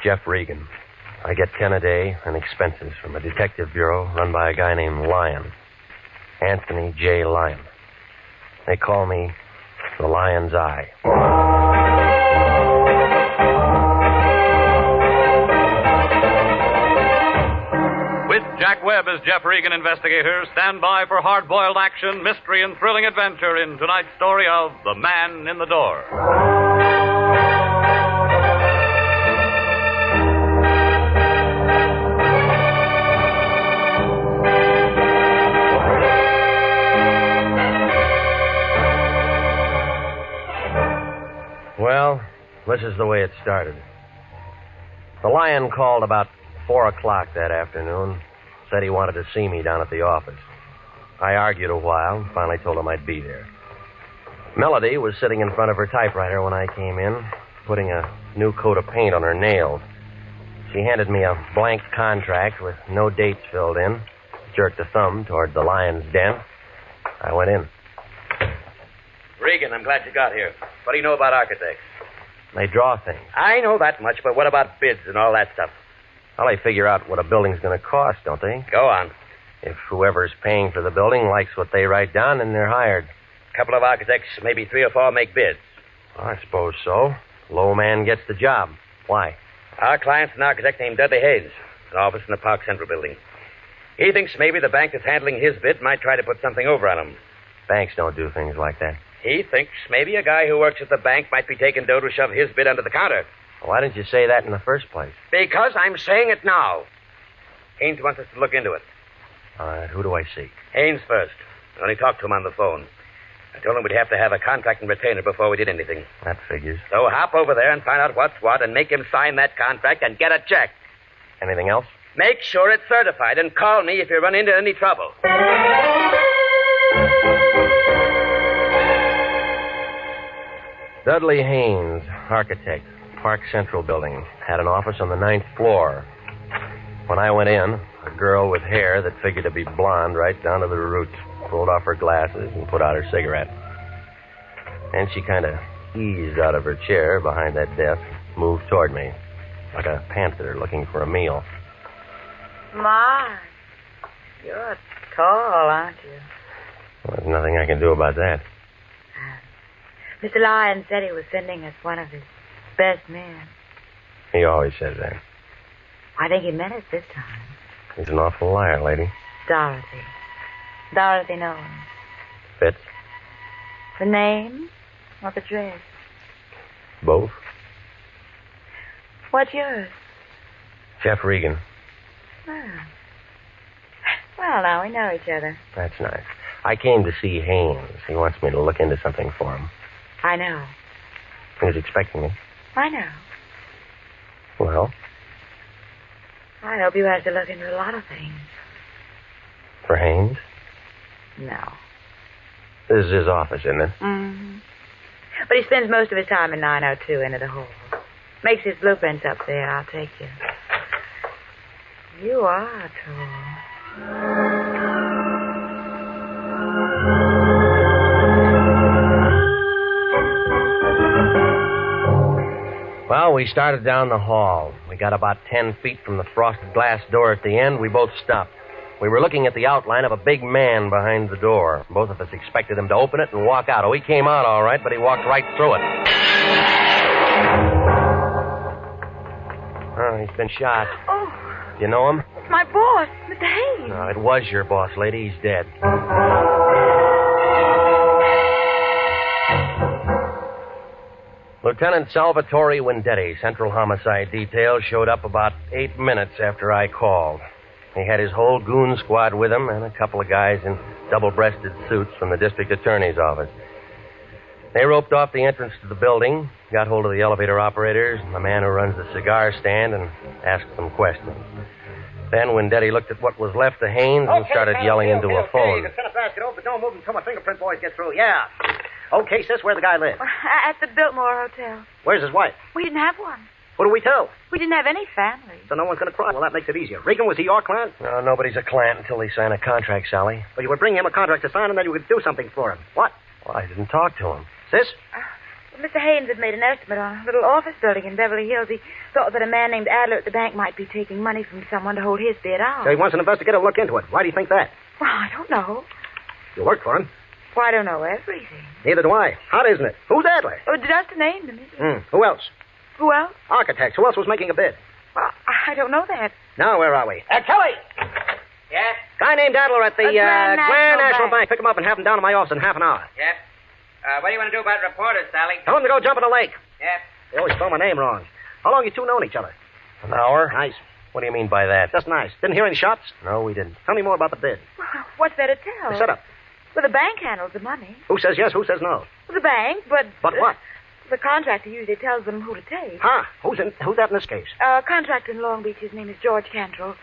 Jeff Regan. I get 10 a day and expenses from a detective bureau run by a guy named Lyon. Anthony J. Lyon. They call me the Lion's Eye. With Jack Webb as Jeff Regan investigator, stand by for hard-boiled action, mystery, and thrilling adventure in tonight's story of The Man in the Door. Well, this is the way it started. The Lion called about 4 o'clock that afternoon. Said he wanted to see me down at the office. I argued a while and finally told him I'd be there. Melody was sitting in front of her typewriter when I came in, putting a new coat of paint on her nails. She handed me a blank contract with no dates filled in, jerked a thumb toward the Lion's den. I went in. Regan, I'm glad you got here. What do you know about architects? They draw things. I know that much, but what about bids and all that stuff? Well, they figure out what a building's going to cost, don't they? Go on. If whoever's paying for the building likes what they write down, then they're hired. A couple of architects, maybe 3 or 4, make bids. Well, I suppose so. Low man gets the job. Why? Our client's an architect named Dudley Hayes, an office in the Park Central building. He thinks maybe the bank that's handling his bid might try to put something over on him. Banks don't do things like that. He thinks maybe a guy who works at the bank might be taking dough to shove his bid under the counter. Why didn't you say that in the first place? Because I'm saying it now. Haynes wants us to look into it. All right, who do I see? Haynes first. I only talked to him on the phone. I told him we'd have to have a contract and retainer before we did anything. That figures. So hop over there and find out what's what and make him sign that contract and get a check. Anything else? Make sure it's certified and call me if you run into any trouble. Dudley Haynes, architect, Park Central building, had an office on the 9th floor. When I went in, a girl with hair that figured to be blonde right down to the roots pulled off her glasses and put out her cigarette. And she kind of eased out of her chair behind that desk, moved toward me, like a panther looking for a meal. My, you're tall, aren't you? Well, there's nothing I can do about that. Mr. Lyon said he was sending us one of his best men. He always says that. I think he meant it this time. He's an awful liar, lady. Dorothy. Dorothy Nolan. Fits? The name or the dress? Both. What's yours? Jeff Regan. Oh. Well, now we know each other. That's nice. I came to see Haynes. He wants me to look into something for him. I know. He's expecting me. I know. Well? I hope you have to look into a lot of things. For Haynes? No. This is his office, isn't it? Mm-hmm. But he spends most of his time in 902 into the hall. Makes his blueprints up there. I'll take you. You are tall. Well, we started down the hall. We got about 10 feet from the frosted glass door at the end. We both stopped. We were looking at the outline of a big man behind the door. Both of us expected him to open it and walk out. Oh, he came out all right, but he walked right through it. Oh, he's been shot. Oh. You know him? It's my boss, Mr. Hayes. No, it was your boss, lady. He's dead. Lieutenant Salvatore Wendetti, Central Homicide Detail, showed up about 8 minutes after I called. He had his whole goon squad with him and a couple of guys in double-breasted suits from the district attorney's office. They roped off the entrance to the building, got hold of the elevator operators and the man who runs the cigar stand, and asked some questions. Then Wendetti looked at what was left of Haynes and started yelling into a phone. You can send a basket over, but don't move until my fingerprint boys get through. Yeah. Okay, sis, where the guy live? At the Biltmore Hotel. Where's his wife? We didn't have one. What do we tell? We didn't have any family. So no one's going to cry. Well, that makes it easier. Regan, was he your client? No, nobody's a client until they sign a contract, Sally. Well, you would bring him a contract to sign, and then you would do something for him. What? Well, I didn't talk to him. Sis? Mr. Haynes had made an estimate on a little office building in Beverly Hills. He thought that a man named Adler at the bank might be taking money from someone to hold his bid out. So he wants an investigator to look into it. Why do you think that? Well, I don't know. You work for him. Well, I don't know everything. Neither do I. Hot, isn't it? Who's Adler? Oh, just a name to me. Who else? Who else? Architects. Who else was making a bid? Well, I don't know that. Now, where are we? Kelly! Yes? Guy named Adler at the Grand National Bank. Pick him up and have him down to my office in half an hour. Yep. What do you want to do about reporters, Sally? Tell him to go jump in the lake. Yep. They always spell my name wrong. How long you two known each other? An hour? Nice. What do you mean by that? Just nice. Didn't hear any shots? No, we didn't. Tell me more about the bid. Well, what's there to tell? The setup. Well, the bank handles the money. Who says yes, who says no? Well, the bank, but... But what? The contractor usually tells them who to take. Huh? Who's that in this case? Contractor in Long Beach, his name is George Cantrell.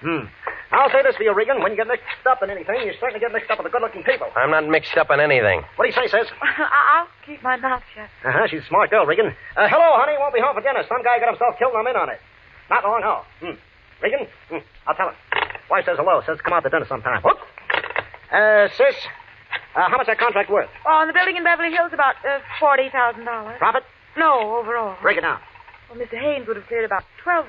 I'll say this for you, Regan. When you get mixed up in anything, you certainly get mixed up with the good-looking people. I'm not mixed up in anything. What do you say, sis? I'll keep my mouth shut. She's a smart girl, Regan. Hello, honey. Won't be home for dinner. Some guy got himself killed and I'm in on it. Not long, no. Regan? I'll tell him. Wife says hello. Says come out to dinner sometime. Whoop. Sis, how much that contract worth? Oh, and the building in Beverly Hills, about $40,000. Profit? No, overall. Break it down. Well, Mr. Haynes would have cleared about $12,000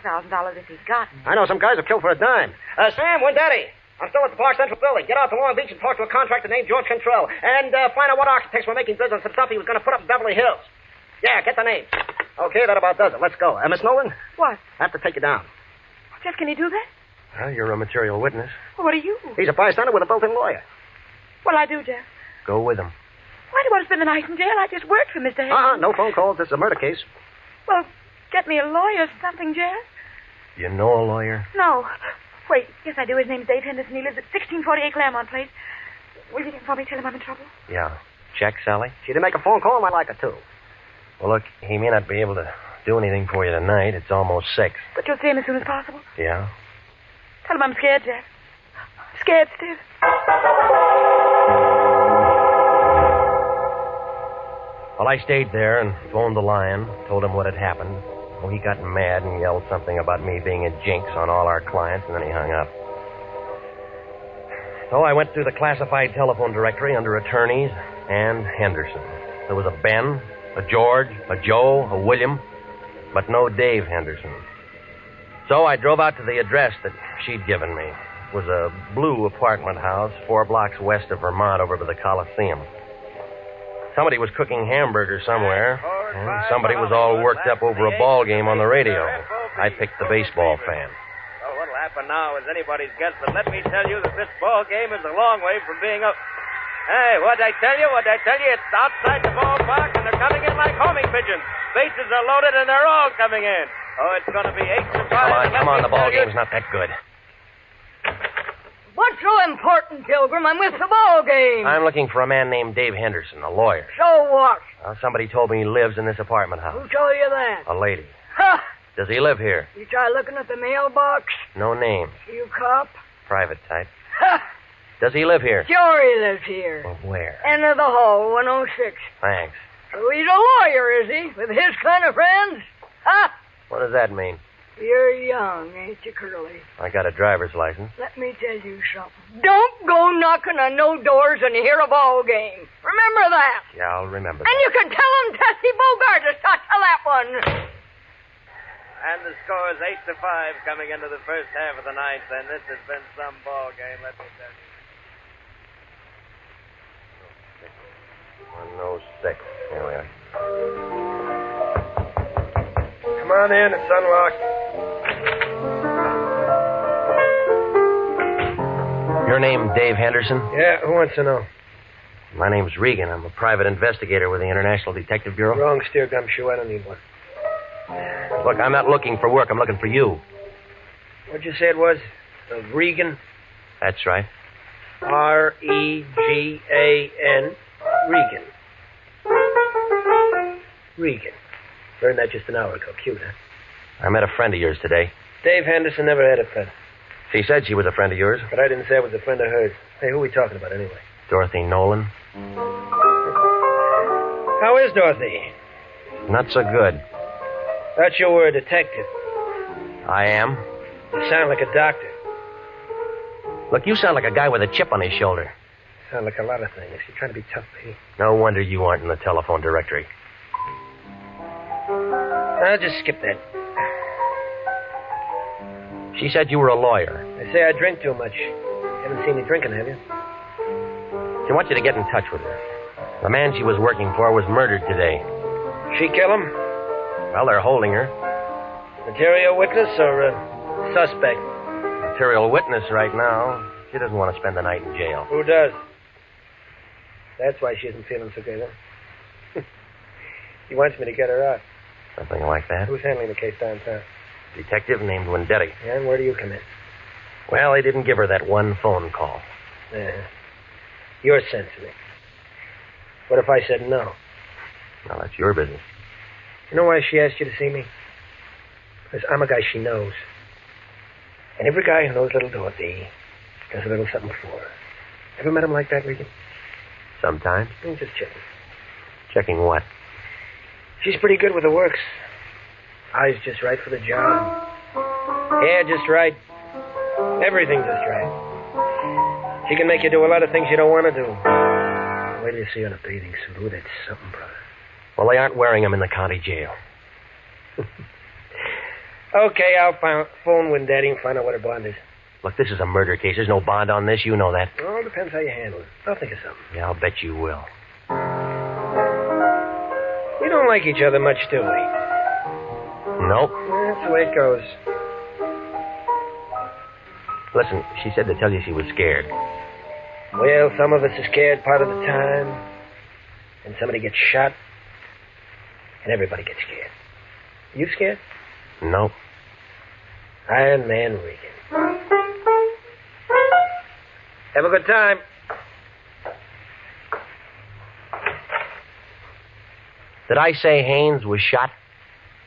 if he'd gotten it. I know some guys have killed for a dime. Sam, when Daddy? I'm still at the Park Central building. Get out to Long Beach and talk to a contractor named George Cantrell. And find out what architects were making bids on some stuff he was going to put up in Beverly Hills. Yeah, get the names. Okay, that about does it. Let's go. Miss Nolan? What? I have to take you down. Jeff, can you do that? Well, you're a material witness. Well, what are you? He's a bystander with a built-in lawyer. Well, I do, Jeff. Go with him. Why do you want to spend the night in jail? I just worked for Mr. Haynes. No phone calls. This is a murder case. Well, get me a lawyer or something, Jeff. You know a lawyer? No. Wait, yes, I do. His name's Dave Henderson. He lives at 1648 Claremont Place. Will you get for me? Tell him I'm in trouble. Yeah. Check, Sally? She didn't make a phone call, and I'd like her to. Well, look, he may not be able to do anything for you tonight. It's almost 6. But you'll see him as soon as possible. Yeah? Tell him I'm scared, Jeff. Scared stiff. Well, I stayed there and phoned the Lion, told him what had happened. Well, he got mad and yelled something about me being a jinx on all our clients, and then he hung up. So I went through the classified telephone directory under attorneys and Henderson. There was a Ben, a George, a Joe, a William, but no Dave Henderson. So I drove out to the address that she'd given me. It was a blue apartment house 4 blocks west of Vermont over by the Coliseum. Somebody was cooking hamburgers somewhere, and somebody was all worked up over a ball game on the radio. I picked the baseball fan. Well, what'll happen now is anybody's guess, but let me tell you that this ball game is a long way from being a... Hey, what'd I tell you? It's outside the ballpark, and they're coming in like homing pigeons. Bases are loaded, and they're all coming in. Oh, it's going to be 8-5. Come on, the ball game's not that good. What's so important, Pilgrim? I'm with the ball game. I'm looking for a man named Dave Henderson, a lawyer. So what? Somebody told me he lives in this apartment house. Who told you that? A lady. Ha! Does he live here? You try looking at the mailbox? No name. You cop? Private type. Ha! Does he live here? Sure he lives here. Well, where? End of the hall, 106. Thanks. So he's a lawyer, is he? With his kind of friends? Ha! What does that mean? You're young, ain't you, Curly? I got a driver's license. Let me tell you something. Don't go knocking on no doors when you hear a ball game. Remember that. Yeah, I'll remember And that. you can tell him Tessie Bogart to start to that one. And the score is 8-5 coming into the first half of the ninth, and this has been some ball game, let me tell you. 106. Here we are. Come on in. It's unlocked. Your name Dave Henderson? Yeah, who wants to know? My name's Regan. I'm a private investigator with the International Detective Bureau. Wrong steer gumshoe. I don't need one. Look, I'm not looking for work. I'm looking for you. What'd you say it was? Regan? That's right. R-E-G-A-N. Regan. Regan. Learned that just an hour ago. Cute, huh? I met a friend of yours today. Dave Henderson never had a friend. She said she was a friend of yours. But I didn't say I was a friend of hers. Hey, who are we talking about anyway? Dorothy Nolan. How is Dorothy? Not so good. Thought you were a detective. I am. You sound like a doctor. Look, you sound like a guy with a chip on his shoulder. Sound like a lot of things. You're trying to be tough, baby. No wonder you aren't in the telephone directory. I'll just skip that. She said you were a lawyer. They say I drink too much. Haven't seen me drinking, have you? She wants you to get in touch with her. The man she was working for was murdered today. She kill him? Well, they're holding her. Material witness or suspect? Material witness right now. She doesn't want to spend the night in jail. Who does? That's why she isn't feeling so good, huh? He wants me to get her out. Something like that. Who's handling the case downtown? Detective named Wendetti. Yeah, and where do you come in? Well, they didn't give her that one phone call. Yeah. You're sensitive. What if I said no? Well, that's your business. You know why she asked you to see me? Because I'm a guy she knows. And every guy who knows little Dorothy does a little something for her. Ever met him like that, Regan? Sometimes. I'm just checking. Checking what? She's pretty good with the works. Eyes just right for the job. Hair just right. Everything just right. She can make you do a lot of things you don't want to do. Wait till you see her in a bathing suit. Ooh, that's something, brother. Well, they aren't wearing them in the county jail. Okay, I'll phone Wendetti and find out what her bond is. Look, this is a murder case. There's no bond on this. You know that. Well, it depends how you handle it. I'll think of something. Yeah, I'll bet you will. We don't like each other much, do we? Nope. That's the way it goes. Listen, she said to tell you she was scared. Well, some of us are scared part of the time. And somebody gets shot. And everybody gets scared. You scared? Nope. Iron Man Regan. Have a good time. Did I say Haynes was shot?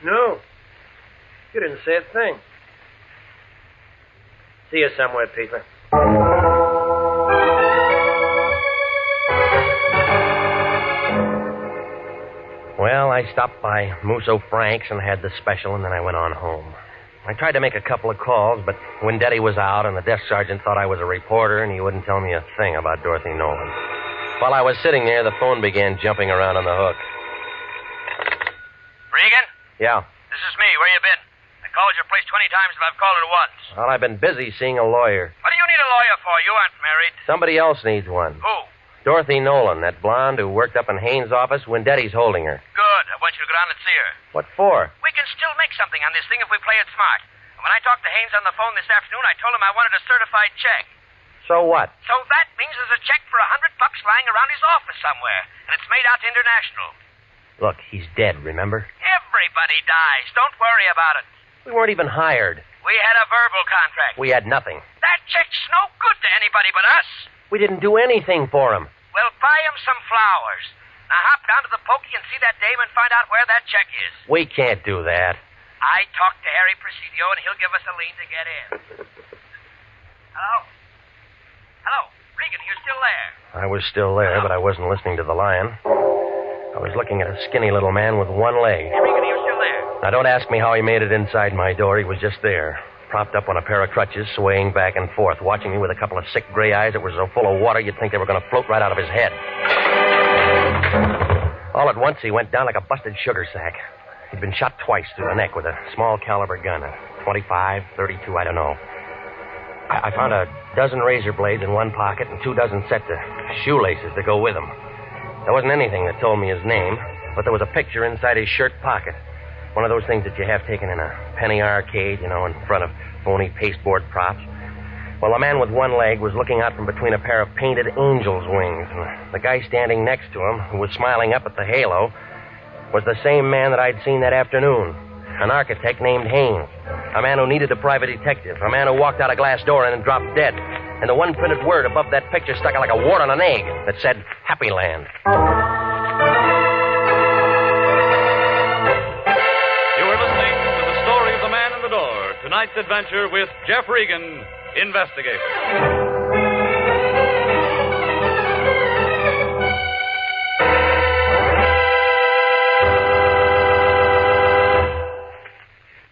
No. You didn't say a thing. See you somewhere, Peter. Well, I stopped by Musso Frank's and had the special, and then I went on home. I tried to make a couple of calls, but Wendetti was out, and the desk sergeant thought I was a reporter, and he wouldn't tell me a thing about Dorothy Nolan. While I was sitting there, the phone began jumping around on the hook. Regan? Yeah. This is me. Where you been? I called your place 20 times, but I've called it once. Well, I've been busy seeing a lawyer. What do you need a lawyer for? You aren't married. Somebody else needs one. Who? Dorothy Nolan, that blonde who worked up in Haynes' office. Wendetti's holding her. Good. I want you to go down and see her. What for? We can still make something on this thing if we play it smart. When I talked to Haynes on the phone this afternoon, I told him I wanted a certified check. So what? So that means there's a check for $100 lying around his office somewhere, and it's made out to International. Look, he's dead, remember? Everybody dies. Don't worry about it. We weren't even hired. We had a verbal contract. We had nothing. That check's no good to anybody but us. We didn't do anything for him. Well, buy him some flowers. Now hop down to the pokey and see that dame and find out where that check is. We can't do that. I talked to Harry Presidio, and he'll give us a lien to get in. Hello? Hello? Regan, you're still there? I was still there, but I wasn't listening to the lion. I was looking at a skinny little man with one leg. Hey, Regan, you're still there? Now, don't ask me how he made it inside my door. He was just there, propped up on a pair of crutches, swaying back and forth, watching me with a couple of sick gray eyes that were so full of water you'd think they were going to float right out of his head. All at once, he went down like a busted sugar sack. He'd been shot twice through the neck with a small caliber gun, a 25, 32, I don't know. I found a dozen razor blades in one pocket and 2 dozen sets of shoelaces to go with them. There wasn't anything that told me his name, but there was a picture inside his shirt pocket. One of those things that you have taken in a penny arcade, you know, in front of phony pasteboard props. Well, the man with one leg was looking out from between a pair of painted angel's wings, and the guy standing next to him, who was smiling up at the halo, was the same man that I'd seen that afternoon. An architect named Haynes. A man who needed a private detective. A man who walked out a glass door and then dropped dead. And the one printed word above that picture stuck out like a wart on an egg that said, Happy Land. You were listening to the story of the man in the door. Tonight's adventure with Jeff Regan, Investigator.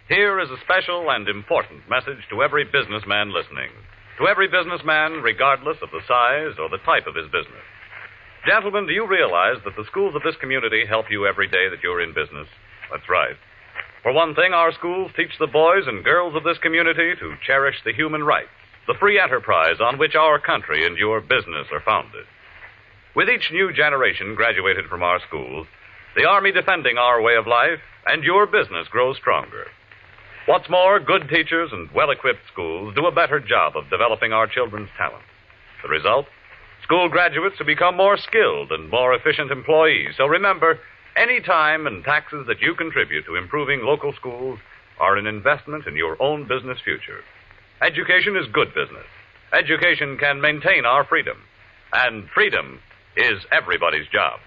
Here is a special and important message to every businessman listening. To every businessman, regardless of the size or the type of his business. Gentlemen, do you realize that the schools of this community help you every day that you're in business? That's right. For one thing, our schools teach the boys and girls of this community to cherish the human rights, the free enterprise on which our country and your business are founded. With each new generation graduated from our schools, the Army defending our way of life and your business grows stronger. What's more, good teachers and well-equipped schools do a better job of developing our children's talent. The result? School graduates who become more skilled and more efficient employees. So remember, any time and taxes that you contribute to improving local schools are an investment in your own business future. Education is good business. Education can maintain our freedom. And freedom is everybody's job.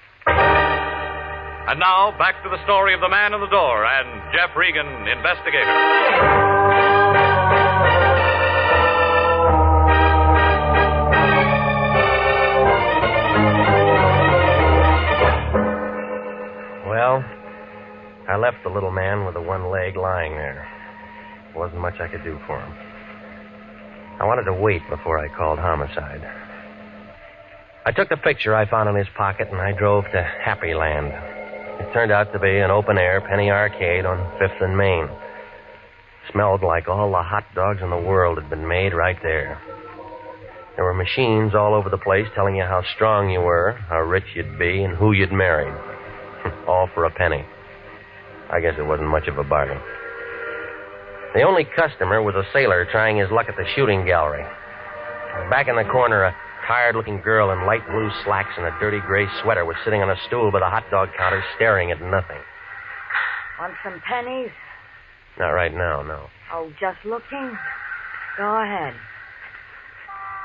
And now, back to the story of the man in the door and Jeff Regan, investigator. Well, I left the little man with the one leg lying there. There wasn't much I could do for him. I wanted to wait before I called homicide. I took the picture I found in his pocket and I drove to Happy Land. It turned out to be an open-air penny arcade on 5th and Main. Smelled like all the hot dogs in the world had been made right there. There were machines all over the place telling you how strong you were, how rich you'd be, and who you'd marry. All for a penny. I guess it wasn't much of a bargain. The only customer was a sailor trying his luck at the shooting gallery. Back in the corner, a tired-looking girl in light blue slacks and a dirty gray sweater was sitting on a stool by the hot dog counter staring at nothing. Want some pennies? Not right now, no. Oh, just looking? Go ahead.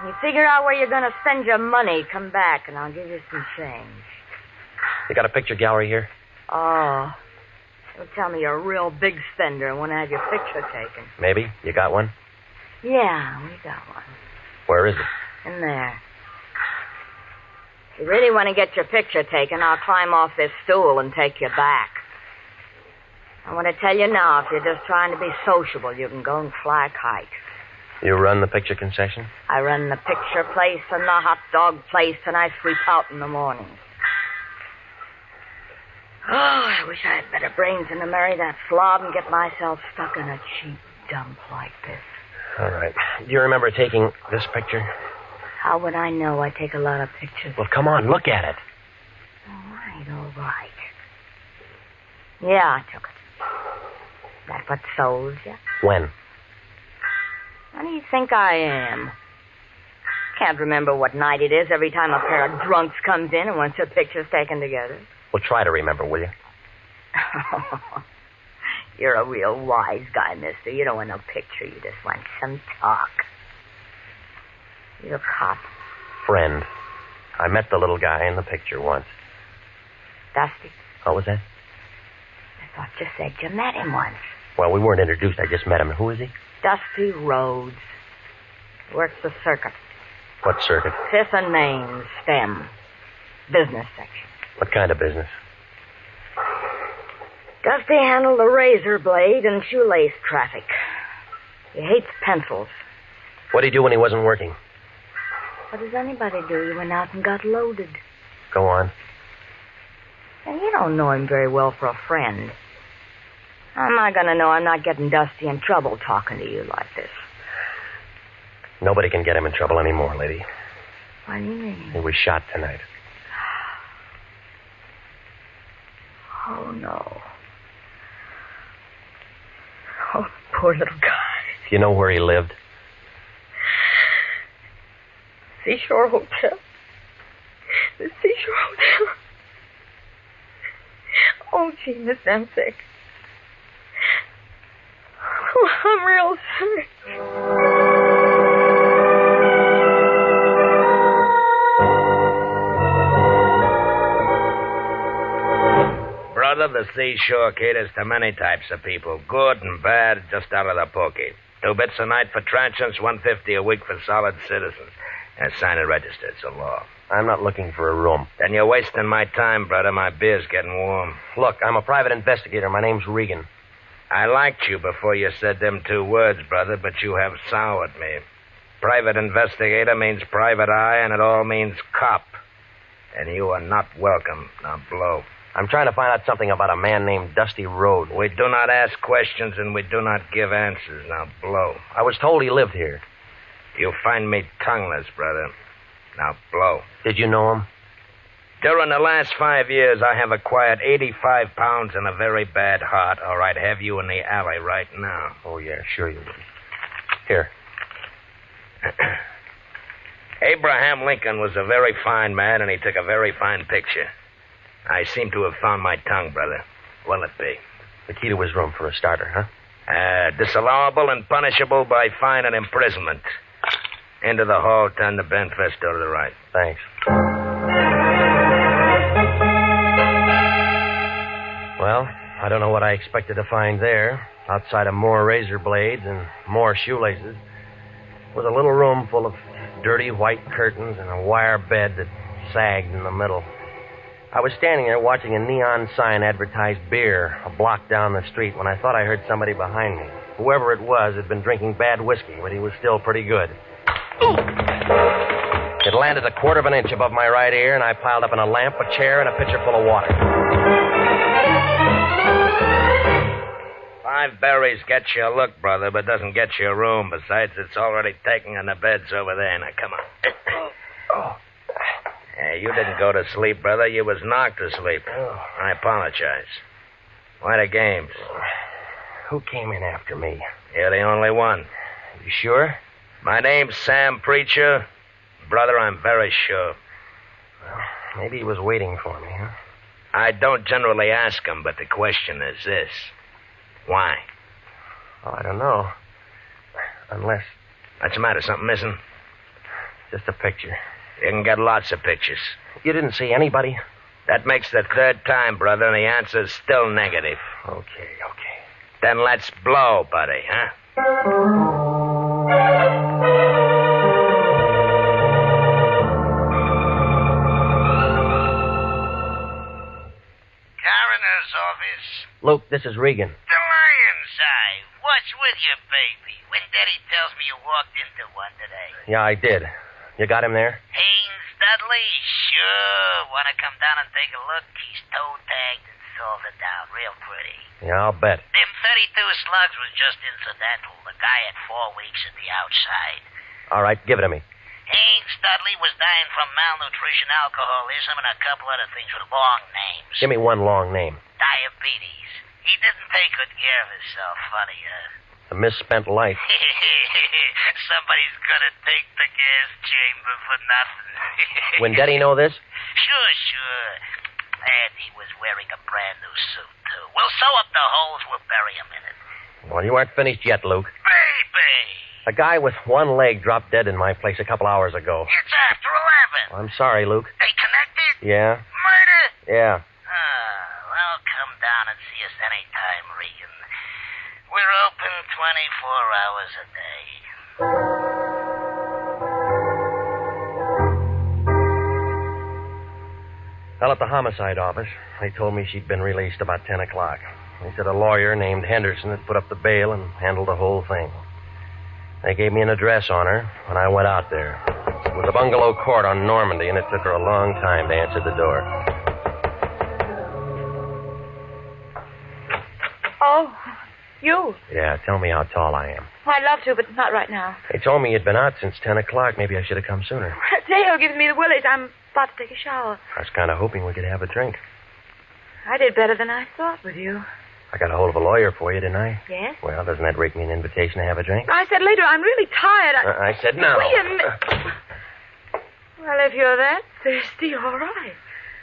When you figure out where you're going to spend your money, come back and I'll give you some change. You got a picture gallery here? Oh. Don't tell me you're a real big spender and want to have your picture taken. Maybe. You got one? Yeah, we got one. Where is it? In there. If you really want to get your picture taken, I'll climb off this stool and take you back. I want to tell you now, if you're just trying to be sociable, you can go and fly a kite. You run the picture concession? I run the picture place and the hot dog place, and I sweep out in the mornings. Oh, I wish I had better brains than to marry that slob and get myself stuck in a cheap dump like this. All right. Do you remember taking this picture? How would I know? I take a lot of pictures. Well, come on, look at it. All right. Yeah, I took it. That what sold you? When? How do you think I am? Can't remember what night it is every time a pair of drunks comes in and wants their pictures taken together. Well, try to remember, will you? You're a real wise guy, mister. You don't want no picture. You just want some talk. You a cop? Friend. I met the little guy in the picture once. Dusty? What was that? I thought you said you met him once. Well, we weren't introduced. I just met him. Who is he? Dusty Rhodes. Works the circuit. What circuit? 5th and Main, STEM. Business section. What kind of business? Dusty handled the razor blade and shoelace traffic. He hates pencils. What did he do when he wasn't working? What does anybody do? He went out and got loaded. Go on. And you don't know him very well for a friend. How am I going to know I'm not getting Dusty in trouble talking to you like this? Nobody can get him in trouble anymore, lady. What do you mean? He was shot tonight. Oh, no. Oh, poor little guy. Do you know where he lived? Seashore Hotel. The Seashore Hotel. Oh, gee, Miss, I'm sick. Oh, I'm real sick. Brother, the seashore caters to many types of people, good and bad, just out of the pokey. 2 bits a night for transients, $1.50 a week for solid citizens. And sign and register, it's a law. I'm not looking for a room. Then you're wasting my time, brother. My beer's getting warm. Look, I'm a private investigator. My name's Regan. I liked you before you said them 2 words, brother, but you have soured me. Private investigator means private eye, and it all means cop. And you are not welcome. Now blow. I'm trying to find out something about a man named Dusty Rhodes. We do not ask questions and we do not give answers. Now, blow. I was told he lived here. You find me tongueless, brother. Now, blow. Did you know him? During the last 5 years, I have acquired 85 pounds and a very bad heart, or I'd have you in the alley right now. Oh, yeah, sure you would. Here. Abraham Lincoln was a very fine man, and he took a very fine picture. I seem to have found my tongue, brother. What'll it be? The key to his room for a starter, huh? Disallowable and punishable by fine and imprisonment. Into the hall, turn the bent fist door to the right. Thanks. Well, I don't know what I expected to find there. Outside of more razor blades and more shoelaces was a little room full of dirty white curtains and a wire bed that sagged in the middle. I was standing there watching a neon sign advertise beer a block down the street when I thought I heard somebody behind me. Whoever it was had been drinking bad whiskey, but he was still pretty good. It landed a quarter of an inch above my right ear, and I piled up in a lamp, a chair, and a pitcher full of water. 5 berries gets you a look, brother, but doesn't get you a room. Besides, it's already taken and the bed's over there. Now, come on. You didn't go to sleep, brother. You was knocked asleep. I apologize. Why the games? Who came in after me? You're the only one. You sure? My name's Sam Preacher. Brother, I'm very sure. Well, maybe he was waiting for me, huh? I don't generally ask him, but the question is this. Why? Oh, I don't know. Unless... What's the matter? Something missing? Just a picture. You can get lots of pictures. You didn't see anybody? That makes the 3rd time, brother, and the answer's still negative. Okay. Then let's blow, buddy, huh? Coroner's office. Luke, this is Regan. The lion's eye. What's with you, baby? When Daddy tells me you walked into one today. Yeah, I did. You got him there? Haynes Dudley? Sure. Want to come down and take a look? He's toe-tagged and salted down real pretty. Yeah, I'll bet. Them 32 slugs was just incidental. The guy had 4 weeks at the outside. All right, give it to me. Haynes Dudley was dying from malnutrition, alcoholism, and a couple other things with long names. Give me one long name. Diabetes. He didn't take good care of himself. Funny, A misspent life. Somebody's gonna take the gas chamber for nothing. When Daddy know this? Sure. And he was wearing a brand new suit, too. We'll sew up the holes. We'll bury him in it. Well, you aren't finished yet, Luke. Baby! A guy with one leg dropped dead in my place a couple hours ago. It's after 11. Well, I'm sorry, Luke. They connected? Yeah? Murder? Yeah. Well, come down and see us anytime, Regan. We're open 24 hours a day. Well, at the homicide office, they told me she'd been released about 10 o'clock. They said a lawyer named Henderson had put up the bail and handled the whole thing. They gave me an address on her when I went out there. It was a bungalow court on Normandy, and it took her a long time to answer the door. Oh, you? Yeah, tell me how tall I am. I'd love to, but not right now. They told me you'd been out since 10 o'clock. Maybe I should have come sooner. Dale gives me the willies. I'm about to take a shower. I was kind of hoping we could have a drink. I did better than I thought with you. I got a hold of a lawyer for you, didn't I? Yes? Well, doesn't that rake me an invitation to have a drink? I said later, I'm really tired. I said no. Wait a minute. Well, if you're that thirsty, all right.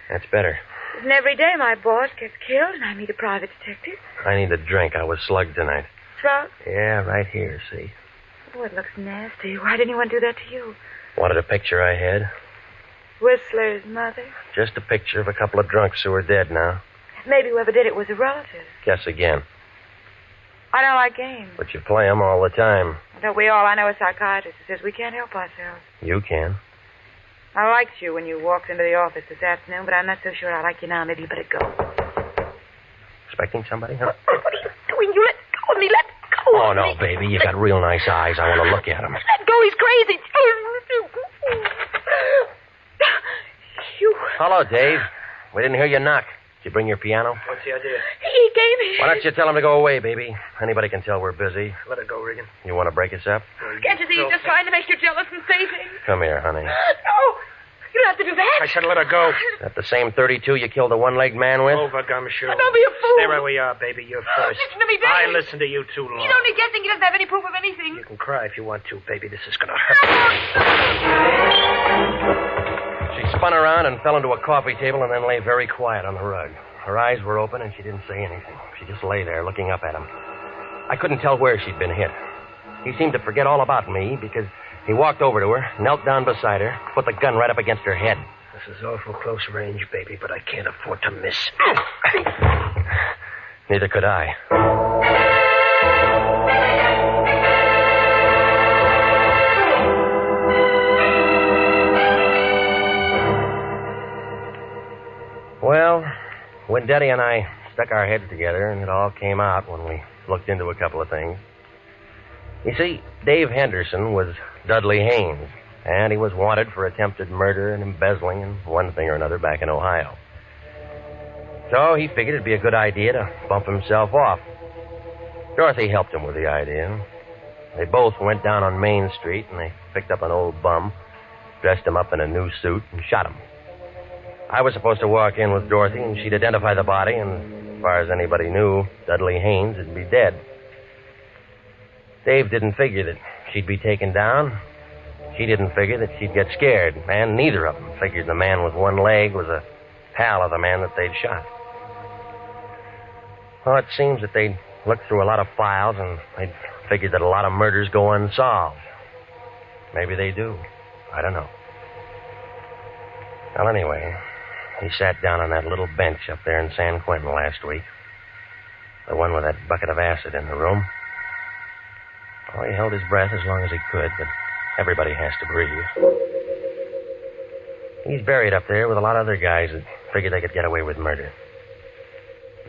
That's better. And every day my boss gets killed and I meet a private detective. I need a drink. I was slugged tonight. Throat? Yeah, right here, see? Oh, it looks nasty. Why didn't anyone do that to you? Wanted a picture I had? Whistler's mother? Just a picture of a couple of drunks who are dead now. Maybe whoever did it was a relative. Guess again. I don't like games. But you play 'em all the time. Don't we all? I know a psychiatrist who says we can't help ourselves. You can. I liked you when you walked into the office this afternoon, but I'm not so sure I like you now. Maybe you better go. Expecting somebody, huh? What are you doing? You let go of me. Let go Oh, of no, me. baby. You got real nice eyes. I want to look at them. Let go. He's crazy. You. Hello, Dave. We didn't hear you knock. Did you bring your piano? What's the idea? He gave me... Why don't you tell him to go away, baby? Anybody can tell we're busy. Let it go, Regan. You want to break us up? Can't you see he's just trying to make you jealous and say things? Come here, honey. No, you don't have to do that. I said let her go. Is that the same 32 you killed the one-legged man with? Over, Gumshoe. Don't be a fool. Stay right where you are, baby. You're first. Listen to me, baby. I listened to you too long. He's only guessing. He doesn't have any proof of anything. You can cry if you want to, baby. This is going to hurt. She spun around and fell into a coffee table and then lay very quiet on the rug. Her eyes were open and she didn't say anything. She just lay there looking up at him. I couldn't tell where she'd been hit. He seemed to forget all about me because he walked over to her, knelt down beside her, put the gun right up against her head. This is awful close range, baby, but I can't afford to miss. Neither could I. Well, Wendetti and I stuck our heads together, and it all came out when we looked into a couple of things. You see, Dave Henderson was Dudley Haynes, and he was wanted for attempted murder and embezzling and one thing or another back in Ohio. So he figured it'd be a good idea to bump himself off. Dorothy helped him with the idea. They both went down on Main Street, and they picked up an old bum, dressed him up in a new suit, and shot him. I was supposed to walk in with Dorothy, and she'd identify the body, and as far as anybody knew, Dudley Haynes would be dead. Dave didn't figure that she'd be taken down. She didn't figure that she'd get scared, and neither of them figured the man with one leg was a pal of the man that they'd shot. Well, it seems that they'd looked through a lot of files, and they'd figured that a lot of murders go unsolved. Maybe they do. I don't know. Well, anyway, he sat down on that little bench up there in San Quentin last week. The one with that bucket of acid in the room. Oh, he held his breath as long as he could, but everybody has to breathe. He's buried up there with a lot of other guys that figured they could get away with murder.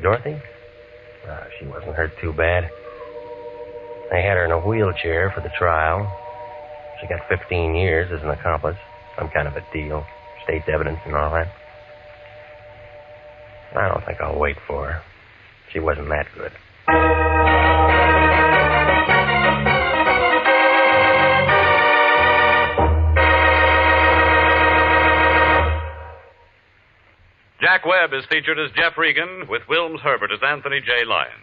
Dorothy? She wasn't hurt too bad. They had her in a wheelchair for the trial. She got 15 years as an accomplice. Some kind of a deal. State's evidence and all that. I don't think I'll wait for her. She wasn't that good. Jack Webb is featured as Jeff Regan, with Wilms Herbert as Anthony J. Lyon.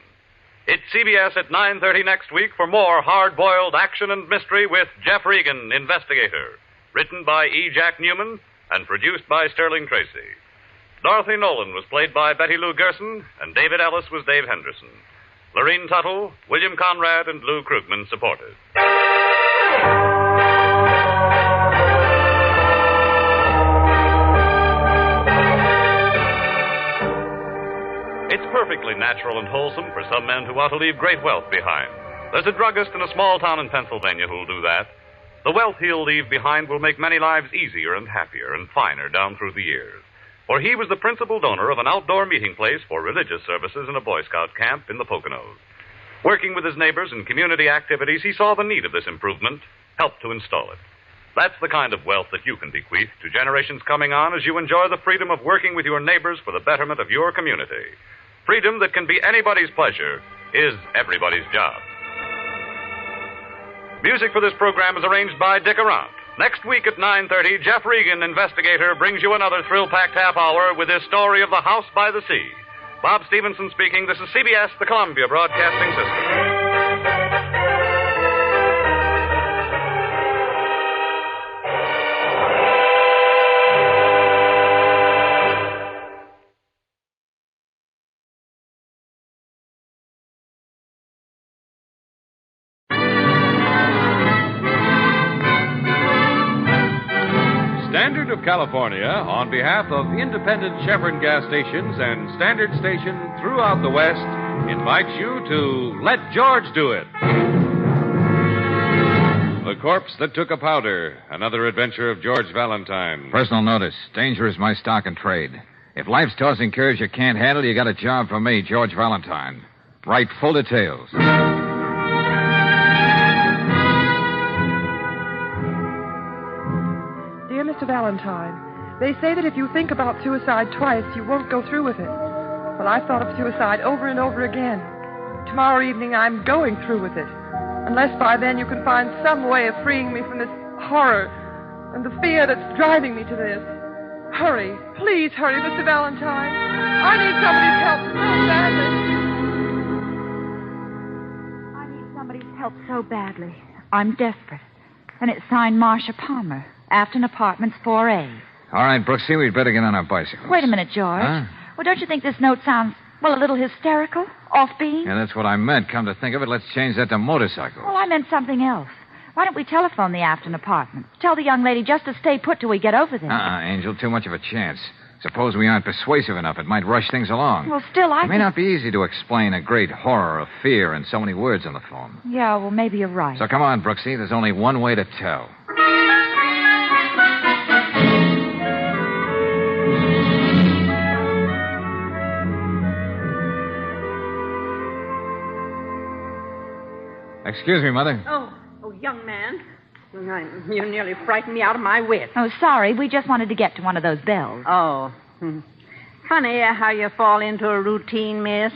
It's CBS at 9:30 next week for more hard-boiled action and mystery with Jeff Regan, Investigator. Written by E. Jack Newman and produced by Sterling Tracy. Dorothy Nolan was played by Betty Lou Gerson, and David Ellis was Dave Henderson. Lorene Tuttle, William Conrad, and Lou Krugman supported. It's perfectly natural and wholesome for some men who want to leave great wealth behind. There's a druggist in a small town in Pennsylvania who'll do that. The wealth he'll leave behind will make many lives easier and happier and finer down through the years. For he was the principal donor of an outdoor meeting place for religious services in a Boy Scout camp in the Poconos. Working with his neighbors in community activities, he saw the need of this improvement, helped to install it. That's the kind of wealth that you can bequeath to generations coming on as you enjoy the freedom of working with your neighbors for the betterment of your community. Freedom that can be anybody's pleasure is everybody's job. Music for this program is arranged by Dick Arant. Next week at 9:30, Jeff Regan, Investigator, brings you another thrill-packed half hour with his story of the House by the Sea. Bob Stevenson speaking. This is CBS, the Columbia Broadcasting System. Standard of California, on behalf of independent Chevron gas stations and Standard Station throughout the West, invites you to Let George Do It. The Corpse That Took a Powder, another adventure of George Valentine. Personal notice. Danger is my stock and trade. If life's tossing curves you can't handle, you got a job for me, George Valentine. Write full details. Dear Mr. Valentine, they say that if you think about suicide twice, you won't go through with it. Well, I've thought of suicide over and over again. Tomorrow evening, I'm going through with it. Unless by then you can find some way of freeing me from this horror and the fear that's driving me to this. Hurry. Please hurry, Mr. Valentine. I need somebody's help so badly. I need somebody's help so badly. I'm desperate. And it's signed Marcia Palmer, Afton Apartments 4A. All right, Brooksy, we'd better get on our bicycles. Wait a minute, George. Huh? Well, don't you think this note sounds, well, a little hysterical? Offbeat? Yeah, that's what I meant. Come to think of it, let's change that to motorcycle. Well, I meant something else. Why don't we telephone the Afton Apartments? Tell the young lady just to stay put till we get over there. Angel, too much of a chance. Suppose we aren't persuasive enough. It might rush things along. Well, still, It may not be easy to explain a great horror of fear in so many words on the phone. Yeah, well, maybe you're right. So come on, Brooksy. There's only one way to tell. Excuse me, Mother. Oh, young man. You nearly frightened me out of my wits. Oh, sorry. We just wanted to get to one of those bells. Oh. Funny how you fall into a routine, miss.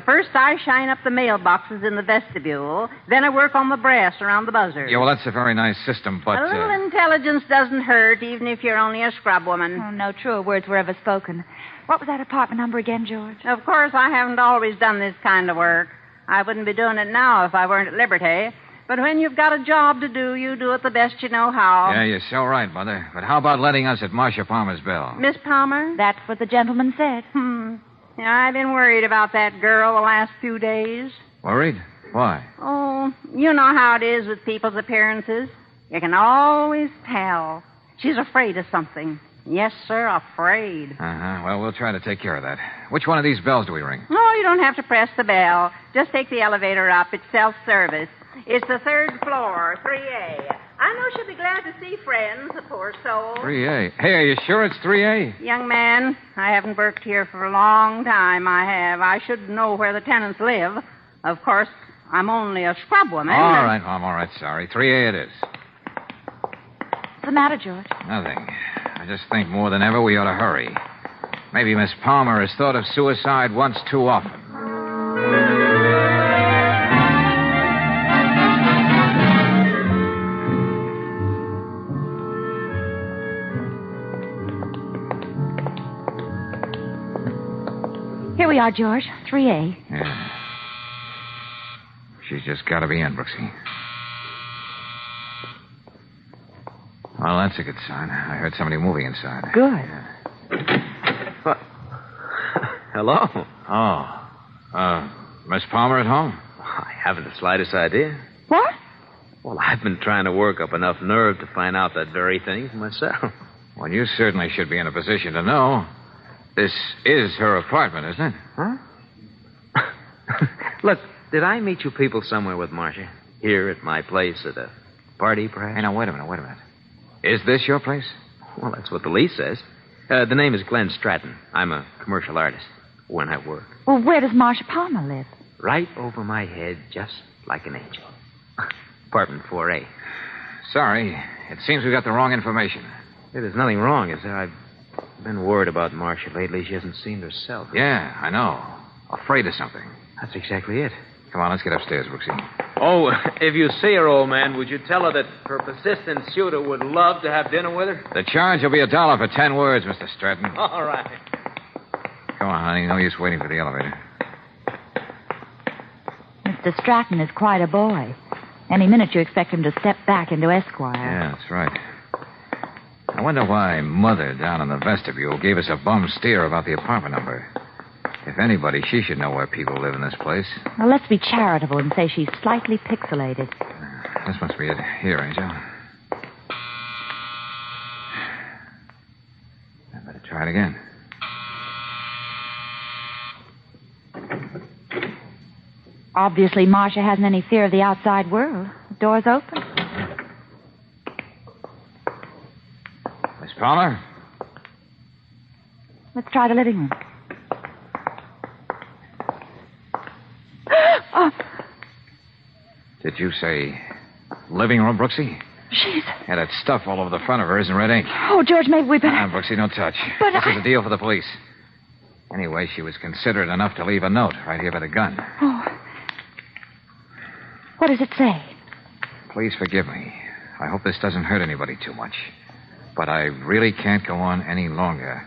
First, I shine up the mailboxes in the vestibule. Then I work on the brass around the buzzer. Yeah, well, that's a very nice system, but... A little intelligence doesn't hurt, even if you're only a scrub woman. Oh, no truer words were ever spoken. What was that apartment number again, George? Of course, I haven't always done this kind of work. I wouldn't be doing it now if I weren't at liberty. But when you've got a job to do, you do it the best you know how. Yeah, you're so right, Mother. But how about letting us at Marcia Palmer's bell? Miss Palmer? That's what the gentleman said. Yeah, I've been worried about that girl the last few days. Worried? Why? Oh, you know how it is with people's appearances. You can always tell. She's afraid of something. Yes, sir, afraid. Uh-huh. Well, we'll try to take care of that. Which one of these bells do we ring? No, you don't have to press the bell. Just take the elevator up. It's self-service. It's the third floor, 3A. I know she'll be glad to see friends, the poor soul. 3A. Hey, are you sure it's 3A? Young man, I haven't worked here for a long time, I have. I should know where the tenants live. Of course, I'm only a scrub woman. All right, Mom, all right, sorry. 3A it is. What's the matter, George? Nothing. I just think more than ever we ought to hurry. Maybe Miss Palmer has thought of suicide once too often. Here we are, George. 3A. Yeah. She's just got to be in, Brooksy. Well, that's a good sign. I heard somebody moving inside. Good. Yeah. What? Hello? Oh. Miss Palmer at home? I haven't the slightest idea. What? Well, I've been trying to work up enough nerve to find out that very thing for myself. Well, you certainly should be in a position to know. This is her apartment, isn't it? Huh? Look, did I meet you people somewhere with Marcia? Here at my place at a party, perhaps? Hey, now, wait a minute. Is this your place? Well, that's what the lease says. The name is Glenn Stratton. I'm a commercial artist when I work. Well, where does Marcia Palmer live? Right over my head, just like an angel. Apartment 4A. Sorry. It seems we got the wrong information. Hey, there's nothing wrong, is there? I've been worried about Marcia lately. She hasn't seemed herself. Yeah, I know. Afraid of something. That's exactly it. Come on, let's get upstairs, Brooksy. Oh, if you see her, old man, would you tell her that her persistent suitor would love to have dinner with her? The charge will be $1 for 10 words, Mr. Stratton. All right. Come on, honey. No use waiting for the elevator. Mr. Stratton is quite a boy. Any minute you expect him to step back into Esquire. Yeah, that's right. I wonder why Mother down in the vestibule gave us a bum steer about the apartment number. If anybody, she should know where people live in this place. Well, let's be charitable and say she's slightly pixelated. This must be it. Here, Angel. I better try it again. Obviously, Marcia hasn't any fear of the outside world. The door's open. Miss Palmer? Let's try the living room. Oh. Did you say living room, Brooksy? She's... Yeah, that stuff all over the front of her is in red ink. Oh, George, maybe we better... Brooksy, no touch. But This is a deal for the police. Anyway, she was considerate enough to leave a note right here by the gun. Oh. What does it say? Please forgive me. I hope this doesn't hurt anybody too much. But I really can't go on any longer.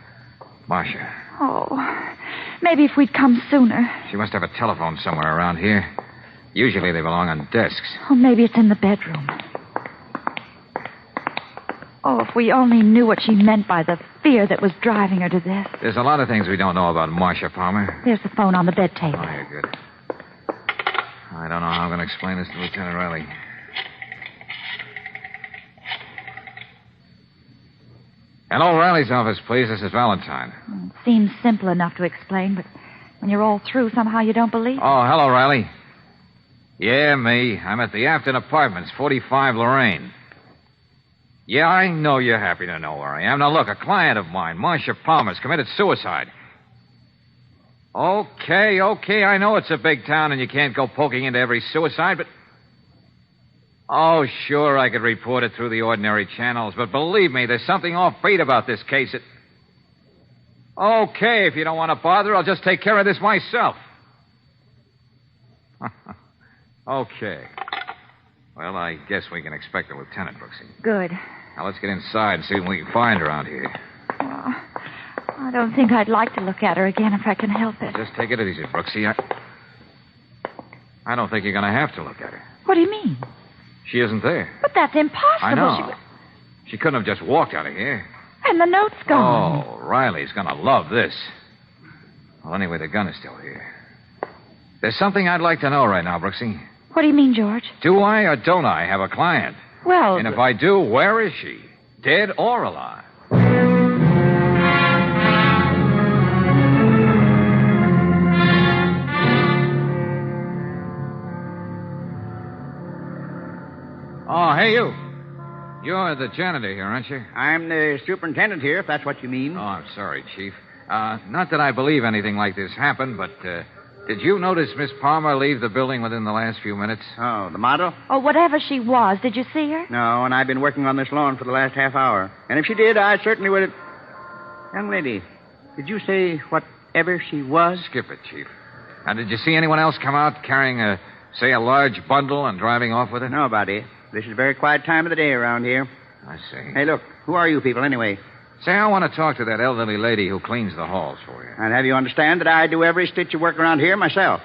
Marcia. Oh, maybe if we'd come sooner. She must have a telephone somewhere around here. Usually they belong on desks. Oh, maybe it's in the bedroom. Oh, if we only knew what she meant by the fear that was driving her to this. There's a lot of things we don't know about Marcia Palmer. There's the phone on the bed table. Oh, you're good. I don't know how I'm going to explain this to Lieutenant Riley. Hello, Riley's office, please. This is Valentine. It seems simple enough to explain, but when you're all through, somehow you don't believe it. Oh, hello, Riley. Yeah, me. I'm at the Afton Apartments, 45 Lorraine. Yeah, I know you're happy to know where I am. Now, look, a client of mine, Marcia Palmer's committed suicide. Okay, I know it's a big town and you can't go poking into every suicide, but... Oh, sure, I could report it through the ordinary channels, but believe me, there's something offbeat about this case. Okay, if you don't want to bother, I'll just take care of this myself. Okay. Well, I guess we can expect the lieutenant, Brooksy. Good. Now, let's get inside and see what we can find around here. Oh, I don't think I'd like to look at her again if I can help it. Just take it easy, Brooksy. I don't think you're going to have to look at her. What do you mean? She isn't there. But that's impossible. I know. She couldn't have just walked out of here. And the note's gone. Oh, Riley's going to love this. Well, anyway, the gun is still here. There's something I'd like to know right now, Brooksy. What do you mean, George? Do I or don't I have a client? Well... And if I do, where is she? Dead or alive? Oh, hey, you. You're the janitor here, aren't you? I'm the superintendent here, if that's what you mean. Oh, I'm sorry, Chief. Not that I believe anything like this happened, but did you notice Miss Palmer leave the building within the last few minutes? Oh, the model? Oh, whatever she was, did you see her? No, and I've been working on this lawn for the last half hour. And if she did, I certainly would have... Young lady, did you say whatever she was? Skip it, Chief. Now, did you see anyone else come out carrying a large bundle and driving off with it? Nobody. This is a very quiet time of the day around here. I see. Hey, look, who are you people anyway? Say, I want to talk to that elderly lady who cleans the halls for you. And have you understand that I do every stitch of work around here myself.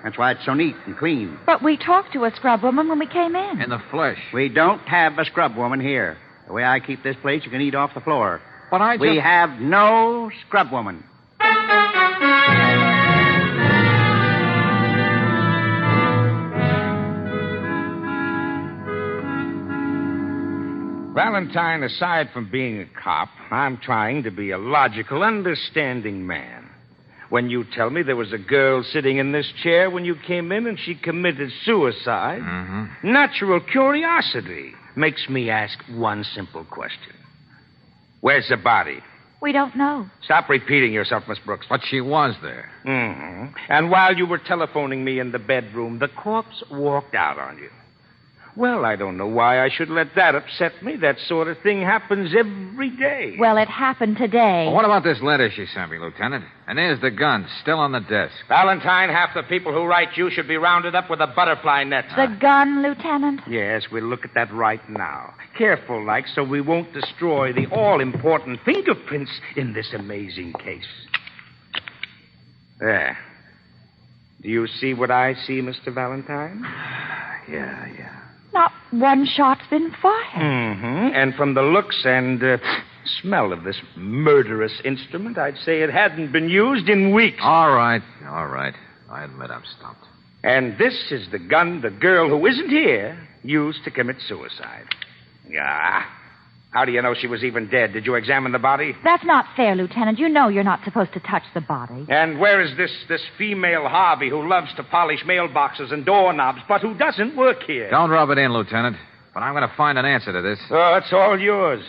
That's why it's so neat and clean. But we talked to a scrub woman when we came in. In the flesh. We don't have a scrub woman here. The way I keep this place, you can eat off the floor. But We have no scrub woman. Valentine, aside from being a cop, I'm trying to be a logical, understanding man. When you tell me there was a girl sitting in this chair when you came in and she committed suicide, natural curiosity makes me ask one simple question. Where's the body? We don't know. Stop repeating yourself, Miss Brooks. But she was there. And while you were telephoning me in the bedroom, the corpse walked out on you. Well, I don't know why I should let that upset me. That sort of thing happens every day. Well, it happened today. Well, what about this letter she sent me, Lieutenant? And there's the gun, still on the desk. Valentine, half the people who write you should be rounded up with a butterfly net. The gun, Lieutenant? Yes, we'll look at that right now. Careful, like, so we won't destroy the all-important fingerprints in this amazing case. There. Do you see what I see, Mr. Valentine? Yeah. Not one shot's been fired. And from the looks and smell of this murderous instrument, I'd say it hadn't been used in weeks. All right. I admit I'm stumped. And this is the gun the girl who isn't here used to commit suicide. Yeah. How do you know she was even dead? Did you examine the body? That's not fair, Lieutenant. You know you're not supposed to touch the body. And where is this female Harvey who loves to polish mailboxes and doorknobs, but who doesn't work here? Don't rub it in, Lieutenant. But I'm going to find an answer to this. Oh, it's all yours.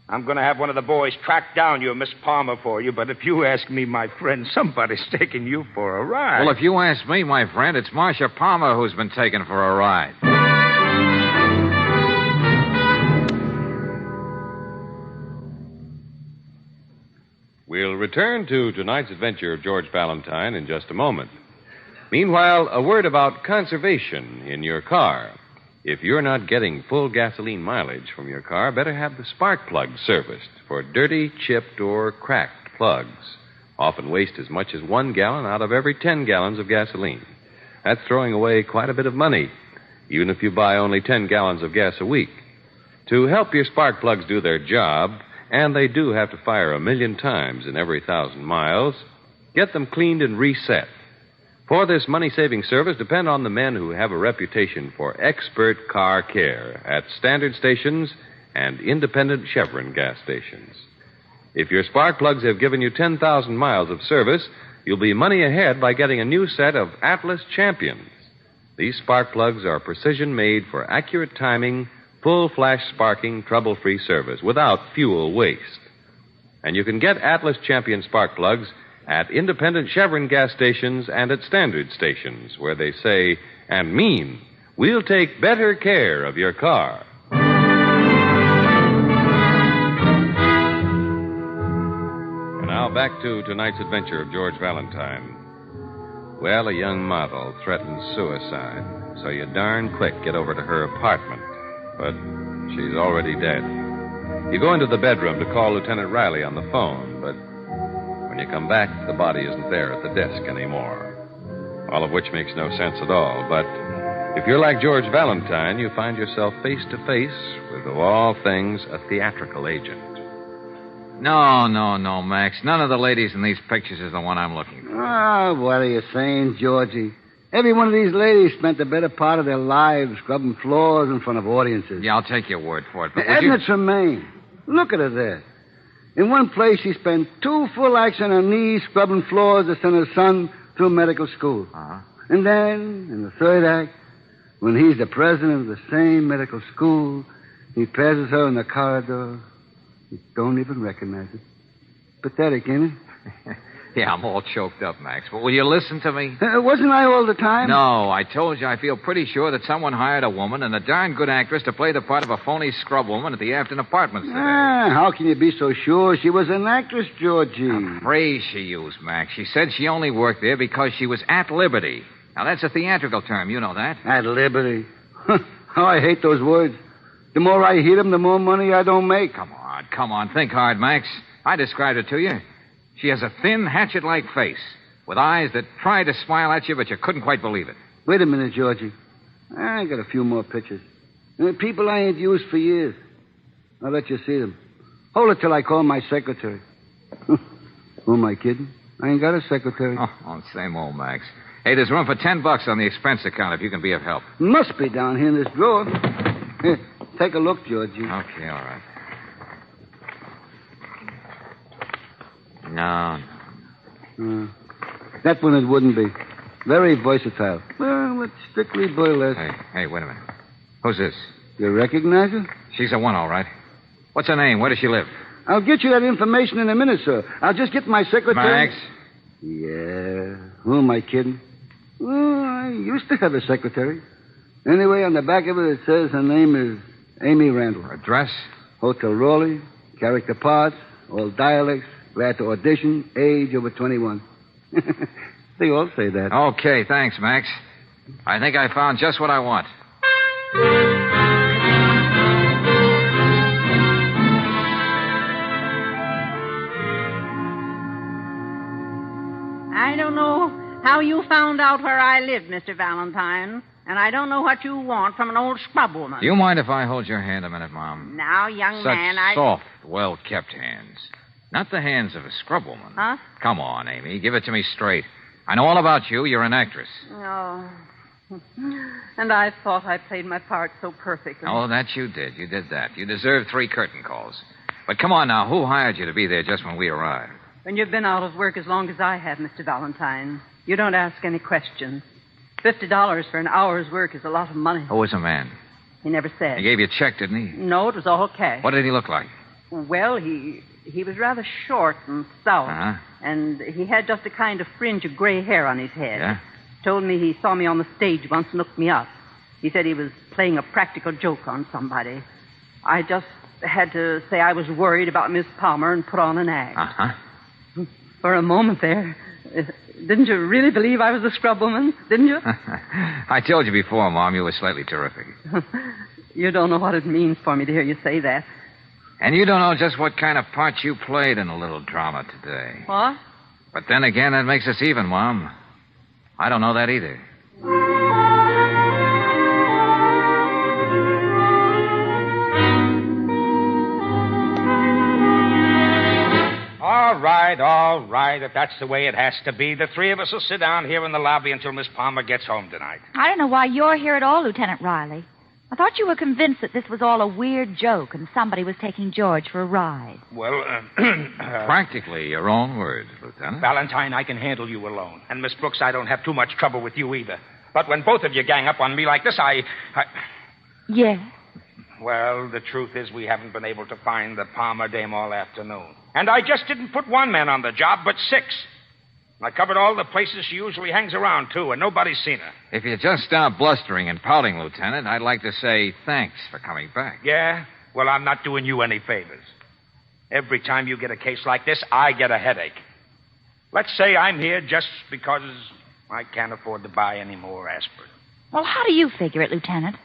I'm going to have one of the boys track down your Miss Palmer for you, but if you ask me, my friend, somebody's taking you for a ride. Well, if you ask me, my friend, it's Marcia Palmer who's been taken for a ride. We'll return to tonight's adventure of George Valentine in just a moment. Meanwhile, a word about conservation in your car. If you're not getting full gasoline mileage from your car, better have the spark plugs serviced for dirty, chipped, or cracked plugs. Often waste as much as 1 gallon out of every 10 gallons of gasoline. That's throwing away quite a bit of money, even if you buy only 10 gallons of gas a week. To help your spark plugs do their job, and they do have to fire 1 million times in every 1,000 miles, get them cleaned and reset. For this money-saving service, depend on the men who have a reputation for expert car care at standard stations and independent Chevron gas stations. If your spark plugs have given you 10,000 miles of service, you'll be money ahead by getting a new set of Atlas Champions. These spark plugs are precision-made for accurate timing, full-flash sparking, trouble-free service without fuel waste. And you can get Atlas Champion spark plugs at independent Chevron gas stations and at standard stations, where they say and mean, we'll take better care of your car. And now back to tonight's adventure of George Valentine. Well, a young model threatens suicide, so you darn quick get over to her apartment. But she's already dead. You go into the bedroom to call Lieutenant Riley on the phone, but when you come back, the body isn't there at the desk anymore. All of which makes no sense at all. But if you're like George Valentine, you find yourself face to face with, of all things, a theatrical agent. No, Max. None of the ladies in these pictures is the one I'm looking for. Oh, what are you saying, Georgie? Every one of these ladies spent the better part of their lives scrubbing floors in front of audiences. Yeah, I'll take your word for it. But Edna Tremaine. Look at her there. In one place, she spent 2 full acts on her knees scrubbing floors to send her son through medical school. Uh-huh. And then, in the third act, when he's the president of the same medical school, he passes her in the corridor. You don't even recognize it. Pathetic, ain't it? Yeah, I'm all choked up, Max. But will you listen to me? Wasn't I all the time? No, I told you I feel pretty sure that someone hired a woman and a darn good actress to play the part of a phony scrub woman at the Afton Apartments today. How can you be so sure she was an actress, Georgie? A phrase she used, Max. She said she only worked there because she was at liberty. Now, that's a theatrical term. You know that. At liberty? How I hate those words. The more I hear them, the more money I don't make. Come on. Think hard, Max. I described it to you. She has a thin, hatchet-like face with eyes that tried to smile at you, but you couldn't quite believe it. Wait a minute, Georgie. I got a few more pictures. People I ain't used for years. I'll let you see them. Hold it till I call my secretary. Who am I kidding? I ain't got a secretary. Oh, same old Max. Hey, there's room for $10 on the expense account if you can be of help. Must be down here in this drawer. Here, take a look, Georgie. Okay, all right. No. That one it wouldn't be. Very versatile. Well, it's strictly burlesque. Hey, wait a minute. Who's this? You recognize her? She's the one, all right. What's her name? Where does she live? I'll get you that information in a minute, sir. I'll just get my secretary. Max? Yeah. Who am I kidding? Well, I used to have a secretary. Anyway, on the back of it says her name is Amy Randall. Address? Hotel Raleigh, character parts, all dialects, glad to audition, age over 21. They all say that. Okay, thanks, Max. I think I found just what I want. I don't know how you found out where I lived, Mr. Valentine, and I don't know what you want from an old scrub woman. Do you mind if I hold your hand a minute, Mom? Now, young man, soft, well-kept hands. Not the hands of a scrub woman. Huh? Come on, Amy. Give it to me straight. I know all about you. You're an actress. Oh. And I thought I played my part so perfectly. Oh, that you did. You did that. You deserve 3 curtain calls. But come on now. Who hired you to be there just when we arrived? When you've been out of work as long as I have, Mr. Valentine, you don't ask any questions. $50 for an hour's work is a lot of money. Who was the man? He never said. He gave you a check, didn't he? No, it was all cash. What did he look like? Well, he was rather short and stout. Uh-huh. And he had just a kind of fringe of gray hair on his head. Yeah? Told me he saw me on the stage once and looked me up. He said he was playing a practical joke on somebody. I just had to say I was worried about Miss Palmer and put on an act. Uh-huh. For a moment there. Didn't you really believe I was a scrub woman? Didn't you? I told you before, Mom, you were slightly terrific. You don't know what it means for me to hear you say that. And you don't know just what kind of part you played in a little drama today. What? But then again, that makes us even, Mom. I don't know that either. All right. If that's the way it has to be, the three of us will sit down here in the lobby until Miss Palmer gets home tonight. I don't know why you're here at all, Lieutenant Riley. I thought you were convinced that this was all a weird joke and somebody was taking George for a ride. Well, Practically your own words, Lieutenant. Valentine, I can handle you alone. And Miss Brooks, I don't have too much trouble with you either. But when both of you gang up on me like this, Yes? Well, the truth is we haven't been able to find the Palmer dame all afternoon. And I just didn't put one man on the job, but 6. I covered all the places she usually hangs around, too, and nobody's seen her. If you just stop blustering and pouting, Lieutenant, I'd like to say thanks for coming back. Yeah? Well, I'm not doing you any favors. Every time you get a case like this, I get a headache. Let's say I'm here just because I can't afford to buy any more aspirin. Well, how do you figure it, Lieutenant?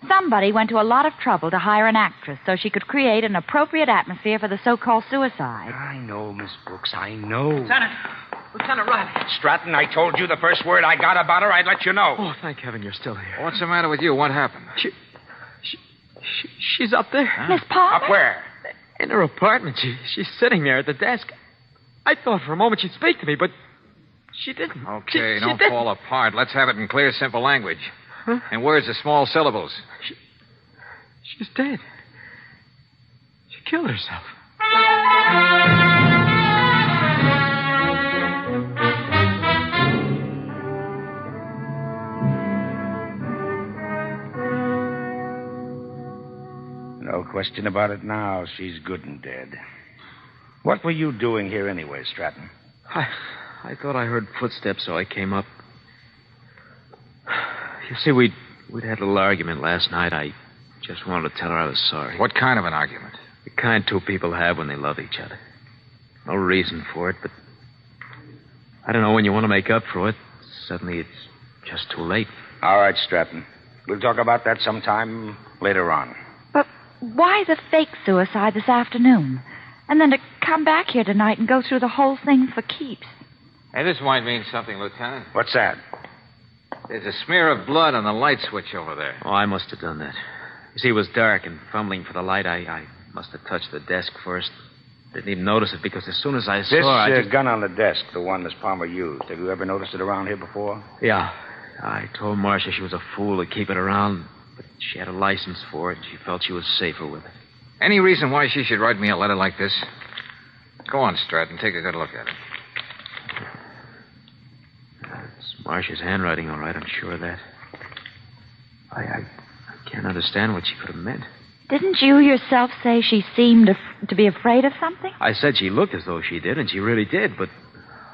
Somebody went to a lot of trouble to hire an actress so she could create an appropriate atmosphere for the so-called suicide. I know, Miss Brooks, I know. Lieutenant Riley. Stratton, I told you the first word I got about her, I'd let you know. Oh, thank heaven you're still here. What's the matter with you? What happened? She's up there. Huh? Miss Palmer? Up where? In her apartment. She's sitting there at the desk. I thought for a moment she'd speak to me, but she didn't. Okay, She don't didn't. fall apart. Let's have it in clear, simple language. Huh? And words of small syllables. She's dead. She killed herself. No question about it now. She's good and dead. What were you doing here anyway, Stratton? I thought I heard footsteps, so I came up. You see, we'd had a little argument last night. I just wanted to tell her I was sorry. What kind of an argument? The kind two people have when they love each other. No reason for it, but I don't know, when you want to make up for it, suddenly it's just too late. All right, Stratton. We'll talk about that sometime later on. But why the fake suicide this afternoon? And then to come back here tonight and go through the whole thing for keeps. Hey, this might mean something, Lieutenant. What's that? There's a smear of blood on the light switch over there. Oh, I must have done that. You see, it was dark, and fumbling for the light, I must have touched the desk first. Didn't even notice it, because as soon as I saw This it, gun on the desk, the one Miss Palmer used, have you ever noticed it around here before? Yeah. I told Marcia she was a fool to keep it around, but she had a license for it, and she felt she was safer with it. Any reason why she should write me a letter like this? Go on, Stratton. Take a good look at it. It's Marcia's handwriting, all right. I'm sure of that. I can't understand what she could have meant. Didn't you yourself say she seemed to be afraid of something? I said she looked as though she did, and she really did, but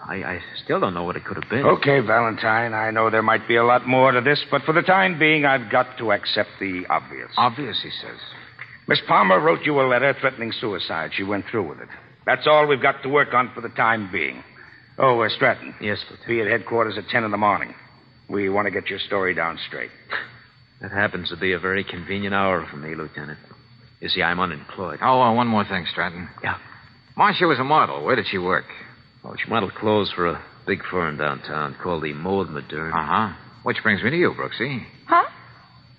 I still don't know what it could have been. Okay, Valentine, I know there might be a lot more to this, but for the time being, I've got to accept the obvious. Obvious, he says. Miss Palmer wrote you a letter threatening suicide. She went through with it. That's all we've got to work on for the time being. Oh, Stratton. Yes, Lieutenant. Be at headquarters at 10 in the morning. We want to get your story down straight. That happens to be a very convenient hour for me, Lieutenant. You see, I'm unemployed. Oh, one more thing, Stratton. Yeah. Marcia was a model. Where did she work? Oh, she modeled clothes for a big firm downtown called the Mode Moderne. Uh-huh. Which brings me to you, Brooksy. Huh?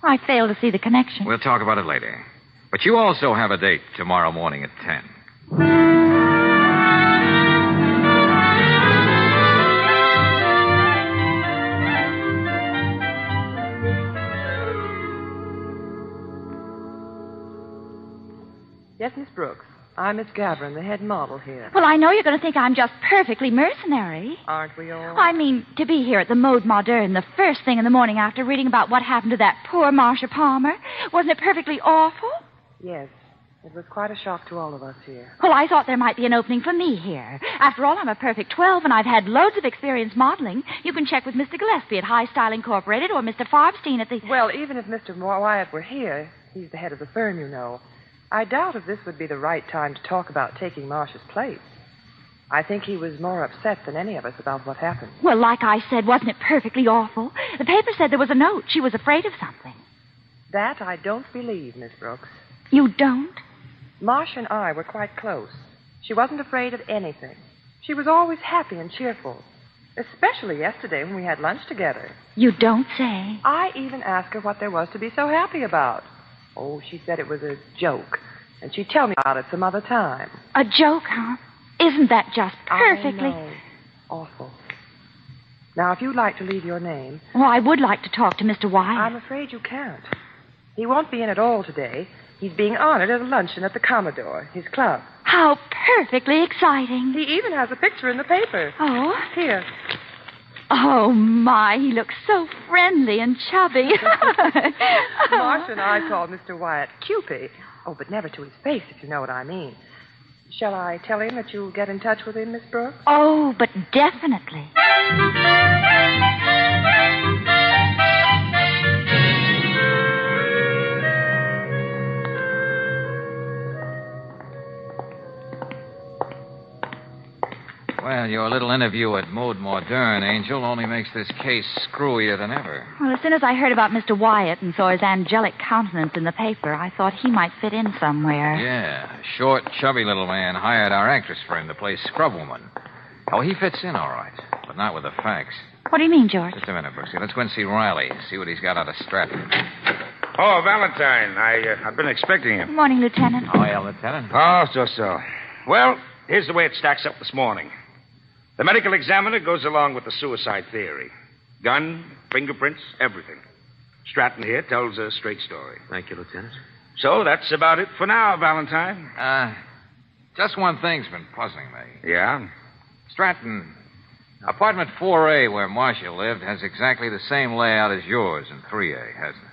I fail to see the connection. We'll talk about it later. But you also have a date tomorrow morning at 10. Yes, Miss Brooks. I'm Miss Gavin, the head model here. Well, I know you're going to think I'm just perfectly mercenary. Aren't we all? I mean, to be here at the Mode Moderne the first thing in the morning after reading about what happened to that poor Marcia Palmer. Wasn't it perfectly awful? Yes. It was quite a shock to all of us here. Well, I thought there might be an opening for me here. After all, I'm a perfect 12, and I've had loads of experience modeling. You can check with Mr. Gillespie at High Style Incorporated or Mr. Farbstein at the... Well, even if Mr. Wyatt were here, he's the head of the firm, you know, I doubt if this would be the right time to talk about taking Marcia's place. I think he was more upset than any of us about what happened. Well, like I said, wasn't it perfectly awful? The paper said there was a note. She was afraid of something. That I don't believe, Miss Brooks. You don't? Marcia and I were quite close. She wasn't afraid of anything. She was always happy and cheerful, especially yesterday when we had lunch together. You don't say. I even asked her what there was to be so happy about. Oh, she said it was a joke, and she'd tell me about it some other time. A joke, huh? Isn't that just perfectly... I know. Awful. Now, if you'd like to leave your name... Well, I would like to talk to Mr. Wyatt. I'm afraid you can't. He won't be in at all today. He's being honored at a luncheon at the Commodore, his club. How perfectly exciting. He even has a picture in the paper. Oh? Here. Oh, my, he looks so friendly and chubby. Marcia and I called Mr. Wyatt Cupid. Oh, but never to his face, if you know what I mean. Shall I tell him that you'll get in touch with him, Miss Brooks? Oh, but definitely. Well, your little interview at Mode Moderne, Angel, only makes this case screwier than ever. Well, as soon as I heard about Mr. Wyatt and saw his angelic countenance in the paper, I thought he might fit in somewhere. Yeah, a short, chubby little man hired our actress for him to play scrubwoman. Oh, he fits in all right, but not with the facts. What do you mean, George? Just a minute, Brooksy. Let's go and see Riley, see what he's got out of Stratton. Oh, Valentine. I've been expecting you. Good morning, Lieutenant. Oh, yeah, Lieutenant. Oh, so. Well, here's the way it stacks up this morning. The medical examiner goes along with the suicide theory. Gun, fingerprints, everything. Stratton here tells a straight story. Thank you, Lieutenant. So that's about it for now, Valentine. Just one thing's been puzzling me. Yeah? Stratton, apartment 4A where Marcia lived has exactly the same layout as yours in 3A, hasn't it?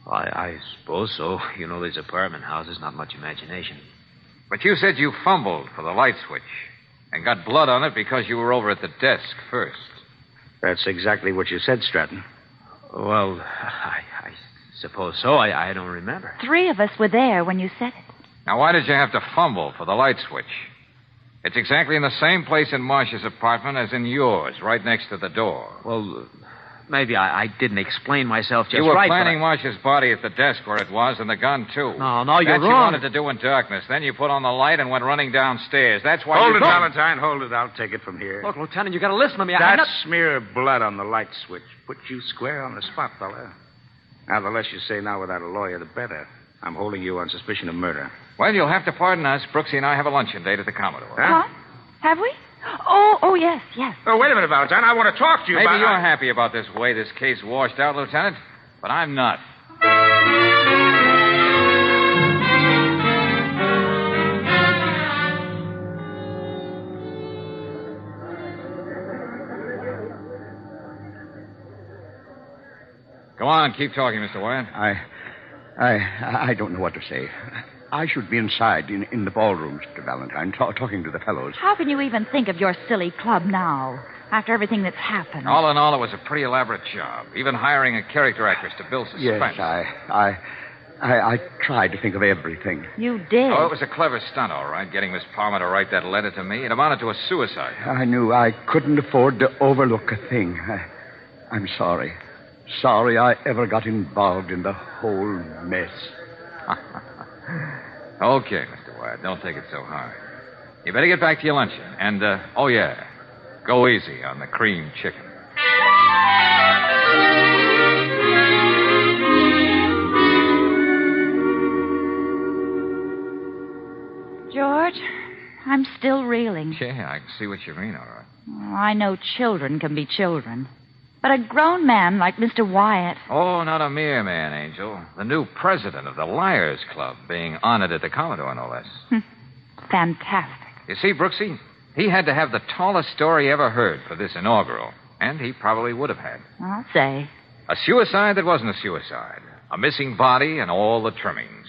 I suppose so. You know, these apartment houses, not much imagination. But you said you fumbled for the light switch and got blood on it because you were over at the desk first. That's exactly what you said, Stratton. Well, I suppose so. I don't remember. 3 of us were there when you said it. Now, why did you have to fumble for the light switch? It's exactly in the same place in Marcia's apartment as in yours, right next to the door. Well, maybe I didn't explain myself just right. You were planning Marcia's body at the desk where it was, and the gun, too. No, you're wrong. That you wrong. wanted to do in darkness. Then you put on the light and went running downstairs. That's why Hold you... it, Valentine. Hold it. I'll take it from here. Look, Lieutenant, you got to listen to me. That smear of blood on the light switch put you square on the spot, fella. Now, the less you say now without a lawyer, the better. I'm holding you on suspicion of murder. Well, you'll have to pardon us. Brooksy and I have a luncheon date at the Commodore. Huh? Have we? Oh, yes. Oh, wait a minute, Valentine. I want to talk to you Maybe about... you're happy about this way this case washed out, Lieutenant, but I'm not. Go on, keep talking, Mr. Wyatt. I don't know what to say. I should be inside in the ballroom, Mr. Valentine, talking to the fellows. How can you even think of your silly club now, after everything that's happened? All in all, it was a pretty elaborate job. Even hiring a character actress to build suspense. Yes, I tried to think of everything. You did? Oh, it was a clever stunt, all right, getting Miss Palmer to write that letter to me. It amounted to a suicide. I knew I couldn't afford to overlook a thing. I'm sorry. Sorry I ever got involved in the whole mess. Okay, Mr. Wyatt, don't take it so hard. You better get back to your luncheon. And, oh, yeah, go easy on the cream chicken. George, I'm still reeling. Yeah, I can see what you mean, all right. Oh, I know children can be children. But a grown man like Mr. Wyatt... Oh, not a mere man, Angel. The new president of the Liars Club, being honored at the Commodore, no less. Fantastic. You see, Brooksy, he had to have the tallest story ever heard for this inaugural. And he probably would have had. I'll say. A suicide that wasn't a suicide. A missing body and all the trimmings.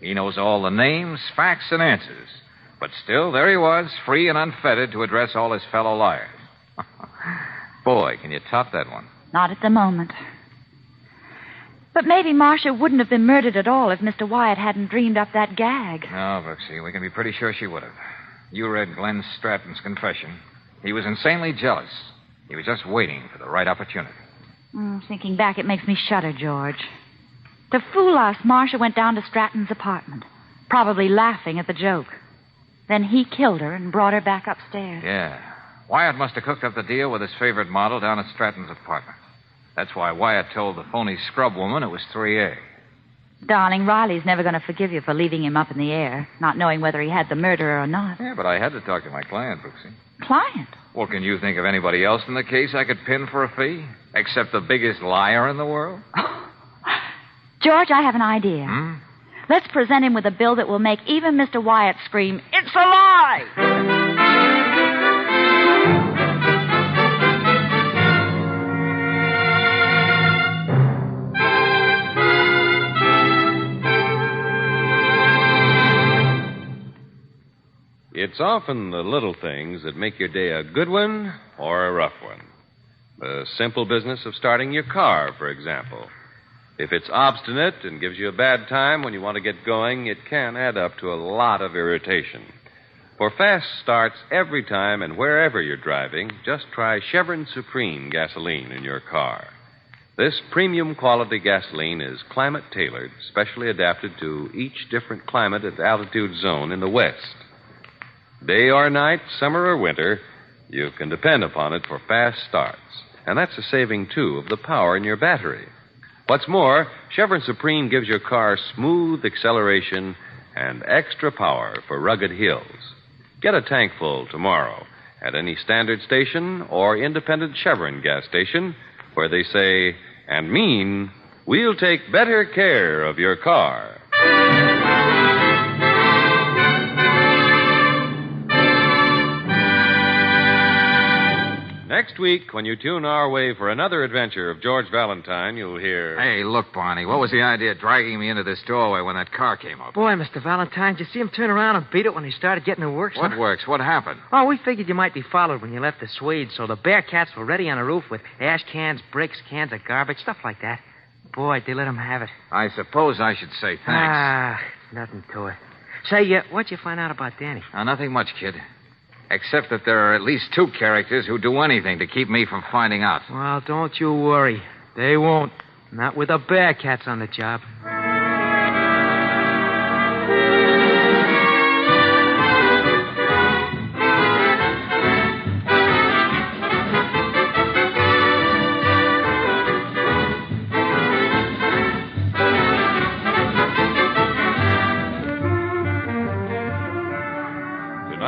He knows all the names, facts, and answers. But still, there he was, free and unfettered to address all his fellow liars. Boy, can you top that one? Not at the moment. But maybe Marcia wouldn't have been murdered at all if Mr. Wyatt hadn't dreamed up that gag. No, Brooksy, we can be pretty sure she would have. You read Glenn Stratton's confession. He was insanely jealous. He was just waiting for the right opportunity. Thinking back, it makes me shudder, George. To fool us, Marcia went down to Stratton's apartment, probably laughing at the joke. Then he killed her and brought her back upstairs. Yeah. Wyatt must have cooked up the deal with his favorite model down at Stratton's apartment. That's why Wyatt told the phony scrub woman it was 3A. Darling, Riley's never going to forgive you for leaving him up in the air, not knowing whether he had the murderer or not. Yeah, but I had to talk to my client, Brooksy. Client? Well, can you think of anybody else in the case I could pin for a fee? Except the biggest liar in the world? George, I have an idea. Let's present him with a bill that will make even Mr. Wyatt scream, "It's a lie!" It's often the little things that make your day a good one or a rough one. The simple business of starting your car, for example. If it's obstinate and gives you a bad time when you want to get going, it can add up to a lot of irritation. For fast starts every time and wherever you're driving, just try Chevron Supreme gasoline in your car. This premium quality gasoline is climate-tailored, specially adapted to each different climate and altitude zone in the West. Day or night, summer or winter, you can depend upon it for fast starts. And that's a saving, too, of the power in your battery. What's more, Chevron Supreme gives your car smooth acceleration and extra power for rugged hills. Get a tank full tomorrow at any standard station or independent Chevron gas station where they say and mean, we'll take better care of your car. Next week, when you tune our way for another adventure of George Valentine, you'll hear... Hey, look, Barney, what was the idea of dragging me into this doorway when that car came up? Boy, Mr. Valentine, did you see him turn around and beat it when he started getting to work? What works? What happened? Oh, we figured you might be followed when you left the Swede, so the Bearcats were ready on the roof with ash cans, bricks, cans of garbage, stuff like that. Boy, they let him have it. I suppose I should say thanks. Ah, nothing to it. Say, what'd you find out about Danny? Nothing much, kid. Except that there are at least two characters who'd do anything to keep me from finding out. Well, don't you worry. They won't. Not with the Bearcats on the job.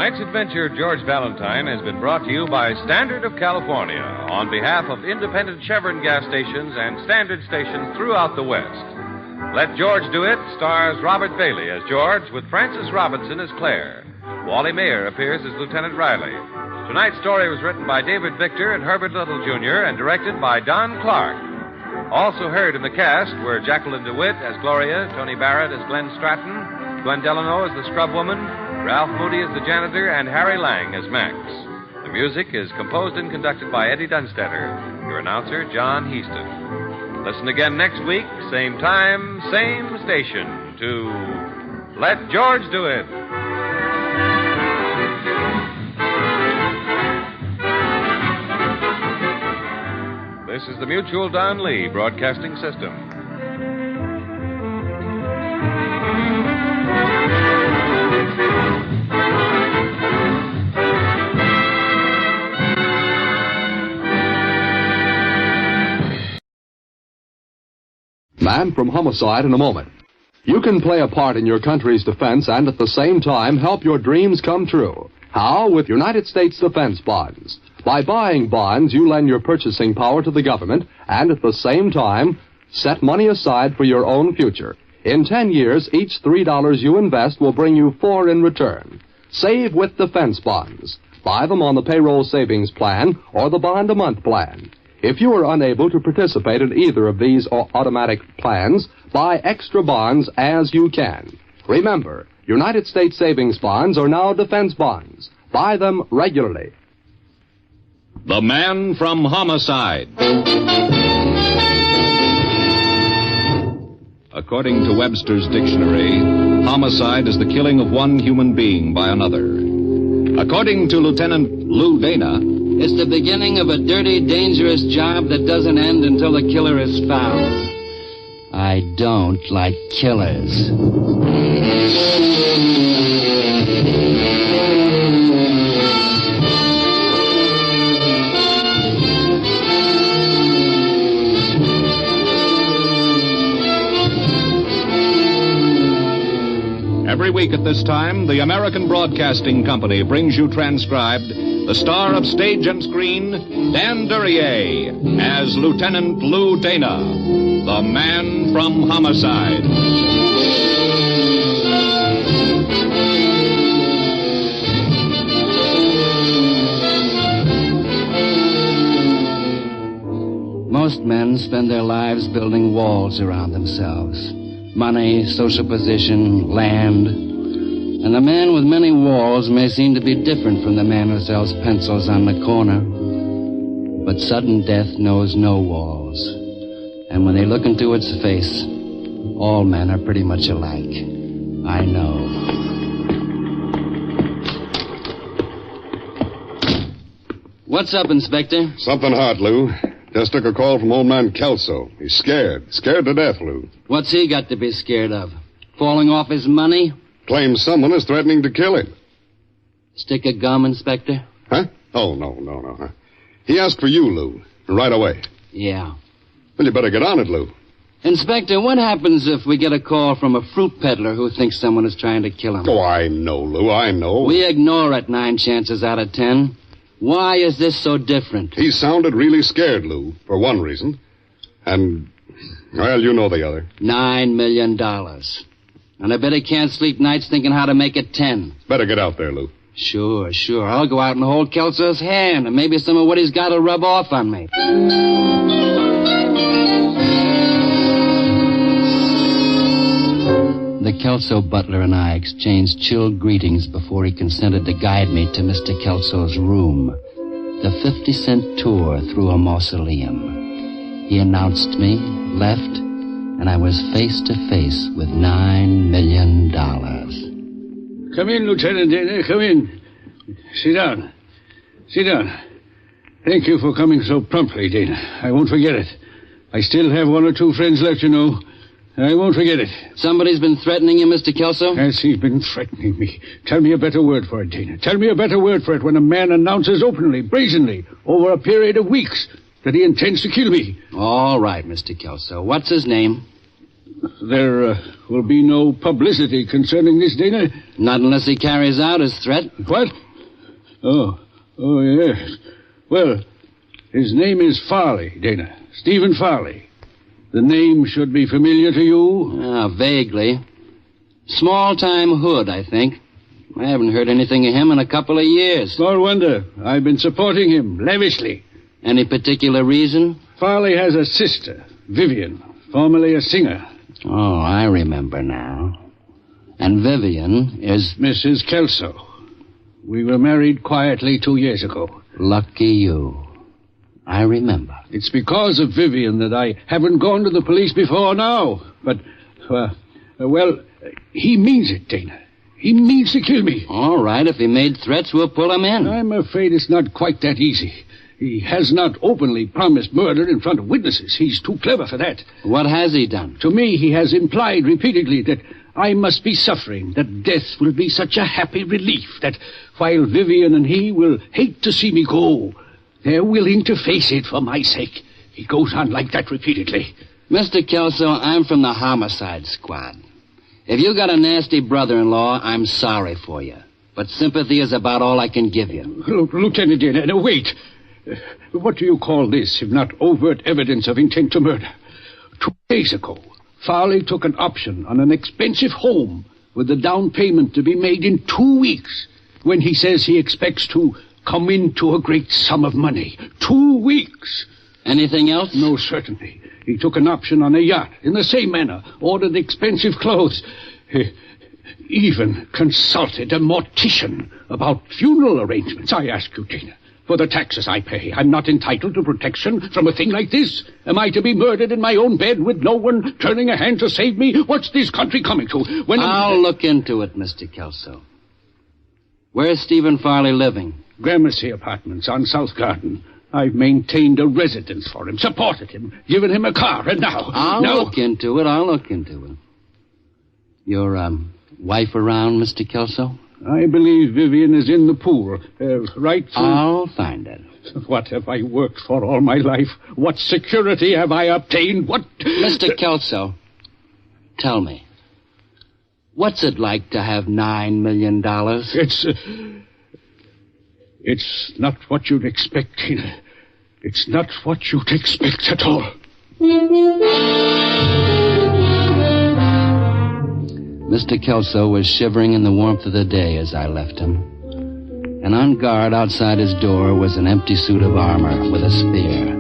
Tonight's adventure of George Valentine has been brought to you by Standard of California on behalf of independent Chevron gas stations and standard stations throughout the West. Let George Do It stars Robert Bailey as George with Frances Robinson as Claire. Wally Mayer appears as Lieutenant Riley. Tonight's story was written by David Victor and Herbert Little, Jr. and directed by Don Clark. Also heard in the cast were Jacqueline DeWitt as Gloria, Tony Barrett as Glenn Stratton, Gwen Delano as the scrub woman, Ralph Moody as the janitor, and Harry Lang as Max. The music is composed and conducted by Eddie Dunstetter. Your announcer, John Heaston. Listen again next week, same time, same station, to Let George Do It. This is the Mutual Don Lee Broadcasting System. Man from Homicide in a moment. You can play a part in your country's defense and at the same time help your dreams come true. How? With United States Defense Bonds. By buying bonds, you lend your purchasing power to the government and at the same time set money aside for your own future. In 10 years, each $3 you invest will bring you $4 in return. Save with defense bonds. Buy them on the payroll savings plan or the bond-a-month plan. If you are unable to participate in either of these automatic plans, buy extra bonds as you can. Remember, United States savings bonds are now defense bonds. Buy them regularly. The Man from Homicide. According to Webster's dictionary, homicide is the killing of one human being by another. According to Lieutenant Lou Dana, it's the beginning of a dirty, dangerous job that doesn't end until the killer is found. I don't like killers. Every week at this time, the American Broadcasting Company brings you transcribed the star of stage and screen, Dan Duryea, as Lieutenant Lou Dana, the man from Homicide. Most men spend their lives building walls around themselves. Money, social position, land. And the man with many walls may seem to be different from the man who sells pencils on the corner. But sudden death knows no walls. And when they look into its face, all men are pretty much alike. I know. What's up, Inspector? Something hot, Lou. Just took a call from old man Kelso. He's scared. Scared to death, Lou. What's he got to be scared of? Falling off his money? Claims someone is threatening to kill him. Stick of gum, Inspector? Huh? Oh, no. He asked for you, Lou. Right away. Yeah. Well, you better get on it, Lou. Inspector, what happens if we get a call from a fruit peddler who thinks someone is trying to kill him? Oh, I know, Lou. I know. We ignore it 9 chances out of 10. Why is this so different? He sounded really scared, Lou, for one reason. And, well, you know the other. $9 million. And I bet he can't sleep nights thinking how to make it 10. Better get out there, Lou. Sure. I'll go out and hold Kelso's hand, and maybe some of what he's got will rub off on me. The Kelso butler and I exchanged chilled greetings before he consented to guide me to Mr. Kelso's room, the 50-cent tour through a mausoleum. He announced me, left, and I was face to face with $9 million. Come in, Lieutenant Dana, come in. Sit down. Thank you for coming so promptly, Dana. I won't forget it. I still have 1 or 2 friends left, you know. I won't forget it. Somebody's been threatening you, Mr. Kelso? Yes, he's been threatening me. Tell me a better word for it, Dana. Tell me a better word for it when a man announces openly, brazenly, over a period of weeks, that he intends to kill me. All right, Mr. Kelso. What's his name? There will be no publicity concerning this, Dana? Not unless he carries out his threat. What? Oh, yes. Well, his name is Farley, Dana. Stephen Farley. The name should be familiar to you? Vaguely. Small-time hood, I think. I haven't heard anything of him in a couple of years. No wonder. I've been supporting him lavishly. Any particular reason? Farley has a sister, Vivian, formerly a singer. Oh, I remember now. And Vivian is... Mrs. Kelso. We were married quietly 2 years ago. Lucky you. I remember. It's because of Vivian that I haven't gone to the police before now. But, well, he means it, Dana. He means to kill me. All right, if he made threats, we'll pull him in. I'm afraid it's not quite that easy. He has not openly promised murder in front of witnesses. He's too clever for that. What has he done? To me, he has implied repeatedly that I must be suffering, that death will be such a happy relief, that while Vivian and he will hate to see me go, they're willing to face it for my sake. He goes on like that repeatedly. Mr. Kelso, I'm from the homicide squad. If you got a nasty brother-in-law, I'm sorry for you. But sympathy is about all I can give you. Lieutenant Dana, wait. What do you call this, if not overt evidence of intent to murder? 2 days ago, Farley took an option on an expensive home with the down payment to be made in 2 weeks, when he says he expects to come into a great sum of money. 2 weeks. Anything else? No, certainly. He took an option on a yacht in the same manner, ordered expensive clothes. He even consulted a mortician about funeral arrangements. I ask you, Dana, for the taxes I pay, I'm not entitled to protection from a thing like this? Am I to be murdered in my own bed with no one turning a hand to save me? What's this country coming to? I'll look into it, Mr. Kelso. Where's Stephen Farley living? Gramercy Apartments on South Garden. I've maintained a residence for him, supported him, given him a car, and now... I'll look into it. Your, wife around, Mr. Kelso? I believe Vivian is in the pool. Right through... I'll find her. What have I worked for all my life? What security have I obtained? What... Mr. Kelso, tell me. What's it like to have $9 million? It's not what you'd expect, Tina. It's not what you'd expect at all. Mr. Kelso was shivering in the warmth of the day as I left him. And on guard outside his door was an empty suit of armor with a spear.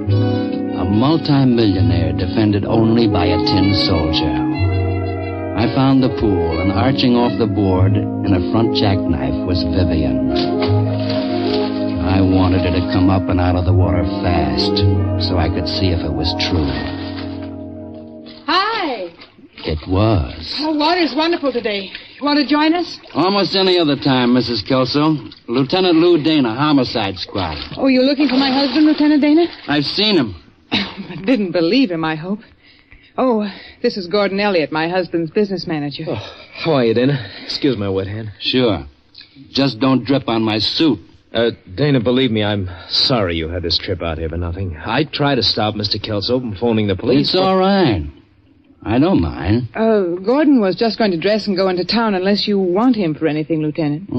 A multi-millionaire defended only by a tin soldier. I found the pool, and arching off the board in a front jackknife was Vivian. I wanted her to come up and out of the water fast, so I could see if it was true. Hi. It was. Oh, water's wonderful today. You want to join us? Almost any other time, Mrs. Kelso. Lieutenant Lou Dana, Homicide Squad. Oh, you're looking for my husband, Lieutenant Dana? I've seen him. Didn't believe him, I hope. Oh, this is Gordon Elliott, my husband's business manager. Oh, how are you, Dana? Excuse my wet hand. Sure. Just don't drip on my suit. Dana, believe me, I'm sorry you had this trip out here for nothing. I tried to stop Mr. Kelso from phoning the police. It's all right. I don't mind. Gordon was just going to dress and go into town unless you want him for anything, Lieutenant.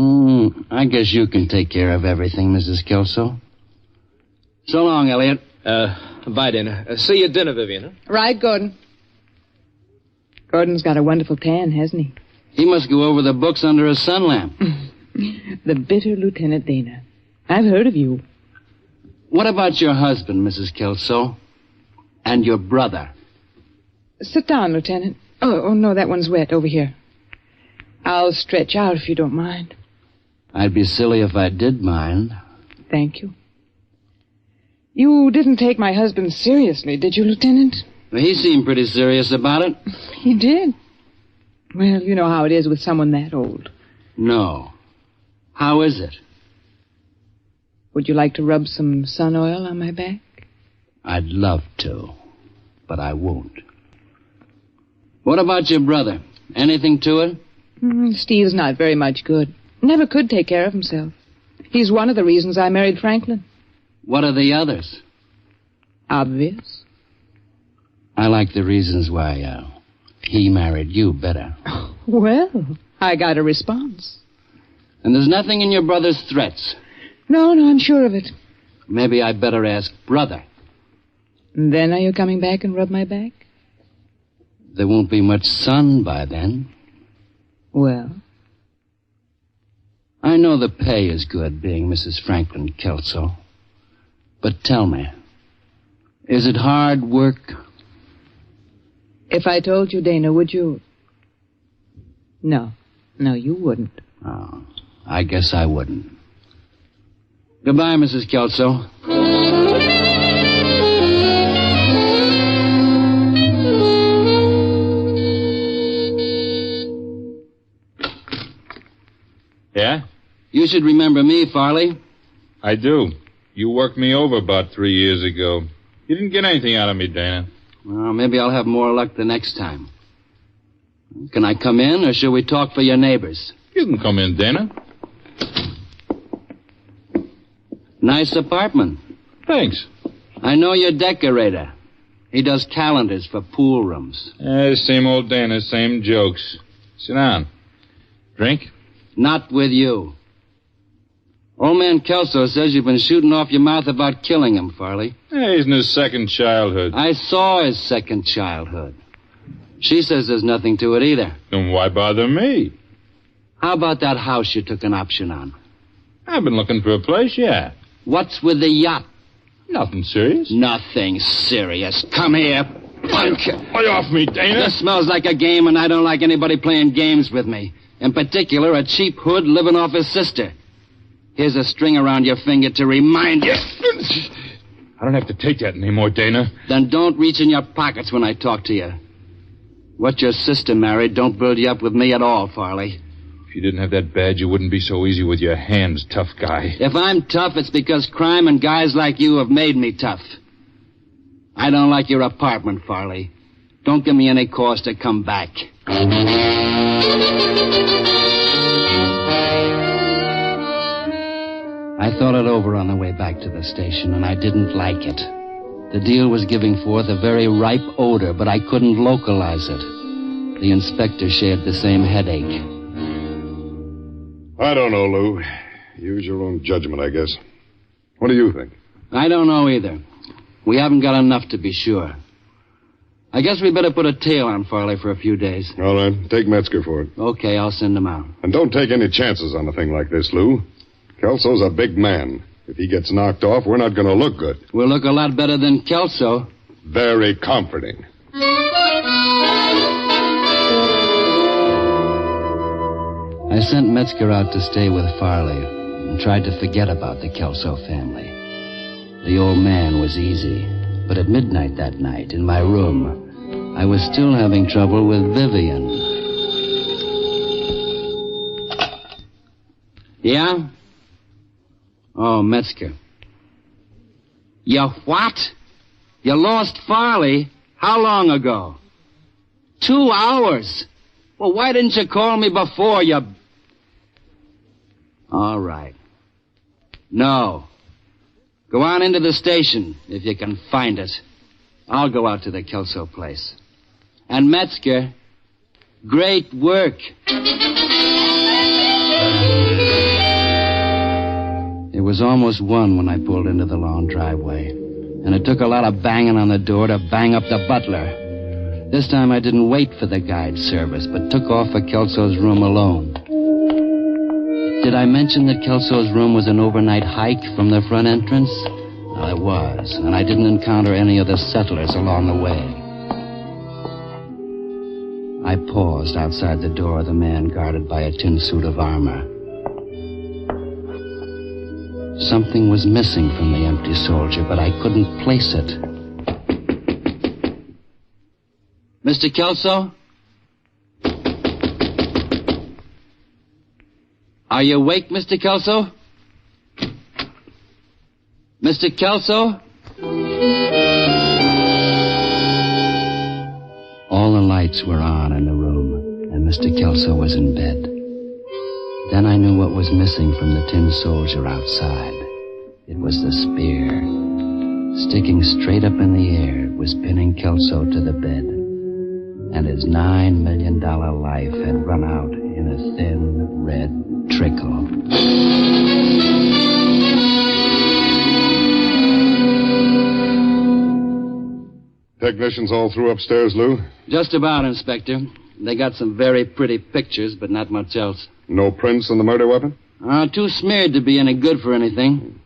I guess you can take care of everything, Mrs. Kelso. So long, Elliot. Bye, Dana. See you at dinner, Vivian. Huh? Right, Gordon. Gordon's got a wonderful tan, hasn't he? He must go over the books under a sun lamp. The bitter Lieutenant Dana. I've heard of you. What about your husband, Mrs. Kelso? And your brother? Sit down, Lieutenant. Oh, no, that one's wet. Over here. I'll stretch out if you don't mind. I'd be silly if I did mind. Thank you. You didn't take my husband seriously, did you, Lieutenant? Well, he seemed pretty serious about it. He did. Well, you know how it is with someone that old. No. How is it? Would you like to rub some sun oil on my back? I'd love to, but I won't. What about your brother? Anything to it? Steve's not very much good. Never could take care of himself. He's one of the reasons I married Franklin. What are the others? Obvious. I like the reasons why he married you better. Well, I got a response. And there's nothing in your brother's threats? No, I'm sure of it. Maybe I'd better ask brother. And then are you coming back and rub my back? There won't be much sun by then. Well? I know the pay is good being Mrs. Franklin Kelso. But tell me, is it hard work? If I told you, Dana, would you? No, you wouldn't. Oh, I guess I wouldn't. Goodbye, Mrs. Kelso. Yeah? You should remember me, Farley. I do. You worked me over about 3 years ago. You didn't get anything out of me, Dana. Well, maybe I'll have more luck the next time. Can I come in, or shall we talk for your neighbors? You can come in, Dana. Nice apartment. Thanks. I know your decorator. He does calendars for pool rooms. Same old Dana, same jokes. Sit down. Drink? Not with you. Old man Kelso says you've been shooting off your mouth about killing him, Farley. He's in his second childhood. I saw his second childhood. She says there's nothing to it either. Then why bother me? How about that house you took an option on? I've been looking for a place, yeah. What's with the yacht? Nothing serious. Nothing serious. Come here, punk. Lay off me, Dana. This smells like a game, and I don't like anybody playing games with me. In particular, a cheap hood living off his sister. Here's a string around your finger to remind you. I don't have to take that anymore, Dana. Then don't reach in your pockets when I talk to you. What your sister married don't build you up with me at all, Farley. If you didn't have that badge, you wouldn't be so easy with your hands, tough guy. If I'm tough, it's because crime and guys like you have made me tough. I don't like your apartment, Farley. Don't give me any cause to come back. I thought it over on the way back to the station, and I didn't like it. The deal was giving forth a very ripe odor, but I couldn't localize it. The inspector shared the same headache. I don't know, Lou. Use your own judgment, I guess. What do you think? I don't know either. We haven't got enough to be sure. I guess we better put a tail on Farley for a few days. All right. Take Metzger for it. Okay, I'll send him out. And don't take any chances on a thing like this, Lou. Kelso's a big man. If he gets knocked off, we're not going to look good. We'll look a lot better than Kelso. Very comforting. I sent Metzger out to stay with Farley and tried to forget about the Kelso family. The old man was easy, but at midnight that night in my room, I was still having trouble with Vivian. Yeah? Oh, Metzger. You what? You lost Farley? How long ago? 2 hours. Well, why didn't you call me before, you... All right. No. Go on into the station, if you can find it. I'll go out to the Kelso place. And Metzger, great work. It was almost 1 when I pulled into the long driveway, and it took a lot of banging on the door to bang up the butler. This time I didn't wait for the guide service, but took off for Kelso's room alone. Did I mention that Kelso's room was an overnight hike from the front entrance? Well, it was, and I didn't encounter any of the settlers along the way. I paused outside the door of the man guarded by a tin suit of armor. Something was missing from the empty soldier, but I couldn't place it. Mr. Kelso? Are you awake, Mr. Kelso? Mr. Kelso? All the lights were on in the room, and Mr. Kelso was in bed. Then I knew what was missing from the tin soldier outside. It was the spear. Sticking straight up in the air, it was pinning Kelso to the bed. And his $9 million life had run out in a thin, red trickle. Technicians all through upstairs, Lou? Just about, Inspector. They got some very pretty pictures, but not much else. No prints on the murder weapon? Too smeared to be any good for anything.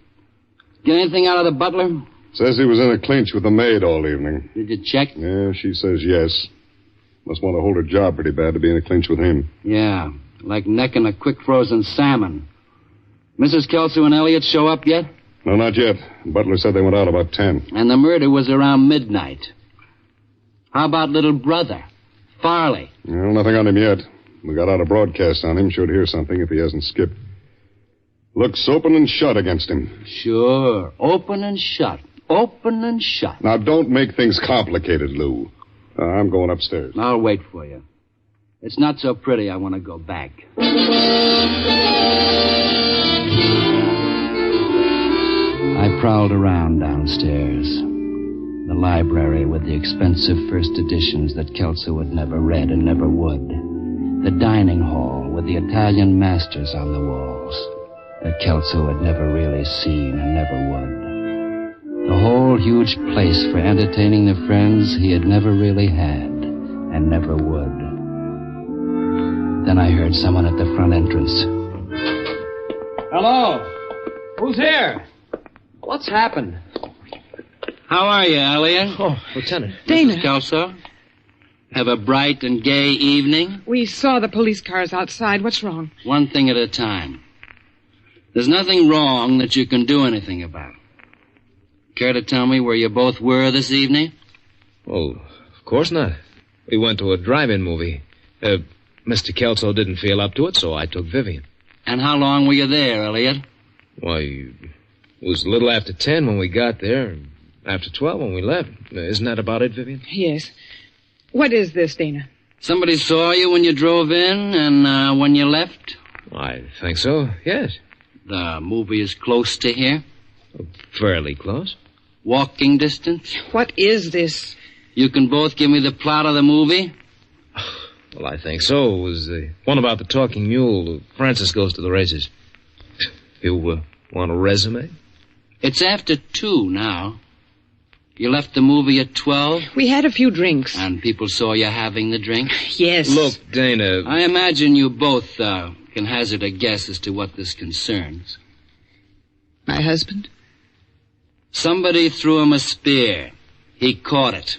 Get anything out of the butler? Says he was in a clinch with the maid all evening. Did you check? Yeah, she says yes. Must want to hold her job pretty bad to be in a clinch with him. Yeah, like necking a quick frozen salmon. Mrs. Kelso and Elliot show up yet? No, not yet. Butler said they went out about 10. And the murder was around midnight. How about little brother, Farley? Well, nothing on him yet. We got out a broadcast on him. Should hear something if he hasn't skipped. Looks open and shut against him. Sure. Open and shut. Open and shut. Now, don't make things complicated, Lou. I'm going upstairs. I'll wait for you. It's not so pretty. I want to go back. I prowled around downstairs. The library with the expensive first editions that Kelso had never read and never would. The dining hall with the Italian masters on the walls that Kelso had never really seen and never would. The whole huge place for entertaining the friends he had never really had and never would. Then I heard someone at the front entrance. Hello? Who's here? What's happened? How are you, Elliot? Oh, Lieutenant. Dana. Mrs. Kelso? Have a bright and gay evening? We saw the police cars outside. What's wrong? One thing at a time. There's nothing wrong that you can do anything about. Care to tell me where you both were this evening? Well, of course not. We went to a drive-in movie. Mr. Kelso didn't feel up to it, so I took Vivian. And how long were you there, Elliot? Why, it was a little after 10 when we got there, and after 12 when we left. Isn't that about it, Vivian? Yes. What is this, Dana? Somebody saw you when you drove in and when you left? I think so, yes. The movie is close to here? Fairly close. Walking distance? What is this? You can both give me the plot of the movie? Well, I think so. It was the one about the talking mule. Francis goes to the races. You want a resume? It's after 2 now. You left the movie at 12? We had a few drinks. And people saw you having the drink? Yes. Look, Dana... I imagine you both can hazard a guess as to what this concerns. My husband? Somebody threw him a spear. He caught it.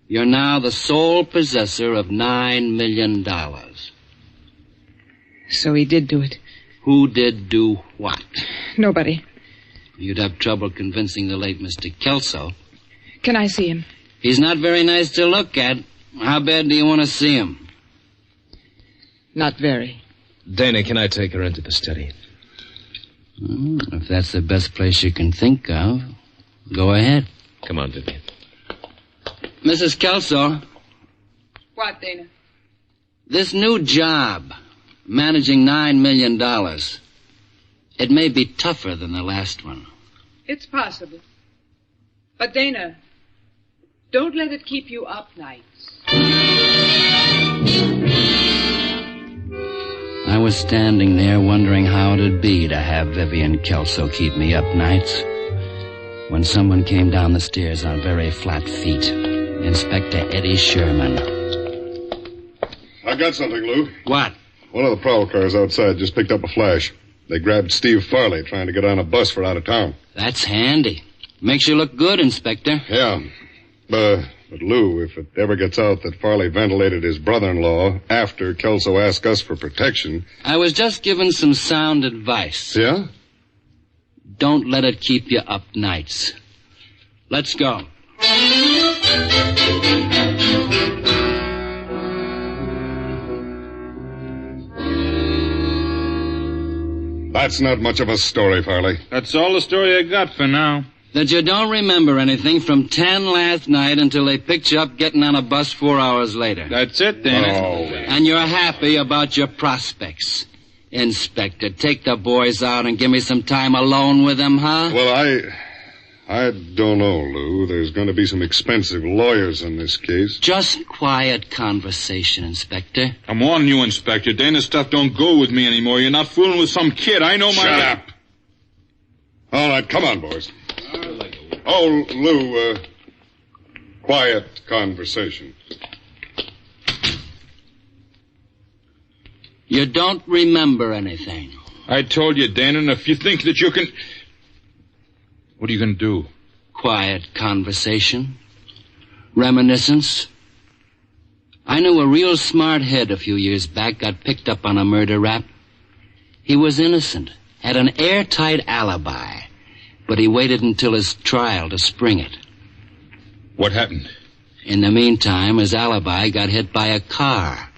You're now the sole possessor of $9 million. So he did do it. Who did do what? Nobody. You'd have trouble convincing the late Mr. Kelso. Can I see him? He's not very nice to look at. How bad do you want to see him? Not very. Dana, can I take her into the study? If that's the best place you can think of, go ahead. Come on, Vivian. Mrs. Kelso. What, Dana? This new job, managing $9 million, it may be tougher than the last one. It's possible. But, Dana, don't let it keep you up nights. I was standing there wondering how it'd be to have Vivian Kelso keep me up nights when someone came down the stairs on very flat feet. Inspector Eddie Sherman. I got something, Lou. What? One of the prowl cars outside just picked up a flash. They grabbed Steve Farley trying to get on a bus for out of town. That's handy. Makes you look good, Inspector. Yeah. But Lou, if it ever gets out that Farley ventilated his brother-in-law after Kelso asked us for protection... I was just given some sound advice. Yeah? Don't let it keep you up nights. Let's go. That's not much of a story, Farley. That's all the story I got for now. That you don't remember anything from 10 last night until they picked you up getting on a bus 4 hours later. That's it, Dana. Oh. And you're happy about your prospects. Inspector, take the boys out and give me some time alone with them, huh? Well, I don't know, Lou. There's going to be some expensive lawyers in this case. Just quiet conversation, Inspector. I'm warning you, Inspector. Dana's stuff don't go with me anymore. You're not fooling with some kid. I know my... Shut up. All right, come on, boys. Oh, Lou, quiet conversation. You don't remember anything. I told you, Dana, and if you think that you can... What are you going to do? Quiet conversation. Reminiscence. I knew a real smart head a few years back got picked up on a murder rap. He was innocent, had an airtight alibi, but he waited until his trial to spring it. What happened? In the meantime, his alibi got hit by a car.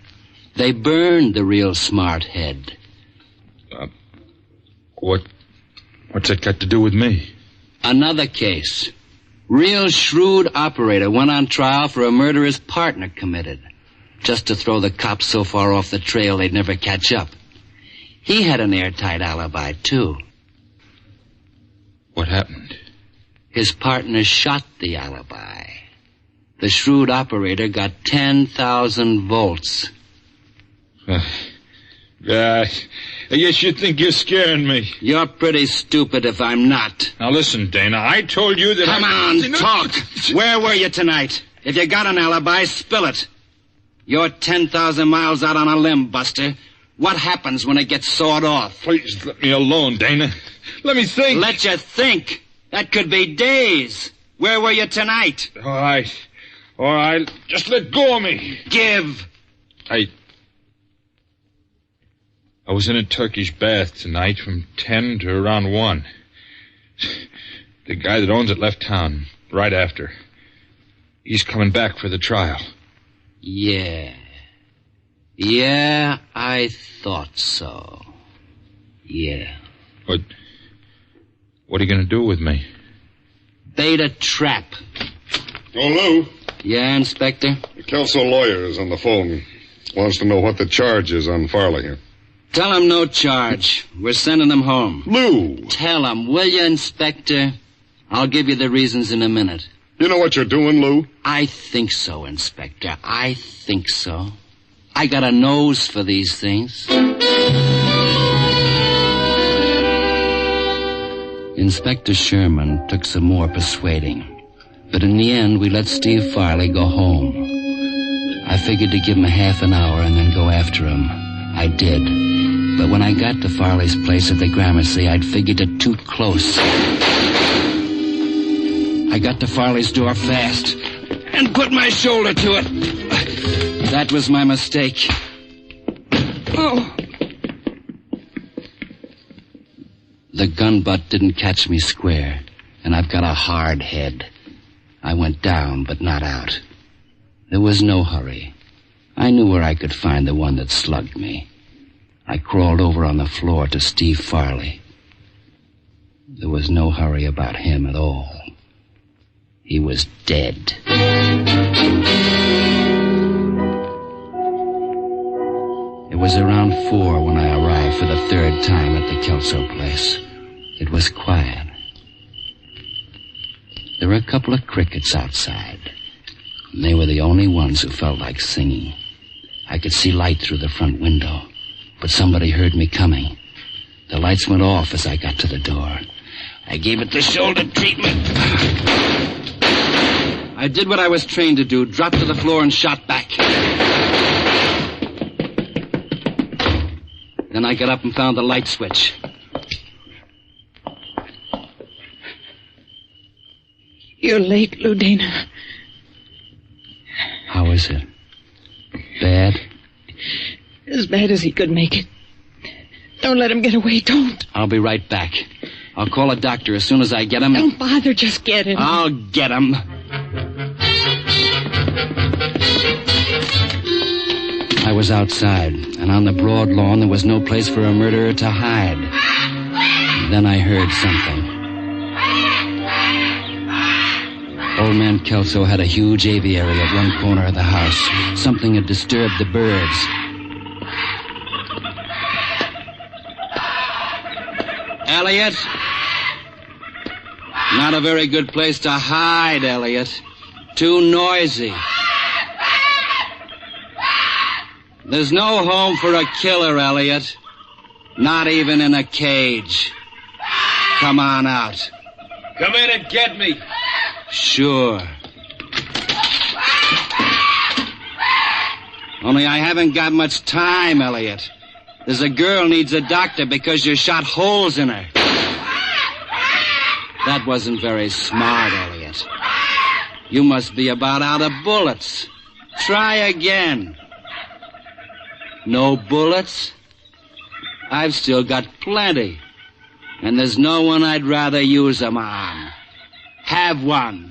They burned the real smart head. What's that got to do with me? Another case. Real shrewd operator went on trial for a murder his partner committed, just to throw the cops so far off the trail they'd never catch up. He had an airtight alibi, too. What happened? His partner shot the alibi. The shrewd operator got 10,000 volts. I guess you think you're scaring me. You're pretty stupid if I'm not. Now listen, Dana, I told you that... Come on, talk. Where were you tonight? If you got an alibi, spill it. You're 10,000 miles out on a limb, Buster. What happens when it gets sawed off? Please let me alone, Dana. Let me think. Let you think? That could be days. Where were you tonight? All right. Just let go of me. Give. I was in a Turkish bath tonight from 10 to around 1. The guy that owns it left town right after. He's coming back for the trial. Yeah. Yeah, I thought so. Yeah. What are you going to do with me? Bait a trap. Oh, Lou. Yeah, Inspector? The Kelso lawyer is on the phone. Wants to know what the charge is on Farley here. Tell him no charge. We're sending him home. Lou! Tell him, will you, Inspector? I'll give you the reasons in a minute. You know what you're doing, Lou? I think so, Inspector. I think so. I got a nose for these things. Inspector Sherman took some more persuading. But in the end, we let Steve Farley go home. I figured to give him a half an hour and then go after him. I did. But when I got to Farley's place at the Gramercy, I'd figured it too close. I got to Farley's door fast and put my shoulder to it. That was my mistake. Oh. The gun butt didn't catch me square, and I've got a hard head. I went down, but not out. There was no hurry. I knew where I could find the one that slugged me. I crawled over on the floor to Steve Farley. There was no hurry about him at all. He was dead. It was around 4 when I arrived for the third time at the Kelso place. It was quiet. There were a couple of crickets outside. And they were the only ones who felt like singing. I could see light through the front window, but somebody heard me coming. The lights went off as I got to the door. I gave it the shoulder treatment. I did what I was trained to do, dropped to the floor and shot back. Then I got up and found the light switch. You're late, Lou Dana. How is it? Bad? As bad as he could make it. Don't let him get away, don't. I'll be right back. I'll call a doctor as soon as I get him. Don't bother, just get him. I'll get him. I was outside, and on the broad lawn there was no place for a murderer to hide. Then I heard something. Old man Kelso had a huge aviary at one corner of the house. Something had disturbed the birds. Elliot? Not a very good place to hide, Elliot. Too noisy. There's no home for a killer, Elliot. Not even in a cage. Come on out. Come in and get me. Sure. Only I haven't got much time, Elliot. There's a girl needs a doctor because you shot holes in her. That wasn't very smart, Elliot. You must be about out of bullets. Try again. No bullets? I've still got plenty. And there's no one I'd rather use them on. Have one.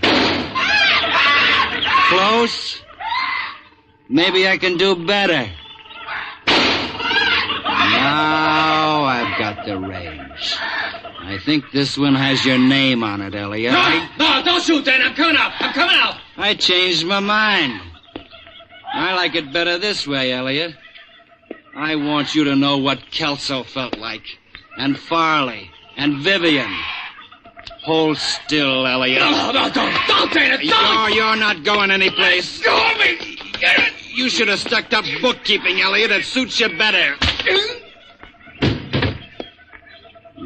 Close? Maybe I can do better. Now I've got the range. I think this one has your name on it, Elliot. No, don't shoot, Dan. I'm coming out. I changed my mind. I like it better this way, Elliot. I want you to know what Kelso felt like. And Farley. And Vivian. Hold still, Elliot. No, don't, Dana, don't! You're not going anyplace. Go me! You should have stuck to bookkeeping, Elliot. It suits you better.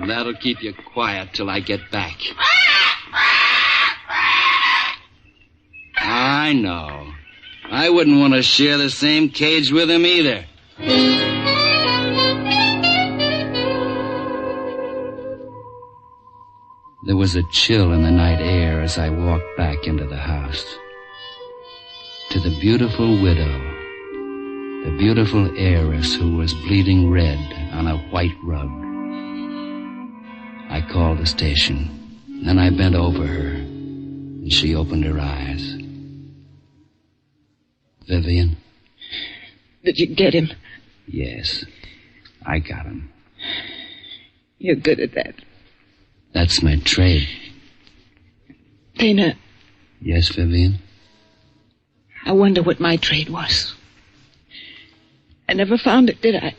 That'll keep you quiet till I get back. I know. I wouldn't want to share the same cage with him either. There was a chill in the night air as I walked back into the house. To the beautiful widow, the beautiful heiress who was bleeding red on a white rug. I called the station. Then I bent over her, and she opened her eyes. Vivian? Did you get him? Yes, I got him. You're good at that. That's my trade. Dana, Yes, Vivian? I wonder what my trade was. I never found it, did I?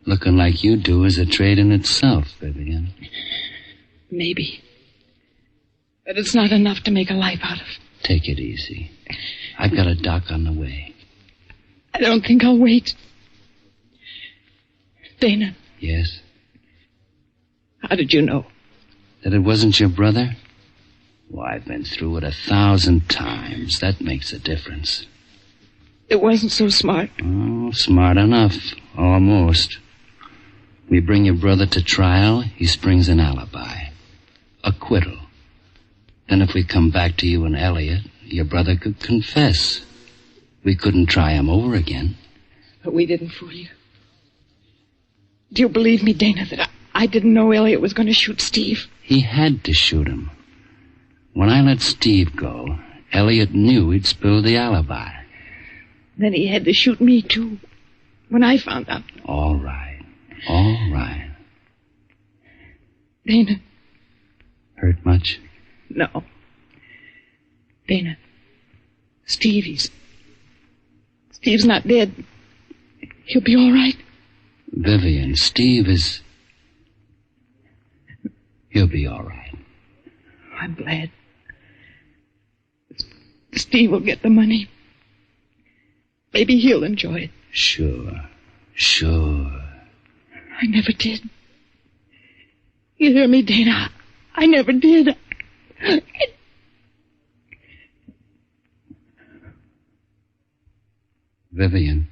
Looking like you do is a trade in itself, Vivian. Maybe. But it's not enough to make a life out of. Take it easy. I've got a doc on the way. I don't think I'll wait. Dana. Yes? How did you know? That it wasn't your brother? Well, I've been through it 1,000 times. That makes a difference. It wasn't so smart. Oh, smart enough. Almost. We bring your brother to trial, he springs an alibi. Acquittal. Then if we come back to you and Elliot, your brother could confess. We couldn't try him over again. But we didn't fool you. Do you believe me, Dana, that I didn't know Elliot was going to shoot Steve? He had to shoot him. When I let Steve go, Elliot knew he'd spilled the alibi. Then he had to shoot me, too, when I found out. All right. All right. Dana. Hurt much? No. Dana. Steve's not dead. He'll be all right. Vivian, Steve is... He'll be all right. I'm glad. Steve will get the money. Maybe he'll enjoy it. Sure. Sure. I never did. You hear me, Dana? I never did. Vivian.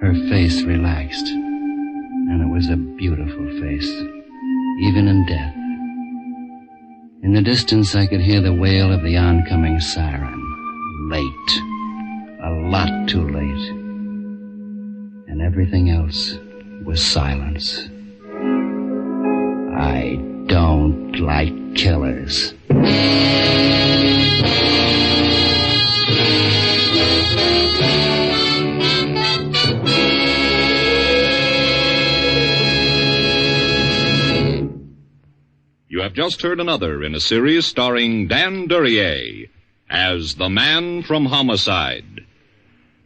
Her face relaxed, and it was a beautiful face, even in death. In the distance, I could hear the wail of the oncoming siren. Late. A lot too late. And everything else was silence. I don't like killers. You have just heard another in a series starring Dan Duryea as the man from Homicide.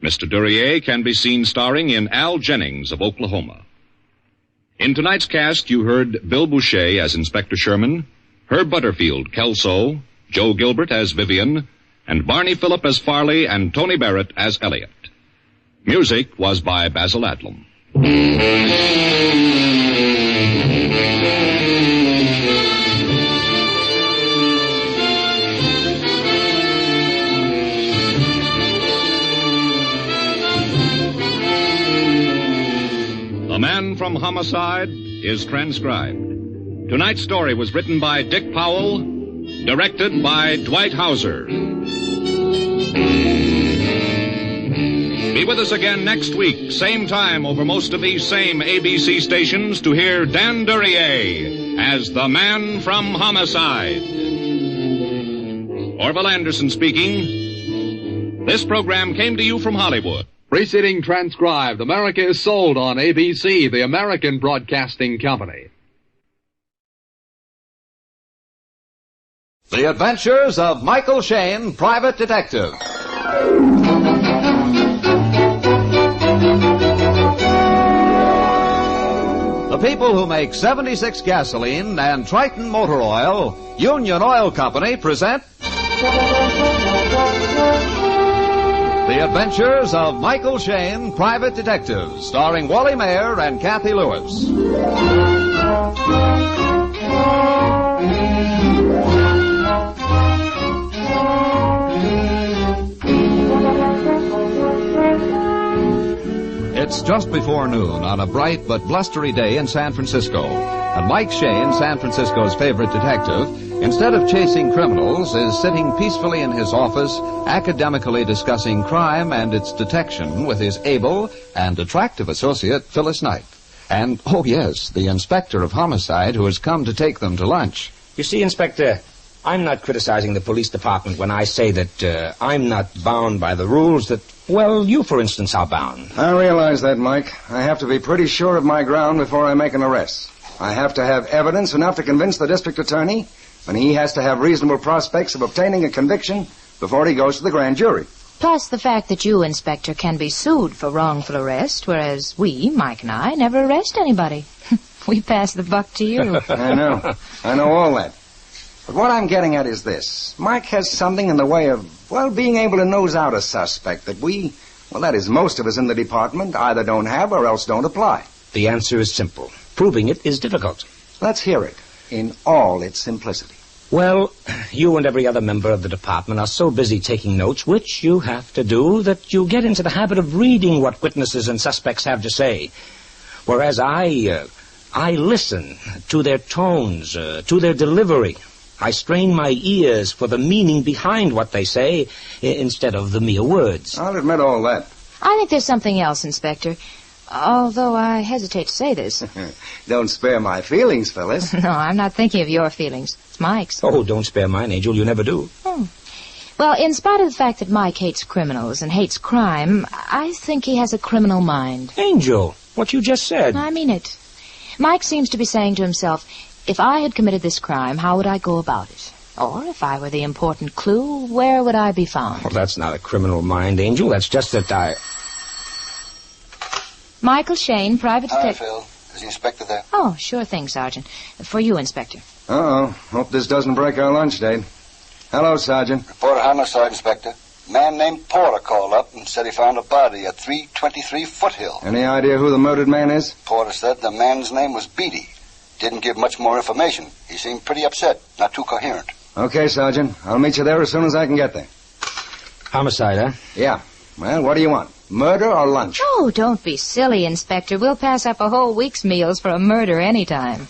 Mr. Duryea can be seen starring in Al Jennings of Oklahoma. In tonight's cast, you heard Bill Boucher as Inspector Sherman, Herb Butterfield, Kelso, Joe Gilbert as Vivian, and Barney Phillip as Farley and Tony Barrett as Elliot. Music was by Basil Adlam. The Man from Homicide is transcribed. Tonight's story was written by Dick Powell, directed by Dwight Hauser. Be with us again next week, same time over most of these same ABC stations to hear Dan Duryea as the Man from Homicide. Orville Anderson speaking. This program came to you from Hollywood. Preceding transcribed, America is sold on ABC, the American Broadcasting Company. The Adventures of Michael Shayne, Private Detective. The people who make 76 gasoline and Triton motor oil, Union Oil Company, present The Adventures of Michael Shayne, Private Detective, starring Wally Mayer and Kathy Lewis. It's just before noon on a bright but blustery day in San Francisco. And Mike Shayne, San Francisco's favorite detective, instead of chasing criminals, is sitting peacefully in his office, academically discussing crime and its detection with his able and attractive associate, Phyllis Knight. And, oh yes, the inspector of homicide who has come to take them to lunch. You see, Inspector, I'm not criticizing the police department when I say that I'm not bound by the rules that, well, you, for instance, are bound. I realize that, Mike. I have to be pretty sure of my ground before I make an arrest. I have to have evidence enough to convince the district attorney, and he has to have reasonable prospects of obtaining a conviction before he goes to the grand jury. Plus the fact that you, Inspector, can be sued for wrongful arrest, whereas we, Mike and I, never arrest anybody. We pass the buck to you. I know all that. But what I'm getting at is this. Mike has something in the way of, well, being able to nose out a suspect that that is, most of us in the department either don't have or else don't apply. The answer is simple. Proving it is difficult. Let's hear it in all its simplicity. Well, you and every other member of the department are so busy taking notes, which you have to do, that you get into the habit of reading what witnesses and suspects have to say. Whereas I listen to their tones, to their delivery. I strain my ears for the meaning behind what they say instead of the mere words. I'll admit all that. I think there's something else, Inspector. Although I hesitate to say this. Don't spare my feelings, Phyllis. No, I'm not thinking of your feelings. It's Mike's. Oh, don't spare mine, Angel. You never do. Well, in spite of the fact that Mike hates criminals and hates crime, I think he has a criminal mind. Angel, what you just said. I mean it. Mike seems to be saying to himself, if I had committed this crime, how would I go about it? Or if I were the important clue, where would I be found? Well, that's not a criminal mind, Angel. That's just that Michael Shayne, private detective. Hi, Phil. Is the inspector there? Oh, sure thing, Sergeant. For you, Inspector. Uh-oh. Hope this doesn't break our lunch date. Hello, Sergeant. Reporter Homicide, Inspector. A man named Porter called up and said he found a body at 323 Foothill. Any idea who the murdered man is? Porter said the man's name was Beatty. Didn't give much more information. He seemed pretty upset, not too coherent. Okay, Sergeant. I'll meet you there as soon as I can get there. Homicide, huh? Yeah. Well, what do you want? Murder or lunch? Oh, don't be silly, Inspector. We'll pass up a whole week's meals for a murder anytime.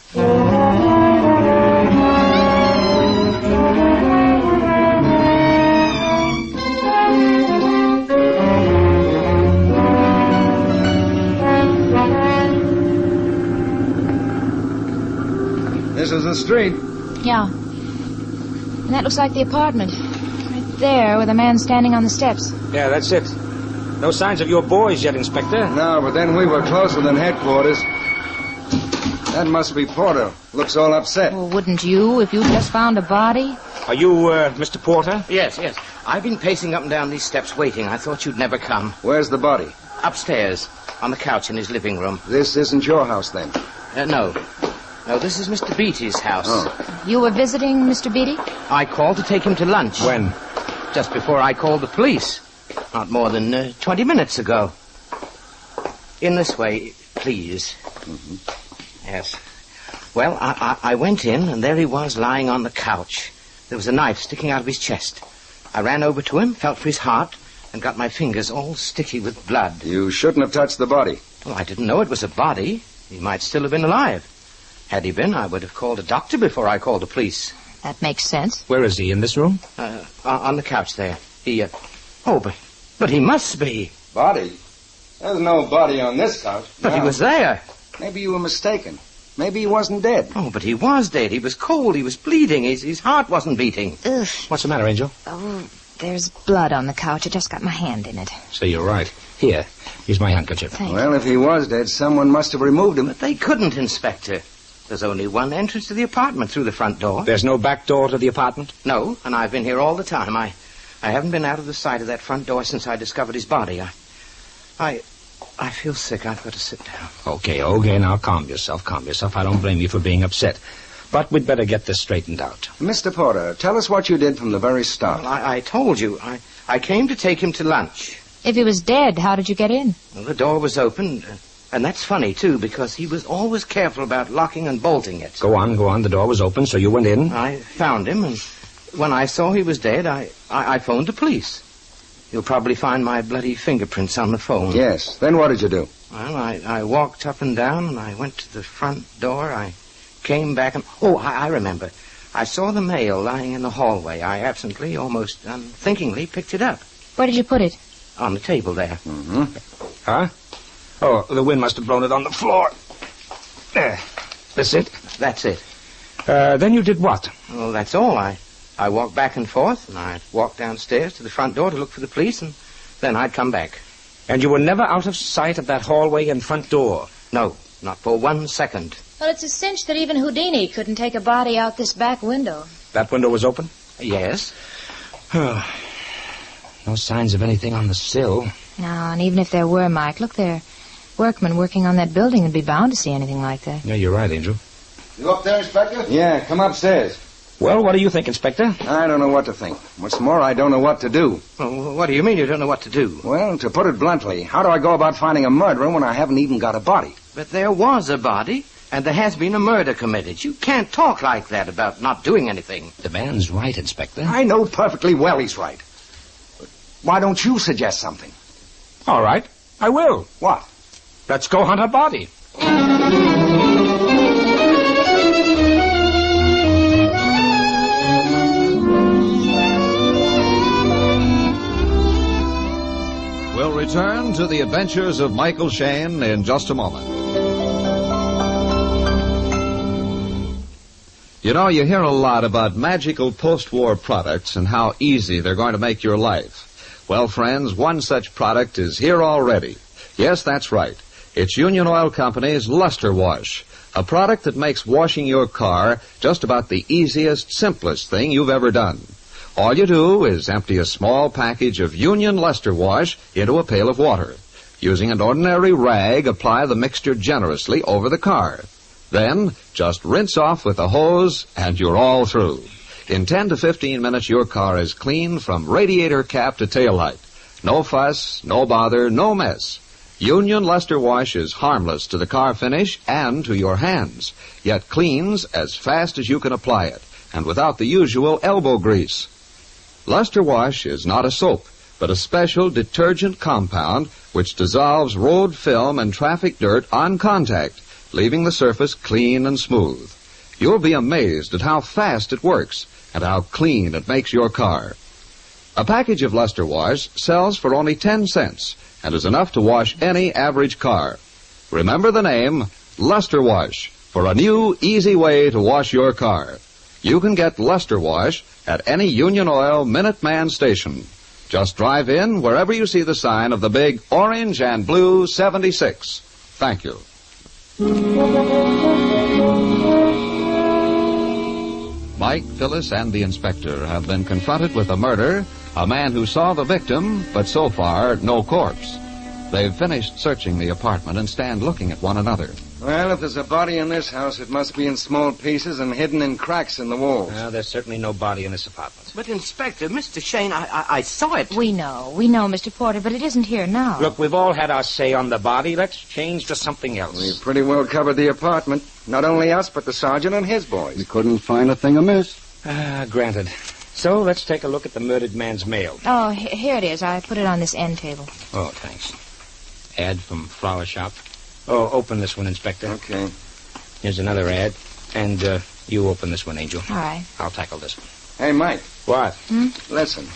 This is the street. Yeah. And that looks like the apartment. Right there, with a man standing on the steps. Yeah, that's it. No signs of your boys yet, Inspector. No, but then we were closer than headquarters. That must be Porter. Looks all upset. Well, wouldn't you if you just found a body? Are you, Mr. Porter? Yes. I've been pacing up and down these steps waiting. I thought you'd never come. Where's the body? Upstairs, on the couch in his living room. This isn't your house, then? No. No, this is Mr. Beatty's house. Oh. You were visiting Mr. Beatty? I called to take him to lunch. When? Just before I called the police. Not more than 20 minutes ago. In this way, please. Mm-hmm. Yes. Well, I went in, and there he was lying on the couch. There was a knife sticking out of his chest. I ran over to him, felt for his heart, and got my fingers all sticky with blood. You shouldn't have touched the body. Well, I didn't know it was a body. He might still have been alive. Had he been, I would have called a doctor before I called the police. That makes sense. Where is he, in this room? On the couch there. But he must be. Body? There's no body on this couch. But he was there. Maybe you were mistaken. Maybe he wasn't dead. Oh, but he was dead. He was cold. He was bleeding. His heart wasn't beating. Ugh. What's the matter, Angel? Oh, there's blood on the couch. I just got my hand in it. So you're right. Here, here's my handkerchief. Well, if he was dead, someone must have removed him. But they couldn't, Inspector. There's only one entrance to the apartment through the front door. There's no back door to the apartment? No, and I've been here all the time. I haven't been out of the sight of that front door since I discovered his body. I feel sick. I've got to sit down. Okay, now calm yourself. I don't blame you for being upset. But we'd better get this straightened out. Mr. Porter, tell us what you did from the very start. Well, I told you. I came to take him to lunch. If he was dead, how did you get in? Well, the door was open. And that's funny, too, because he was always careful about locking and bolting it. Go on. The door was open, so you went in. I found him, and when I saw he was dead, I phoned the police. You'll probably find my bloody fingerprints on the phone. Yes. Then what did you do? Well, I walked up and down, and I went to the front door. I came back, and... Oh, I remember. I saw the mail lying in the hallway. I absently, almost unthinkingly, picked it up. Where did you put it? On the table there. Mm-hmm. Huh? Oh, the wind must have blown it on the floor. There. That's it? That's it. Then you did what? Well, that's all. I I walked back and forth, and I'd walk downstairs to the front door to look for the police, and then I'd come back. And you were never out of sight of that hallway and front door? No, not for 1 second. Well, it's a cinch that even Houdini couldn't take a body out this back window. That window was open? Yes. No signs of anything on the sill. No, and even if there were, Mike, look there. Workmen working on that building would be bound to see anything like that. Yeah, you're right, Angel. You up there, Inspector? Yeah, come upstairs. Well, what do you think, Inspector? I don't know what to think. What's more, I don't know what to do. Oh, what do you mean you don't know what to do? Well, to put it bluntly, how do I go about finding a murderer when I haven't even got a body? But there was a body, and there has been a murder committed. You can't talk like that about not doing anything. The man's right, Inspector. I know perfectly well he's right. But why don't you suggest something? All right, I will. What? Let's go hunt a body. We'll return to the adventures of Michael Shayne in just a moment. You know, you hear a lot about magical post-war products and how easy they're going to make your life. Well, friends, one such product is here already. Yes, that's right. It's Union Oil Company's Luster Wash, a product that makes washing your car just about the easiest, simplest thing you've ever done. All you do is empty a small package of Union Luster Wash into a pail of water. Using an ordinary rag, apply the mixture generously over the car. Then, just rinse off with a hose, and you're all through. In 10 to 15 minutes, your car is clean from radiator cap to taillight. No fuss, no bother, no mess. Union Luster Wash is harmless to the car finish and to your hands, yet cleans as fast as you can apply it, and without the usual elbow grease. Luster Wash is not a soap, but a special detergent compound which dissolves road film and traffic dirt on contact, leaving the surface clean and smooth. You'll be amazed at how fast it works and how clean it makes your car. A package of Luster Wash sells for only 10 cents and is enough to wash any average car. Remember the name, Luster Wash, for a new, easy way to wash your car. You can get Luster Wash at any Union Oil Minuteman station. Just drive in wherever you see the sign of the big orange and blue 76. Thank you. Mike, Phyllis, and the inspector have been confronted with a murder, a man who saw the victim, but so far, no corpse. They've finished searching the apartment and stand looking at one another. Well, if there's a body in this house, it must be in small pieces and hidden in cracks in the walls. Well, there's certainly no body in this apartment. But, Inspector, Mr. Shayne, I saw it. We know, Mr. Porter, but it isn't here now. Look, we've all had our say on the body. Let's change to something else. We've pretty well covered the apartment. Not only us, but the sergeant and his boys. We couldn't find a thing amiss. Granted. So let's take a look at the murdered man's mail. Oh, here it is. I put it on this end table. Oh, thanks. Ad from flower shop. Oh, open this one, Inspector. Okay. Here's another ad. And you open this one, Angel. All right. I'll tackle this one. Hey, Mike. What? Listen.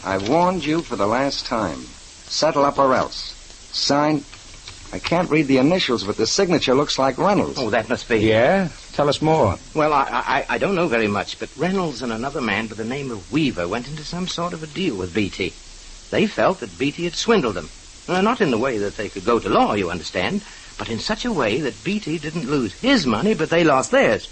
I warned you for the last time. Settle up or else. Signed. I can't read the initials, but the signature looks like Reynolds. Oh, that must be... Yeah? Tell us more. Well, I don't know very much, but Reynolds and another man by the name of Weaver went into some sort of a deal with Beatty. They felt that Beatty had swindled them. Not in the way that they could go to law, you understand, but in such a way that Beatty didn't lose his money, but they lost theirs.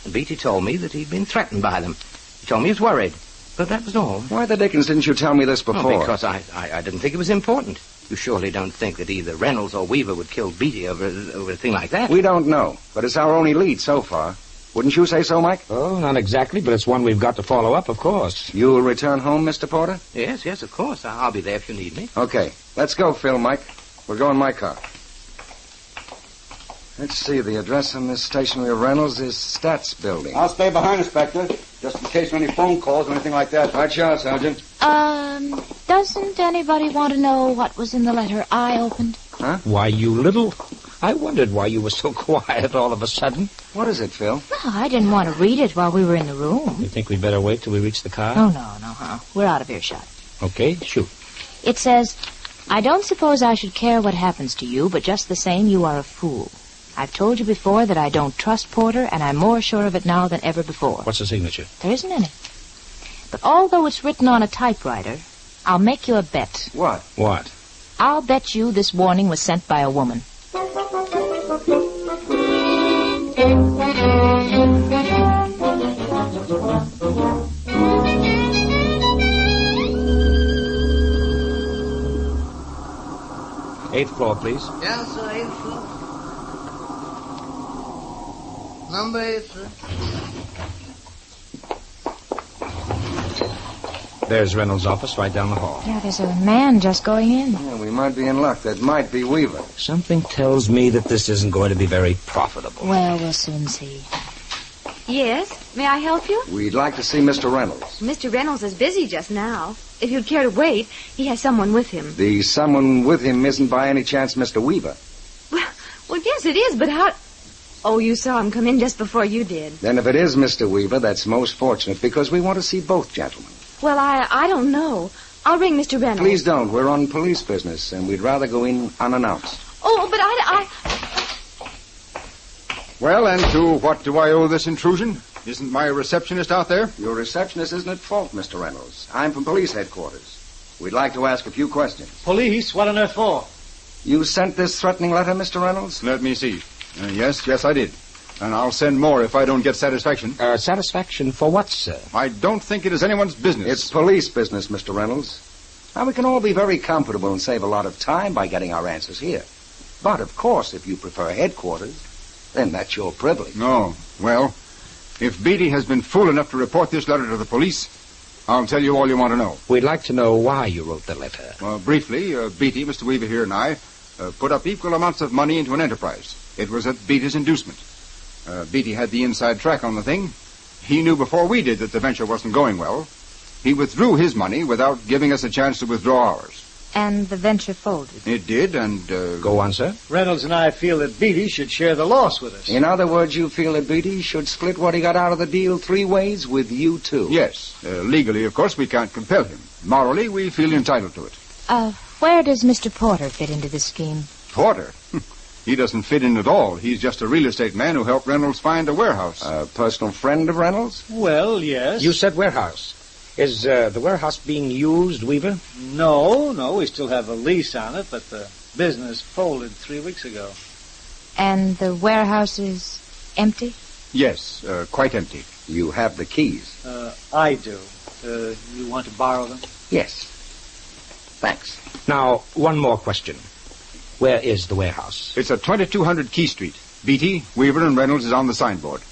And Beatty told me that he'd been threatened by them. He told me he was worried, but that was all. Why the dickens didn't you tell me this before? Oh, because I didn't think it was important. You surely don't think that either Reynolds or Weaver would kill Beatty over a thing like that? We don't know, but it's our only lead so far. Wouldn't you say so, Mike? Oh, not exactly, but it's one we've got to follow up, of course. You'll return home, Mr. Porter? Yes, of course. I'll be there if you need me. Okay. Let's go, Phil, Mike. We'll go in my car. Let's see. The address on this stationery of Reynolds is Stats Building. I'll stay behind, Inspector, just in case of any phone calls or anything like that. Right, sure, Sergeant. Doesn't anybody want to know what was in the letter I opened? Huh? Why, you little... I wondered why you were so quiet all of a sudden. What is it, Phil? No, I didn't want to read it while we were in the room. You think we'd better wait till we reach the car? Oh, no. We're out of earshot. Okay, shoot. It says, I don't suppose I should care what happens to you, but just the same, you are a fool. I've told you before that I don't trust Porter, and I'm more sure of it now than ever before. What's the signature? There isn't any. But although it's written on a typewriter, I'll make you a bet. What? What? I'll bet you this warning was sent by a woman. Eighth floor, please. Yes, sir, 8th floor. Number 8, sir. There's Reynolds' office right down the hall. Yeah, there's a man just going in. Yeah, we might be in luck. That might be Weaver. Something tells me that this isn't going to be very profitable. Well, we'll soon see. Yes? May I help you? We'd like to see Mr. Reynolds. Mr. Reynolds is busy just now. If you'd care to wait, he has someone with him. The someone with him isn't by any chance Mr. Weaver. Well, yes, it is, but how... Oh, you saw him come in just before you did. Then if it is Mr. Weaver, that's most fortunate, because we want to see both gentlemen. Well, I don't know. I'll ring Mr. Reynolds. Please don't. We're on police business, and we'd rather go in unannounced. Oh, but I... Well, and to what do I owe this intrusion? Isn't my receptionist out there? Your receptionist isn't at fault, Mr. Reynolds. I'm from police headquarters. We'd like to ask a few questions. Police? What on earth for? You sent this threatening letter, Mr. Reynolds? Let me see. Yes, I did. And I'll send more if I don't get satisfaction. Satisfaction for what, sir? I don't think it is anyone's business. It's police business, Mr. Reynolds. Now, we can all be very comfortable and save a lot of time by getting our answers here. But, of course, if you prefer headquarters, then that's your privilege. No. Well, if Beatty has been fool enough to report this letter to the police, I'll tell you all you want to know. We'd like to know why you wrote the letter. Well, briefly, Beatty, Mr. Weaver here, and I put up equal amounts of money into an enterprise. It was at Beatty's inducement. Beatty had the inside track on the thing. He knew before we did that the venture wasn't going well. He withdrew his money without giving us a chance to withdraw ours. And the venture folded. It did, and... Go on, sir. Reynolds and I feel that Beatty should share the loss with us. In other words, you feel that Beatty should split what he got out of the deal 3 ways with you, too. Yes. Legally, of course, we can't compel him. Morally, we feel entitled to it. Where does Mr. Porter fit into this scheme? Porter? He doesn't fit in at all. He's just a real estate man who helped Reynolds find a warehouse. A personal friend of Reynolds? Well, yes. You said warehouse. Is the warehouse being used, Weaver? No. We still have a lease on it, but the business folded 3 weeks ago. And the warehouse is empty? Yes, quite empty. You have the keys. I do. You want to borrow them? Yes. Thanks. Now, one more question. Where is the warehouse? It's at 2200 Key Street. Beatty, Weaver, and Reynolds is on the signboard.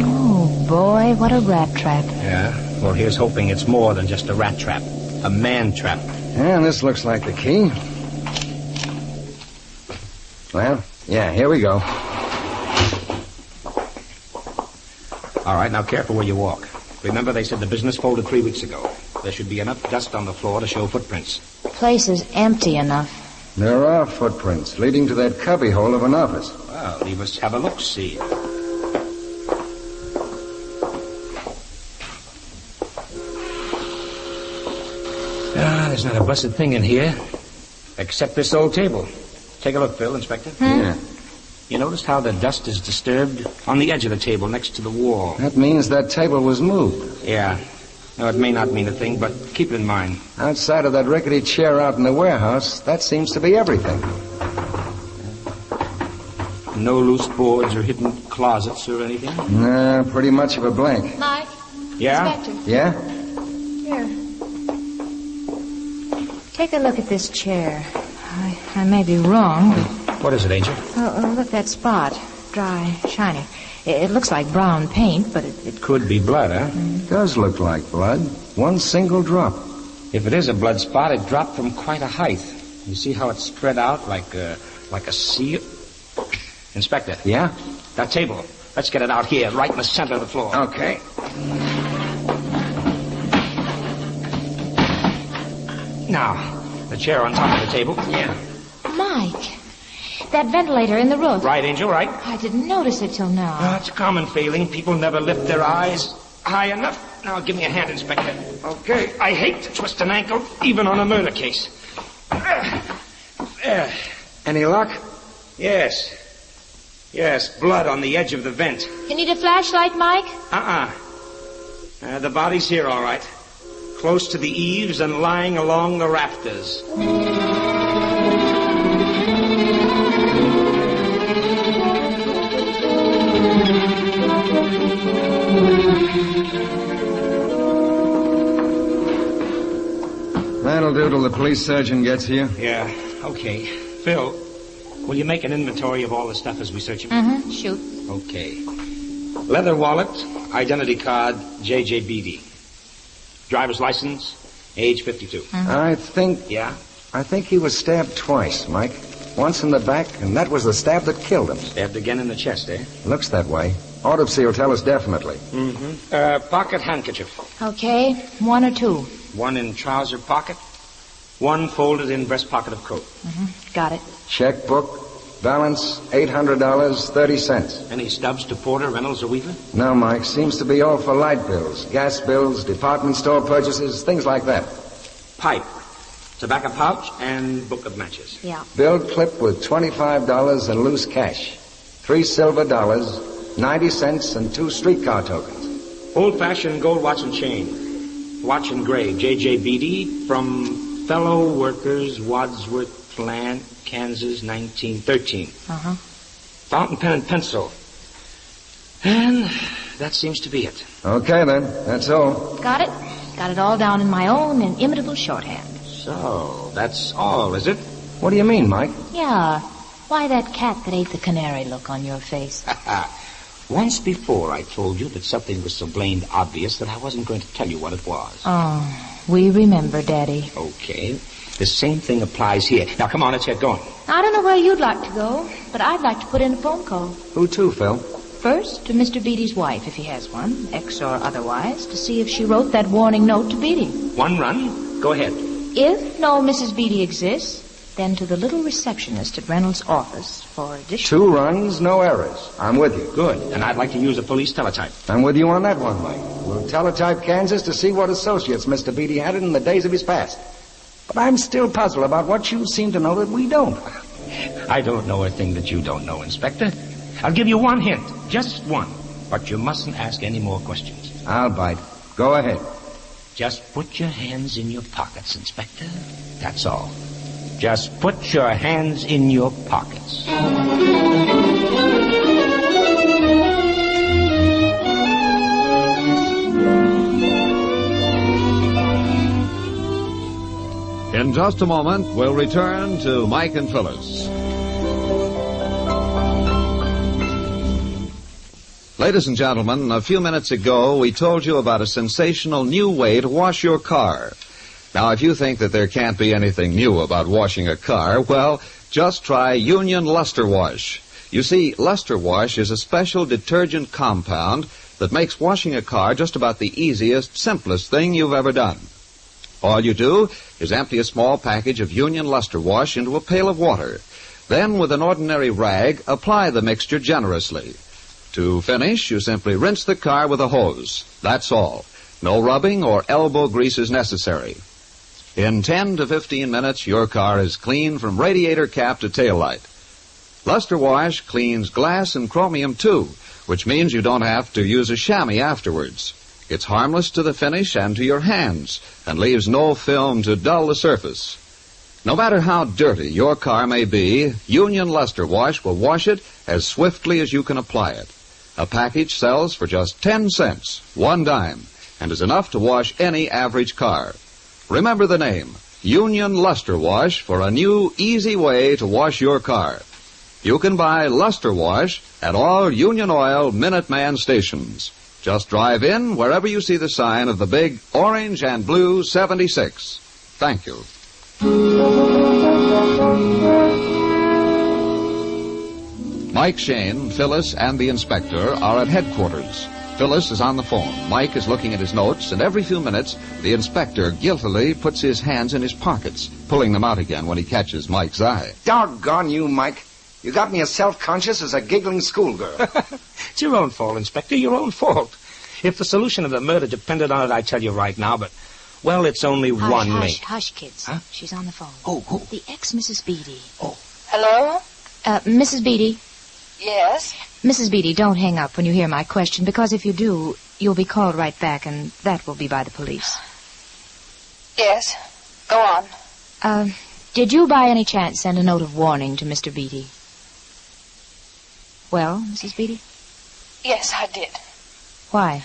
Oh, boy, what a rat trap. Yeah? Well, here's hoping it's more than just a rat trap. A man trap. Yeah, this looks like the key. Well, yeah, here we go. All right, now careful where you walk. Remember, they said the business folded 3 weeks ago. There should be enough dust on the floor to show footprints. The place is empty enough. There are footprints leading to that cubbyhole of an office. Well, we must have a look-see. There's not a blessed thing in here, except this old table. Take a look, Phil, Inspector. Yeah. You noticed how the dust is disturbed on the edge of the table next to the wall? That means that table was moved. Yeah. Now, it may not mean a thing, but keep it in mind. Outside of that rickety chair out in the warehouse, that seems to be everything. No loose boards or hidden closets or anything? Nah, pretty much of a blank. Mike? Yeah? Inspector? Yeah? Here. Take a look at this chair. I may be wrong, but... What is it, Angel? Oh, look, that spot. Dry, shiny. It looks like brown paint, but it... Could be blood, huh? It does look like blood. One single drop. If it is a blood spot, it dropped from quite a height. You see how it's spread out like a seal? Inspector. Yeah? That table. Let's get it out here, right in the center of the floor. Okay. Now, the chair on top of the table. Yeah. Mike, that ventilator in the roof. Right, Angel, right? I didn't notice it till now. It's a common failing. People never lift their eyes. high enough. Now give me a hand, Inspector. Okay. I hate to twist an ankle, even on a murder case. There. Any luck? Yes. Yes, blood on the edge of the vent. You need a flashlight, Mike? The body's here, all right. Close to the eaves and lying along the rafters. That'll do till the police surgeon gets here. Yeah, okay. Phil, will you make an inventory of all the stuff as we search it? Mm-hmm. Shoot. Okay. Leather wallet, identity card, J.J. Beatty. Driver's license, age 52. Mm-hmm. I think... Yeah? I think he was stabbed twice, Mike. Once in the back, and that was the stab that killed him. Stabbed again in the chest, eh? Looks that way. Autopsy will tell us definitely. Mm-hmm. Pocket handkerchief. Okay, 1 or 2. One in trouser pocket. One folded in breast pocket of coat. Mm-hmm. Got it. Checkbook. Balance, $800.30. Any stubs to Porter, Reynolds, or Weaver? No, Mike. Seems to be all for light bills, gas bills, department store purchases, things like that. Pipe. Tobacco pouch and book of matches. Yeah. Bill clip with $25 in loose cash. 3 silver dollars, 90 cents, and 2 streetcar tokens. Old-fashioned gold watch and chain. Watch engraved. J.J. Beatty from Fellow Workers, Wadsworth Plant, Kansas, 1913. Uh-huh. Fountain pen and pencil. And that seems to be it. Okay, then. That's all. Got it. Got it all down in my own inimitable shorthand. So, that's all, is it? What do you mean, Mike? Yeah. Why that cat that ate the canary look on your face? Once before I told you that something was so blamed obvious that I wasn't going to tell you what it was. Oh, we remember, Daddy. Okay. The same thing applies here. Now, come on, let's get going. I don't know where you'd like to go, but I'd like to put in a phone call. Who to, Phil? First, to Mr. Beatty's wife, if he has one, ex or otherwise, to see if she wrote that warning note to Beatty. One run. Go ahead. If no Mrs. Beatty exists, then to the little receptionist at Reynolds' office for additional... 2 runs, no errors. I'm with you. Good. And I'd like to use a police teletype. I'm with you on that one, Mike. We'll teletype Kansas to see what associates Mr. Beatty had in the days of his past. But I'm still puzzled about what you seem to know that we don't. I don't know a thing that you don't know, Inspector. I'll give you one hint. Just one. But you mustn't ask any more questions. I'll bite. Go ahead. Just put your hands in your pockets, Inspector. That's all. Just put your hands in your pockets. In just a moment, we'll return to Mike and Phyllis. Ladies and gentlemen, a few minutes ago, we told you about a sensational new way to wash your car. Now, if you think that there can't be anything new about washing a car, well, just try Union Luster Wash. You see, Luster Wash is a special detergent compound that makes washing a car just about the easiest, simplest thing you've ever done. All you do is empty a small package of Union Luster Wash into a pail of water. Then, with an ordinary rag, apply the mixture generously. To finish, you simply rinse the car with a hose. That's all. No rubbing or elbow grease is necessary. In 10 to 15 minutes, your car is clean from radiator cap to taillight. Luster Wash cleans glass and chromium, too, which means you don't have to use a chamois afterwards. It's harmless to the finish and to your hands, and leaves no film to dull the surface. No matter how dirty your car may be, Union Luster Wash will wash it as swiftly as you can apply it. A package sells for just 10 cents, 1 dime, and is enough to wash any average car. Remember the name, Union Luster Wash, for a new, easy way to wash your car. You can buy Luster Wash at all Union Oil Minuteman stations. Just drive in wherever you see the sign of the big orange and blue 76. Thank you. Mike Shayne, Phyllis, and the inspector are at headquarters. Phyllis is on the phone. Mike is looking at his notes, and every few minutes, the inspector guiltily puts his hands in his pockets, pulling them out again when he catches Mike's eye. Doggone you, Mike. You got me as self-conscious as a giggling schoolgirl. It's your own fault, Inspector, your own fault. If the solution of the murder depended on it, I'd tell you right now, but, well, it's only one link. Hush, kids. Huh? She's on the phone. Who? The ex-Mrs. Beatty. Oh. Hello? Mrs. Beatty. Yes? Mrs. Beatty, don't hang up when you hear my question, because if you do, you'll be called right back, and that will be by the police. Yes. Go on. Did you by any chance send a note of warning to Mr. Beatty? Well, Mrs. Beatty? Yes, I did. Why?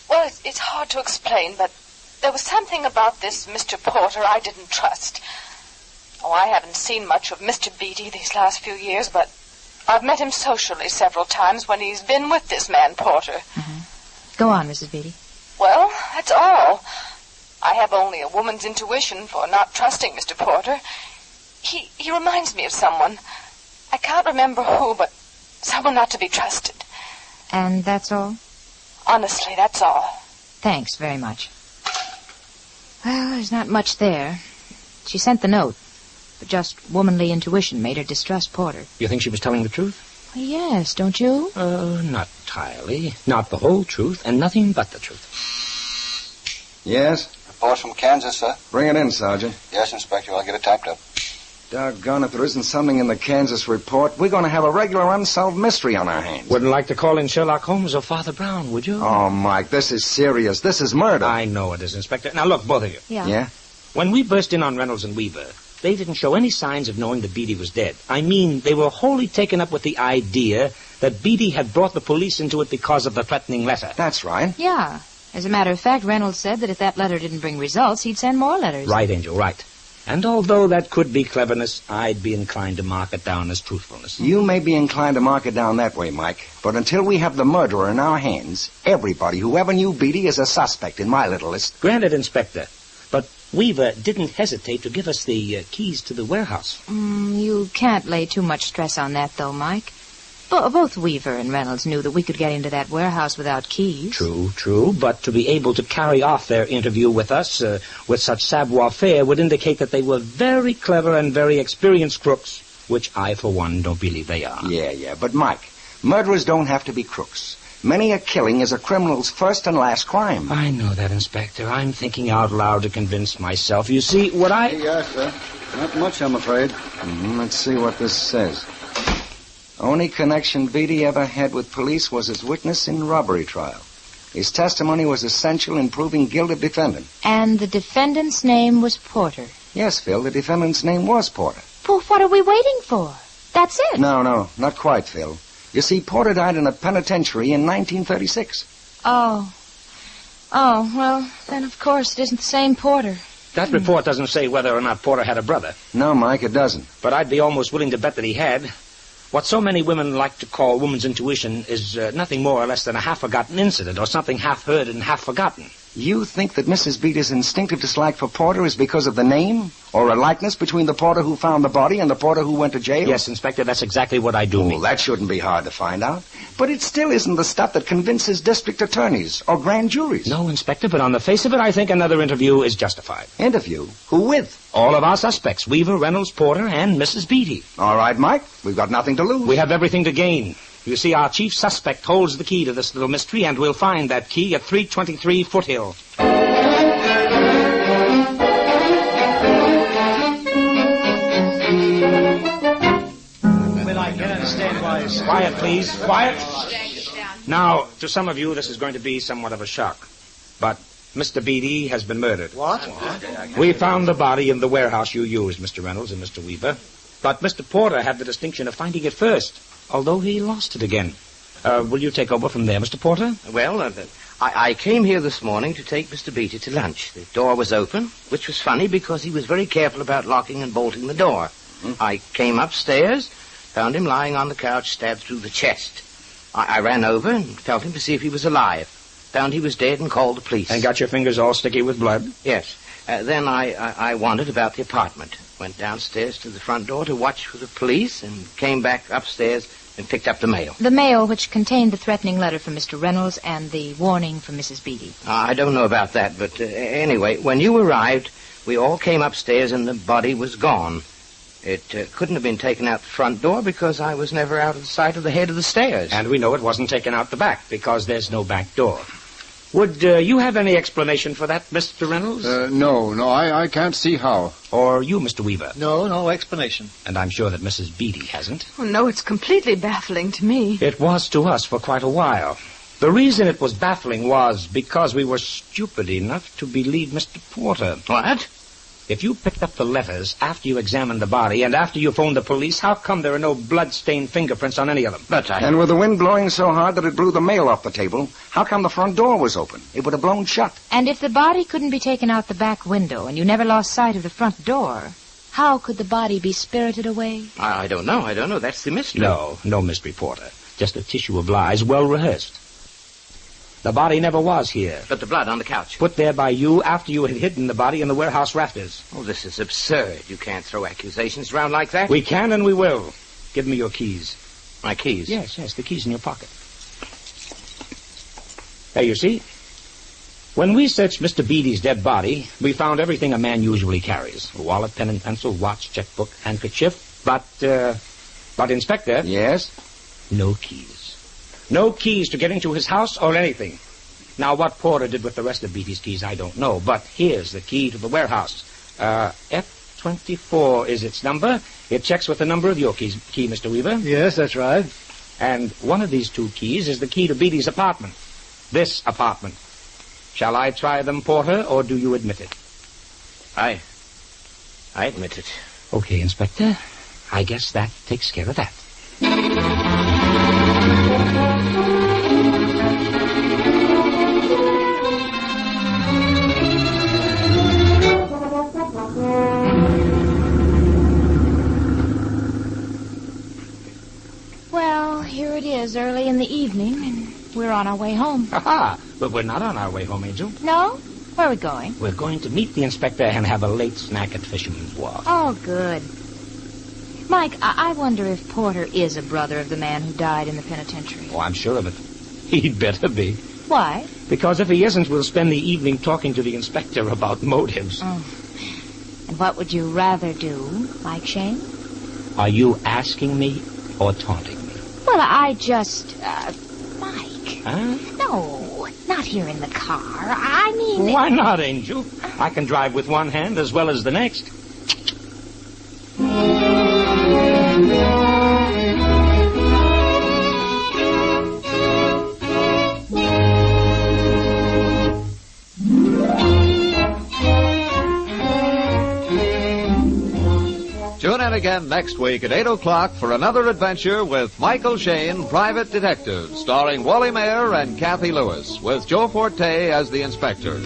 Well, it's hard to explain, but there was something about this Mr. Porter I didn't trust. Oh, I haven't seen much of Mr. Beatty these last few years, but I've met him socially several times when he's been with this man Porter. Mm-hmm. Go on, Mrs. Beatty. Well, that's all. I have only a woman's intuition for not trusting Mr. Porter. He reminds me of someone. I can't remember who, but someone not to be trusted. And that's all? Honestly, that's all. Thanks very much. Well, there's not much there. She sent the note, but just womanly intuition made her distrust Porter. You think she was telling the truth? Well, yes, don't you? Not entirely. Not the whole truth, and nothing but the truth. Yes? Report from Kansas, sir. Bring it in, Sergeant. Yes, Inspector. I'll get it typed up. Doggone, if there isn't something in the Kansas report, we're going to have a regular unsolved mystery on our hands. Wouldn't like to call in Sherlock Holmes or Father Brown, would you? Oh, Mike, this is serious. This is murder. I know it is, Inspector. Now, look, both of you. Yeah? When we burst in on Reynolds and Weaver, they didn't show any signs of knowing that Beatty was dead. I mean, they were wholly taken up with the idea that Beatty had brought the police into it because of the threatening letter. That's right. Yeah. As a matter of fact, Reynolds said that if that letter didn't bring results, he'd send more letters. Right, Angel, right. And although that could be cleverness, I'd be inclined to mark it down as truthfulness. You may be inclined to mark it down that way, Mike, but until we have the murderer in our hands, everybody who ever knew Beatty is a suspect in my little list. Granted, Inspector, but Weaver didn't hesitate to give us the keys to the warehouse. You can't lay too much stress on that, though, Mike. Both Weaver and Reynolds knew that we could get into that warehouse without keys. True, but to be able to carry off their interview with us with such savoir-faire would indicate that they were very clever and very experienced crooks, which I, for one, don't believe they are. Yeah, but Mike, murderers don't have to be crooks. Many a killing is a criminal's first and last crime. I know that, Inspector. I'm thinking out loud to convince myself. You see, what I... Yes, sir. Not much, I'm afraid. Let's see what this says. Only connection Beatty ever had with police was his witness in robbery trial. His testimony was essential in proving guilt of defendant. And the defendant's name was Porter. Yes, Phil, the defendant's name was Porter. Well, what are we waiting for? That's it. No, not quite, Phil. You see, Porter died in a penitentiary in 1936. Oh, well, then of course it isn't the same Porter. That report doesn't say whether or not Porter had a brother. No, Mike, it doesn't. But I'd be almost willing to bet that he had. What so many women like to call woman's intuition is nothing more or less than a half-forgotten incident or something half-heard and half-forgotten. You think that Mrs. Beatty's instinctive dislike for Porter is because of the name? Or a likeness between the Porter who found the body and the Porter who went to jail? Yes, Inspector, that's exactly what I do mean. Well, that shouldn't be hard to find out. But it still isn't the stuff that convinces district attorneys or grand juries. No, Inspector, but on the face of it, I think another interview is justified. Interview? Who with? All of our suspects, Weaver, Reynolds, Porter, and Mrs. Beatty. All right, Mike. We've got nothing to lose. We have everything to gain. You see, our chief suspect holds the key to this little mystery, and we'll find that key at 323 Foothill. Well, I can understand why it's... Quiet, please. Quiet. Now, to some of you, this is going to be somewhat of a shock. But Mr. Beatty has been murdered. What? We found the body in the warehouse you used, Mr. Reynolds and Mr. Weaver. But Mr. Porter had the distinction of finding it first, although he lost it again. Will you take over from there, Mr. Porter? Well, I came here this morning to take Mr. Beatty to lunch. The door was open, which was funny because he was very careful about locking and bolting the door. I came upstairs, found him lying on the couch, stabbed through the chest. I ran over and felt him to see if he was alive. Found he was dead and called the police. And got your fingers all sticky with blood? Yes. Then I wandered about the apartment. Went downstairs to the front door to watch for the police and came back upstairs and picked up the mail. The mail which contained the threatening letter from Mr. Reynolds and the warning from Mrs. Beatty. I don't know about that, but anyway, when you arrived, we all came upstairs and the body was gone. It couldn't have been taken out the front door because I was never out of sight of the head of the stairs. And we know it wasn't taken out the back because there's no back door. Would you have any explanation for that, Mr. Reynolds? No, I can't see how. Or you, Mr. Weaver? No explanation. And I'm sure that Mrs. Beatty hasn't. Oh, no, it's completely baffling to me. It was to us for quite a while. The reason it was baffling was because we were stupid enough to believe Mr. Porter. What? If you picked up the letters after you examined the body and after you phoned the police, how come there are no blood-stained fingerprints on any of them? And with the wind blowing so hard that it blew the mail off the table, how come the front door was open? It would have blown shut. And if the body couldn't be taken out the back window and you never lost sight of the front door, how could the body be spirited away? I don't know. That's the mystery. No mystery, Porter. Just a tissue of lies, well rehearsed. The body never was here. But the blood on the couch. Put there by you after you had hidden the body in the warehouse rafters. Oh, this is absurd. You can't throw accusations around like that. We can and we will. Give me your keys. My keys? Yes, the keys in your pocket. There, you see. When we searched Mr. Beatty's dead body, we found everything a man usually carries. A wallet, pen and pencil, watch, checkbook, handkerchief. But, Inspector... Yes? No keys. No keys to get into his house or anything. Now, what Porter did with the rest of Beatty's keys, I don't know. But here's the key to the warehouse. F24 is its number. It checks with the number of your key, Mr. Weaver. Yes, that's right. And one of these two keys is the key to Beatty's apartment. This apartment. Shall I try them, Porter, or do you admit it? I admit it. Okay, Inspector. I guess that takes care of that. Well, here it is, early in the evening, and we're on our way home. Aha! But we're not on our way home, Angel. No? Where are we going? We're going to meet the inspector and have a late snack at Fisherman's Wharf. Oh, good. Mike, I wonder if Porter is a brother of the man who died in the penitentiary. Oh, I'm sure of it. He'd better be. Why? Because if he isn't, we'll spend the evening talking to the inspector about motives. Oh. And what would you rather do, Mike Shayne? Are you asking me or taunting me? Well, I just... Mike. Huh? No, not here in the car. I mean... Why not, Angel? I can drive with one hand as well as the next. Tune in again next week at 8 o'clock for another adventure with Michael Shayne, Private Detective, starring Wally Mayer and Kathy Lewis, with Joe Forte as the inspector.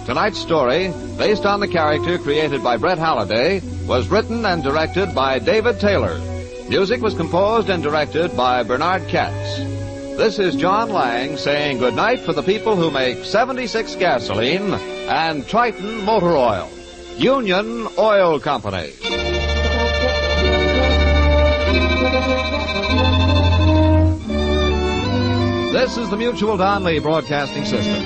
Tonight's story, based on the character created by Brett Halliday, was written and directed by David Taylor. Music was composed and directed by Bernard Katz. This is John Lang saying goodnight for the people who make 76 gasoline and Triton Motor Oil. Union Oil Company. This is the Mutual Don Lee Broadcasting System.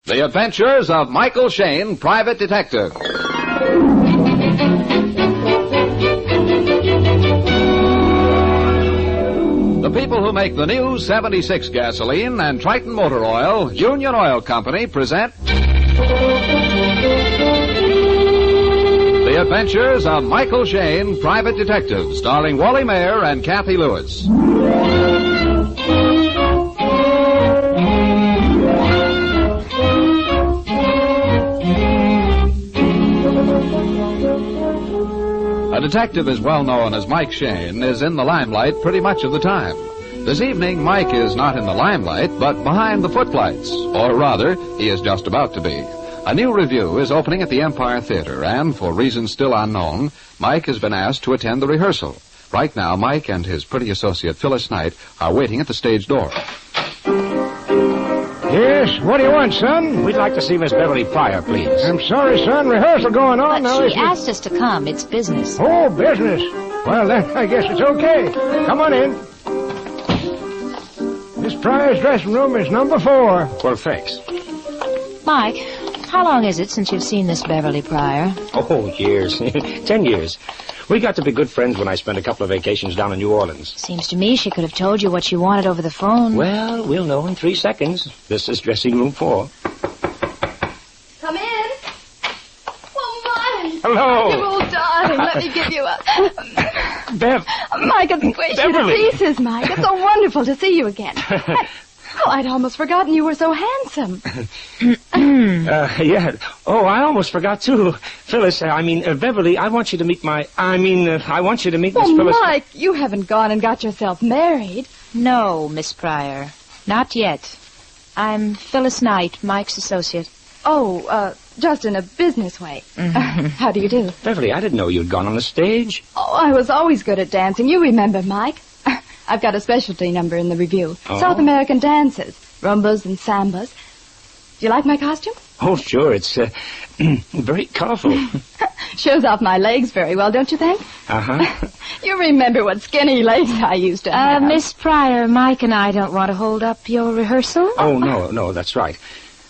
The Adventures of Michael Shayne, Private Detective. The people who make the new 76 gasoline and Triton Motor Oil, Union Oil Company, present The Adventures of Michael Shayne, Private Detective, starring Wally Mayer and Kathy Lewis. A detective as well known as Mike Shayne is in the limelight pretty much of the time. This evening, Mike is not in the limelight, but behind the footlights. Or rather, he is just about to be. A new revue is opening at the Empire Theater, and for reasons still unknown, Mike has been asked to attend the rehearsal. Right now, Mike and his pretty associate Phyllis Knight are waiting at the stage door. Yes, what do you want, son? We'd like to see Miss Beverly Pryor, please. I'm sorry, son. Rehearsal going on now. She asked us to come. It's business. Oh, business. Well, then I guess it's okay. Come on in. Miss Pryor's dressing room is number 4. Well, thanks. Mike, how long is it since you've seen this Beverly Pryor? Oh, years. 10 years. We got to be good friends when I spent a couple of vacations down in New Orleans. Seems to me she could have told you what she wanted over the phone. Well, we'll know in 3 seconds. This is dressing room 4. Come in. Oh, Mike. Hello. You old darling. Let me give you a... Bev. Mike, it squished you to Beverly. pieces, Mike. It's so wonderful to see you again. Oh, I'd almost forgotten you were so handsome. Yeah. Oh, I almost forgot, too. Phyllis, Beverly, I want you to meet I want you to meet Miss Phyllis. Mike, you haven't gone and got yourself married. No, Miss Pryor. Not yet. I'm Phyllis Knight, Mike's associate. Oh, just in a business way. How do you do? Beverly, I didn't know you'd gone on the stage. Oh, I was always good at dancing. You remember, Mike. I've got a specialty number in the review. Oh. South American dances, rumbas and sambas. Do you like my costume? Oh, sure. It's very colorful. Shows off my legs very well, don't you think? Uh-huh. You remember what skinny legs I used to have. Miss Pryor, Mike and I don't want to hold up your rehearsal. Oh, no, that's right.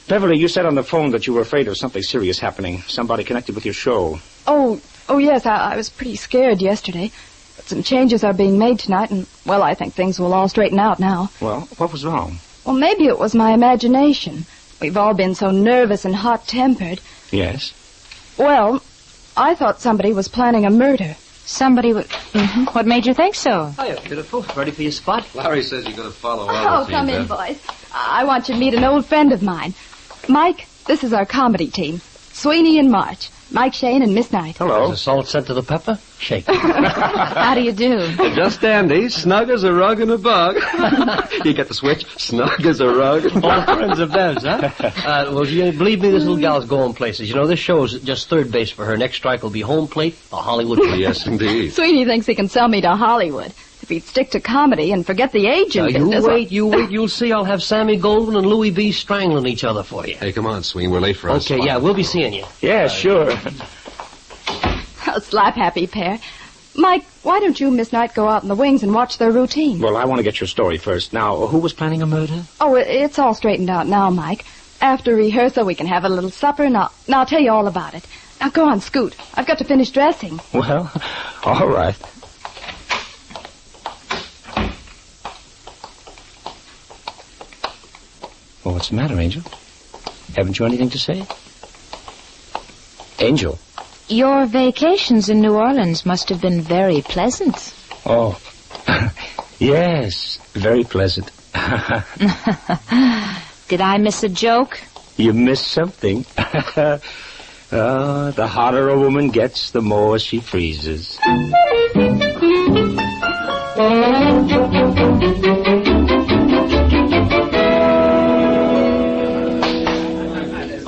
Beverly, you said on the phone that you were afraid of something serious happening. Somebody connected with your show. Oh, yes, I was pretty scared yesterday. But some changes are being made tonight, and, well, I think things will all straighten out now. Well, what was wrong? Well, maybe it was my imagination. We've all been so nervous and hot-tempered. Yes? Well, I thought somebody was planning a murder. Somebody would... Mm-hmm. What made you think so? Hiya, beautiful. Ready for your spot? Larry says you're going to follow Oh, come in, boys. I want you to meet an old friend of mine. Mike, this is our comedy team. Sweeney and March. Mike Shayne and Miss Knight. Hello. Is the salt sent to the pepper? Shake. How do you do? Just dandy. Snug as a rug in a bug. You get the switch? Snug as a rug. All friends of Bev's, huh? Well, you believe me, this little gal's going places. You know, this show's just third base for her. Next strike will be home plate, a Hollywood plate. Yes, indeed. Sweeney thinks he can sell me to Hollywood. If he'd stick to comedy and forget the agent business... You wait, you'll see. I'll have Sammy Goldwyn and Louis B. strangling each other for you. Hey, come on, Sween. We're late for us. Okay, yeah, we'll be seeing you. Yeah, sure. A slap-happy pair. Mike, why don't you and Miss Knight go out in the wings and watch their routine? Well, I want to get your story first. Now, who was planning a murder? Oh, it's all straightened out now, Mike. After rehearsal, we can have a little supper, and I'll tell you all about it. Now, go on, scoot. I've got to finish dressing. Well, all right. Well, what's the matter, Angel? Haven't you anything to say? Angel. Your vacations in New Orleans must have been very pleasant. Oh, yes, very pleasant. Did I miss a joke? You missed something. The hotter a woman gets, the more she freezes.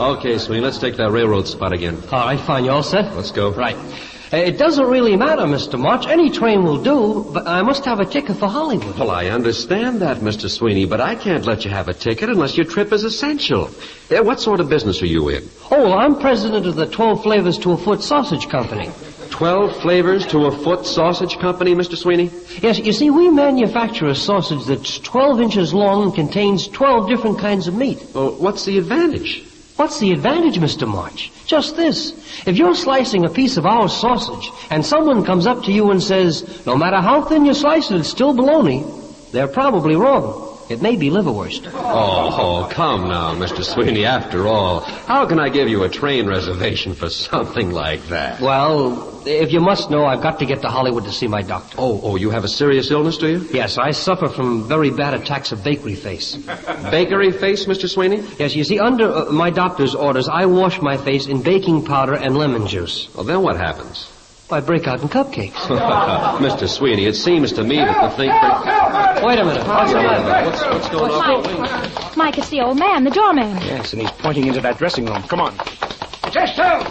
Okay, Sweeney, let's take that railroad spot again. All right, fine. You all set? Let's go. Right. It doesn't really matter, Mr. March. Any train will do, but I must have a ticket for Hollywood. Well, I understand that, Mr. Sweeney, but I can't let you have a ticket unless your trip is essential. What sort of business are you in? Oh, well, I'm president of the 12 Flavors to a Foot Sausage Company. 12 flavors to a foot sausage company, Mr. Sweeney? Yes, you see, we manufacture a sausage that's 12 inches long and contains 12 different kinds of meat. Well, what's the advantage? What's the advantage, Mr. March? Just this. If you're slicing a piece of our sausage and someone comes up to you and says, no matter how thin you slice it, it's still bologna, they're probably wrong. It may be liverwurst. Oh, come now, Mr. Sweeney. After all, how can I give you a train reservation for something like that? Well, if you must know, I've got to get to Hollywood to see my doctor. Oh, you have a serious illness, do you? Yes, I suffer from very bad attacks of bakery face. Bakery face, Mr. Sweeney? Yes, you see, under my doctor's orders, I wash my face in baking powder and lemon juice. Well, then what happens? I break out in cupcakes. Mr. Sweeney, it seems to me that the thing... Wait a minute. What's the matter? What's going on? Mike, it's the old man, the doorman. Yes, and he's pointing into that dressing room. Come on. Estelle.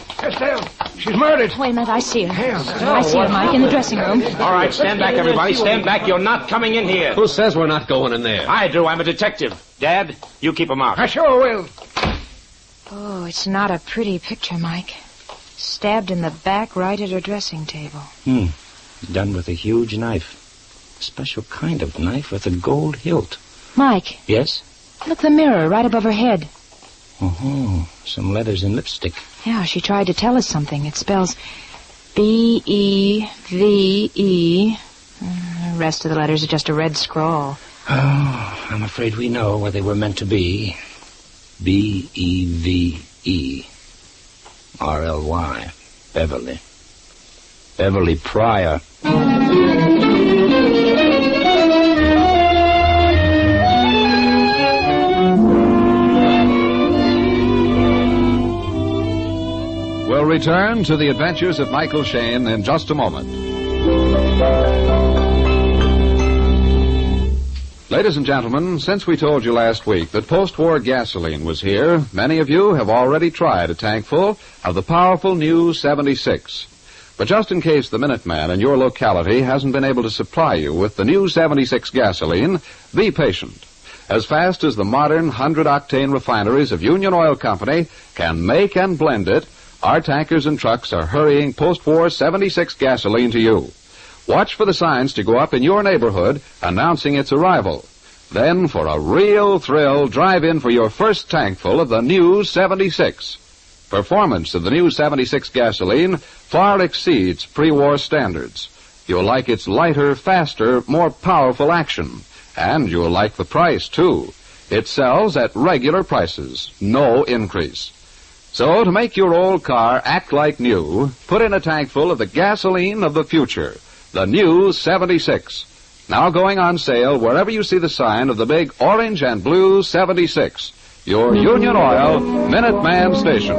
She's murdered. Wait a minute, I see her. Hell, I see her, Mike, in the dressing room. All right, stand back, everybody. Stand back. You're not coming in here. Who says we're not going in there? I do. I'm a detective. Dad, you keep him out. I sure will. Oh, it's not a pretty picture, Mike. Stabbed in the back right at her dressing table. Done with a huge knife. A special kind of knife with a gold hilt. Mike. Yes? Look, the mirror right above her head. Oh, some letters in lipstick. Yeah, she tried to tell us something. It spells B-E-V-E. The rest of the letters are just a red scrawl. Oh, I'm afraid we know what they were meant to be. B-E-V-E. R-L-Y. Beverly. Beverly Pryor. We'll return to the adventures of Michael Shayne in just a moment. Ladies and gentlemen, since we told you last week that post-war gasoline was here, many of you have already tried a tankful of the powerful new 76. But just in case the Minuteman in your locality hasn't been able to supply you with the new 76 gasoline, be patient. As fast as the modern 100-octane refineries of Union Oil Company can make and blend it, our tankers and trucks are hurrying post-war 76 gasoline to you. Watch for the signs to go up in your neighborhood announcing its arrival. Then, for a real thrill, drive in for your first tankful of the new 76. Performance of the new 76 gasoline far exceeds pre-war standards. You'll like its lighter, faster, more powerful action. And you'll like the price, too. It sells at regular prices, no increase. So, to make your old car act like new, put in a tank full of the gasoline of the future, the new 76. Now going on sale wherever you see the sign of the big orange and blue 76. Your Union Oil Minuteman station.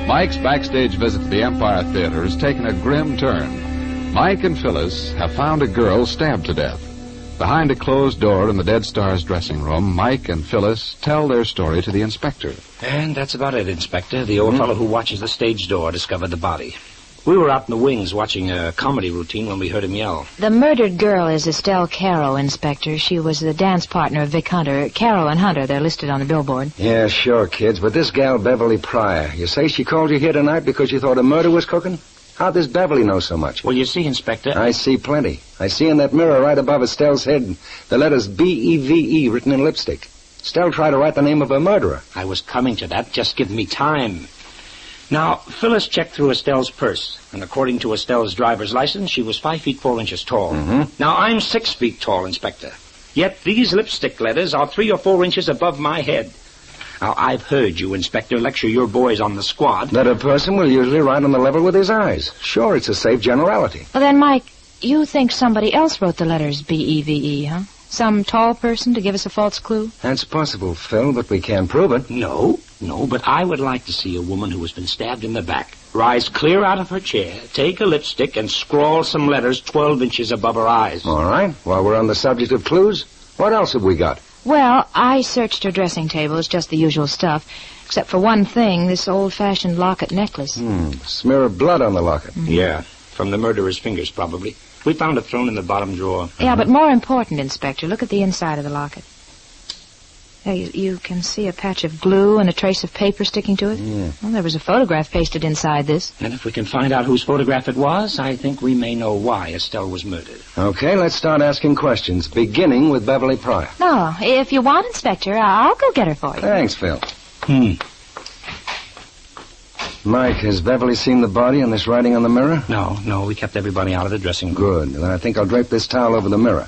Mike's backstage visit to the Empire Theater has taken a grim turn. Mike and Phyllis have found a girl stabbed to death. Behind a closed door in the Dead Star's dressing room, Mike and Phyllis tell their story to the inspector. And that's about it, Inspector. The old fellow who watches the stage door discovered the body. We were out in the wings watching a comedy routine when we heard him yell. The murdered girl is Estelle Caro, Inspector. She was the dance partner of Vic Hunter. Caro and Hunter, they're listed on the billboard. Yeah, sure, kids. But this gal, Beverly Pryor, you say she called you here tonight because you thought a murder was cooking? How'd this Beverly know so much? Well, you see, Inspector... I see plenty. I see in that mirror right above Estelle's head the letters B-E-V-E written in lipstick. Estelle tried to write the name of her murderer. I was coming to that. Just give me time. Now, Phyllis checked through Estelle's purse, and according to Estelle's driver's license, she was 5 feet 4 inches tall. Now, I'm 6 feet tall, Inspector. Yet these lipstick letters are 3 or 4 inches above my head. Now, I've heard you, Inspector, lecture your boys on the squad. That a person will usually write on the level with his eyes. Sure, it's a safe generality. Well, then, Mike, you think somebody else wrote the letters B-E-V-E, huh? Some tall person to give us a false clue? That's possible, Phil, but we can't prove it. No, but I would like to see a woman who has been stabbed in the back rise clear out of her chair, take a lipstick, and scrawl some letters 12 inches above her eyes. All right. While we're on the subject of clues, what else have we got? Well, I searched her dressing table. It's just the usual stuff. Except for one thing, this old-fashioned locket necklace. Smear of blood on the locket. Yeah, from the murderer's fingers, probably. We found it thrown in the bottom drawer. Yeah, but more important, Inspector, look at the inside of the locket. There, you can see a patch of glue and a trace of paper sticking to it. Yeah. Well, there was a photograph pasted inside this. And if we can find out whose photograph it was, I think we may know why Estelle was murdered. Okay, let's start asking questions, beginning with Beverly Pryor. No, if you want, Inspector, I'll go get her for you. Thanks, Phil. Mike, has Beverly seen the body and this writing on the mirror? No, we kept everybody out of the dressing room. Good. Then I think I'll drape this towel over the mirror.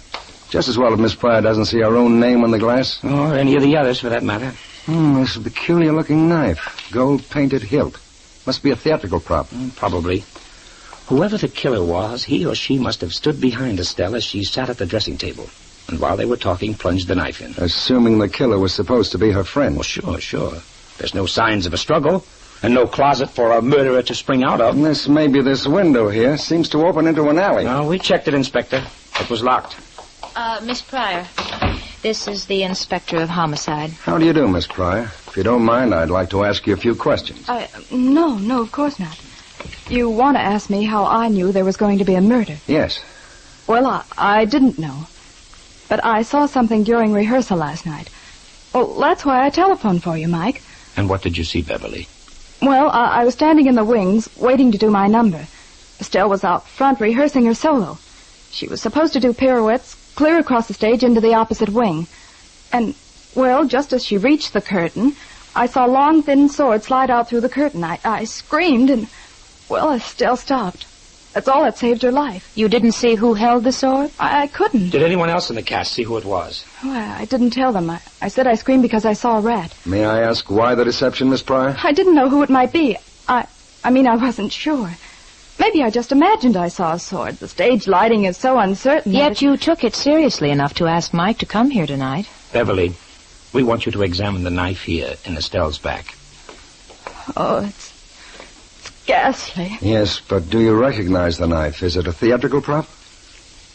Just as well if Miss Pryor doesn't see her own name on the glass. Or any of the others, for that matter. This is a peculiar-looking knife. Gold-painted hilt. Must be a theatrical prop. Probably. Whoever the killer was, he or she must have stood behind Estelle as she sat at the dressing table. And while they were talking, plunged the knife in. Assuming the killer was supposed to be her friend. Well, sure. There's no signs of a struggle. And no closet for a murderer to spring out of. Maybe this window here seems to open into an alley. No, we checked it, Inspector. It was locked. Miss Pryor, this is the Inspector of Homicide. How do you do, Miss Pryor? If you don't mind, I'd like to ask you a few questions. No, of course not. You want to ask me how I knew there was going to be a murder? Yes. Well, I didn't know. But I saw something during rehearsal last night. Well, that's why I telephoned for you, Mike. And what did you see, Beverly? Well, I was standing in the wings, waiting to do my number. Estelle was out front rehearsing her solo. She was supposed to do pirouettes clear across the stage into the opposite wing. And, well, just as she reached the curtain, I saw a long, thin sword slide out through the curtain. I screamed and, well, Estelle stopped. That's all that saved her life. You didn't see who held the sword? I couldn't. Did anyone else in the cast see who it was? Well, I didn't tell them. I said I screamed because I saw a rat. May I ask why the deception, Miss Pryor? I didn't know who it might be. I wasn't sure. Maybe I just imagined I saw a sword. The stage lighting is so uncertain. Yet you took it seriously enough to ask Mike to come here tonight. Beverly, we want you to examine the knife here in Estelle's back. Oh, it's ghastly. Yes, but do you recognize the knife? Is it a theatrical prop?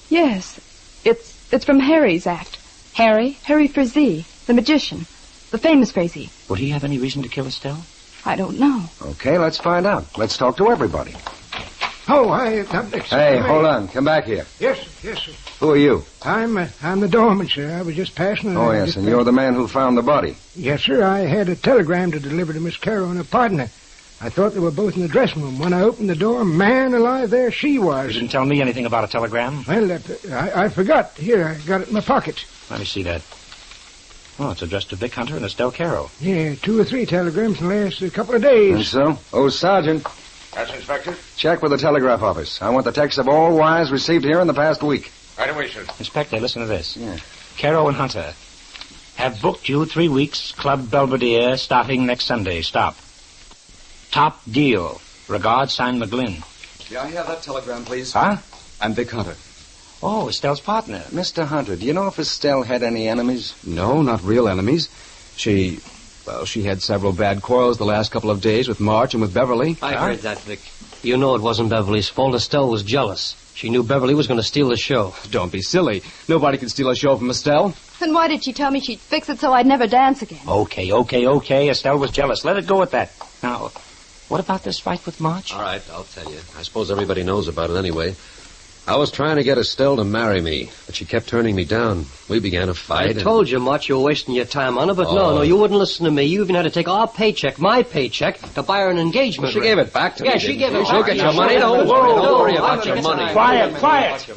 Yes. It's from Harry's act. Harry? Harry Frazee, the magician. The famous Frazee. Would he have any reason to kill Estelle? I don't know. Okay, let's find out. Let's talk to everybody. Oh, Hey, hold on. Come back here. Yes, sir. Who are you? I'm the doorman, sir. I was just passing. Oh, yes, and you're the man who found the body. Yes, sir. I had a telegram to deliver to Miss Carroll and her partner. I thought they were both in the dressing room. When I opened the door, man alive, there she was. You didn't tell me anything about a telegram? Well, I forgot. Here, I got it in my pocket. Let me see that. Oh, it's addressed to Vic Hunter and Estelle Carroll. Yeah, 2 or 3 telegrams in the last couple of days. And so? Oh, Sergeant. That's Inspector. Check with the telegraph office. I want the text of all wires received here in the past week. Right away, sir. Inspector, listen to this. Yeah. Carroll and Hunter have booked you 3 weeks, Club Belvedere, starting next Sunday. Stop. Top deal. Regards, signed McGlynn. May I have that telegram, please? Huh? I'm Vic Hunter. Oh, Estelle's partner. Mr. Hunter, do you know if Estelle had any enemies? No, not real enemies. She had several bad quarrels the last couple of days with March and with Beverly. I heard that, Vic. You know it wasn't Beverly's fault. Estelle was jealous. She knew Beverly was going to steal the show. Don't be silly. Nobody can steal a show from Estelle. Then why did she tell me she'd fix it so I'd never dance again? Okay. Estelle was jealous. Let it go at that. Now, what about this fight with March? All right, I'll tell you. I suppose everybody knows about it anyway. I was trying to get Estelle to marry me, but she kept turning me down. We began a fight. I told you, March, you were wasting your time on her, but no, you wouldn't listen to me. You even had to take our paycheck, my paycheck, to buy her an engagement ring. She gave it back to me. Yeah, she gave it back. She'll get your money. Don't worry about your money. Quiet.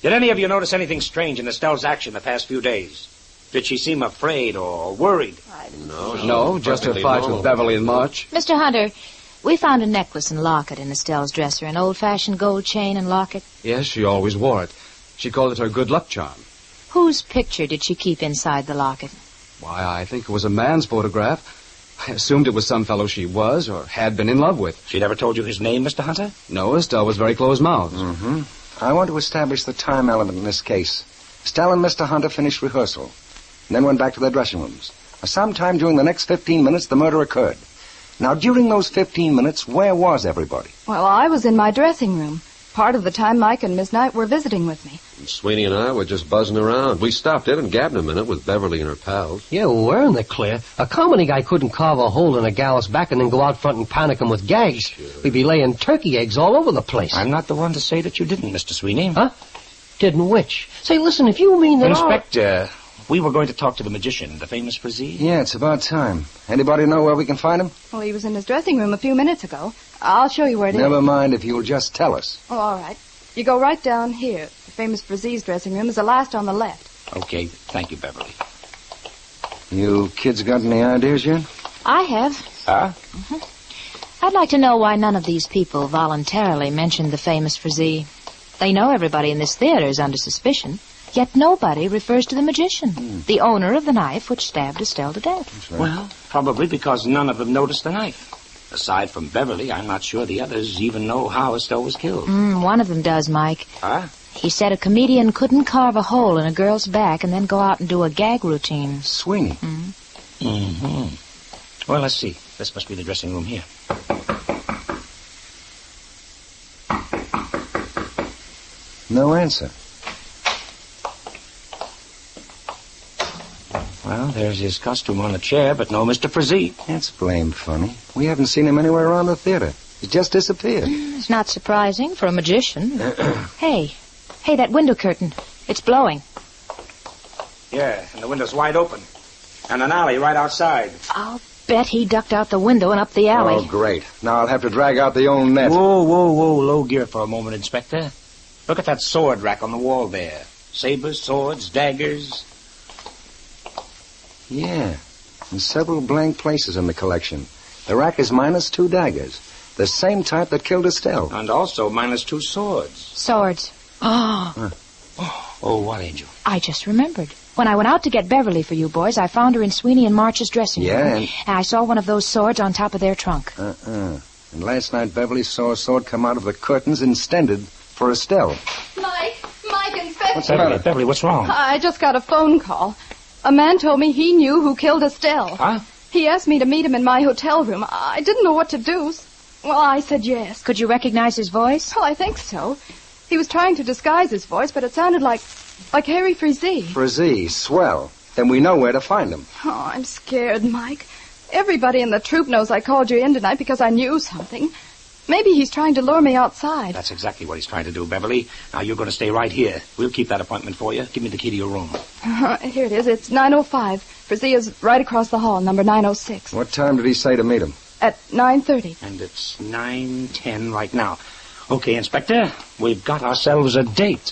Did any of you notice anything strange in Estelle's action the past few days? Did she seem afraid or worried? No, just her fight with Beverly and March. Mr. Hunter, we found a necklace and locket in Estelle's dresser, an old-fashioned gold chain and locket. Yes, she always wore it. She called it her good luck charm. Whose picture did she keep inside the locket? Why, I think it was a man's photograph. I assumed it was some fellow she was or had been in love with. She never told you his name, Mr. Hunter? No, Estelle was very close-mouthed. Mm-hmm. I want to establish the time element in this case. Estelle and Mr. Hunter finished rehearsal, and then went back to their dressing rooms. Sometime during the next 15 minutes, the murder occurred. Now, during those 15 minutes, where was everybody? Well, I was in my dressing room. Part of the time Mike and Miss Knight were visiting with me. Sweeney and I were just buzzing around. We stopped in and gabbed a minute with Beverly and her pals. Yeah, we're in the clear. A comedy guy couldn't carve a hole in a gal's back and then go out front and panic him with gags. Sure. We'd be laying turkey eggs all over the place. I'm not the one to say that you didn't, Mr. Sweeney. Huh? Didn't which? Say, listen, if you mean that Inspector, we were going to talk to the magician, the famous Frazee. Yeah, it's about time. Anybody know where we can find him? Well, he was in his dressing room a few minutes ago. I'll show you where it is. Never mind if you'll just tell us. Oh, all right. You go right down here. The famous Frazee's dressing room is the last on the left. Okay, thank you, Beverly. You kids got any ideas yet? I have. Huh? I'd like to know why none of these people voluntarily mentioned the famous Frazee. They know everybody in this theater is under suspicion, yet nobody refers to the magician, the owner of the knife which stabbed Estelle to death. Right. Well, probably because none of them noticed the knife. Aside from Beverly, I'm not sure the others even know how Estelle was killed. One of them does, Mike. Huh? He said a comedian couldn't carve a hole in a girl's back and then go out and do a gag routine. Sweeney. Mm-hmm. Well, let's see. This must be the dressing room here. No answer. Well, there's his costume on the chair, but no Mr. Frazee. That's blamed funny. We haven't seen him anywhere around the theater. He just disappeared. It's not surprising for a magician. Hey, that window curtain. It's blowing. Yeah, and the window's wide open. And an alley right outside. I'll bet he ducked out the window and up the alley. Oh, great. Now I'll have to drag out the old net. Whoa. Low gear for a moment, Inspector. Look at that sword rack on the wall there. Sabers, swords, daggers. Yeah, in several blank places in the collection. The rack is minus 2 daggers. The same type that killed Estelle. And also minus 2 swords. Swords. Oh. Oh, what, Angel? I just remembered. When I went out to get Beverly for you boys, I found her in Sweeney and March's dressing room. Yeah, and I saw one of those swords on top of their trunk. And last night Beverly saw a sword come out of the curtains intended for Estelle. Mike, Inspector. What's the matter? Beverly, what's wrong? I just got a phone call. A man told me he knew who killed Estelle. Huh? He asked me to meet him in my hotel room. I didn't know what to do. Well, I said yes. Could you recognize his voice? Well, I think so. He was trying to disguise his voice, but it sounded like Harry Frizee. Frizee, swell. Then we know where to find him. Oh, I'm scared, Mike. Everybody in the troop knows I called you in tonight because I knew something. Maybe he's trying to lure me outside. That's exactly what he's trying to do, Beverly. Now, you're going to stay right here. We'll keep that appointment for you. Give me the key to your room. Here it is. It's 905. Frizee is right across the hall, number 906. What time did he say to meet him? At 9:30. And it's 9:10 right now. Okay, Inspector, we've got ourselves a date.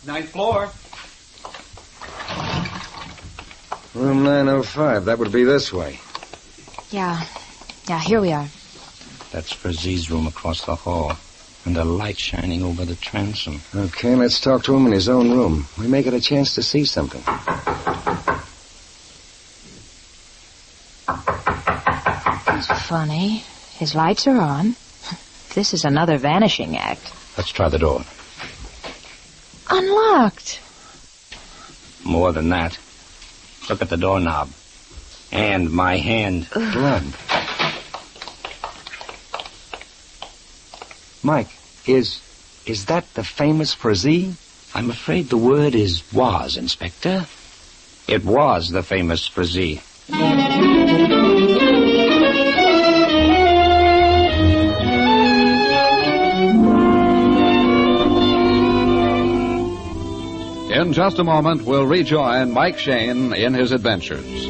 Ninth floor. Room 905. That would be this way. Yeah, here we are. That's Frizee's room across the hall. And the light shining over the transom. Okay, let's talk to him in his own room. We may get a chance to see something. It's funny. His lights are on. This is another vanishing act. Let's try the door. Unlocked. More than that. Look at the doorknob. And my hand. Blood. Mike, is that the famous Frizee? I'm afraid the word is was, Inspector. It was the famous Frizee. In just a moment, we'll rejoin Mike Shayne in his adventures.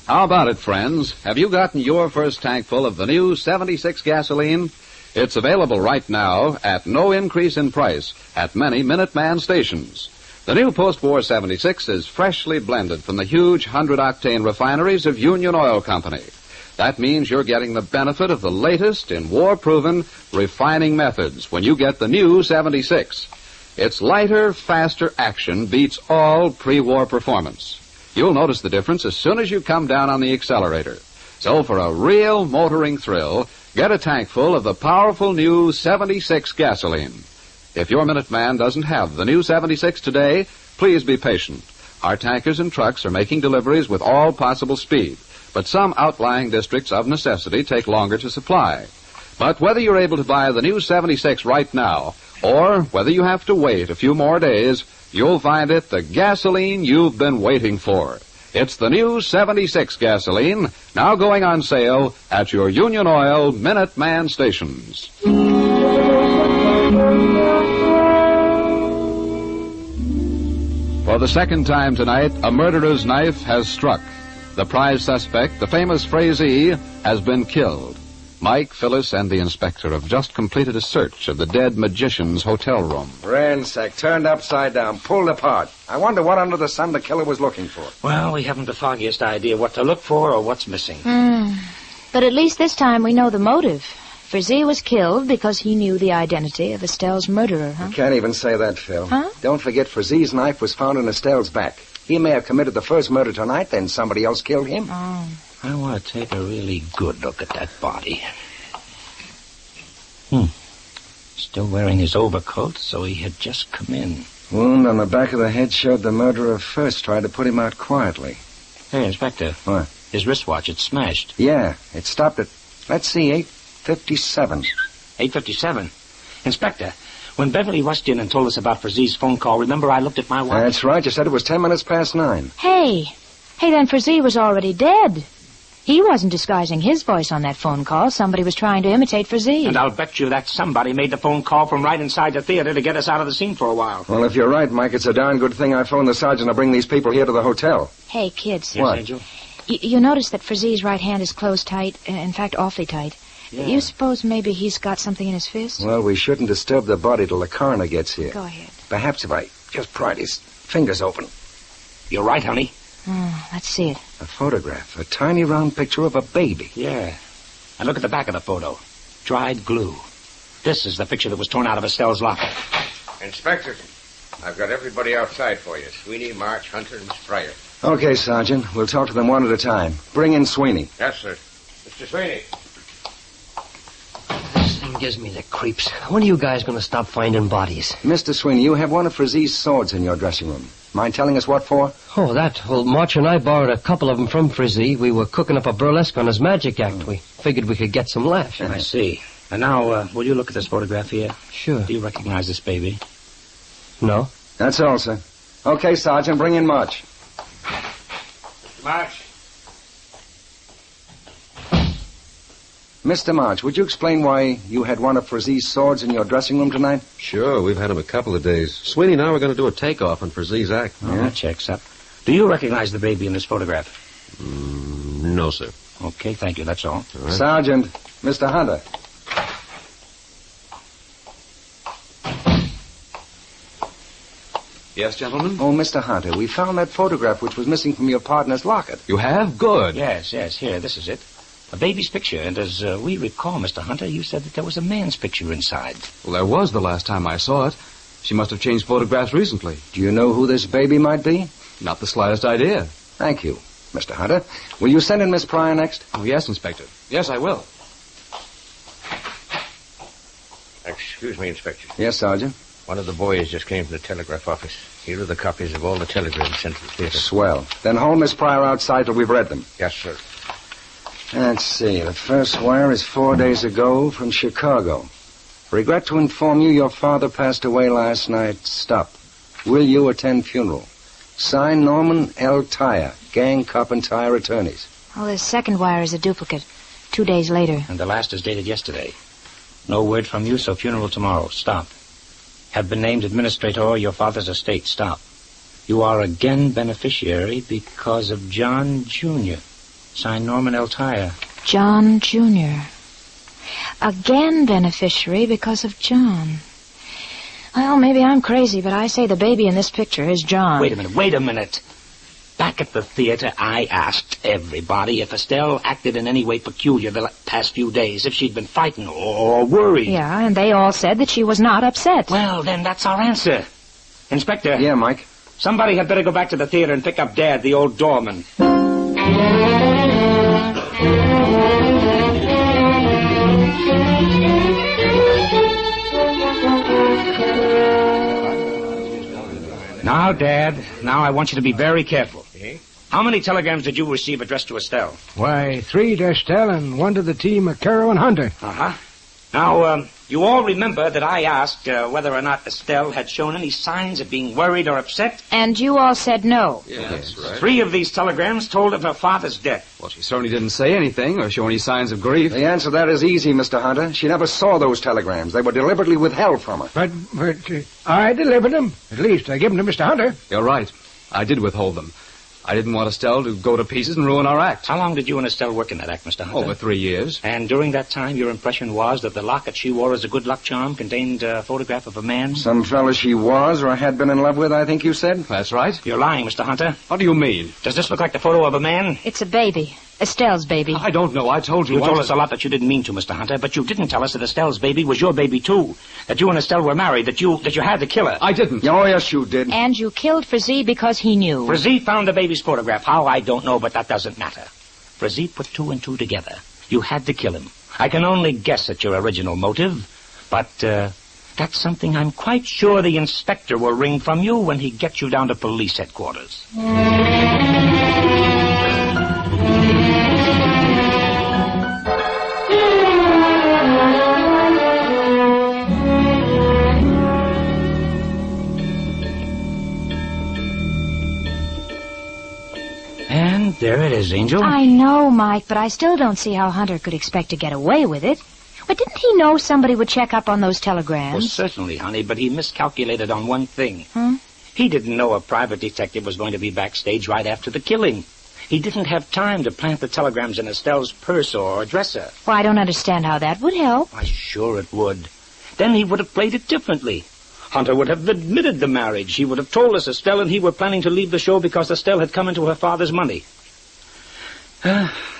How about it, friends? Have you gotten your first tank full of the new 76 gasoline? It's available right now at no increase in price at many Minuteman stations. The new post-war 76 is freshly blended from the huge 100-octane refineries of Union Oil Company. That means you're getting the benefit of the latest in war-proven refining methods when you get the new 76. Its lighter, faster action beats all pre-war performance. You'll notice the difference as soon as you come down on the accelerator. So for a real motoring thrill, get a tank full of the powerful new 76 gasoline. If your Minuteman doesn't have the new 76 today, please be patient. Our tankers and trucks are making deliveries with all possible speed, but some outlying districts of necessity take longer to supply. But whether you're able to buy the new 76 right now, or whether you have to wait a few more days, you'll find it the gasoline you've been waiting for. It's the new 76 gasoline, now going on sale at your Union Oil Minuteman stations. For the second time tonight, a murderer's knife has struck. The prize suspect, the famous Frazee, has been killed. Mike, Phyllis, and the inspector have just completed a search of the dead magician's hotel room. Ransacked, turned upside down, pulled apart. I wonder what under the sun the killer was looking for. Well, we haven't the foggiest idea what to look for or what's missing. But at least this time we know the motive. Frizee was killed because he knew the identity of Estelle's murderer, huh? You can't even say that, Phil. Huh? Don't forget Frizee's knife was found in Estelle's back. He may have committed the first murder tonight, then somebody else killed him. Oh. I want to take a really good look at that body. Still wearing his overcoat, so he had just come in. Wound on the back of the head showed the murderer first tried to put him out quietly. Hey, Inspector. What? His wristwatch, it's smashed. Yeah, it stopped at, let's see, 8:57. 8:57? Inspector, when Beverly rushed in and told us about Frizee's phone call, remember I looked at my watch? That's right. You said it was 10 minutes past 9. Hey, then Frizee was already dead. He wasn't disguising his voice on that phone call. Somebody was trying to imitate Frazee. And I'll bet you that somebody made the phone call from right inside the theater to get us out of the scene for a while. Well, if you're right, Mike, it's a darn good thing I phoned the sergeant to bring these people here to the hotel. Hey, kids. Yes, What? Angel? You notice that Frazee's right hand is closed tight, in fact, awfully tight. Yeah. You suppose maybe he's got something in his fist? Well, we shouldn't disturb the body till the coroner gets here. Go ahead. Perhaps if I just pried his fingers open. You're right, honey. Let's see it. A photograph. A tiny round picture of a baby. Yeah. And look at the back of the photo. Dried glue. This is the picture that was torn out of Estelle's locker. Inspector, I've got everybody outside for you. Sweeney, March, Hunter, and Spryer. Okay, Sergeant. We'll talk to them one at a time. Bring in Sweeney. Yes, sir. Mr. Sweeney. This thing gives me the creeps. When are you guys going to stop finding bodies? Mr. Sweeney, you have one of Frazee's swords in your dressing room. Mind telling us what for? Oh, that. Well, March and I borrowed a couple of them from Frazee. We were cooking up a burlesque on his magic act. We figured we could get some laughs. I see. And now, will you look at this photograph here? Sure. Do you recognize this baby? No. That's all, sir. Okay, Sergeant, bring in March. March. Mr. March, would you explain why you had one of Frazee's swords in your dressing room tonight? Sure, we've had him a couple of days. Sweeney and I were going to do a takeoff on Frazee's act. Oh, that checks up. Do you recognize the baby in this photograph? No, sir. Okay, thank you. That's all. All right. Sergeant, Mr. Hunter. Yes, gentlemen? Oh, Mr. Hunter, we found that photograph which was missing from your partner's locket. You have? Good. Yes. Here, this is it. A baby's picture, and as we recall, Mr. Hunter, you said that there was a man's picture inside. Well, there was the last time I saw it. She must have changed photographs recently. Do you know who this baby might be? Not the slightest idea. Thank you, Mr. Hunter. Will you send in Miss Pryor next? Oh, yes, Inspector. Yes, I will. Excuse me, Inspector. Yes, Sergeant. One of the boys just came from the telegraph office. Here are the copies of all the telegrams sent to the theater. Swell. Then hold Miss Pryor outside till we've read them. Yes, sir. Let's see. The first wire is 4 days ago from Chicago. Regret to inform you your father passed away last night. Stop. Will you attend funeral? Signed Norman L. Tyre, gang, cop, and tire attorneys. Oh, the second wire is a duplicate. 2 days later. And the last is dated yesterday. No word from you, so funeral tomorrow. Stop. Have been named administrator your father's estate. Stop. You are again beneficiary because of John Jr. Signed Norman L. Tyre. John Jr. Again beneficiary because of John. Well, maybe I'm crazy, but I say the baby in this picture is John. Wait a minute. Back at the theater, I asked everybody if Estelle acted in any way peculiar the past few days, if she'd been frightened or worried. Yeah, and they all said that she was not upset. Well, then that's our answer. Inspector. Yeah, Mike? Somebody had better go back to the theater and pick up Dad, the old doorman. Now, Dad, I want you to be very careful. How many telegrams did you receive addressed to Estelle? Why, 3 to Estelle and 1 to the team of Caro and Hunter. Uh-huh. Now, you all remember that I asked whether or not Estelle had shown any signs of being worried or upset? And you all said no. Yeah, that's right. 3 of these telegrams told of her father's death. Well, she certainly didn't say anything or show any signs of grief. The answer to that is easy, Mr. Hunter. She never saw those telegrams. They were deliberately withheld from her. But I delivered them. At least I gave them to Mr. Hunter. You're right. I did withhold them. I didn't want Estelle to go to pieces and ruin our act. How long did you and Estelle work in that act, Mr. Hunter? Over 3 years. And during that time, your impression was that the locket she wore as a good luck charm contained a photograph of a man? Some fella she was or had been in love with, I think you said? That's right. You're lying, Mr. Hunter. What do you mean? Does this look like the photo of a man? It's a baby. Estelle's baby. I don't know. I told you. You told us a lot that you didn't mean to, Mr. Hunter, but you didn't tell us that Estelle's baby was your baby, too. That you and Estelle were married, that you had to kill her. I didn't. Oh, yes, you did. And you killed Frazee because he knew. Frazee found the baby's photograph. How, I don't know, but that doesn't matter. Frazee put 2 and 2 together. You had to kill him. I can only guess at your original motive, but that's something I'm quite sure the inspector will wring from you when he gets you down to police headquarters. And there it is, Angel. I know, Mike, but I still don't see how Hunter could expect to get away with it. But didn't he know somebody would check up on those telegrams? Well, certainly, honey, but he miscalculated on one thing. Hmm? He didn't know a private detective was going to be backstage right after the killing. He didn't have time to plant the telegrams in Estelle's purse or dresser. Well, I don't understand how that would help. Why, sure it would. Then he would have played it differently. Hunter would have admitted the marriage. He would have told us Estelle and he were planning to leave the show because Estelle had come into her father's money.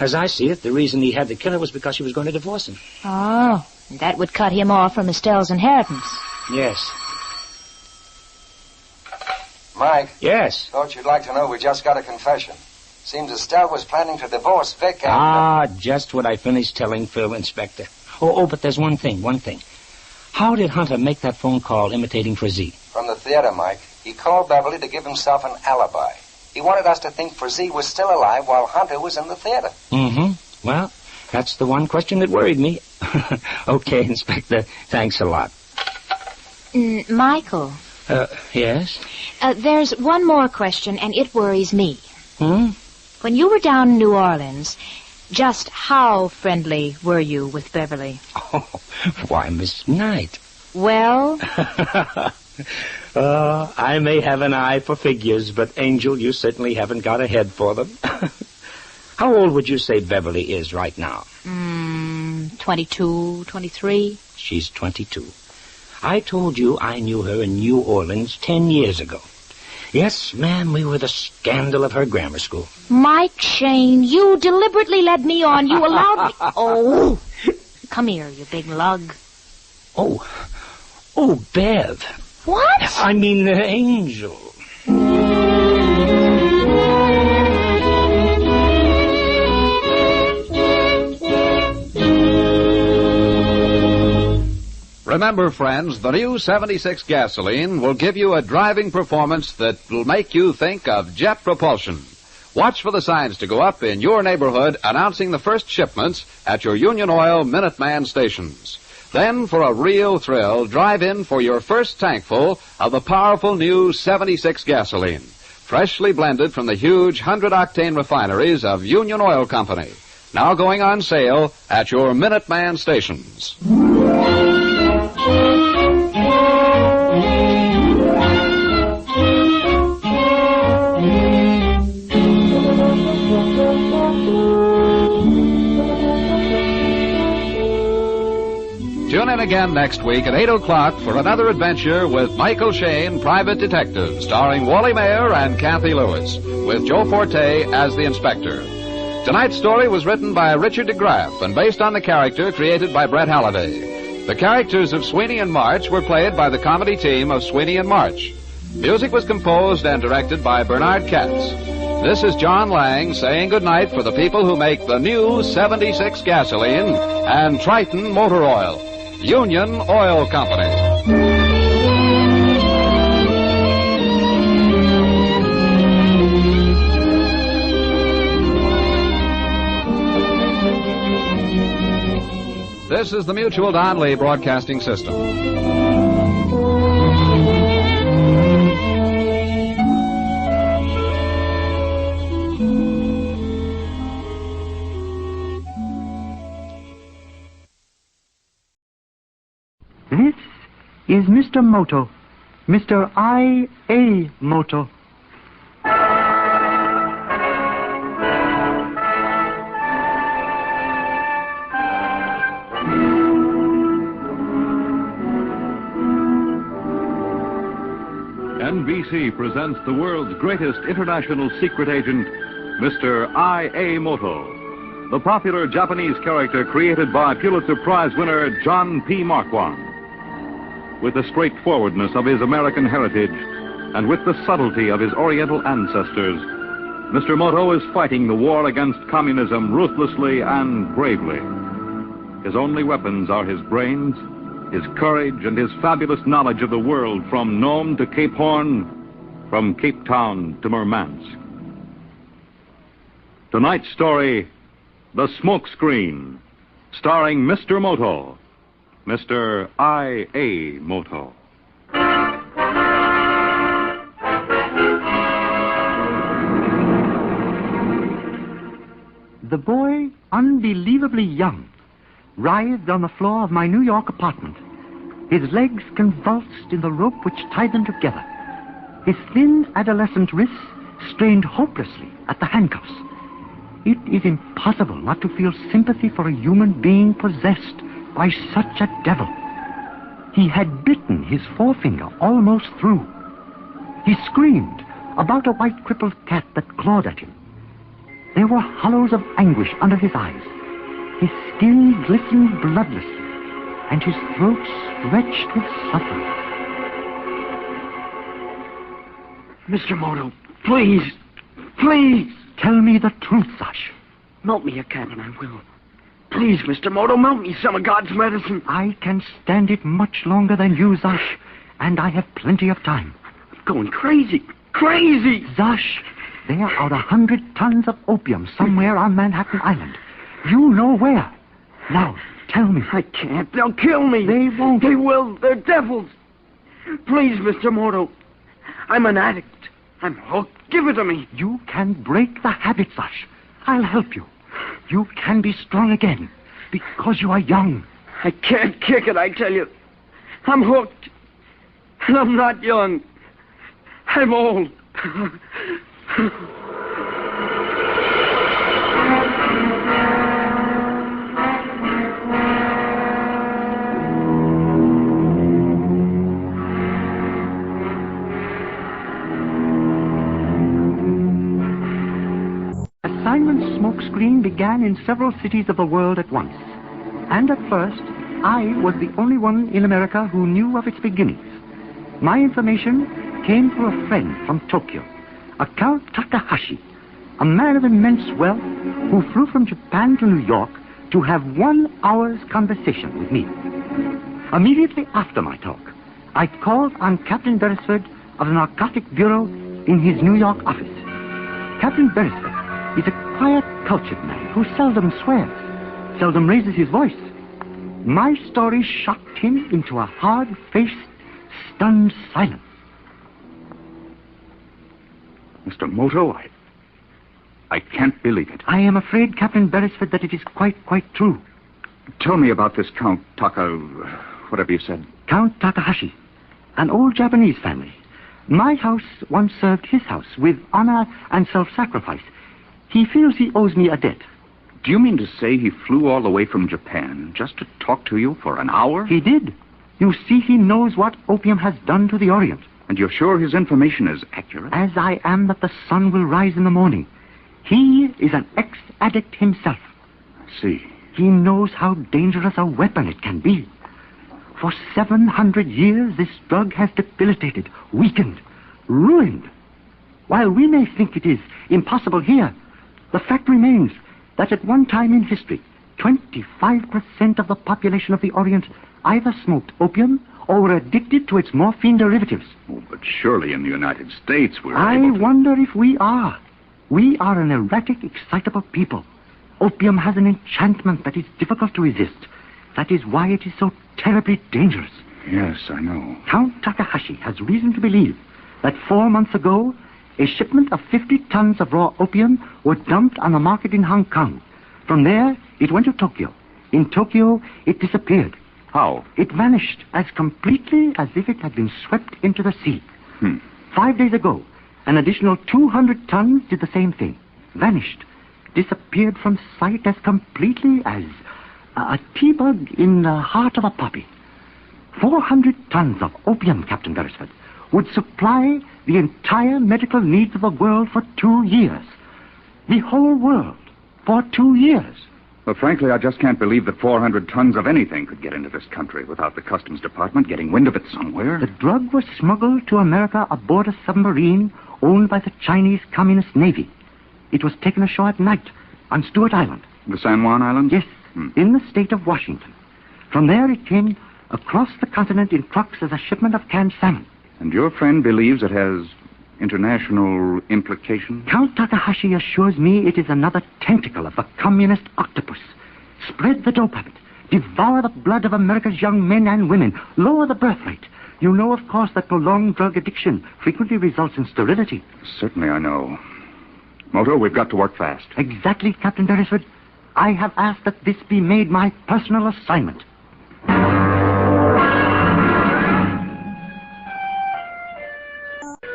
As I see it, the reason he had to kill her was because she was going to divorce him. Oh, that would cut him off from Estelle's inheritance. Yes. Mike? Yes? Thought you'd like to know we just got a confession. Seems Estelle was planning to divorce Vic and... Ah, just what I finished telling Phil, Inspector. Oh, but there's one thing. How did Hunter make that phone call imitating Frazee? From the theater, Mike. He called Beverly to give himself an alibi. He wanted us to think Frazee was still alive while Hunter was in the theater. Mm-hmm. Well, that's the one question that worried me. Okay, Inspector. Thanks a lot. Michael. Yes? There's one more question, and it worries me. Hmm? When you were down in New Orleans, just how friendly were you with Beverly? Oh, why, Miss Knight. Well? I may have an eye for figures, but, Angel, you certainly haven't got a head for them. How old would you say Beverly is right now? 22, 23. She's 22. I told you I knew her in New Orleans 10 years ago. Yes, ma'am, we were the scandal of her grammar school. Mike Shayne, you deliberately led me on. You allowed me... Oh, come here, you big lug. Oh, Bev. What? I mean, Angel. Remember, friends, the new 76 gasoline will give you a driving performance that will make you think of jet propulsion. Watch for the signs to go up in your neighborhood announcing the first shipments at your Union Oil Minuteman stations. Then, for a real thrill, drive in for your first tankful of the powerful new 76 gasoline, freshly blended from the huge 100-octane refineries of Union Oil Company. Now going on sale at your Minuteman stations. Tune in again next week at 8 o'clock for another adventure with Michael Shayne, Private Detective, starring Wally Mayer and Kathy Lewis, with Joe Forte as the inspector. Tonight's story was written by Richard DeGraff and based on the character created by Brett Halliday. The characters of Sweeney and March were played by the comedy team of Sweeney and March. Music was composed and directed by Bernard Katz. This is John Lang saying goodnight for the people who make the new 76 gasoline and Triton motor oil. Union Oil Company. This is the Mutual Donley Broadcasting System. This is Mr. Moto, Mr. I.A. Moto. NBC presents the world's greatest international secret agent, Mr. I.A. Moto, the popular Japanese character created by Pulitzer Prize winner John P. Marquand. With the straightforwardness of his American heritage and with the subtlety of his Oriental ancestors, Mr. Moto is fighting the war against communism ruthlessly and bravely. His only weapons are his brains, his courage, and his fabulous knowledge of the world from Nome to Cape Horn, from Cape Town to Murmansk. Tonight's story, The Smoke Screen, starring Mr. Moto, Mr. I.A. Moto. The boy, unbelievably young, writhed on the floor of my New York apartment. His legs convulsed in the rope which tied them together. His thin adolescent wrists strained hopelessly at the handcuffs. It is impossible not to feel sympathy for a human being possessed by such a devil. He had bitten his forefinger almost through. He screamed about a white crippled cat that clawed at him. There were hollows of anguish under his eyes. His skin glistened bloodless, and his throat stretched with suffering. Mr. Moto, please, please. Tell me the truth, Sash. Melt me a cap and I will. Please, Mr. Moto, melt me some of God's medicine. I can stand it much longer than you, Zash, and I have plenty of time. I'm going crazy. Crazy! Zash, there are 100 tons of opium somewhere on Manhattan Island. You know where. Now, tell me. I can't. They'll kill me. They won't. They will. They're devils. Please, Mr. Moto. I'm an addict. I'm hooked. Give it to me. You can break the habit, Sash. I'll help you. You can be strong again because you are young. I can't kick it, I tell you. I'm hooked. And I'm not young. I'm old. Assignment smokescreen began in several cities of the world at once. And at first, I was the only one in America who knew of its beginnings. My information came through a friend from Tokyo, a Count Takahashi, a man of immense wealth who flew from Japan to New York to have 1 hour's conversation with me. Immediately after my talk, I called on Captain Beresford of the Narcotic Bureau in his New York office. Captain Beresford is a quiet, cultured man who seldom swears, seldom raises his voice. My story shocked him into a hard-faced, stunned silence. Mr. Moto, I can't believe it. I am afraid, Captain Beresford, that it is quite true. Tell me about this Count whatever you said. Count Takahashi, an old Japanese family. My house once served his house with honor and self-sacrifice. He feels he owes me a debt. Do you mean to say he flew all the way from Japan just to talk to you for an hour? He did. You see, he knows what opium has done to the Orient. And you're sure his information is accurate? As I am that the sun will rise in the morning. He is an ex-addict himself. I see. He knows how dangerous a weapon it can be. For 700 years, this drug has debilitated, weakened, ruined. While we may think it is impossible here, the fact remains that at one time in history, 25% of the population of the Orient either smoked opium or were addicted to its morphine derivatives. Oh, but surely in the United States we're I wonder if we are. We are an erratic, excitable people. Opium has an enchantment that is difficult to resist. That is why it is so terribly dangerous. Yes, I know. Count Takahashi has reason to believe that 4 months ago, a shipment of 50 tons of raw opium were dumped on the market in Hong Kong. From there, it went to Tokyo. In Tokyo, it disappeared. How? It vanished as completely as if it had been swept into the sea. 5 days ago, an additional 200 tons did the same thing. Vanished. Disappeared from sight as completely as a tea-bug in the heart of a poppy. 400 tons of opium, Captain Beresford, would supply the entire medical needs of the world for 2 years. The whole world for 2 years. Well, frankly, I just can't believe that 400 tons of anything could get into this country without the Customs Department getting wind of it somewhere. The drug was smuggled to America aboard a submarine owned by the Chinese Communist Navy. It was taken ashore at night on Stewart Island. The San Juan Islands? Yes, in the state of Washington. From there it came across the continent in trucks as a shipment of canned salmon. And your friend believes it has international implications? Count Takahashi assures me it is another tentacle of the communist octopus. Spread the dope of it. Devour the blood of America's young men and women. Lower the birth rate. You know, of course, that prolonged drug addiction frequently results in sterility. Certainly I know. Moto, we've got to work fast. Exactly, Captain Beresford. I have asked that this be made my personal assignment.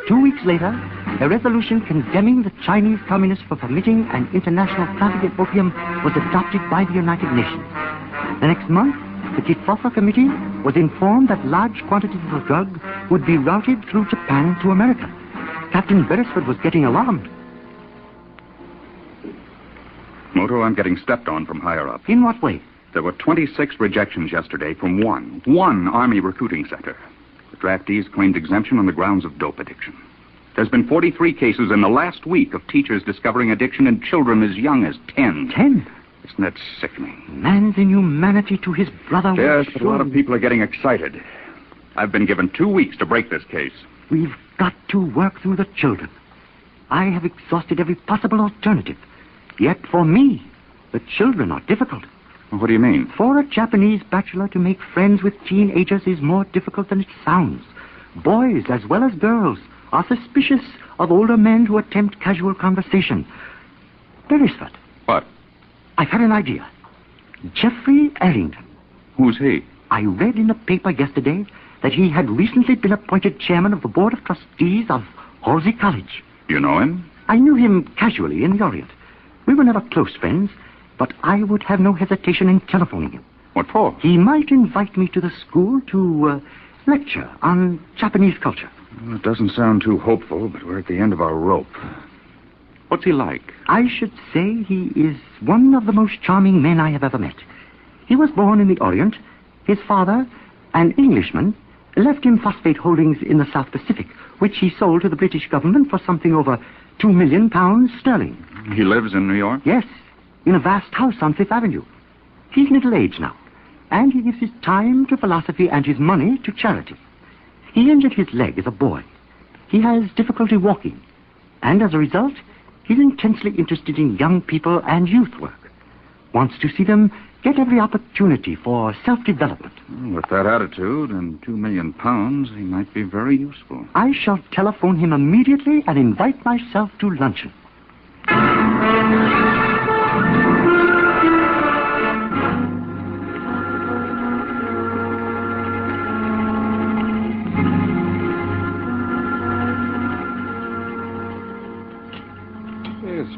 2 weeks later, a resolution condemning the Chinese communists for permitting an international traffic in opium was adopted by the United Nations. The next month, the Kitfofa Committee was informed that large quantities of the drug would be routed through Japan to America. Captain Beresford was getting alarmed. Moto, I'm getting stepped on from higher up. In what way? There were 26 rejections yesterday from one Army recruiting center. The draftees claimed exemption on the grounds of dope addiction. There's been 43 cases in the last week of teachers discovering addiction in children as young as 10. 10? Isn't that sickening? Man's inhumanity to his brother. Yes, but a lot of people are getting excited. I've been given 2 weeks to break this case. We've got to work through the children. I have exhausted every possible alternative. Yet for me, the children are difficult. What do you mean? For a Japanese bachelor to make friends with teenagers is more difficult than it sounds. Boys, as well as girls, are suspicious of older men who attempt casual conversation. Beresford. What? I've had an idea. Jeffrey Arrington. Who's he? I read in the paper yesterday that he had recently been appointed chairman of the Board of Trustees of Halsey College. You know him? I knew him casually in the Orient. We were never close friends, but I would have no hesitation in telephoning him. What for? He might invite me to the school to lecture on Japanese culture. Well, it doesn't sound too hopeful, but we're at the end of our rope. What's he like? I should say he is one of the most charming men I have ever met. He was born in the Orient. His father, an Englishman, left him phosphate holdings in the South Pacific, which he sold to the British government for something over £2 million sterling. He lives in New York? Yes, in a vast house on Fifth Avenue. He's middle-aged now, and he gives his time to philosophy and his money to charity. He injured his leg as a boy. He has difficulty walking, and as a result, he's intensely interested in young people and youth work. Wants to see them get every opportunity for self-development. With that attitude and £2 million, he might be very useful. I shall telephone him immediately and invite myself to luncheon.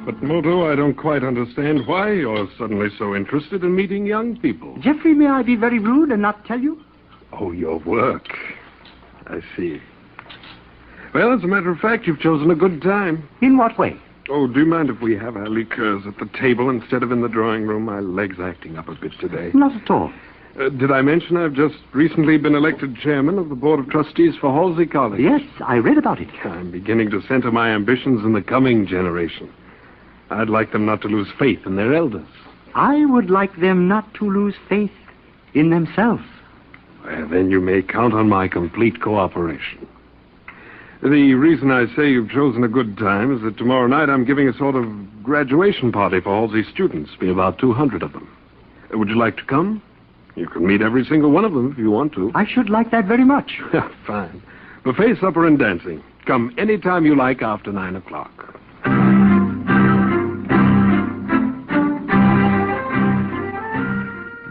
But, Moto, I don't quite understand why you're suddenly so interested in meeting young people. Jeffrey, may I be very rude and not tell you? Oh, your work. I see. Well, as a matter of fact, you've chosen a good time. In what way? Oh, do you mind if we have our liqueurs at the table instead of in the drawing room? My leg's acting up a bit today. Not at all. Did I mention I've just recently been elected chairman of the Board of Trustees for Halsey College? Yes, I read about it. I'm beginning to center my ambitions in the coming generation. I'd like them not to lose faith in their elders. I would like them not to lose faith in themselves. Well, then you may count on my complete cooperation. The reason I say you've chosen a good time is that tomorrow night I'm giving a sort of graduation party for Halsey students. Be about 200 of them. Would you like to come? You can meet every single one of them if you want to. I should like that very much. Fine. Buffet, supper, and dancing. Come any time you like after 9 o'clock.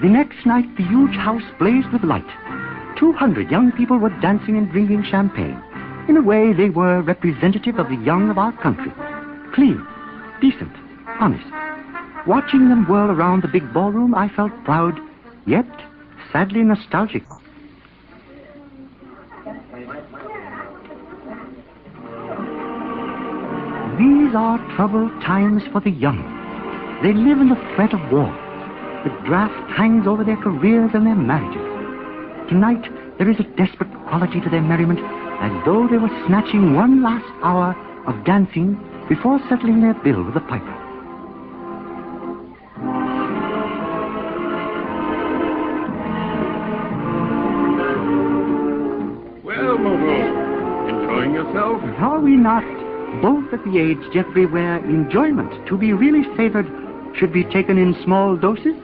The next night, the huge house blazed with light. 200 young people were dancing and drinking champagne. In a way, they were representative of the young of our country. Clean, decent, honest. Watching them whirl around the big ballroom, I felt proud, yet sadly nostalgic. These are troubled times for the young. They live in the threat of war. The draft hangs over their careers and their marriages. Tonight, there is a desperate quality to their merriment, as though they were snatching one last hour of dancing before settling their bill with the piper. Well, Moto, enjoying yourself? Are we not both at the age, Jeffrey, where enjoyment, to be really favored, should be taken in small doses?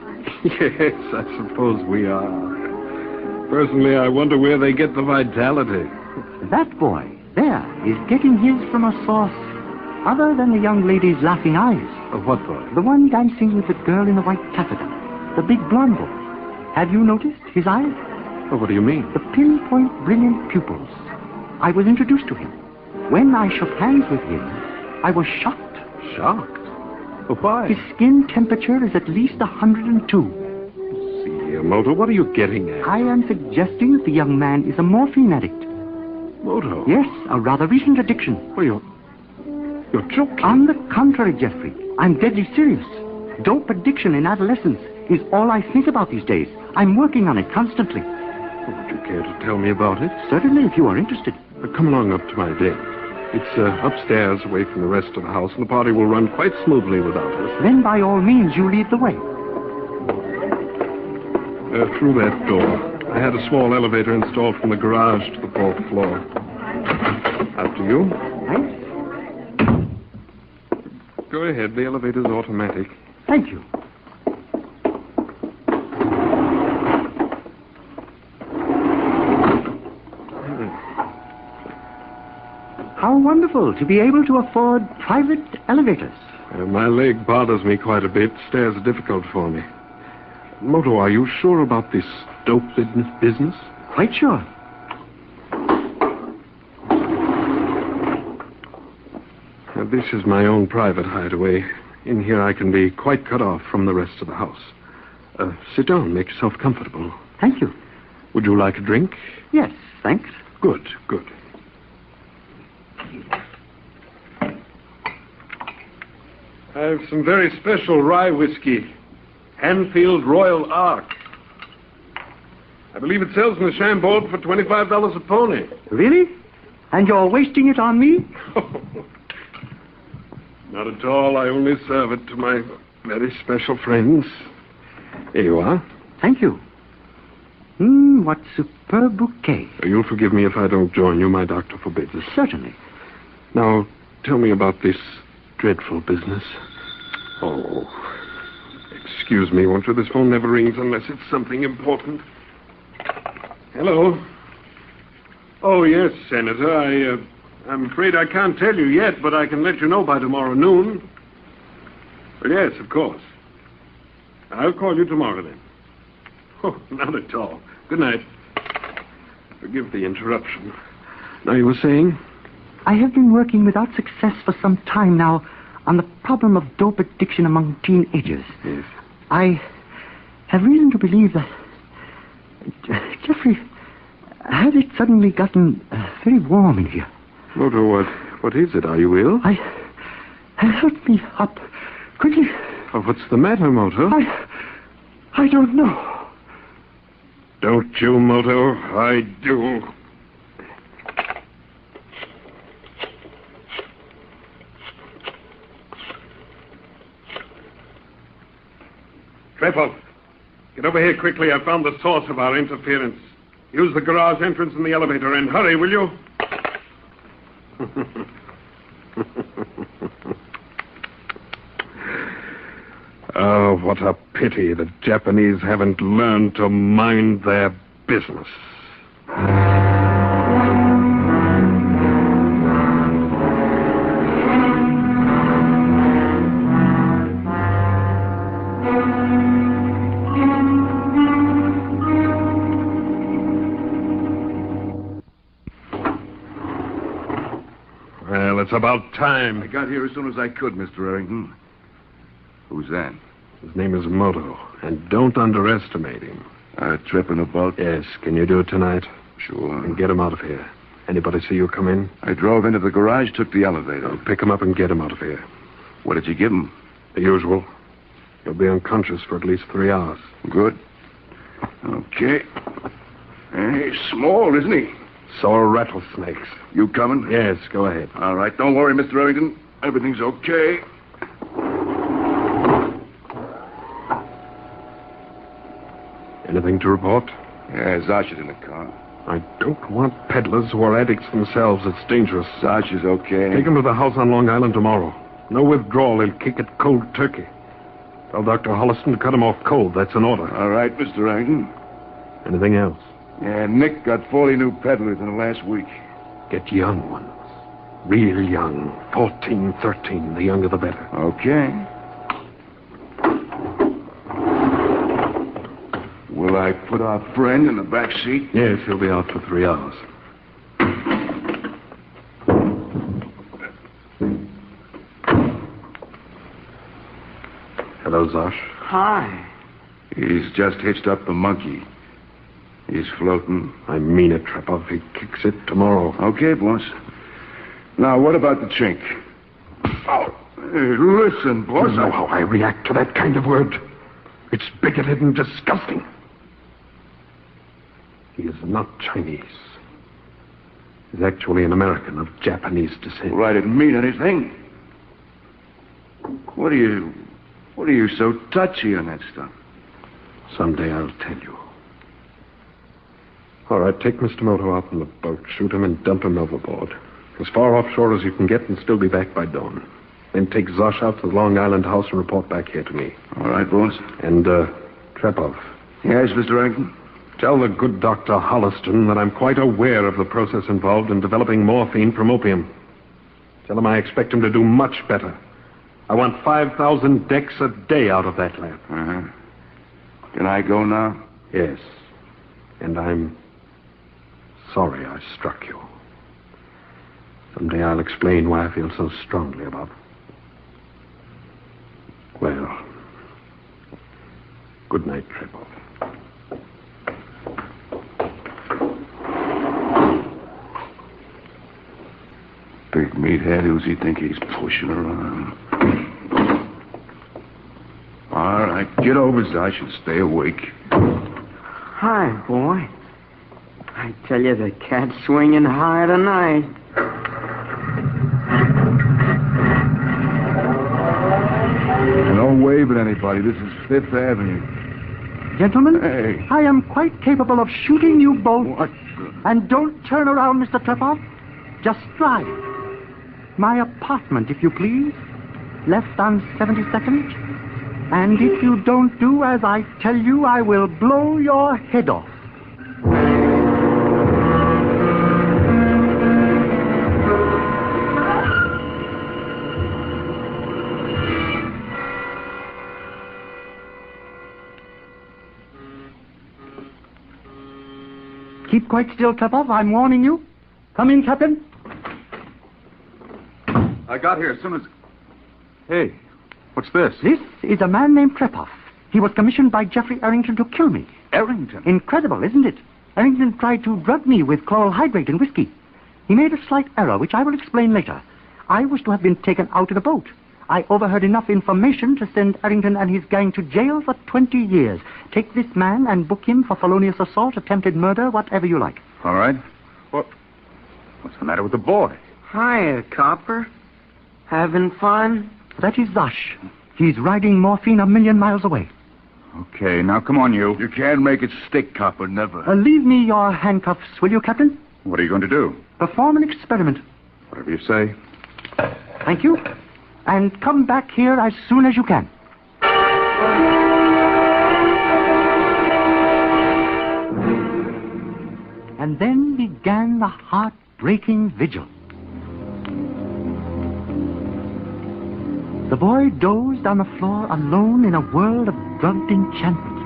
Yes, I suppose we are. Personally, I wonder where they get the vitality. That boy, there, is getting his from a source Other than the young lady's laughing eyes. What boy? The one dancing with the girl in the white taffeta. The big blonde boy. Have you noticed his eyes? Oh, what do you mean? The pinpoint brilliant pupils. I was introduced to him. When I shook hands with him, I was shocked. Shocked? Why? His skin temperature is at least 102. See here, Moto, what are you getting at? I am suggesting that the young man is a morphine addict. Moto? Yes, a rather recent addiction. Well, you're joking. On the contrary, Jeffrey, I'm deadly serious. Dope addiction in adolescence is all I think about these days. I'm working on it constantly. Would you care to tell me about it? Certainly, if you are interested. Come along up to my den. It's upstairs, away from the rest of the house, and the party will run quite smoothly without us. Then, by all means, you lead the way. Through that door. I had a small elevator installed from the garage to the 4th floor. After you. Thanks. Go ahead. The elevator's automatic. Thank you. How wonderful to be able to afford private elevators. My leg bothers me quite a bit. Stairs are difficult for me. Moto, are you sure about this dope business? Quite sure. This is my own private hideaway. In here I can be quite cut off from the rest of the house. Sit down. Make yourself comfortable. Thank you. Would you like a drink? Yes, thanks. Good, good. I have some very special rye whiskey. Hanfield Royal Ark. I believe it sells in the Chambord for $25 a pony. Really? And you're wasting it on me? Not at all. I only serve it to my very special friends. Here you are. Thank you. What superb bouquet. You'll forgive me if I don't join you. My doctor forbids it. Certainly. Now, tell me about this dreadful business. Oh, excuse me, won't you? This phone never rings unless it's something important. Hello. Oh, yes, Senator. I'm afraid I can't tell you yet, but I can let you know by tomorrow noon. Well, yes, of course. I'll call you tomorrow, then. Oh, not at all. Good night. Forgive the interruption. Now, you were saying? I have been working without success for some time now on the problem of dope addiction among teenagers. Yes. I have reason to believe that... Jeffrey, has it suddenly gotten very warm in here? Moto, what is it? Are you ill? Help me up. Quickly. Oh, what's the matter, Moto? I don't know. Don't you, Moto? I do. Treble, get over here quickly. I found the source of our interference. Use the garage entrance and the elevator, and hurry, will you? Oh, what a pity the Japanese haven't learned to mind their business. Well, it's about time. I got here as soon as I could, Mr. Errington. Who's that? His name is Moto, and don't underestimate him. Tripping about? Yes. Can you do it tonight? Sure. And get him out of here. Anybody see you come in? I drove into the garage, took the elevator. Pick him up and get him out of here. What did you give him? The usual. He'll be unconscious for at least 3 hours. Good. Okay. He's small, isn't he? So are rattlesnakes. You coming? Yes, go ahead. All right. Don't worry, Mr. Errington. Everything's okay. Anything to report? Yeah, Zarch is in the car. I don't want peddlers who are addicts themselves. It's dangerous. Zarch is okay. Take him to the house on Long Island tomorrow. No withdrawal. He'll kick it cold turkey. Tell Dr. Holliston to cut him off cold. That's an order. All right, Mr. Errington. Anything else? Yeah, Nick got 40 new peddlers in the last week. Get young ones. Real young. 14, 13. The younger the better. Okay. Will I put our friend in the back seat? Yes, he'll be out for 3 hours. Hello, Zosh. Hi. He's just hitched up the monkey. He's floating. I mean it, Trepov. He kicks it tomorrow. Okay, boss. Now, what about the chink? Oh, hey, listen, boss. You know how I react to that kind of word. It's bigoted and disgusting. He is not Chinese. He's actually an American of Japanese descent. Well, I didn't mean anything. What are you so touchy on that stuff? Someday I'll tell you. All right, take Mr. Moto out in the boat, shoot him and dump him overboard. As far offshore as you can get and still be back by dawn. Then take Zosh out to the Long Island house and report back here to me. All right, boss. And, Trepov. Yes, Mr. Rankin? Tell the good Dr. Holliston that I'm quite aware of the process involved in developing morphine from opium. Tell him I expect him to do much better. I want 5,000 decks a day out of that lab. Uh-huh. Can I go now? Yes. And I'm sorry I struck you. Someday I'll explain why I feel so strongly about it. Well, good night, Trepov. Big meathead, who's he think he's pushing around? All right, get over, Zosh, and stay awake. Hi, boy. I tell you, the cat's swinging high tonight. Don't wave at anybody. This is Fifth Avenue. Gentlemen, hey. I am quite capable of shooting you both. What? And don't turn around, Mr. Trepov. Just drive. My apartment, if you please. Left on 72nd. And if you don't do as I tell you, I will blow your head off. Keep quite still, Trepov. I'm warning you. Come in, Captain. I got here as soon as... Hey, what's this? This is a man named Trepov. He was commissioned by Jeffrey Errington to kill me. Errington? Incredible, isn't it? Errington tried to drug me with chloral hydrate and whiskey. He made a slight error, which I will explain later. I was to have been taken out in a boat. I overheard enough information to send Errington and his gang to jail for 20 years. Take this man and book him for felonious assault, attempted murder, whatever you like. All right. What's the matter with the boy? Hiya, copper. Having fun? That is Zosh. He's riding morphine 1,000,000 miles away. Okay, now come on, you. You can't make it stick, copper, never. Leave me your handcuffs, will you, Captain? What are you going to do? Perform an experiment. Whatever you say. Thank you. And come back here as soon as you can. And then began the heart-breaking vigil. The boy dozed on the floor alone in a world of drugged enchantment.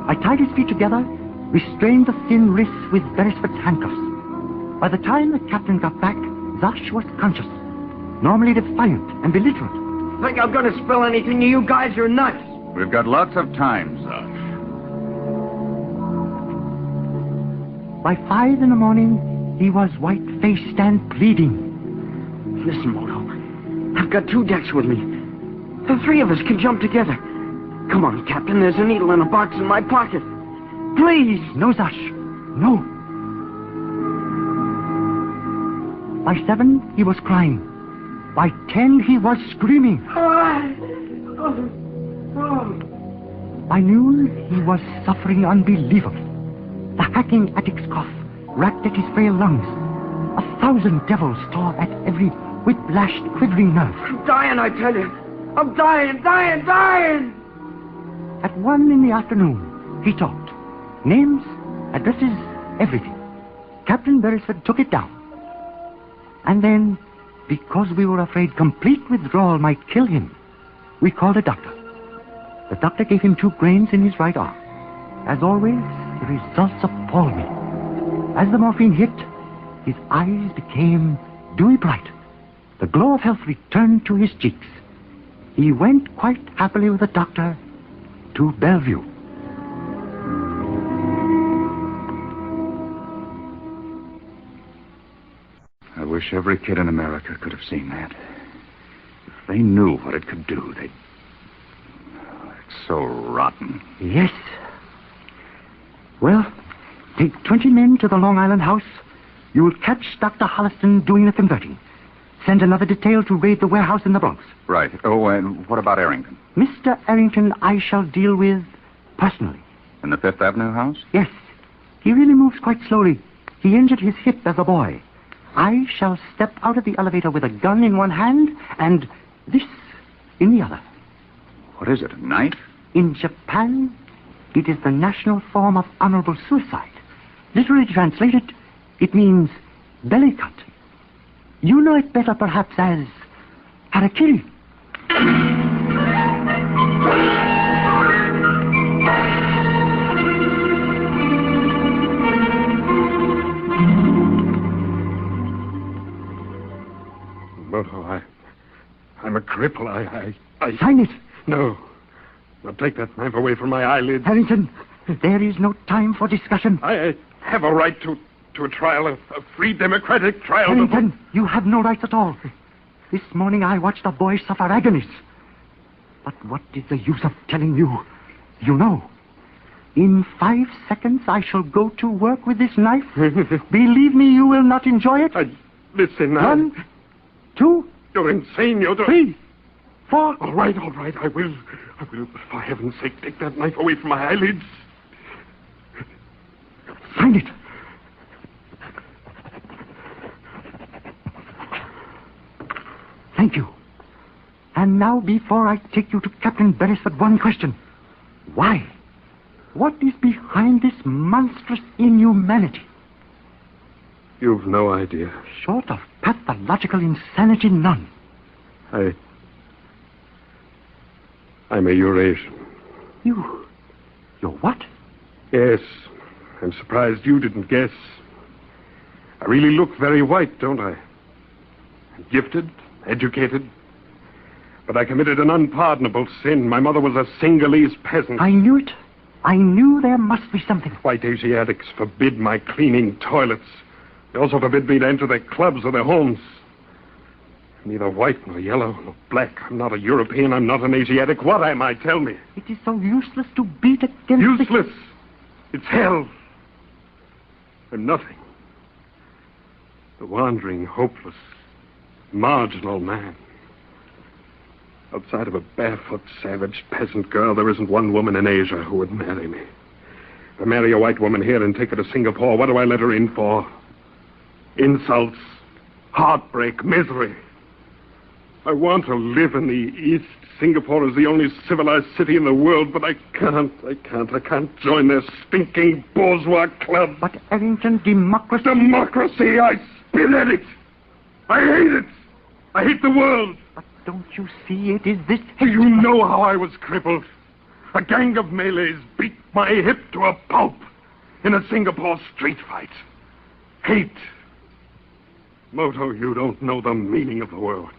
I tied his feet together, restrained the thin wrists with Beresford's handcuffs. By the time the captain got back, Zosh was conscious, normally defiant and belligerent. Think I'm going to spill anything to you guys? You're nuts. We've got lots of time, Zosh. By 5 in the morning, he was white-faced and pleading. Listen, Moto. I've got 2 decks with me. The 3 of us can jump together. Come on, Captain. There's a needle in a box in my pocket. Please. No, Zosh. No. By 7, he was crying. By 10, he was screaming. By noon, he was suffering unbelievably. The hacking addict's cough racked at his frail lungs. 1,000 devils tore at every whip-lashed, quivering nerve. I'm dying, I tell you. I'm dying, dying, dying! At 1 in the afternoon, he talked. Names, addresses, everything. Captain Beresford took it down. And then Because we were afraid complete withdrawal might kill him, we called a doctor. The doctor gave him 2 grains in his right arm. As always, the results appalled me. As the morphine hit, his eyes became dewy bright. The glow of health returned to his cheeks. He went quite happily with the doctor to Bellevue. I wish every kid in America could have seen that. If they knew what it could do, they'd... It's so rotten. Yes. Well, take 20 men to the Long Island house. You'll catch Dr. Holliston doing the converting. Send another detail to raid the warehouse in the Bronx. Right. Oh, and what about Arrington? Mr. Arrington I shall deal with personally. In the Fifth Avenue house? Yes. He really moves quite slowly. He injured his hip as a boy. I shall step out of the elevator with a gun in one hand and this in the other. What is it, a knife? In Japan, it is the national form of honorable suicide. Literally translated, it means belly cut. You know it better perhaps as harakiri. Moto, I'm a cripple. I... Sign it. No. Now take that knife away from my eyelids. Harrington, there is no time for discussion. I have a right to a trial, a free democratic trial. Harrington, you have no rights at all. This morning I watched a boy suffer agonies. But what is the use of telling you? You know. In 5 seconds I shall go to work with this knife. Believe me, you will not enjoy it. Listen now. 1, 2. You're insane, you're... 3, 4. All right, I will. For heaven's sake, take that knife away from my eyelids. Sign it. Thank you. And now, before I take you to Captain Beresford, one question. Why? What is behind this monstrous inhumanity? You've no idea. Short of pathological insanity, none. I'm a Eurasian. You're what? Yes. I'm surprised you didn't guess. I really look very white, don't I? I'm gifted, educated. But I committed an unpardonable sin. My mother was a Singalese peasant. I knew it. I knew there must be something. White Asiatics forbid my cleaning toilets. They also forbid me to enter their clubs or their homes. Neither white nor yellow nor black. I'm not a European. I'm not an Asiatic. What am I? Tell me. It is so useless to beat against... Useless? It's hell. I'm nothing. The wandering, hopeless, marginal man. Outside of a barefoot, savage peasant girl, there isn't one woman in Asia who would marry me. If I marry a white woman here and take her to Singapore, what do I let her in for? Insults, heartbreak, misery. I want to live in the East. Singapore is the only civilized city in the world, but I can't join their stinking bourgeois club. But Arrington, democracy... Democracy! I spit at it! I hate it! I hate the world! But don't you see it is this... You know how I was crippled. A gang of Malays beat my hip to a pulp in a Singapore street fight. Hate. Moto, you don't know the meaning of the word.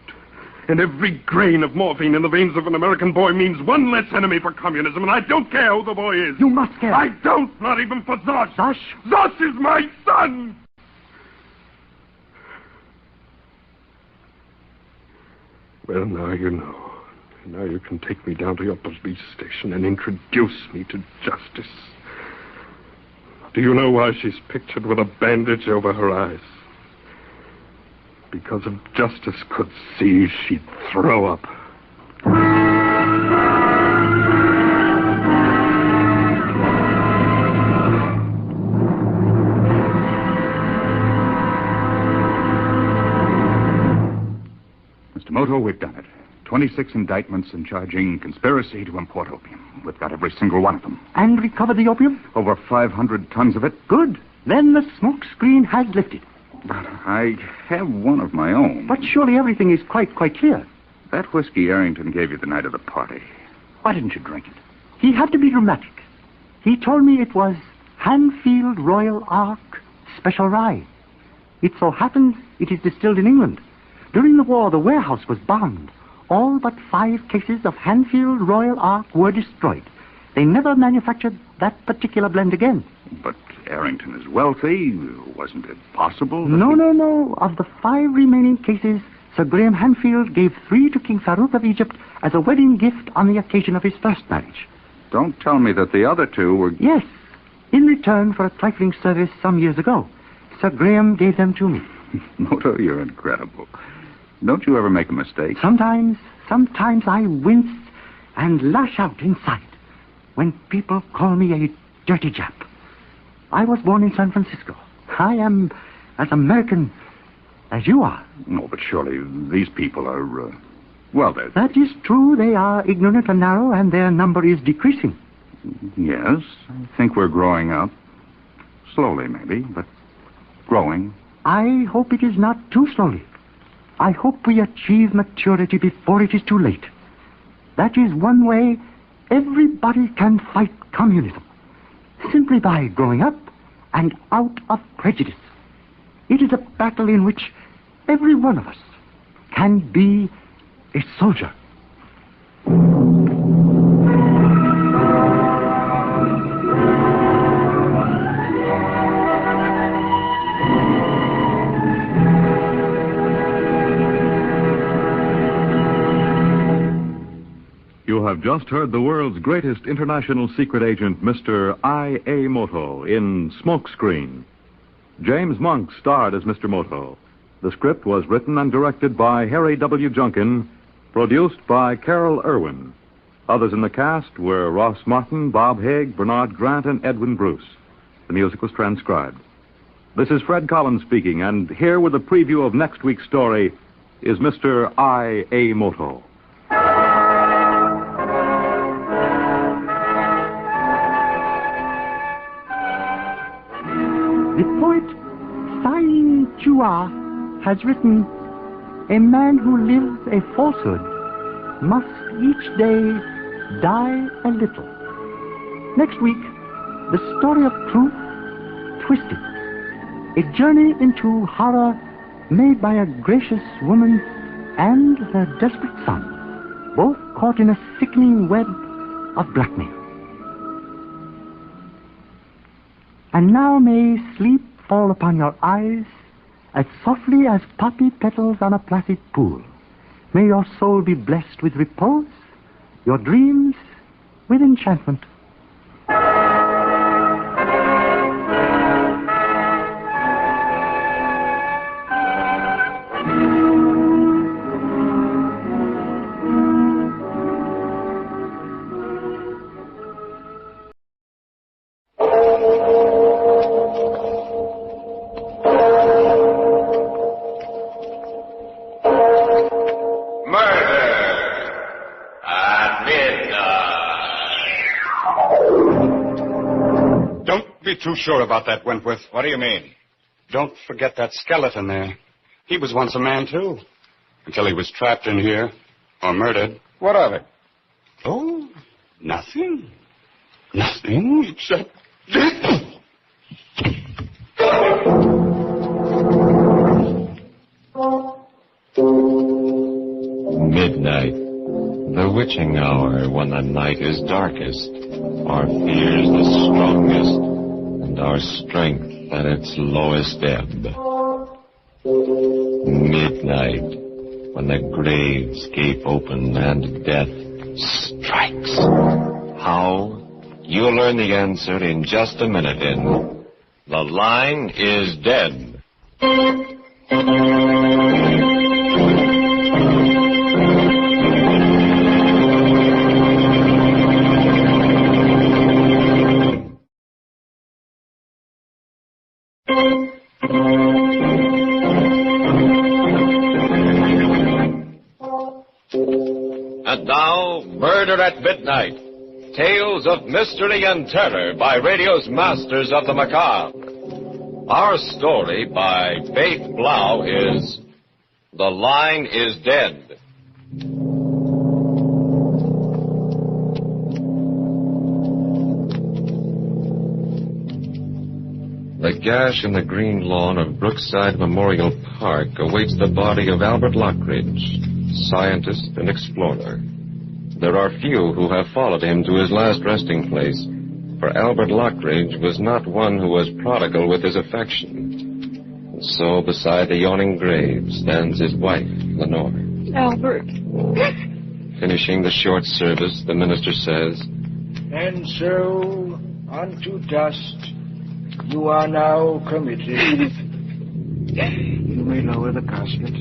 And every grain of morphine in the veins of an American boy means one less enemy for communism, and I don't care who the boy is. You must care. I don't, not even for Zosh. Zosh? Zosh is my son! Well, now you know. Now you can take me down to your police station and introduce me to justice. Do you know why she's pictured with a bandage over her eyes? Because if justice could see, she'd throw up. Mr. Moto, we've done it. 26 indictments in charging conspiracy to import opium. We've got every single one of them. And recovered the opium? Over 500 tons of it. Good. Then the smoke screen has lifted. But I have one of my own. But surely everything is quite clear. That whiskey Arrington gave you the night of the party. Why didn't you drink it? He had to be dramatic. He told me it was Hanfield Royal Ark Special Rye. It so happens it is distilled in England. During the war, the warehouse was bombed. All but 5 cases of Hanfield Royal Ark were destroyed. They never manufactured that particular blend again. But Arrington is wealthy. Wasn't it possible? No. Of the 5 remaining cases, Sir Graham Hanfield gave 3 to King Farouk of Egypt as a wedding gift on the occasion of his first marriage. Don't tell me that the other 2 were... Yes. In return for a trifling service some years ago, Sir Graham gave them to me. Moto, you're incredible. Don't you ever make a mistake? Sometimes I wince and lash out inside when people call me a dirty Jap. I was born in San Francisco. I am as American as you are. No, but surely these people are, well, they're... That is true. They are ignorant and narrow, and their number is decreasing. Yes, I think we're growing up. Slowly, maybe, but growing. I hope it is not too slowly. I hope we achieve maturity before it is too late. That is one way everybody can fight communism. Simply by growing up and out of prejudice. It is a battle in which every one of us can be a soldier. You have just heard the world's greatest international secret agent, Mr. I.A. Moto, in Smokescreen. James Monk starred as Mr. Moto. The script was written and directed by Harry W. Junkin, produced by Carol Irwin. Others in the cast were Ross Martin, Bob Haig, Bernard Grant, and Edwin Bruce. The music was transcribed. This is Fred Collins speaking, and here with a preview of next week's story is Mr. I.A. Moto. The poet Sain Chua has written, "A man who lives a falsehood must each day die a little." Next week, the story of truth twisted. A journey into horror made by a gracious woman and her desperate son, both caught in a sickening web of blackmail. And now may sleep fall upon your eyes as softly as poppy petals on a placid pool. May your soul be blessed with repose, your dreams with enchantment. Too sure about that, Wentworth. What do you mean? Don't forget that skeleton there. He was once a man, too. Until he was trapped in here. Or murdered. What of it? Oh, nothing. Nothing except death. Midnight. The witching hour when the night is darkest. Our fears the strongest. Our strength at its lowest ebb. Midnight, when the graves gape open and death strikes. How? You'll learn the answer in just a minute in The Line is Dead. And now, Murder at Midnight. Tales of mystery and terror by radio's masters of the macabre. Our story by Faith Blau is The Line is Dead. The gash in the green lawn of Brookside Memorial Park awaits the body of Albert Lockridge, scientist and explorer. There are few who have followed him to his last resting place, for Albert Lockridge was not one who was prodigal with his affection. And so beside the yawning grave stands his wife, Lenore. Albert. Finishing the short service, the minister says, And so, unto dust you are now committed. You may lower the casket.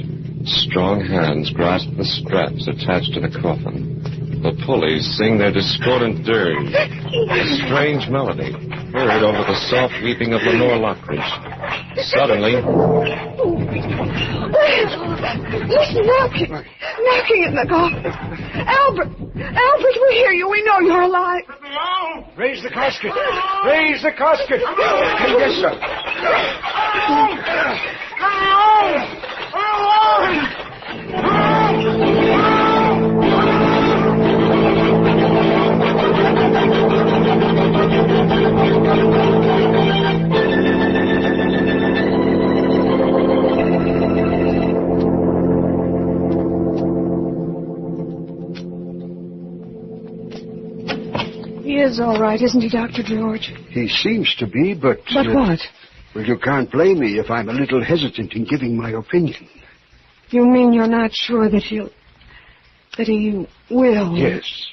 Strong hands grasp the straps attached to the coffin. The pulleys sing their discordant dirge, a strange melody, heard over the soft weeping of Lenore Lockridge. Suddenly... Listen, knocking at the coffin. Albert, we hear you. We know you're alive. Raise the casket. Raise the casket. Yes, sir. He is all right, isn't he, Dr. George? He seems to be, but... But what? Well, you can't blame me if I'm a little hesitant in giving my opinion. You mean you're not sure that he will? Yes.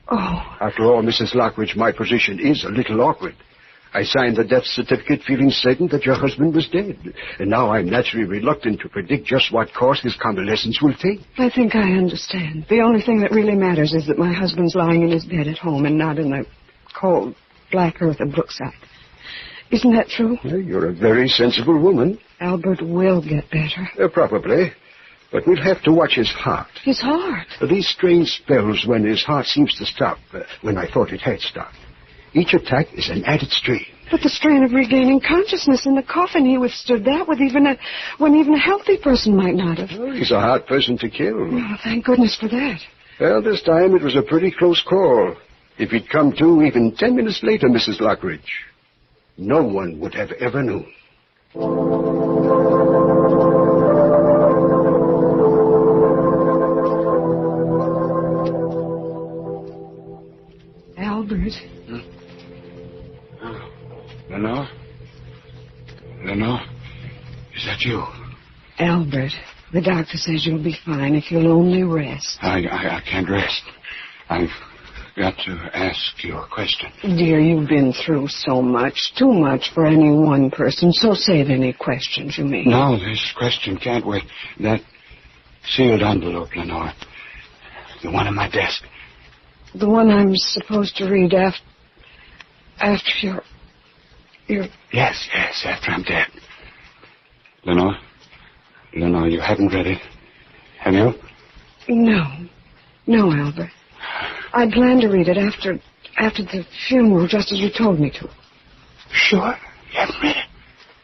Oh. After all, Mrs. Lockridge, my position is a little awkward. I signed the death certificate feeling certain that your husband was dead. And now I'm naturally reluctant to predict just what course his convalescence will take. I think I understand. The only thing that really matters is that my husband's lying in his bed at home and not in the cold, black earth of Brookside. Isn't that true? Well, you're a very sensible woman. Albert will get better. Probably. But we'll have to watch his heart. His heart? These strange spells when his heart seems to stop, when I thought it had stopped. Each attack is an added strain. But the strain of regaining consciousness in the coffin, he withstood that when even a healthy person might not have. Oh, he's a hard person to kill. Oh, thank goodness for that. Well, this time it was a pretty close call. If he'd come to even 10 minutes later, Mrs. Lockridge, no one would have ever known. Albert. Lenore, is that you? Albert, the doctor says you'll be fine if you'll only rest. I can't rest. I've got to ask you a question. Dear, you've been through so much, too much for any one person, so save any questions you may. No, this question can't wait. That sealed envelope, Lenore. The one on my desk. The one I'm supposed to read after you're... Yes, after I'm dead. Lenore, you haven't read it, have you? No, Albert. I plan to read it after the funeral, just as you told me to. Sure? You haven't read it?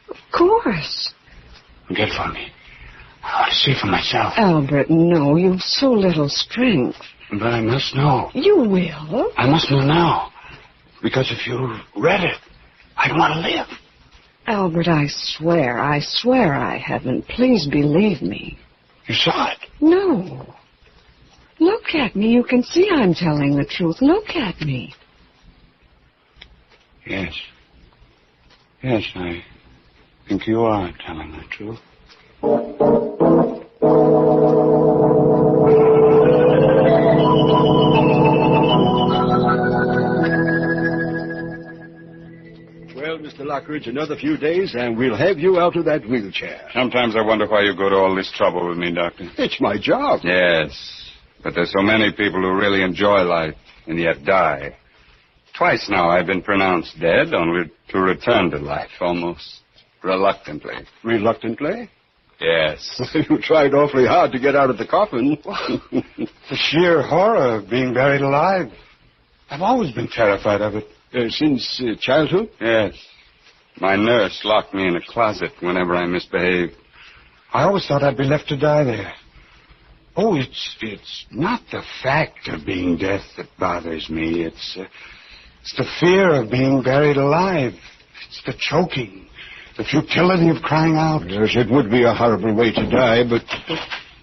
Of course. Get it for me. I want to see for myself. Albert, no, you've so little strength. But I must know. You will. I must know now. Because if you read it, I'd want to live. Albert, I swear I haven't. Please believe me. You saw it? No. Look at me. You can see I'm telling the truth. Look at me. Yes, I think you are telling the truth. Well, Mr. Lockridge, another few days, and we'll have you out of that wheelchair. Sometimes I wonder why you go to all this trouble with me, Doctor. It's my job. Yes, but there's so many people who really enjoy life and yet die. Twice now I've been pronounced dead, only to return to life, almost reluctantly. Reluctantly? Yes. You tried awfully hard to get out of the coffin. The sheer horror of being buried alive. I've always been terrified of it. Since childhood? Yes. My nurse locked me in a closet whenever I misbehaved. I always thought I'd be left to die there. Oh, it's not the fact of being dead that bothers me. It's the fear of being buried alive. It's the choking, the futility of crying out. Yes, it would be a horrible way to die, but...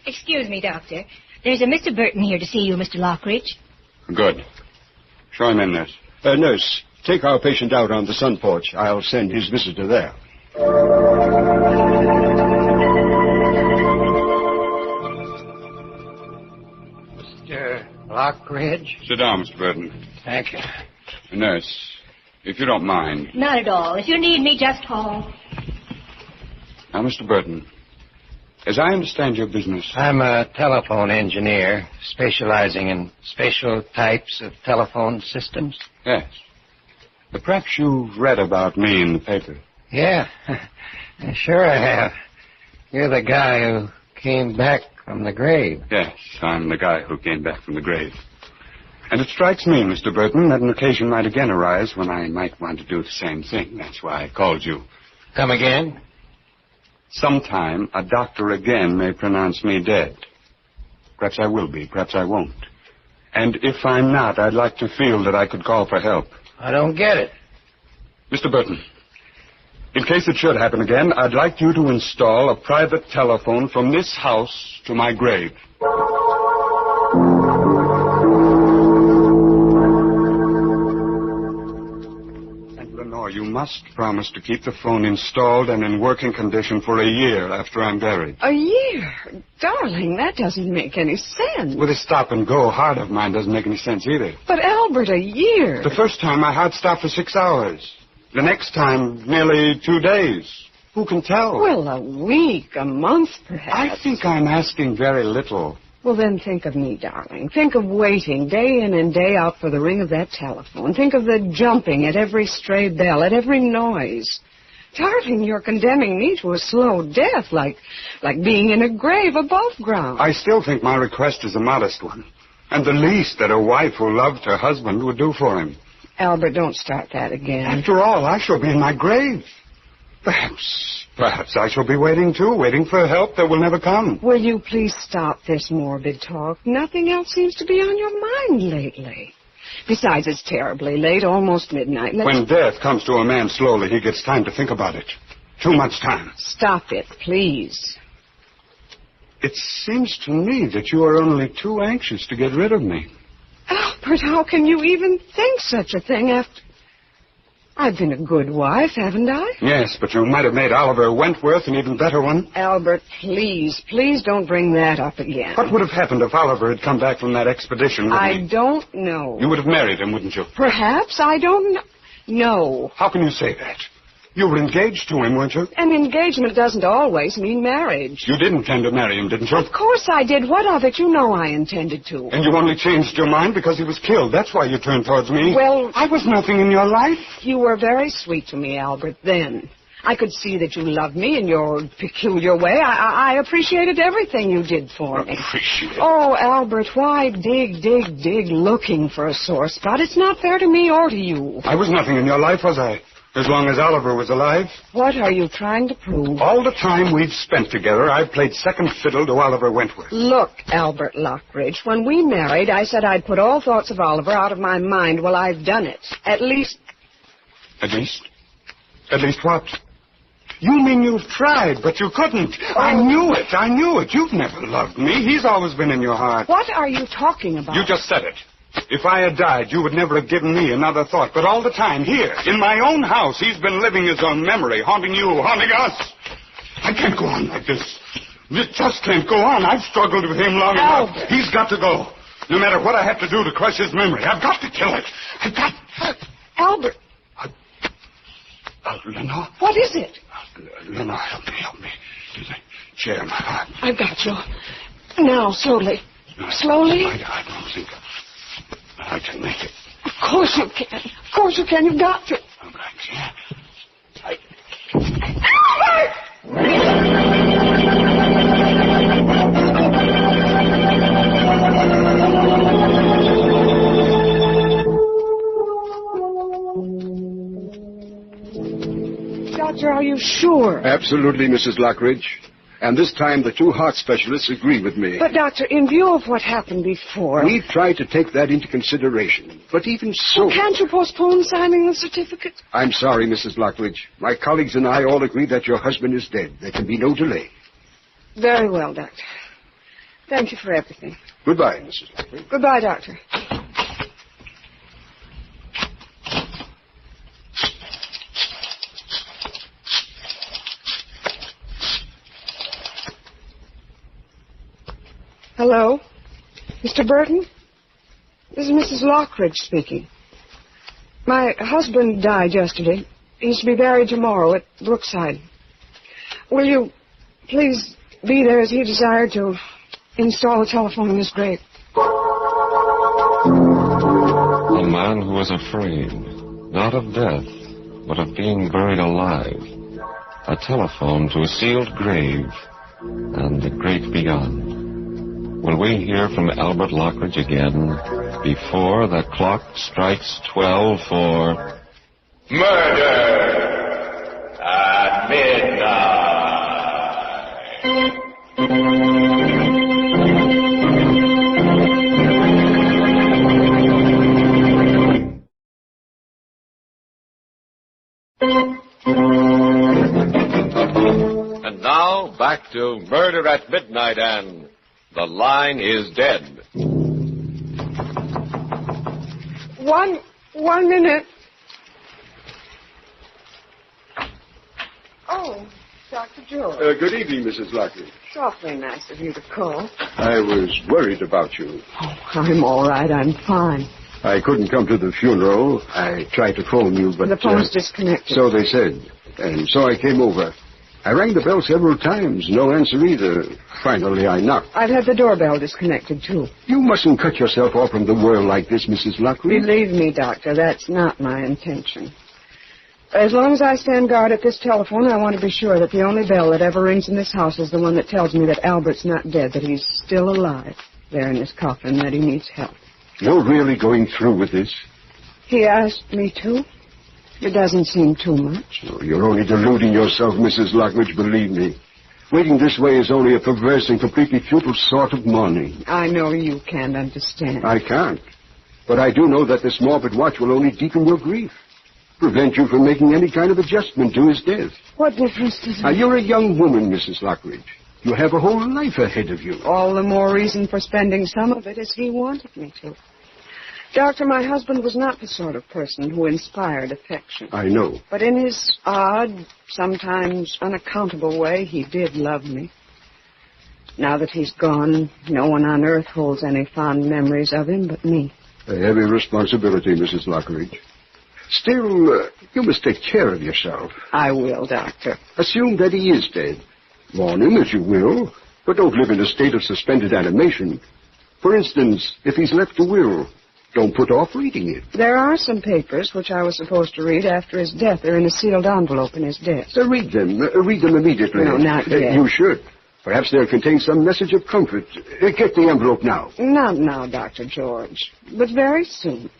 Excuse me, Doctor. There's a Mr. Burton here to see you, Mr. Lockridge. Good. Show him in, nurse. Nurse, take our patient out on the sun porch. I'll send his visitor there. Mr. Lockridge? Sit down, Mr. Burton. Thank you. Nurse, if you don't mind. Not at all. If you need me, just call. Now, Mr. Burton, as I understand your business... I'm a telephone engineer, specializing in special types of telephone systems. Yes. But perhaps you've read about me in the paper. Yeah, sure I have. You're the guy who came back from the grave. Yes, I'm the guy who came back from the grave. And it strikes me, Mr. Burton, that an occasion might again arise when I might want to do the same thing. That's why I called you. Come again? Sometime a doctor again may pronounce me dead. Perhaps I will be, perhaps I won't. And if I'm not, I'd like to feel that I could call for help. I don't get it. Mr. Burton, in case it should happen again, I'd like you to install a private telephone from this house to my grave. And Lenore, you must promise to keep the phone installed and in working condition for a year after I'm buried. A year? Darling, that doesn't make any sense. With a stop-and-go heart of mine doesn't make any sense either. But, Albert, a year? The first time my heart stopped for 6 hours. The next time, nearly 2 days. Who can tell? Well, a week, a month, perhaps. I think I'm asking very little. Well, then think of me, darling. Think of waiting day in and day out for the ring of that telephone. Think of the jumping at every stray bell, at every noise. Darling, you're condemning me to a slow death, like being in a grave above ground. I still think my request is a modest one, and the least that a wife who loved her husband would do for him. Albert, don't start that again. After all, I shall be in my grave. Perhaps I shall be waiting, too, waiting for help that will never come. Will you please stop this morbid talk? Nothing else seems to be on your mind lately. Besides, it's terribly late, almost midnight. When death comes to a man slowly, he gets time to think about it. Too much time. Stop it, please. It seems to me that you are only too anxious to get rid of me. Albert, how can you even think such a thing after... I've been a good wife, haven't I? Yes, but you might have made Oliver Wentworth an even better one. Albert, please don't bring that up again. What would have happened if Oliver had come back from that expedition with me? I don't know. You would have married him, wouldn't you? Perhaps, I don't know. No. How can you say that? You were engaged to him, weren't you? An engagement doesn't always mean marriage. You did intend to marry him, didn't you? Of course I did. What of it? You know I intended to. And you only changed your mind because he was killed. That's why you turned towards me. Well... I was nothing in your life. You were very sweet to me, Albert, then. I could see that you loved me in your peculiar way. I appreciated everything you did for me. Appreciate? Oh, Albert, why dig looking for a sore spot? It's not fair to me or to you. I was nothing in your life, was I? As long as Oliver was alive. What are you trying to prove? All the time we've spent together, I've played second fiddle to Oliver Wentworth. Look, Albert Lockridge, when we married, I said I'd put all thoughts of Oliver out of my mind. Well, I've done it. At least? At least what? You mean you've tried, but you couldn't. Oh. I knew it. You've never loved me. He's always been in your heart. What are you talking about? You just said it. If I had died, you would never have given me another thought. But all the time, here, in my own house, he's been living his own memory, haunting you, haunting us. I can't go on like this. This just can't go on. I've struggled with him long enough. He's got to go. No matter what I have to do to crush his memory, I've got to kill it. Albert. Lenore? What is it? Lenore, help me. There's a chair in my heart. I've got you. Now, slowly. Slowly? I don't think I can make it. Of course you can. Of course you can. You've got to. All right, yeah. Doctor, are you sure? Absolutely, Mrs. Lockridge. And this time the two heart specialists agree with me. But, Doctor, in view of what happened before... We've tried to take that into consideration. But even so... Well, can't you postpone signing the certificate? I'm sorry, Mrs. Lockridge. My colleagues and I all agree that your husband is dead. There can be no delay. Very well, Doctor. Thank you for everything. Goodbye, Mrs. Lockridge. Goodbye, Doctor. Hello? Mr. Burton? This is Mrs. Lockridge speaking. My husband died yesterday. He's to be buried tomorrow at Brookside. Will you please be there as he desired to install a telephone in his grave? A man who was afraid, not of death, but of being buried alive. A telephone to a sealed grave, and the great begun. Will we hear from Albert Lockridge again before the clock strikes 12 for... Murder at midnight. And now, back to Murder at Midnight and... The line is dead. One minute. Oh, Dr. George. Good evening, Mrs. Lockridge. It's awfully nice of you to call. I was worried about you. Oh, I'm all right. I'm fine. I couldn't come to the funeral. I tried to phone you, but... The phone's disconnected. So they said. And so I came over. I rang the bell several times. No answer either. Finally, I knocked. I've had the doorbell disconnected, too. You mustn't cut yourself off from the world like this, Mrs. Lockridge. Believe me, Doctor, that's not my intention. As long as I stand guard at this telephone, I want to be sure that the only bell that ever rings in this house is the one that tells me that Albert's not dead, that he's still alive there in his coffin, that he needs help. You're really going through with this? He asked me to. It doesn't seem too much. Oh, you're only deluding yourself, Mrs. Lockridge, believe me. Waiting this way is only a perverse and completely futile sort of mourning. I know you can't understand. I can't. But I do know that this morbid watch will only deepen your grief. Prevent you from making any kind of adjustment to his death. What difference does it make? You're a young woman, Mrs. Lockridge. You have a whole life ahead of you. All the more reason for spending some of it as he wanted me to. Doctor, my husband was not the sort of person who inspired affection. I know. But in his odd, sometimes unaccountable way, he did love me. Now that he's gone, no one on earth holds any fond memories of him but me. A heavy responsibility, Mrs. Lockridge. Still, you must take care of yourself. I will, Doctor. Assume that he is dead. Mourn him as you will, but don't live in a state of suspended animation. For instance, if he's left a will, don't put off reading it. There are some papers which I was supposed to read after his death. They're in a sealed envelope in his desk. Read them. Read them immediately. No, not yet. You should. Perhaps they'll contain some message of comfort. Get the envelope now. Not now, Dr. George, but very soon.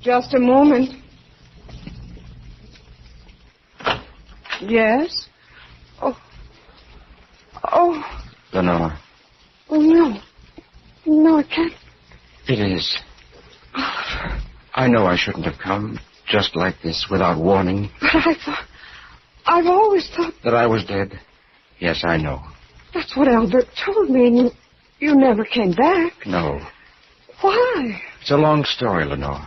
Just a moment. Yes? Oh. Lenore. Oh, no. No, I can't. It is. I know I shouldn't have come just like this without warning. But I've always thought... That I was dead? Yes, I know. That's what Albert told me, and you never came back. No. Why? It's a long story, Lenore.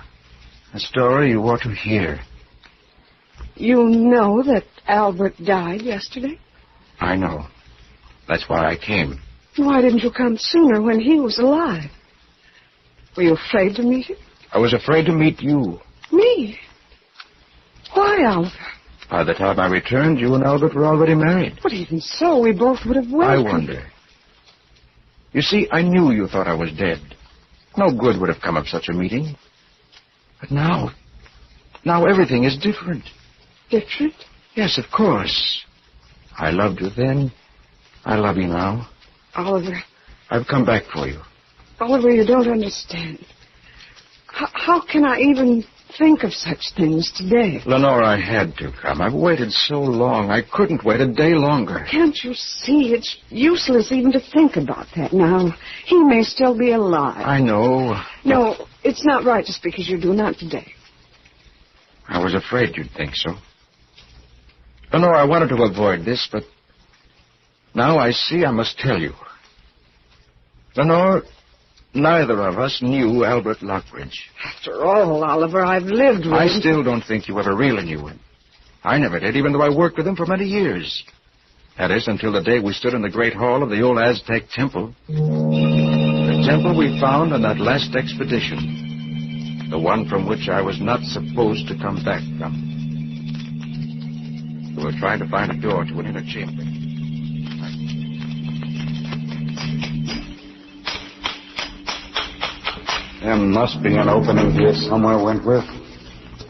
A story you ought to hear. You know that Albert died yesterday? I know. That's why I came. Why didn't you come sooner when he was alive? Were you afraid to meet him? I was afraid to meet you. Me? Why, Albert? By the time I returned, you and Albert were already married. But even so, we both would have welcomed... I wonder. You see, I knew you thought I was dead. No good would have come of such a meeting. But now everything is different. Different? Yes, of course. I loved you then. I love you now. Oliver. I've come back for you. Oliver, you don't understand. How can I even think of such things today? Lenore, I had to come. I've waited so long. I couldn't wait a day longer. Can't you see? It's useless even to think about that now. He may still be alive. I know. No, it's not right to speak as you do, not today. I was afraid you'd think so. Lenore, I wanted to avoid this, but now I see I must tell you. Lenore, neither of us knew Albert Lockridge. After all, Oliver, I've lived with I him. still don't think you ever really knew him. I never did, even though I worked with him for many years. That is, until the day we stood in the great hall of the old Aztec temple. The temple we found on that last expedition. The one from which I was not supposed to come back from. We were trying to find a door to an inner chamber. There must be an opening here somewhere, Wentworth.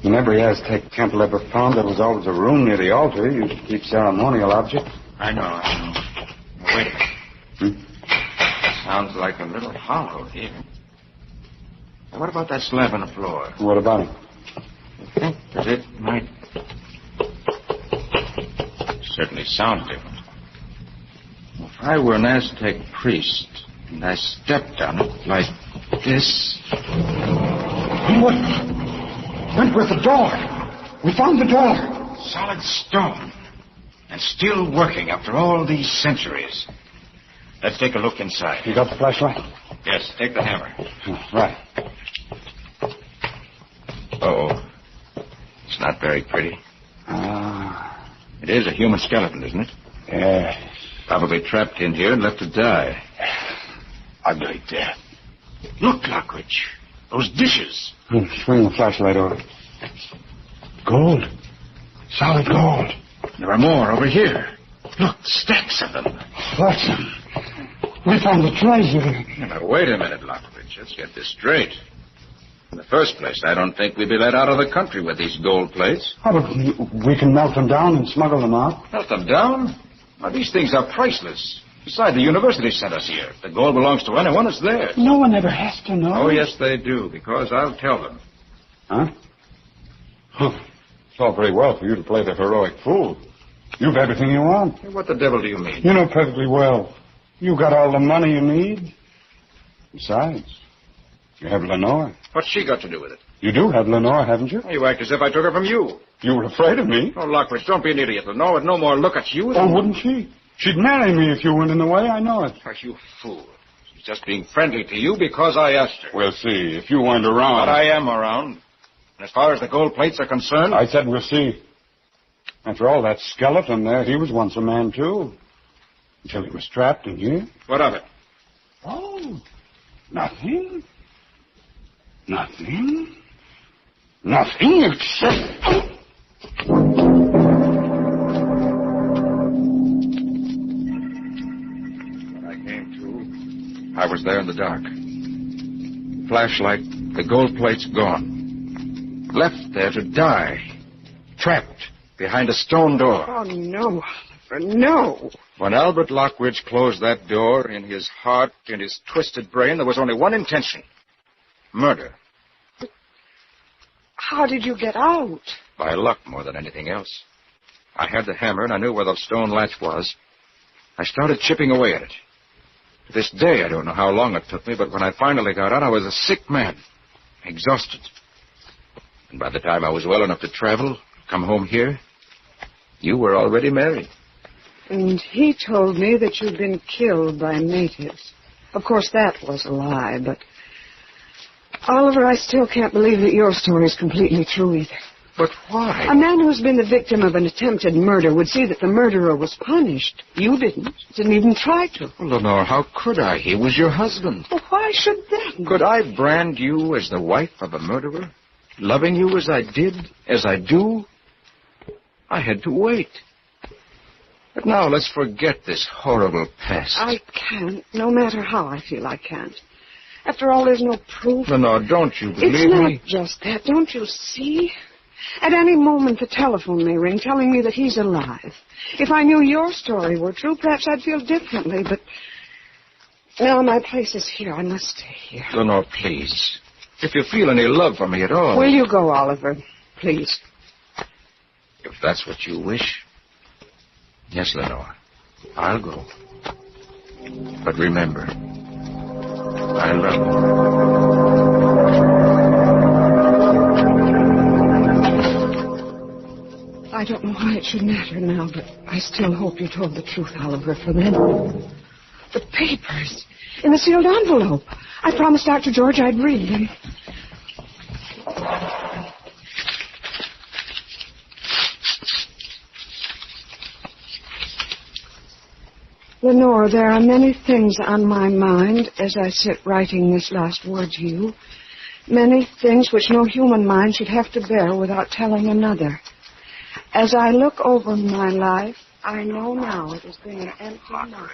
In every Aztec temple ever found, there was always a room near the altar used to keep ceremonial objects. I know. Wait a minute. Sounds like a little hollow here. Now, what about that slab on the floor? What about it? You think that it might certainly sound different. If I were an Aztec priest and I stepped on it like this. What? Wentworth, the door. We found the door. Solid stone. And still working after all these centuries. Let's take a look inside. You got the flashlight? Yes, take the hammer. Right. Uh-oh. It's not very pretty. It is a human skeleton, isn't it? Yes. Probably trapped in here and left to die. Ugly death. Look, Lockridge. Those dishes. Swing the flashlight over. Gold. Solid gold. There are more over here. Look, stacks of them. That's them. We found the treasure. Now, wait a minute, Lockridge. Let's get this straight. In the first place, I don't think we'd be let out of the country with these gold plates. How about we can melt them down and smuggle them out? Melt them down? Now, these things are priceless. Besides, the university sent us here. If the gold belongs to anyone, it's theirs. No one ever has to know. Oh, yes, they do, because I'll tell them. Huh? It's all very well for you to play the heroic fool. You've everything you want. What the devil do you mean? You know perfectly well. You got all the money you need. Besides, you have Lenore. What's she got to do with it? You do have Lenore, haven't you? You act as if I took her from you. You were afraid of me? Oh, Lockridge, don't be an idiot. Lenore would no more look at you than... Oh, wouldn't she? She'd marry me if you went in the way. I know it. Are you fool? She's just being friendly to you because I asked her. We'll see. If you weren't around... But I am around. And as far as the gold plates are concerned... I said we'll see. After all, that skeleton there, he was once a man, too. Until he was trapped in here. What of it? Oh, nothing. Nothing. Nothing except... I was there in the dark. Flashlight, the gold plate's gone. Left there to die. Trapped behind a stone door. Oh, no, Oliver, no. When Albert Lockridge closed that door, in his heart, in his twisted brain, there was only one intention. Murder. But how did you get out? By luck more than anything else. I had the hammer and I knew where the stone latch was. I started chipping away at it. To this day, I don't know how long it took me, but when I finally got out, I was a sick man, exhausted. And by the time I was well enough to travel, come home here, you were already married. And he told me that you'd been killed by natives. Of course, that was a lie, but... Oliver, I still can't believe that your story's completely true either. But why? A man who's been the victim of an attempted murder would see that the murderer was punished. You didn't. Didn't even try to. Well, Lenore, how could I? He was your husband. Well, why should that? Could I brand you as the wife of a murderer? Loving you as I did, as I do? I had to wait. But now let's forget this horrible past. I can't, no matter how I feel I can't. After all, there's no proof. Lenore, don't you believe me? It's not just that. Don't you see? At any moment, the telephone may ring telling me that he's alive. If I knew your story were true, perhaps I'd feel differently, but No, my place is here. I must stay here. Lenore, please. If you feel any love for me at all... Will you go, Oliver? Please. If that's what you wish. Yes, Lenore. I'll go. But remember, I love you. I don't know why it should matter now, but I still hope you told the truth, Oliver, for them. The papers in the sealed envelope. I promised Dr. George I'd read them. Lenore, there are many things on my mind as I sit writing this last word to you. Many things which no human mind should have to bear without telling another. As I look over my life, I know now it has been an empty night.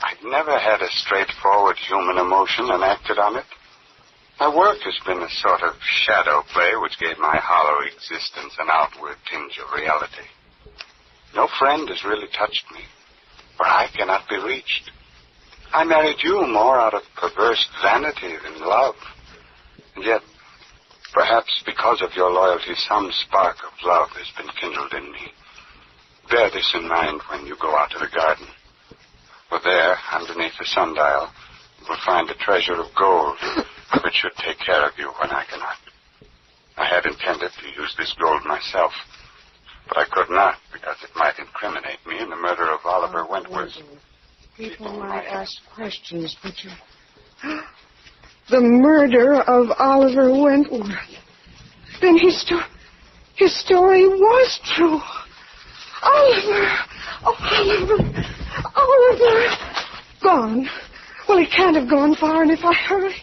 I've never had a straightforward human emotion and acted on it. My work has been a sort of shadow play which gave my hollow existence an outward tinge of reality. No friend has really touched me, for I cannot be reached. I married you more out of perverse vanity than love. And yet, perhaps because of your loyalty, some spark of love has been kindled in me. Bear this in mind when you go out to the garden. For there, underneath the sundial, you will find a treasure of gold, which should take care of you when I cannot. I had intended to use this gold myself, but I could not because it might incriminate me in the murder of Oliver Wentworth. People might ask questions, but you... The murder of Oliver Wentworth. Then his story was true. Oliver! Oh, Oliver! Oliver! Gone. Well, he can't have gone far, and if I hurry...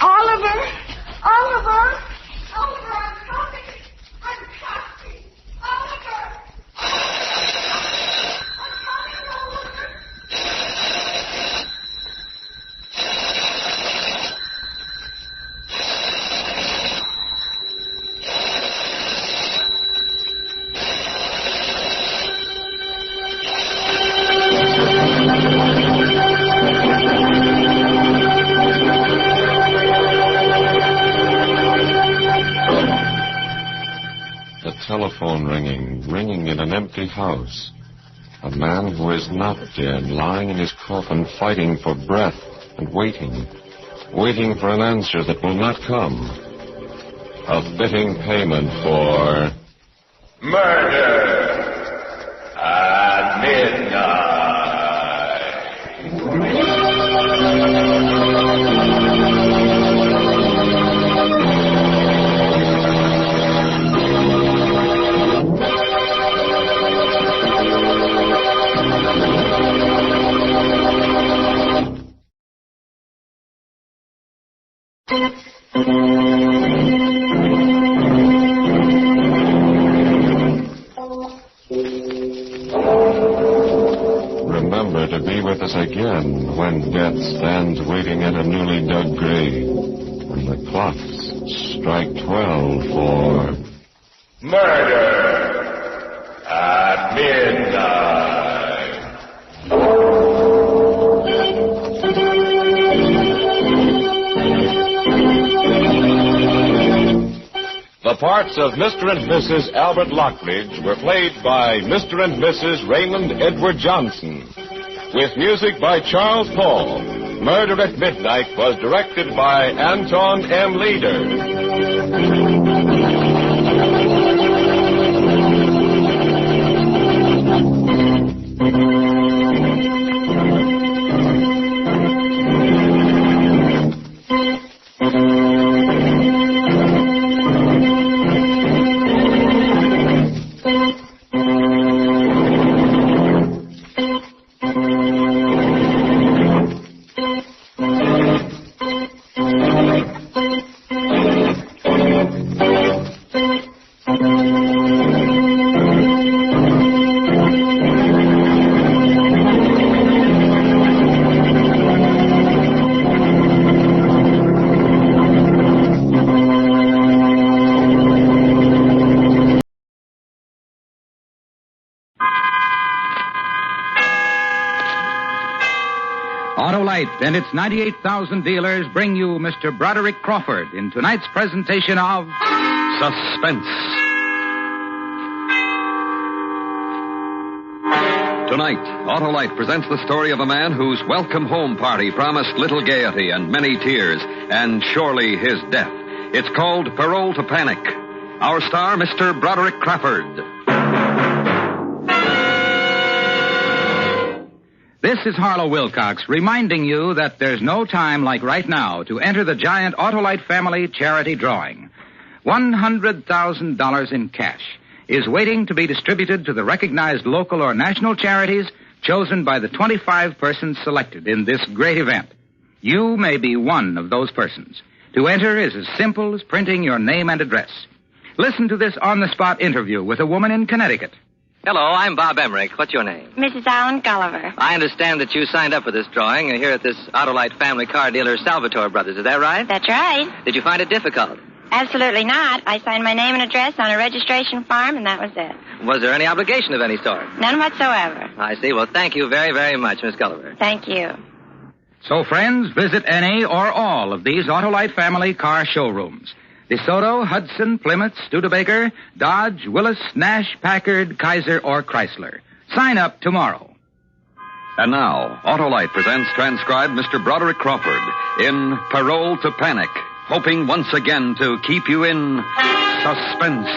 Oliver! Oliver! Oliver, I'm coming! I'm coming! Oliver! Telephone ringing in an empty house. A man who is not dead, lying in his coffin, fighting for breath and waiting for an answer that will not come. A fitting payment for murder at midnight. Remember to be with us again when death stands waiting at a newly dug grave, when the clocks strike 12 for murder at midnight. The parts of Mr. and Mrs. Albert Lockridge were played by Mr. and Mrs. Raymond Edward Johnson, with music by Charles Paul. Murder at Midnight was directed by Anton M. Leader. Autolite and its 98,000 dealers bring you Mr. Broderick Crawford in tonight's presentation of Suspense. Tonight, Autolite presents the story of a man whose welcome home party promised little gaiety and many tears, and surely his death. It's called Parole to Panic. Our star, Mr. Broderick Crawford. This is Harlow Wilcox reminding you that there's no time like right now to enter the giant Autolite family charity drawing. $100,000 in cash is waiting to be distributed to the recognized local or national charities chosen by the 25 persons selected in this great event. You may be one of those persons. To enter is as simple as printing your name and address. Listen to this on-the-spot interview with a woman in Connecticut. Hello, I'm Bob Emmerich. What's your name? Mrs. Allen Gulliver. I understand that you signed up for this drawing here at this Autolite family car dealer, Salvatore Brothers. Is that right? That's right. Did you find it difficult? Absolutely not. I signed my name and address on a registration form, and that was it. Was there any obligation of any sort? None whatsoever. I see. Well, thank you very, very much, Miss Gulliver. Thank you. So, friends, visit any or all of these Autolite family car showrooms. DeSoto, Hudson, Plymouth, Studebaker, Dodge, Willis, Nash, Packard, Kaiser, or Chrysler. Sign up tomorrow. And now, Autolite presents transcribed Mr. Broderick Crawford in Parole to Panic, hoping once again to keep you in suspense.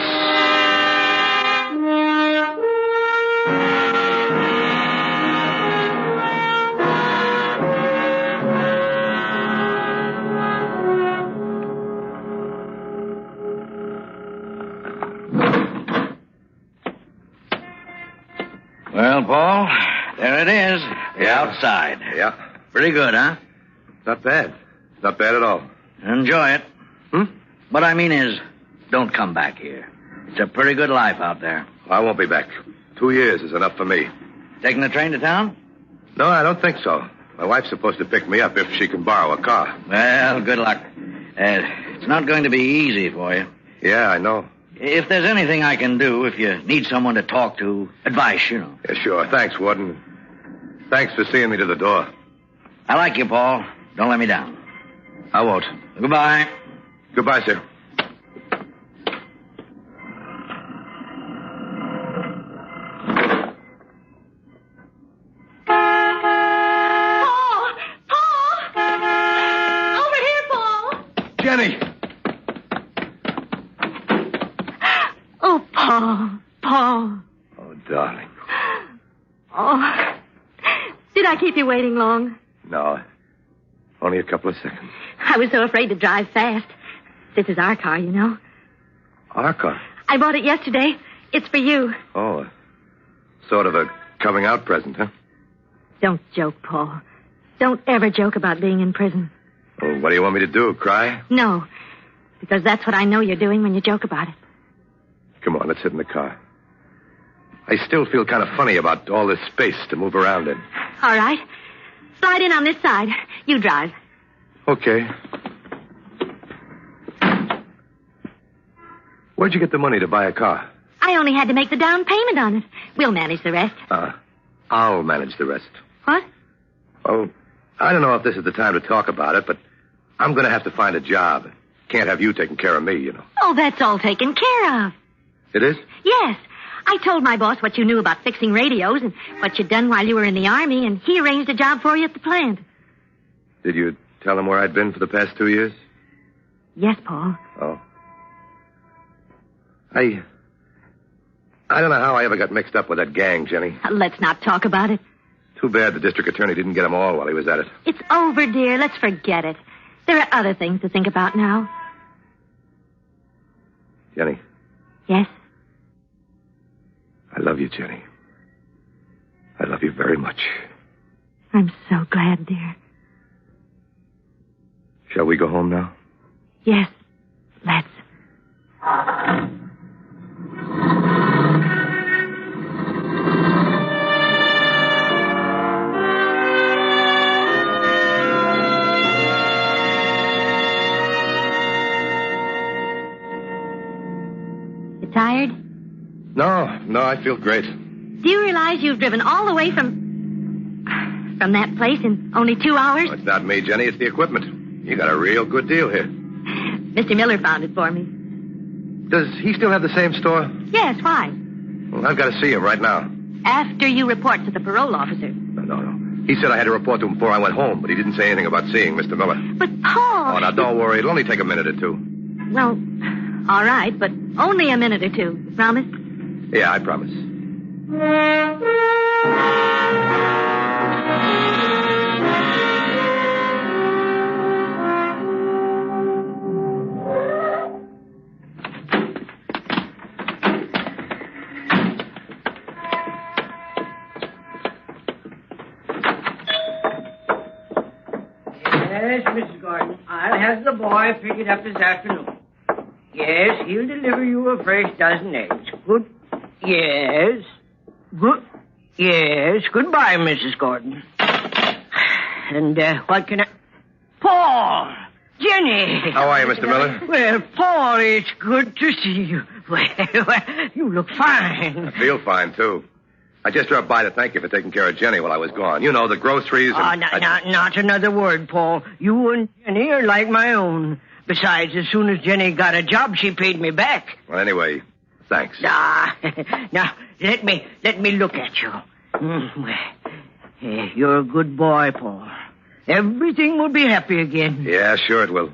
Well, Paul, there it is. The outside. Yeah. Pretty good, huh? Not bad. Not bad at all. Enjoy it. What I mean is, don't come back here. It's a pretty good life out there. I won't be back. 2 years is enough for me. Taking the train to town? No, I don't think so. My wife's supposed to pick me up if she can borrow a car. Well, good luck. It's not going to be easy for you. Yeah, I know. If there's anything I can do, if you need someone to talk to, advice, you know. Yeah, sure. Thanks, Warden. Thanks for seeing me to the door. I like you, Paul. Don't let me down. I won't. Goodbye. Goodbye, sir. Jenny! Oh, Paul. Oh, darling. Oh, did I keep you waiting long? No, only a couple of seconds. I was so afraid to drive fast. This is our car, you know. Our car? I bought it yesterday. It's for you. Oh, sort of a coming out present, huh? Don't joke, Paul. Don't ever joke about being in prison. Oh, what do you want me to do, cry? No, because that's what I know you're doing when you joke about it. Come on, let's sit in the car. I still feel kind of funny about all this space to move around in. All right. Slide in on this side. You drive. Okay. Where'd you get the money to buy a car? I only had to make the down payment on it. We'll manage the rest. I'll manage the rest. What? Oh, I don't know if this is the time to talk about it, but I'm going to have to find a job. Can't have you taking care of me, you know. Oh, that's all taken care of. It is? Yes. I told my boss what you knew about fixing radios and what you'd done while you were in the Army, and he arranged a job for you at the plant. Did you tell him where I'd been for the past 2 years? Yes, Paul. Oh. I don't know how I ever got mixed up with that gang, Jenny. Let's not talk about it. Too bad the district attorney didn't get them all while he was at it. It's over, dear. Let's forget it. There are other things to think about now. Jenny. Yes? I love you, Jenny. I love you very much. I'm so glad, dear. Shall we go home now? Yes. Let's. You tired? No, I feel great. Do you realize you've driven all the way from... from that place in only 2 hours? Oh, it's not me, Jenny. It's the equipment. You got a real good deal here. Mr. Miller found it for me. Does he still have the same store? Yes, why? Well, I've got to see him right now. After you report to the parole officer. No. He said I had to report to him before I went home, but he didn't say anything about seeing Mr. Miller. But, Paul... Oh, now, don't worry. It'll only take a minute or two. Well, all right, but only a minute or two. You promise? Yeah, I promise. Yes, Mrs. Gordon. I'll have the boy pick it up this afternoon. Yes, he'll deliver you a fresh dozen eggs. Good. Yes. Good. Yes. Goodbye, Mrs. Gordon. And, what can I... Paul! Jenny! How are you, Mr. Miller? Well, Paul, it's good to see you. Well, you look fine. I feel fine, too. I just dropped by to thank you for taking care of Jenny while I was gone. You know, the groceries and... Not another word, Paul. You and Jenny are like my own. Besides, as soon as Jenny got a job, she paid me back. Well, anyway, thanks. Now, let me look at you. You're a good boy, Paul. Everything will be happy again. Yeah, sure it will.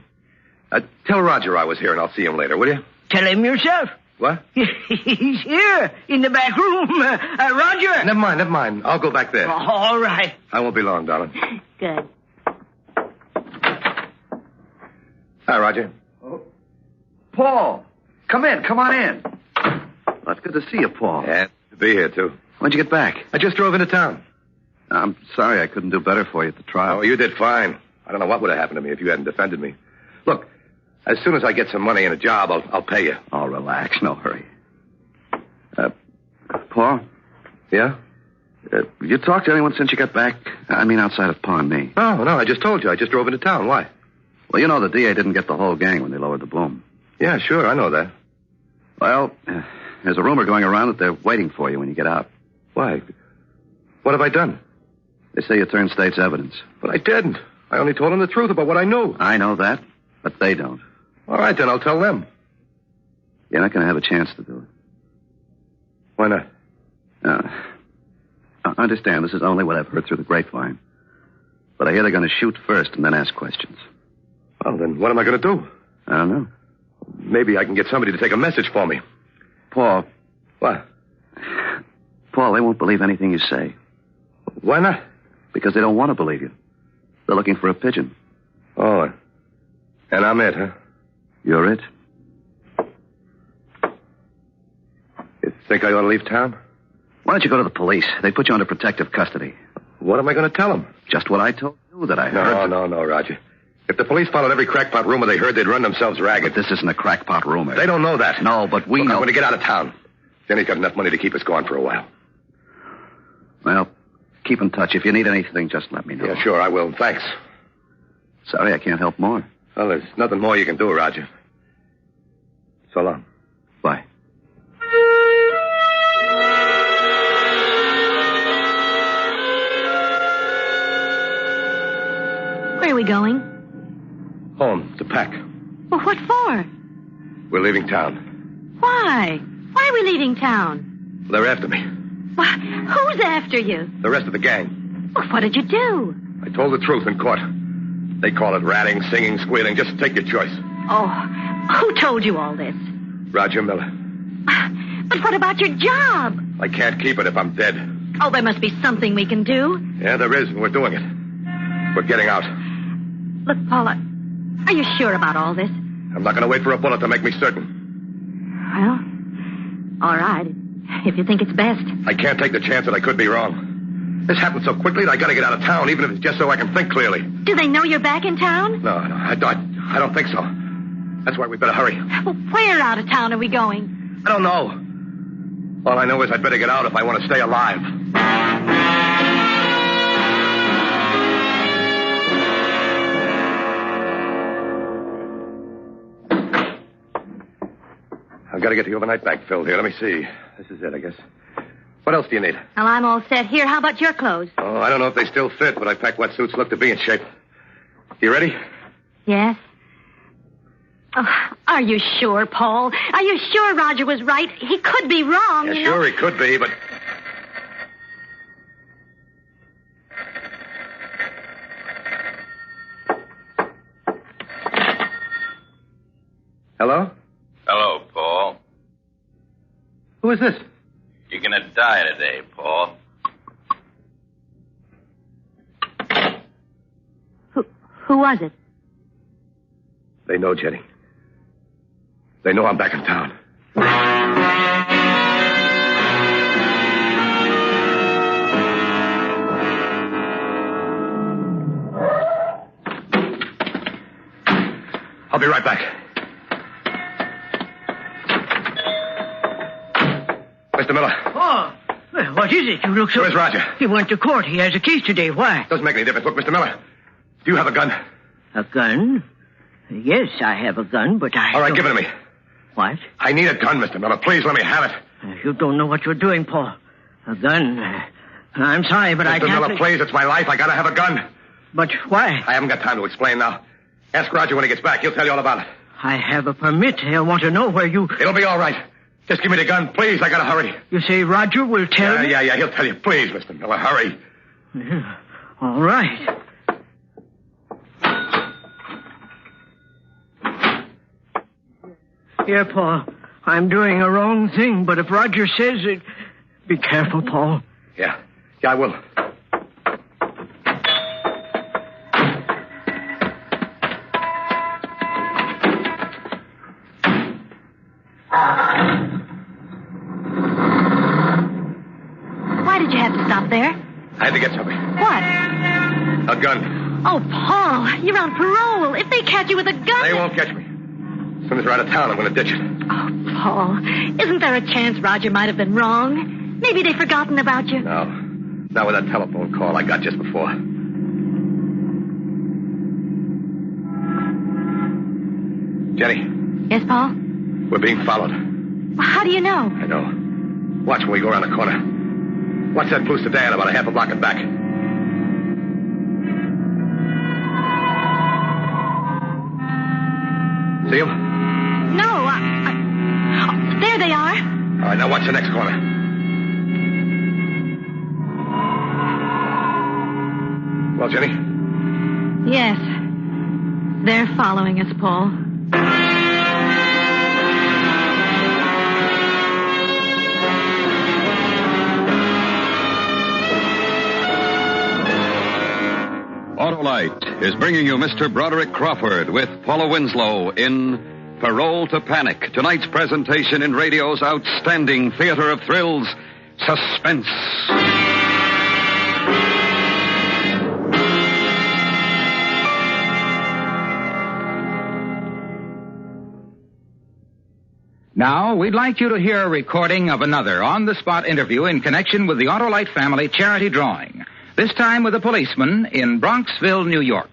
Tell Roger I was here, and I'll see him later, will you? Tell him yourself. What? He's here, in the back room. Roger! Never mind. I'll go back there. All right. I won't be long, darling. Good. Hi, Roger. Oh. Paul, come on in. Well, it's good to see you, Paul. Yeah, to be here, too. When'd you get back? I just drove into town. I'm sorry I couldn't do better for you at the trial. Oh, you did fine. I don't know what would have happened to me if you hadn't defended me. Look, as soon as I get some money and a job, I'll pay you. Oh, relax. No hurry. Paul? Yeah? You talked to anyone since you got back? I mean, outside of Pa and me. No, I just told you. I just drove into town. Why? Well, you know the DA didn't get the whole gang when they lowered the boom. Yeah, sure. I know that. Well, there's a rumor going around that they're waiting for you when you get out. Why? What have I done? They say you turned state's evidence. But I didn't. I only told them the truth about what I knew. I know that, but they don't. All right, then I'll tell them. You're not going to have a chance to do it. Why not? Understand, this is only what I've heard through the grapevine. But I hear they're going to shoot first and then ask questions. Well, then what am I going to do? I don't know. Maybe I can get somebody to take a message for me. Paul. What? Paul, they won't believe anything you say. Why not? Because they don't want to believe you. They're looking for a pigeon. Oh, and I'm it, huh? You're it? You think I ought to leave town? Why don't you go to the police? They put you under protective custody. What am I going to tell them? Just what I told you that I heard. No, Roger. If the police followed every crackpot rumor they heard, they'd run themselves ragged. But this isn't a crackpot rumor. They don't know that. No, but we Look, know. I'm going to get out of town. Jenny's got enough money to keep us going for a while. Well, keep in touch. If you need anything, just let me know. Yeah, sure, I will. Thanks. Sorry, I can't help more. Well, there's nothing more you can do, Roger. So long. Bye. Where are we going? Home, to pack. Well, what for? We're leaving town. Why? Why are we leaving town? They're after me. Why, who's after you? The rest of the gang. Well, what did you do? I told the truth in court. They call it ratting, singing, squealing. Just take your choice. Oh, who told you all this? Roger Miller. But what about your job? I can't keep it if I'm dead. Oh, there must be something we can do. Yeah, there is, and we're doing it. We're getting out. Look, Paula, are you sure about all this? I'm not going to wait for a bullet to make me certain. Well, all right. If you think it's best. I can't take the chance that I could be wrong. This happened so quickly that I got to get out of town, even if it's just so I can think clearly. Do they know you're back in town? No, I don't think so. That's why we better hurry. Well, where out of town are we going? I don't know. All I know is I'd better get out if I want to stay alive. I've got to get the overnight bag filled here. Let me see. This is it, I guess. What else do you need? Well, I'm all set here. How about your clothes? Oh, I don't know if they still fit, but I packed wetsuits look to be in shape. You ready? Yes. Oh, are you sure, Paul? Are you sure Roger was right? He could be wrong, Yeah, you know? sure, he could be, but... Hello? Hello, Paul. Who is this? You're gonna die today, Paul. Who was it? They know, Jenny. They know I'm back in town. I'll be right back. Mr. Miller. Oh, well, what is it? You look so... Where's Roger? He went to court. He has a case today. Why? Doesn't make any difference. Look, Mr. Miller, do you have a gun? A gun? Yes, I have a gun, but I... All right, give it to me. What? I need a gun, Mr. Miller. Please let me have it. You don't know what you're doing, Paul. A gun? I'm sorry, but I Mr. can't... Miller, please, it's my life. I gotta have a gun. But why? I haven't got time to explain now. Ask Roger when he gets back. He'll tell you all about it. I have a permit. He'll want to know where you... It'll be all right. Just give me the gun, please. I gotta hurry. You say Roger will tell me? Yeah. He'll tell you. Please, Mr. Miller, hurry. Yeah. All right. Here, Paul. I'm doing a wrong thing, but if Roger says it... Be careful, Paul. Yeah, I will. Why did you have to stop there? I had to get something. What? A gun. Oh, Paul, you're on parole. If they catch you with a gun... They won't catch me. As soon as we're out of town, I'm going to ditch it. Oh, Paul, isn't there a chance Roger might have been wrong? Maybe they've forgotten about you. No. Not with that telephone call I got just before. Jenny. Yes, Paul? We're being followed. How do you know? I know. Watch when we go around the corner. Watch that blue sedan about a half a block and back. See him? No, oh, there they are. All right, now watch the next corner. Well, Jenny? Yes. They're following us, Paul. Autolite is bringing you Mr. Broderick Crawford with Paula Winslow in Parole to Panic, tonight's presentation in radio's outstanding theater of thrills, Suspense. Now, we'd like you to hear a recording of another on-the-spot interview in connection with the Autolite family charity drawing. This time with a policeman in Bronxville, New York.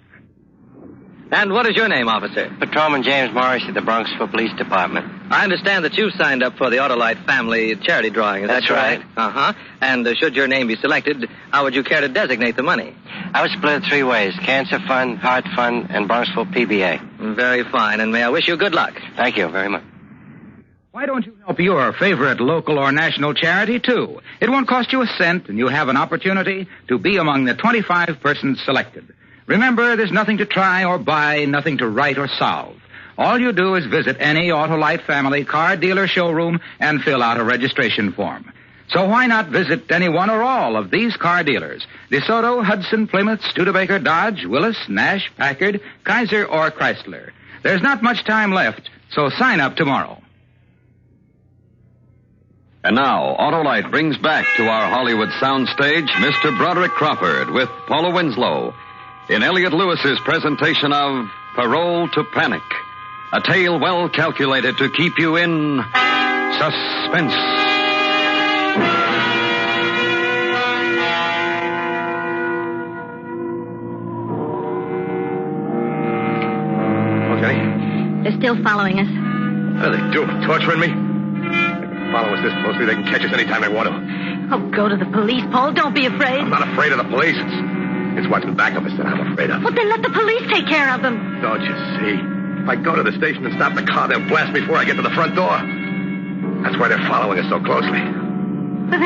And what is your name, officer? Patrolman James Morris of the Bronxville Police Department. I understand that you've signed up for the Autolite family charity drawing. Is That's that correct? right. Uh-huh. And should your name be selected, how would you care to designate the money? I would split it 3 ways: Cancer Fund, Heart Fund, and Bronxville PBA. Very fine, and may I wish you good luck. Thank you very much. Why don't you help your favorite local or national charity, too? It won't cost you a cent, and you have an opportunity to be among the 25 persons selected. Remember, there's nothing to try or buy, nothing to write or solve. All you do is visit any Autolite family car dealer showroom and fill out a registration form. So why not visit any one or all of these car dealers? DeSoto, Hudson, Plymouth, Studebaker, Dodge, Willis, Nash, Packard, Kaiser, or Chrysler. There's not much time left, so sign up tomorrow. And now, Autolite brings back to our Hollywood soundstage Mr. Broderick Crawford with Paula Winslow in Elliot Lewis's presentation of Parole to Panic, a tale well calculated to keep you in suspense. Okay. They're still following us. What are they doing? Torturing me? Follow us this closely, they can catch us anytime they want to. Oh, go to the police, Paul. Don't be afraid. I'm not afraid of the police. It's what's in back of us that I'm afraid of. Well, then let the police take care of them. Don't you see? If I go to the station and stop the car, they'll blast me before I get to the front door. That's why they're following us so closely. But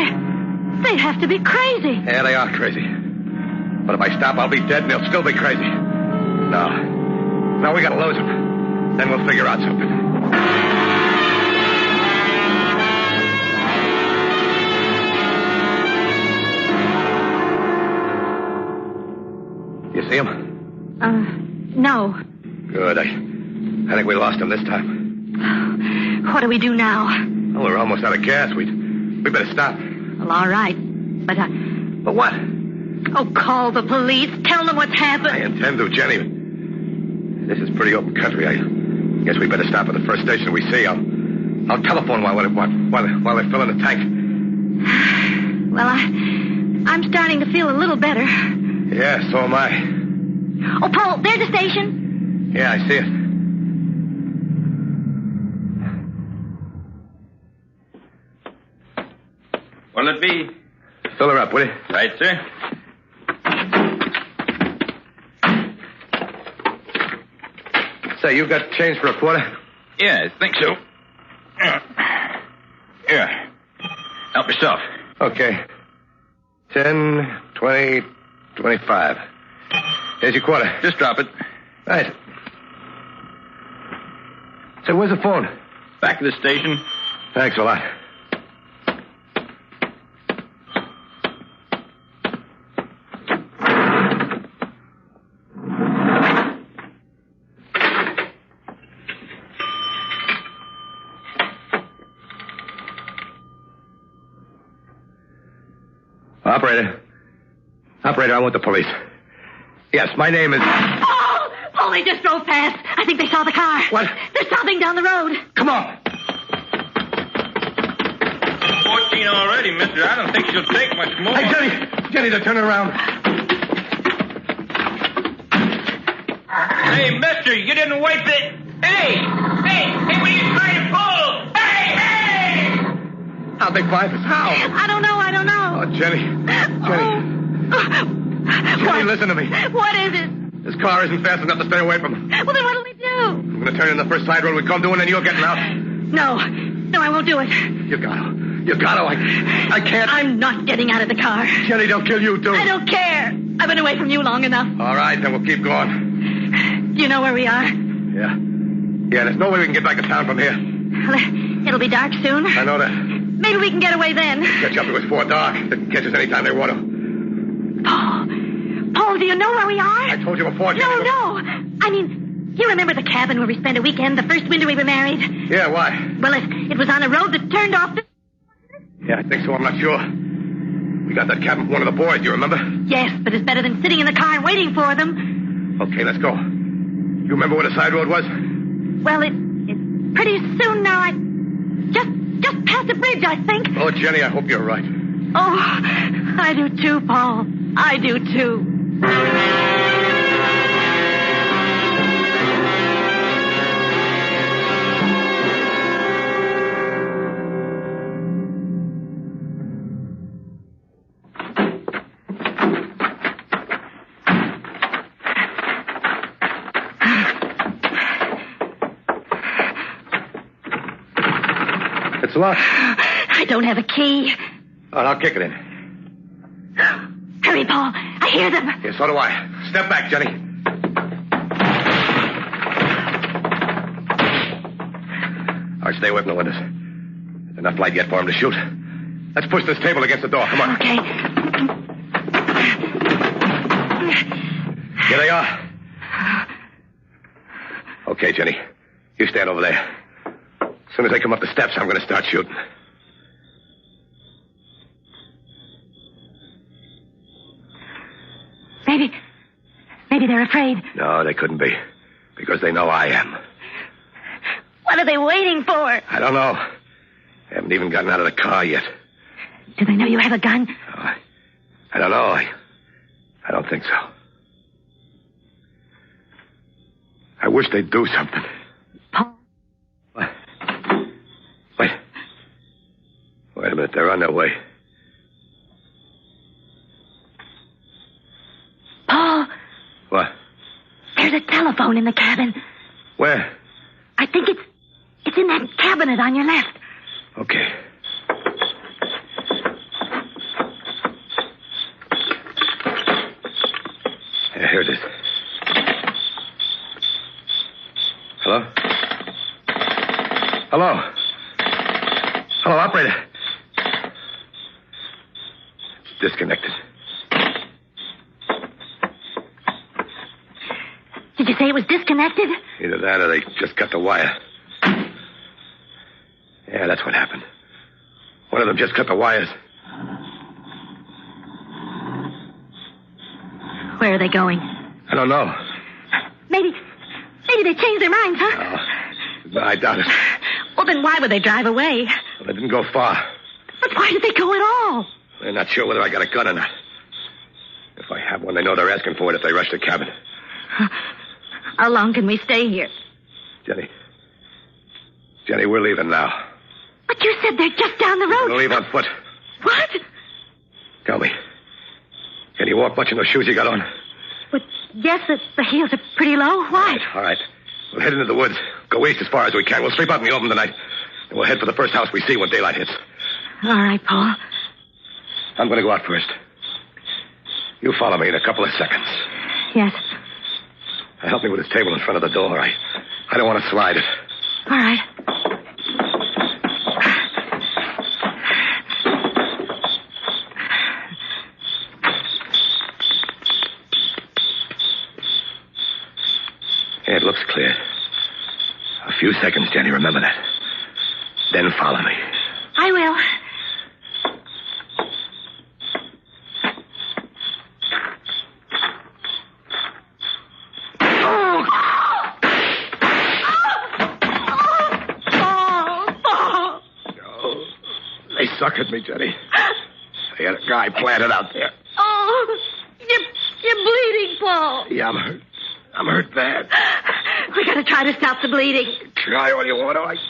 they have to be crazy. Yeah, they are crazy. But if I stop, I'll be dead and they'll still be crazy. No, we gotta lose them. Then we'll figure out something. You see him? No. Good. I think we lost him this time. What do we do now? Well, we're almost out of gas. We better stop. Well, all right. But what? Oh, call the police. Tell them what's happened. I intend to, Jenny. This is pretty open country. I guess we better stop at the first station we see. I'll telephone while they're filling the tank. Well, I'm starting to feel a little better. Yeah, so am I. Oh, Paul, there's the station. Yeah, I see it. What'll it be? Fill her up, will you? Right, sir. Say, you got change for a quarter? Yeah, I think so. Here. Help yourself. Okay. 10, 20, 25. Here's your quarter. Just drop it. Right. Say, where's the phone? Back to the station. Thanks a lot. Operator, I want the police. Yes, my name is... Oh, they just drove past. I think they saw the car. What? They're stopping down the road. Come on. 14 already, mister. I don't think she'll take much more. Hey, Jenny, they're turning around. Hey, mister, you didn't wait the... Hey, what are you trying to pull? Hey! How'd they find us? How? I don't know. Oh, Jenny, listen to me. What is it? This car isn't fast enough to stay away from them. Well, then what'll we do? I'm going to turn in the first side road we come to, and then you're getting out. No, I won't do it. You got to. I can't. I'm not getting out of the car. Jenny, they'll kill you, too. I don't care. I've been away from you long enough. All right, then we'll keep going. Do you know where we are? Yeah, there's no way we can get back to town from here. Well, it'll be dark soon. I know that. Maybe we can get away then. Catch up. It was before dark. They can catch us anytime they want to. Paul, do you know where we are? I told you before. No. I mean, you remember the cabin where we spent a weekend the first winter we were married? Yeah, why? Well, it was on a road that turned off the... Yeah, I think so. I'm not sure. We got that cabin from one of the boys, you remember? Yes, but it's better than sitting in the car and waiting for them. Okay, let's go. You remember where the side road was? Well, it's pretty soon now. Just past the bridge, I think. Oh, Jenny, I hope you're right. Oh, I do too, Paul. I do too. It's locked. I don't have a key. Oh, I'll kick it in. Hurry, Paul. I hear them. Yeah, so do I. Step back, Jenny. All right, stay away from the windows. There's enough light yet for him to shoot. Let's push this table against the door. Come on. Okay. Here they are. Okay, Jenny. You stand over there. As soon as they come up the steps, I'm going to start shooting. Maybe they're afraid. No, they couldn't be. Because they know I am. What are they waiting for? I don't know. They haven't even gotten out of the car yet. Do they know you have a gun? No, I don't know. I don't think so. I wish they'd do something. Paul? What? Wait a minute. They're on their way. a telephone in the cabin. Where? I think it's in that cabinet on your left. Okay. Yeah, here it is. Hello? Hello? Hello, operator. It's disconnected. Did you say it was disconnected? Either that or they just cut the wire. Yeah, that's what happened. One of them just cut the wires. Where are they going? I don't know. Maybe they changed their minds, huh? No, I doubt it. Well, then why would they drive away? Well, they didn't go far. But why did they go at all? They're not sure whether I got a gun or not. If I have one, they know they're asking for it if they rush the cabin. How long can we stay here? Jenny, we're leaving now. But you said they're just down the road. We're going to leave on foot. What? Tell me. Can you walk much in those shoes you got on? But yes, the heels are pretty low. Why? All right. We'll head into the woods. Go east as far as we can. We'll sleep out in the open tonight. And we'll head for the first house we see when daylight hits. All right, Paul. I'm going to go out first. You follow me in a couple of seconds. Yes. Help me with this table in front of the door. I don't want to slide it. All right. It looks clear. A few seconds, Jenny. Remember that. Then follow me. I will. They suckered me, Jenny. They had a guy planted out there. Oh, you're bleeding, Paul. Yeah, I'm hurt. I'm hurt bad. We gotta try to stop the bleeding. Try all you want to.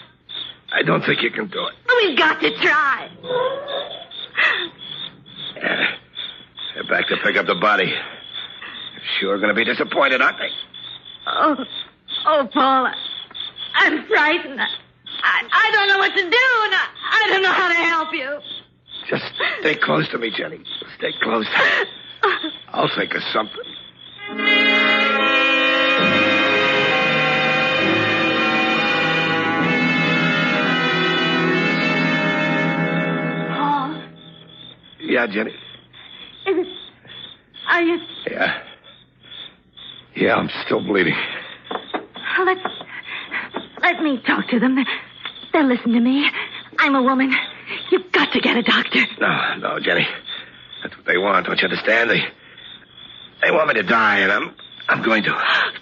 I don't think you can do it. We've got to try. Yeah. They're back to pick up the body. They're sure going to be disappointed, aren't they? Oh, Paul, I'm frightened. I don't know what to do, and I don't know how to help you. Just stay close to me, Jenny. Stay close. I'll think of something. Paul? Yeah, Jenny. Are you... Yeah, I'm still bleeding. Let me talk to them. They'll listen to me. I'm a woman. You've got to get a doctor. No, Jenny. That's what they want, don't you understand? They want me to die, and I'm going to.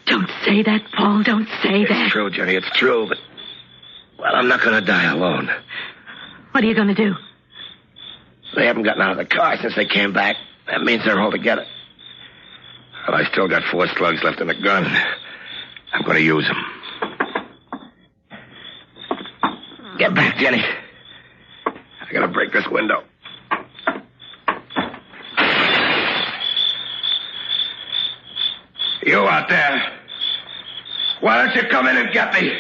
Don't say that, Paul. Don't say that. It's true, Jenny. It's true, but... Well, I'm not going to die alone. What are you going to do? They haven't gotten out of the car since they came back. That means they're all together. Well, I still got 4 slugs left in the gun. I'm going to use them. Get back, Jenny. I got to break this window. You out there. Why don't you come in and get me?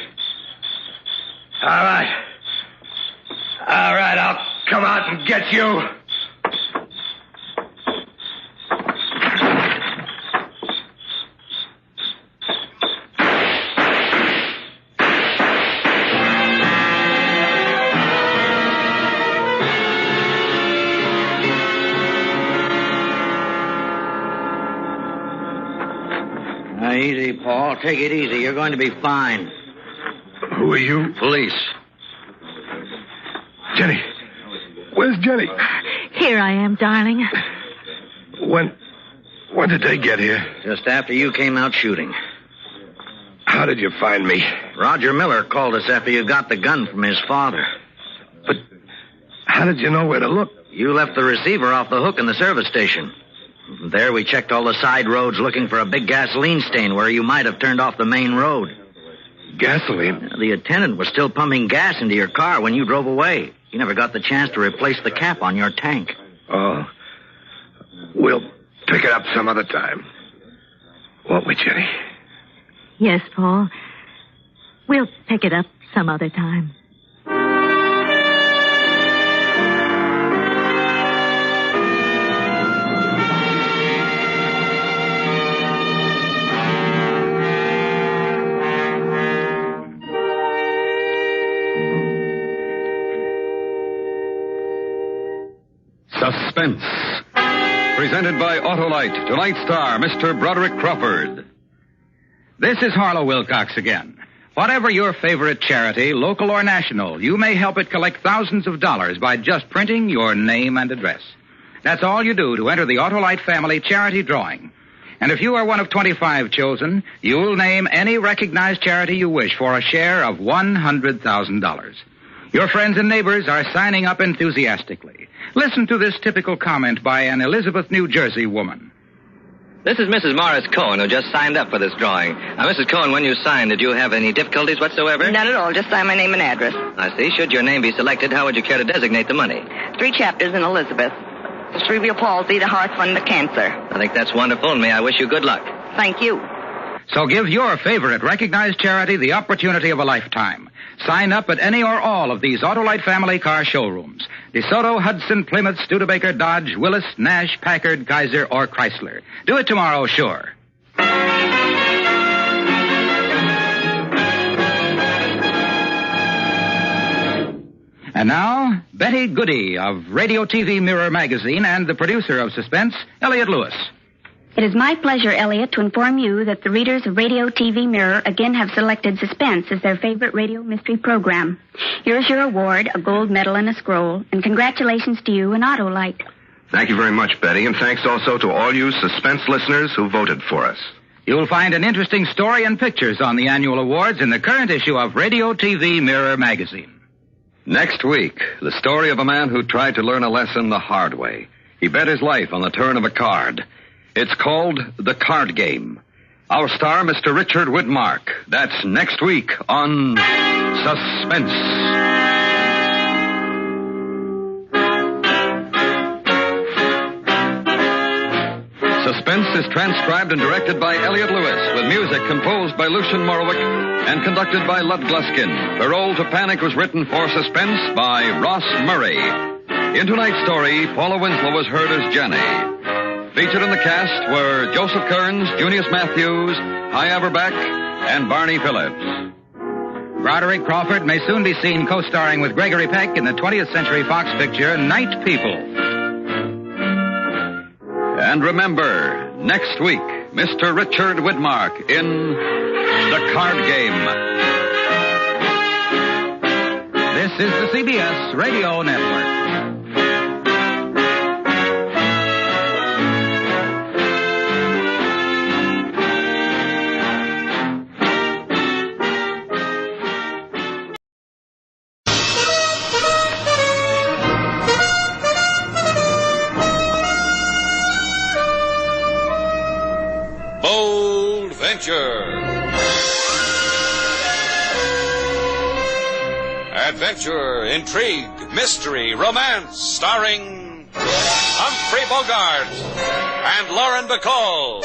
All right. I'll come out and get you. Easy, Paul. Take it easy. You're going to be fine. Who are you? Police. Jenny. Where's Jenny? Here I am, darling. When did they get here? Just after you came out shooting. How did you find me? Roger Miller called us after you got the gun from his father. But how did you know where to look? You left the receiver off the hook in the service station. There we checked all the side roads looking for a big gasoline stain where you might have turned off the main road. Gasoline? The attendant was still pumping gas into your car when you drove away. You never got the chance to replace the cap on your tank. Oh. We'll pick it up some other time. Won't we, Jenny? Yes, Paul. We'll pick it up some other time. Suspense. Presented by Autolite. Tonight's star, Mr. Broderick Crawford. This is Harlow Wilcox again. Whatever your favorite charity, local or national, you may help it collect thousands of dollars by just printing your name and address. That's all you do to enter the Autolite family charity drawing. And if you are one of 25 chosen, you'll name any recognized charity you wish for a share of $100,000. Your friends and neighbors are signing up enthusiastically. Listen to this typical comment by an Elizabeth, New Jersey woman. This is Mrs. Morris Cohen, who just signed up for this drawing. Now, Mrs. Cohen, when you signed, did you have any difficulties whatsoever? None at all. Just sign my name and address. I see. Should your name be selected, how would you care to designate the money? 3 chapters in Elizabeth. The cerebral palsy, the heart fund, the cancer. I think that's wonderful, and may I wish you good luck. Thank you. So give your favorite recognized charity the opportunity of a lifetime. Sign up at any or all of these Autolite family car showrooms. DeSoto, Hudson, Plymouth, Studebaker, Dodge, Willis, Nash, Packard, Kaiser, or Chrysler. Do it tomorrow, sure. And now, Betty Goody of Radio TV Mirror magazine and the producer of Suspense, Elliot Lewis. It is my pleasure, Elliot, to inform you that the readers of Radio TV Mirror again have selected Suspense as their favorite radio mystery program. Here's your award, a gold medal and a scroll, and congratulations to you and Autolite. Thank you very much, Betty, and thanks also to all you Suspense listeners who voted for us. You'll find an interesting story and pictures on the annual awards in the current issue of Radio TV Mirror magazine. Next week, the story of a man who tried to learn a lesson the hard way. He bet his life on the turn of a card. It's called The Card Game. Our star, Mr. Richard Widmark. That's next week on Suspense. Suspense is transcribed and directed by Elliot Lewis, with music composed by Lucian Morowick and conducted by Lud Gluskin. Parole to Panic was written for Suspense by Ross Murray. In tonight's story, Paula Winslow was heard as Jenny. Featured in the cast were Joseph Kearns, Junius Matthews, Hy Averback, and Barney Phillips. Broderick Crawford may soon be seen co-starring with Gregory Peck in the 20th Century Fox picture Night People. And remember, next week, Mr. Richard Widmark in The Card Game. This is the CBS Radio Network. Adventure, intrigue, mystery, romance, starring Humphrey Bogart and Lauren Bacall.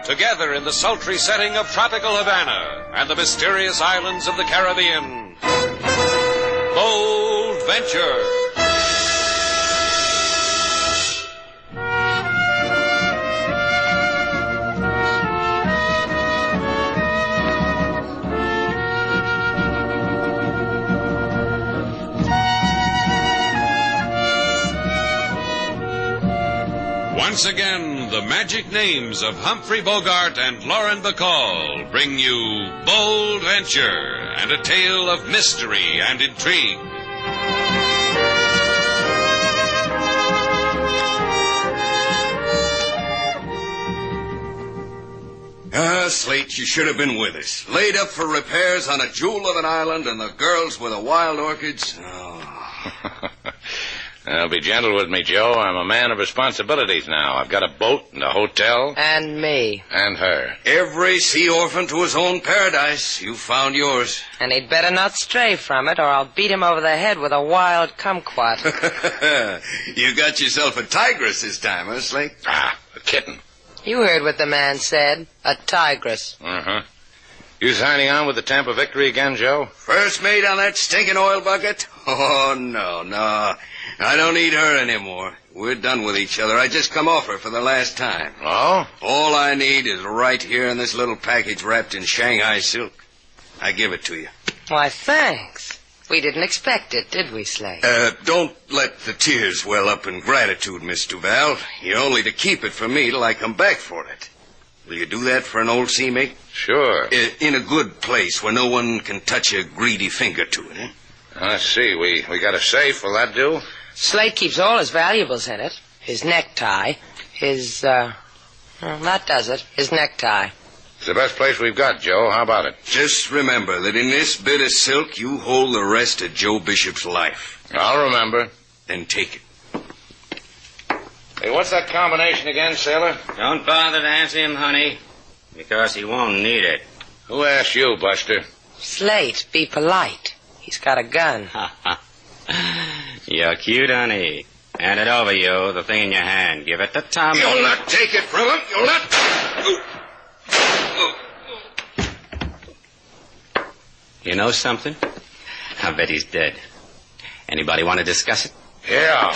Together in the sultry setting of tropical Havana and the mysterious islands of the Caribbean. Bold Venture. Once again, the magic names of Humphrey Bogart and Lauren Bacall bring you Bold Venture and a tale of mystery and intrigue. Slate, you should have been with us. Laid up for repairs on a jewel of an island and the girls with the wild orchids. Oh. Be gentle with me, Joe. I'm a man of responsibilities now. I've got a boat and a hotel. And me. And her. Every sea orphan to his own paradise. You found yours. And he'd better not stray from it, or I'll beat him over the head with a wild kumquat. You got yourself a tigress this time, huh, Slate? Ah, a kitten. You heard what the man said. A tigress. Uh-huh. You signing on with the Tampa Victory again, Joe? First mate on that stinking oil bucket? Oh, no. I don't need her anymore. We're done with each other. I just come off her for the last time. Oh? All I need is right here in this little package wrapped in Shanghai silk. I give it to you. Why, thanks. We didn't expect it, did we, Slade? Don't let the tears well up in gratitude, Miss Duval. You're only to keep it for me till I come back for it. Will you do that for an old seamate? Sure. In a good place where no one can touch a greedy finger to it, eh? Let's see. We got a safe. Will that do? Slade keeps all his valuables in it. His necktie, his, that does it. His necktie. It's the best place we've got, Joe. How about it? Just remember that in this bit of silk, you hold the rest of Joe Bishop's life. I'll remember. Then take it. Hey, what's that combination again, sailor? Don't bother to ask him, honey, because he won't need it. Who asked you, Buster? Slade, be polite. He's got a gun. You're cute, honey. Hand it over, you, the thing in your hand. Give it to Tommy. You'll not take it from him. You'll not. You know something? I bet he's dead. Anybody want to discuss it? Yeah.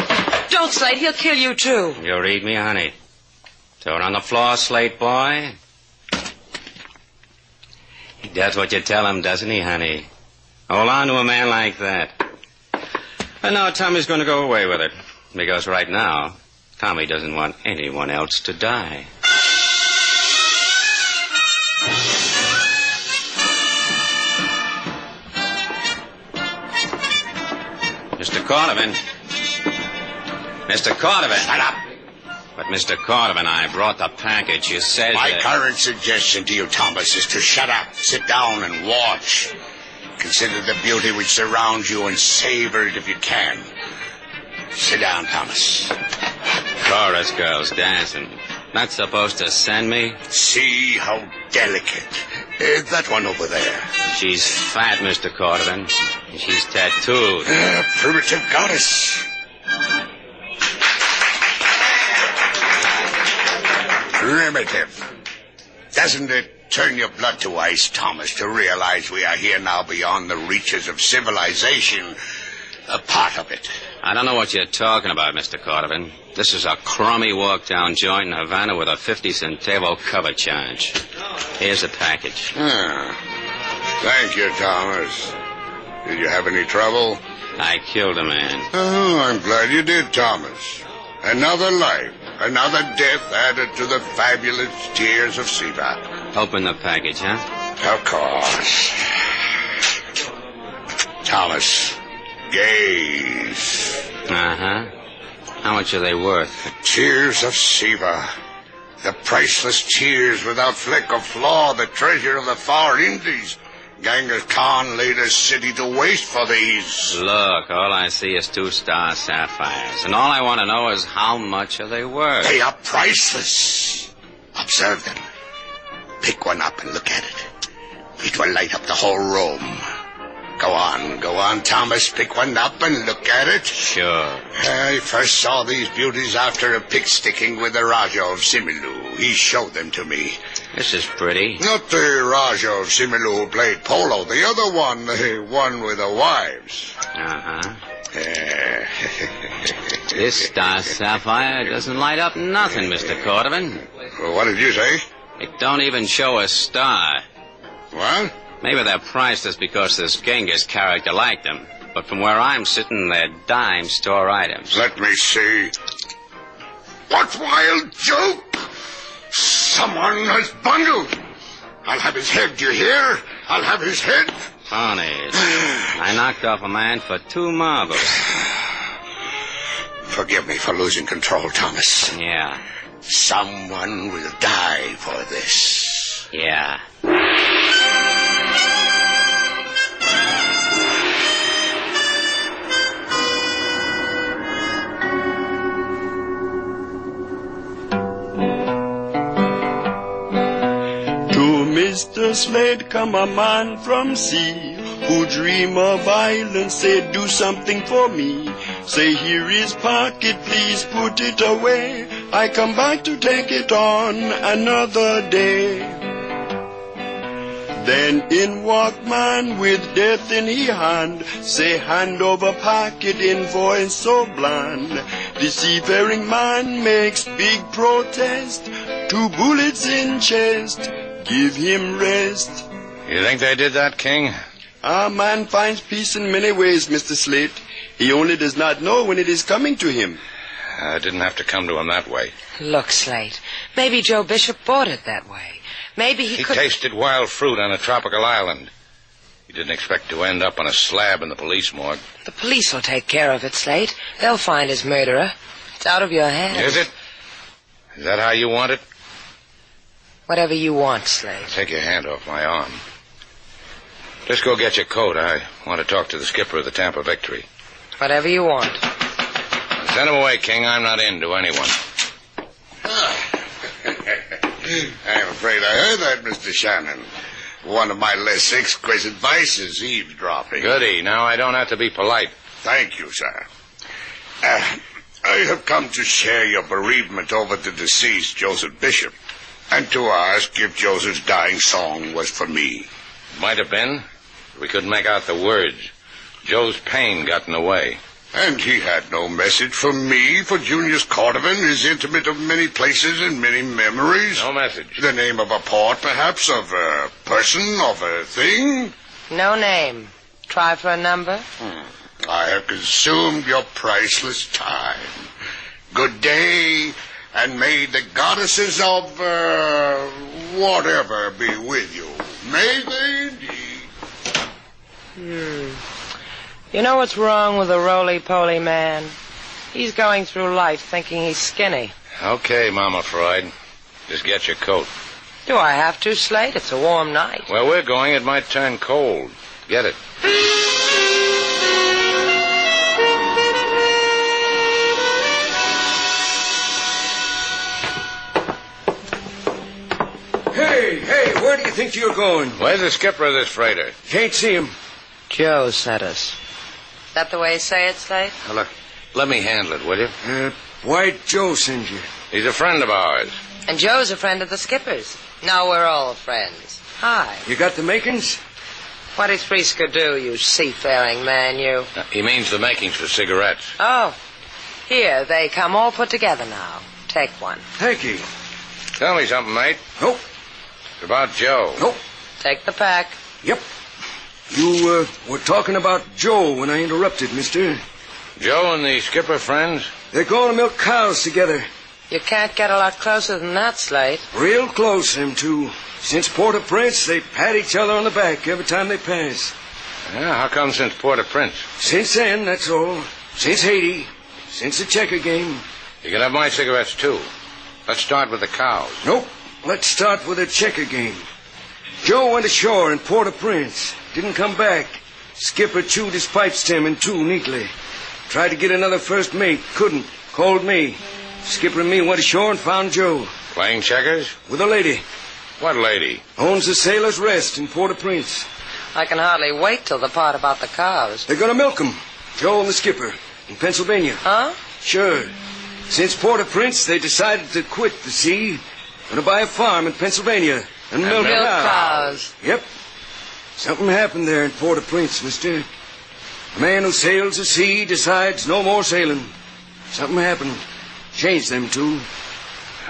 Don't, Slade. He'll kill you, too. You read me, honey. Throw it on the floor, Slate boy. He does what you tell him, doesn't he, honey? Hold on to a man like that. And now Tommy's going to go away with it. Because right now, Tommy doesn't want anyone else to die. Mr. Cordovan. Mr. Cordovan. Shut up. But, Mr. Cordovan, I brought the package. You said My that... current suggestion to you, Thomas, is to shut up, sit down, and watch. Consider the beauty which surrounds you and savor it if you can. Sit down, Thomas. Chorus girls dancing. Not supposed to send me? See how delicate. That one over there. She's fat, Mr. Cordovan. She's tattooed. Primitive goddess. Primitive. Doesn't it turn your blood to ice, Thomas, to realize we are here now beyond the reaches of civilization? A part of it. I don't know what you're talking about, Mr. Cordovan. This is a crummy walk-down joint in Havana with a 50-centavo cover charge. Here's the package. Thank you, Thomas. Did you have any trouble? I killed a man. Oh, I'm glad you did, Thomas. Another life, another death added to the fabulous tears of SIVA. Open the package, huh? Of course. Thomas, gaze. Uh-huh. How much are they worth? Tears of SIVA. The priceless tears without fleck or flaw, the treasure of the far Indies. Genghis Khan laid a city to waste for these. Look, all I see is 2-star sapphires. And all I want to know is how much are they worth? They are priceless. Observe them. Pick one up and look at it. It will light up the whole room. Go on, Thomas. Pick one up and look at it. Sure. I first saw these beauties after a pick-sticking with the Raja of Similou. He showed them to me. This is pretty. Not the Raja of Similou who played polo. The other one, the one with the wives. Uh-huh. This star sapphire doesn't light up nothing, Mr. Cordovan. Well, what did you say? It don't even show a star. What? Maybe they're priceless because this Genghis character liked them. But from where I'm sitting, they're dime store items. Let me see. What wild joke! Someone has bundled. I'll have his head, do you hear? I'll have his head. Ponies. I knocked off a man for 2 marbles. Forgive me for losing control, Thomas. Yeah. Someone will die for this. Yeah. Mr. Slade, come a man from sea, who dream of islands, say do something for me. Say here is pocket, please put it away. I come back to take it on another day. Then in walk man with death in he hand, say hand over pocket in voice so bland. The seafaring man makes big protest, 2 bullets in chest, give him rest. You think they did that, King? A man finds peace in many ways, Mr. Slate. He only does not know when it is coming to him. It didn't have to come to him that way. Look, Slate, maybe Joe Bishop bought it that way. Maybe he could... tasted wild fruit on a tropical island. He didn't expect to end up on a slab in the police morgue. The police will take care of it, Slate. They'll find his murderer. It's out of your hands. Is it? Is that how you want it? Whatever you want, Slate. Take your hand off my arm. Just go get your coat. I want to talk to the skipper of the Tampa Victory. Whatever you want. Send him away, King. I'm not into anyone. I'm afraid I heard that, Mr. Shannon. One of my less exquisite vices, eavesdropping. Goody. Now I don't have to be polite. Thank you, sir. I have come to share your bereavement over the deceased, Joseph Bishop, and to ask if Joseph's dying song was for me. Might have been. We couldn't make out the words. Joe's pain got in the way. And he had no message from me, for Junius Cordovan is intimate of many places and many memories. No message. The name of a port, perhaps, of a person, of a thing? No name. Try for a number? I have consumed your priceless time. Good day, and may the goddesses of, whatever be with you. May they indeed. You know what's wrong with a roly-poly man? He's going through life thinking he's skinny. Okay, Mama Freud. Just get your coat. Do I have to, Slate? It's a warm night. Where we're going, it might turn cold. Get it. Hey, where do you think you're going? Where's the skipper of this freighter? Can't see him. Joe sent us. Is that the way you say it, Slate? Now, look, let me handle it, will you? Why'd Joe send you? He's a friend of ours. And Joe's a friend of the skipper's. Now we're all friends. Hi. You got the makings? What is Frisker do, you seafaring man, you? He means the makings for cigarettes. Oh. Here, they come all put together now. Take one. Thank you. Tell me something, mate. Nope. It's about Joe. Nope. Take the pack. Yep. You, were talking about Joe when I interrupted, mister. Joe and the skipper friends? They're going to milk cows together. You can't get a lot closer than that, Slate. Real close, them two. Since Port-au-Prince, they pat each other on the back every time they pass. Yeah, how come since Port-au-Prince? Since then, that's all. Since Haiti. Since the checker game. You can have my cigarettes, too. Let's start with the cows. Nope. Let's start with the checker game. Joe went ashore in Port-au-Prince. Didn't come back. Skipper chewed his pipe stem in two neatly. Tried to get another first mate. Couldn't. Called me. Skipper and me went ashore and found Joe. Playing checkers? With a lady. What lady? Owns the Sailor's Rest in Port-au-Prince. I can hardly wait till the part about the cows. They're going to milk 'em. Joe and the skipper. In Pennsylvania. Huh? Sure. Since Port-au-Prince, they decided to quit the sea. Going to buy a farm in Pennsylvania. And milk cows. Yep. Something happened there in Port-au-Prince, mister. A man who sails the sea decides no more sailing. Something happened. Changed them two.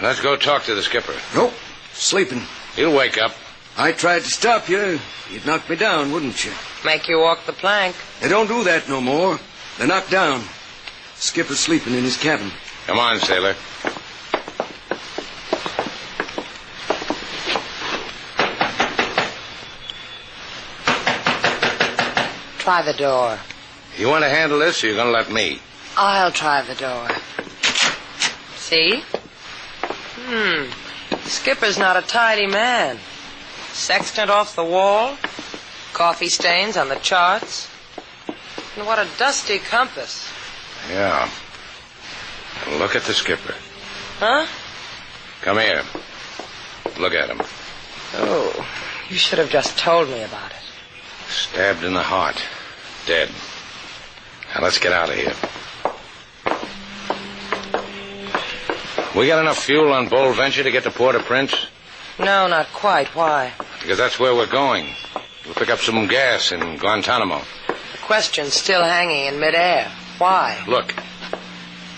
Let's go talk to the skipper. Nope. Sleeping. He'll wake up. I tried to stop you. You'd knock me down, wouldn't you? Make you walk the plank. They don't do that no more. They're knocked down. Skipper's sleeping in his cabin. Come on, sailor. Try the door. You want to handle this, or you're going to let me? I'll try the door. See? The skipper's not a tidy man. Sextant off the wall. Coffee stains on the charts. And what a dusty compass. Yeah. Look at the skipper. Huh? Come here. Look at him. Oh, you should have just told me about it. Stabbed in the heart. Dead. Now, let's get out of here. We got enough fuel on Bold Venture to get to Port-au-Prince? No, not quite. Why? Because that's where we're going. We'll pick up some gas in Guantanamo. Question's still hanging in midair. Why? Look,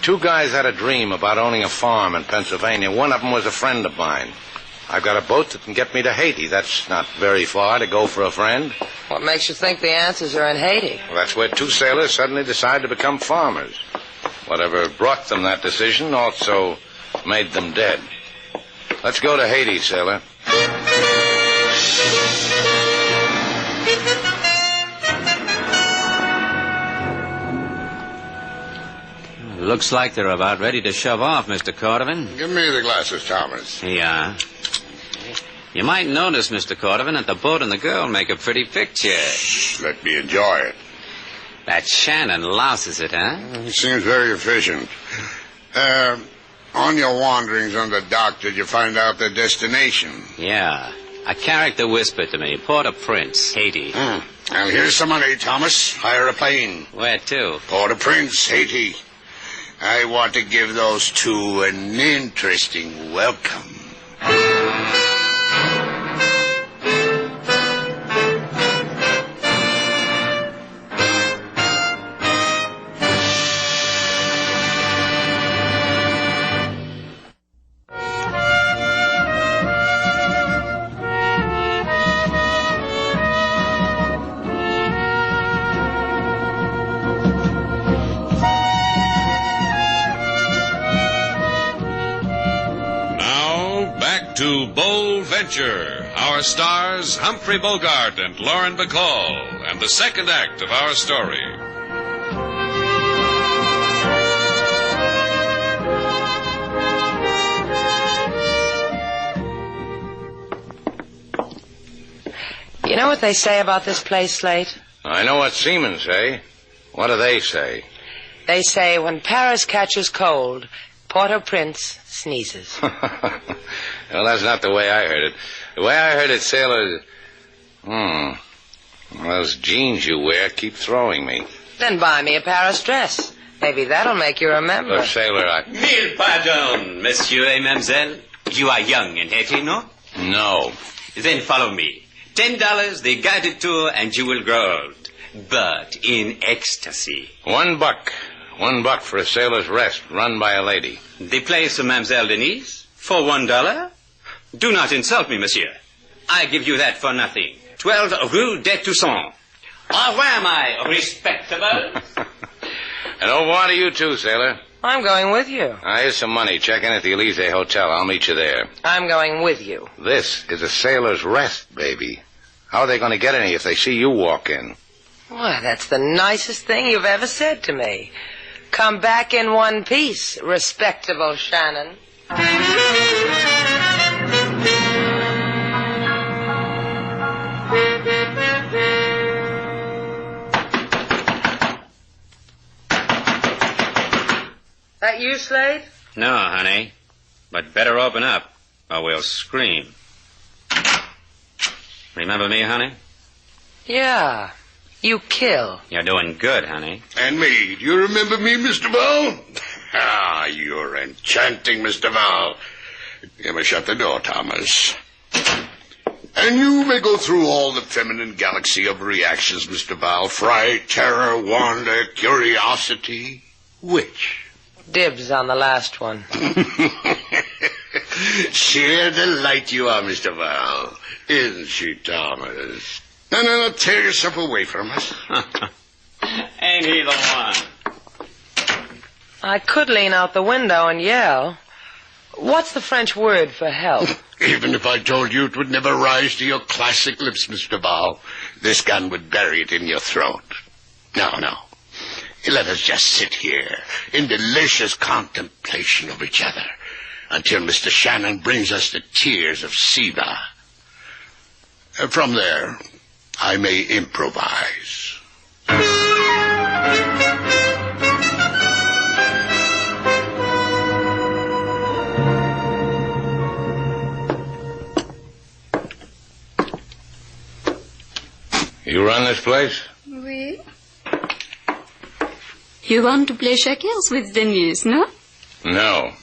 2 guys had a dream about owning a farm in Pennsylvania. One of them was a friend of mine. I've got a boat that can get me to Haiti. That's not very far to go for a friend. What makes you think the answers are in Haiti? Well, that's where 2 sailors suddenly decided to become farmers. Whatever brought them that decision also made them dead. Let's go to Haiti, sailor. Looks like they're about ready to shove off, Mr. Cordovan. Give me the glasses, Thomas. Yeah. You might notice, Mr. Cordovan, that the boat and the girl make a pretty picture. Let me enjoy it. That Shannon louses it, huh? He seems very efficient. On your wanderings on the dock, did you find out their destination? Yeah. A character whispered to me, Port-au-Prince, Haiti. Well, here's some money, Thomas. Hire a plane. Where to? Port-au-Prince, Haiti. I want to give those 2 an interesting welcome. To Bold Venture, our stars Humphrey Bogart and Lauren Bacall, and the second act of our story. You know what they say about this place, Slate? I know what seamen say. What do they say? They say when Paris catches cold, Port-au-Prince sneezes. Well, that's not the way I heard it. The way I heard it, sailor... Those jeans you wear keep throwing me. Then buy me a Paris dress. Maybe that'll make you remember. Look, sailor, Mille pardons, monsieur et mademoiselle. You are young in Haiti, no? No. Then follow me. $10, the guided tour, and you will grow old. But in ecstasy. $1. $1 for a sailor's rest, run by a lady. The place of Mademoiselle Denise? For $1? Do not insult me, monsieur. I give you that for nothing. 12 Rue des Toussaint. Au revoir, my respectable. And au revoir to you, too, sailor. I'm going with you. Here's some money. Check in at the Elysee Hotel. I'll meet you there. I'm going with you. This is a sailor's rest, baby. How are they going to get any if they see you walk in? Why, that's the nicest thing you've ever said to me. Come back in one piece, respectable Shannon. That you, Slade? No, honey. But better open up, or we'll scream. Remember me, honey? Yeah. You kill. You're doing good, honey. And me. Do you remember me, Mr. Val? Ah, you're enchanting, Mr. Val. You may shut the door, Thomas. And you may go through all the feminine galaxy of reactions, Mr. Val. Fright, terror, wonder, curiosity. Which? Dibs on the last one. Sheer delight you are, Mr. Val. Isn't she, Thomas? No, tear yourself away from us. Ain't he the one? I could lean out the window and yell. What's the French word for help? Even if I told you, it would never rise to your classic lips, Mr. Val. This gun would bury it in your throat. No. Let us just sit here in delicious contemplation of each other until Mr. Shannon brings us the tears of SIVA. From there, I may improvise. You run this place? Oui. You want to play checkers with Denise, no? No.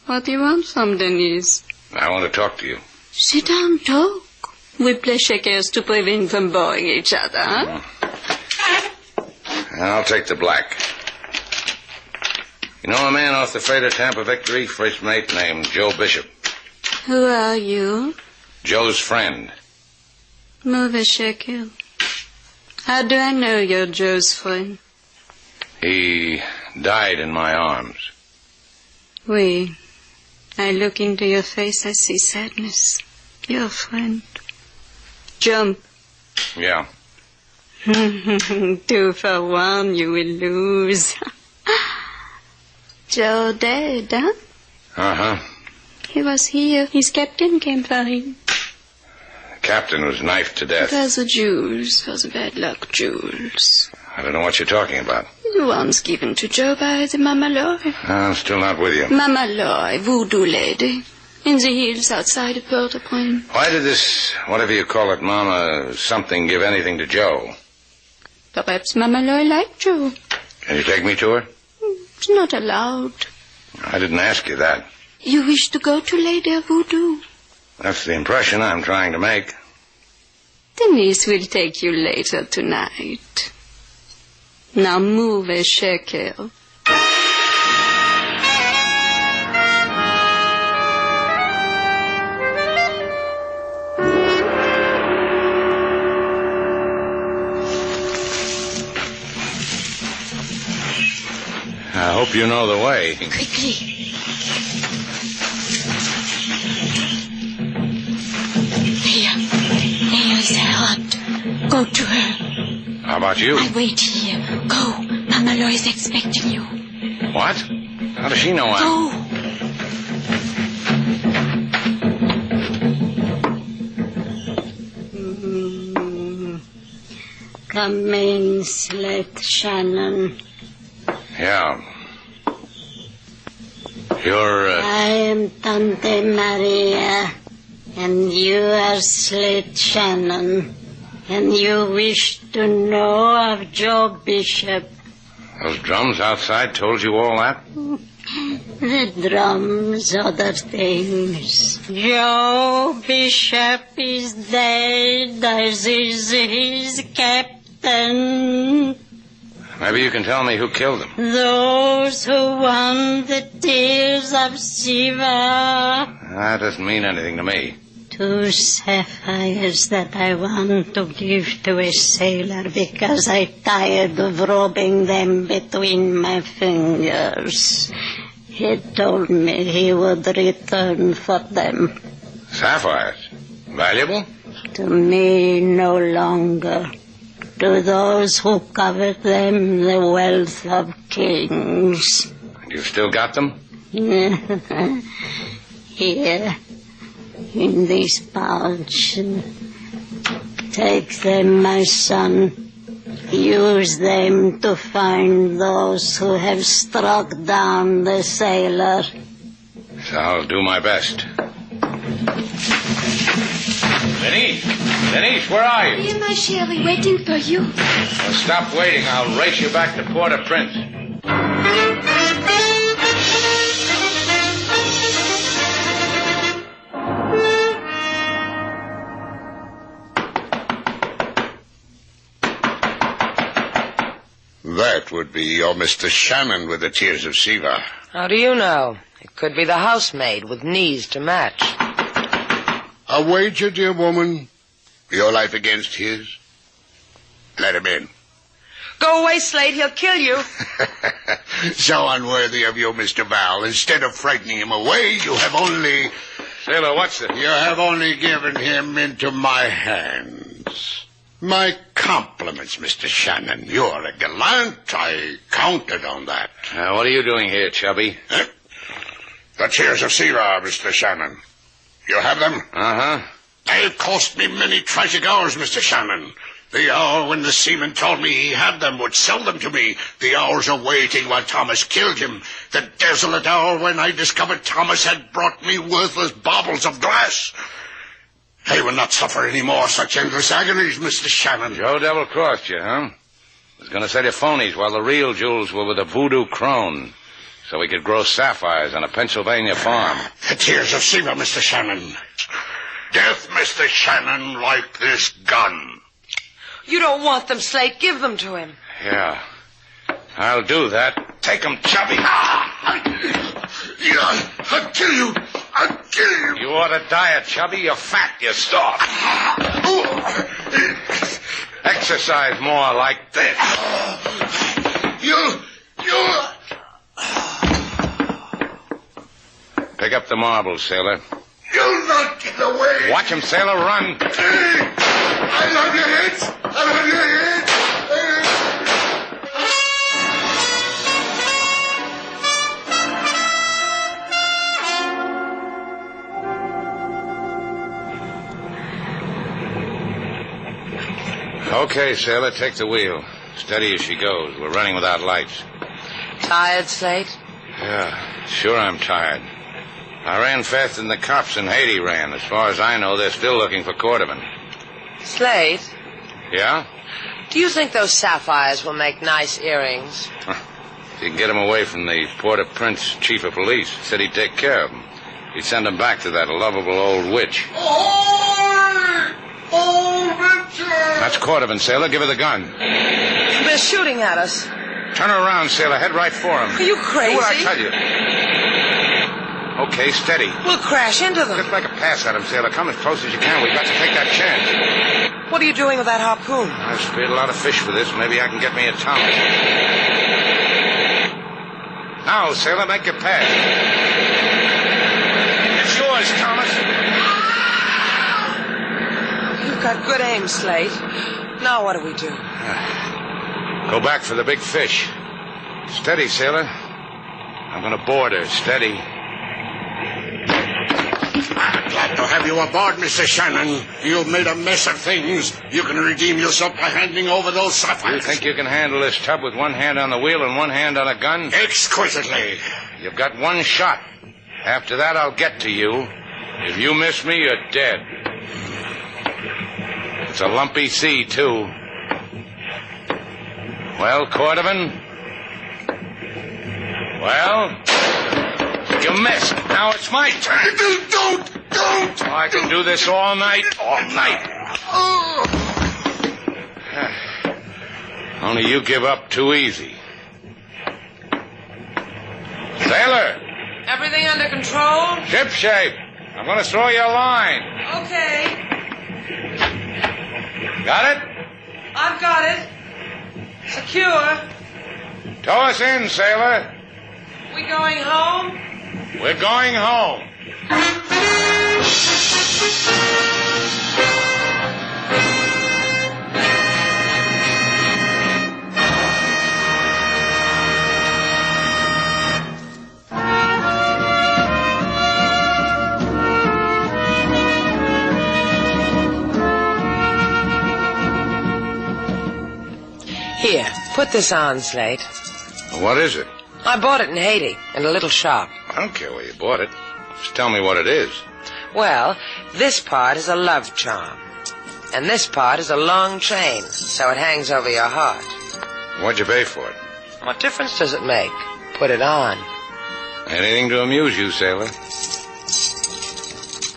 What do you want from Denise? I want to talk to you. Sit down, talk. We play checkers to prevent from boring each other, huh? I'll take the black. You know a man off the freighter Tampa Victory, first mate named Joe Bishop? Who are you? Joe's friend. Move a shekel. How do I know you're Joe's friend? He died in my arms. Oui. I look into your face, I see sadness. Your friend. Jump. Yeah. 2 for 1, you will lose. Joe dead, huh? Uh-huh. He was here. His captain came for him. The captain was knifed to death. It was the jewels. It was bad luck jewels. I don't know what you're talking about. The ones given to Joe by the Mama Loy. I'm still not with you. Mama Loy, voodoo lady. In the hills outside of Port-au-Prince. Why did this, whatever you call it, Mama something, give anything to Joe? Perhaps Mama Loy liked Joe. Can you take me to her? It's not allowed. I didn't ask you that. You wish to go to Lady Voodoo? That's the impression I'm trying to make. Denise will take you later tonight. Now move a shekel. I hope you know the way. Quickly. There is her hut. Go to her. How about you? I wait here. Go. Mama Loy is expecting you. What? How does she know I'm... Go. Come in, Slate Shannon. Yeah. You're, I am Tante Maria, and you are Slate Shannon, and you wish to know of Joe Bishop. Those drums outside told you all that? The drums, other things. Joe Bishop is dead, as is his captain. Maybe you can tell me who killed him. Those who won the tears of SIVA. That doesn't mean anything to me. 2 sapphires that I want to give to a sailor because I'm tired of rubbing them between my fingers. He told me he would return for them. Sapphires? Valuable? To me, no longer. To those who covet them, the wealth of kings. You've still got them? Here, in this pouch. Take them, my son. Use them to find those who have struck down the sailor. So I'll do my best. Denise, where are you? Here, my Sherry, waiting for you. Well, stop waiting. I'll race you back to Port-au-Prince. That would be your Mr. Shannon with the tears of SIVA. How do you know? It could be the housemaid with knees to match. A wager, dear woman. Your life against his. Let him in. Go away, Slate. He'll kill you. So unworthy of you, Mr. Val. Instead of frightening him away, you have only... Sailor, what's it? You have only given him into my hands. My compliments, Mr. Shannon. You're a gallant. I counted on that. What are you doing here, Chubby? The tears of SIVA, Mr. Shannon. You have them? Uh-huh. They've cost me many tragic hours, Mr. Shannon. The hour when the seaman told me he had them would sell them to me. The hours of waiting while Thomas killed him. The desolate hour when I discovered Thomas had brought me worthless baubles of glass. I will not suffer any more such endless agonies, Mr. Shannon. Joe double-crossed you, huh? Was going to sell you phonies while the real jewels were with a voodoo crone, so we could grow sapphires on a Pennsylvania farm. The tears of SIVA, Mr. Shannon. Death, Mr. Shannon, like this gun. You don't want them, Slate. Give them to him. Yeah. I'll do that. Take him, Chubby. I'll kill you. I'll kill you. You ought to diet, Chubby. You're fat. You're starved. Exercise more like this. You... Pick up the marbles, sailor. You'll not get away. Watch him, sailor. Run. I'll have your heads. I'll have your heads. Okay, sailor, take the wheel. Steady as she goes. We're running without lights. Tired, Slate? Yeah, sure I'm tired. I ran faster than the cops in Haiti ran. As far as I know, they're still looking for Cordovan. Slate? Yeah? Do you think those sapphires will make nice earrings? If you can get them away from the Port-au-Prince chief of police, said he'd take care of them. He'd send them back to that lovable old witch. That's Cordovan, sailor. Give her the gun. They're shooting at us. Turn her around, sailor. Head right for him. Are you crazy? Do what I tell you. Okay, steady. We'll crash into them. Just make a pass at him, sailor. Come as close as you can. We've got to take that chance. What are you doing with that harpoon? I've speared a lot of fish for this. Maybe I can get me a Thomas. Now, sailor, make your pass. It's yours, Thomas. You've got good aim, Slate. Now what do we do? Go back for the big fish. Steady, sailor. I'm going to board her. Steady. I'm glad to have you aboard, Mr. Shannon. You've made a mess of things. You can redeem yourself by handing over those sapphires. You think you can handle this tub with one hand on the wheel and one hand on a gun? Exquisitely. You've got one shot. After that, I'll get to you. If you miss me, you're dead. It's a lumpy sea, too. Well, Cordovan? Well? You missed. Now it's my turn. Don't! Oh, I can do this all night. All night. Only you give up too easy. Sailor! Everything under control? Ship shape. I'm going to throw you a line. Okay. Got it? I've got it. Secure. Tow us in, sailor. We going home? We're going home. Here, put this on, Slate. What is it? I bought it in Haiti, in a little shop. I don't care where you bought it. Just tell me what it is. Well, this part is a love charm. And this part is a long chain, so it hangs over your heart. What'd you pay for it? What difference does it make? Put it on. Anything to amuse you, sailor?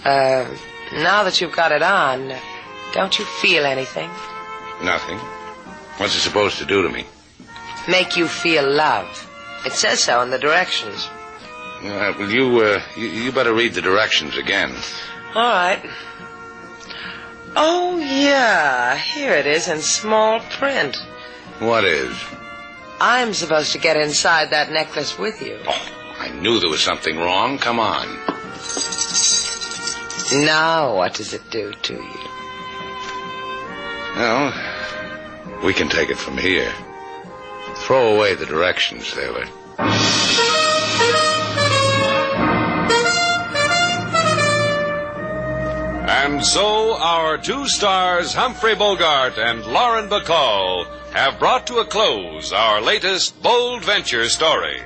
Now that you've got it on, don't you feel anything? Nothing. What's it supposed to do to me? Make you feel love. It says so in the directions. Well, you better read the directions again. All right. Oh, yeah. Here it is in small print. What is? I'm supposed to get inside that necklace with you. Oh, I knew there was something wrong. Come on. Now, what does it do to you? Well, we can take it from here. Throw away the directions, sailor. And so our two stars, Humphrey Bogart and Lauren Bacall, have brought to a close our latest bold venture story.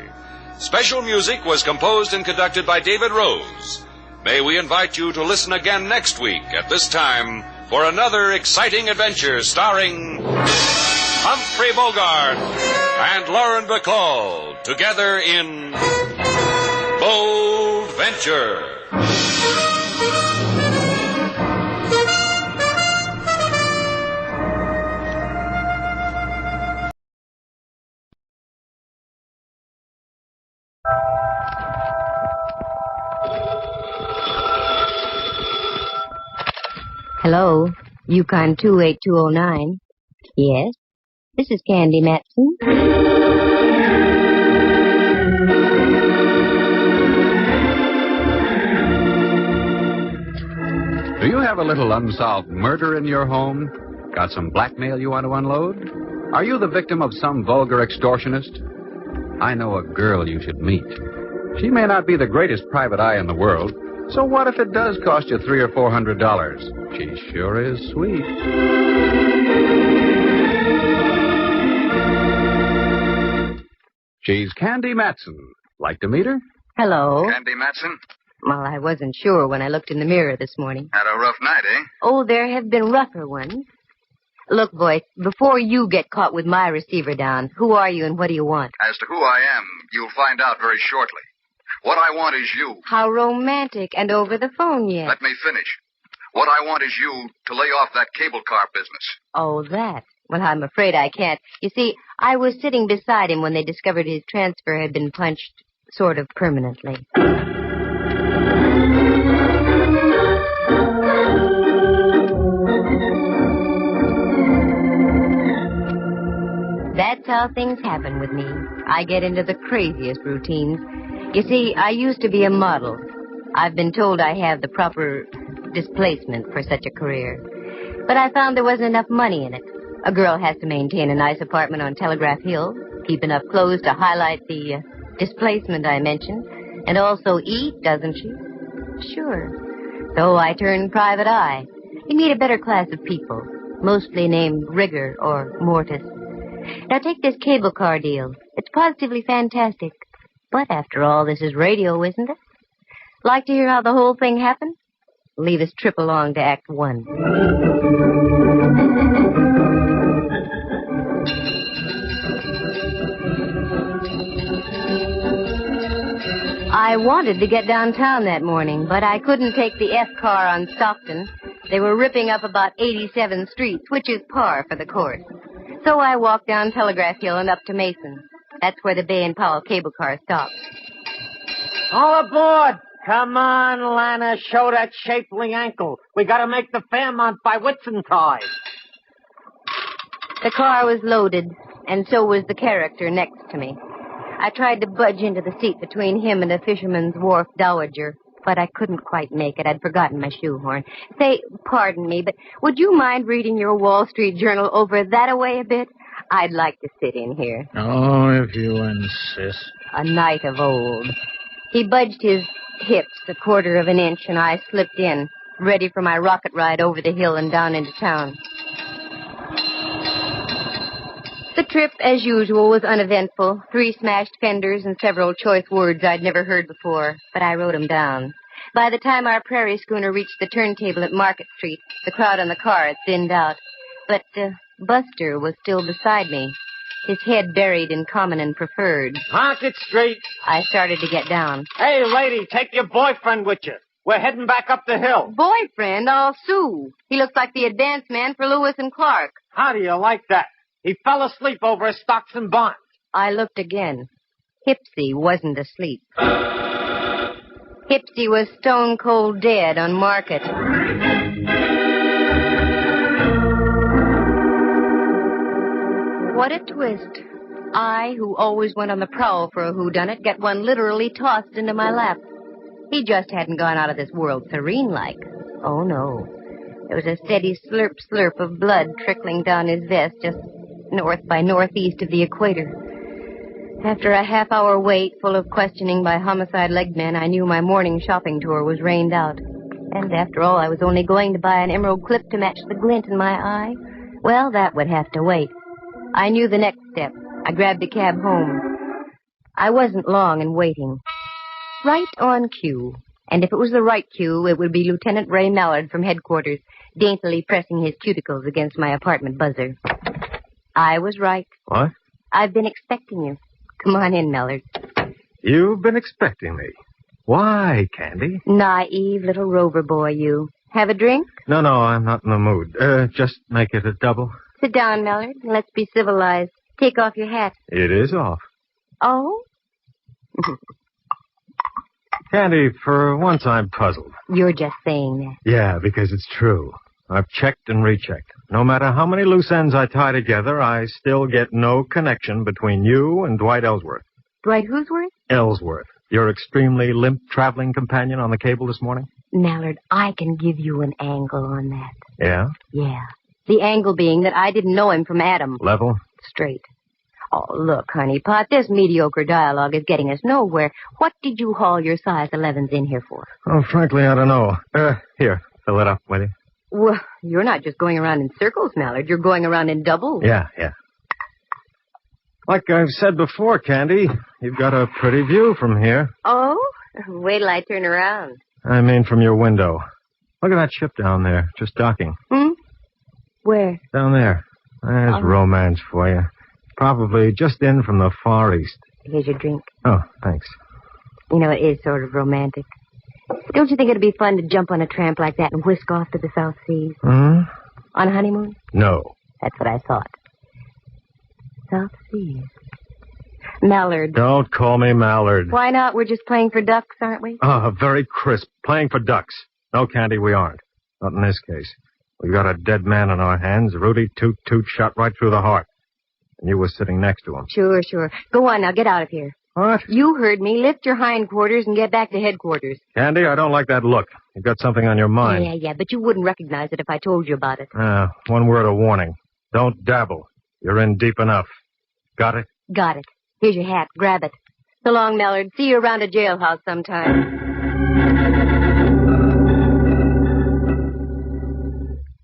Special music was composed and conducted by David Rose. May we invite you to listen again next week at this time for another exciting adventure starring Humphrey Bogart and Lauren Bacall together in Bold Venture. Hello, Yukon 28209. Yes, this is Candy Matson. Do you have a little unsolved murder in your home? Got some blackmail you want to unload? Are you the victim of some vulgar extortionist? I know a girl you should meet. She may not be the greatest private eye in the world, so what if it does cost you $300 or $400? She sure is sweet. She's Candy Matson. Like to meet her? Hello. Candy Matson? Well, I wasn't sure when I looked in the mirror this morning. Had a rough night, eh? Oh, there have been rougher ones. Look, boy, before you get caught with my receiver down, who are you and what do you want? As to who I am, you'll find out very shortly. What I want is you. How romantic, and over the phone yet. Let me finish. What I want is you to lay off that cable car business. Oh, that. Well, I'm afraid I can't. You see, I was sitting beside him when they discovered his transfer had been punched sort of permanently. That's how things happen with me. I get into the craziest routines. You see, I used to be a model. I've been told I have the proper displacement for such a career. But I found there wasn't enough money in it. A girl has to maintain a nice apartment on Telegraph Hill, keep enough clothes to highlight the displacement I mentioned, and also eat, doesn't she? Sure. So I turned private eye. You meet a better class of people, mostly named Rigger or Mortis. Now take this cable car deal. It's positively fantastic. But after all, this is radio, isn't it? Like to hear how the whole thing happened? Leave us trip along to Act 1. I wanted to get downtown that morning, but I couldn't take the F car on Stockton. They were ripping up about 87th Street, which is par for the course. So I walked down Telegraph Hill and up to Mason. That's where the Bay and Powell cable car stopped. All aboard! Come on, Lana, show that shapely ankle. We gotta make the Fairmont by Whitsuntide. The car was loaded, and so was the character next to me. I tried to budge into the seat between him and a Fisherman's Wharf dowager, but I couldn't quite make it. I'd forgotten my shoehorn. Say, pardon me, but would you mind reading your Wall Street Journal over that-a-way a bit? I'd like to sit in here. Oh, if you insist. A knight of old. He budged his hips a quarter of an inch, and I slipped in, ready for my rocket ride over the hill and down into town. The trip, as usual, was uneventful. 3 smashed fenders and several choice words I'd never heard before, but I wrote them down. By the time our prairie schooner reached the turntable at Market Street, the crowd on the car had thinned out. But Buster was still beside me, his head buried in common and preferred. Market Street. I started to get down. Hey, lady, take your boyfriend with you. We're heading back up the hill. Boyfriend? I'll sue. He looks like the advance man for Lewis and Clark. How do you like that? He fell asleep over his stocks and bonds. I looked again. Hipsy wasn't asleep. Hipsy was stone cold dead on Market. What a twist. I, who always went on the prowl for a whodunit, get one literally tossed into my lap. He just hadn't gone out of this world serene-like. Oh, no. There was a steady slurp, slurp of blood trickling down his vest just north by northeast of the equator. After a half-hour wait, full of questioning by homicide legmen, I knew my morning shopping tour was rained out. And after all, I was only going to buy an emerald clip to match the glint in my eye. Well, that would have to wait. I knew the next step. I grabbed a cab home. I wasn't long in waiting. Right on cue. And if it was the right cue, it would be Lieutenant Ray Mallard from headquarters, daintily pressing his cuticles against my apartment buzzer. I was right. What? I've been expecting you. Come on in, Mallard. You've been expecting me. Why, Candy? Naive little rover boy, you. Have a drink? No, I'm not in the mood. Just make it a double. Sit down, Mallard, and let's be civilized. Take off your hat. It is off. Oh? Candy, for once I'm puzzled. You're just saying that. Yeah, because it's true. I've checked and rechecked. No matter how many loose ends I tie together, I still get no connection between you and Dwight Ellsworth. Dwight who'sworth? Ellsworth, your extremely limp traveling companion on the cable this morning? Mallard, I can give you an angle on that. Yeah? Yeah. The angle being that I didn't know him from Adam. Level? Straight. Oh, look, honeypot, this mediocre dialogue is getting us nowhere. What did you haul your size 11s in here for? Oh, frankly, I don't know. Here, fill it up, will you? Well, you're not just going around in circles, Mallard. You're going around in doubles. Yeah. Like I've said before, Candy, you've got a pretty view from here. Oh? Wait till I turn around. I mean from your window. Look at that ship down there, just docking. Where? Down there. There's romance for you. Probably just in from the Far East. Here's your drink. Oh, thanks. You know, it is sort of romantic. Don't you think it'd be fun to jump on a tramp like that and whisk off to the South Seas? Hmm? On a honeymoon? No. That's what I thought. South Seas. Mallard. Don't call me Mallard. Why not? We're just playing for ducks, aren't we? Oh, very crisp. Playing for ducks. No, Candy, we aren't. Not in this case. We've got a dead man on our hands. Rudy Toot shot right through the heart. And you were sitting next to him. Sure. Go on now, get out of here. What? You heard me. Lift your hindquarters and get back to headquarters. Candy, I don't like that look. You've got something on your mind. Yeah, but you wouldn't recognize it if I told you about it. One word of warning. Don't dabble. You're in deep enough. Got it? Got it. Here's your hat. Grab it. So long, Mallard. See you around a jailhouse sometime.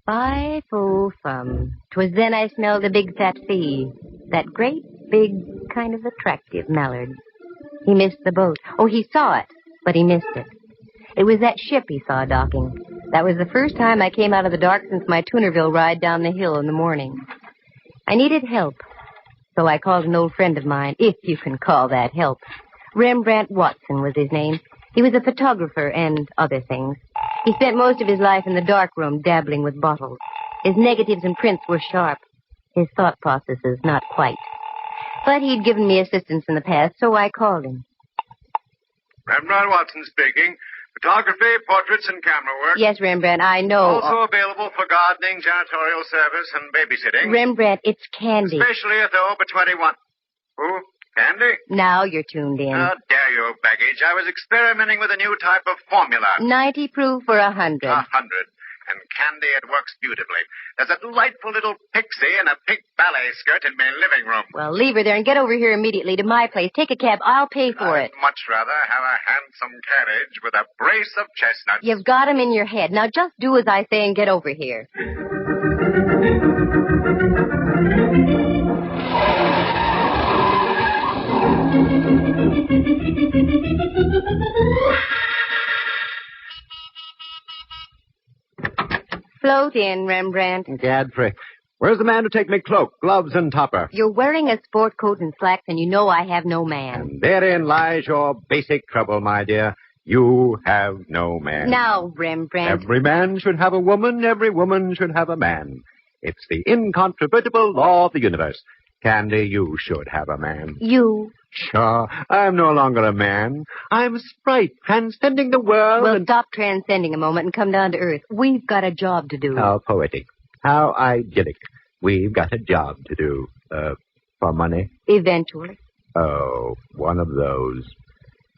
Fi-fo-fum. 'Twas then I smelled a big fat fee. That great, big, kind of attractive Mallard. He missed the boat. Oh, he saw it, but he missed it. It was that ship he saw docking. That was the first time I came out of the dark since my Tunerville ride down the hill in the morning. I needed help. So I called an old friend of mine, if you can call that help. Rembrandt Watson was his name. He was a photographer and other things. He spent most of his life in the darkroom dabbling with bottles. His negatives and prints were sharp. His thought processes not quite. But he'd given me assistance in the past, so I called him. Rembrandt Watson speaking. Photography, portraits, and camera work. Yes, Rembrandt, I know. Also available for gardening, janitorial service, and babysitting. Rembrandt, it's Candy. Especially if they're over 21. Who? Candy? Now you're tuned in. How dare you, baggage. I was experimenting with a new type of formula. 90 proof for 100. 100. And Candy, it works beautifully. There's a delightful little pixie in a pink ballet skirt in my living room. Well, leave her there and get over here immediately to my place. Take a cab. I'll pay for it. I'd much rather have a handsome carriage with a brace of chestnuts. You've got 'em in your head. Now just do as I say and get over here. Float in, Rembrandt. Gadfrey. Where's the man to take me cloak, gloves, and topper? You're wearing a sport coat and slacks, and you know I have no man. And therein lies your basic trouble, my dear. You have no man. Now, Rembrandt. Every man should have a woman. Every woman should have a man. It's the incontrovertible law of the universe. Candy, you should have a man. You? Sure. I'm no longer a man. I'm a sprite, transcending the world. Well, stop transcending a moment and come down to earth. We've got a job to do. How poetic. How idyllic. We've got a job to do. For money? Eventually. Oh, one of those.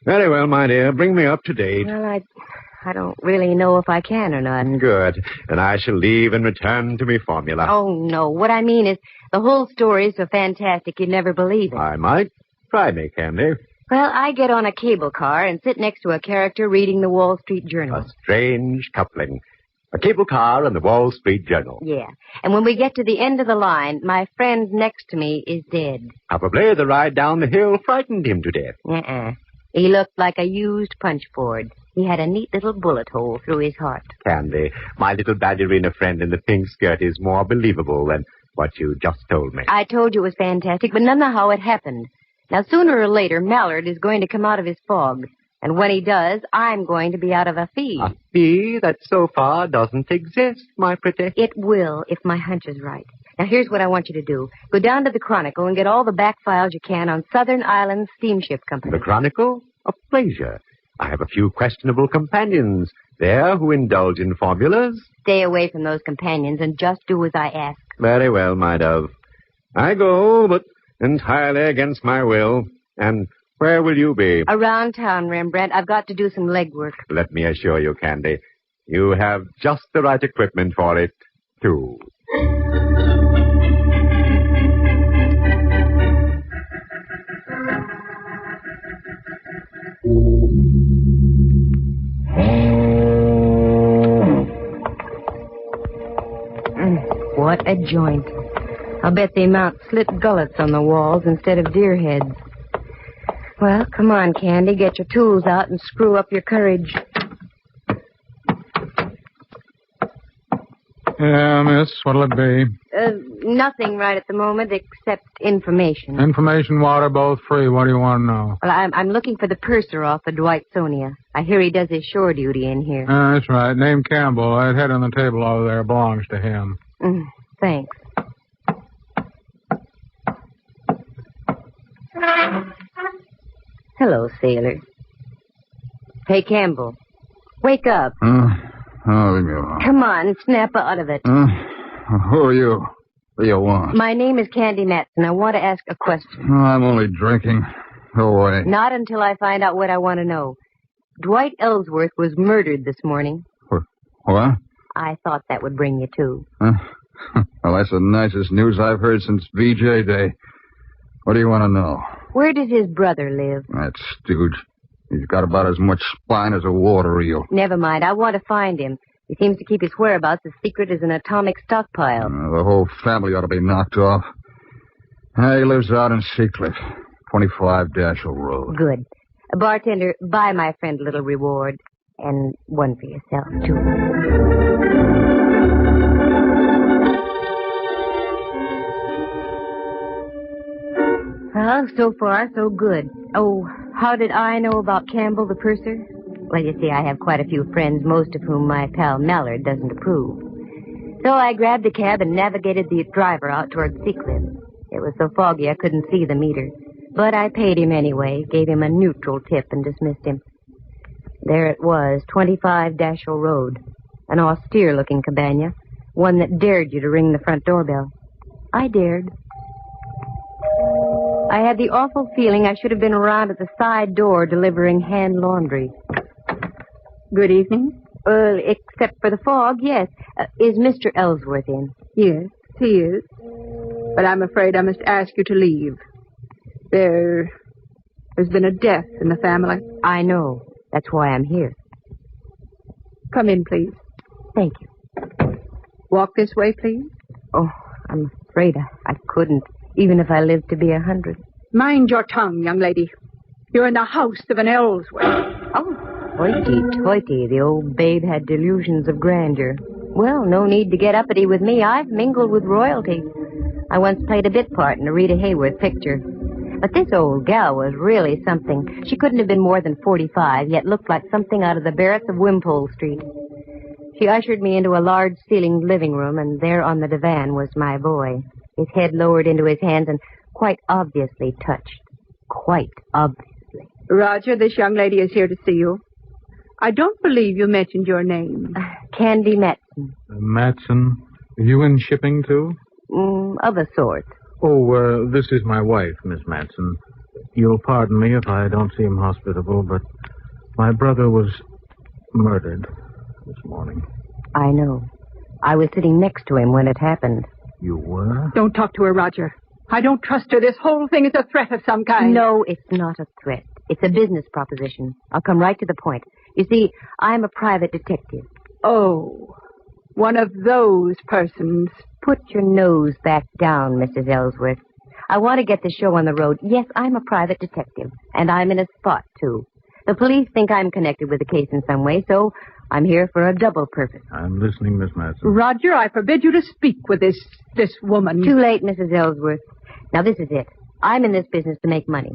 Very well, my dear. Bring me up to date. Well, I don't really know if I can or not. Good. And I shall leave and return to me formula. Oh, no. What I mean is, the whole story is so fantastic you'd never believe it. I might. Try me, Candy. Well, I get on a cable car and sit next to a character reading the Wall Street Journal. A strange coupling. A cable car and the Wall Street Journal. Yeah. And when we get to the end of the line, my friend next to me is dead. Probably the ride down the hill frightened him to death. He looked like a used punch board. He had a neat little bullet hole through his heart. Candy, my little ballerina friend in the pink skirt is more believable than what you just told me. I told you it was fantastic, but none of how it happened. Now, sooner or later, Mallard is going to come out of his fog. And when he does, I'm going to be out of a fee. A fee that so far doesn't exist, my pretty. It will, if my hunch is right. Now, here's what I want you to do. Go down to the Chronicle and get all the back files you can on Southern Islands Steamship Company. The Chronicle? A pleasure. I have a few questionable companions, there who indulge in formulas. Stay away from those companions and just do as I ask. Very well, my dove. I go, but entirely against my will. And where will you be? Around town, Rembrandt. I've got to do some legwork. Let me assure you, Candy, you have just the right equipment for it, too. What a joint. I'll bet they mount slit gullets on the walls instead of deer heads. Well, come on, Candy. Get your tools out and screw up your courage. Yeah, miss, what'll it be? Nothing right at the moment except information. Information, water, both free. What do you want to know? Well, I'm looking for the purser off the Dwightsonia. I hear he does his shore duty in here. That's right. Name Campbell. That head on the table over there belongs to him. Thanks. Hello, sailor. Hey, Campbell. Wake up. Oh, leave me alone. Come on, snap out of it. Who are you? What do you want? My name is Candy Matson. I want to ask a question. I'm only drinking. Go away. Not until I find out what I want to know. Dwight Ellsworth was murdered this morning. What? I thought that would bring you to. Well, that's the nicest news I've heard since VJ Day. What do you want to know? Where does his brother live? That stooge. He's got about as much spine as a water eel. Never mind. I want to find him. He seems to keep his whereabouts as secret as an atomic stockpile. The whole family ought to be knocked off. He lives out in Seacliff, 25 Dashiell Road. Good. Bartender, buy my friend a little reward. And one for yourself, too. Well, so far, so good. Oh, how did I know about Campbell, the purser? Well, you see, I have quite a few friends, most of whom my pal Mallard doesn't approve. So I grabbed a cab and navigated the driver out toward Seacliff. It was so foggy I couldn't see the meter. But I paid him anyway, gave him a neutral tip, and dismissed him. There it was, 25 Dashiell Road. An austere-looking cabana, one that dared you to ring the front doorbell. I dared. I had the awful feeling I should have been around at the side door delivering hand laundry. Good evening. Except for the fog, yes. Is Mr. Ellsworth in? Yes, he is. But I'm afraid I must ask you to leave. There's been a death in the family. I know. That's why I'm here. Come in, please. Thank you. Walk this way, please. Oh, I'm afraid I couldn't, even if I lived to be 100. Mind your tongue, young lady. You're in the house of an Ellsworth. Oh, hoity-toity. The old babe had delusions of grandeur. Well, no need to get uppity with me. I've mingled with royalty. I once played a bit part in a Rita Hayworth picture. But this old gal was really something. She couldn't have been more than 45, yet looked like something out of the Barretts of Wimpole Street. She ushered me into a large-ceilinged living room, and there on the divan was my boy, his head lowered into his hands and quite obviously touched. Quite obviously. Roger, this young lady is here to see you. I don't believe you mentioned your name. Candy Matson. Matson? Are you in shipping, too? Of a sort. Oh, this is my wife, Miss Matson. You'll pardon me if I don't seem hospitable, but my brother was murdered this morning. I know. I was sitting next to him when it happened. You were? Don't talk to her, Roger. I don't trust her. This whole thing is a threat of some kind. No, it's not a threat. It's a business proposition. I'll come right to the point. You see, I'm a private detective. Oh, one of those persons. Put your nose back down, Mrs. Ellsworth. I want to get the show on the road. Yes, I'm a private detective, and I'm in a spot, too. The police think I'm connected with the case in some way, so I'm here for a double purpose. I'm listening, Miss Matson. Roger, I forbid you to speak with this woman. Too late, Mrs. Ellsworth. Now, this is it. I'm in this business to make money.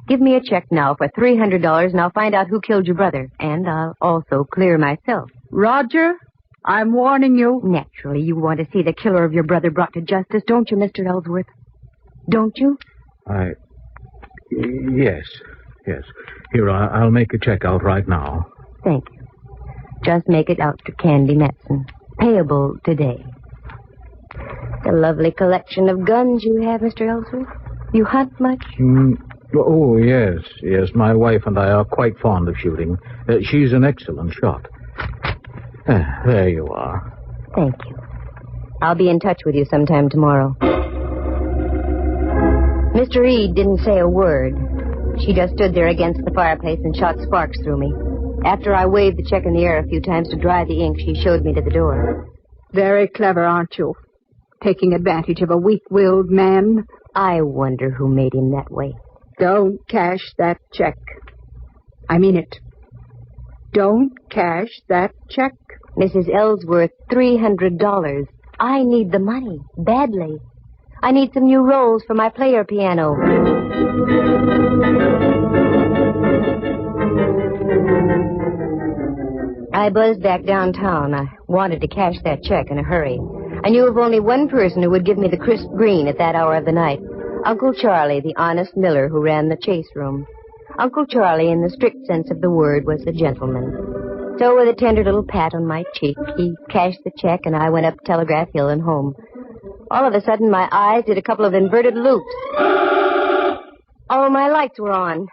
Give me a check now for $300, and I'll find out who killed your brother. And I'll also clear myself. Roger, I'm warning you. Naturally, you want to see the killer of your brother brought to justice, don't you, Mr. Ellsworth? Don't you? Yes. Here, I'll make a check out right now. Thank you. Just make it out to Candy Matson. Payable today. A lovely collection of guns you have, Mr. Ellsworth. You hunt much? Oh, yes. Yes, my wife and I are quite fond of shooting. She's an excellent shot. There you are. Thank you. I'll be in touch with you sometime tomorrow. Mr. Reed didn't say a word. She just stood there against the fireplace and shot sparks through me. After I waved the check in the air a few times to dry the ink, she showed me to the door. Very clever, aren't you? Taking advantage of a weak-willed man. I wonder who made him that way. Don't cash that check. I mean it. Don't cash that check. Mrs. Ellsworth, $300. I need the money, badly. I need some new rolls for my player piano. I buzzed back downtown. I wanted to cash that check in a hurry. I knew of only one person who would give me the crisp green at that hour of the night. Uncle Charlie, the honest miller who ran the chase room. Uncle Charlie, in the strict sense of the word, was a gentleman. So with a tender little pat on my cheek, he cashed the check, and I went up Telegraph Hill and home. All of a sudden, my eyes did a couple of inverted loops. Oh, my lights were on.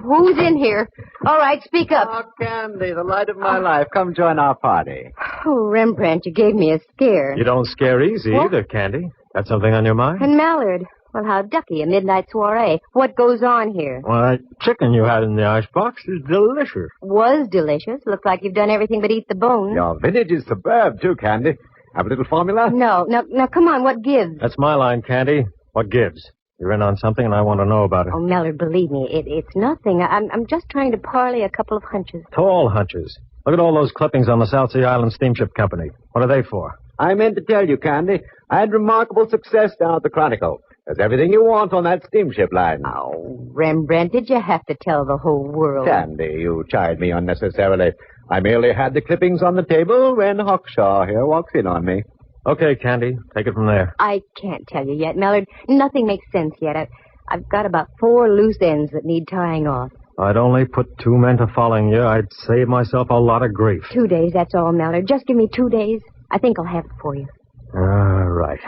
Who's in here? All right, speak up. Oh, Candy, the light of my life. Come join our party. Oh, Rembrandt, you gave me a scare. You don't scare easy either, Candy. Got something on your mind? And Mallard. Well, how ducky, a midnight soiree. What goes on here? Well, that chicken you had in the icebox is delicious. Was delicious. Looks like you've done everything but eat the bones. Your vintage is superb, too, Candy. Have a little formula? No. Now, come on, what gives? That's my line, Candy. What gives? You're in on something, and I want to know about it. Oh, Mallard, believe me, it's nothing. I'm just trying to parlay a couple of hunches. Tall hunches. Look at all those clippings on the South Sea Island Steamship Company. What are they for? I meant to tell you, Candy, I had remarkable success down at the Chronicle. There's everything you want on that steamship line. Oh, Rembrandt, did you have to tell the whole world? Candy, you chide me unnecessarily. I merely had the clippings on the table when Hawkshaw here walks in on me. Okay, Candy, take it from there. I can't tell you yet, Mallard. Nothing makes sense yet. I've got about 4 loose ends that need tying off. I'd only put 2 men to following you. I'd save myself a lot of grief. 2 days, that's all, Mallard. Just give me 2 days. I think I'll have it for you. All right.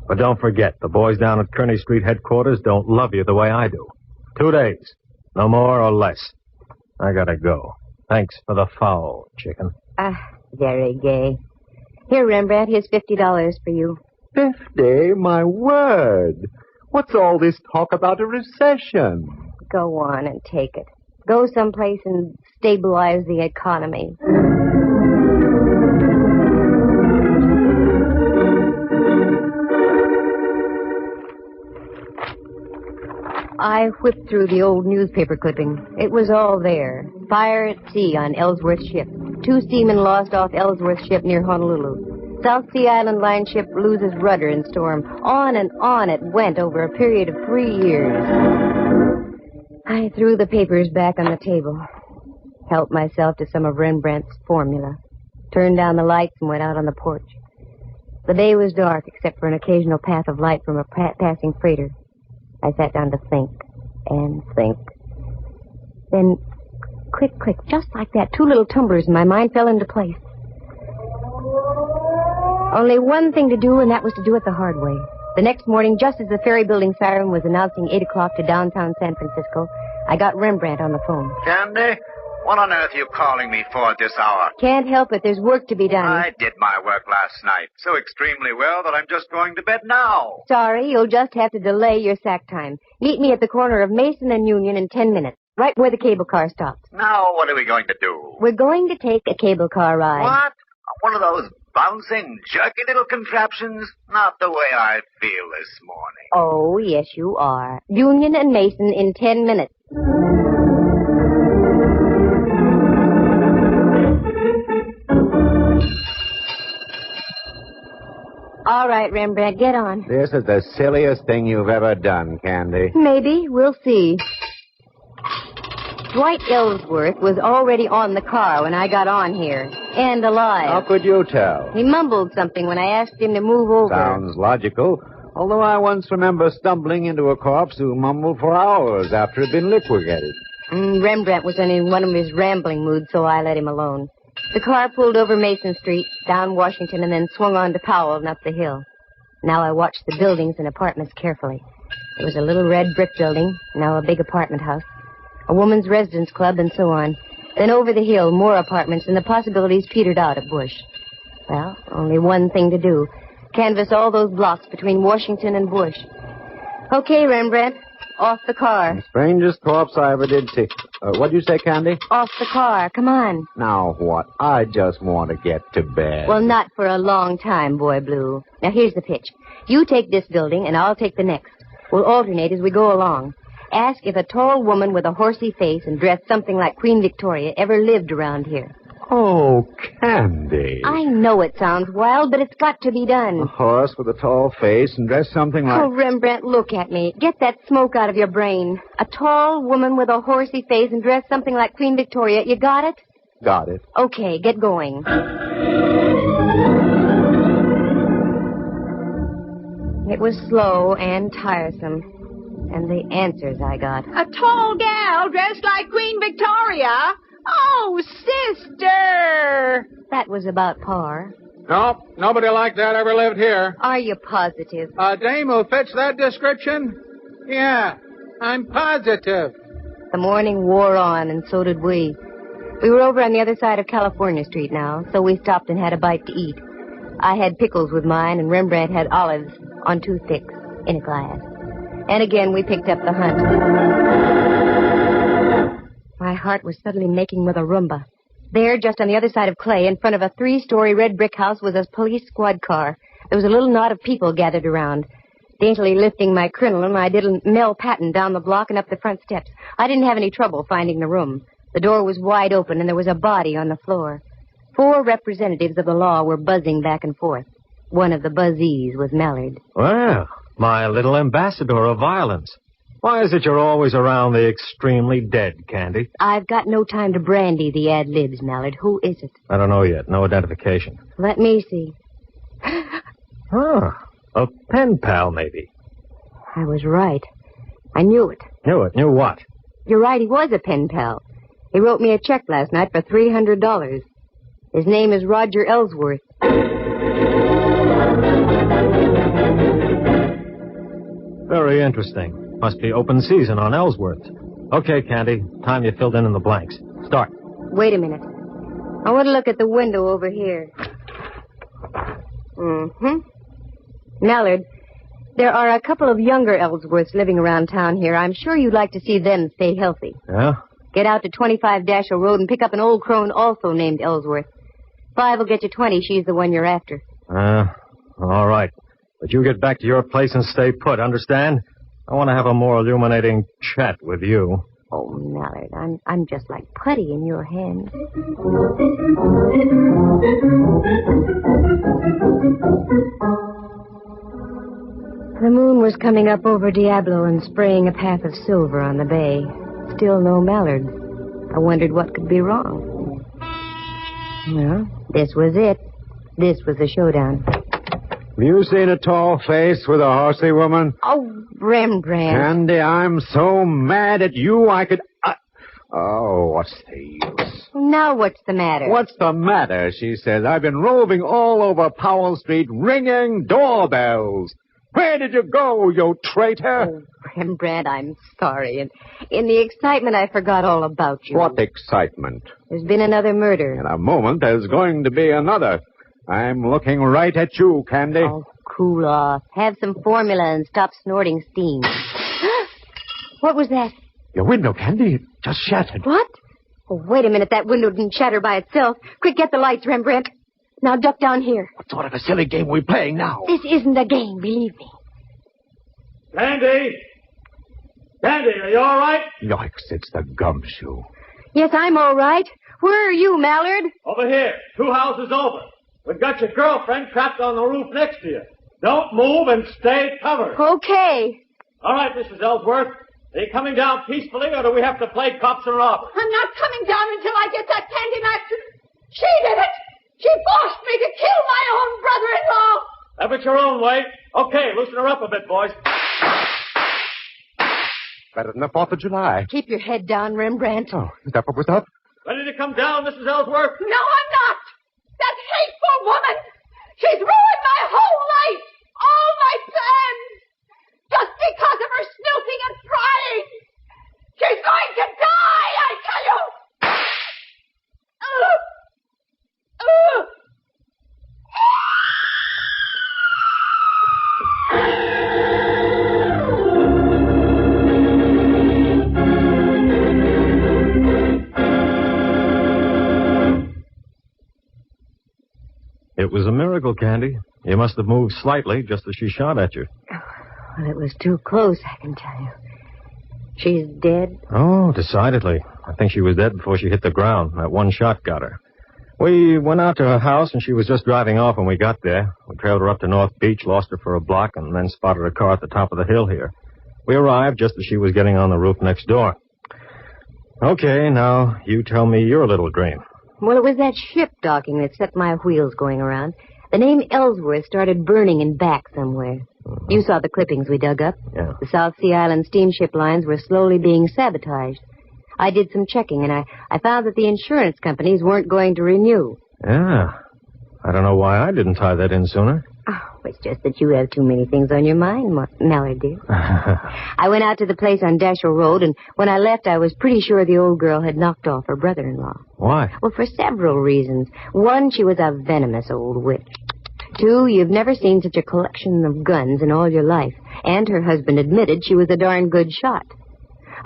But don't forget, the boys down at Kearney Street headquarters don't love you the way I do. 2 days. No more or less. I gotta go. Thanks for the fowl, chicken. Very gay. Here, Rembrandt, here's $50 for you. 50? My word. What's all this talk about a recession? Go on and take it. Go someplace and stabilize the economy. I whipped through the old newspaper clipping. It was all there. Fire at sea on Ellsworth ship. 2 seamen lost off Ellsworth ship near Honolulu. South Sea Island line ship loses rudder in storm. On and on it went over a period of 3 years. I threw the papers back on the table. Helped myself to some of Rembrandt's formula. Turned down the lights and went out on the porch. The day was dark except for an occasional path of light from a passing freighter. I sat down to think and think. Then, click, just like that, 2 little tumblers and my mind fell into place. Only one thing to do, and that was to do it the hard way. The next morning, just as the ferry building siren was announcing 8 o'clock to downtown San Francisco, I got Rembrandt on the phone. Candy, what on earth are you calling me for at this hour? Can't help it. There's work to be done. I did my work last night so extremely well that I'm just going to bed now. Sorry, you'll just have to delay your sack time. Meet me at the corner of Mason and Union in 10 minutes, right where the cable car stops. Now, what are we going to do? We're going to take a cable car ride. What? One of those bouncing, jerky little contraptions? Not the way I feel this morning. Oh, yes, you are. Union and Mason in 10 minutes. All right, Rembrandt, get on. This is the silliest thing you've ever done, Candy. Maybe. We'll see. Dwight Ellsworth was already on the car when I got on here. And alive. How could you tell? He mumbled something when I asked him to move over. Sounds logical. Although I once remember stumbling into a corpse who mumbled for hours after it had been liquidated. Rembrandt was in one of his rambling moods, so I let him alone. The car pulled over Mason Street, down Washington, and then swung on to Powell and up the hill. Now I watched the buildings and apartments carefully. There was a little red brick building, now a big apartment house, a woman's residence club, and so on. Then over the hill, more apartments, and the possibilities petered out at Bush. Well, only one thing to do. Canvass all those blocks between Washington and Bush. Okay, Rembrandt. Off the car. Strangest corpse I ever did see. What'd you say, Candy? Off the car. Come on. Now what? I just want to get to bed. Well, not for a long time, Boy Blue. Now, here's the pitch. You take this building, and I'll take the next. We'll alternate as we go along. Ask if a tall woman with a horsey face and dressed something like Queen Victoria ever lived around here. Oh, Candy. I know it sounds wild, but it's got to be done. A horse with a tall face and dressed something like... Oh, Rembrandt, look at me. Get that smoke out of your brain. A tall woman with a horsey face and dressed something like Queen Victoria. You got it? Got it. Okay, get going. It was slow and tiresome. And the answers I got. A tall gal dressed like Queen Victoria. Oh, sister! That was about par. Nope, nobody like that ever lived here. Are you positive? A dame who fits that description? Yeah, I'm positive. The morning wore on, and so did we. We were over on the other side of California Street now, so we stopped and had a bite to eat. I had pickles with mine, and Rembrandt had olives on toothpicks in a glass. And again, we picked up the hunt. My heart was suddenly making with a rumba. There, just on the other side of Clay, in front of a 3-story red brick house, was a police squad car. There was a little knot of people gathered around. Daintily lifting my crinoline, I did a Mel Patton down the block and up the front steps. I didn't have any trouble finding the room. The door was wide open, and there was a body on the floor. 4 representatives of the law were buzzing back and forth. One of the buzzees was Mallard. Well, my little ambassador of violence. Why is it you're always around the extremely dead, Candy? I've got no time to brandy the ad-libs, Mallard. Who is it? I don't know yet. No identification. Let me see. A pen pal, maybe. I was right. I knew it. Knew it? Knew what? You're right, he was a pen pal. He wrote me a check last night for $300. His name is Roger Ellsworth. Very interesting. Must be open season on Ellsworth. Okay, Candy. Time you filled in the blanks. Start. Wait a minute. I want to look at the window over here. Mallard, there are a couple of younger Ellsworths living around town here. I'm sure you'd like to see them stay healthy. Yeah? Get out to 25 Dashiell Road and pick up an old crone also named Ellsworth. 5 will get you 20. She's the one you're after. All right. But you get back to your place and stay put, understand? I want to have a more illuminating chat with you. Oh, Mallard, I'm just like putty in your hands. The moon was coming up over Diablo and spraying a path of silver on the bay. Still no Mallard. I wondered what could be wrong. Well, this was it. This was the showdown. Have you seen a tall face with a horsey woman? Oh, Rembrandt. Candy, I'm so mad at you I could... Oh, what's the use? Now what's the matter? What's the matter, she says. I've been roving all over Powell Street ringing doorbells. Where did you go, you traitor? Oh, Rembrandt, I'm sorry. And in the excitement, I forgot all about you. What excitement? There's been another murder. In a moment, there's going to be another. I'm looking right at you, Candy. Oh, cool off. Have some formula and stop snorting steam. What was that? Your window, Candy. It just shattered. What? Oh, wait a minute. That window didn't shatter by itself. Quick, get the lights, Rembrandt. Now duck down here. What sort of a silly game are we playing now? This isn't a game, believe me. Candy! Candy, are you all right? Yikes, it's the gumshoe. Yes, I'm all right. Where are you, Mallard? Over here. 2 houses over. We've got your girlfriend trapped on the roof next to you. Don't move and stay covered. Okay. All right, Mrs. Ellsworth. Are you coming down peacefully, or do we have to play cops and robbers? I'm not coming down until I get that Candy Matson. She did it. She forced me to kill my own brother-in-law. Have it your own way. Okay, loosen her up a bit, boys. better than the 4th of July. Keep your head down, Rembrandt. Oh, is that what was up? Ready to come down, Mrs. Ellsworth? No, I'm not! That hateful woman! She's ruined my whole life! All my plans! Just because of her snooping and prying! She's going to die, I tell you! It was a miracle, Candy. You must have moved slightly just as she shot at you. Well, it was too close, I can tell you. She's dead? Oh, decidedly. I think she was dead before she hit the ground. That one shot got her. We went out to her house, and she was just driving off when we got there. We trailed her up to North Beach, lost her for a block, and then spotted her car at the top of the hill here. We arrived just as she was getting on the roof next door. Okay, now you tell me your little dream. Well, it was that ship docking that set my wheels going around. The name Ellsworth started burning in back somewhere. You saw the clippings we dug up. Yeah. The South Sea Island steamship lines were slowly being sabotaged. I did some checking, and I found that the insurance companies weren't going to renew. Yeah. I don't know why I didn't tie that in sooner. Oh, it's just that you have too many things on your mind, Mallard, dear. I went out to the place on Dashiell Road, and when I left, I was pretty sure the old girl had knocked off her brother-in-law. Why? Well, for several reasons. One, she was a venomous old witch. Two, you've never seen such a collection of guns in all your life. And her husband admitted she was a darn good shot.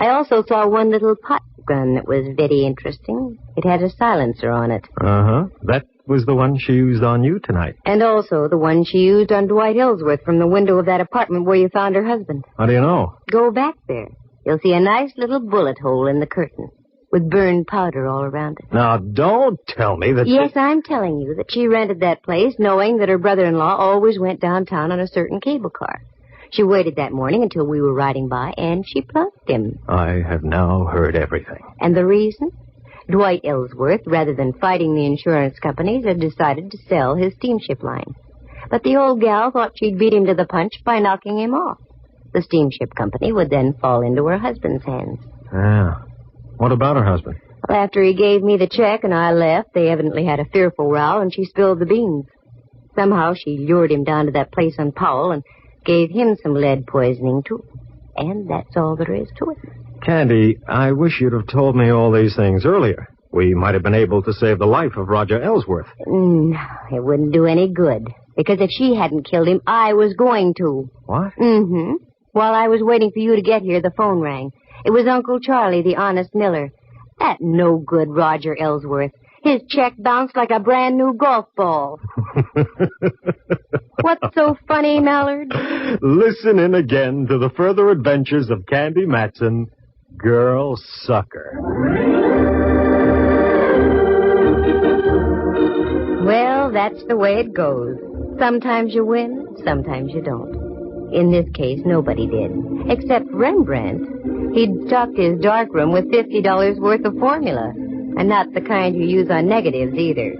I also saw one little pot gun that was very interesting. It had a silencer on it. Uh-huh. That was the one she used on you tonight. And also the one she used on Dwight Ellsworth from the window of that apartment where you found her husband. How do you know? Go back there. You'll see a nice little bullet hole in the curtain with burned powder all around it. Now, don't tell me that... Yes, I'm telling you that she rented that place knowing that her brother-in-law always went downtown on a certain cable car. She waited that morning until we were riding by, and she plucked him. I have now heard everything. And the reason? Dwight Ellsworth, rather than fighting the insurance companies, had decided to sell his steamship line. But the old gal thought she'd beat him to the punch by knocking him off. The steamship company would then fall into her husband's hands. Yeah. What about her husband? Well, after he gave me the check and I left, they evidently had a fearful row, and she spilled the beans. Somehow she lured him down to that place on Powell and gave him some lead poisoning, too. And that's all there is to it. Candy, I wish you'd have told me all these things earlier. We might have been able to save the life of Roger Ellsworth. No, it wouldn't do any good. Because if she hadn't killed him, I was going to. What? Mm-hmm. While I was waiting for you to get here, the phone rang. It was Uncle Charlie, the honest miller. That no-good Roger Ellsworth. His check bounced like a brand-new golf ball. What's so funny, Mallard? Listen in again to the further adventures of Candy Matson, Girl Sucker. Well, that's the way it goes. Sometimes you win, sometimes you don't. In this case, nobody did, except Rembrandt. He'd stocked his darkroom with $50 worth of formula, and not the kind you use on negatives either.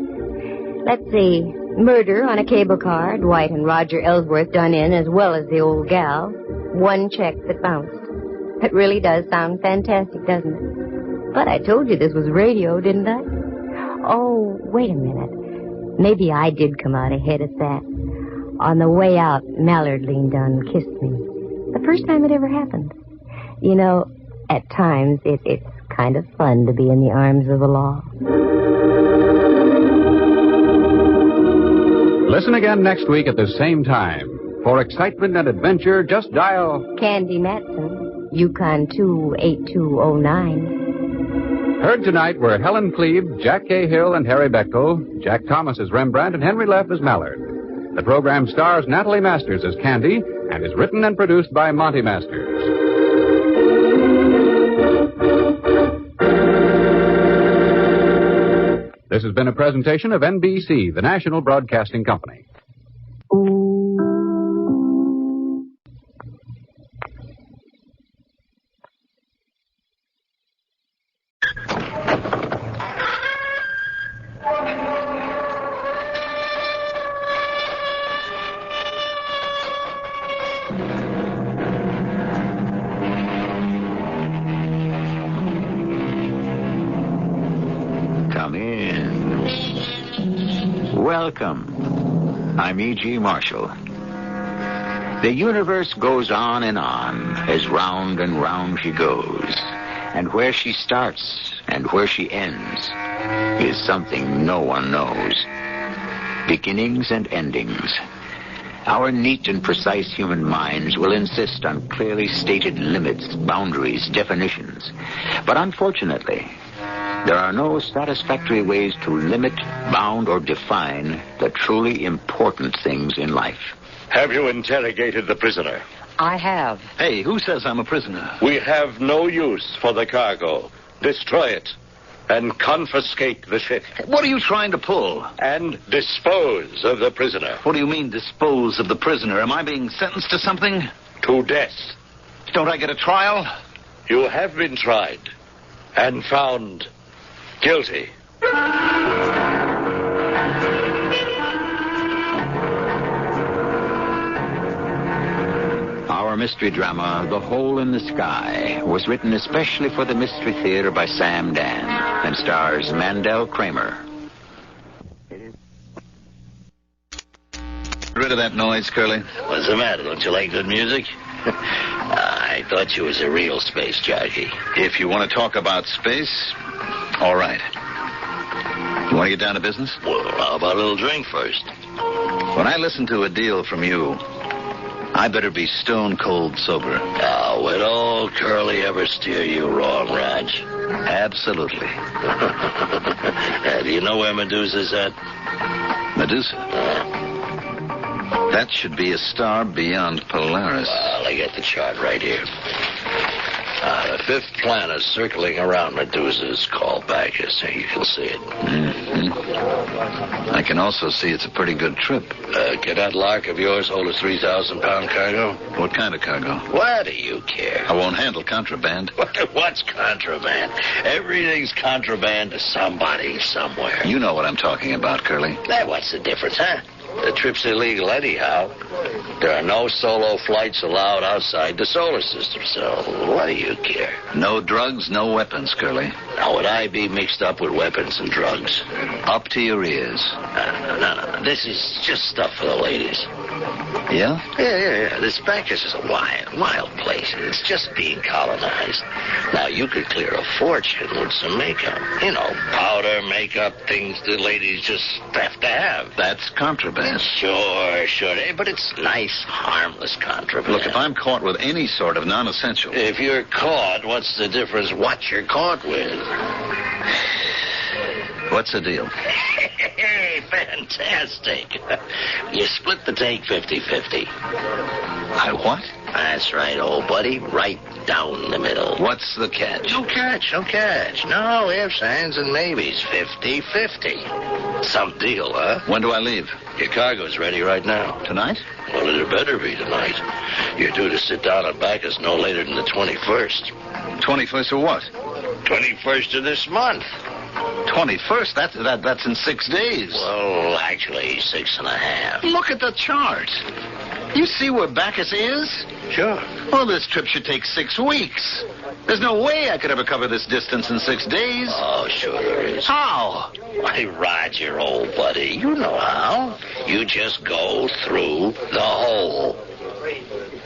Let's see. Murder on a cable car, Dwight and Roger Ellsworth done in as well as the old gal. One check that bounced. It really does sound fantastic, doesn't it? But I told you this was radio, didn't I? Oh, wait a minute. Maybe I did come out ahead at that. On the way out, Mallard leaned down and kissed me. The first time it ever happened. You know, at times it's kind of fun to be in the arms of the law. Listen again next week at the same time. For excitement and adventure, just dial... Candy Matson, Yukon 28209. Heard tonight were Helen Cleve, Jack Cahill, and Harry Bechtel, Jack Thomas as Rembrandt, and Henry Leff as Mallard. The program stars Natalie Masters as Candy and is written and produced by Monty Masters. This has been a presentation of NBC, the national broadcasting company. Welcome. I'm E.G. Marshall. The universe goes on and on, as round and round she goes. And where she starts and where she ends is something no one knows. Beginnings and endings. Our neat and precise human minds will insist on clearly stated limits, boundaries, definitions. But unfortunately, there are no satisfactory ways to limit, bound, or define the truly important things in life. Have you interrogated the prisoner? I have. Hey, who says I'm a prisoner? We have no use for the cargo. Destroy it and confiscate the ship. What are you trying to pull? And dispose of the prisoner. What do you mean, dispose of the prisoner? Am I being sentenced to something? To death. Don't I get a trial? You have been tried and found guilty. Our mystery drama, The Hole in the Sky, was written especially for the Mystery Theater by Sam Dan and stars Mandel Kramer. Rid of that noise, Curly. What's the matter? Don't you like good music? I thought you was a real space jockey. If you want to talk about space, all right. You want to get down to business? Well, how about a little drink first? When I listen to a deal from you, I better be stone cold sober. Oh, would old Curly ever steer you wrong, Raj? Absolutely. Do you know where Medusa's at? Medusa? That should be a star beyond Polaris. Well, I got the chart right here. The fifth planet circling around Medusa is called Bacchus. You can see it. Mm-hmm. I can also see it's a pretty good trip. Can that lark of yours hold a 3,000-pound cargo? What kind of cargo? Why do you care? I won't handle contraband. What's contraband? Everything's contraband to somebody somewhere. You know what I'm talking about, Curly. What's the difference, huh? The trip's illegal anyhow. There are no solo flights allowed outside the solar system, so what do you care? No drugs, no weapons, Curly. Now, would I be mixed up with weapons and drugs? Up to your ears. No. This is just stuff for the ladies. Yeah? Yeah. This Bacchus is a wild place. It's just being colonized. Now, you could clear a fortune with some makeup. You know, powder, makeup, things the ladies just have to have. That's contraband. Sure. But it's nice, harmless contraband. Look, if I'm caught with any sort of non-essential... If you're caught, what's the difference what you're caught with? What's the deal? Hey, fantastic. You split the take 50-50. I what? That's right, old buddy. Right down the middle. What's the catch? No catch. No ifs, ands, and maybes. 50-50. Some deal, huh? When do I leave? Your cargo's ready right now. Tonight? Well, it better be tonight. You're due to sit down on Bacchus no later than the 21st. 21st of what? 21st of this month. 21st? That's in 6 days. Well, actually, 6.5. Look at the chart. You see where Bacchus is? Sure. Well, this trip should take 6 weeks. There's no way I could ever cover this distance in 6 days. Oh, sure there is. How? Why, Roger, old buddy, you know how. You just go through the hole.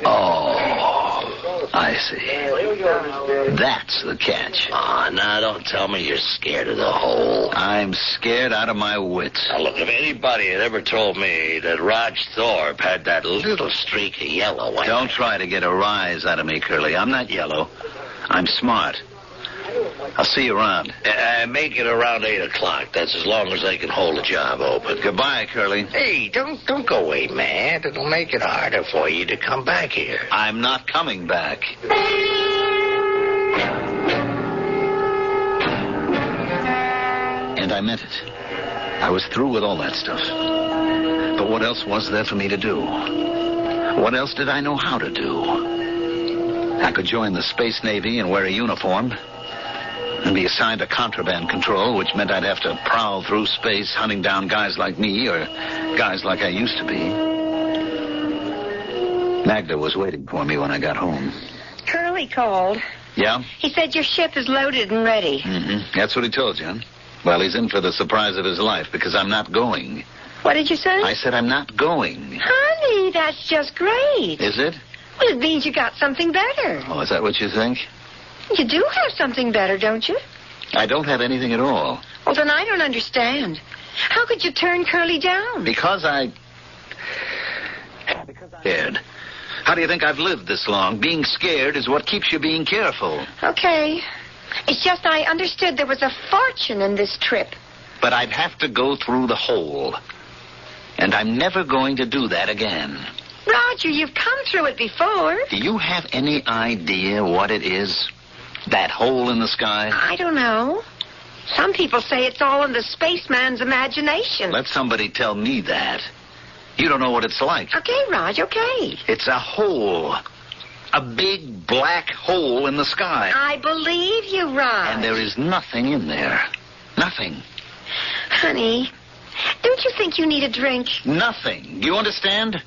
Oh, I see. That's the catch. Oh, now don't tell me you're scared of the hole. I'm scared out of my wits. Now, look, if anybody had ever told me that Raj Thorpe had that little streak of yellow... Don't try to get a rise out of me, Curly. I'm not yellow. I'm smart. I'll see you around. Make it around 8 o'clock. That's as long as they can hold the job open. Goodbye, Curly. Hey, don't go away, man. It'll make it harder for you to come back here. I'm not coming back. And I meant it. I was through with all that stuff. But what else was there for me to do? What else did I know how to do? I could join the Space Navy and wear a uniform and be assigned to contraband control, which meant I'd have to prowl through space hunting down guys like me or guys like I used to be. Magda was waiting for me when I got home. Curly called. Yeah? He said your ship is loaded and ready. Mm-hmm. That's what he told you, huh? Well, he's in for the surprise of his life because I'm not going. What did you say? I said I'm not going. Honey, that's just great. Is it? Well, it means you got something better. Oh, is that what you think? You do have something better, don't you? I don't have anything at all. Well, then I don't understand. How could you turn Curly down? Because I'm scared. How do you think I've lived this long? Being scared is what keeps you being careful. Okay. It's just I understood there was a fortune in this trip. But I'd have to go through the hole. And I'm never going to do that again. Roger, you've come through it before. Do you have any idea what it is? That hole in the sky? I don't know. Some people say it's all in the spaceman's imagination. Let somebody tell me that. You don't know what it's like. Okay, Raj, okay. It's a hole. A big black hole in the sky. I believe you, Raj. And there is nothing in there. Nothing. Honey, don't you think you need a drink? Nothing. You understand?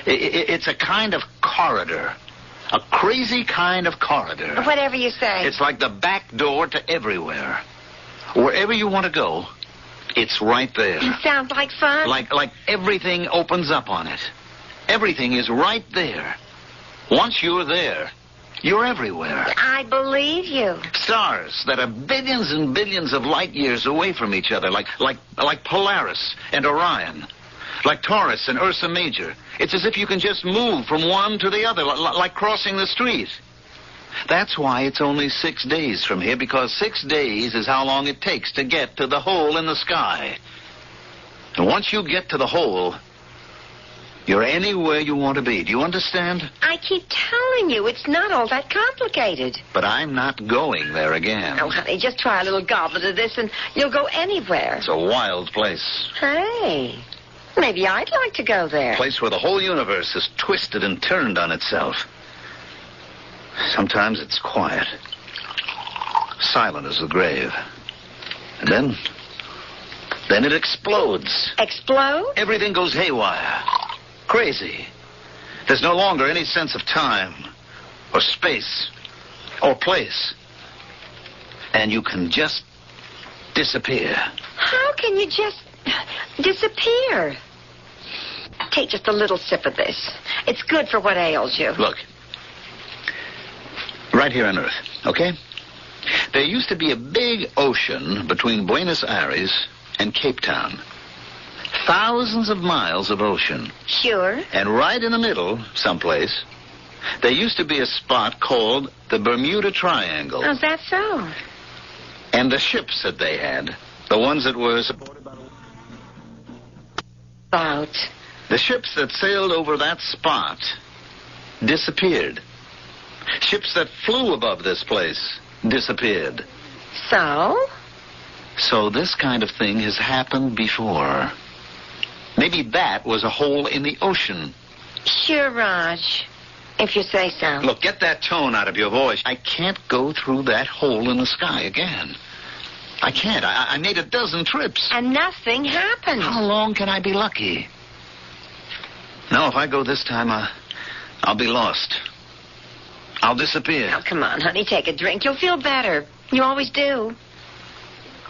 It's a kind of corridor. A crazy kind of corridor. Whatever you say. It's like the back door to everywhere. Wherever you want to go, it's right there. Sounds like fun. Like everything opens up on it. Everything is right there. Once you're there, you're everywhere. I believe you. Stars that are billions and billions of light years away from each other, like Polaris and Orion. Like Taurus and Ursa Major. It's as if you can just move from one to the other, like crossing the street. That's why it's only 6 days from here, because 6 days is how long it takes to get to the hole in the sky. And once you get to the hole, you're anywhere you want to be. Do you understand? I keep telling you, it's not all that complicated. But I'm not going there again. Oh, honey, just try a little goblet of this and you'll go anywhere. It's a wild place. Hey, maybe I'd like to go there. A place where the whole universe is twisted and turned on itself. Sometimes it's quiet. Silent as the grave. And then it explodes. Explode? Everything goes haywire. Crazy. There's no longer any sense of time or space or place. And you can just disappear. How can you just disappear? Take just a little sip of this. It's good for what ails you. Look. Right here on Earth, okay? There used to be a big ocean between Buenos Aires and Cape Town. Thousands of miles of ocean. Sure. And right in the middle, someplace, there used to be a spot called the Bermuda Triangle. How's that so? And the ships that they had, the ones that were supported by the ships that sailed over that spot disappeared. Ships that flew above this place disappeared. So? So this kind of thing has happened before. Maybe that was a hole in the ocean. Sure, Raj. If you say so. Look, get that tone out of your voice. I can't go through that hole in the sky again. I can't. I made a dozen trips. And nothing happened. How long can I be lucky? No, if I go this time, I'll be lost. I'll disappear. Oh, come on, honey. Take a drink. You'll feel better. You always do.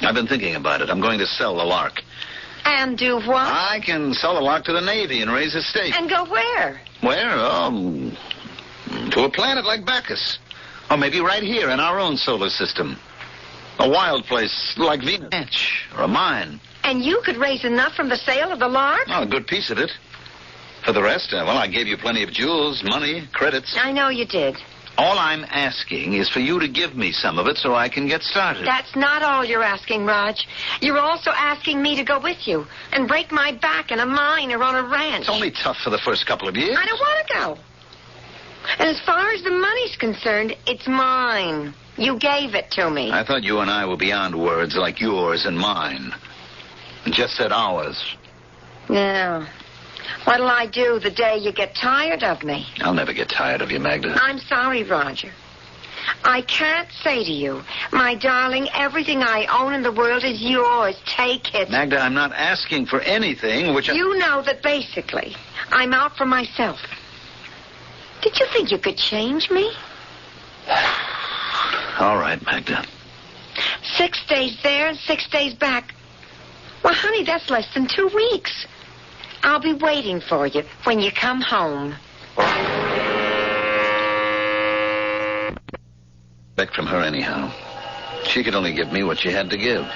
I've been thinking about it. I'm going to sell the Lark. And do what? I can sell the Lark to the Navy and raise a stake. And go where? Where? To a planet like Bacchus. Or maybe right here in our own solar system. A wild place like Venus or a mine. And you could raise enough from the sale of the Lark? Oh, a good piece of it. For the rest, well, I gave you plenty of jewels, money, credits. I know you did. All I'm asking is for you to give me some of it so I can get started. That's not all you're asking, Raj. You're also asking me to go with you and break my back in a mine or on a ranch. It's only tough for the first couple of years. I don't want to go. And as far as the money's concerned, it's mine. You gave it to me. I thought you and I were beyond words like yours and mine. Just said ours. Yeah. What'll I do the day you get tired of me? I'll never get tired of you, Magda. I'm sorry, Roger. I can't say to you, my darling, everything I own in the world is yours. Take it. Magda, I'm not asking for anything which You know that basically, I'm out for myself. Did you think you could change me? All right, Magda. 6 days there and 6 days back. Well, honey, that's less than 2 weeks. I'll be waiting for you when you come home. Back from her anyhow. She could only give me what she had to give.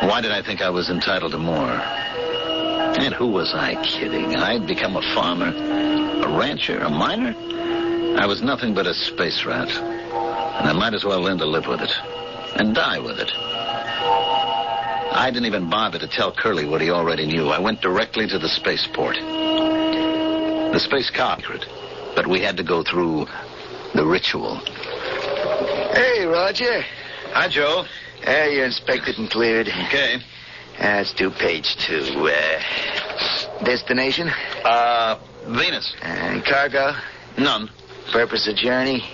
Why did I think I was entitled to more? And who was I kidding? I'd become a farmer, a rancher, a miner. I was nothing but a space rat. And I might as well learn to live with it. And die with it. I didn't even bother to tell Curly what he already knew. I went directly to the spaceport. The space secret. But we had to go through the ritual. Hey, Roger. Hi, Joe. You're inspected and cleared. Okay. Let's do page 2. Destination? Venus. And cargo? None. Purpose of journey?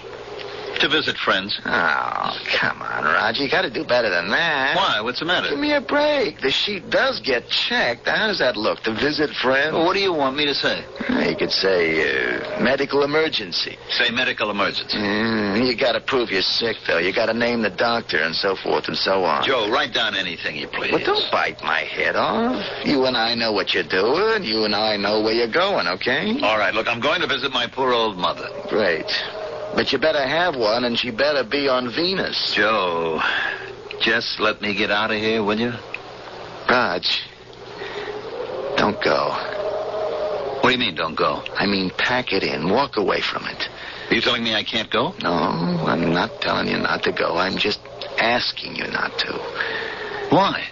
To visit friends. Oh, come on, Roger. You got to do better than that. Why? What's the matter? Give me a break. The sheet does get checked. How does that look? To visit friends? Well, what do you want me to say? You could say medical emergency. Say medical emergency. You got to prove you're sick, though. You got to name the doctor and so forth and so on. Joe, write down anything you please. Well, don't bite my head off. You and I know what you're doing. You and I know where you're going, okay? All right, look, I'm going to visit my poor old mother. Great. But you better have one, and she better be on Venus. Joe, just let me get out of here, will you? Raj, don't go. What do you mean, don't go? I mean, pack it in. Walk away from it. Are you telling me I can't go? No, I'm not telling you not to go. I'm just asking you not to. Why?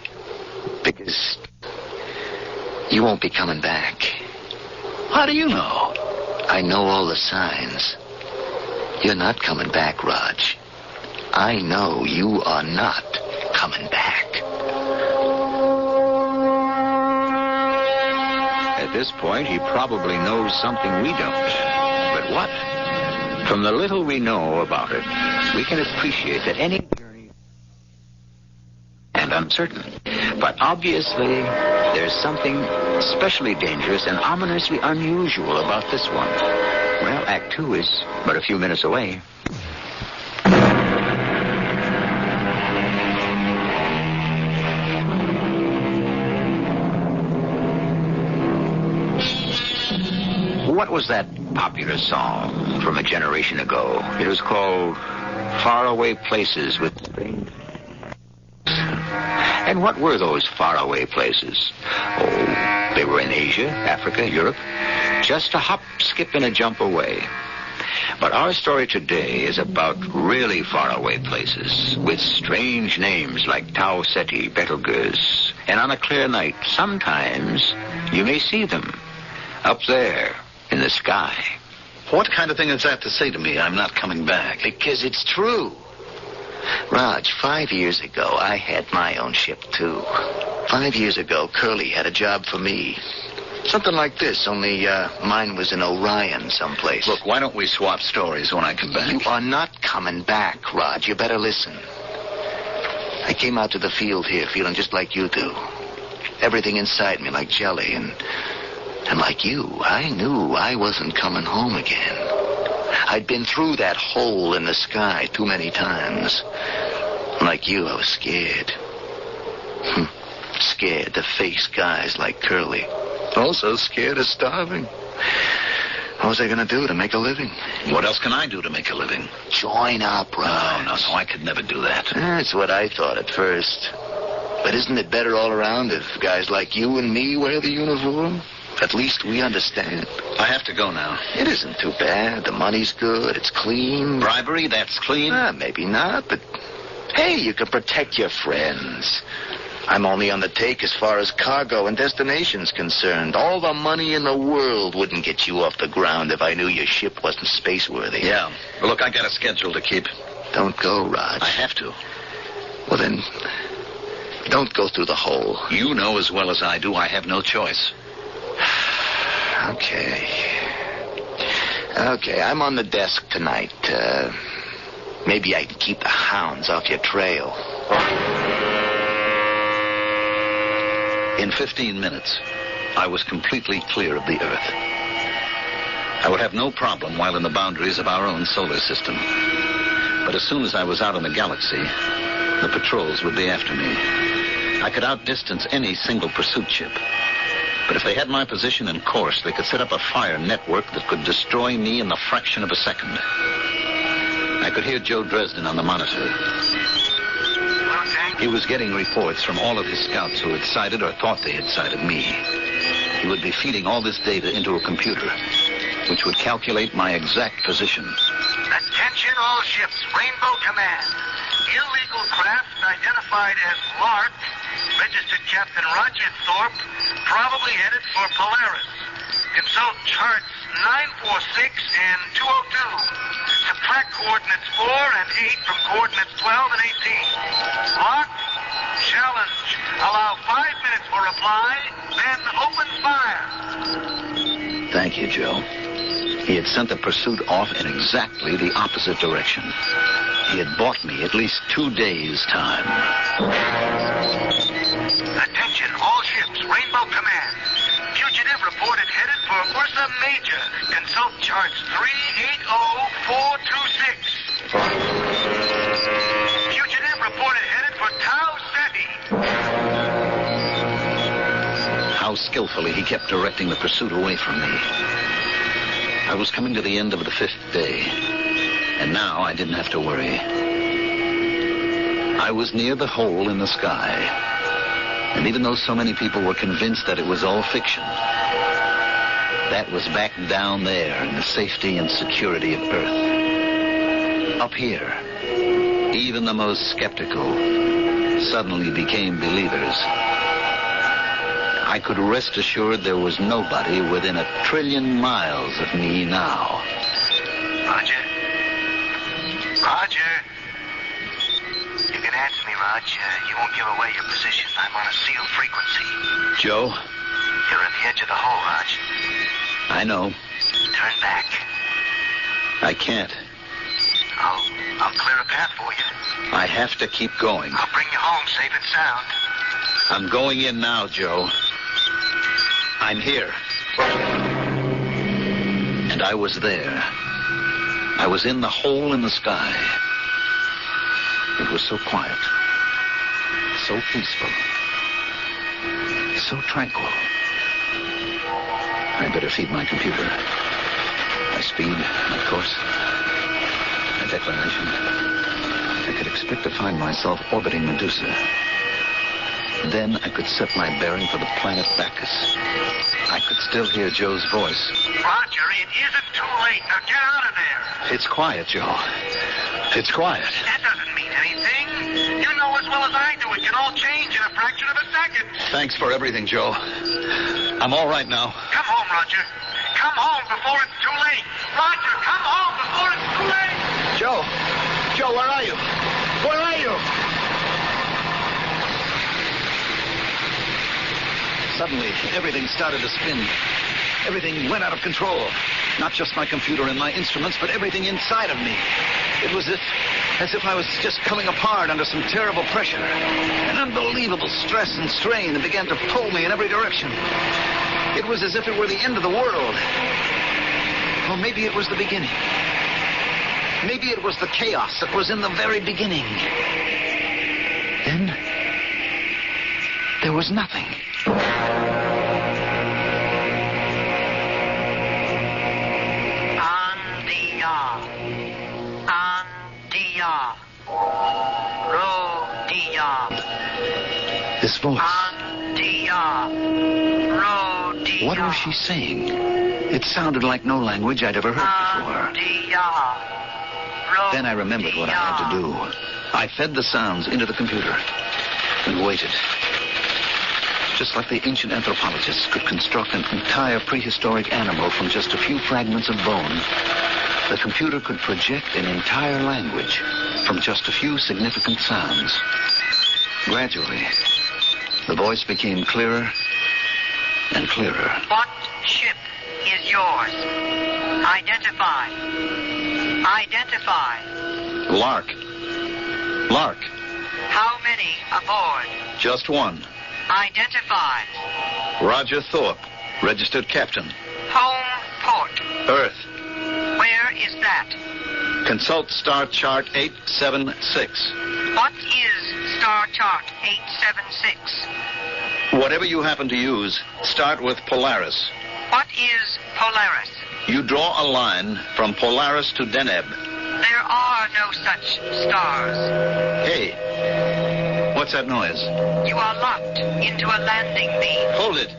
Because you won't be coming back. How do you know? I know all the signs. You're not coming back, Raj. I know you are not coming back. At this point, he probably knows something we don't. But what? From the little we know about it, we can appreciate that any journey and uncertain. But obviously, there's something especially dangerous and ominously unusual about this one. Well, Act 2 is but a few minutes away. What was that popular song from a generation ago? It was called Faraway Places with Strange. And what were those faraway places? Oh, they were in Asia, Africa, Europe. Just a hop, skip, and a jump away. But our story today is about really faraway places with strange names like Tau Ceti, Betelgeuse. And on a clear night, sometimes you may see them up there in the sky. What kind of thing is that to say to me? I'm not coming back. Because it's true. Raj, 5 years ago, I had my own ship, too. 5 years ago, Curly had a job for me. Something like this, only mine was in Orion someplace. Look, why don't we swap stories when I come back? You are not coming back, Raj. You better listen. I came out to the field here feeling just like you do. Everything inside me like jelly, and like you, I knew I wasn't coming home again. I'd been through that hole in the sky too many times. Like you, I was scared. Scared to face guys like Curly. Also scared of starving. What was I going to do to make a living? What else can I do to make a living? Join up, Raj. No, I could never do that. That's what I thought at first. But isn't it better all around if guys like you and me wear the uniform? At least we understand. I have to go now. It isn't too bad. The money's good. It's clean. Bribery, that's clean? Maybe not, but hey, you can protect your friends. I'm only on the take as far as cargo and destination's concerned. All the money in the world wouldn't get you off the ground if I knew your ship wasn't spaceworthy. Yeah. Well, look, I got a schedule to keep. Don't go, Raj. I have to. Well, then, don't go through the hole. You know as well as I do I have no choice. Okay, I'm on the desk tonight. Maybe I can keep the hounds off your trail. In 15 minutes, I was completely clear of the Earth. I would have no problem while in the boundaries of our own solar system. But as soon as I was out in the galaxy, the patrols would be after me. I could outdistance any single pursuit ship. But if they had my position and course, they could set up a fire network that could destroy me in the fraction of a second. I could hear Joe Dresden on the monitor. He was getting reports from all of his scouts who had sighted or thought they had sighted me. He would be feeding all this data into a computer, which would calculate my exact position. Attention all ships, Rainbow Command. Illegal craft identified as Lark, registered Captain Roger Thorpe, probably headed for Polaris. Consult charts 946 and 202. Subtract coordinates 4 and 8 from coordinates 12 and 18. Lock, challenge. Allow 5 minutes for reply, then open fire. Thank you, Joe. He had sent the pursuit off in exactly the opposite direction. He had bought me at least 2 days' time. Attention, all ships, Rainbow Command. Fugitive reported headed for Ursa Major. Consult charts 380426. Fugitive reported headed for Tau Ceti. How skillfully he kept directing the pursuit away from me. I was coming to the end of the 5th day, and now I didn't have to worry. I was near the hole in the sky, and even though so many people were convinced that it was all fiction, that was back down there in the safety and security of Earth. Up here, even the most skeptical suddenly became believers. I could rest assured there was nobody within 1 trillion miles of me now. Roger. Roger. You can answer me, Roger. You won't give away your position. I'm on a sealed frequency. Joe? You're at the edge of the hole, Roger. I know. Turn back. I can't. I'll clear a path for you. I have to keep going. I'll bring you home safe and sound. I'm going in now, Joe. I'm here. And I was there. I was in the hole in the sky. It was so quiet. So peaceful. So tranquil. I better feed my computer. My speed, my course, my declination. I could expect to find myself orbiting Medusa. Then I could set my bearing for the planet Bacchus. I could still hear Joe's voice. Roger, it isn't too late. Now get out of there. It's quiet, Joe. It's quiet. That doesn't mean anything. You know as well as I do it can all change in a fraction of a second. Thanks for everything, Joe. I'm all right now. Come home, Roger. Come home before it's too late. Roger, come home before it's too late. Joe! Joe, where are you? Where are you? Suddenly, everything started to spin. Everything went out of control. Not just my computer and my instruments, but everything inside of me. It was as if I was just coming apart under some terrible pressure. An unbelievable stress and strain that began to pull me in every direction. It was as if it were the end of the world. Or maybe it was the beginning. Maybe it was the chaos that was in the very beginning. Then, there was nothing. This voice. What was she saying? It sounded like no language I'd ever heard before. Then I remembered what I had to do. I fed the sounds into the computer and waited. Just like the ancient anthropologists could construct an entire prehistoric animal from just a few fragments of bone, the computer could project an entire language from just a few significant sounds. Gradually, the voice became clearer and clearer. What ship is yours? Identify. Identify. Lark. Lark. How many aboard? Just one. Identify. Roger Thorpe, registered captain. Home port. Earth. Where is that? Consult star chart 876. What is star chart 876? Whatever you happen to use, start with Polaris. What is Polaris? You draw a line from Polaris to Deneb. There are no such stars. Hey, what's that noise? You are locked into a landing beam. Hold it.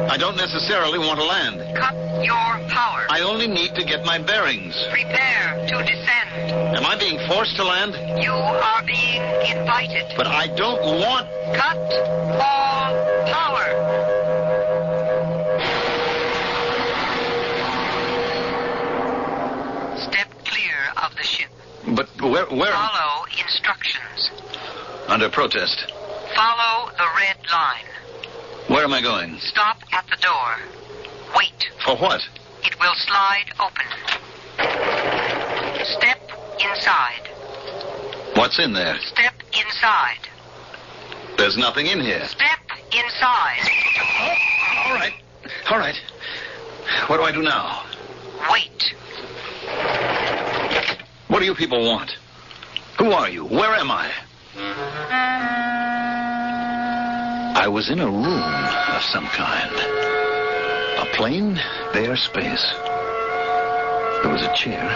I don't necessarily want to land. Cut your power. I only need to get my bearings. Prepare to descend. Am I being forced to land? You are being invited. But I don't want... Cut all power. Step clear of the ship. But where... Follow instructions. Under protest. Follow the red line. Where am I going? Stop at the door. Wait. For what? It will slide open. Step inside. What's in there? Step inside. There's nothing in here. Step inside. Oh, all right. All right. What do I do now? Wait. What do you people want? Who are you? Where am I? I was in a room of some kind. A plain, bare space. There was a chair.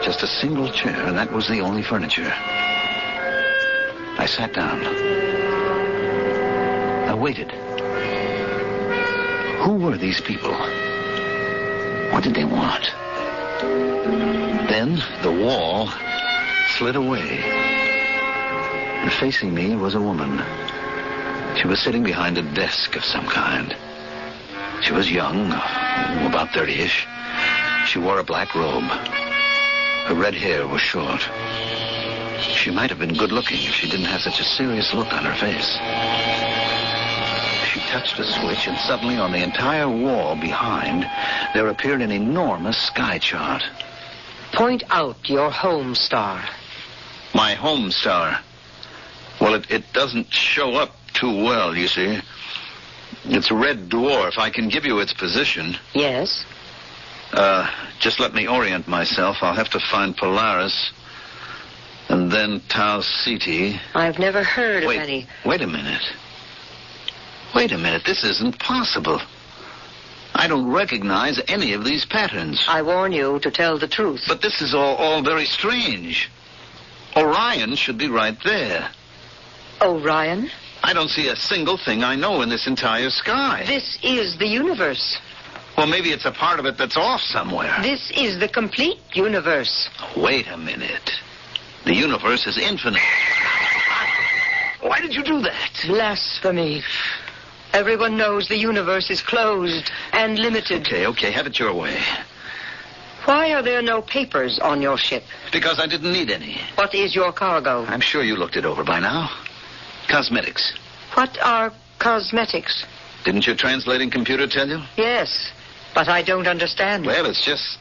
Just a single chair, and that was the only furniture. I sat down. I waited. Who were these people? What did they want? Then the wall slid away. And facing me was a woman. She was sitting behind a desk of some kind. She was young, about 30-ish. She wore a black robe. Her red hair was short. She might have been good-looking if she didn't have such a serious look on her face. She touched a switch, and suddenly on the entire wall behind, there appeared an enormous sky chart. Point out your home star. My home star? Well, it doesn't show up too well, you see. It's a red dwarf. I can give you its position. Yes? Just let me orient myself. I'll have to find Polaris. And then Tau Ceti. I've never heard of any... Wait a minute. Wait a minute. This isn't possible. I don't recognize any of these patterns. I warn you to tell the truth. But this is all very strange. Orion should be right there. Orion? I don't see a single thing I know in this entire sky. This is the universe. Well, maybe it's a part of it that's off somewhere. This is the complete universe. Wait a minute. The universe is infinite. Why did you do that? Blasphemy. Everyone knows the universe is closed and limited. Okay, have it your way. Why are there no papers on your ship? Because I didn't need any. What is your cargo? I'm sure you looked it over by now. Cosmetics. What are cosmetics? Didn't your translating computer tell you? Yes, but I don't understand. Well, it's just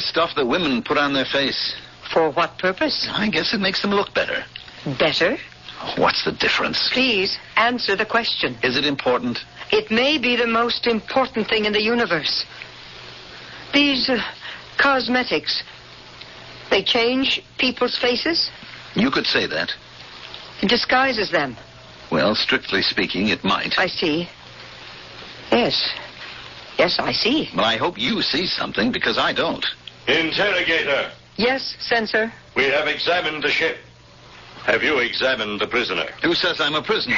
stuff that women put on their face. For what purpose? I guess it makes them look better. Better? What's the difference? Please, answer the question. Is it important? It may be the most important thing in the universe. These cosmetics, they change people's faces? You could say that. It disguises them. Well, strictly speaking, it might. I see. Yes. Yes, I see. Well, I hope you see something, because I don't. Interrogator. Yes, censor. We have examined the ship. Have you examined the prisoner? Who says I'm a prisoner?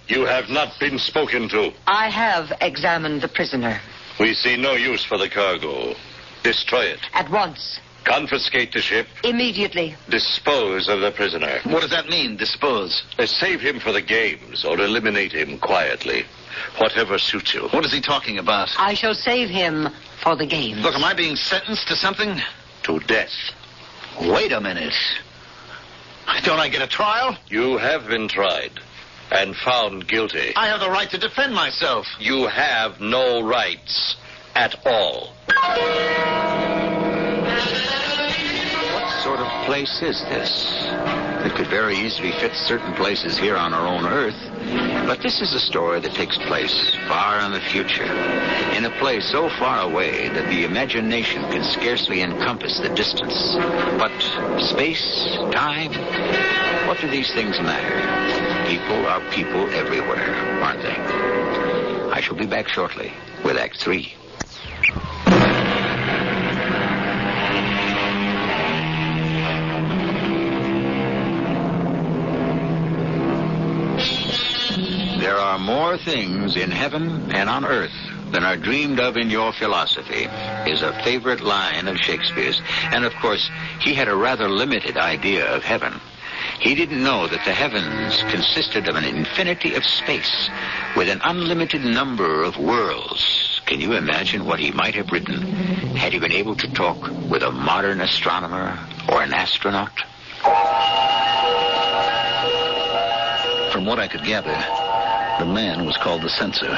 You have not been spoken to. I have examined the prisoner. We see no use for the cargo. Destroy it. At once. Confiscate the ship. Immediately. Dispose of the prisoner. What does that mean, dispose? Save him for the games or eliminate him quietly. Whatever suits you. What is he talking about? I shall save him for the games. Look, am I being sentenced to something? To death. Wait a minute. Don't I get a trial? You have been tried and found guilty. I have the right to defend myself. You have no rights at all. What sort of place is this? It could very easily fit certain places here on our own Earth. But this is a story that takes place far in the future, in a place so far away that the imagination can scarcely encompass the distance. But space, time, What do these things matter? People are people everywhere, aren't they? I shall be back shortly with Act 3. There are more things in heaven and on earth than are dreamed of in your philosophy, is a favorite line of Shakespeare's. And, of course, he had a rather limited idea of heaven. He didn't know that the heavens consisted of an infinity of space with an unlimited number of worlds. Can you imagine what he might have written had he been able to talk with a modern astronomer or an astronaut? From what I could gather, the man was called the censor.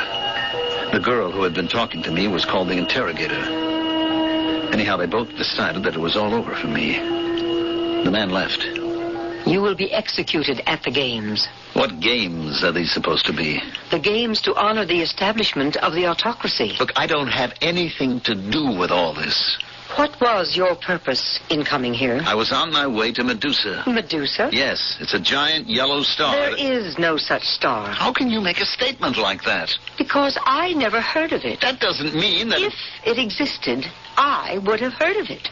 The girl who had been talking to me was called the interrogator. Anyhow, they both decided that it was all over for me. The man left. You will be executed at the games. What games are these supposed to be? The games to honor the establishment of the autocracy. Look, I don't have anything to do with all this. What was your purpose in coming here? I was on my way to Medusa. Medusa? Yes, it's a giant yellow star. There is no such star. How can you make a statement like that? Because I never heard of it. That doesn't mean that... If it existed, I would have heard of it.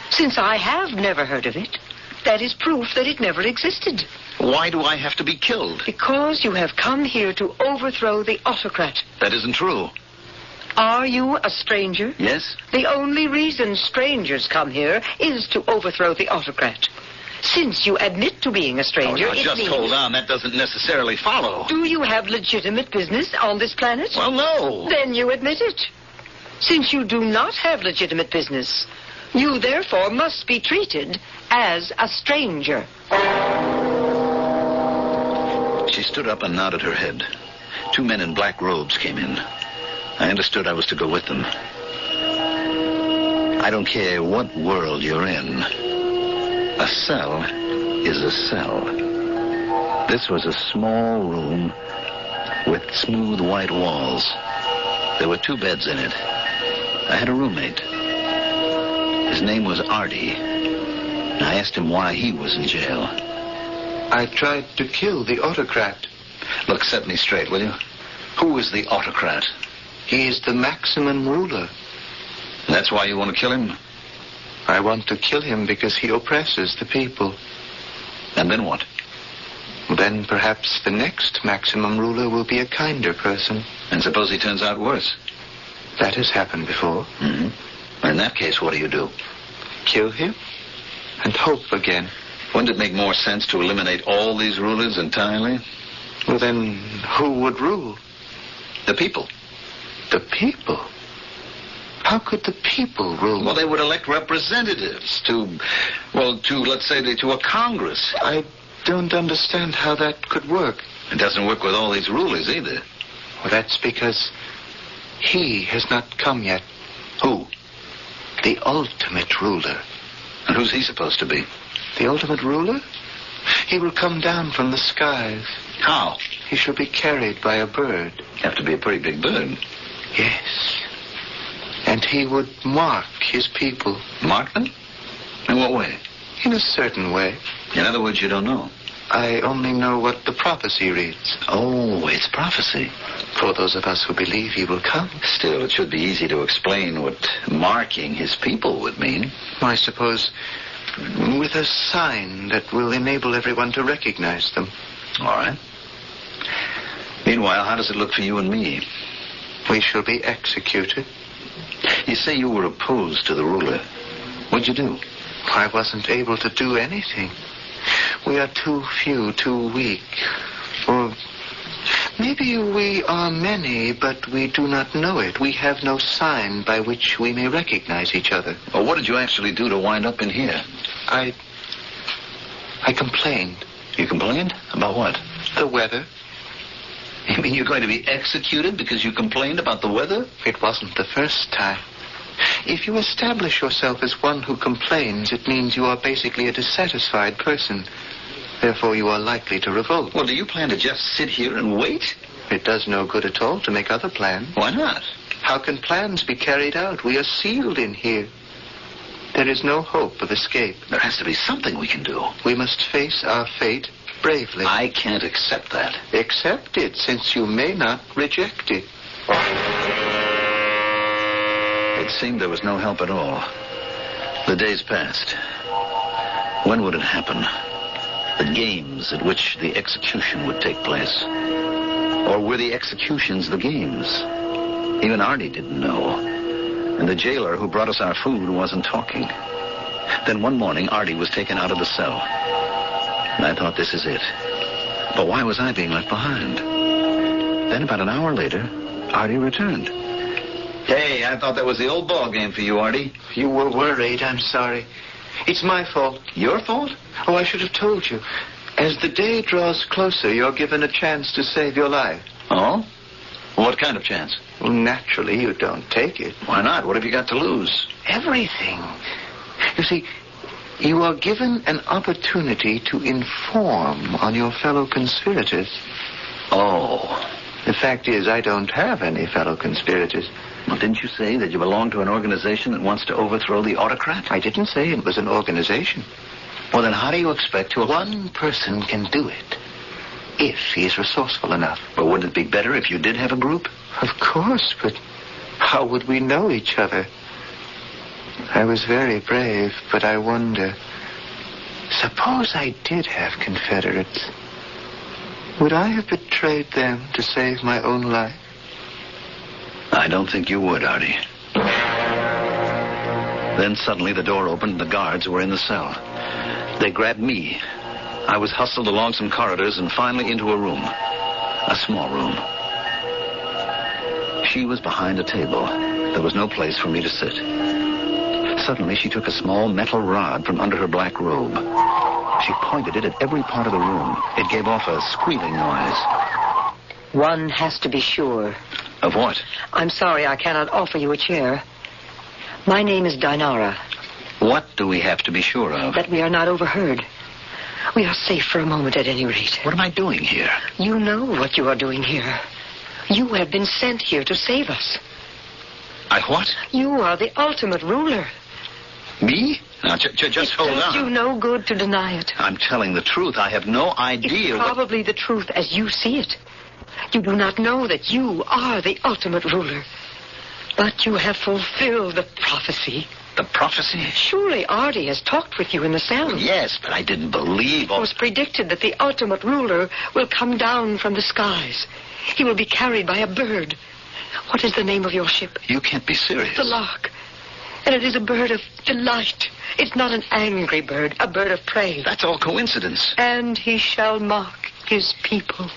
Since I have never heard of it, that is proof that it never existed. Why do I have to be killed? Because you have come here to overthrow the autocrat. That isn't true. Are you a stranger? Yes. The only reason strangers come here is to overthrow the autocrat. Since you admit to being a stranger, it just means... hold on. That doesn't necessarily follow. Do you have legitimate business on this planet? Well, no. Then you admit it. Since you do not have legitimate business, you therefore must be treated as a stranger. She stood up and nodded her head. 2 men in black robes came in. I understood I was to go with them. I don't care what world you're in. A cell is a cell. This was a small room with smooth white walls. There were 2 beds in it. I had a roommate. His name was Artie. I asked him why he was in jail. I tried to kill the autocrat. Look, set me straight, will you? Who is the autocrat? He is the maximum ruler. That's why you want to kill him? I want to kill him because he oppresses the people. And then what? Then perhaps the next maximum ruler will be a kinder person. And suppose he turns out worse? That has happened before. Mm-hmm. In that case, what do? Kill him and hope again. Wouldn't it make more sense to eliminate all these rulers entirely? Well, then who would rule? The people. The people? How could the people rule? Well, they would elect representatives to let's say, to a Congress. I don't understand how that could work. It doesn't work with all these rulers either. Well, that's because he has not come yet. Who? The ultimate ruler. And who's he supposed to be? The ultimate ruler? He will come down from the skies. How? He shall be carried by a bird. Have to be a pretty big bird. Yes. And he would mark his people. Mark them? In what way? In a certain way. In other words, you don't know. I only know what the prophecy reads. Oh, it's prophecy. For those of us who believe he will come. Still, it should be easy to explain what marking his people would mean. I suppose with a sign that will enable everyone to recognize them. All right. Meanwhile, how does it look for you and me? We shall be executed. You say you were opposed to the ruler. What'd you do? I wasn't able to do anything. We are too few, too weak. Or maybe we are many, but we do not know it. We have no sign by which we may recognize each other. Well, what did you actually do to wind up in here? I complained. You complained? About what? The weather. You mean you're going to be executed because you complained about the weather? It wasn't the first time. If you establish yourself as one who complains, it means you are basically a dissatisfied person. Therefore, you are likely to revolt. Well, do you plan to just sit here and wait? It does no good at all to make other plans. Why not? How can plans be carried out? We are sealed in here. There is no hope of escape. There has to be something we can do. We must face our fate bravely. I can't accept that. Accept it, since you may not reject it. It seemed there was no help at all. The days passed. When would it happen? The games at which the execution would take place. Or were the executions the games? Even Artie didn't know. And the jailer who brought us our food wasn't talking. Then one morning, Artie was taken out of the cell. And I thought, this is it. But why was I being left behind? Then about an hour later, Artie returned. Hey, I thought that was the old ball game for you, Artie. You were worried. I'm sorry. It's my fault. Your fault? Oh, I should have told you. As the day draws closer, you're given a chance to save your life. Oh? What kind of chance? Well, naturally, you don't take it. Why not? What have you got to lose? Everything. You see, you are given an opportunity to inform on your fellow conspirators. Oh. The fact is, I don't have any fellow conspirators. Well, didn't you say that you belong to an organization that wants to overthrow the autocrat? I didn't say it was an organization. Well, then how do you expect to... One person can do it, if he is resourceful enough. But wouldn't it be better if you did have a group? Of course, but how would we know each other? I was very brave, but I wonder, suppose I did have Confederates. Would I have betrayed them to save my own life? I don't think you would, Artie. Then suddenly the door opened and the guards were in the cell. They grabbed me. I was hustled along some corridors and finally into a room. A small room. She was behind a table. There was no place for me to sit. Suddenly she took a small metal rod from under her black robe. She pointed it at every part of the room. It gave off a squealing noise. One has to be sure. Of what? I'm sorry I cannot offer you a chair. My name is Dinara. What do we have to be sure of? That we are not overheard. We are safe for a moment at any rate. What am I doing here? You know what you are doing here. You have been sent here to save us. I what? You are the ultimate ruler. Me? Now, just hold on. It does you no good to deny it. I'm telling the truth. I have no idea. It's probably the truth as you see it. You do not know that you are the ultimate ruler. But you have fulfilled the prophecy. The prophecy? Surely Artie has talked with you in the cell. Yes, but I didn't believe... It was predicted that the ultimate ruler will come down from the skies. He will be carried by a bird. What is the name of your ship? You can't be serious. The Lark. And it is a bird of delight. It's not an angry bird, a bird of prey. That's all coincidence. And he shall mark his people.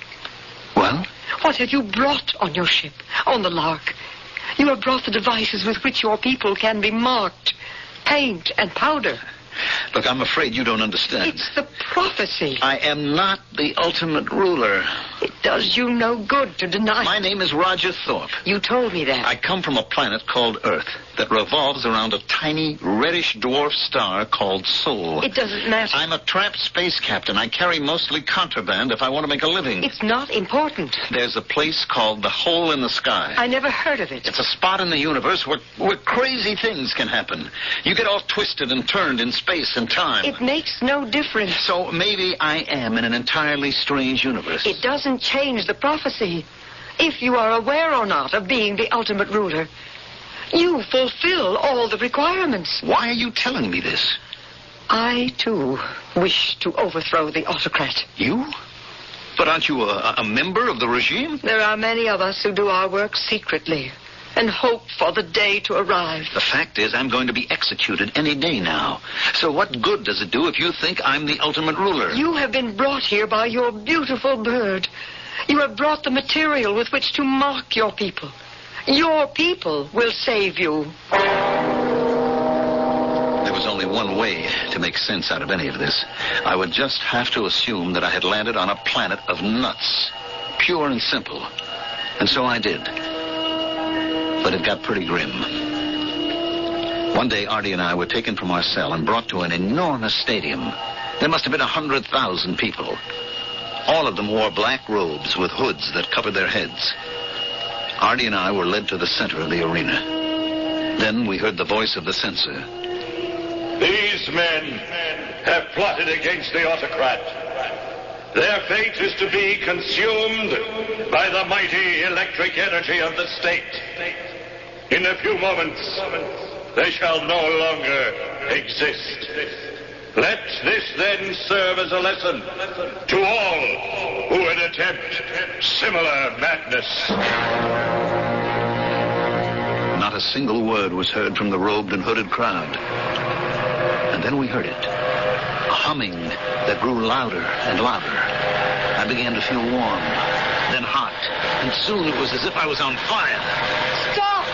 Well? What have you brought on your ship, on the Lark? You have brought the devices with which your people can be marked. Paint and powder. Look, I'm afraid you don't understand. It's the prophecy. I am not the ultimate ruler. It does you no good to deny. My name is Roger Thorpe. You told me that. I come from a planet called Earth that revolves around a tiny reddish dwarf star called Sol. It doesn't matter. I'm a tramp space captain. I carry mostly contraband if I want to make a living. It's not important. There's a place called the Hole in the Sky. I never heard of it. It's a spot in the universe where crazy things can happen. You get all twisted and turned in space and time. It makes no difference. So maybe I am in an entirely strange universe. It doesn't change the prophecy. If you are aware or not of being the ultimate ruler, you fulfill all the requirements. Why are you telling me this? I, too, wish to overthrow the autocrat. You? But aren't you a member of the regime? There are many of us who do our work secretly and hope for the day to arrive. The fact is, I'm going to be executed any day now. So what good does it do if you think I'm the ultimate ruler? You have been brought here by your beautiful bird. You have brought the material with which to mark your people. Your people will save you. There was only one way to make sense out of any of this. I would just have to assume that I had landed on a planet of nuts. Pure and simple. And so I did. But it got pretty grim. One day, Artie and I were taken from our cell and brought to an enormous stadium. There must have been 100,000 people. All of them wore black robes with hoods that covered their heads. Artie and I were led to the center of the arena. Then we heard the voice of the censor. men have plotted against the autocrat. Their fate is to be consumed by the mighty electric energy of the state. In a few moments, they shall no longer exist. Let this then serve as a lesson to all who would attempt similar madness. Not a single word was heard from the robed and hooded crowd. And then we heard it. A humming that grew louder and louder. I began to feel warm, then hot, and soon it was as if I was on fire. Stop!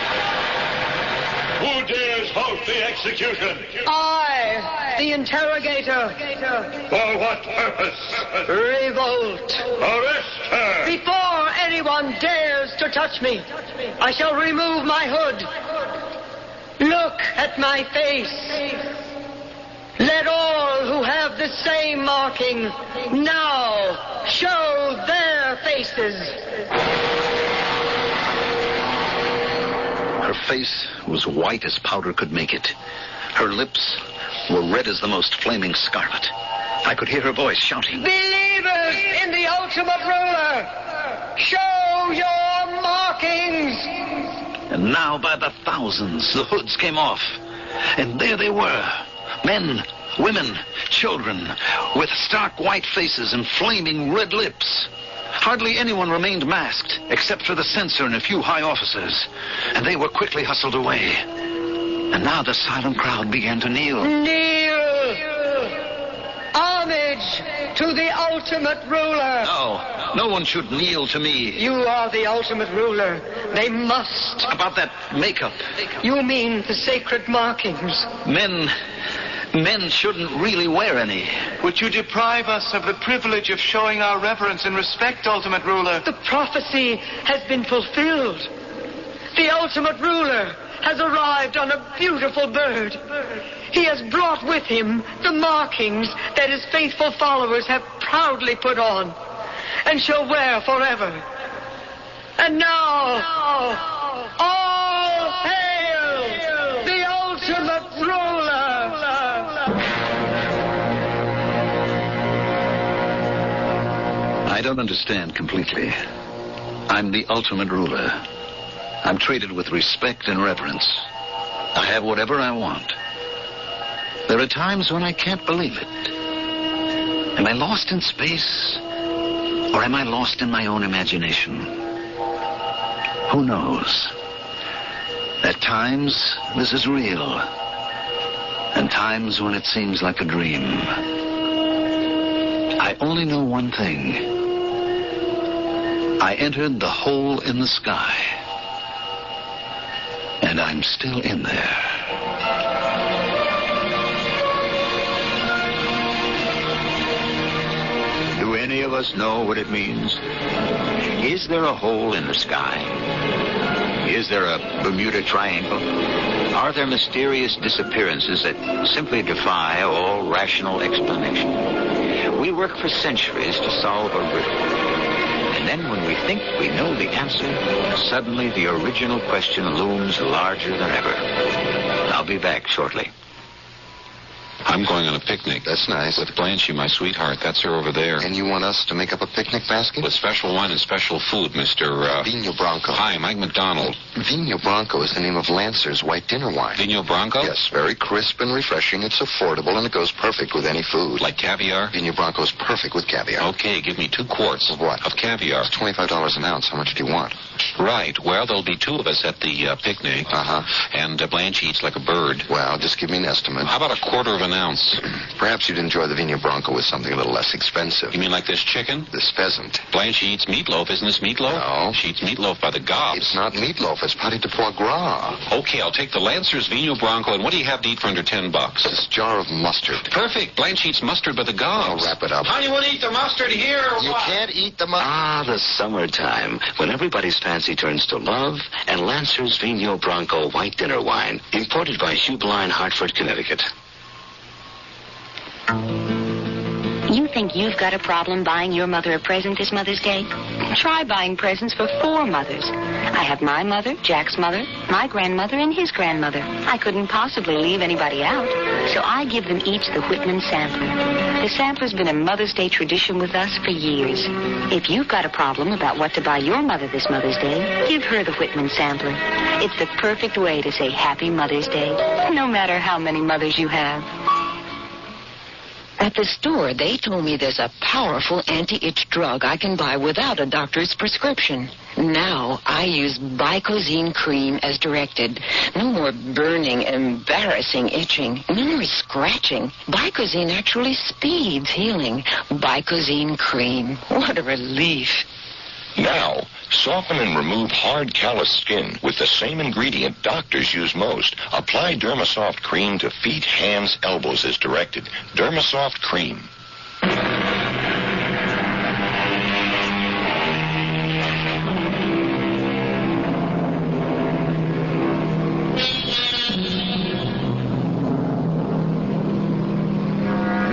Who dares host the execution? I, the interrogator. For what purpose? Revolt. Arrest her! Before anyone dares to touch me, I shall remove my hood. Look at my face. Let all who have the same marking now show their faces. Her face was white as powder could make it. Her lips were red as the most flaming scarlet. I could hear her voice shouting, Believers in the ultimate ruler, show your markings. And now by the thousands, the hoods came off. And there they were. Men, women, children, with stark white faces and flaming red lips. Hardly anyone remained masked, except for the censor and a few high officers. And they were quickly hustled away. And now the silent crowd began to kneel. Kneel! Homage to the ultimate ruler. No one should kneel to me. You are the ultimate ruler. They must. About that makeup. You mean the sacred markings. Men shouldn't really wear any. Would you deprive us of the privilege of showing our reverence and respect, ultimate ruler? The prophecy has been fulfilled. The ultimate ruler has arrived on a beautiful bird. He has brought with him the markings that his faithful followers have proudly put on and shall wear forever. And now, all hail the ultimate ruler! I don't understand completely. I'm the ultimate ruler. I'm treated with respect and reverence. I have whatever I want. There are times when I can't believe it. Am I lost in space? Or am I lost in my own imagination? Who knows? At times, this is real. And times when it seems like a dream. I only know one thing. I entered the hole in the sky. And I'm still in there. Do any of us know what it means? Is there a hole in the sky? Is there a Bermuda Triangle? Are there mysterious disappearances that simply defy all rational explanation? We work for centuries to solve a riddle. And then when we think we know the answer, suddenly the original question looms larger than ever. I'll be back shortly. I'm going on a picnic. That's nice. With Blanchie, my sweetheart. That's her over there. And you want us to make up a picnic basket? With special wine and special food, Mr. Vino Bronco. Hi, Mike McDonald. Vino Bronco is the name of Lancer's white dinner wine. Vino Bronco? Yes, very crisp and refreshing. It's affordable, and it goes perfect with any food. Like caviar? Vino Bronco is perfect with caviar. Okay, give me 2 quarts. Of what? Of caviar. It's $25 an ounce. How much do you want? Right. Well, there'll be 2 of us at the picnic. Uh-huh. And Blanche eats like a bird. Well, just give me an estimate. How about a quarter of an ounce? Perhaps you'd enjoy the Vino Bronco with something a little less expensive. You mean like this chicken? This pheasant. Blanche eats meatloaf. Isn't this meatloaf? No. She eats meatloaf by the gobs. It's not meatloaf. It's pâté de foie gras. Okay, I'll take the Lancer's Vino Bronco. And what do you have to eat for under $10? This jar of mustard. Perfect. Blanche eats mustard by the gobs. I'll wrap it up. How do you want to eat the mustard here or You what? can't eat the mustard. Ah, the summertime, when everybody's fancy turns to love, and Lancer's Vino Bronco white dinner wine, imported by Shoebline, Hartford, Connecticut. You think you've got a problem buying your mother a present this Mother's Day? Try buying presents for 4 mothers. I have my mother, Jack's mother, my grandmother, and his grandmother. I couldn't possibly leave anybody out, so I give them each the Whitman sampler. The sampler's been a Mother's Day tradition with us for years. If you've got a problem about what to buy your mother this Mother's Day, give her the Whitman sampler. It's the perfect way to say Happy Mother's Day, no matter how many mothers you have. At the store, they told me there's a powerful anti-itch drug I can buy without a doctor's prescription. Now, I use Bicozine cream as directed. No more burning, embarrassing itching. No more scratching. Bicozine actually speeds healing. Bicozine cream. What a relief. Now, soften and remove hard, callous skin with the same ingredient doctors use most. Apply Dermasoft cream to feet, hands, elbows as directed. Dermasoft cream.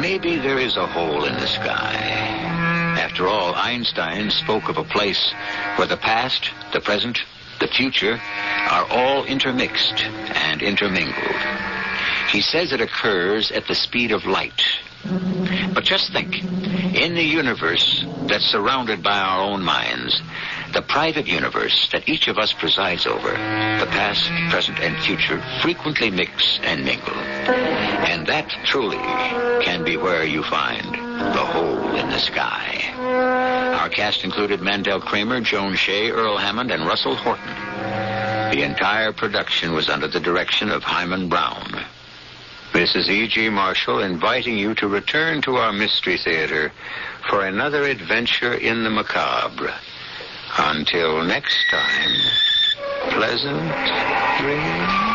Maybe there is a hole in the sky. After all, Einstein spoke of a place where the past, the present, the future are all intermixed and intermingled. He says it occurs at the speed of light. But just think, in the universe that's surrounded by our own minds, the private universe that each of us presides over, the past, present, and future frequently mix and mingle. And that truly can be where you find the hole in the sky. Our cast included Mandel Kramer, Joan Shea, Earl Hammond, and Russell Horton. The entire production was under the direction of Hyman Brown. This is E.G. Marshall inviting you to return to our Mystery Theater for another adventure in the macabre. Until next time, pleasant dreams.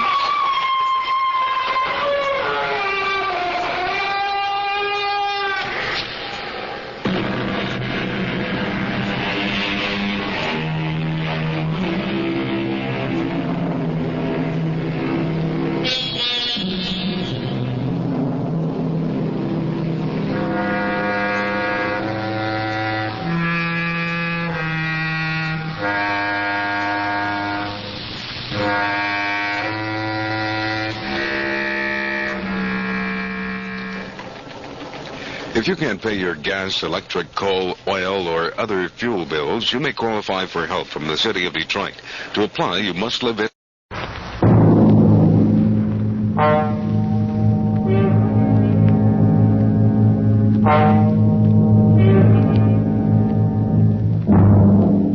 If you can't pay your gas, electric, coal, oil, or other fuel bills, you may qualify for help from the city of Detroit. To apply, you must live in...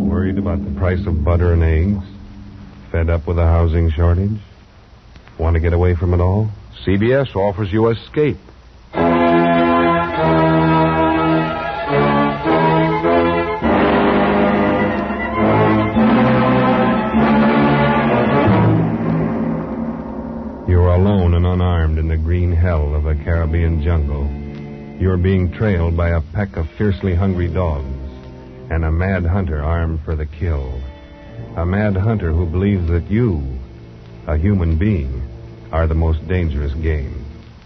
Worried about the price of butter and eggs? Fed up with a housing shortage? Want to get away from it all? CBS offers you Escape. You're alone and unarmed in the green hell of a Caribbean jungle. You're being trailed by a pack of fiercely hungry dogs and a mad hunter armed for the kill. A mad hunter who believes that you, a human being, are the most dangerous game.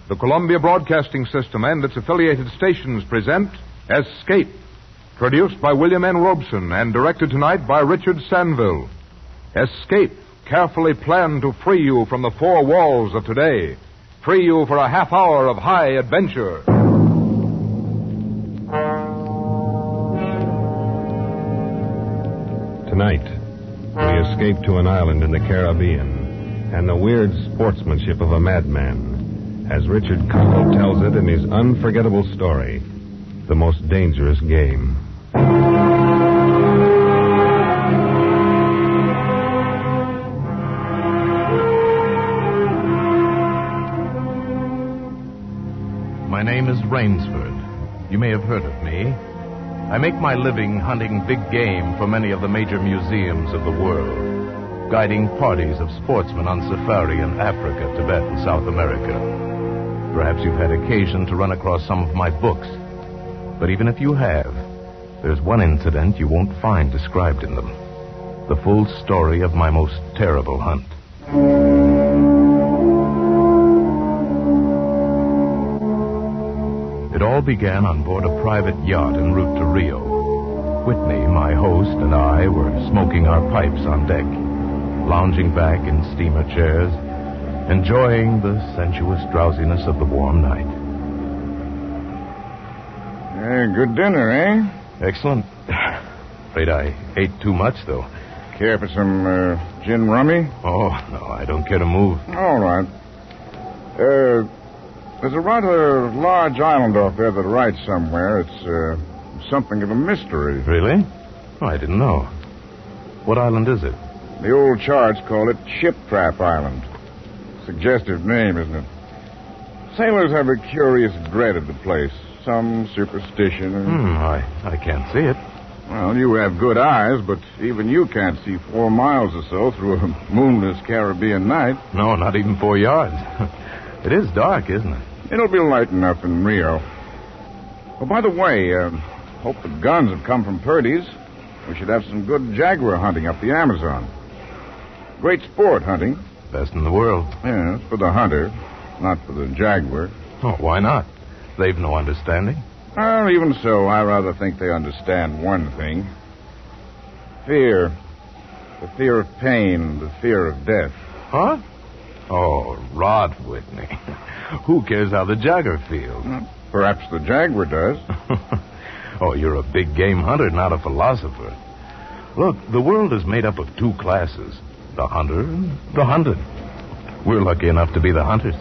The Columbia Broadcasting System and its affiliated stations present Escape, produced by William N. Robeson and directed tonight by Richard Sanville. Escape, carefully planned to free you from the four walls of today, free you for a half hour of high adventure. Tonight, we escape to an island in the Caribbean and the weird sportsmanship of a madman, as Richard Cockle tells it in his unforgettable story, The Most Dangerous Game. My name is Rainsford. You may have heard of me. I make my living hunting big game for many of the major museums of the world, guiding parties of sportsmen on safari in Africa, Tibet, and South America. Perhaps you've had occasion to run across some of my books. But even if you have, there's one incident you won't find described in them. The full story of my most terrible hunt. It It all began on board a private yacht en route to Rio. Whitney, my host, and I were smoking our pipes on deck, lounging back in steamer chairs, enjoying the sensuous drowsiness of the warm night. Hey, good dinner, eh? Excellent. Afraid I ate too much, though. Care for some gin rummy? Oh, no, I don't care to move. All right. There's a rather large island off there to the right somewhere. It's something of a mystery. Really? Oh, I didn't know. What island is it? The old charts call it Ship Trap Island. Suggestive name, isn't it? Sailors have a curious dread of the place. Some superstition. I can't see it. Well, you have good eyes, but even you can't see 4 miles or so through a moonless Caribbean night. No, not even 4 yards. It is dark, isn't it? It'll be light enough in Rio. Oh, by the way, hope the guns have come from Purdy's. We should have some good jaguar hunting up the Amazon. Great sport, hunting. Best in the world. Yes, for the hunter, not for the jaguar. Oh, why not? They've no understanding. Well, even so, I rather think they understand one thing. Fear. The fear of pain, the fear of death. Huh? Oh, rot, Whitney. Who cares how the jaguar feels? Perhaps the jaguar does. Oh, you're a big game hunter, not a philosopher. Look, the world is made up of 2 classes. The hunter and the hunted. We're lucky enough to be the hunters.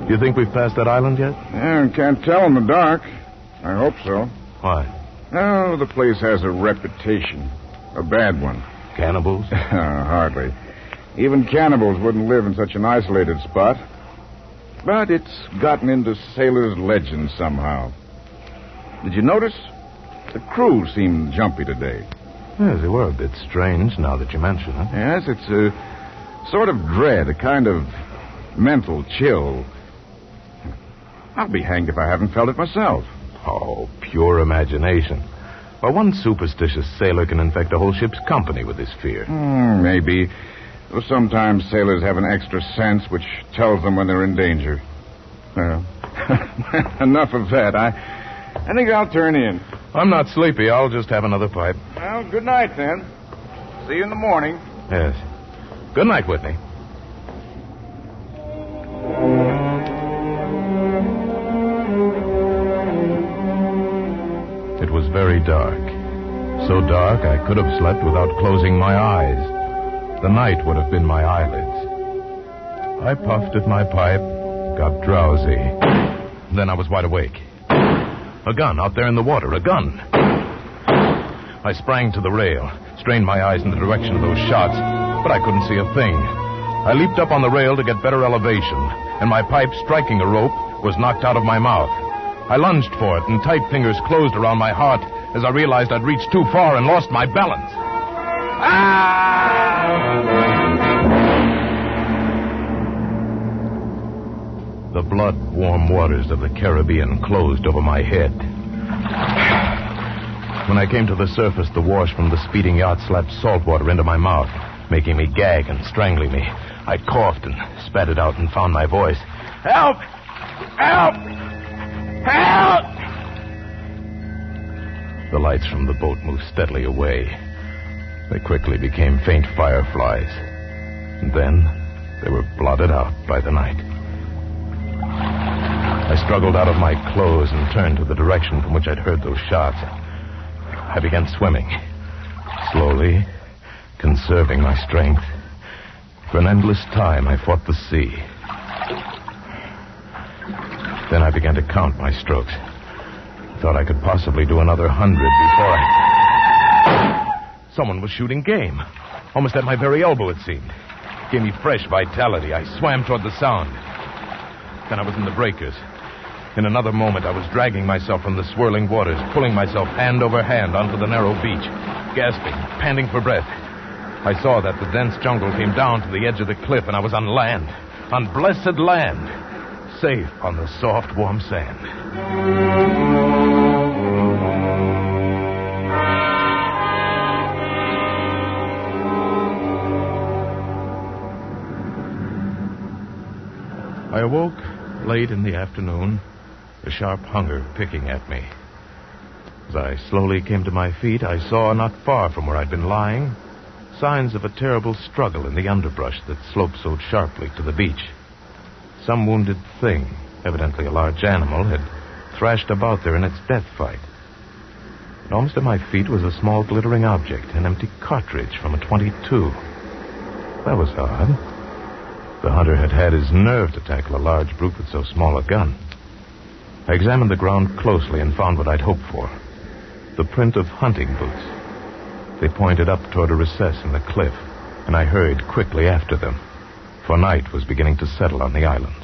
You think we've passed that island yet? Yeah, can't tell in the dark. I hope so. Why? Oh, the place has a reputation. A bad one. Cannibals? Hardly. Even cannibals wouldn't live in such an isolated spot. But it's gotten into sailors' legends somehow. Did you notice? The crew seemed jumpy today. Yes, they were a bit strange now that you mention it. Yes, it's a sort of dread, a kind of mental chill. I'll be hanged if I haven't felt it myself. Oh, pure imagination. Well, one superstitious sailor can infect a whole ship's company with his fear. Maybe. Though sometimes sailors have an extra sense which tells them when they're in danger. Well, enough of that. I think I'll turn in. I'm not sleepy. I'll just have another pipe. Well, good night, then. See you in the morning. Yes. Good night, Whitney. It was very dark. So dark I could have slept without closing my eyes. The night would have been my eyelids. I puffed at my pipe, got drowsy. Then I was wide awake. A gun out there in the water, a gun. I sprang to the rail, strained my eyes in the direction of those shots, but I couldn't see a thing. I leaped up on the rail to get better elevation, and my pipe, striking a rope, was knocked out of my mouth. I lunged for it, and tight fingers closed around my heart as I realized I'd reached too far and lost my balance. The blood-warm waters of the Caribbean closed over my head. When I came to the surface, the wash from the speeding yacht slapped salt water into my mouth, making me gag and strangling me. I coughed and spat it out and found my voice. Help! Help! Help! The lights from the boat moved steadily away. They quickly became faint fireflies. And then they were blotted out by the night. I struggled out of my clothes and turned to the direction from which I'd heard those shots. I began swimming, slowly, conserving my strength. For an endless time, I fought the sea. Then I began to count my strokes. Thought I could possibly do another 100 before Someone was shooting game. Almost at my very elbow, it seemed. Gave me fresh vitality. I swam toward the sound. Then I was in the breakers. In another moment, I was dragging myself from the swirling waters, pulling myself hand over hand onto the narrow beach, gasping, panting for breath. I saw that the dense jungle came down to the edge of the cliff, and I was on land, on blessed land, safe on the soft, warm sand. I awoke late in the afternoon, a sharp hunger picking at me. As I slowly came to my feet, I saw, not far from where I'd been lying, signs of a terrible struggle in the underbrush that sloped so sharply to the beach. Some wounded thing, evidently a large animal, had thrashed about there in its death fight. And almost at my feet was a small glittering object, an empty cartridge from a .22. That was odd. The hunter had had his nerve to tackle a large brute with so small a gun. I examined the ground closely and found what I'd hoped for. The print of hunting boots. They pointed up toward a recess in the cliff, and I hurried quickly after them, for night was beginning to settle on the island.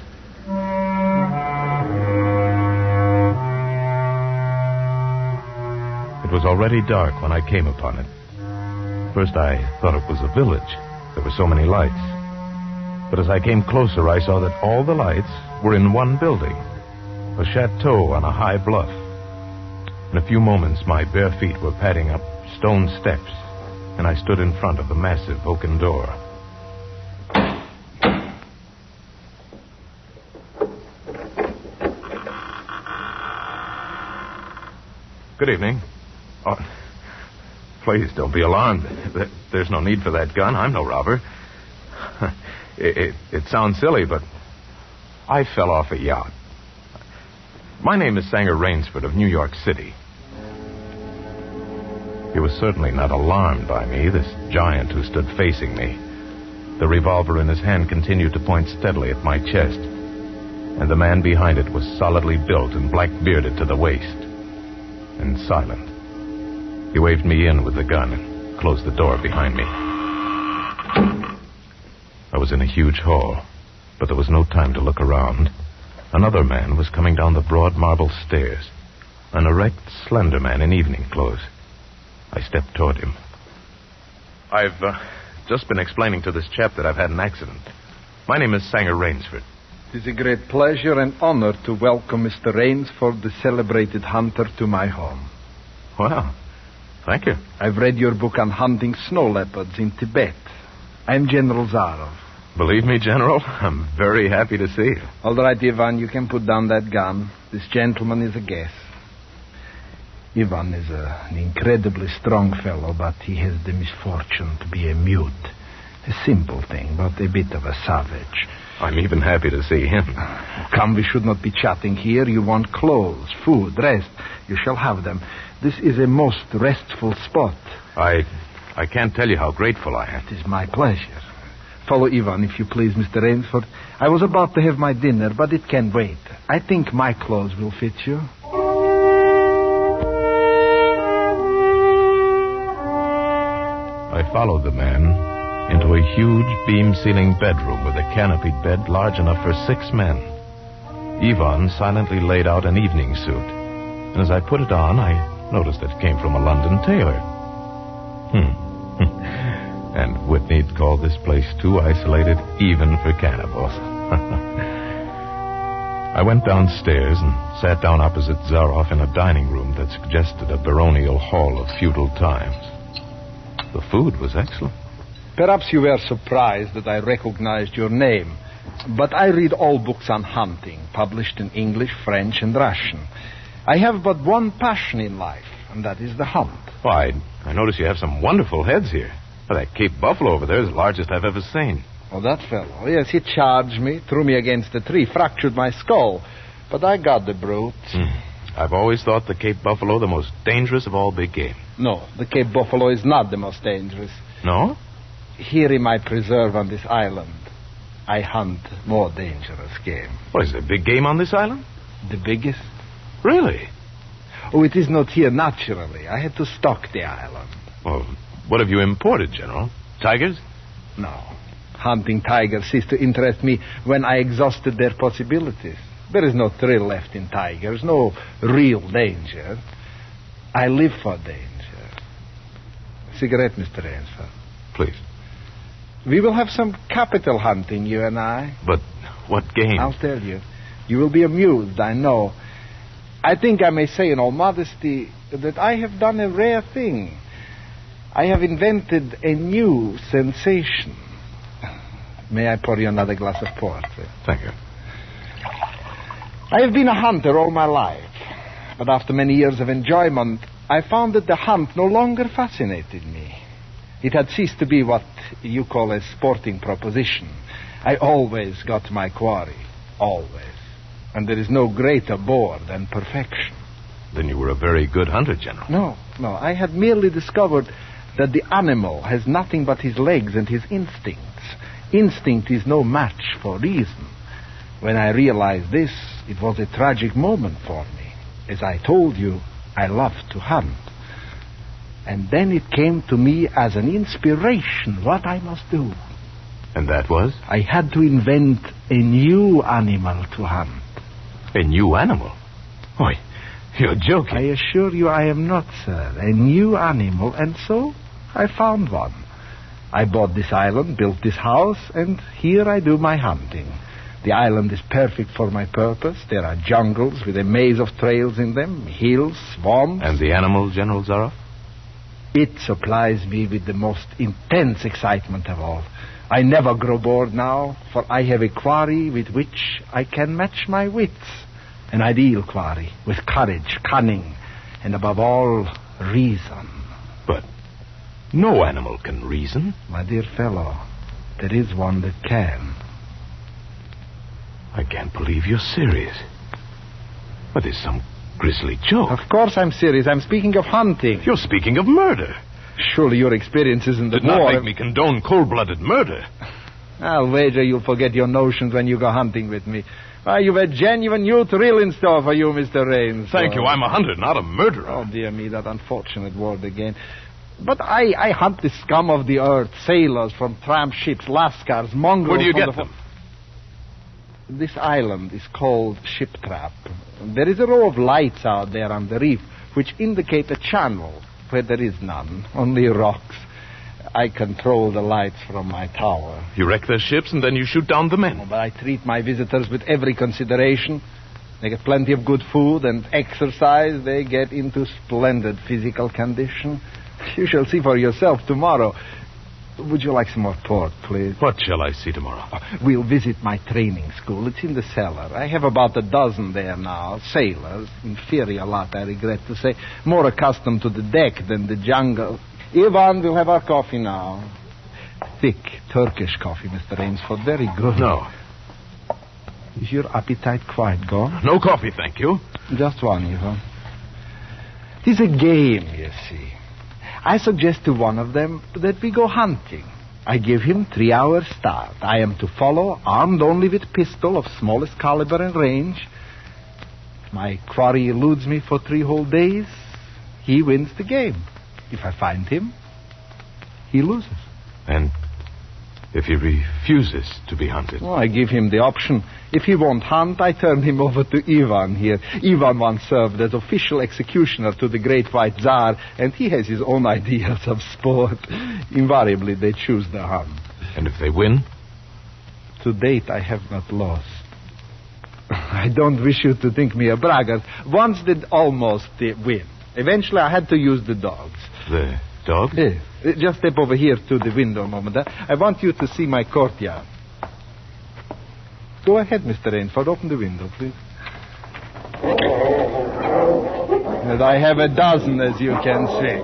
It was already dark when I came upon it. First I thought it was a village. There were so many lights. But as I came closer, I saw that all the lights were in one building, a chateau on a high bluff. In a few moments, my bare feet were padding up stone steps, and I stood in front of the massive oaken door. Good evening. Oh, please don't be alarmed. There's no need for that gun. I'm no robber. It sounds silly, but I fell off a yacht. My name is Sanger Rainsford of New York City. He was certainly not alarmed by me, this giant who stood facing me. The revolver in his hand continued to point steadily at my chest, and the man behind it was solidly built and black-bearded to the waist, and silent. He waved me in with the gun and closed the door behind me. I was in a huge hall, but there was no time to look around. Another man was coming down the broad marble stairs, an erect, slender man in evening clothes. I stepped toward him. I've just been explaining to this chap that I've had an accident. My name is Sanger Rainsford. It is a great pleasure and honor to welcome Mr. Rainsford, the celebrated hunter, to my home. Well, thank you. I've read your book on hunting snow leopards in Tibet. I'm General Zarov. Believe me, General, I'm very happy to see you. All right, Ivan, you can put down that gun. This gentleman is a guest. Ivan is an incredibly strong fellow, but he has the misfortune to be a mute. A simple thing, but a bit of a savage. I'm even happy to see him. Come, we should not be chatting here. You want clothes, food, rest. You shall have them. This is a most restful spot. I can't tell you how grateful I am. It is my pleasure. Follow Ivan, if you please, Mr. Rainsford. I was about to have my dinner, but it can wait. I think my clothes will fit you. I followed the man into a huge beam-ceiling bedroom with a canopied bed large enough for 6 men. Ivan silently laid out an evening suit, and as I put it on, I noticed it came from a London tailor. And Whitney'd called this place too isolated even for cannibals. I went downstairs and sat down opposite Zaroff in a dining room that suggested a baronial hall of feudal times. The food was excellent. Perhaps you were surprised that I recognized your name, but I read all books on hunting, published in English, French, and Russian. I have but one passion in life, and that is the hunt. Why, I notice you have some wonderful heads here. Well, that Cape buffalo over there is the largest I've ever seen. Oh, that fellow. Yes, he charged me, threw me against a tree, fractured my skull. But I got the brute. I've always thought the Cape buffalo the most dangerous of all big game. No, the Cape buffalo is not the most dangerous. No? Here in my preserve on this island, I hunt more dangerous game. What, is there big game on this island? The biggest? Really? Oh, it is not here naturally. I had to stock the island. Well, what have you imported, General? Tigers? No. Hunting tigers ceased to interest me when I exhausted their possibilities. There is no thrill left in tigers, no real danger. I live for danger. Cigarette, Mr. Rainsford. Please. We will have some capital hunting, you and I. But what game? I'll tell you. You will be amused, I know. I think I may say in all modesty that I have done a rare thing. I have invented a new sensation. May I pour you another glass of port? Thank you. I have been a hunter all my life, but after many years of enjoyment, I found that the hunt no longer fascinated me. It had ceased to be what you call a sporting proposition. I always got my quarry. Always. And there is no greater bore than perfection. Then you were a very good hunter, General. No. I had merely discovered that the animal has nothing but his legs and his instincts. Instinct is no match for reason. When I realized this, it was a tragic moment for me. As I told you, I love to hunt. And then it came to me as an inspiration what I must do. And that was? I had to invent a new animal to hunt. A new animal? Why, you're joking. I assure you I am not, sir. A new animal, and so I found one. I bought this island, built this house, and here I do my hunting. The island is perfect for my purpose. There are jungles with a maze of trails in them, hills, swamps. And the animal, General Zaroff? It supplies me with the most intense excitement of all. I never grow bored now, for I have a quarry with which I can match my wits. An ideal quarry, with courage, cunning, and above all, reason. But no animal can reason. My dear fellow, there is one that can. I can't believe you're serious. But there's some grisly joke. Of course I'm serious. I'm speaking of hunting. You're speaking of murder. Surely your experiences in the Did war... not make me condone cold-blooded murder. I'll wager you'll forget your notions when you go hunting with me. Why, you've a genuine new thrill in store for you, Mr. Raines. Thank you. I'm a hunter, not a murderer. Oh, dear me, that unfortunate word again. But I hunt the scum of the earth, sailors from tramp ships, lascars, mongrels... Where do you get them? This island is called Ship Trap. There is a row of lights out there on the reef which indicate a channel where there is none, only rocks. I control the lights from my tower. You wreck their ships and then you shoot down the men. Oh, but I treat my visitors with every consideration. They get plenty of good food and exercise. They get into splendid physical condition. You shall see for yourself tomorrow. Would you like some more port, please? What shall I see tomorrow? We'll visit my training school. It's in the cellar. I have about a dozen there now. Sailors. Inferior lot, I regret to say. More accustomed to the deck than the jungle. Ivan, we'll have our coffee now. Thick Turkish coffee, Mr. Rainsford. Very good. No. Is your appetite quite gone? No coffee, thank you. Just one, Ivan. It is a game, you see. I suggest to one of them that we go hunting. I give him 3 hours start. I am to follow, armed only with pistol of smallest caliber and range. If my quarry eludes me for 3 whole days, he wins the game. If I find him, he loses. And if he refuses to be hunted? Well, I give him the option. If he won't hunt, I turn him over to Ivan here. Ivan once served as official executioner to the Great White Tsar, and he has his own ideas of sport. Invariably, they choose the hunt. And if they win? To date, I have not lost. I don't wish you to think me a braggart. Once did almost win. Eventually, I had to use the dogs. The dogs? Yes. Just step over here to the window a moment. I want you to see my courtyard. Go ahead, Mr. Rainsford. Open the window, please. And I have a dozen, as you can see.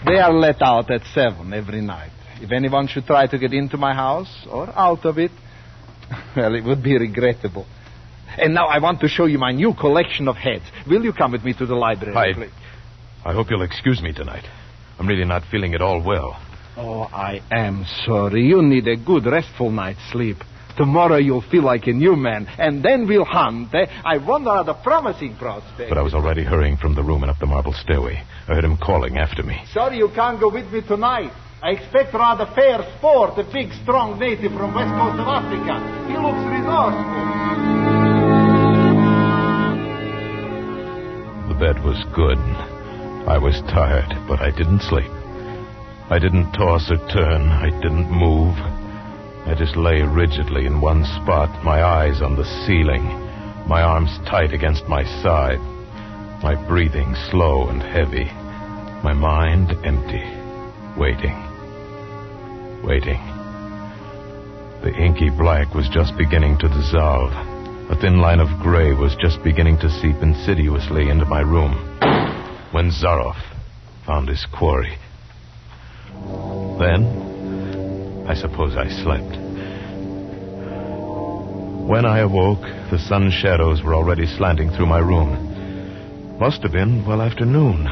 They are let out at 7 every night. If anyone should try to get into my house or out of it, well, it would be regrettable. And now I want to show you my new collection of heads. Will you come with me to the library, please? I hope you'll excuse me tonight. I'm really not feeling at all well. Oh, I am sorry. You need a good, restful night's sleep. Tomorrow you'll feel like a new man, and then we'll hunt. I wonder at the promising prospect. But I was already hurrying from the room and up the marble stairway. I heard him calling after me. Sorry you can't go with me tonight. I expect rather fair sport, a big, strong native from west coast of Africa. He looks resourceful. The bed was good. I was tired, but I didn't sleep. I didn't toss or turn. I didn't move. I just lay rigidly in one spot, my eyes on the ceiling, my arms tight against my side, my breathing slow and heavy, my mind empty, waiting. The inky black was just beginning to dissolve. A thin line of gray was just beginning to seep insidiously into my room when Zaroff found his quarry. Then, I suppose I slept. When I awoke, the sun's shadows were already slanting through my room. Must have been well after noon.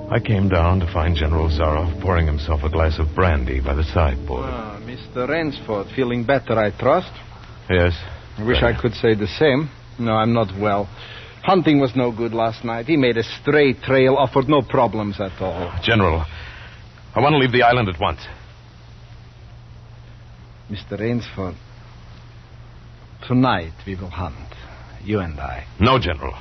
I came down to find General Zaroff pouring himself a glass of brandy by the sideboard. Mr. Rainsford, feeling better, I trust? Yes. I wish I could say the same. No, I'm not well. Hunting was no good last night. He made a straight trail, offered no problems at all. General, I want to leave the island at once. Mr. Rainsford, tonight we will hunt. You and I. No, General.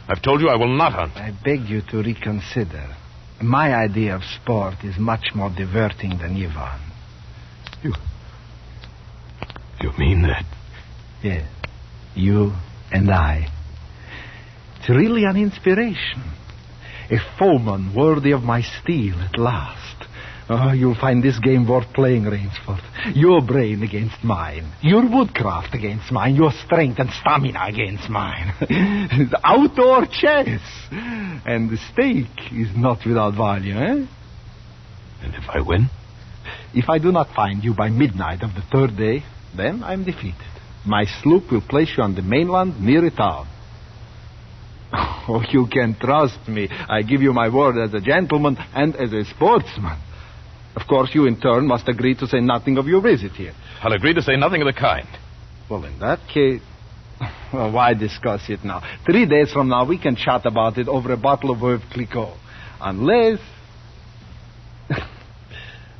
I've told you I will not hunt. I beg you to reconsider. My idea of sport is much more diverting than Ivan. You mean that? Yes. You and I. It's really an inspiration. A foeman worthy of my steel at last. Oh, you'll find this game worth playing, Rainsford. Your brain against mine. Your woodcraft against mine. Your strength and stamina against mine. The outdoor chess. And the stake is not without value, eh? And if I win? If I do not find you by midnight of the third day, then I'm defeated. My sloop will place you on the mainland near a town. Oh, you can trust me. I give you my word as a gentleman and as a sportsman. Of course, you in turn must agree to say nothing of your visit here. I'll agree to say nothing of the kind. Well, in that case, well, why discuss it now? 3 days from now, we can chat about it over a bottle of Veuve Clicquot. Unless...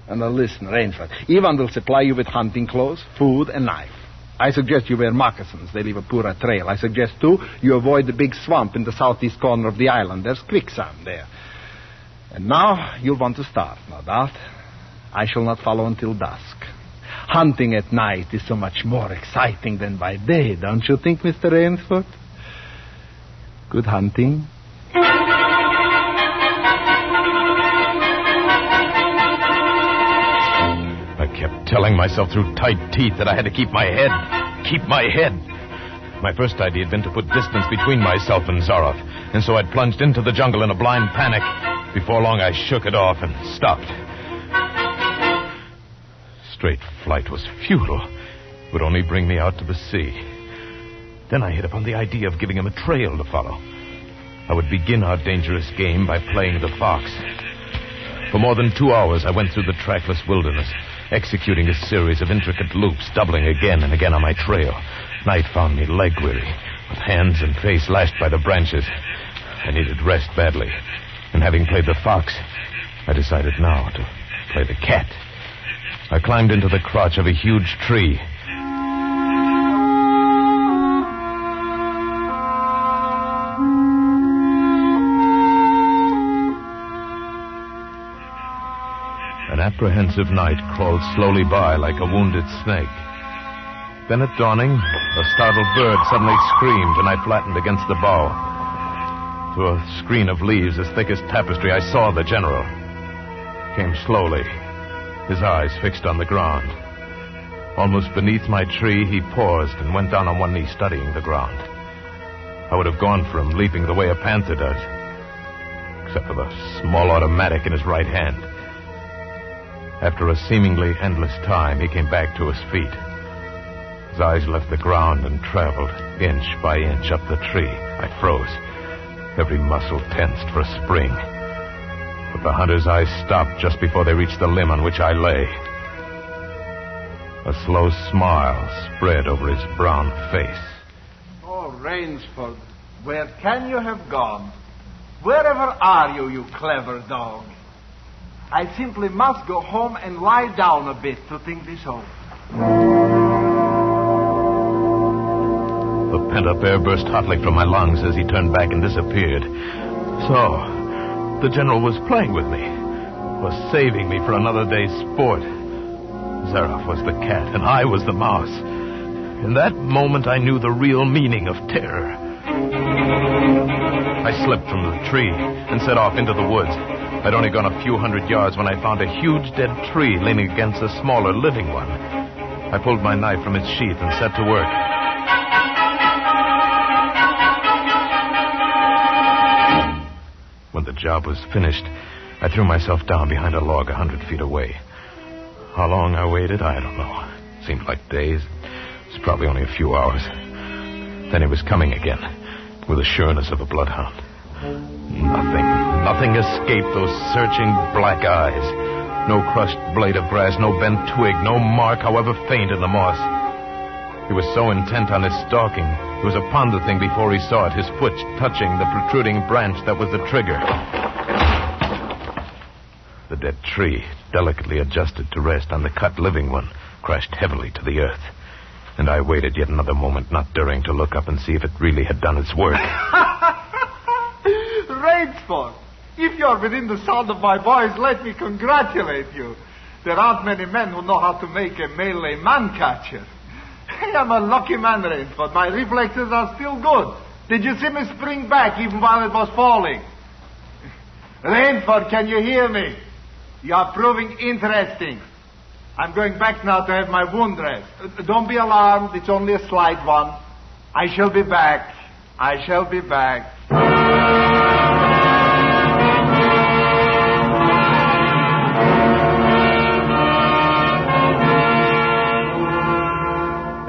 And now listen, Rainsford. Ivan will supply you with hunting clothes, food, and knife. I suggest you wear moccasins. They leave a poorer trail. I suggest, too, you avoid the big swamp in the southeast corner of the island. There's quicksand there. And now you'll want to start, no doubt. I shall not follow until dusk. Hunting at night is so much more exciting than by day, don't you think, Mr. Rainsford? Good hunting. I kept telling myself through tight teeth that I had to keep my head. Keep my head. My first idea had been to put distance between myself and Zaroff, and so I'd plunged into the jungle in a blind panic. Before long, I shook it off and stopped. Straight flight was futile. It would only bring me out to the sea. Then I hit upon the idea of giving him a trail to follow. I would begin our dangerous game by playing the fox. For more than 2 hours, I went through the trackless wilderness, executing a series of intricate loops, doubling again and again on my trail. Night found me leg-weary, with hands and face lashed by the branches. I needed rest badly, and having played the fox, I decided now to play the cat. I climbed into the crotch of a huge tree. An apprehensive night crawled slowly by like a wounded snake. Then at dawning, a startled bird suddenly screamed, and I flattened against the bough. Through a screen of leaves as thick as tapestry, I saw the general. Came slowly, his eyes fixed on the ground. Almost beneath my tree, he paused and went down on one knee, studying the ground. I would have gone for him, leaping the way a panther does, except for the small automatic in his right hand. After a seemingly endless time, he came back to his feet. His eyes left the ground and traveled inch by inch up the tree. I froze, every muscle tensed for a spring. But the hunter's eyes stopped just before they reached the limb on which I lay. A slow smile spread over his brown face. Oh, Rainsford, where can you have gone? Wherever are you, you clever dog? I simply must go home and lie down a bit to think this over. The pent-up air burst hotly from my lungs as he turned back and disappeared. So, the general was playing with me, was saving me for another day's sport. Zaroff was the cat, and I was the mouse. In that moment, I knew the real meaning of terror. I slipped from the tree and set off into the woods. I'd only gone a few hundred yards when I found a huge dead tree leaning against a smaller living one. I pulled my knife from its sheath and set to work. the job was finished, I threw myself down behind a log 100 feet away. How long I waited, I don't know. Seemed like days. It was probably only a few hours. Then he was coming again, with the sureness of a bloodhound. Nothing escaped those searching black eyes. No crushed blade of grass, no bent twig, no mark, however faint, in the moss. He was so intent on his stalking, he was upon the thing before he saw it, his foot touching the protruding branch that was the trigger. The dead tree, delicately adjusted to rest on the cut living one, crashed heavily to the earth. And I waited yet another moment, not daring to look up and see if it really had done its work. Rainsford, if you're within the sound of my voice, let me congratulate you. There aren't many men who know how to make a melee man-catcher. I am a lucky man, Rainsford. My reflexes are still good. Did you see me spring back even while it was falling? Rainsford, can you hear me? You are proving interesting. I'm going back now to have my wound dressed. Don't be alarmed. It's only a slight one. I shall be back. I shall be back.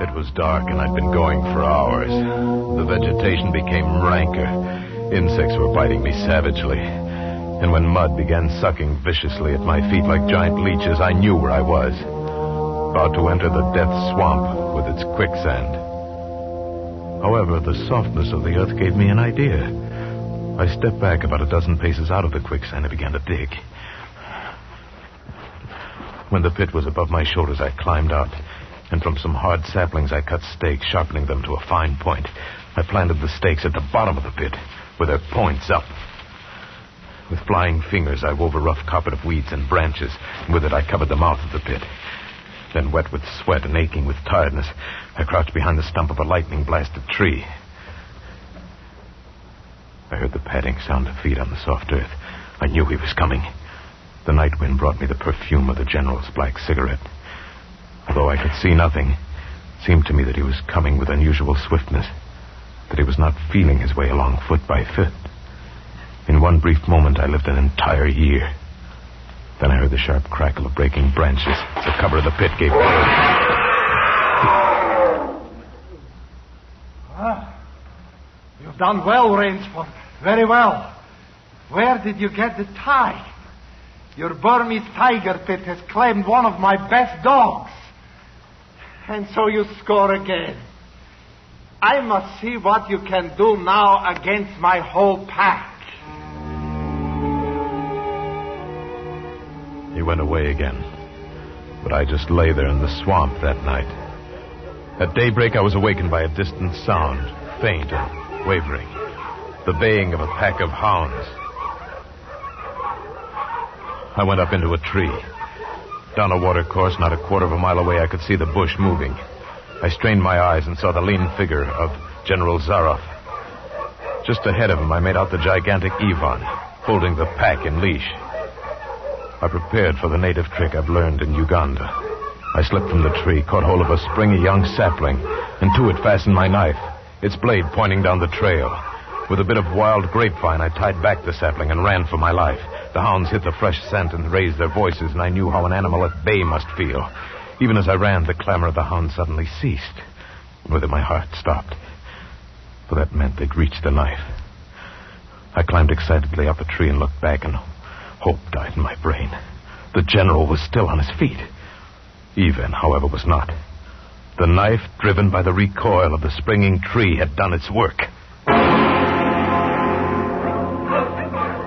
It was dark, and I'd been going for hours. The vegetation became ranker. Insects were biting me savagely. And when mud began sucking viciously at my feet like giant leeches, I knew where I was. About to enter the death swamp with its quicksand. However, the softness of the earth gave me an idea. I stepped back about a dozen paces out of the quicksand and began to dig. When the pit was above my shoulders, I climbed out. And from some hard saplings, I cut stakes, sharpening them to a fine point. I planted the stakes at the bottom of the pit, with their points up. With flying fingers, I wove a rough carpet of weeds and branches, and with it I covered the mouth of the pit. Then, wet with sweat and aching with tiredness, I crouched behind the stump of a lightning-blasted tree. I heard the padding sound of feet on the soft earth. I knew he was coming. The night wind brought me the perfume of the General's black cigarette. Although I could see nothing, it seemed to me that he was coming with unusual swiftness, that he was not feeling his way along foot by foot. In one brief moment, I lived an entire year. Then I heard the sharp crackle of breaking branches as the cover of the pit gave way. You've done well, Rainsford. Very well. Where did you get the tie? Your Burmese tiger pit has claimed one of my best dogs. And so you score again. I must see what you can do now against my whole pack. He went away again. But I just lay there in the swamp that night. At daybreak, I was awakened by a distant sound, faint and wavering. The baying of a pack of hounds. I went up into a tree. Down a watercourse, not a quarter of a mile away, I could see the bush moving. I strained my eyes and saw the lean figure of General Zaroff. Just ahead of him, I made out the gigantic Ivan, holding the pack in leash. I prepared for the native trick I've learned in Uganda. I slipped from the tree, caught hold of a springy young sapling, and to it fastened my knife, its blade pointing down the trail. With a bit of wild grapevine, I tied back the sapling and ran for my life. The hounds hit the fresh scent and raised their voices, and I knew how an animal at bay must feel. Even as I ran, the clamor of the hounds suddenly ceased. With it, my heart stopped. For that meant they'd reached the knife. I climbed excitedly up a tree and looked back, and hope died in my brain. The general was still on his feet. Ivan, however, was not. The knife, driven by the recoil of the springing tree, had done its work.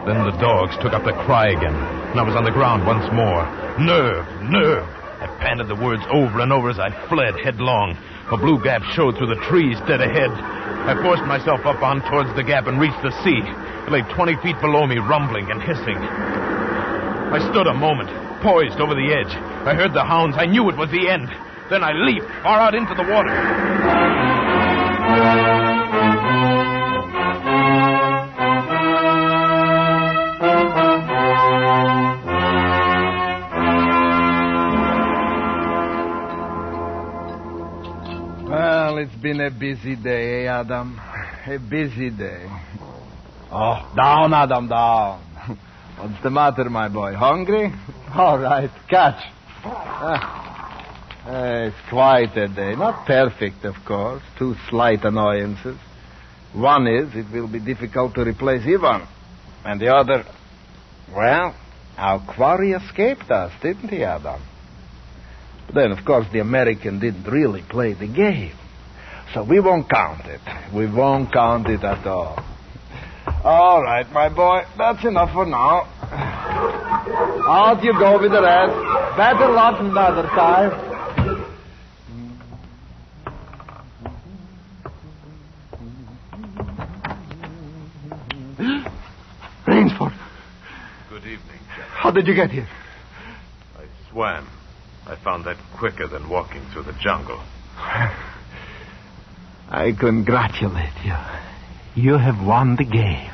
Then the dogs took up the cry again, and I was on the ground once more. Nerve, nerve. I panted the words over and over as I fled headlong. A blue gap showed through the trees dead ahead. I forced myself up on towards the gap and reached the sea. It lay 20 feet below me, rumbling and hissing. I stood a moment, poised over the edge. I heard the hounds. I knew it was the end. Then I leaped far out into the water. Well, it's been a busy day, eh, Adam? A busy day. Oh, down, Adam, down. What's the matter, my boy? Hungry? All right, catch. It's quiet today. Not perfect, of course. 2 slight annoyances. One is it will be difficult to replace Ivan. And the other, well, our quarry escaped us, didn't he, Adam? But then, of course, the American didn't really play the game. So we won't count it. We won't count it at all. All right, my boy. That's enough for now. Out you go with the rest. Better luck another time. Rainsford. Good evening, General. How did you get here? I swam. I found that quicker than walking through the jungle. I congratulate you. You have won the game.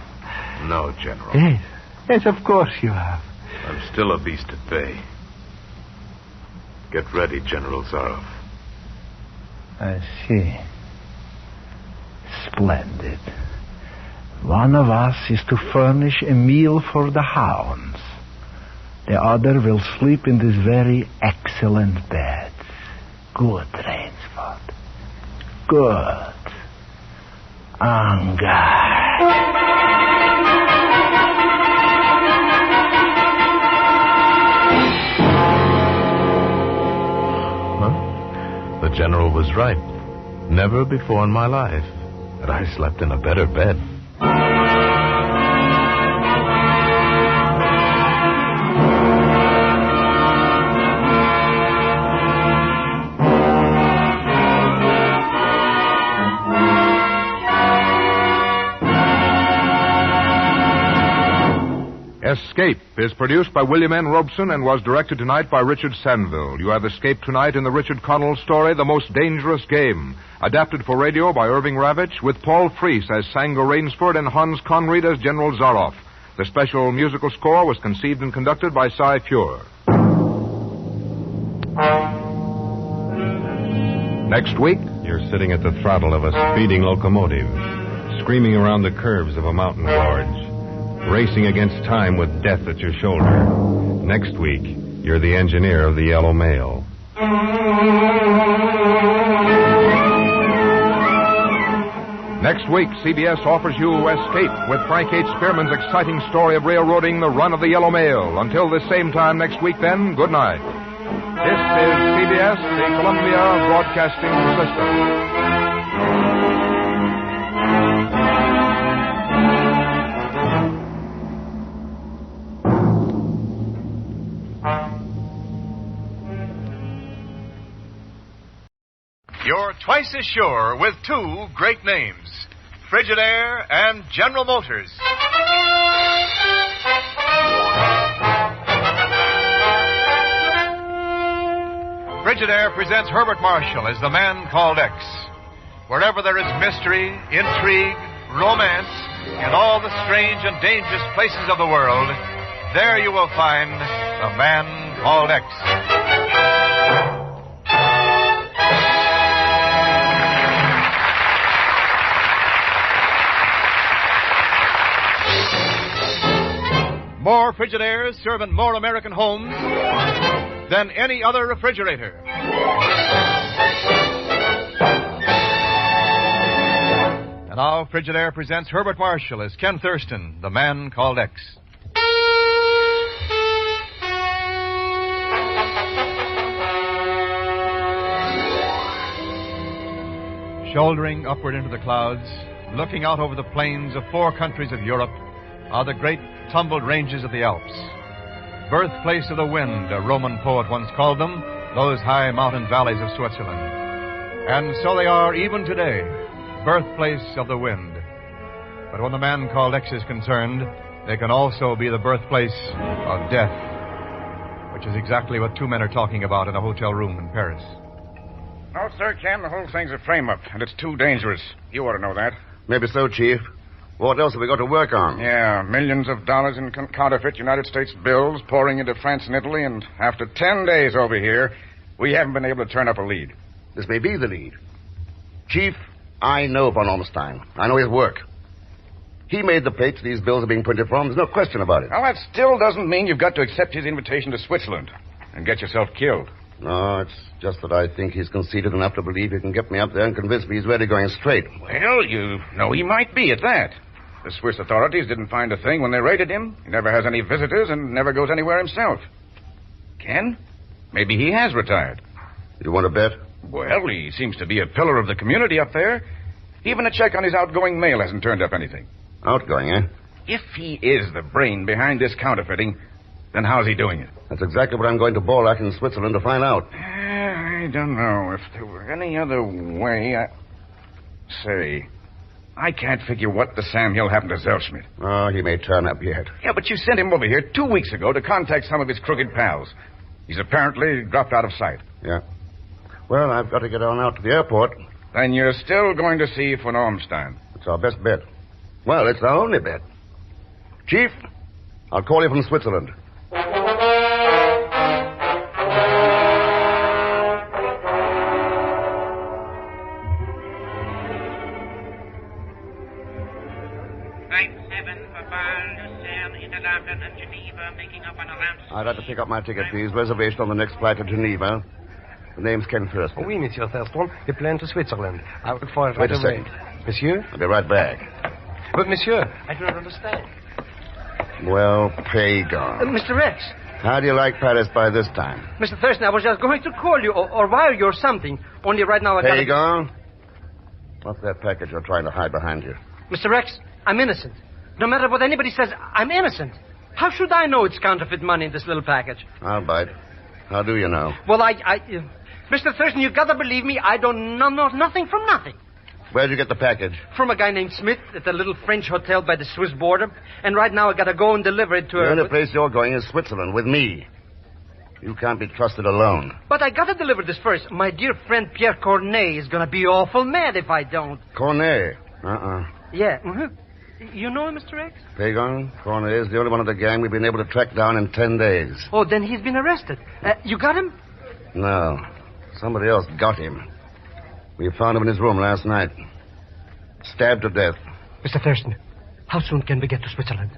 No, General. Yes. Yes, of course you have. I'm still a beast at bay. Get ready, General Zaroff. I see. Splendid. One of us is to furnish a meal for the hounds. The other will sleep in this very excellent bed. Good, Rainsford. Good. The General was right. Never before in my life had I slept in a better bed. Escape is produced by William N. Robeson and was directed tonight by Richard Sanville. You have escaped tonight in the Richard Connell story, The Most Dangerous Game, adapted for radio by Irving Ravitch, with Paul Freese as Sango Rainsford and Hans Conried as General Zaroff. The special musical score was conceived and conducted by Cy Pure. Next week, you're sitting at the throttle of a speeding locomotive, screaming around the curves of a mountain gorge, racing against time with death at your shoulder. Next week, you're the engineer of the Yellow Mail. Next week, CBS offers you Escape with Frank H. Spearman's exciting story of railroading the run of the Yellow Mail. Until this same time next week, then, good night. This is CBS, the Columbia Broadcasting System. You're twice as sure with 2 great names, Frigidaire and General Motors. Frigidaire presents Herbert Marshall as the man called X. Wherever there is mystery, intrigue, romance, in all the strange and dangerous places of the world, there you will find the man called X. More Frigidaires serve in more American homes than any other refrigerator. And now Frigidaire presents Herbert Marshall as Ken Thurston, the man called X. Shouldering upward into the clouds, looking out over the plains of 4 countries of Europe, are the great tumbled ranges of the Alps. Birthplace of the wind, a Roman poet once called them, those high mountain valleys of Switzerland. And so they are even today, birthplace of the wind. But when the man called X is concerned, they can also be the birthplace of death, which is exactly what 2 men are talking about in a hotel room in Paris. No, sir, Ken, the whole thing's a frame-up, and it's too dangerous. You ought to know that. Maybe so, Chief. What else have we got to work on? Yeah, millions of dollars in counterfeit United States bills pouring into France and Italy, and after 10 days over here, we haven't been able to turn up a lead. This may be the lead. Chief, I know von Ormstein. I know his work. He made the plates these bills are being printed from. There's no question about it. Well, that still doesn't mean you've got to accept his invitation to Switzerland and get yourself killed. No, it's just that I think he's conceited enough to believe he can get me up there and convince me he's really going straight. Well, you know he might be at that. The Swiss authorities didn't find a thing when they raided him. He never has any visitors and never goes anywhere himself. Ken? Maybe he has retired. You want to bet? Well, he seems to be a pillar of the community up there. Even a check on his outgoing mail hasn't turned up anything. Outgoing, eh? If he is the brain behind this counterfeiting, then how's he doing it? That's exactly what I'm going to Borlak in Switzerland to find out. I don't know. If there were any other way, Say, I can't figure what the Sam Hill happened to Zellschmidt. Oh, he may turn up yet. Yeah, but you sent him over here 2 weeks ago to contact some of his crooked pals. He's apparently dropped out of sight. Yeah. Well, I've got to get on out to the airport. Then you're still going to see von Ormstein. It's our best bet. Well, it's our only bet. Chief, I'll call you from Switzerland. I'd like to pick up my ticket, please. Reservation on the next flight to Geneva. The name's Ken Thurston. Oui, Monsieur Thurston. The plane to Switzerland. I look for it right Wait a away. second. Monsieur? I'll be right back. But, Monsieur, I do not understand. Well, pagan. Mr. Rex. How do you like Paris by this time? Mr. Thurston, I was just going to call you or wire you or something. Only right now I got... Pagan? What's that package you're trying to hide behind you? Mr. Rex, I'm innocent. No matter what anybody says, I'm innocent. How should I know it's counterfeit money in this little package? I'll bite. How do you know? Well, Mr. Thurston, you've got to believe me. I don't know nothing from nothing. Where'd you get the package? From a guy named Smith at the little French hotel by the Swiss border. And right now I got to go and deliver it to The her. only place you're going is Switzerland with me. You can't be trusted alone. But I got to deliver this first. My dear friend Pierre Cornet is going to be awful mad if I don't. Cornet? Yeah. Mm-hmm. You know him, Mr. X? Pagan, Cornet is the only one of the gang we've been able to track down in 10 days. Oh, then he's been arrested. You got him? No. Somebody else got him. We found him in his room last night. Stabbed to death. Mr. Thurston, how soon can we get to Switzerland?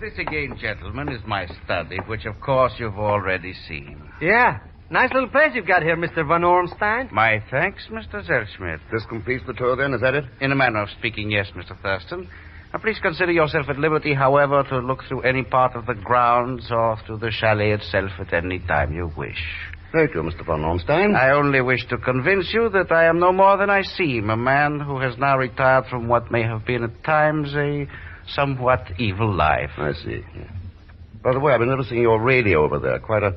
This again, gentlemen, is my study, which, of course, you've already seen. Yeah. Nice little place you've got here, Mr. von Ormstein. My thanks, Mr. Zellschmidt. This completes the tour, then, is that it? In a manner of speaking, yes, Mr. Thurston. Now, please consider yourself at liberty, however, to look through any part of the grounds or through the chalet itself at any time you wish. Thank you, Mr. von Ormstein. I only wish to convince you that I am no more than I seem, a man who has now retired from what may have been at times a somewhat evil life. I see. By the way, I've been noticing your radio over there. Quite a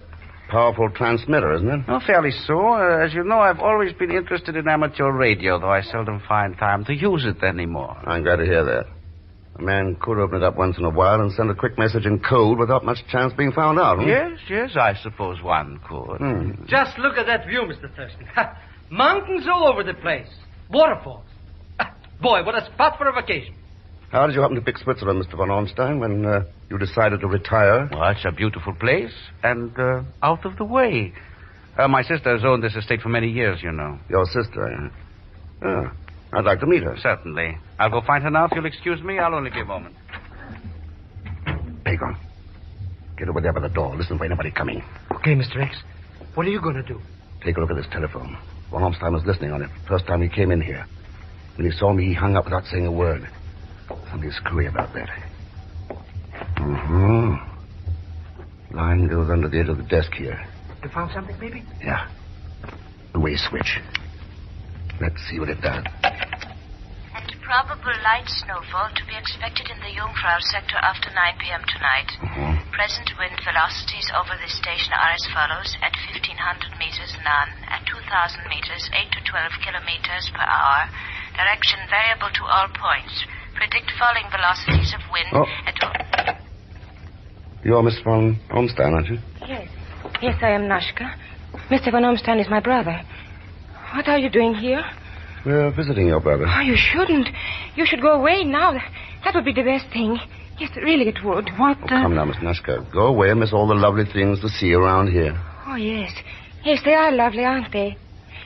powerful transmitter, isn't it? Oh, fairly so. As you know, I've always been interested in amateur radio, though I seldom find time to use it anymore. I'm glad to hear that. A man could open it up once in a while and send a quick message in code without much chance being found out, Yes, I suppose one could. Just look at that view, Mr. Thurston. Mountains all over the place. Waterfalls. Boy, what a spot for a vacation. How did you happen to pick Switzerland, Mr. von Ormstein, when you decided to retire? Well, it's a beautiful place and out of the way. My sister has owned this estate for many years, you know. Your sister, eh? Oh, I'd like to meet her. Certainly. I'll go find her now if you'll excuse me. I'll only be a moment. Pagan, get over there by the door. Listen for anybody coming. Okay, Mr. X. What are you going to do? Take a look at this telephone. Von Ormstein was listening on it first time he came in here. When he saw me, he hung up without saying a word. Something screwy about that. Line goes under the edge of the desk here. You found something, maybe? Yeah. The way switch. Let's see what it does. And probable light snowfall to be expected in the Jungfrau sector after 9 p.m. tonight. Present wind velocities over this station are as follows. At 1,500 meters, none. At 2,000 meters, 8 to 12 kilometers per hour. Direction variable to all points. Predict falling velocities of wind at all... You're Miss von Ormstein, aren't you? Yes. Yes, I am Nashka. Mr. Van Ormstein is my brother. What are you doing here? We're visiting your brother. Oh, you shouldn't. You should go away now. That would be the best thing. Yes, really it would. What? Come now, Miss Nashka. Go away and miss all the lovely things to see around here. Oh, yes. Yes, they are lovely, aren't they?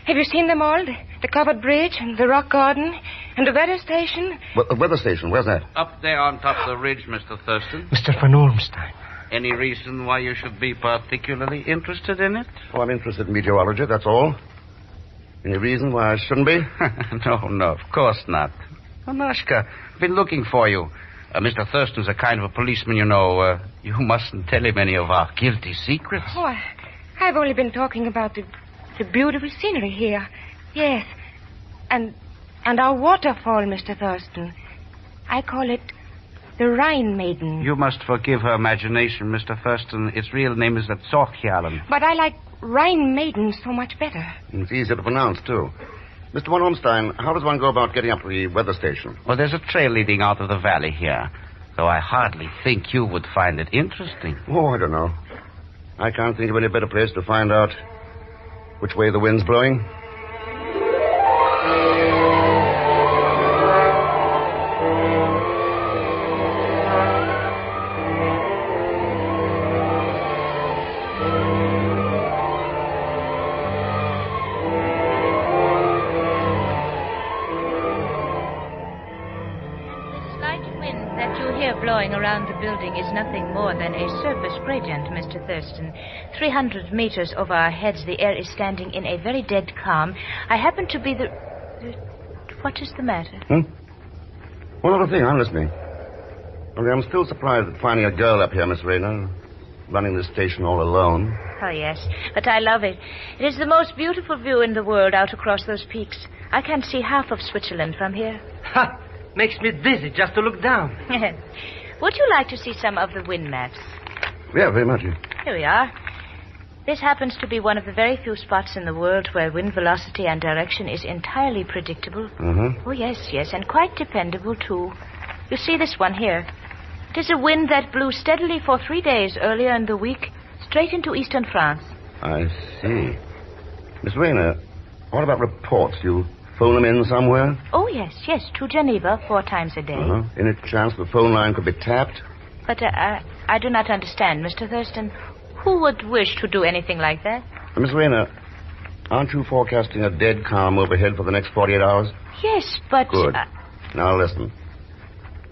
Have you seen them all? The covered bridge and the rock garden and the weather station? The weather station, where's that? Up there on top of the ridge, Mr. Thurston. Mr. Van Ormstein. Any reason why you should be particularly interested in it? Oh, I'm interested in meteorology, that's all. Any reason why I shouldn't be? No, of course not. Anashka, I've been looking for you. Mr. Thurston's a kind of a policeman, you know. You mustn't tell him any of our guilty secrets. Oh, I've only been talking about the beautiful scenery here. Yes. And our waterfall, Mr. Thurston. I call it the Rhine Maiden. You must forgive her imagination, Mr. Thurston. Its real name is Zorkjalen. But I like Rhine Maiden so much better. It's easier to pronounce, too. Mr. Van Ormstein, how does one go about getting up to the weather station? Well, there's a trail leading out of the valley here, though I hardly think you would find it interesting. Oh, I don't know. I can't think of any better place to find out which way the wind's blowing. Blowing around the building is nothing more than a surface gradient, Mr. Thurston. 300 meters over our heads, the air is standing in a very dead calm. I happen to be the... What is the matter? One other thing, I'm listening. Only I'm still surprised at finding a girl up here, Miss Rayner, running this station all alone. Oh, yes, but I love it. It is the most beautiful view in the world out across those peaks. I can see half of Switzerland from here. Ha! Makes me dizzy just to look down. Would you like to see some of the wind maps? Yeah, very much. Here we are. This happens to be one of the very few spots in the world where wind velocity and direction is entirely predictable. Mm-hmm. Oh, yes, and quite dependable, too. You see this one here. It is a wind that blew steadily for 3 days earlier in the week, straight into eastern France. I see. Miss Rayner, what about reports? You phone them in somewhere? Oh, yes, to Geneva 4 times a day. Uh-huh. Any chance the phone line could be tapped? But I do not understand, Mr. Thurston. Who would wish to do anything like that? Miss Rayner, aren't you forecasting a dead calm overhead for the next 48 hours? Yes, but... Good. Now listen.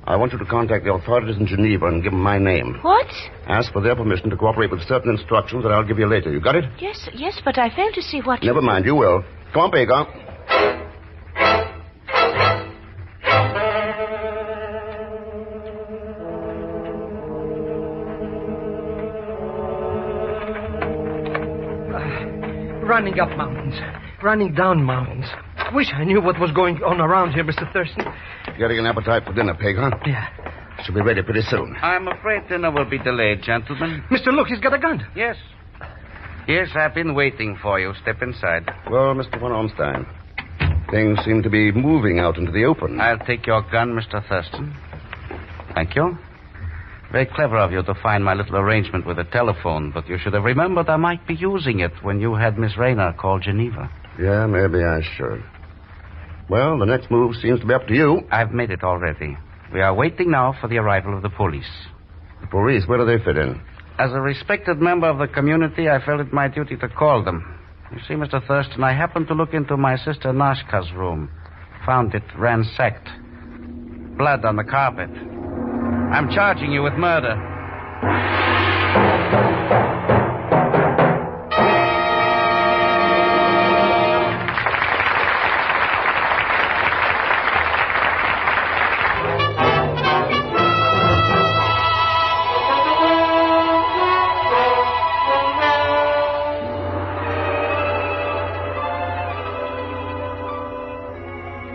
I want you to contact the authorities in Geneva and give them my name. What? Ask for their permission to cooperate with certain instructions that I'll give you later. You got it? Yes, but I fail to see what... Never mind, you will. Come on, Pagan. Running up mountains, running down mountains. Wish I knew what was going on around here, Mr. Thurston. Getting an appetite for dinner, Peg, huh? Yeah. Should be ready pretty soon. I'm afraid dinner will be delayed, gentlemen. Mister, look, he's got a gun. Yes, I've been waiting for you. Step inside. Well, Mr. Van Ormstein, things seem to be moving out into the open. I'll take your gun, Mr. Thurston. Thank you. Very clever of you to find my little arrangement with the telephone, but you should have remembered I might be using it when you had Miss Rayner call Geneva. Yeah, maybe I should. Well, the next move seems to be up to you. I've made it already. We are waiting now for the arrival of the police. The police? Where do they fit in? As a respected member of the community, I felt it my duty to call them. You see, Mr. Thurston, I happened to look into my sister Nashka's room. Found it ransacked. Blood on the carpet. I'm charging you with murder.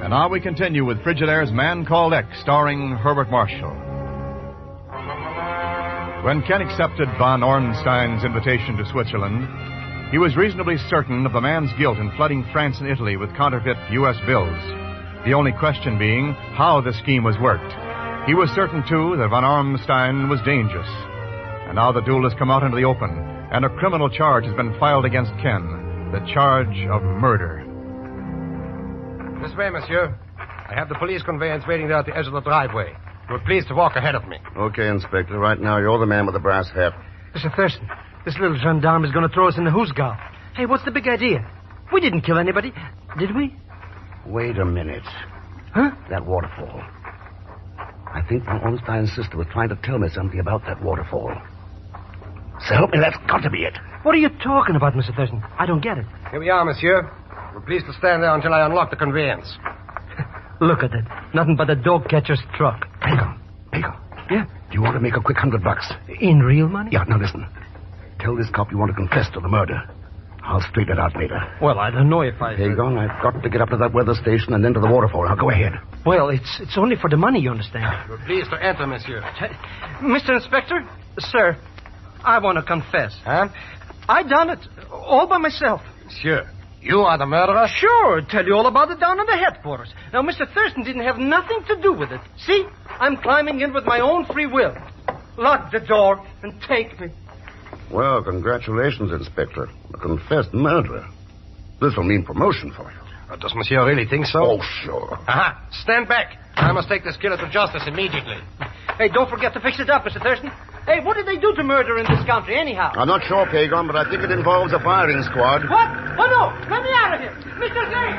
And now we continue with Frigidaire's Man Called X, starring Herbert Marshall. When Ken accepted von Ornstein's invitation to Switzerland, he was reasonably certain of the man's guilt in flooding France and Italy with counterfeit U.S. bills. The only question being how the scheme was worked. He was certain, too, that von Ornstein was dangerous. And now the duel has come out into the open, and a criminal charge has been filed against Ken. The charge of murder. This way, monsieur. I have the police conveyance waiting there at the edge of the driveway. You're pleased to walk ahead of me. Okay, Inspector. Right now, you're the man with the brass hat. Mr. Thurston, this little gendarme is going to throw us in the hoosgow. Hey, what's the big idea? We didn't kill anybody, did we? Wait a minute. Huh? That waterfall. I think von Ornstein's sister was trying to tell me something about that waterfall. So help me, that's got to be it. What are you talking about, Mr. Thurston? I don't get it. Here we are, monsieur. We're pleased to stand there until I unlock the conveyance. Look at it. Nothing but a dog catcher's truck. Pago. Yeah? Do you want to make a quick $100? In real money? Yeah, now listen. Tell this cop you want to confess to the murder. I'll straighten it out later. Well, I don't know if I... Pagon, I've got to get up to that weather station and then to the waterfall. Now, go ahead. Well, it's only for the money, you understand. You're pleased to enter, monsieur. Mr. Inspector, sir, I want to confess. Huh? I done it, all by myself. Monsieur, you are the murderer? Sure, tell you all about it down in the headquarters. Now, Mr. Thurston didn't have nothing to do with it. See? I'm climbing in with my own free will. Lock the door and take me. Well, congratulations, Inspector. A confessed murderer. This will mean promotion for you. Does monsieur really think so? Oh, sure. Aha! Stand back. I must take this killer to justice immediately. Hey, don't forget to fix it up, Mr. Thurston. Hey, what did they do to murder in this country, anyhow? I'm not sure, Pagon, but I think it involves a firing squad. What? Oh, no! Let me out of here! Mr. Gray!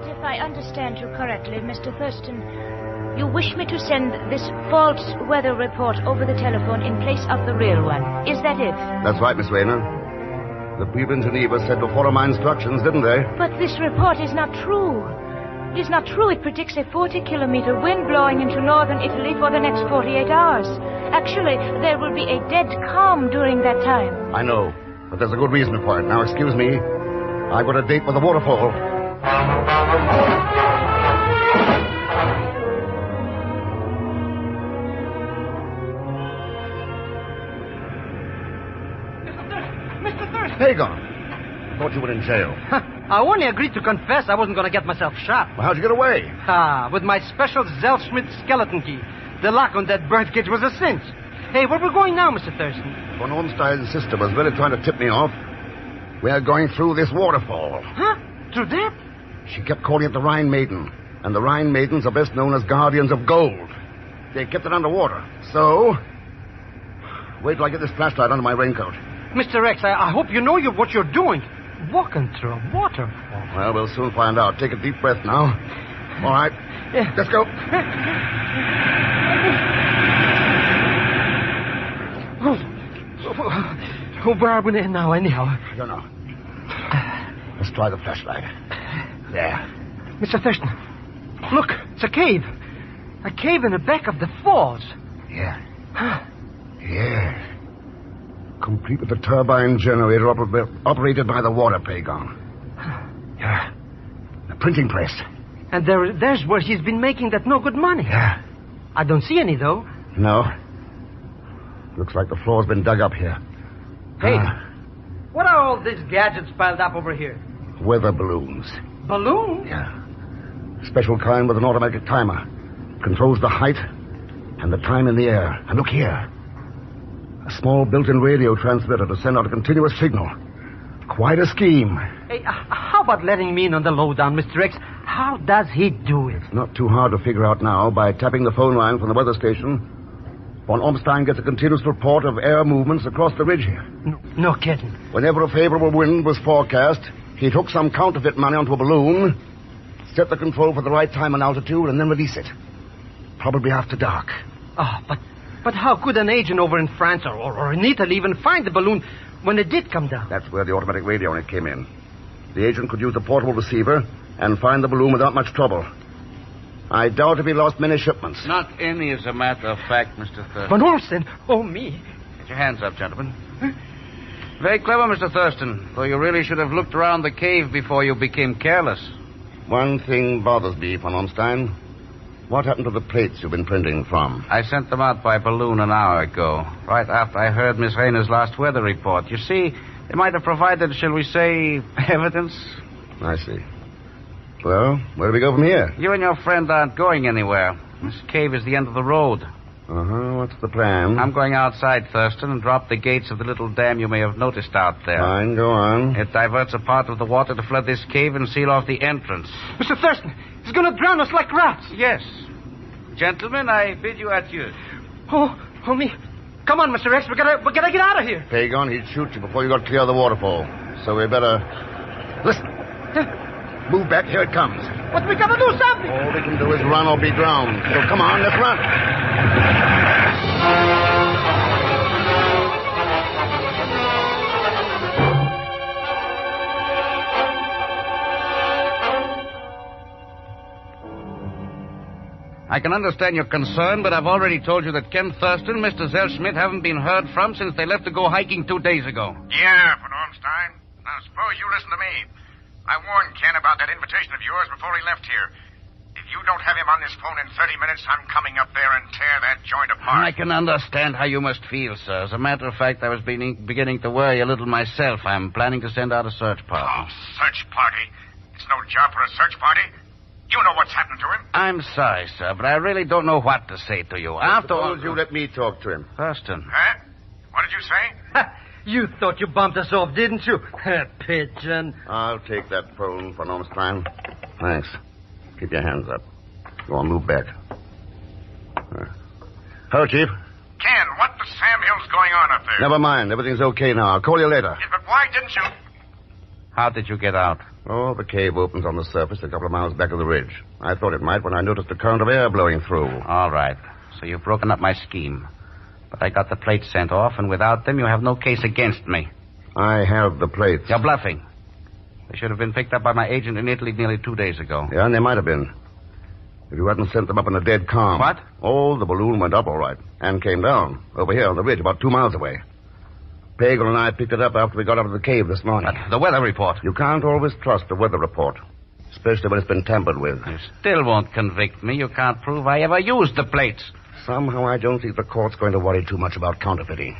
If I understand you correctly, Mr. Thurston, you wish me to send this false weather report over the telephone in place of the real one. Is that it? That's right, Miss Rayner. The people in Geneva said to follow my instructions, didn't they? But this report is not true. It is not true. It predicts a 40-kilometer wind blowing into northern Italy for the next 48 hours. Actually, there will be a dead calm during that time. I know, but there's a good reason for it. Now, excuse me. I've got a date with the waterfall. Mr. Thurston! Pagon, thought you were in jail. I only agreed to confess I wasn't going to get myself shot. Well, how'd you get away? With my special Zellschmidt skeleton key. The lock on that birdcage was a cinch. Hey, where we going now, Mr. Thurston? Von Ornstein's sister was really trying to tip me off. We're going through this waterfall. Huh? Through there? She kept calling it the Rhine Maiden. And the Rhine Maidens are best known as guardians of gold. They kept it underwater. So, wait till I get this flashlight under my raincoat. Mr. X, I hope you know what you're doing. Walking through a waterfall. Well, we'll soon find out. Take a deep breath now. All right. Yeah. Let's go. Where are we now, anyhow? I don't know. Let's try the flashlight. There. Mr. Thurston, look, it's a cave. A cave in the back of the falls. Yeah. Yeah. Complete with the turbine generator operated by the water, Pagon. Yeah. The printing press. And there's where he's been making that no-good money. Yeah. I don't see any, though. No. Looks like the floor's been dug up here. Hey, what are all these gadgets piled up over here? Weather balloons. Balloons? Yeah. Special kind with an automatic timer. Controls the height and the time in the air. And look here. A small built-in radio transmitter to send out a continuous signal. Quite a scheme. Hey, how about letting me in on the lowdown, Mr. X? How does he do it? It's not too hard to figure out now. By tapping the phone line from the weather station, von Ornstein gets a continuous report of air movements across the ridge here. No kidding. Whenever a favorable wind was forecast, he'd hook some counterfeit money onto a balloon, set the control for the right time and altitude, and then release it. Probably after dark. But how could an agent over in France or in Italy even find the balloon when it did come down? That's where the automatic radio on it came in. The agent could use the portable receiver and find the balloon without much trouble. I doubt if he lost many shipments. Not any, as a matter of fact, Mr. Thurston. Van Orsten? Oh, me. Get your hands up, gentlemen. Very clever, Mr. Thurston, though you really should have looked around the cave before you became careless. One thing bothers me, von Ornstein. What happened to the plates you've been printing from? I sent them out by balloon an hour ago, right after I heard Miss Rayner's last weather report. You see, they might have provided, shall we say, evidence. I see. Well, where do we go from here? You and your friend aren't going anywhere. This cave is the end of the road. Uh-huh. What's the plan? I'm going outside, Thurston, and drop the gates of the little dam you may have noticed out there. Fine, go on. It diverts a part of the water to flood this cave and seal off the entrance. Mr. Thurston, he's going to drown us like rats. Yes. Gentlemen, I bid you adieu. Oh, me. Come on, Mr. X. We gotta get out of here. Pagon, he'd shoot you before you got clear of the waterfall. So we better... Listen. Move back. Here it comes. But we gotta do something. All we can do is run or be drowned. So come on, let's run. I can understand your concern, but I've already told you that Ken Thurston and Mr. Zellschmidt haven't been heard from since they left to go hiking 2 days ago. Yeah, von Ornstein. Now, suppose you listen to me. I warned Ken about that invitation of yours before he left here. If you don't have him on this phone in 30 minutes, I'm coming up there and tear that joint apart. I can understand how you must feel, sir. As a matter of fact, I was beginning to worry a little myself. I'm planning to send out a search party. Oh, search party? It's no job for a search party. You know what's happened to him. I'm sorry, sir, but I really don't know what to say to you. Suppose you let me talk to him. Thurston. Huh? What did you say? You thought you bumped us off, didn't you? Pigeon. I'll take that phone, von Ornstein. Thanks. Keep your hands up. Go on, move back. Hello, Chief. Ken, what the Sam Hill's going on up there? Never mind. Everything's okay now. I'll call you later. Yeah, but why didn't you... How did you get out? Oh, the cave opens on the surface a couple of miles back of the ridge. I thought it might when I noticed a current of air blowing through. All right. So you've broken up my scheme. But I got the plates sent off, and without them, you have no case against me. I have the plates. You're bluffing. They should have been picked up by my agent in Italy nearly 2 days ago. Yeah, and they might have been. If you hadn't sent them up in a dead calm. What? Oh, the balloon went up all right. And came down. Over here on the ridge, about 2 miles away. Pagan and I picked it up after we got out of the cave this morning. The weather report. You can't always trust a weather report. Especially when it's been tampered with. You still won't convict me. You can't prove I ever used the plates. Somehow I don't think the court's going to worry too much about counterfeiting.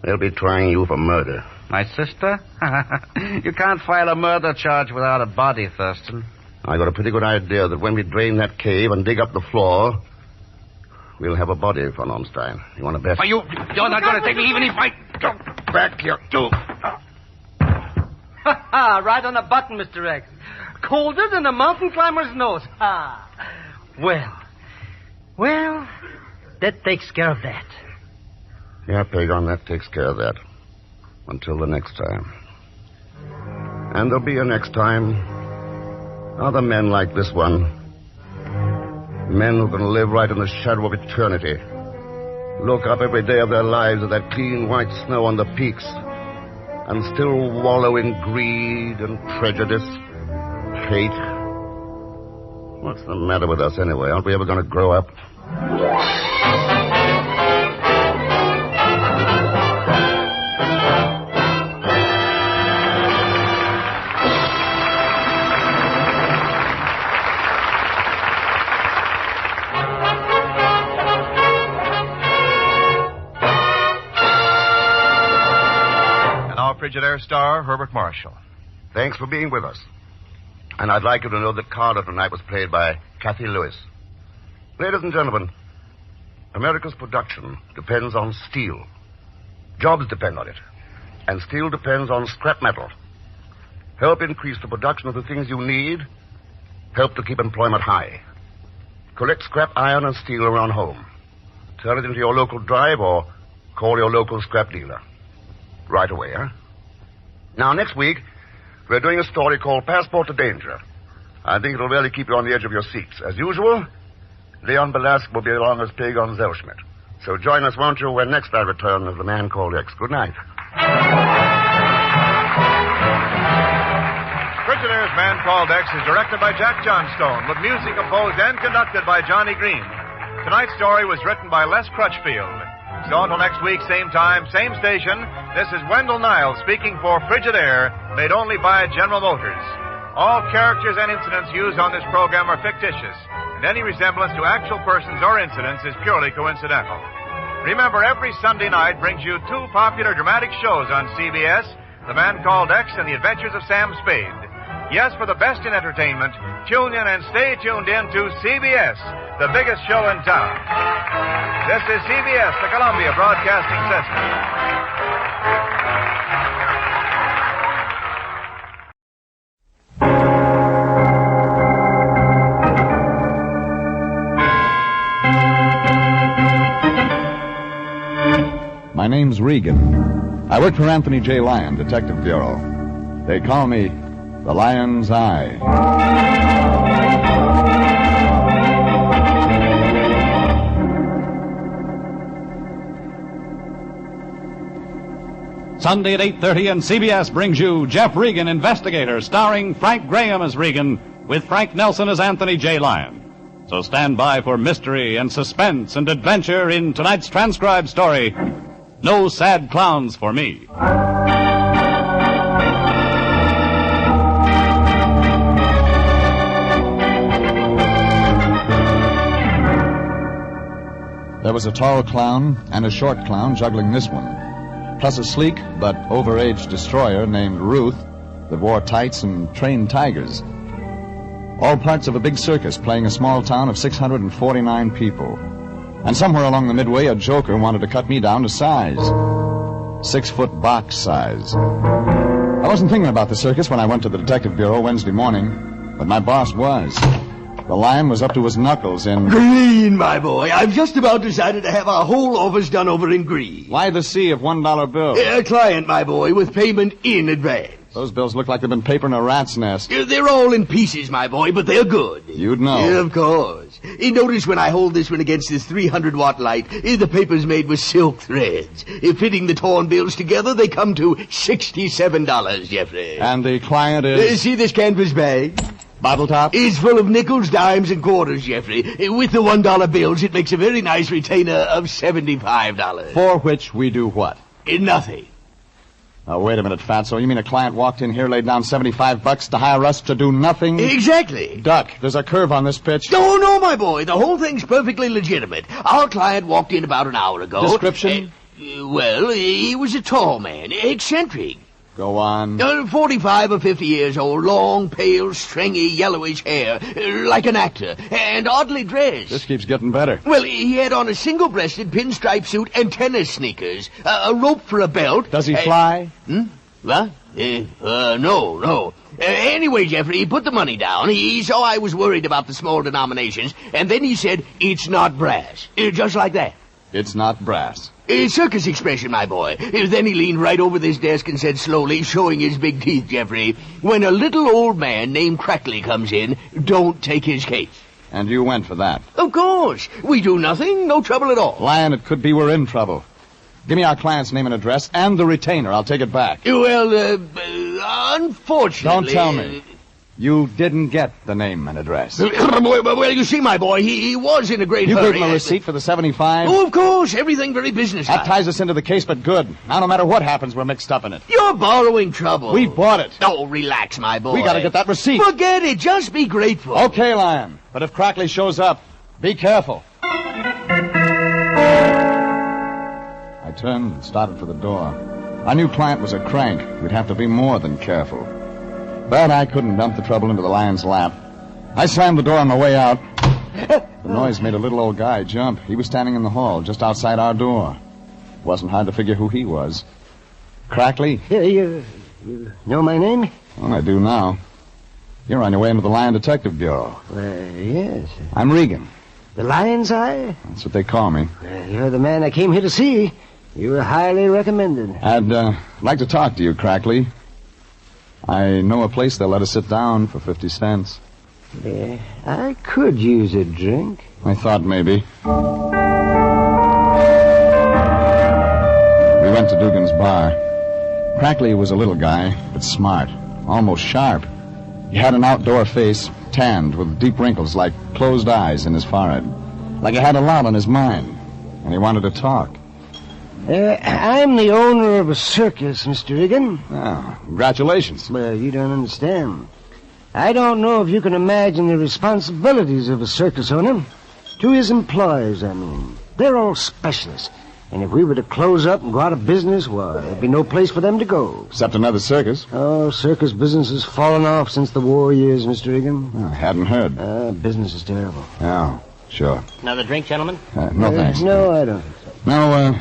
They'll be trying you for murder. My sister? You can't file a murder charge without a body, Thurston. I got a pretty good idea that when we drain that cave and dig up the floor, we'll have a body, von Ornstein. You want to bet? You're not going to take me even if I... Go back here, too. Ha! Right on the button, Mr. X. Colder than a mountain climber's nose. Ha! Well, that takes care of that. Yeah, Pagan, that takes care of that. Until the next time. And there'll be a next time. Other men like this one. Men who can live right in the shadow of eternity. Look up every day of their lives at that clean white snow on the peaks. And still wallow in greed and prejudice. Hate. What's the matter with us anyway? Aren't we ever going to grow up? Frigidaire star Herbert Marshall. Thanks for being with us. And I'd like you to know that Carter tonight was played by Kathy Lewis. Ladies and gentlemen, America's production depends on steel. Jobs depend on it. And steel depends on scrap metal. Help increase the production of the things you need. Help to keep employment high. Collect scrap iron and steel around home. Turn it into your local drive or call your local scrap dealer. Right away, huh? Now, next week, we're doing a story called Passport to Danger. I think it'll really keep you on the edge of your seats. As usual, Leon Belasque will be along as Pagan Zellschmidt. So join us, won't you, when next I return as the Man Called X. Good night. Frigidaire's Man Called X is directed by Jack Johnstone, with music composed and conducted by Johnny Green. Tonight's story was written by Les Crutchfield. So until next week, same time, same station, this is Wendell Niles speaking for Frigidaire, made only by General Motors. All characters and incidents used on this program are fictitious, and any resemblance to actual persons or incidents is purely coincidental. Remember, every Sunday night brings you 2 popular dramatic shows on CBS, The Man Called X and The Adventures of Sam Spade. Yes, for the best in entertainment, tune in and stay tuned in to CBS, the biggest show in town. This is CBS, the Columbia Broadcasting System. My name's Regan. I work for Anthony J. Lyon, Detective Bureau. They call me the Lion's Eye. Sunday at 8:30, and CBS brings you Jeff Regan, Investigator, starring Frank Graham as Regan, with Frank Nelson as Anthony J. Lyon. So stand by for mystery and suspense and adventure in tonight's transcribed story, No Sad Clowns for Me. There was a tall clown and a short clown juggling this one, plus a sleek but overaged destroyer named Ruth that wore tights and trained tigers. All parts of a big circus playing a small town of 649 people. And somewhere along the midway, a joker wanted to cut me down to size. 6-foot box size. I wasn't thinking about the circus when I went to the Detective Bureau Wednesday morning, but my boss was. The Lion was up to his knuckles in... Green, my boy. I've just about decided to have our whole office done over in green. Why the sea of $1 bills? A client, my boy, with payment in advance. Those bills look like they've been papered in a rat's nest. They're all in pieces, my boy, but they're good. You'd know. Of course. Notice when I hold this one against this 300-watt light, the paper's made with silk threads. Fitting the torn bills together, they come to $67, Jeffrey. And the client is... See this canvas bag? Bottle top? It's full of nickels, dimes, and quarters, Jeffrey. With the $1 bills, it makes a very nice retainer of $75. For which we do what? Nothing. Oh, wait a minute, Fatso. You mean a client walked in here, laid down $75 to hire us to do nothing? Exactly. Duck, there's a curve on this pitch. No, my boy. The whole thing's perfectly legitimate. Our client walked in about an hour ago. Description? Well, he was a tall man, eccentric. Go on. 45 or 50 years old, long, pale, stringy, yellowish hair, like an actor, and oddly dressed. This keeps getting better. Well, he had on a single-breasted pinstripe suit and tennis sneakers, a rope for a belt. Does he fly? What? No. Anyway, Jeffrey, he put the money down. He saw I was worried about the small denominations, and then he said, "It's not brass." Just like that. It's not brass. Circus expression, my boy. Then he leaned right over this desk and said slowly, showing his big teeth, Jeffrey, "When a little old man named Crackley comes in, don't take his case." And you went for that? Of course. We do nothing, no trouble at all. Lion, it could be we're in trouble. Give me our client's name and address and the retainer. I'll take it back. Well, unfortunately... Don't tell me. You didn't get the name and address. Well, you see, my boy, he was in a great hurry. You gave him a receipt for the 75? Oh, of course. Everything very businesslike. That ties us into the case, but good. Now, no matter what happens, we're mixed up in it. You're borrowing trouble. We bought it. Oh, relax, my boy. We gotta get that receipt. Forget it. Just be grateful. Okay, Lion. But if Crackley shows up, be careful. I turned and started for the door. Our new client was a crank. We'd have to be more than careful. But I couldn't dump the trouble into the Lion's lap. I slammed the door on my way out. The noise made a little old guy jump. He was standing in the hall just outside our door. It wasn't hard to figure who he was. Crackley? You know my name? Well, I do now. You're on your way into the Lion Detective Bureau. Yes. I'm Regan. The Lion's Eye? That's what they call me. You're the man I came here to see. You were highly recommended. I'd like to talk to you, Crackley. I know a place they'll let us sit down for 50 cents. I could use a drink. I thought maybe. We went to Dugan's bar. Crackley was a little guy, but smart, almost sharp. He had an outdoor face, tanned with deep wrinkles like closed eyes in his forehead. Like he had a lot on his mind, and he wanted to talk. I'm the owner of a circus, Mr. Regan. Oh, congratulations. Well, you don't understand. I don't know if you can imagine the responsibilities of a circus owner. To his employees, I mean. They're all specialists. And if we were to close up and go out of business, well, there'd be no place for them to go. Except another circus. Oh, circus business has fallen off since the war years, Mr. Regan. I hadn't heard. Business is terrible. Oh, sure. Another drink, gentlemen? No, thanks. No, I don't think so. Now,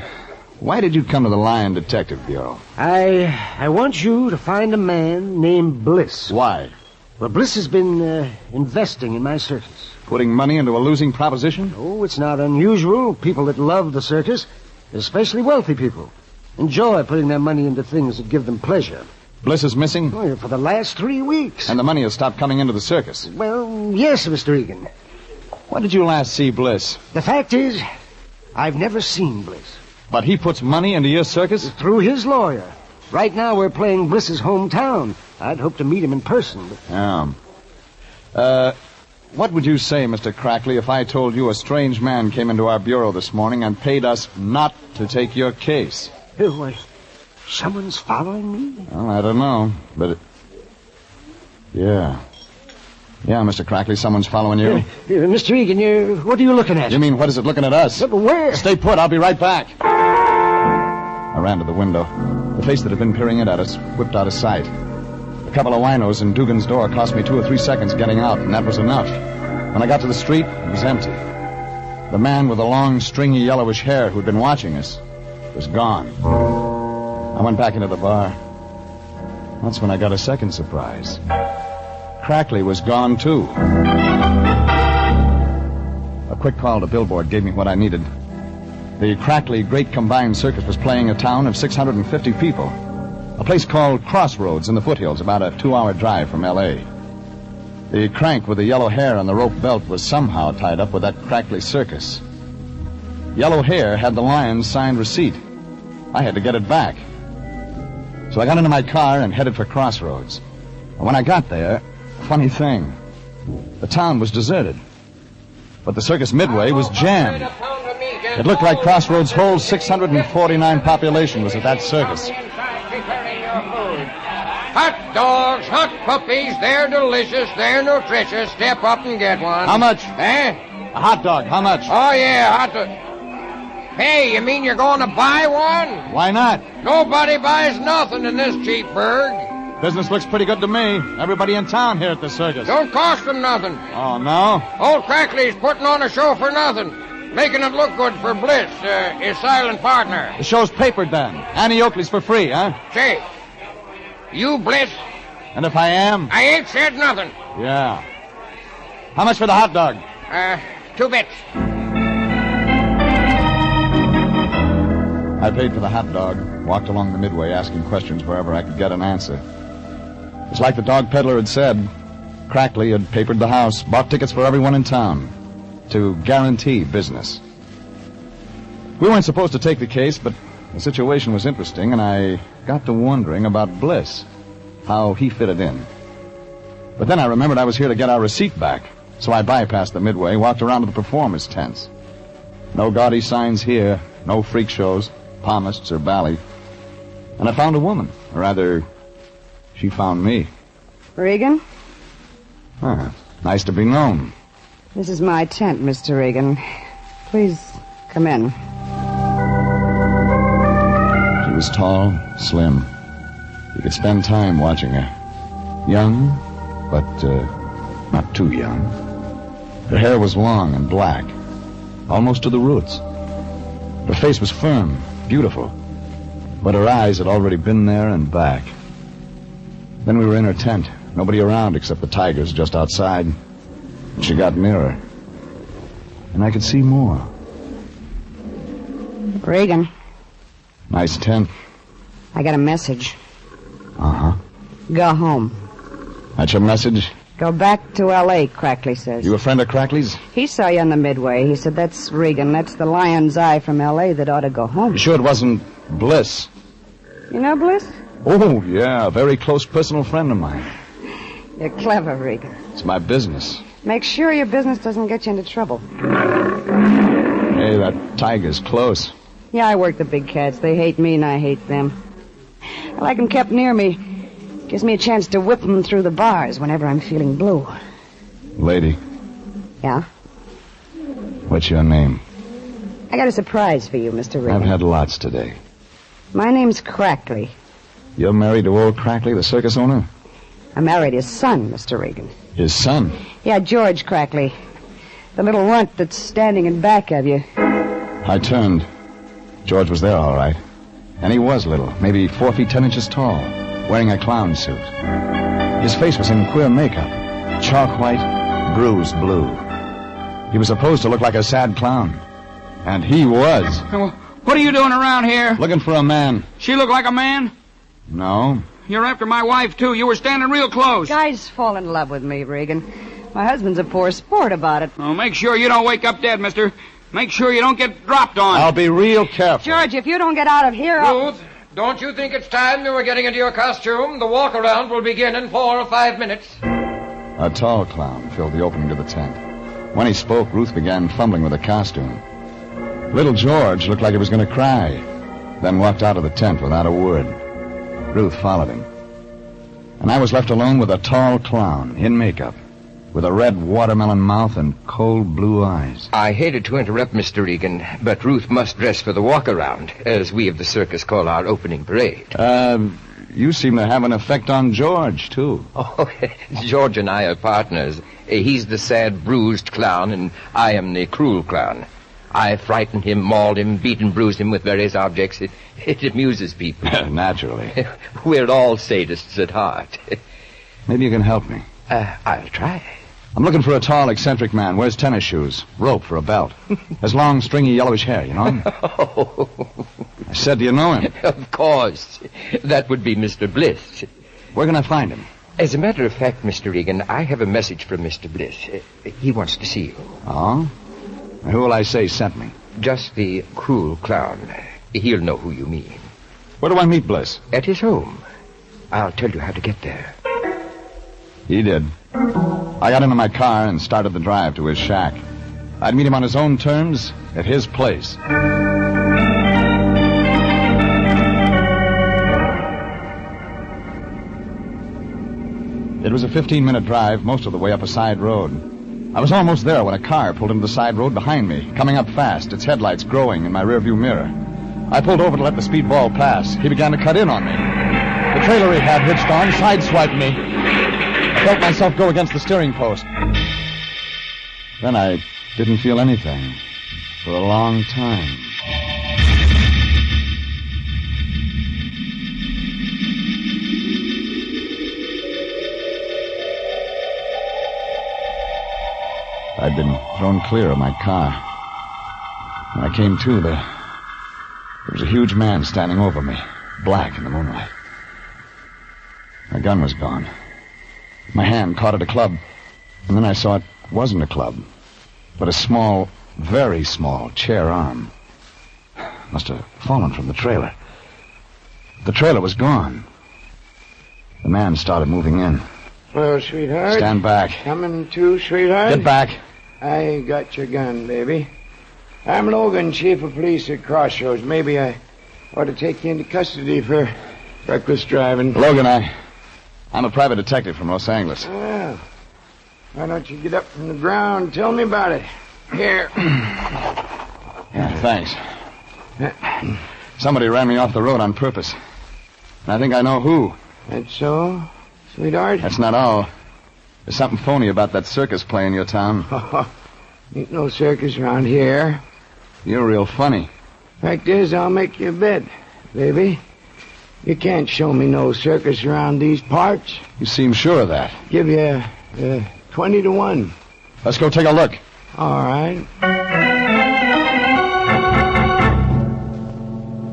why did you come to the Lion Detective Bureau? I want you to find a man named Bliss. Why? Well, Bliss has been investing in my circus. Putting money into a losing proposition? Oh, it's not unusual. People that love the circus, especially wealthy people, enjoy putting their money into things that give them pleasure. Bliss is missing? Oh, for the last 3 weeks. And the money has stopped coming into the circus? Well, yes, Mr. Regan. When did you last see Bliss? The fact is, I've never seen Bliss. But he puts money into your circus? Through his lawyer. Right now we're playing Bliss's hometown. I'd hope to meet him in person. What would you say, Mr. Crackley, if I told you a strange man came into our bureau this morning and paid us not to take your case? Someone's following me? Well, I don't know, but Yeah, Mr. Crackley, someone's following you. Mr. Regan, what are you looking at? You mean, what is it looking at us? Look, where? Stay put, I'll be right back. I ran to the window. The face that had been peering in at us whipped out of sight. A couple of winos in Dugan's door cost me 2 or 3 seconds getting out, and that was enough. When I got to the street, it was empty. The man with the long, stringy, yellowish hair who'd been watching us was gone. I went back into the bar. That's when I got a second surprise. Crackley was gone, too. A quick call to Billboard gave me what I needed. The Crackley Great Combined Circus was playing a town of 650 people. A place called Crossroads in the foothills, about a 2-hour drive from L.A. The crank with the yellow hair on the rope belt was somehow tied up with that Crackley circus. Yellow Hair had the Lion's signed receipt. I had to get it back. So I got into my car and headed for Crossroads. And when I got there, funny thing, the town was deserted. But the circus midway was jammed. It looked like Crossroads' whole 649 population was at that circus. Hot dogs, hot puppies, they're delicious, they're nutritious. Step up and get one. How much? Eh? A hot dog, how much? Oh, yeah, hot dog. Hey, you mean you're going to buy one? Why not? Nobody buys nothing in this cheap burg. Business looks pretty good to me. Everybody in town here at the circus. Don't cost them nothing. Oh, no? Old Crackley's putting on a show for nothing. Making it look good for Bliss, his silent partner. The show's papered then. Annie Oakley's for free, huh? Say, you Bliss? And if I am? I ain't said nothing. Yeah. How much for the hot dog? 2 bits. I paid for the hot dog, walked along the midway asking questions wherever I could get an answer. It's like the dog peddler had said. Crackley had papered the house, bought tickets for everyone in town to guarantee business. We weren't supposed to take the case, but the situation was interesting, and I got to wondering about Bliss, how he fitted in. But then I remembered I was here to get our receipt back, so I bypassed the midway, walked around to the performers' tents. No gaudy signs here, no freak shows, palmists or ballet. And I found a woman, or rather, she found me. Regan? Nice to be known. This is my tent, Mr. Regan. Please come in. She was tall, slim. You could spend time watching her. Young, but not too young. Her hair was long and black, almost to the roots. Her face was firm, beautiful, but her eyes had already been there and back. Then we were in her tent, nobody around except the tigers just outside. And she got nearer, and I could see more. Regan. Nice tent. I got a message. Uh-huh. Go home. That's your message? Go back to L.A., Crackley says. You a friend of Crackley's? He saw you on the midway. He said, that's Regan. That's the Lion's Eye from L.A. that ought to go home. You sure it wasn't Bliss? You know Bliss? Oh, yeah, a very close personal friend of mine. You're clever, Regan. It's my business. Make sure your business doesn't get you into trouble. Hey, that tiger's close. Yeah, I work the big cats. They hate me and I hate them. I like them kept near me. Gives me a chance to whip them through the bars whenever I'm feeling blue. Lady. Yeah? What's your name? I got a surprise for you, Mr. Regan. I've had lots today. My name's Crackley. You're married to old Crackley, the circus owner? I married his son, Mr. Regan. His son? Yeah, George Crackley. The little runt that's standing in back of you. I turned. George was there, all right. And he was little, maybe 4 feet 10 inches tall, wearing a clown suit. His face was in queer makeup, chalk white, bruised blue. He was supposed to look like a sad clown. And he was. What are you doing around here? Looking for a man. She look like a man? No. You're after my wife, too. You were standing real close. Guys fall in love with me, Regan. My husband's a poor sport about it. Oh, make sure you don't wake up dead, mister. Make sure you don't get dropped on. I'll be real careful. George, if you don't get out of here... Ruth, don't you think it's time you were getting into your costume? The walk-around will begin in 4 or 5 minutes. A tall clown filled the opening to the tent. When he spoke, Ruth began fumbling with the costume. Little George looked like he was going to cry, then walked out of the tent without a word. Ruth followed him. And I was left alone with a tall clown in makeup, with a red watermelon mouth and cold blue eyes. I hated to interrupt, Mr. Regan, but Ruth must dress for the walk-around, as we of the circus call our opening parade. You seem to have an effect on George, too. Oh, George and I are partners. He's the sad, bruised clown, and I am the cruel clown. I frighten him, mauled him, beat and bruise him with various objects. It amuses people. Naturally. We're all sadists at heart. Maybe you can help me. I'll try. I'm looking for a tall, eccentric man. Wears tennis shoes. Rope for a belt. Has long, stringy, yellowish hair, you know him? I said, do you know him? Of course. That would be Mr. Bliss. Where can I find him? As a matter of fact, Mr. Regan, I have a message from Mr. Bliss. He wants to see you. Oh? Who will I say sent me? Just the cruel clown. He'll know who you mean. Where do I meet Bliss? At his home. I'll tell you how to get there. He did. I got into my car and started the drive to his shack. I'd meet him on his own terms at his place. It was a 15-minute drive, most of the way up a side road. I was almost there when a car pulled into the side road behind me, coming up fast, its headlights glowing in my rearview mirror. I pulled over to let the speedball pass. He began to cut in on me. The trailer he had hitched on sideswiped me. I felt myself go against the steering post. Then I didn't feel anything for a long time. I'd been thrown clear of my car. When I came to, there was a huge man standing over me, black in the moonlight. My gun was gone. My hand caught at a club, and then I saw it wasn't a club, but a small, very small chair arm. Must have fallen from the trailer. The trailer was gone. The man started moving in. Well, sweetheart. Stand back. Coming to, sweetheart? Get back. I got your gun, baby. I'm Logan, chief of police at Crossroads. Maybe I ought to take you into custody for reckless driving. Logan, I'm a private detective from Los Angeles. Well, why don't you get up from the ground and tell me about it? Here. Yeah, thanks. Somebody ran me off the road on purpose. And I think I know who. That's so, sweetheart? That's not all. There's something phony about that circus play in your town. Ain't no circus around here. You're real funny. Fact is, I'll make you a bet, baby. You can't show me no circus around these parts. You seem sure of that. Give you 20 to 1. Let's go take a look. All right.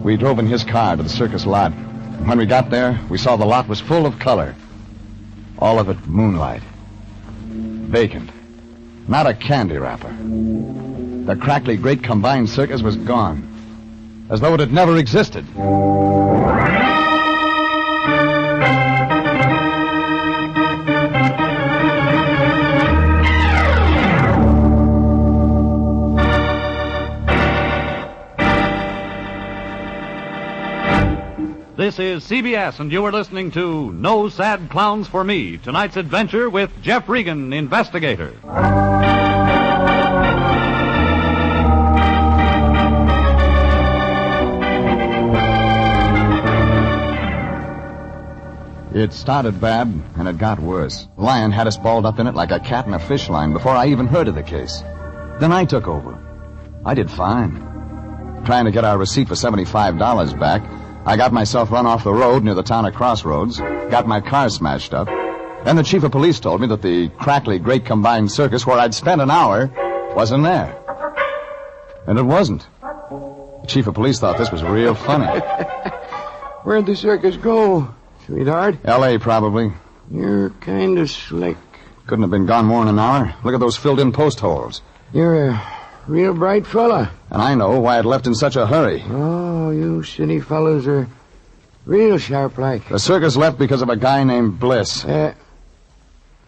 We drove in his car to the circus lot. When we got there, we saw the lot was full of color. All of it moonlight. Vacant. Not a candy wrapper. The crackly great combined circus was gone. As though it had never existed. This is CBS, and you are listening to No Sad Clowns for Me, tonight's adventure with Jeff Regan, investigator. It started bad, and it got worse. The lion had us balled up in it like a cat in a fish line before I even heard of the case. Then I took over. I did fine. Trying to get our receipt for $75 back, I got myself run off the road near the town of Crossroads, got my car smashed up. Then the chief of police told me that the Crackley Great Combined Circus, where I'd spent an hour, wasn't there. And it wasn't. The chief of police thought this was real funny. Where'd the circus go, sweetheart? L.A., probably. You're kind of slick. Couldn't have been gone more than an hour. Look at those filled-in post holes. You're a real bright fella. And I know why it left in such a hurry. Oh, you city fellas are real sharp-like. The circus left because of a guy named Bliss.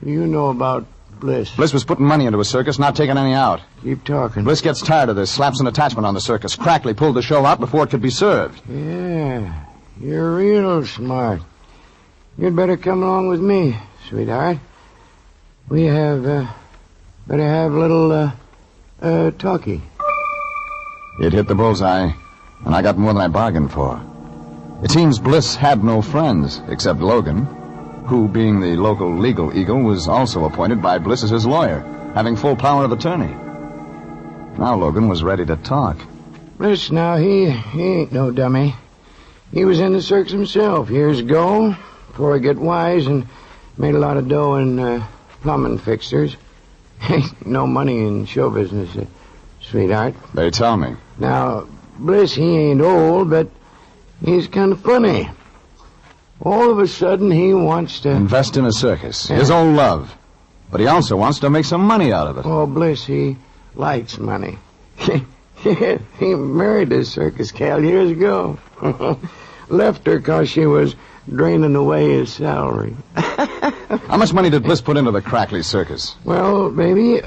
You know about Bliss. Bliss was putting money into a circus, not taking any out. Keep talking. Bliss gets tired of this, slaps an attachment on the circus. Crackley pulled the show out before it could be served. Yeah, you're real smart. You'd better come along with me, sweetheart. We have, better have a little, talkie. It hit the bullseye, and I got more than I bargained for. It seems Bliss had no friends, except Logan, who, being the local legal eagle, was also appointed by Bliss as his lawyer, having full power of attorney. Now Logan was ready to talk. Bliss, now, he ain't no dummy. He was in the circus himself years ago, before he got wise and made a lot of dough in plumbing fixtures. Ain't no money in show business, sweetheart. They tell me. Now, Bliss, he ain't old, but he's kind of funny. All of a sudden, he wants to... invest in a circus. His old love. But he also wants to make some money out of it. Oh, Bliss, he likes money. He married this circus gal years ago. Left her because she was draining away his salary. How much money did Bliss put into the Crackley Circus? Well, baby,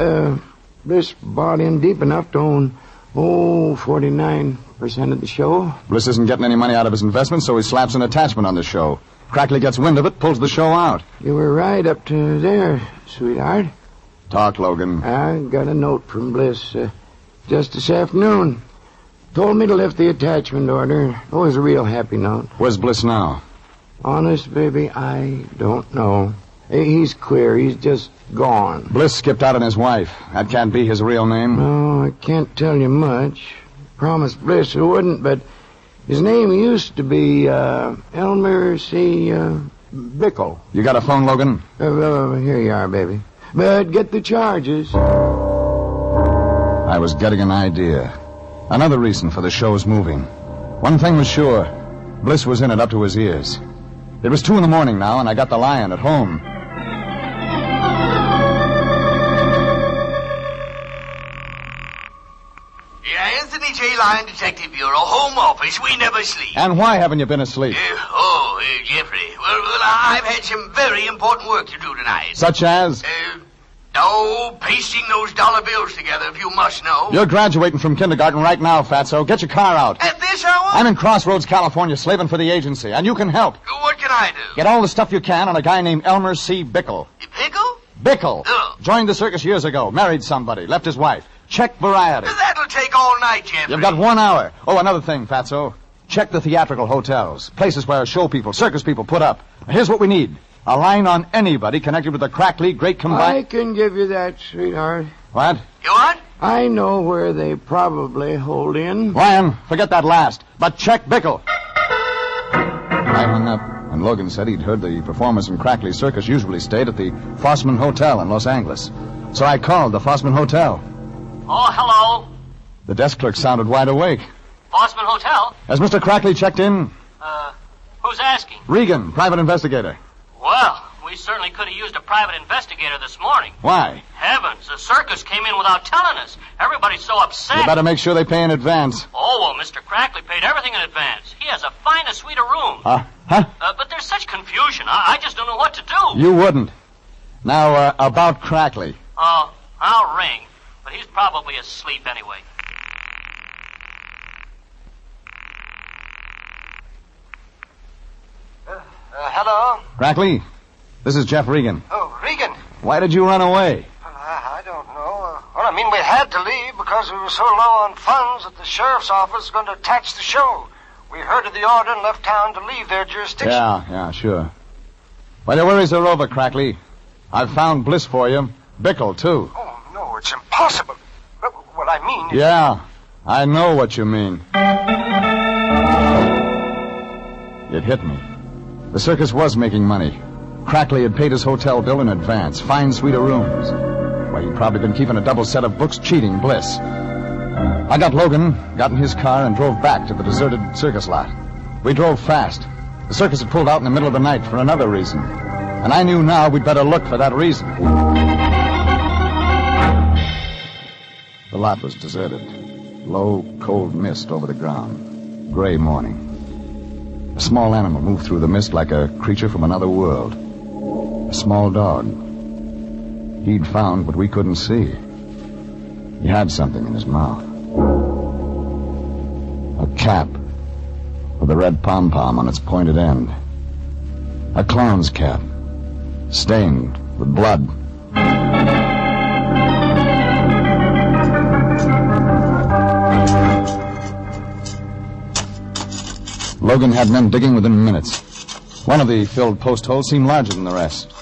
Bliss bought in deep enough to own, 49% of the show. Bliss isn't getting any money out of his investment, so he slaps an attachment on the show. Crackley gets wind of it, pulls the show out. You were right up to there, sweetheart. Talk, Logan. I got a note from Bliss just this afternoon. Told me to lift the attachment order. It was a real happy note. Where's Bliss now? Honest, baby, I don't know. He's queer. He's just gone. Bliss skipped out on his wife. That can't be his real name. No, I can't tell you much. Promised Bliss I wouldn't, but his name used to be Elmer C. Bickle. You got a phone, Logan? Here you are, baby. But get the charges. I was getting an idea. Another reason for the show's moving. One thing was sure. Bliss was in it up to his ears. It was 2 a.m. now, and I got the lion at home. Anthony J. Lyon, Detective Bureau, Home Office. We never sleep. And why haven't you been asleep? Jeffrey. Well, I've had some very important work to do tonight. Such as? Pasting those dollar bills together, if you must know. You're graduating from kindergarten right now, Fatso. Get your car out. At this hour? I'm in Crossroads, California, slaving for the agency, and you can help. What can I do? Get all the stuff you can on a guy named Elmer C. Bickle. Bickle? Bickle. Joined the circus years ago, married somebody, left his wife. Check variety. That'll take all night, Jeffrey. You've got 1 hour. Oh, another thing, Fatso. Check the theatrical hotels, places where show people, circus people put up. Here's what we need. A line on anybody connected with the Crackley Great Combined... I can give you that, sweetheart. What? You what? I know where they probably hold in. Lion, forget that last. But check Bickle. I hung up, and Logan said he'd heard the performers in Crackley Circus usually stayed at the Fossman Hotel in Los Angeles. So I called the Fossman Hotel. Oh, hello. The desk clerk sounded wide awake. Fossman Hotel? Has Mr. Crackley checked in? Who's asking? Regan, private investigator. Well, we certainly could have used a private investigator this morning. Why? Heavens, the circus came in without telling us. Everybody's so upset. You better make sure they pay in advance. Oh, well, Mr. Crackley paid everything in advance. He has a finest suite of rooms. But there's such confusion. I just don't know what to do. You wouldn't. Now, about Crackley. Oh, I'll ring. But he's probably asleep anyway. Hello? Crackley, this is Jeff Regan. Oh, Regan. Why did you run away? I don't know. We had to leave because we were so low on funds that the sheriff's office was going to attach the show. We heard of the order and left town to leave their jurisdiction. Yeah, sure. Well, your worries are over, Crackley. I've found bliss for you. Bickle, too. Oh, no, it's impossible. What I mean is... Yeah, I know what you mean. It hit me. The circus was making money. Crackley had paid his hotel bill in advance. Fine suite of rooms. Why, he'd probably been keeping a double set of books cheating Bliss. I got Logan, got in his car, and drove back to the deserted circus lot. We drove fast. The circus had pulled out in the middle of the night for another reason. And I knew now we'd better look for that reason. The lot was deserted. Low, cold mist over the ground. Gray morning. A small animal moved through the mist like a creature from another world. A small dog. He'd found what we couldn't see. He had something in his mouth. A cap with a red pom-pom on its pointed end. A clown's cap, stained with blood. Logan had men digging within minutes. One of the filled post holes seemed larger than the rest.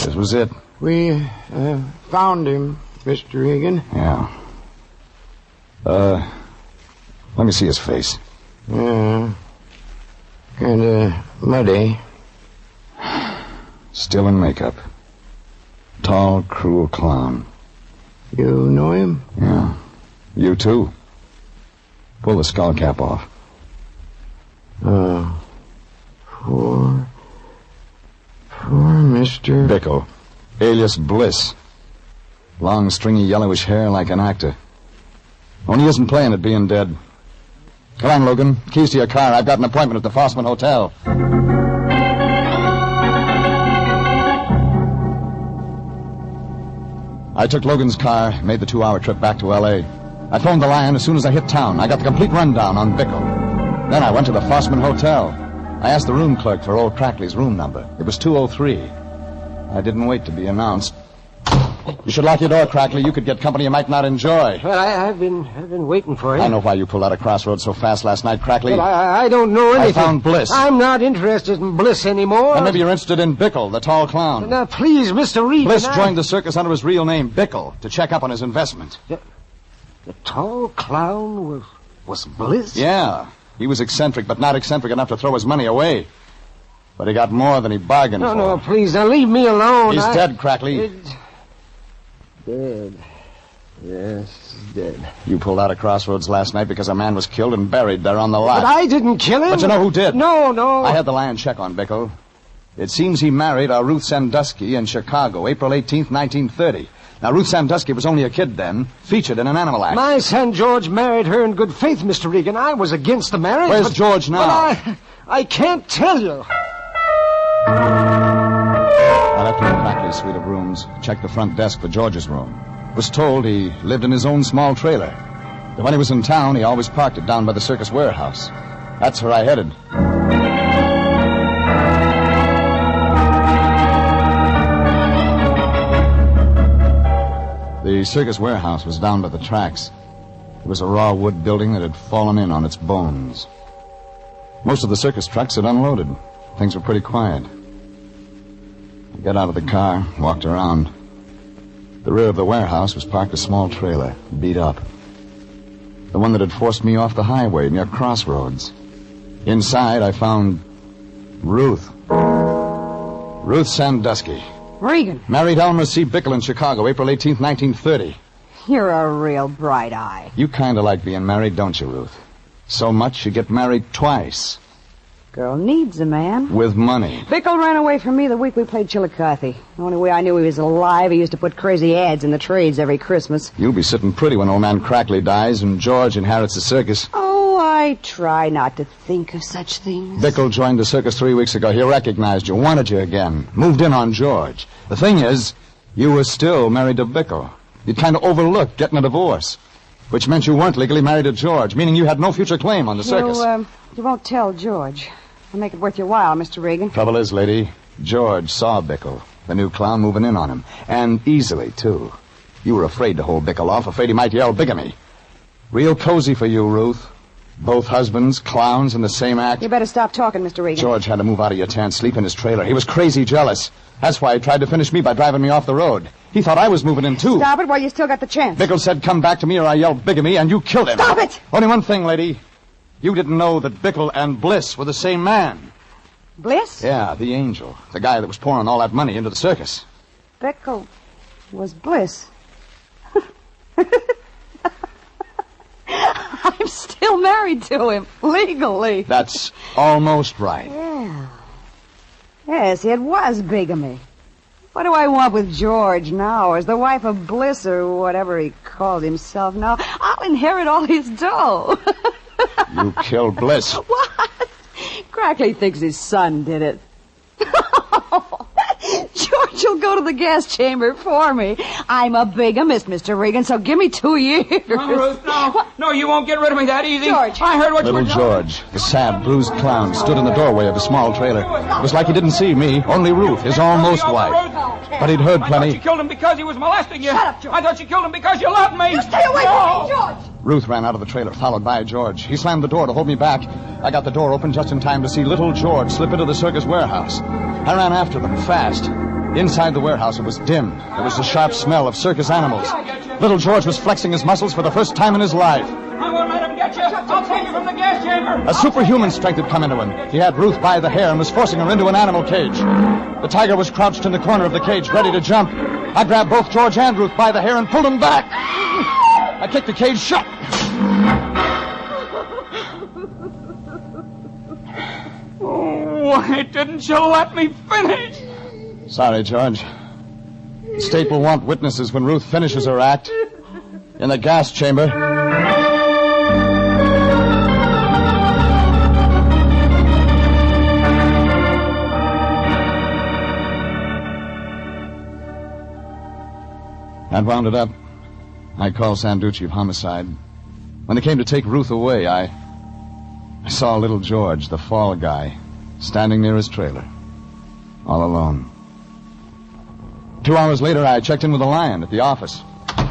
This was it. We found him, Mr. Regan. Yeah. Let me see his face. Yeah. Kind of muddy. Still in makeup. Tall, cruel clown. You know him? Yeah. You too. Pull the skull cap off. Poor Mr. Bickle, alias Bliss. Long, stringy, yellowish hair like an actor. Only he isn't playing at being dead. Come on, Logan. Keys to your car. I've got an appointment at the Fossman Hotel. I took Logan's car, made the 2-hour trip back to L.A. I phoned the Lion as soon as I hit town. I got the complete rundown on Bickle. Then I went to the Fossman Hotel. I asked the room clerk for old Crackley's room number. It was 203. I didn't wait to be announced. You should lock your door, Crackley. You could get company you might not enjoy. Well, I've been waiting for you. I know why you pulled out of Crossroads so fast last night, Crackley. But I don't know anything. I found Bliss. I'm not interested in Bliss anymore. And maybe you're interested in Bickle, the tall clown. Now, please, Mr. Regan. Bliss joined the circus under his real name, Bickle, to check up on his investment. The tall clown was Bliss? Yeah. He was eccentric, but not eccentric enough to throw his money away. But he got more than he bargained for. No, please, now leave me alone. He's dead, Crackley. Dead. Yes, dead. You pulled out of Crossroads last night because a man was killed and buried there on the lot. But I didn't kill him. But you know who did? No. I had the Lion check on Bickle. It seems he married a Ruth Sandusky in Chicago, April 18th, 1930. Now, Ruth Sandusky was only a kid then, featured in an animal act. My son George married her in good faith, Mr. Regan. I was against the marriage. Where's George now? But I can't tell you. I left him in Crackley's suite of rooms, checked the front desk for George's room. Was told he lived in his own small trailer. But when he was in town, he always parked it down by the circus warehouse. That's where I headed. The circus warehouse was down by the tracks. It was a raw wood building that had fallen in on its bones. Most of the circus trucks had unloaded. Things were pretty quiet. I got out of the car, walked around. The rear of the warehouse was parked a small trailer, beat up. The one that had forced me off the highway near Crossroads. Inside, I found Ruth. Ruth Sandusky. Regan. Married Elmer C. Bickle in Chicago, April 18th, 1930. You're a real bright eye. You kind of like being married, don't you, Ruth? So much you get married twice. Girl needs a man. With money. Bickle ran away from me the week we played Chillicothe. The only way I knew he was alive, he used to put crazy ads in the trades every Christmas. You'll be sitting pretty when old man Crackley dies and George inherits the circus. Oh, I try not to think of such things. Bickle joined the circus 3 weeks ago. He recognized you, wanted you again, moved in on George. The thing is, you were still married to Bickle. You'd kind of overlooked getting a divorce, which meant you weren't legally married to George, meaning you had no future claim on the circus. You won't tell George. I'll make it worth your while, Mr. Regan. Trouble is, lady, George saw Bickle, the new clown, moving in on him. And easily, too. You were afraid to hold Bickle off, afraid he might yell bigamy. Real cozy for you, Ruth. Both husbands, clowns in the same act. You better stop talking, Mr. Regan. George had to move out of your town, sleep in his trailer. He was crazy jealous. That's why he tried to finish me by driving me off the road. He thought I was moving in, too. Stop it while you still got the chance. Bickle said, come back to me or I yelled bigamy, and you killed him. Stop it! Only one thing, lady. You didn't know that Bickle and Bliss were the same man. Bliss? Yeah, the angel. The guy that was pouring all that money into the circus. Bickle was Bliss. I'm still married to him, legally. That's almost right. Yeah. Yes, it was bigamy. What do I want with George now? As the wife of Bliss or whatever he called himself now, I'll inherit all his dough. You killed Bliss. What? Crackley thinks his son did it. George will go to the gas chamber for me. I'm a bigamist, Mr. Regan, so give me 2 years. No, Ruth, no. What? No, you won't get rid of me that easy. George. I heard what you were Little doing. George, the sad, bruised clown, stood in the doorway of a small trailer. It was like he didn't see me, only Ruth, his almost wife. But he'd heard I thought plenty. you killed him because he was molesting you. Shut up, George. I thought you killed him because you loved me. You stay away from me, George. Ruth ran out of the trailer, followed by George. He slammed the door to hold me back. I got the door open just in time to see little George slip into the circus warehouse. I ran after them, fast. Inside the warehouse, it was dim. There was the sharp smell of circus animals. Little George was flexing his muscles for the first time in his life. I won't let him get you. I'll take you from the gas chamber. A superhuman strength had come into him. He had Ruth by the hair and was forcing her into an animal cage. The tiger was crouched in the corner of the cage, ready to jump. I grabbed both George and Ruth by the hair and pulled them back. I kicked the cage shut. Why didn't you let me finish? Sorry, George. The state will want witnesses when Ruth finishes her act. In the gas chamber. That wound it up. I called Sanducci of homicide. When they came to take Ruth away, I saw little George, the fall guy, standing near his trailer, all alone. 2 hours later, I checked in with the Lion at the office.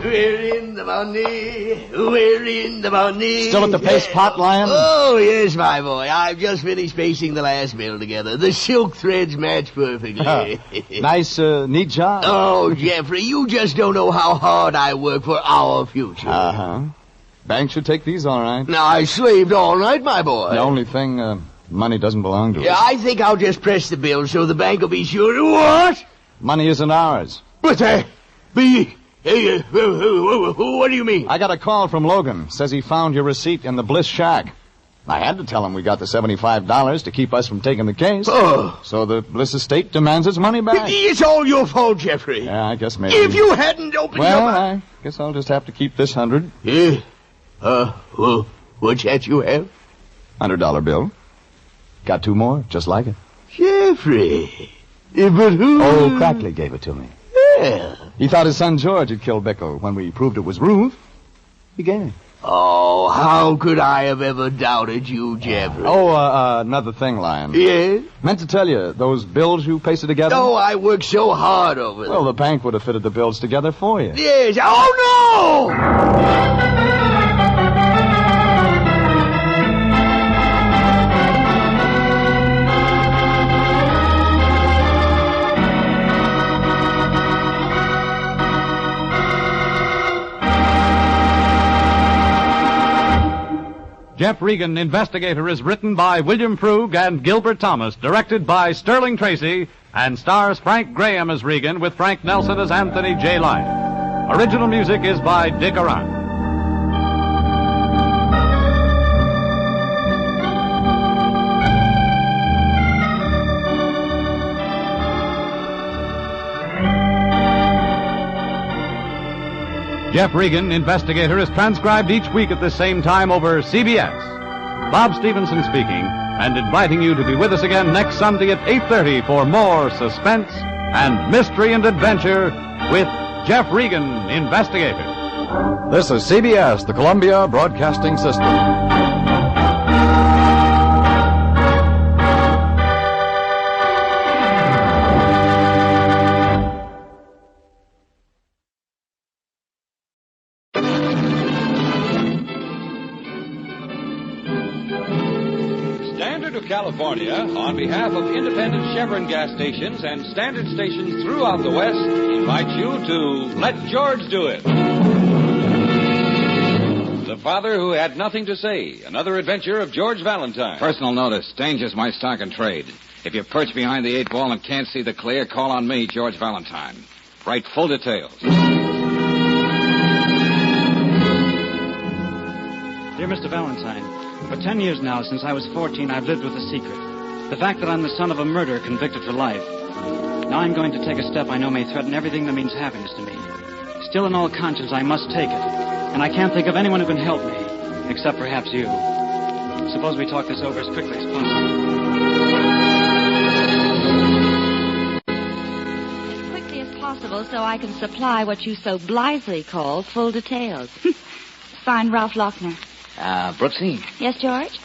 We're in the money. We're in the money. Still at the paste pot, Lion? Oh, yes, my boy. I've just finished pasting the last bill together. The silk threads match perfectly. Nice, neat job. Oh, Jeffrey, you just don't know how hard I work for our future. Uh-huh. Bank should take these all right. Now, I slaved all night, my boy. The only thing, money doesn't belong to us. Yeah, I think I'll just press the bill so the bank will be sure to... What? Money isn't ours. But be... Hey, what do you mean? I got a call from Logan. Says he found your receipt in the Bliss shack. I had to tell him we got the $75 to keep us from taking the case. Oh. So the Bliss estate demands its money back. It's all your fault, Jeffrey. Yeah, I guess maybe. If you hadn't opened Well, your mouth... I guess I'll just have to keep this 100. Yeah. What's that you have? $100 bill. Got 2 more, just like it. Jeffrey. But who... Old Crackley gave it to me. Yeah. He thought his son George had killed Bickle. When we proved it was Ruth, he gave it. Oh, how could I have ever doubted you, Jeffrey? Oh, another thing, Lion. Yes? Meant to tell you, those bills you pasted together? Oh, I worked so hard over them. Well, the bank would have fitted the bills together for you. Yes. Oh, no! Jeff Regan, Investigator, is written by William Frug and Gilbert Thomas, directed by Sterling Tracy, and stars Frank Graham as Regan with Frank Nelson as Anthony J. Lyon. Original music is by Dick Arant. Jeff Regan, Investigator, is transcribed each week at the same time over CBS. Bob Stevenson speaking, and inviting you to be with us again next Sunday at 8:30 for more suspense and mystery and adventure with Jeff Regan, Investigator. This is CBS, the Columbia Broadcasting System. California, on behalf of independent Chevron gas stations and standard stations throughout the West, invite you to Let George Do It. The father who had nothing to say. Another adventure of George Valentine. Personal notice. Danger's my stock and trade. If you perch behind the 8 ball and can't see the clear, call on me, George Valentine. Write full details. Dear Mr. Valentine, for 10 years now, since I was 14, I've lived with a secret. The fact that I'm the son of a murderer convicted for life. Now I'm going to take a step I know may threaten everything that means happiness to me. Still in all conscience, I must take it. And I can't think of anyone who can help me, except perhaps you. Suppose we talk this over as quickly as possible. As quickly as possible so I can supply what you so blithely call full details. Signed, Ralph Lochner. Brooksy? Yes, George?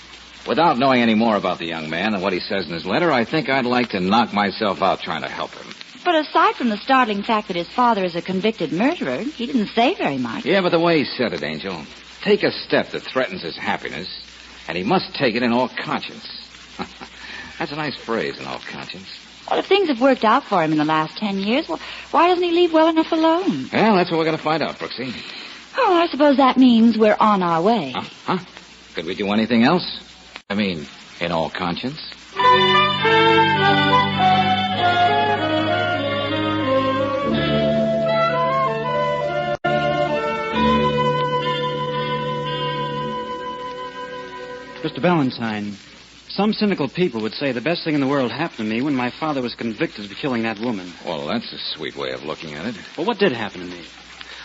Without knowing any more about the young man and what he says in his letter, I think I'd like to knock myself out trying to help him. But aside from the startling fact that his father is a convicted murderer, he didn't say very much. Yeah, but the way he said it, Angel. Take a step that threatens his happiness, and he must take it in all conscience. That's a nice phrase, in all conscience. Well, if things have worked out for him in the last 10 years, well, why doesn't he leave well enough alone? Well, that's what we're going to find out, Brooksy. Oh, I suppose that means we're on our way. Huh? Could we do anything else? I mean, in all conscience? Mr. Valentine, some cynical people would say the best thing in the world happened to me when my father was convicted of killing that woman. Well, that's a sweet way of looking at it. Well, what did happen to me?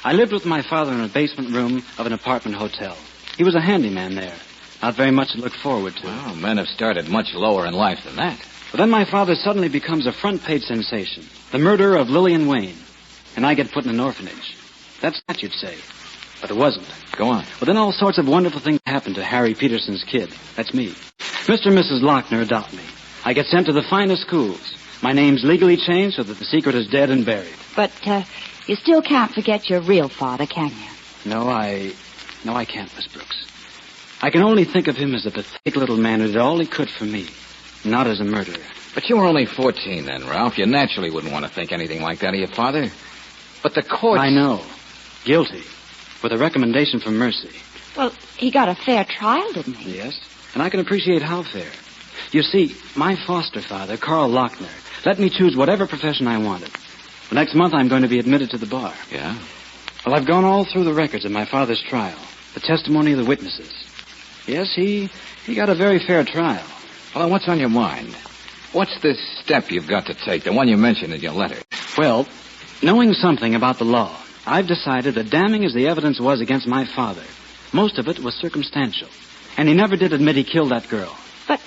I lived with my father in a basement room of an apartment hotel. He was a handyman there. Not very much to look forward to. Well, men have started much lower in life than that. But then my father suddenly becomes a front-page sensation. The murderer of Lillian Wayne. And I get put in an orphanage. That's that, you'd say. But it wasn't. Go on. Well, then all sorts of wonderful things happen to Harry Peterson's kid. That's me. Mr. and Mrs. Lochner adopt me. I get sent to the finest schools. My name's legally changed so that the secret is dead and buried. But, you still can't forget your real father, can you? No, I can't, Miss Brooks. I can only think of him as a pathetic little man who did all he could for me, not as a murderer. But you were only 14 then, Ralph. You naturally wouldn't want to think anything like that of your father. But the courts... I know. Guilty. With a recommendation for mercy. Well, he got a fair trial, didn't he? Yes, and I can appreciate how fair. You see, my foster father, Carl Lochner, let me choose whatever profession I wanted. The next month I'm going to be admitted to the bar. Yeah? Well, I've gone all through the records of my father's trial. The testimony of the witnesses. Yes, he got a very fair trial. Well, then what's on your mind? What's this step you've got to take, the one you mentioned in your letter? Well, knowing something about the law, I've decided that damning as the evidence was against my father, most of it was circumstantial. And he never did admit he killed that girl. But,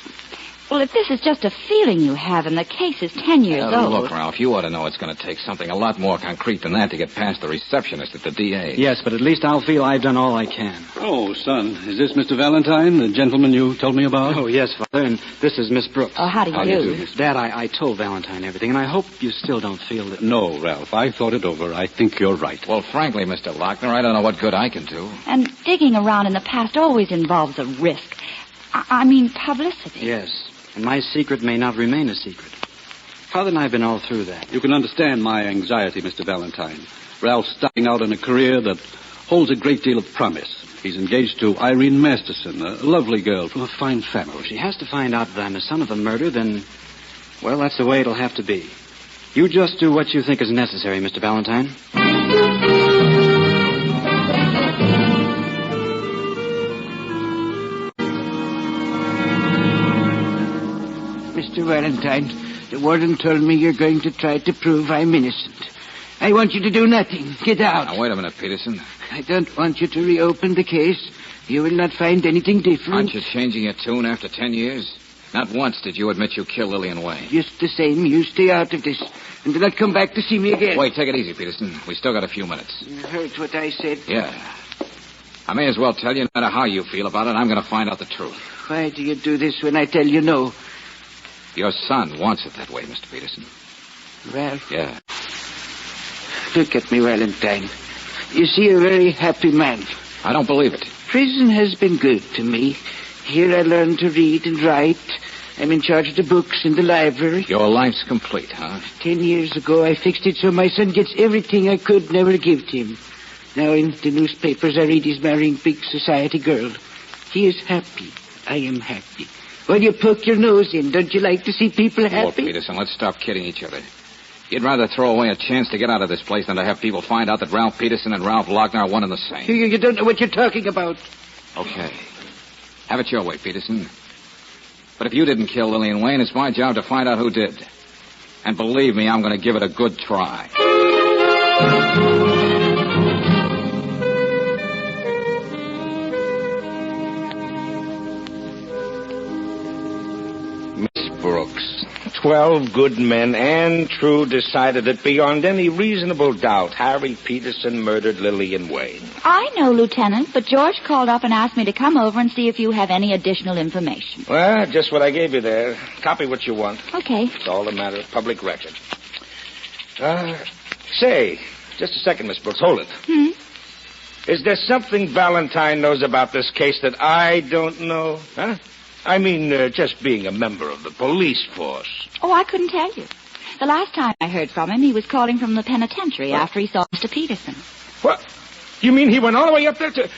well, if this is just a feeling you have and the case is 10 years old... Look, Ralph, you ought to know it's going to take something a lot more concrete than that to get past the receptionist at the DA. Yes, but at least I'll feel I've done all I can. Oh, son, is this Mr. Valentine, the gentleman you told me about? Oh, yes, Father, and this is Miss Brooks. Oh, how do you do? Dad, I told Valentine everything, and I hope you still don't feel that... No, Ralph, I thought it over. I think you're right. Well, frankly, Mr. Lochner, I don't know what good I can do. And digging around in the past always involves a risk. I mean, publicity. Yes, and my secret may not remain a secret. Father and I have been all through that. You can understand my anxiety, Mr. Valentine. Ralph's starting out in a career that holds a great deal of promise. He's engaged to Irene Masterson, a lovely girl from a fine family. If she has to find out that I'm the son of a murderer, then, well, that's the way it'll have to be. You just do what you think is necessary, Mr. Valentine. Mr. Valentine, the warden told me you're going to try to prove I'm innocent. I want you to do nothing. Get out. Now, wait a minute, Peterson. I don't want you to reopen the case. You will not find anything different. Aren't you changing your tune after 10 years? Not once did you admit you killed Lillian Wayne. Just the same, you stay out of this. And do not come back to see me again. Wait, take it easy, Peterson. We still got a few minutes. You heard what I said? Yeah. I may as well tell you, no matter how you feel about it, I'm going to find out the truth. Why do you do this when I tell you no? Your son wants it that way, Mr. Peterson. Ralph? Yeah. Look at me, Valentine. You see, a very happy man. I don't believe it. Prison has been good to me. Here I learned to read and write, I'm in charge of the books in the library. Your life's complete, huh? 10 years ago, I fixed it so my son gets everything I could never give to him. Now in the newspapers, I read he's marrying big society girl. He is happy. I am happy. When you poke your nose in, don't you like to see people happy? Walt Peterson, let's stop kidding each other. You'd rather throw away a chance to get out of this place than to have people find out that Ralph Peterson and Ralph Lochner are one and the same. You don't know what you're talking about. Okay. Have it your way, Peterson. But if you didn't kill Lillian Wayne, it's my job to find out who did. And believe me, I'm going to give it a good try. Miss Brooks, 12 good men and true decided that beyond any reasonable doubt, Harry Peterson murdered Lillian Wayne. I know, Lieutenant, but George called up and asked me to come over and see if you have any additional information. Well, just what I gave you there. Copy what you want. Okay. It's all a matter of public record. Say, just a second, Miss Brooks. Hold it. Is there something Valentine knows about this case that I don't know? Huh? I mean, just being a member of the police force. Oh, I couldn't tell you. The last time I heard from him, he was calling from the penitentiary after he saw Mr. Peterson. What? You mean he went all the way up there to...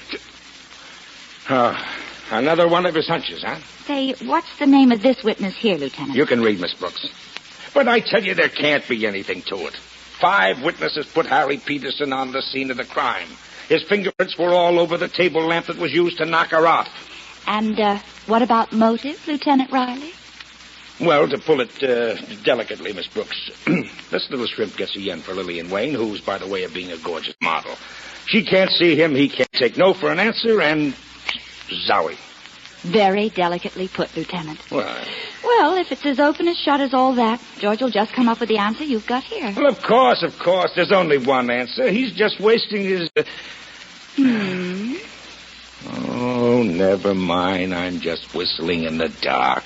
another one of his hunches, huh? Say, what's the name of this witness here, Lieutenant? You can read, Miss Brooks. But I tell you, there can't be anything to it. 5 witnesses put Harry Peterson on the scene of the crime. His fingerprints were all over the table lamp that was used to knock her out. And, what about motive, Lieutenant Riley? Well, to pull it delicately, Miss Brooks, this little shrimp gets a yen for Lillian Wayne, who's, by the way of being a gorgeous model. She can't see him, he can't take no for an answer, and zowie. Very delicately put, Lieutenant. Well, if it's as open and shut as all that, George will just come up with the answer you've got here. Well, of course. There's only one answer. He's just wasting his... Oh, never mind. I'm just whistling in the dark.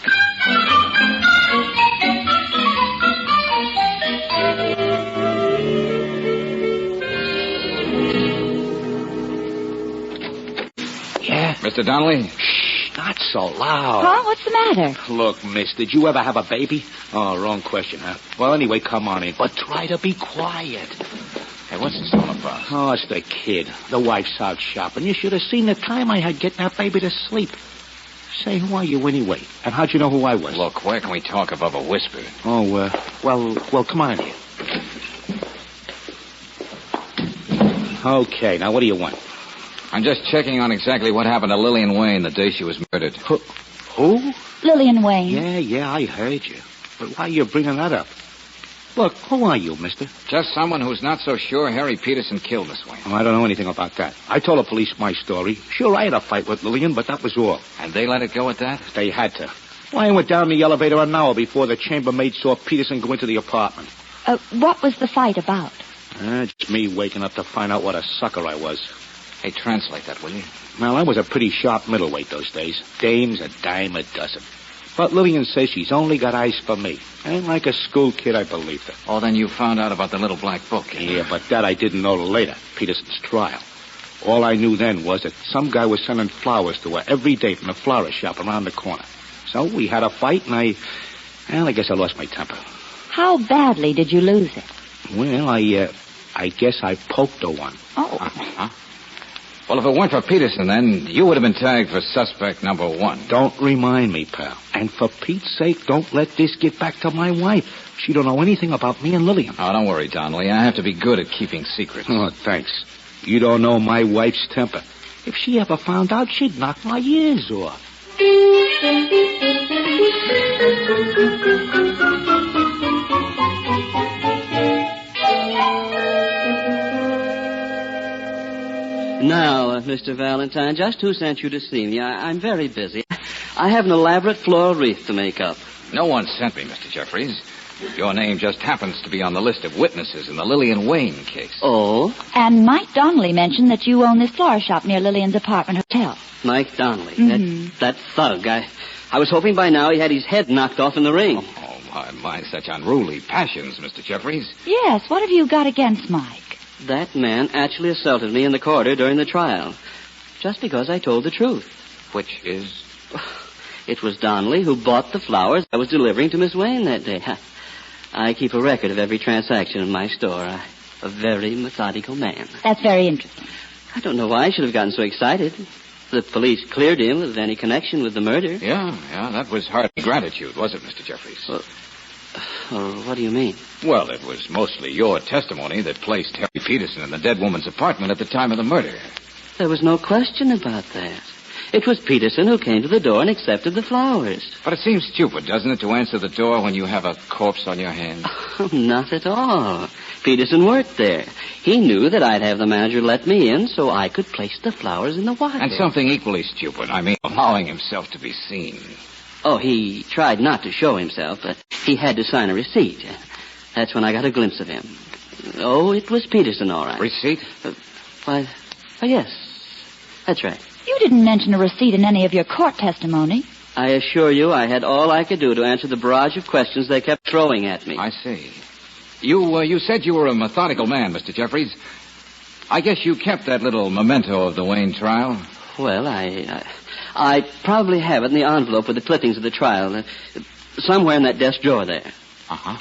Yeah? Mr. Donnelly? Shh, not so loud. Huh? What's the matter? Look, miss, did you ever have a baby? Oh, wrong question, huh? Well, anyway, come on in. But try to be quiet. Hey, what's this all about? Oh, it's the kid. The wife's out shopping. You should have seen the time I had getting that baby to sleep. Say, who are you anyway? And how'd you know who I was? Look, where can we talk above a whisper? Oh, well, come on in. Okay, now what do you want? I'm just checking on exactly what happened to Lillian Wayne the day she was murdered. Who? Lillian Wayne. Yeah, I heard you. But why are you bringing that up? Look, who are you, mister? Just someone who's not so sure Harry Peterson killed Miss Wayne. Oh, I don't know anything about that. I told the police my story. Sure, I had a fight with Lillian, but that was all. And they let it go at that? They had to. Well, I went down the elevator an hour before the chambermaid saw Peterson go into the apartment. What was the fight about? Just me waking up to find out what a sucker I was. Hey, translate that, will you? Well, I was a pretty sharp middleweight those days. Dames a dime a dozen. But Lillian says she's only got eyes for me. And like a school kid, I believed her. Oh, then you found out about the little black book. Yeah, but that I didn't know till later, Peterson's trial. All I knew then was that some guy was sending flowers to her every day from the florist shop around the corner. So we had a fight, and I guess I lost my temper. How badly did you lose it? Well, I guess I poked her one. Oh. Uh-huh. Well, if it weren't for Peterson, then you would have been tagged for suspect number 1. Don't remind me, pal. And for Pete's sake, don't let this get back to my wife. She don't know anything about me and Lillian. Oh, don't worry, Donnelly. I have to be good at keeping secrets. Oh, thanks. You don't know my wife's temper. If she ever found out, she'd knock my ears off. Now, Mr. Valentine, just who sent you to see me? I'm very busy. I have an elaborate floral wreath to make up. No one sent me, Mr. Jeffries. Your name just happens to be on the list of witnesses in the Lillian Wayne case. Oh? And Mike Donnelly mentioned that you own this flower shop near Lillian's apartment hotel. Mike Donnelly? Mm-hmm. That thug. I was hoping by now he had his head knocked off in the ring. Oh, my, such unruly passions, Mr. Jeffries. Yes, what have you got against Mike? That man actually assaulted me in the corridor during the trial. Just because I told the truth. Which is? It was Donnelly who bought the flowers I was delivering to Miss Wayne that day. I keep a record of every transaction in my store. A very methodical man. That's very interesting. I don't know why I should have gotten so excited. The police cleared him of any connection with the murder. Yeah, that was hardly gratitude, was it, Mr. Jeffries? What do you mean? Well, it was mostly your testimony that placed Harry Peterson in the dead woman's apartment at the time of the murder. There was no question about that. It was Peterson who came to the door and accepted the flowers. But it seems stupid, doesn't it, to answer the door when you have a corpse on your hands? Oh, not at all. Peterson worked there. He knew that I'd have the manager let me in so I could place the flowers in the water. And something equally stupid, allowing himself to be seen. Oh, he tried not to show himself, but he had to sign a receipt. That's when I got a glimpse of him. Oh, it was Peterson, all right. Receipt? Why, yes. That's right. You didn't mention a receipt in any of your court testimony. I assure you I had all I could do to answer the barrage of questions they kept throwing at me. I see. You said you were a methodical man, Mr. Jeffries. I guess you kept that little memento of the Wayne trial. Well, I probably have it in the envelope with the clippings of the trial. Somewhere in that desk drawer there. Uh-huh.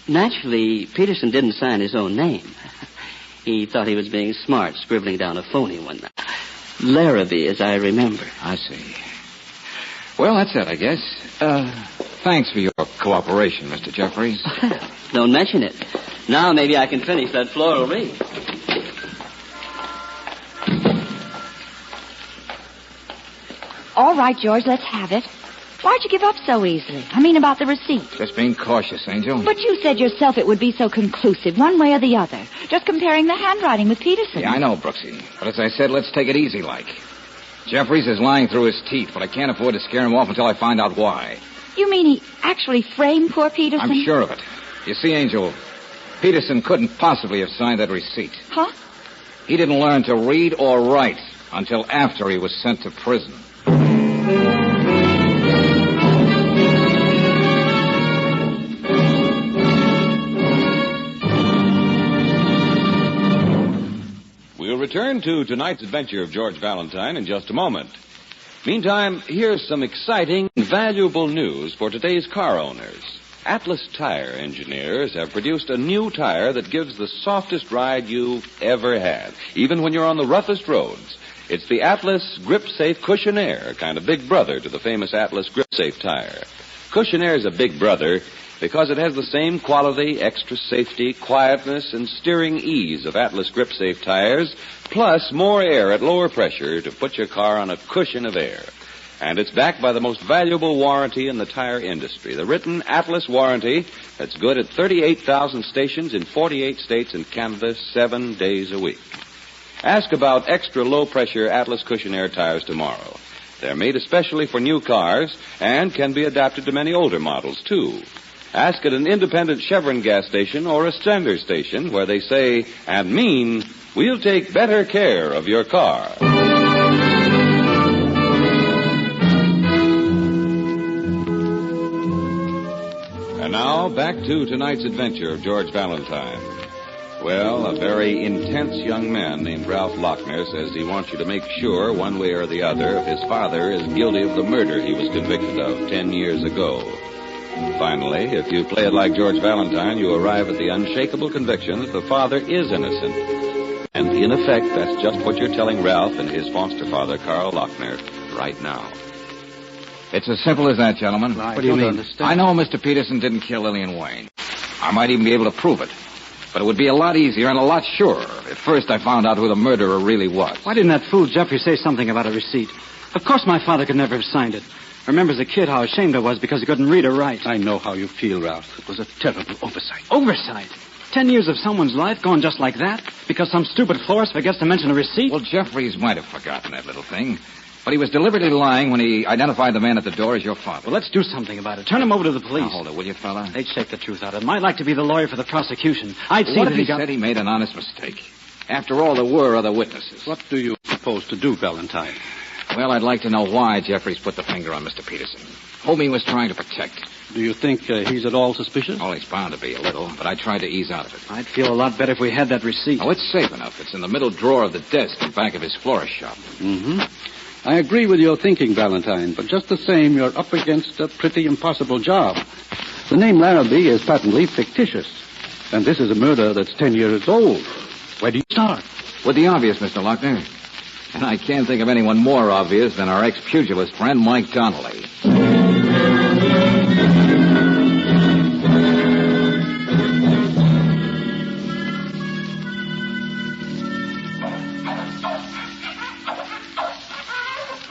Naturally, Peterson didn't sign his own name. He thought he was being smart, scribbling down a phony one. Larrabee, as I remember. I see. Well, that's it, I guess. Thanks for your cooperation, Mr. Jeffries. Don't mention it. Now maybe I can finish that floral wreath. All right, George, let's have it. Why'd you give up so easily? About the receipt. Just being cautious, Angel. But you said yourself it would be so conclusive, one way or the other. Just comparing the handwriting with Peterson. Yeah, I know, Brooksy. But as I said, let's take it easy like. Jeffries is lying through his teeth, but I can't afford to scare him off until I find out why. You mean he actually framed poor Peterson? I'm sure of it. You see, Angel, Peterson couldn't possibly have signed that receipt. Huh? He didn't learn to read or write until after he was sent to prison. We'll return to tonight's adventure of George Valentine in just a moment. Meantime, here's some exciting, valuable news for today's car owners. Atlas Tire engineers have produced a new tire that gives the softest ride you've ever had, even when you're on the roughest roads. It's the Atlas Grip Safe Cushion Air, kind of big brother to the famous Atlas Grip Safe tire. Cushion Air is a big brother because it has the same quality, extra safety, quietness, and steering ease of Atlas Grip Safe tires, plus more air at lower pressure to put your car on a cushion of air. And it's backed by the most valuable warranty in the tire industry, the written Atlas warranty that's good at 38,000 stations in 48 states and Canada 7 days a week. Ask about extra low-pressure Atlas Cushion Air tires tomorrow. They're made especially for new cars and can be adapted to many older models, too. Ask at an independent Chevron gas station or a Stender station where they say and mean, we'll take better care of your car. And now, back to tonight's adventure of George Valentine. Well, a very intense young man named Ralph Lochner says he wants you to make sure, one way or the other, if his father is guilty of the murder he was convicted of 10 years ago. Finally, if you play it like George Valentine, you arrive at the unshakable conviction that the father is innocent. And in effect, that's just what you're telling Ralph and his foster father, Carl Lochner, right now. It's as simple as that, gentlemen. What do you mean? I know Mr. Peterson didn't kill Lillian Wayne. I might even be able to prove it. But it would be a lot easier and a lot surer if first I found out who the murderer really was. Why didn't that fool Jeffrey say something about a receipt? Of course my father could never have signed it. I remember as a kid how ashamed I was because he couldn't read or write. I know how you feel, Ralph. It was a terrible oversight. Oversight? 10 years of someone's life gone just like that? Because some stupid florist forgets to mention a receipt? Well, Jeffries might have forgotten that little thing. But he was deliberately lying when he identified the man at the door as your father. Well, let's do something about it. Turn him over to the police. Now, hold it, will you, fella? They'd shake the truth out of him. I'd like to be the lawyer for the prosecution. I'd see what that if he said he made an honest mistake? After all, there were other witnesses. What do you propose to do, Valentine? Well, I'd like to know why Jeffries put the finger on Mr. Peterson, whom he was trying to protect. Do you think he's at all suspicious? Oh, he's bound to be a little, but I tried to ease out of it. I'd feel a lot better if we had that receipt. Oh, it's safe enough. It's in the middle drawer of the desk in back of his florist shop. Mm-hmm. I agree with your thinking, Valentine, but just the same, you're up against a pretty impossible job. The name Larrabee is patently fictitious, and this is a murder that's 10 years old. Where do you start? With the obvious, Mr. Lochner. And I can't think of anyone more obvious than our ex-pugilist friend, Mike Donnelly.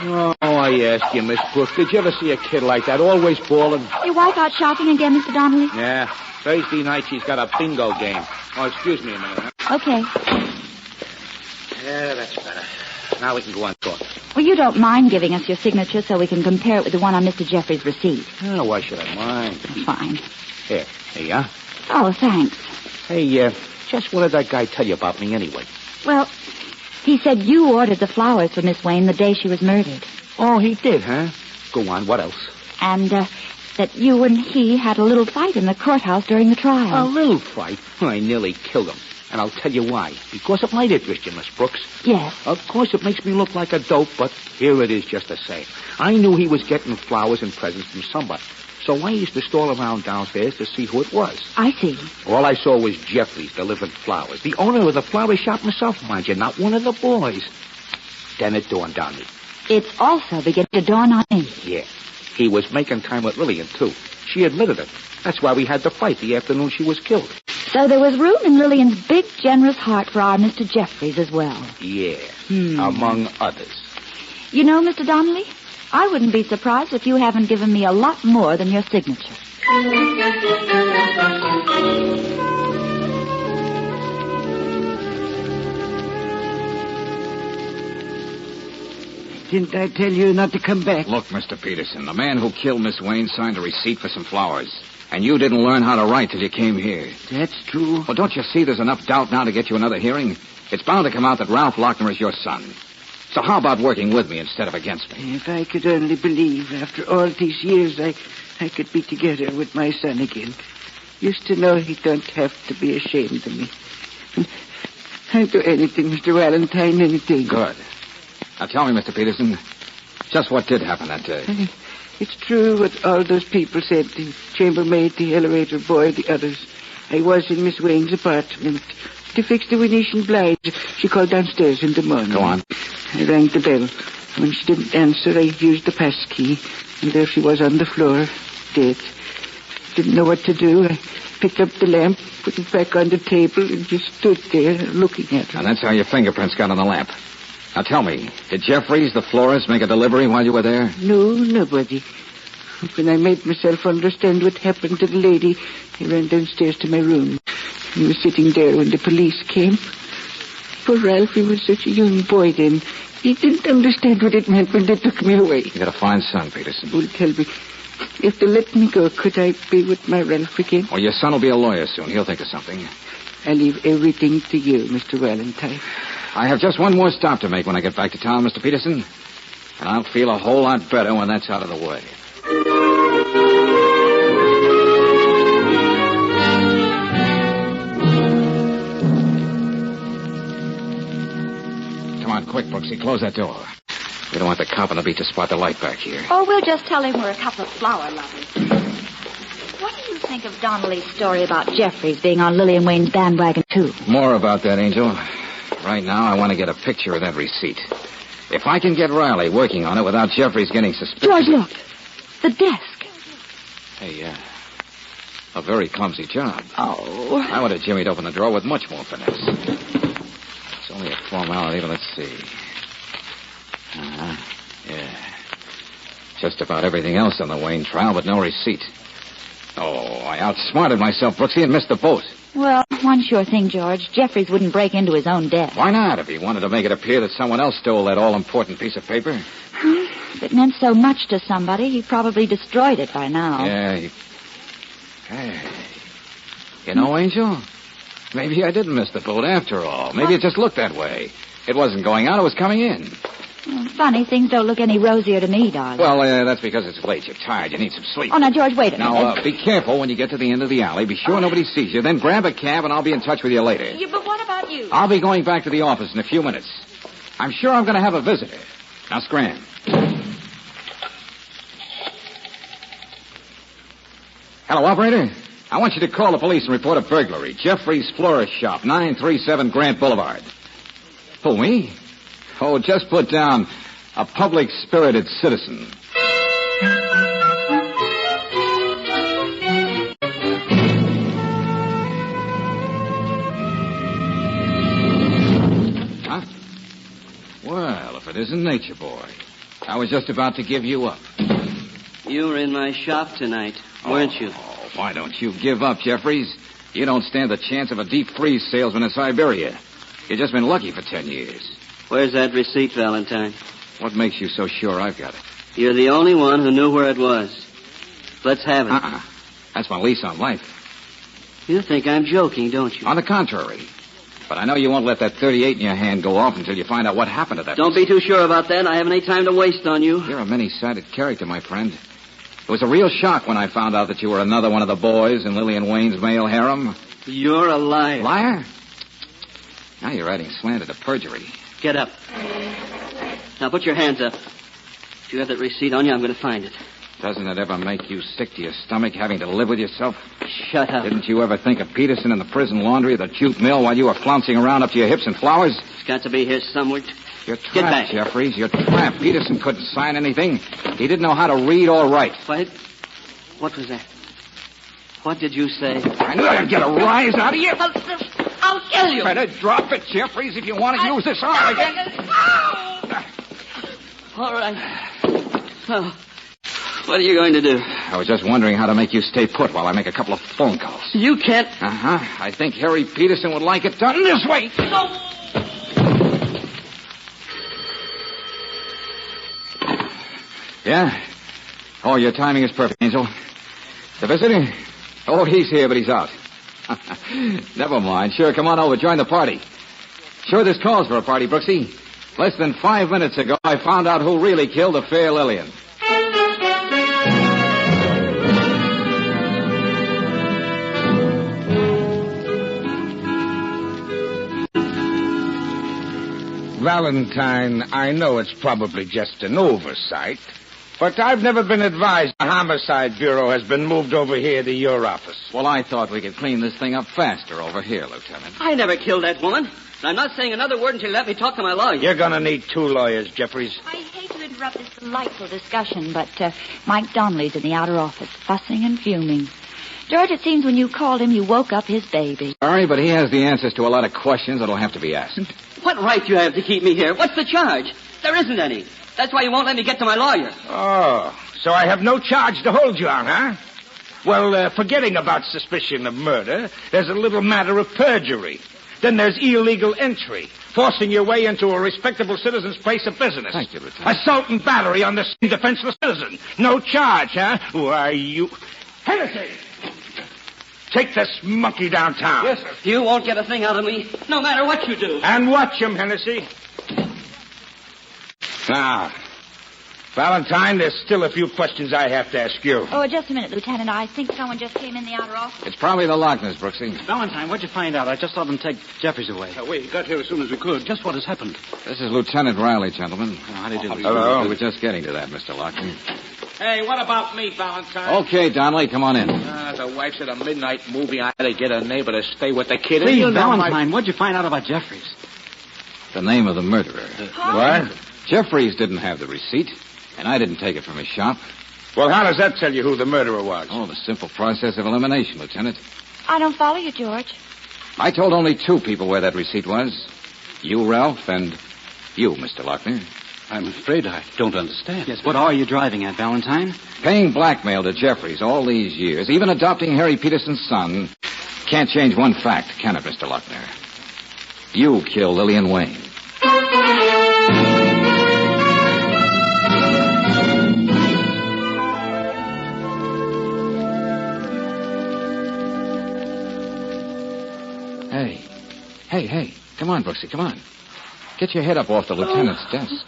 Oh, I ask you, Miss Brooks, did you ever see a kid like that, always bawling? Your wife out shopping again, Mr. Donnelly? Yeah. Thursday night she's got a bingo game. Oh, excuse me a minute. Huh? Okay. Yeah, that's better. Now we can go on talking. Well, you don't mind giving us your signature so we can compare it with the one on Mr. Jeffrey's receipt. Oh, why should I mind? Fine. Here you are. Oh, thanks. Hey, just what did that guy tell you about me anyway? Well, he said you ordered the flowers for Miss Wayne the day she was murdered. Oh, he did, huh? Go on, what else? And, that you and he had a little fight in the courthouse during the trial. A little fight? I nearly killed him. And I'll tell you why. Because it might interest you, Miss Brooks. Yes. Of course, it makes me look like a dope, but here it is just the same. I knew he was getting flowers and presents from somebody. So I used to stroll around downstairs to see who it was. I see. All I saw was Jeffries delivering flowers. The owner of the flower shop himself, mind you, not one of the boys. Then it dawned on me. It's also beginning to dawn on me. Yeah. He was making time with Lillian, too. She admitted it. That's why we had the fight the afternoon she was killed. So there was room in Lillian's big, generous heart for our Mr. Jeffries as well. Yeah. Among others. You know, Mr. Donnelly, I wouldn't be surprised if you haven't given me a lot more than your signature. Didn't I tell you not to come back? Look, Mr. Peterson, the man who killed Miss Wayne signed a receipt for some flowers. And you didn't learn how to write till you came here. That's true. Well, don't you see there's enough doubt now to get you another hearing? It's bound to come out that Ralph Lochner is your son. So how about working with me instead of against me? If I could only believe after all these years I could be together with my son again. Used to know he don't have to be ashamed of me. I'll do anything, Mr. Valentine, anything. Good. Now tell me, Mr. Peterson, just what did happen that day? It's true what all those people said. The chambermaid, the elevator boy, the others. I was in Miss Wayne's apartment to fix the Venetian blinds. She called downstairs in the morning. Go on. I rang the bell. When she didn't answer, I used the pass key. And there she was on the floor, dead. Didn't know what to do. I picked up the lamp, put it back on the table, and just stood there looking at her. And that's how your fingerprints got on the lamp. Now tell me, did Jeffries, the florist, make a delivery while you were there? No, nobody. When I made myself understand what happened to the lady, I ran downstairs to my room. He was sitting there when the police came. Poor Ralph, he was such a young boy then. He didn't understand what it meant when they took me away. You got a fine son, Peterson. Well, tell me, if they let me go, could I be with my Ralph again? Well, your son will be a lawyer soon. He'll think of something. I leave everything to you, Mr. Valentine. I have just one more stop to make when I get back to town, Mr. Peterson. And I'll feel a whole lot better when that's out of the way. Come on, quick, Brooksy. Close that door. We don't want the cop on the beat to spot the light back here. Oh, we'll just tell him we're a couple of flower lovers. What do you think of Donnelly's story about Jeffries being on Lillian Wayne's bandwagon, too? More about that, Angel. Right now, I want to get a picture of that receipt. If I can get Riley working on it without Jeffries getting suspicious... George, look. The desk. Hey, a very clumsy job. Oh. I would have jimmied open the drawer with much more finesse. It's only a formality, but let's see. Yeah. Just about everything else on the Wayne trial, but no receipt. Oh, I outsmarted myself, Brooksy, and missed the boat. Well, one sure thing, George. Jeffries wouldn't break into his own desk. Why not, if he wanted to make it appear that someone else stole that all-important piece of paper? If it meant so much to somebody, he probably destroyed it by now. Yeah, Hey. You know, Angel, maybe I didn't miss the boat after all. Maybe it just looked that way. It wasn't going out, it was coming in. Well, funny, things don't look any rosier to me, darling. Well, that's because it's late. You're tired. You need some sleep. Oh, now, George, wait a minute. Now, be careful when you get to the end of the alley. Be sure nobody sees you. Then grab a cab, and I'll be in touch with you later. Yeah, but what about you? I'll be going back to the office in a few minutes. I'm sure I'm going to have a visitor. Now scram. Hello, operator. I want you to call the police and report a burglary. Jeffrey's Florist Shop, 937 Grant Boulevard. Who, me? Oh, just put down a public-spirited citizen. Huh? Well, if it isn't Nature Boy. I was just about to give you up. You were in my shop tonight, weren't you? Oh, why don't you give up, Jeffries? You don't stand the chance of a deep freeze salesman in Siberia. You've just been lucky for 10 years. Where's that receipt, Valentine? What makes you so sure I've got it? You're the only one who knew where it was. Let's have it. That's my lease on life. You think I'm joking, don't you? On the contrary. But I know you won't let that 38 in your hand go off until you find out what happened to that. Don't be too sure about that. I haven't any time to waste on you. You're a many-sided character, my friend. It was a real shock when I found out that you were another one of the boys in Lillian Wayne's male harem. You're a liar. Liar? Now you're adding slander to perjury. Get up. Now put your hands up. If you have that receipt on you, I'm going to find it. Doesn't it ever make you sick to your stomach having to live with yourself? Shut up. Didn't you ever think of Peterson in the prison laundry or the jute mill while you were flouncing around up to your hips in flowers? It's got to be here somewhere. You're trapped, Jeffries. You're trapped. Peterson couldn't sign anything. He didn't know how to read or write. What was that? What did you say? I knew I'd get a rise out of you. I'll kill you. Better drop it, Jeffries, if you want to use this arm again. All right. Oh. What are you going to do? I was just wondering how to make you stay put while I make a couple of phone calls. You can't. I think Harry Peterson would like it done this way. No. Yeah? Oh, your timing is perfect, Angel. The visitor? Oh, he's here, but he's out. Never mind. Sure, come on over. Join the party. Sure, this calls for a party, Brooksy. Less than 5 minutes ago, I found out who really killed the fair Lillian. Valentine, I know it's probably just an oversight, but I've never been advised the Homicide Bureau has been moved over here to your office. Well, I thought we could clean this thing up faster over here, Lieutenant. I never killed that woman. I'm not saying another word until you let me talk to my lawyer. You're going to need 2 lawyers, Jeffries. I hate to interrupt this delightful discussion, but Mike Donnelly's in the outer office, fussing and fuming. George, it seems when you called him, you woke up his baby. Sorry, but he has the answers to a lot of questions that'll have to be asked. What right do you have to keep me here? What's the charge? There isn't any. That's why you won't let me get to my lawyer. Oh, so I have no charge to hold you on, huh? Well, forgetting about suspicion of murder, there's a little matter of perjury. Then there's illegal entry, forcing your way into a respectable citizen's place of business. Thank you, Lieutenant. Assault and battery on the same defenseless citizen. No charge, huh? Why, you... Hennessy! Take this monkey downtown. Yes, sir. You won't get a thing out of me, no matter what you do. And watch him, Hennessy. Now, Valentine, there's still a few questions I have to ask you. Oh, just a minute, Lieutenant. I think someone just came in the outer office. It's probably the Lochner's, Brooksy. Valentine, what'd you find out? I just saw them take Jeffries away. We got here as soon as we could. Just what has happened? This is Lieutenant Riley, gentlemen. How do you do? Hello. We were just getting to that, Mr. Lochner. Hey, what about me, Valentine? Okay, Donnelly, come on in. The wife's at a midnight movie. I had to get a neighbor to stay with the kid. Please, Valentine, what'd you find out about Jeffries? The name of the murderer. What? Jeffries didn't have the receipt, and I didn't take it from his shop. Well, how does that tell you who the murderer was? Oh, the simple process of elimination, Lieutenant. I don't follow you, George. I told only 2 people where that receipt was. You, Ralph, and you, Mr. Lochner. I'm afraid I don't understand. Yes, what are you driving at, Valentine? Paying blackmail to Jeffries all these years, even adopting Harry Peterson's son, can't change one fact, can it, Mr. Lochner? You killed Lillian Wayne. Hey, come on, Brooksy, come on. Get your head up off the lieutenant's desk.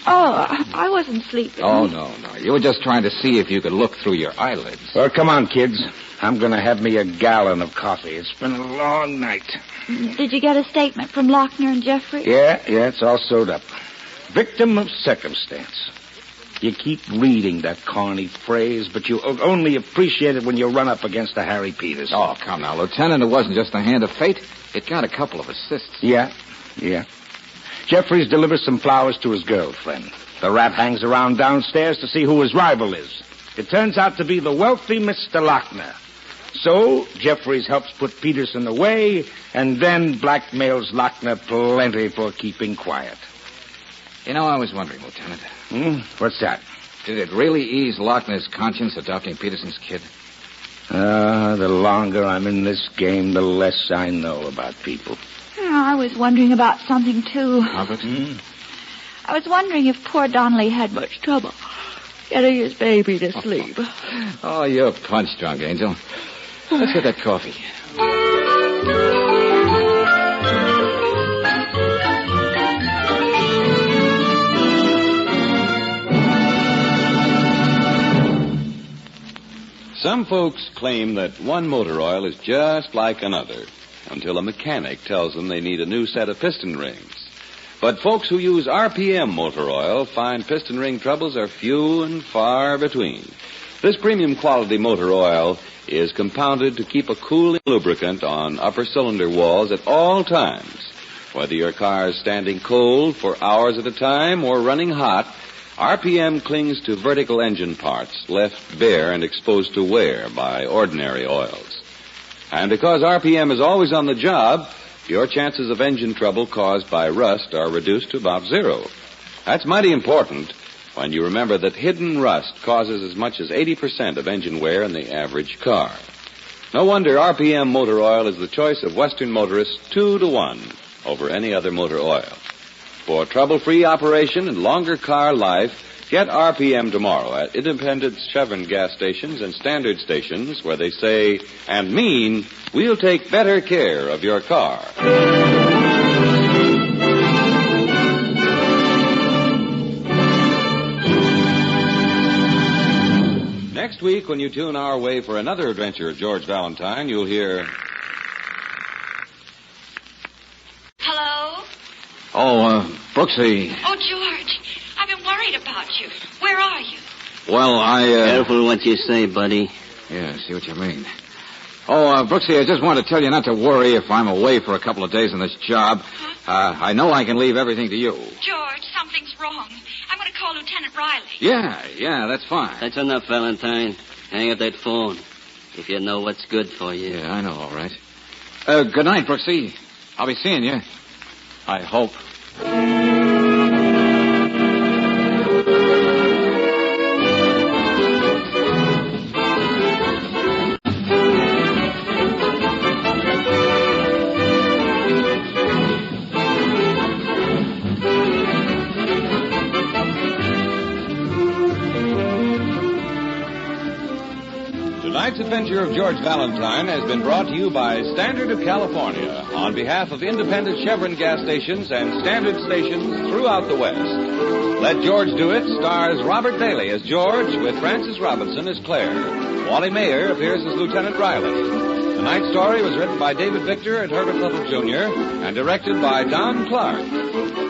I wasn't sleeping. Oh, no. You were just trying to see if you could look through your eyelids. Well, come on, kids. I'm going to have me a gallon of coffee. It's been a long night. Did you get a statement from Lochner and Jeffrey? Yeah, it's all sewed up. victim of circumstance. You keep reading that corny phrase, but you only appreciate it when you run up against a Harry Peters. Oh, come now, Lieutenant. It wasn't just the hand of fate. It got a couple of assists. Yeah. Jeffries delivers some flowers to his girlfriend. The rat hangs around downstairs to see who his rival is. It turns out to be the wealthy Mr. Lochner. So, Jeffries helps put Peterson away, and then blackmails Lochner plenty for keeping quiet. You know, I was wondering, Lieutenant. What's that? Did it really ease Lochner's conscience adopting Peterson's kid? The longer I'm in this game, the less I know about people. I was wondering about something, too. Robert? I was wondering if poor Donnelly had much trouble getting his baby to sleep. Oh, you're punch-drunk, Angel. Let's get that coffee. Some folks claim that one motor oil is just like another until a mechanic tells them they need a new set of piston rings. But folks who use RPM motor oil find piston ring troubles are few and far between. This premium quality motor oil is compounded to keep a cooling lubricant on upper cylinder walls at all times. Whether your car is standing cold for hours at a time or running hot, RPM clings to vertical engine parts left bare and exposed to wear by ordinary oils. And because RPM is always on the job, your chances of engine trouble caused by rust are reduced to about zero. That's mighty important when you remember that hidden rust causes as much as 80% of engine wear in the average car. No wonder RPM motor oil is the choice of Western motorists 2-to-1 over any other motor oil. For trouble-free operation and longer car life, get RPM tomorrow at independent Chevron gas stations and standard stations where they say and mean, we'll take better care of your car. Next week, when you tune our way for another adventure of George Valentine, you'll hear... Hello? Oh, Brooksy. Oh, George, I've been worried about you. Where are you? Well, Careful what you say, buddy. Yeah, I see what you mean. Oh, Brooksy, I just wanted to tell you not to worry if I'm away for a couple of days on this job. Huh? I know I can leave everything to you. George, something's wrong. I'm going to call Lieutenant Riley. Yeah, that's fine. That's enough, Valentine. Hang up that phone. If you know what's good for you. Yeah, I know, all right. Good night, Brooksy. I'll be seeing you. I hope. Tonight's adventure of George Valentine has been brought to you by Standard of California on behalf of independent Chevron gas stations and standard stations throughout the West. Let George Do It stars Robert Bailey as George with Frances Robinson as Claire. Wally Mayer appears as Lieutenant Riley. Tonight's story was written by David Victor and Herbert Little Jr. and directed by Don Clark.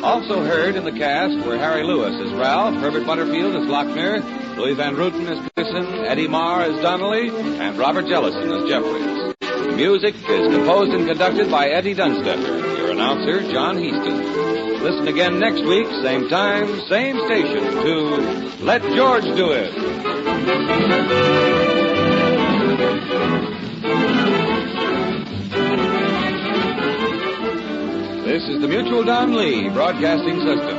Also heard in the cast were Harry Lewis as Ralph, Herbert Butterfield as Lochner, Louis Van Rooten as Peterson, Eddie Marr as Donnelly, and Robert Jellison as Jeffries. The music is composed and conducted by Eddie Dunstetter. Your announcer, John Heaston. Listen again next week, same time, same station, to Let George Do It. This is the Mutual Don Lee Broadcasting System.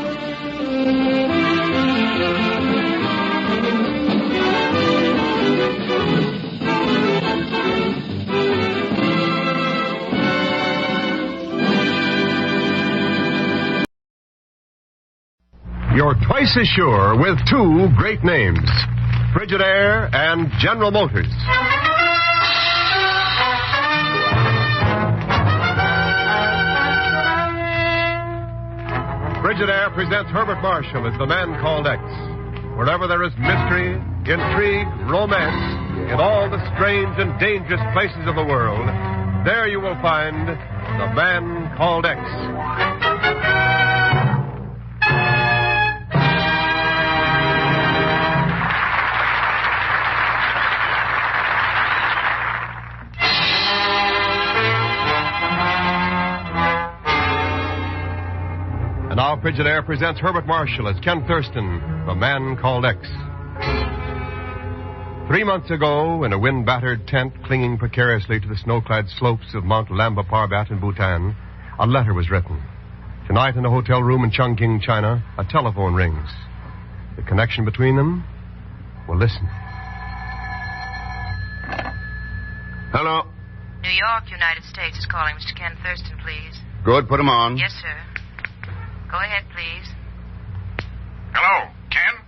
You're twice as sure with two great names, Frigidaire and General Motors. Frigidaire presents Herbert Marshall as the man called X. Wherever there is mystery, intrigue, romance, in all the strange and dangerous places of the world, there you will find the man called X. And now Frigidaire presents Herbert Marshall as Ken Thurston, the man called X. 3 months ago, in a wind-battered tent clinging precariously to the snow-clad slopes of Mount Lamba Parbat in Bhutan, a letter was written. Tonight in a hotel room in Chongqing, China, a telephone rings. The connection between them? Well, listen. Hello. New York, United States is calling. Mr. Ken Thurston, please. Good, put him on. Yes, sir. Go ahead, please. Hello, Ken?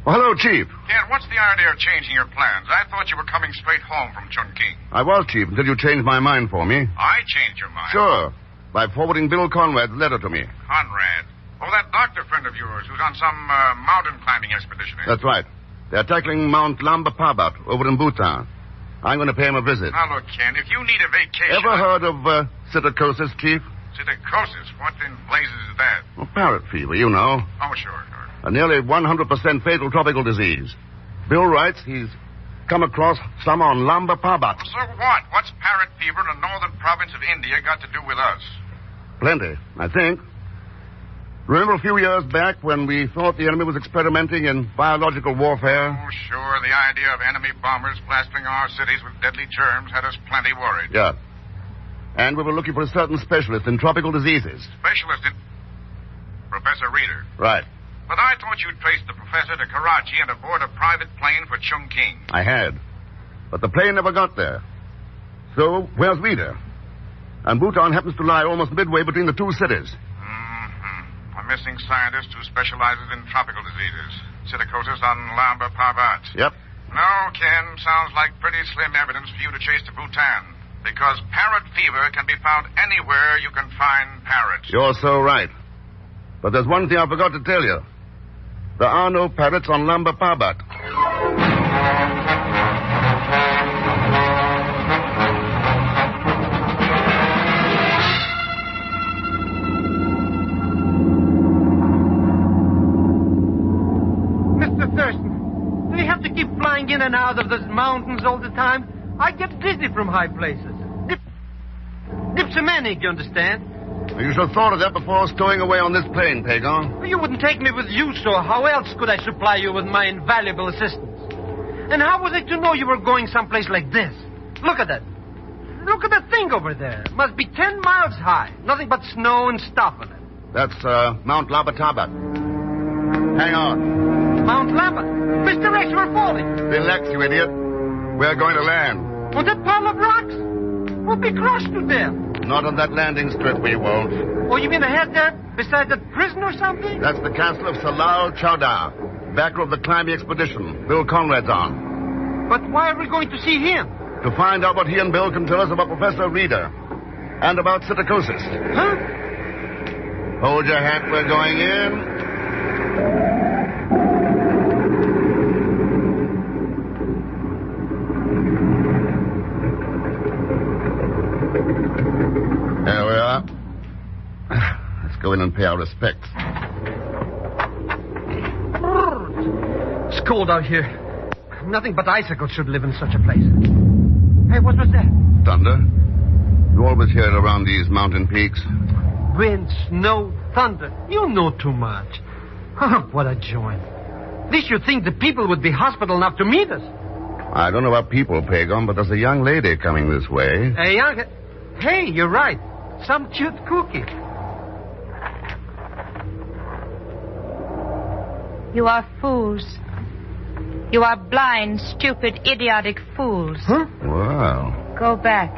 Well, hello, Chief. Ken, what's the idea of changing your plans? I thought you were coming straight home from Chongqing. I was, Chief, until you changed my mind for me. I changed your mind? Sure. By forwarding Bill Conrad's letter to me. Conrad? Oh, that doctor friend of yours who's on some mountain climbing expedition. That's right. They're tackling Mount Lamba Parbat over in Bhutan. I'm going to pay him a visit. Now, look, Ken, if you need a vacation... Ever heard of psittacosis, Chief? Psittacosis? What in blazes is that? Well, parrot fever, you know. Oh, sure. A nearly 100% fatal tropical disease. Bill writes he's come across some on Lamba Parbat. So what? What's parrot fever in the northern province of India got to do with us? Plenty, I think. Remember a few years back when we thought the enemy was experimenting in biological warfare? Oh, sure. The idea of enemy bombers plastering our cities with deadly germs had us plenty worried. Yeah. And we were looking for a certain specialist in tropical diseases. Specialist in... Professor Reeder. Right. But I thought you'd traced the professor to Karachi and aboard a private plane for Chongqing. I had. But the plane never got there. So, where's Reeder? And Bhutan happens to lie almost midway between the two cities. A missing scientist who specializes in tropical diseases. Psittacosis on Lamba Parbat. Yep. No, Ken, sounds like pretty slim evidence for you to chase to Bhutan. Because parrot fever can be found anywhere you can find parrots. You're so right. But there's one thing I forgot to tell you. There are no parrots on Lamba Parbat. In and out of those mountains all the time. I get dizzy from high places. Dipsomanic, you understand? You should have thought of that before stowing away on this plane, Pagon. You wouldn't take me with you, so how else could I supply you with my invaluable assistance? And how was I to know you were going someplace like this? Look at that. Look at that thing over there. It must be 10 miles high. Nothing but snow and stuff on it. That's Mount Lamba Parbat. Hang on. Mount Lamba? Mr. X, we're falling. Relax, you idiot. We're going to land. On that pile of rocks? We'll be crushed to death. Not on that landing strip, we won't. Oh, you mean ahead there? Beside that prison or something? That's the castle of Salal Chowdar, backer of the climbing expedition Bill Conrad's on. But why are we going to see him? To find out what he and Bill can tell us about Professor Reeder. And about psittacosis. Huh? Hold your hat, we're going in. There we are. Let's go in and pay our respects. It's cold out here. Nothing but icicles should live in such a place. Hey, what was that? Thunder. You always hear it around these mountain peaks. Wind, snow, thunder. You know too much. What a joint. At least you'd think the people would be hospitable enough to meet us. I don't know about people, Pagon, but there's a young lady coming this way. A young... Hey, you're right. Some cute cookie. You are fools. You are blind, stupid, idiotic fools. Huh? Wow. Go back.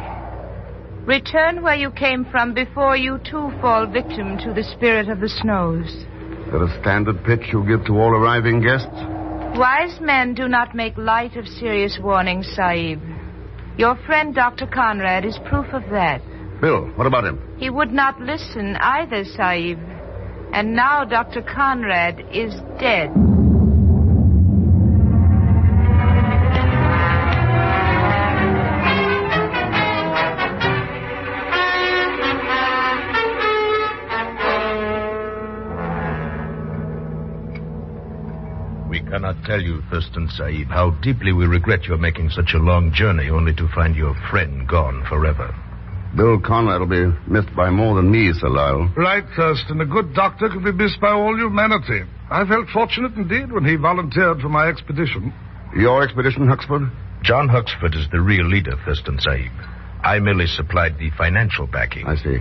Return where you came from before you too fall victim to the spirit of the snows. Is that a standard pitch you give to all arriving guests? Wise men do not make light of serious warnings, Sahib. Your friend Dr. Conrad is proof of that. Bill, what about him? He would not listen either, Sahib. And now Dr. Conrad is dead. We cannot tell you, Thurston Sahib, how deeply we regret your making such a long journey only to find your friend gone forever. Bill Conrad will be missed by more than me, Sir Lyle. Right, Thurston. A good doctor could be missed by all humanity. I felt fortunate indeed when he volunteered for my expedition. Your expedition, Huxford? John Huxford is the real leader, Thurston Sahib. I merely supplied the financial backing. I see.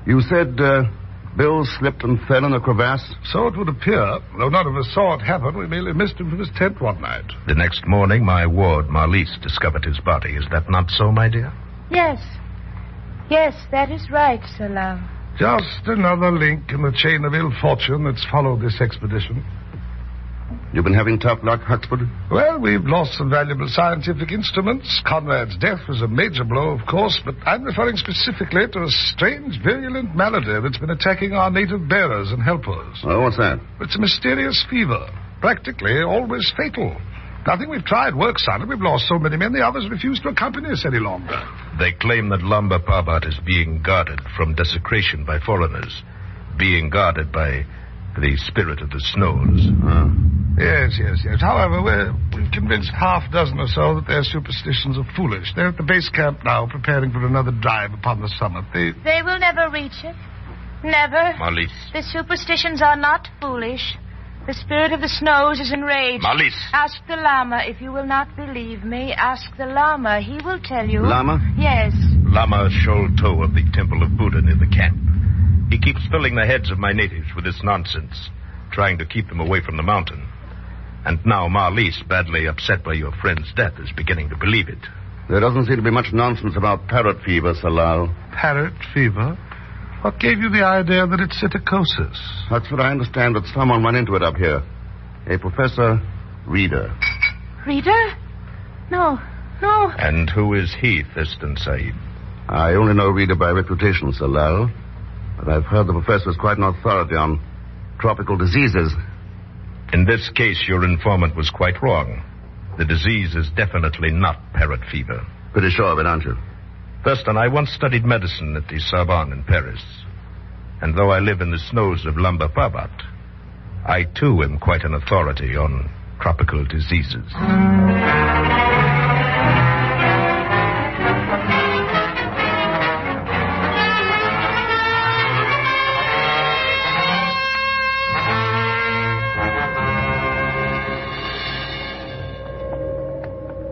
You said, Bill slipped and fell in a crevasse? So it would appear. Though none of us saw it happen, we merely missed him from his tent one night. The next morning, my ward, Marlise, discovered his body. Is that not so, my dear? Yes. Yes, that is right, Sir Love. Just another link in the chain of ill fortune that's followed this expedition. You've been having tough luck, Huxford? Well, we've lost some valuable scientific instruments. Conrad's death was a major blow, of course, but I'm referring specifically to a strange, virulent malady that's been attacking our native bearers and helpers. Oh, what's that? It's a mysterious fever, practically always fatal. Nothing we've tried works on it. We've lost so many men, the others refuse to accompany us any longer. They claim that Lamba Parbat is being guarded from desecration by foreigners, being guarded by the spirit of the snows. Yes. However, we've convinced half a dozen or so that their superstitions are foolish. They're at the base camp now, preparing for another drive upon the summit. They will never reach it. Never. Marlise. The superstitions are not foolish. The spirit of the snows is enraged. Marlise. Ask the Lama. If you will not believe me, ask the Lama. He will tell you. Lama? Yes. Lama Sholto of the Temple of Buddha near the camp. He keeps filling the heads of my natives with this nonsense, trying to keep them away from the mountain. And now Marlise, badly upset by your friend's death, is beginning to believe it. There doesn't seem to be much nonsense about parrot fever, Sir Lyle. Parrot fever? What gave you the idea that it's psittacosis? That's what I understand, that someone ran into it up here. A Professor Reader. Reader? No. And who is he, Thurston Sahib? I only know Reader by reputation, Sir Lyle. But I've heard the professor's quite an authority on tropical diseases. In this case, your informant was quite wrong. The disease is definitely not parrot fever. Pretty sure of it, aren't you? Thurston, I once studied medicine at the Sorbonne in Paris. And though I live in the snows of Lamba Parbat, I too am quite an authority on tropical diseases.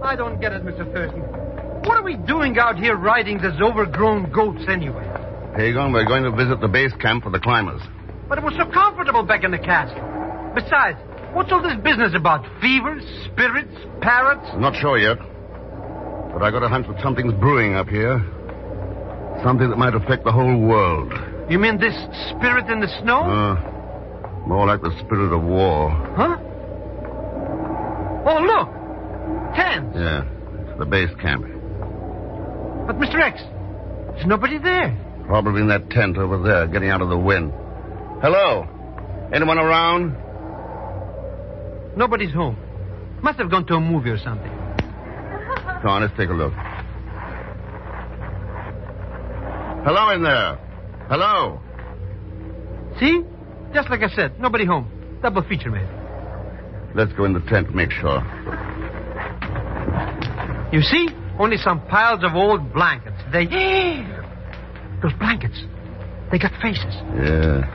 I don't get it, Mr. Thurston. What are we doing out here riding these overgrown goats anyway? Hagon, we're going to visit the base camp for the climbers. But it was so comfortable back in the castle. Besides, what's all this business about? Fevers, spirits, parrots? I'm not sure yet. But I got a hunch that something's brewing up here. Something that might affect the whole world. You mean this spirit in the snow? More like the spirit of war. Huh? Oh, look! Tents. Yeah, it's the base camp. But, Mr. X, there's nobody there. Probably in that tent over there, getting out of the wind. Hello? Anyone around? Nobody's home. Must have gone to a movie or something. Come on, let's take a look. Hello in there. Hello? See? Just like I said, nobody home. Double feature, maybe. Let's go in the tent and make sure. You see? Only some piles of old blankets. Those blankets, they got faces. Yeah.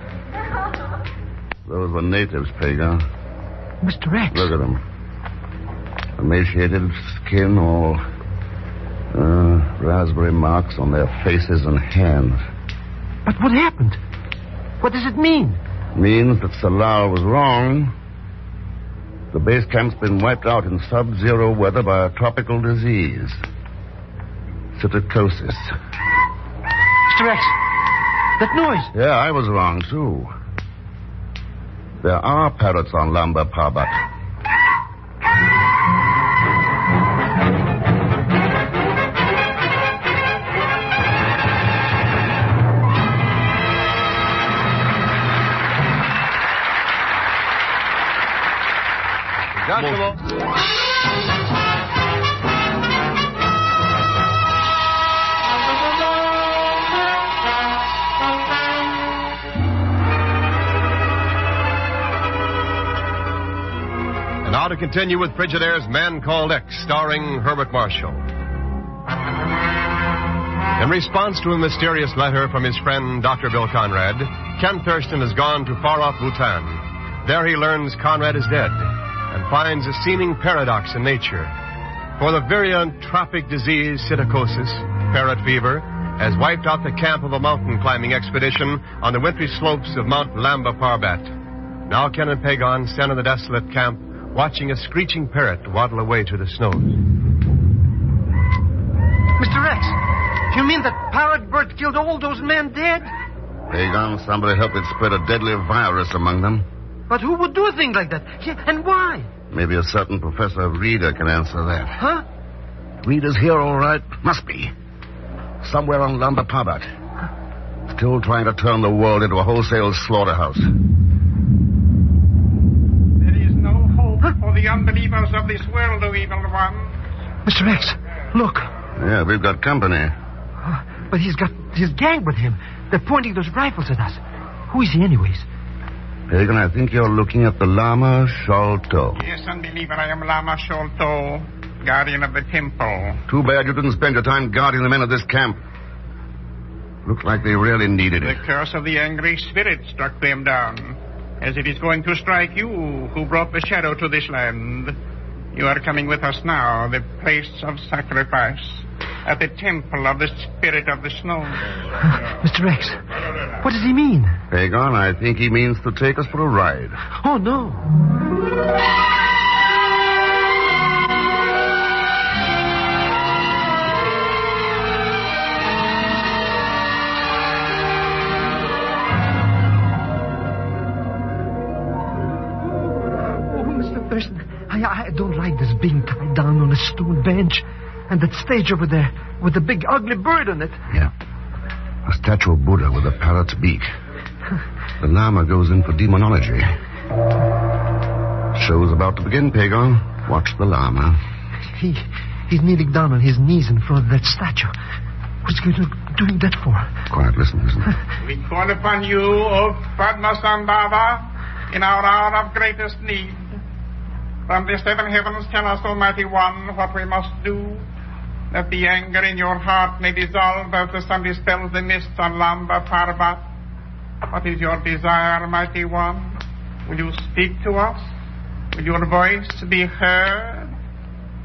Those were natives, Pagan. Mr. X. Look at them. Emaciated skin, all raspberry marks on their faces and hands. But what happened? What does it mean? Means that Salar was wrong. The base camp's been wiped out in sub-zero weather by a tropical disease. Psittacosis. Mr. X, that noise. Yeah, I was wrong, too. There are parrots on Lamba Parbat. And now to continue with Frigidaire's Man Called X, starring Herbert Marshall. In response to a mysterious letter from his friend Dr. Bill Conrad, Ken Thurston has gone to far-off Bhutan. There he learns Conrad is dead and finds a seeming paradox in nature. For the virulent tropic disease psittacosis, parrot fever, has wiped out the camp of a mountain climbing expedition on the wintry slopes of Mount Lamba Parbat. Now Ken and Pagon stand in the desolate camp, watching a screeching parrot waddle away to the snows. Mr. Rex, you mean that parrot bird killed all those men dead? Pagan, somebody helped it spread a deadly virus among them. But who would do a thing like that? Yeah, and why? Maybe a certain Professor Reader can answer that. Huh? Reader's here, all right. Must be. Somewhere on Lamba Parbat. Still trying to turn the world into a wholesale slaughterhouse. There is no hope for the unbelievers of this world, O evil one. Mr. Rex, look. Yeah, we've got company. But he's got his gang with him. They're pointing those rifles at us. Who is he, anyways? Pagan, I think you're looking at the Lama Sholto. Yes, unbeliever, I am Lama Sholto, guardian of the temple. Too bad you didn't spend your time guarding the men of this camp. Looks like they really needed it. The curse of the angry spirit struck them down, as it is going to strike you, who brought the shadow to this land. You are coming with us now, the place of sacrifice, at the temple of the spirit of the snow. Mr. Rex, what does he mean? Pagan, I think he means to take us for a ride. Oh, no. I don't like this being tied down on a stone bench. And that stage over there with the big ugly bird on it. Yeah. A statue of Buddha with a parrot's beak. The Lama goes in for demonology. Show's about to begin, Pagan. Watch the Lama. He's kneeling down on his knees in front of that statue. What's he doing that for? Quiet, listen. We call upon you, O Padmasambhava, in our hour of greatest need. From the seven heavens, tell us, Almighty One, what we must do, that the anger in your heart may dissolve as the sun dispels the mist on Lamba Parbat. What is your desire, Mighty One? Will you speak to us? Will your voice be heard?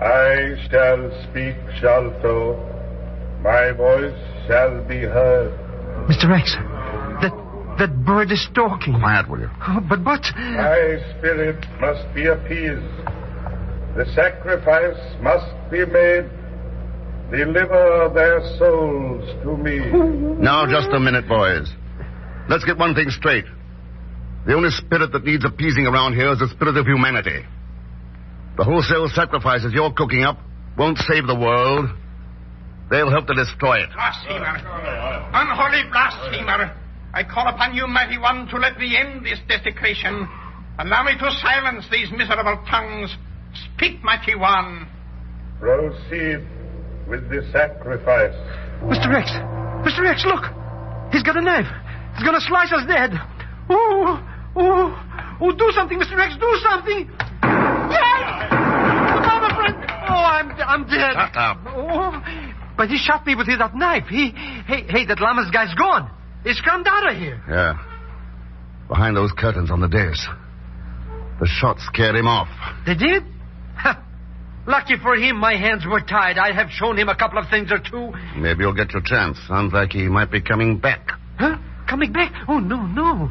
I shall speak, Sholto. My voice shall be heard. Mr. Rex, that bird is talking. Quiet, will you? Oh, but... My spirit must be appeased. The sacrifice must be made. Deliver their souls to me. Now, just a minute, boys. Let's get one thing straight. The only spirit that needs appeasing around here is the spirit of humanity. The wholesale sacrifices you're cooking up won't save the world. They'll help to destroy it. Blasphemer! Unholy blasphemer! I call upon you, Mighty One, to let me end this desecration. Allow me to silence these miserable tongues. Speak, Mighty One. Proceed with the sacrifice. Mr. Rex, look. He's got a knife. He's going to slice us dead. Oh, do something, Mr. Rex, do something. Yes! Mama, friend. Oh, I'm dead. Shut up. Oh, but he shot me with that knife. Hey, that Lama's guy's gone. He's come out of here. Yeah. Behind those curtains on the dais. The shot scared him off. They did? Lucky for him, my hands were tied. I have shown him a couple of things or two. Maybe you'll get your chance. Sounds like he might be coming back. Huh? Coming back? Oh, no.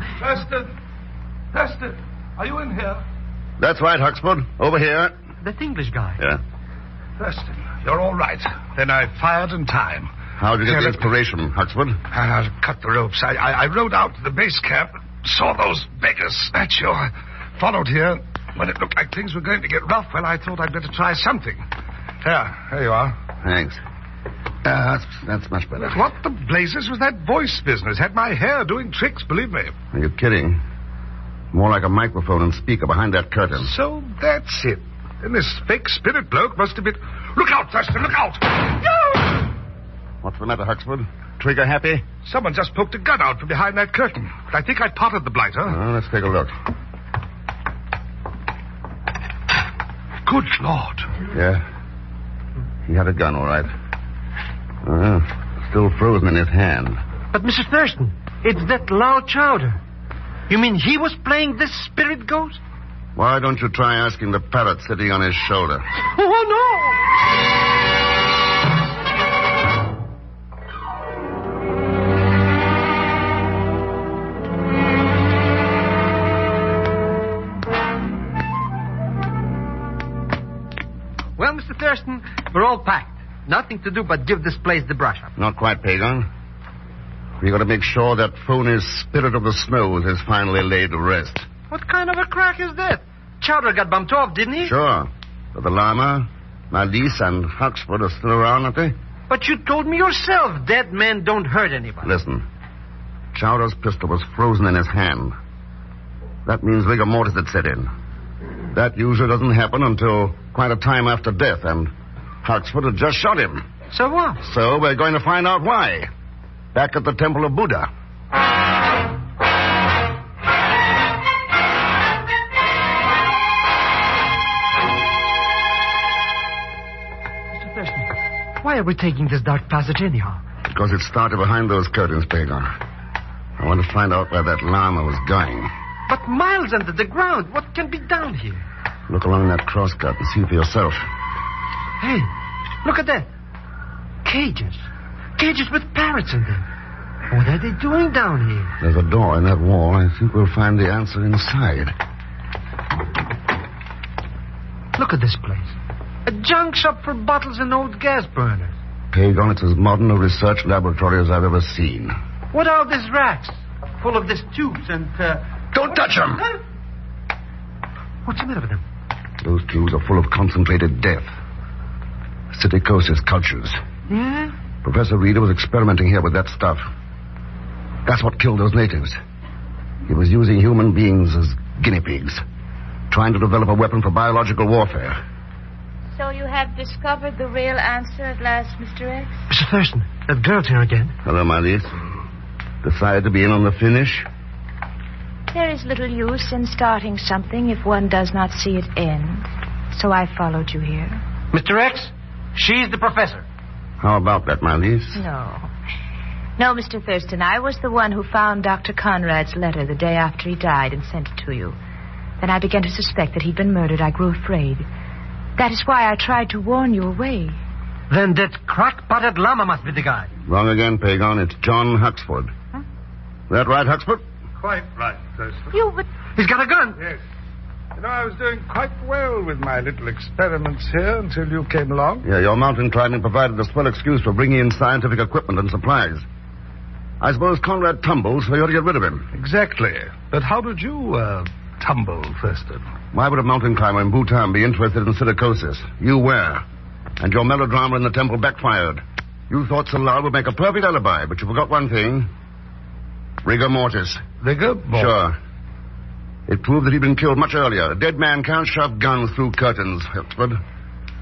Thurston, are you in here? That's right, Huxford. Over here. That English guy. Yeah. Thurston, you're all right. Then I fired in time. How'd you get the inspiration, Huxford? I cut the ropes. I rode out to the base camp, saw those beggars snatch you. I followed here. When it looked like things were going to get rough, well, I thought I'd better try something. There you are. Thanks. That's much better. What the blazes was that voice business? Had my hair doing tricks, believe me. Are you kidding? More like a microphone and speaker behind that curtain. So that's it. And this fake spirit bloke must have been... Look out, Thurston, look out! No! What's the matter, Huxford? Trigger happy? Someone just poked a gun out from behind that curtain. I think I potted the blighter. Well, let's take a look. Good Lord. Yeah. He had a gun, all right. still frozen in his hand. But, Mr. Thurston, it's that Lal Chowder. You mean he was playing this spirit ghost? Why don't you try asking the parrot sitting on his shoulder? Oh, no! Well, Mr. Thurston, we're all packed. Nothing to do but give this place the brush up. Not quite, Pagan. We got to make sure that phony spirit of the snows is finally laid to rest. What kind of a crack is that? Chowder got bumped off, didn't he? Sure. But the llama, Malise, and Huxford are still around, aren't they? But you told me yourself dead men don't hurt anybody. Listen. Chowder's pistol was frozen in his hand. That means rigor mortis had set in. That usually doesn't happen until quite a time after death, and Huxford had just shot him. So what? So we're going to find out why. Back at the Temple of Buddha. Mr. Thurston, why are we taking this dark passage anyhow? Because it started behind those curtains, Pagan. I want to find out where that llama was going. But miles under the ground, what can be down here? Look along that crosscut and see for yourself. Hey, look at that. Cages. Cages with parrots in them. What are they doing down here? There's a door in that wall. I think we'll find the answer inside. Look at this place. A junk shop for bottles and old gas burners. Pagan, it's as modern a research laboratory as I've ever seen. What are these racks? Full of these tubes and, Don't touch them! Huh? What's the matter with them? Those tubes are full of concentrated death. Silicosis cultures. Yeah? Professor Reeder was experimenting here with that stuff. That's what killed those natives. He was using human beings as guinea pigs, trying to develop a weapon for biological warfare. So you have discovered the real answer at last, Mr. X? Mr. Thurston, that girl's here again. Hello, Marlies. Decided to be in on the finish? There is little use in starting something if one does not see it end. So I followed you here. Mr. X, she's the professor. How about that, Marlies? No, Mr. Thurston, I was the one who found Dr. Conrad's letter the day after he died and sent it to you. Then I began to suspect that he'd been murdered. I grew afraid. That is why I tried to warn you away. Then that crack-potted llama must be the guy. Wrong again, Pagan. It's John Huxford. Huh? That right, Huxford? Quite right, Thurston. But he's got a gun. Yes. You know, I was doing quite well with my little experiments here until you came along. Yeah, your mountain climbing provided a swell excuse for bringing in scientific equipment and supplies. I suppose Conrad tumbled, so you ought to get rid of him. Exactly. But how did you, tumble, Thurston? Why would a mountain climber in Bhutan be interested in silicosis? You were. And your melodrama in the temple backfired. You thought Salal would make a perfect alibi, but you forgot one thing. Rigor mortis. Rigor mortis? Sure. It proved that he'd been killed much earlier. A dead man can't shove guns through curtains, Huxford.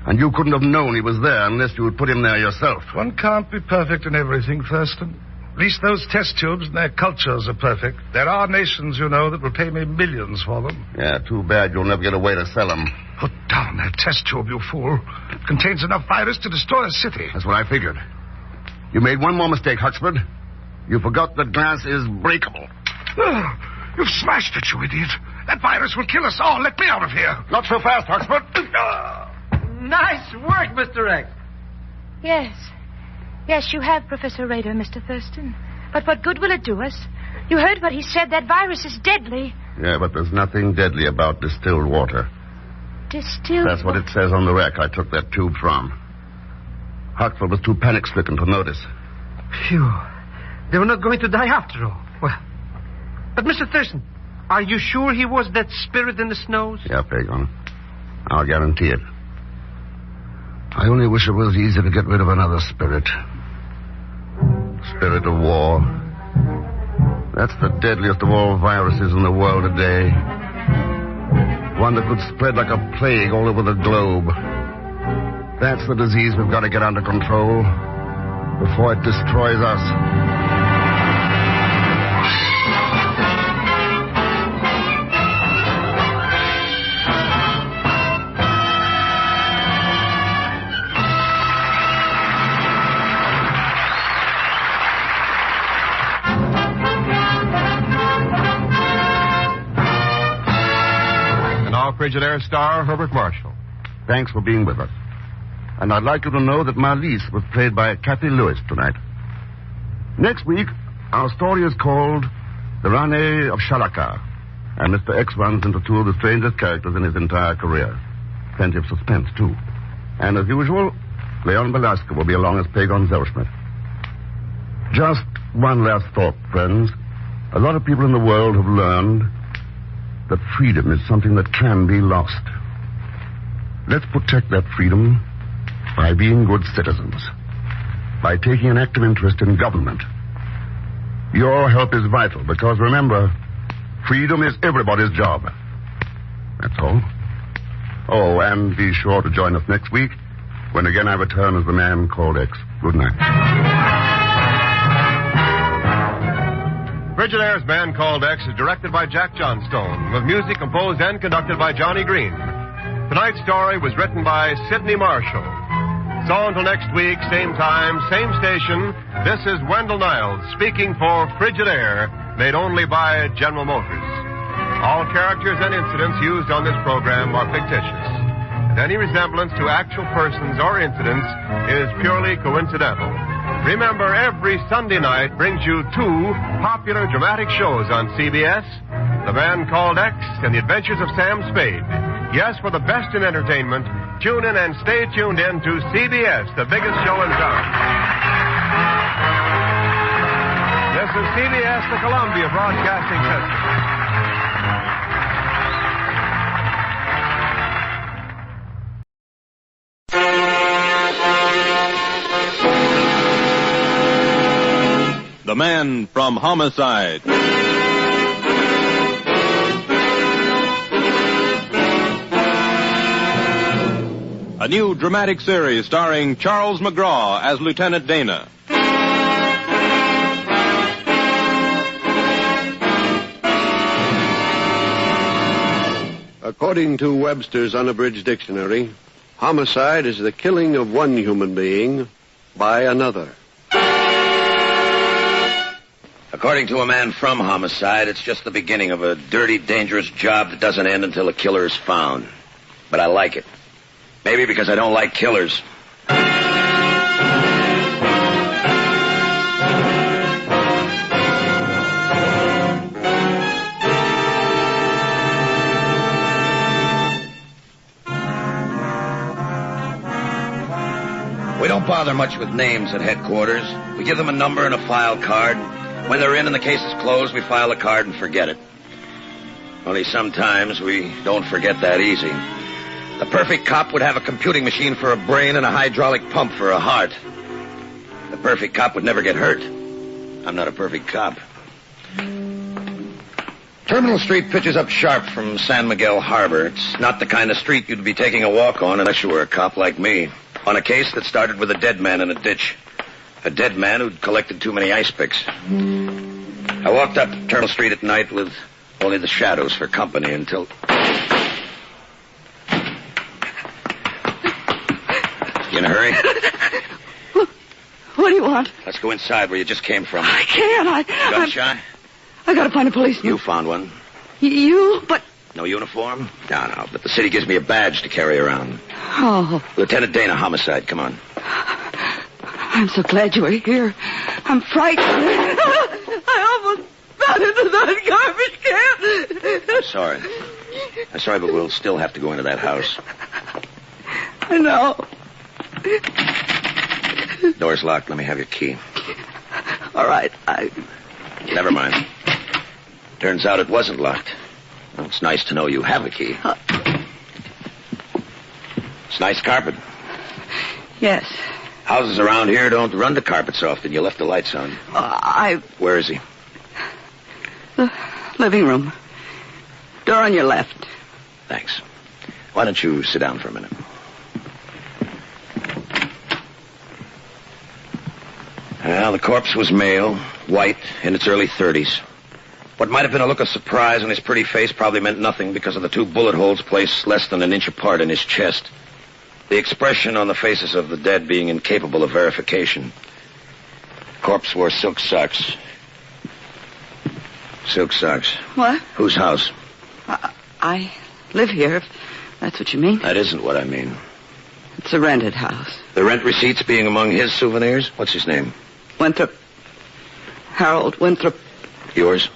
And you couldn't have known he was there unless you had put him there yourself. One can't be perfect in everything, Thurston. At least those test tubes and their cultures are perfect. There are nations, you know, that will pay me millions for them. Yeah, too bad you'll never get a way to sell them. Put down that test tube, you fool. It contains enough virus to destroy a city. That's what I figured. You made one more mistake, Huxford. You forgot that glass is breakable. You've smashed it, you idiot. That virus will kill us all. Let me out of here. Not so fast, Huxford. Nice work, Mr. X. Yes, you have, Professor Rader, Mr. Thurston. But what good will it do us? You heard what he said. That virus is deadly. Yeah, but there's nothing deadly about distilled water. Distilled? That's what it says on the rack I took that tube from. Huxford was too panic-stricken to notice. Phew. They were not going to die after all. Well, but Mr. Thurston, are you sure he was that spirit in the snows? Yeah, Pagan. I'll guarantee it. I only wish it was easy to get rid of another spirit. Spirit of war. That's the deadliest of all viruses in the world today. One that could spread like a plague all over the globe. That's the disease we've got to get under control before it destroys us. Frigidaire star Herbert Marshall. Thanks for being with us. And I'd like you to know that Marlise was played by Kathy Lewis tonight. Next week, our story is called The Rane of Shalaka. And Mr. X runs into two of the strangest characters in his entire career. Plenty of suspense, too. And as usual, Leon Velasco will be along as Pagon Zellschmidt. Just one last thought, friends. A lot of people in the world have learned that freedom is something that can be lost. Let's protect that freedom by being good citizens, by taking an active interest in government. Your help is vital because, remember, freedom is everybody's job. That's all. Oh, and be sure to join us next week when again I return as the man called X. Good night. Frigidaire's Man Called X is directed by Jack Johnstone, with music composed and conducted by Johnny Green. Tonight's story was written by Sidney Marshall. So until next week, same time, same station, this is Wendell Niles speaking for Frigidaire, made only by General Motors. All characters and incidents used on this program are fictitious, and any resemblance to actual persons or incidents is purely coincidental. Remember, every Sunday night brings you two popular dramatic shows on CBS, The Man Called X and The Adventures of Sam Spade. Yes, for the best in entertainment, tune in and stay tuned in to CBS, the biggest show in town. This is CBS, the Columbia Broadcasting System. The Man from Homicide. A new dramatic series starring Charles McGraw as Lieutenant Dana. According to Webster's Unabridged Dictionary, homicide is the killing of one human being by another. According to a man from Homicide, it's just the beginning of a dirty, dangerous job that doesn't end until a killer is found. But I like it. Maybe because I don't like killers. We don't bother much with names at headquarters. We give them a number and a file card. When they're in and the case is closed, we file a card and forget it. Only sometimes we don't forget that easy. The perfect cop would have a computing machine for a brain and a hydraulic pump for a heart. The perfect cop would never get hurt. I'm not a perfect cop. Terminal Street pitches up sharp from San Miguel Harbor. It's not the kind of street you'd be taking a walk on unless you were a cop like me. On a case that started with a dead man in a ditch. A dead man who'd collected too many ice picks. I walked up Terminal Street at night with only the shadows for company until... You in a hurry? What do you want? Let's go inside where you just came from. I can't. Gun shy? I gotta find a policeman. You found one. You? But... No uniform? No, but the city gives me a badge to carry around. Oh. Lieutenant Dana, Homicide, come on. I'm so glad you were here. I'm frightened. I almost fell into that garbage can. I'm sorry, but we'll still have to go into that house. I know. Door's locked. Let me have your key. All right, Never mind. Turns out it wasn't locked. Well, it's nice to know you have a key. It's nice carpet. Yes. Houses around here don't run the carpets often. You left the lights on. Where is he? The living room. Door on your left. Thanks. Why don't you sit down for a minute? Well, the corpse was male, white, in its early 30s. What might have been a look of surprise on his pretty face probably meant nothing because of the two bullet holes placed less than an inch apart in his chest. The expression on the faces of the dead being incapable of verification. Corpse wore silk socks. Silk socks. What? Whose house? I live here, if that's what you mean. That isn't what I mean. It's a rented house. The rent receipts being among his souvenirs? What's his name? Winthrop. Harold Winthrop. Yours?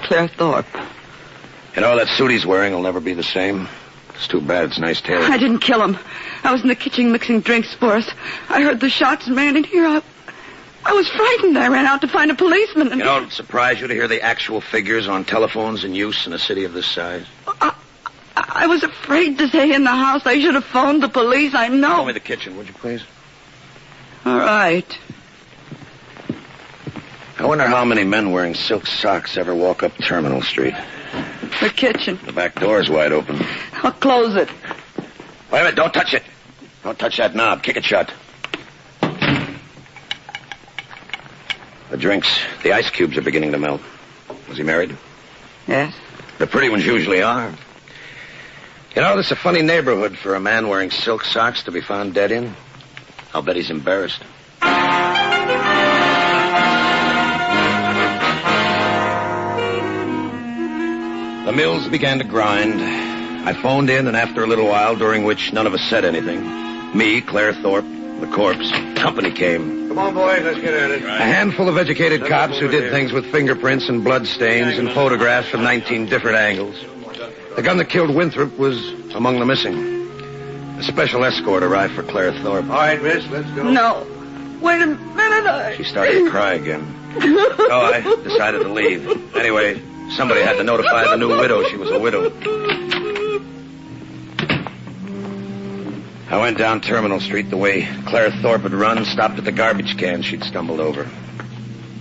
Claire Thorpe. You know, that suit he's wearing will never be the same. It's too bad. It's nice tailored. I didn't kill him. I was in the kitchen mixing drinks for us. I heard the shots and ran in here. I was frightened. I ran out to find a policeman. And... You know, it'd surprise you to hear the actual figures on telephones in use in a city of this size. I was afraid to stay in the house. I should have phoned the police. I know. Show me the kitchen, would you please? All right. I wonder how many men wearing silk socks ever walk up Terminal Street. The kitchen. The back door's wide open. I'll close it. Wait a minute, don't touch it. Don't touch that knob. Kick it shut. The drinks, the ice cubes are beginning to melt. Was he married? Yes. The pretty ones usually are. You know, this is a funny neighborhood for a man wearing silk socks to be found dead in. I'll bet he's embarrassed. The mills began to grind. I phoned in, and after a little while, during which none of us said anything, me, Claire Thorpe, the corpse, company came. Come on, boys, let's get at it. A handful of educated cops who did things with fingerprints and blood stains and photographs from 19 different angles. The gun that killed Winthrop was among the missing. A special escort arrived for Claire Thorpe. All right, miss, let's go. No. Wait a minute. She started to cry again. So I decided to leave. Anyway, somebody had to notify the new widow she was a widow. I went down Terminal Street the way Claire Thorpe had run, stopped at the garbage can she'd stumbled over.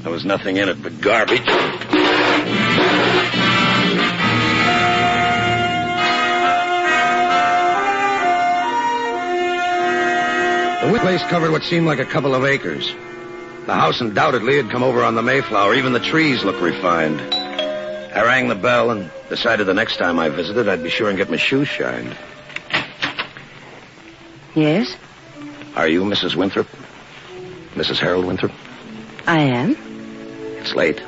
There was nothing in it but garbage. The place covered what seemed like a couple of acres. The house undoubtedly had come over on the Mayflower. Even the trees looked refined. I rang the bell and decided the next time I visited, I'd be sure and get my shoes shined. Yes? Are you Mrs. Winthrop? Mrs. Harold Winthrop? I am. It's late.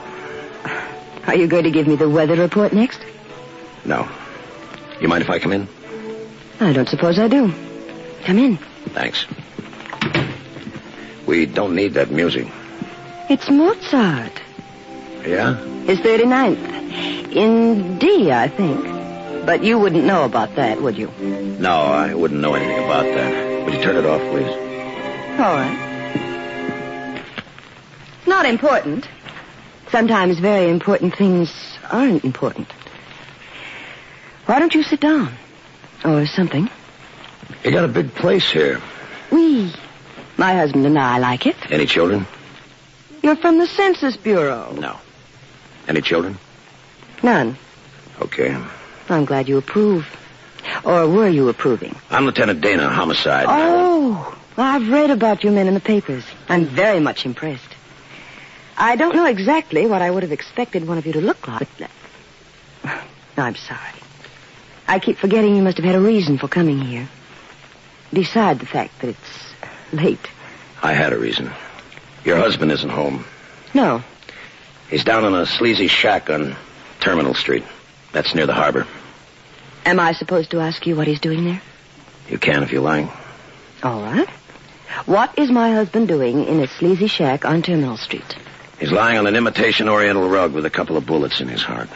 Are you going to give me the weather report next? No. You mind if I come in? I don't suppose I do. Come in. Thanks. We don't need that music. It's Mozart. Yeah? His 39th. In D, I think. But you wouldn't know about that, would you? No, I wouldn't know anything about that. Would you turn it off, please? All right. Not important. Sometimes very important things aren't important. Why don't you sit down? Or something. You got a big place here. We. My husband and I like it. Any children? You're from the Census Bureau. No. Any children? None. Okay. I'm glad you approve. Or were you approving? I'm Lieutenant Dana, homicide. Oh, I've read about you men in the papers. I'm very much impressed. I don't know exactly what I would have expected one of you to look like. I'm sorry. I keep forgetting you must have had a reason for coming here. Beside the fact that it's late. I had a reason. Your husband isn't home. No. He's down in a sleazy shack on Terminal Street. That's near the harbor. Am I supposed to ask you what he's doing there? You can if you like. All right. What is my husband doing in a sleazy shack on Terminal Street? He's lying on an imitation Oriental rug with a couple of bullets in his heart.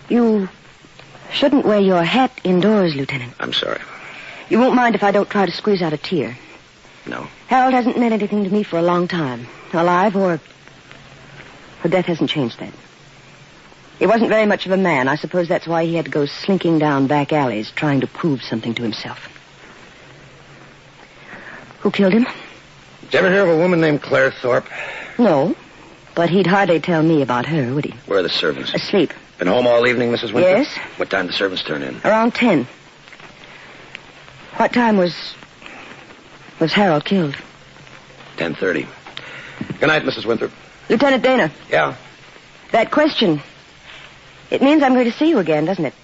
You shouldn't wear your hat indoors, Lieutenant. I'm sorry. You won't mind if I don't try to squeeze out a tear? No. Harold hasn't meant anything to me for a long time. Alive or death hasn't changed that. He wasn't very much of a man. I suppose that's why he had to go slinking down back alleys trying to prove something to himself. Who killed him? Did you ever hear of a woman named Claire Thorpe? No, but he'd hardly tell me about her, would he? Where are the servants? Asleep. Been home all evening, Mrs. Winthrop? Yes. What time did the servants turn in? Around 10. What time was Harold killed? 10:30. Good night, Mrs. Winthrop. Lieutenant Dana. Yeah? That question, it means I'm going to see you again, doesn't it?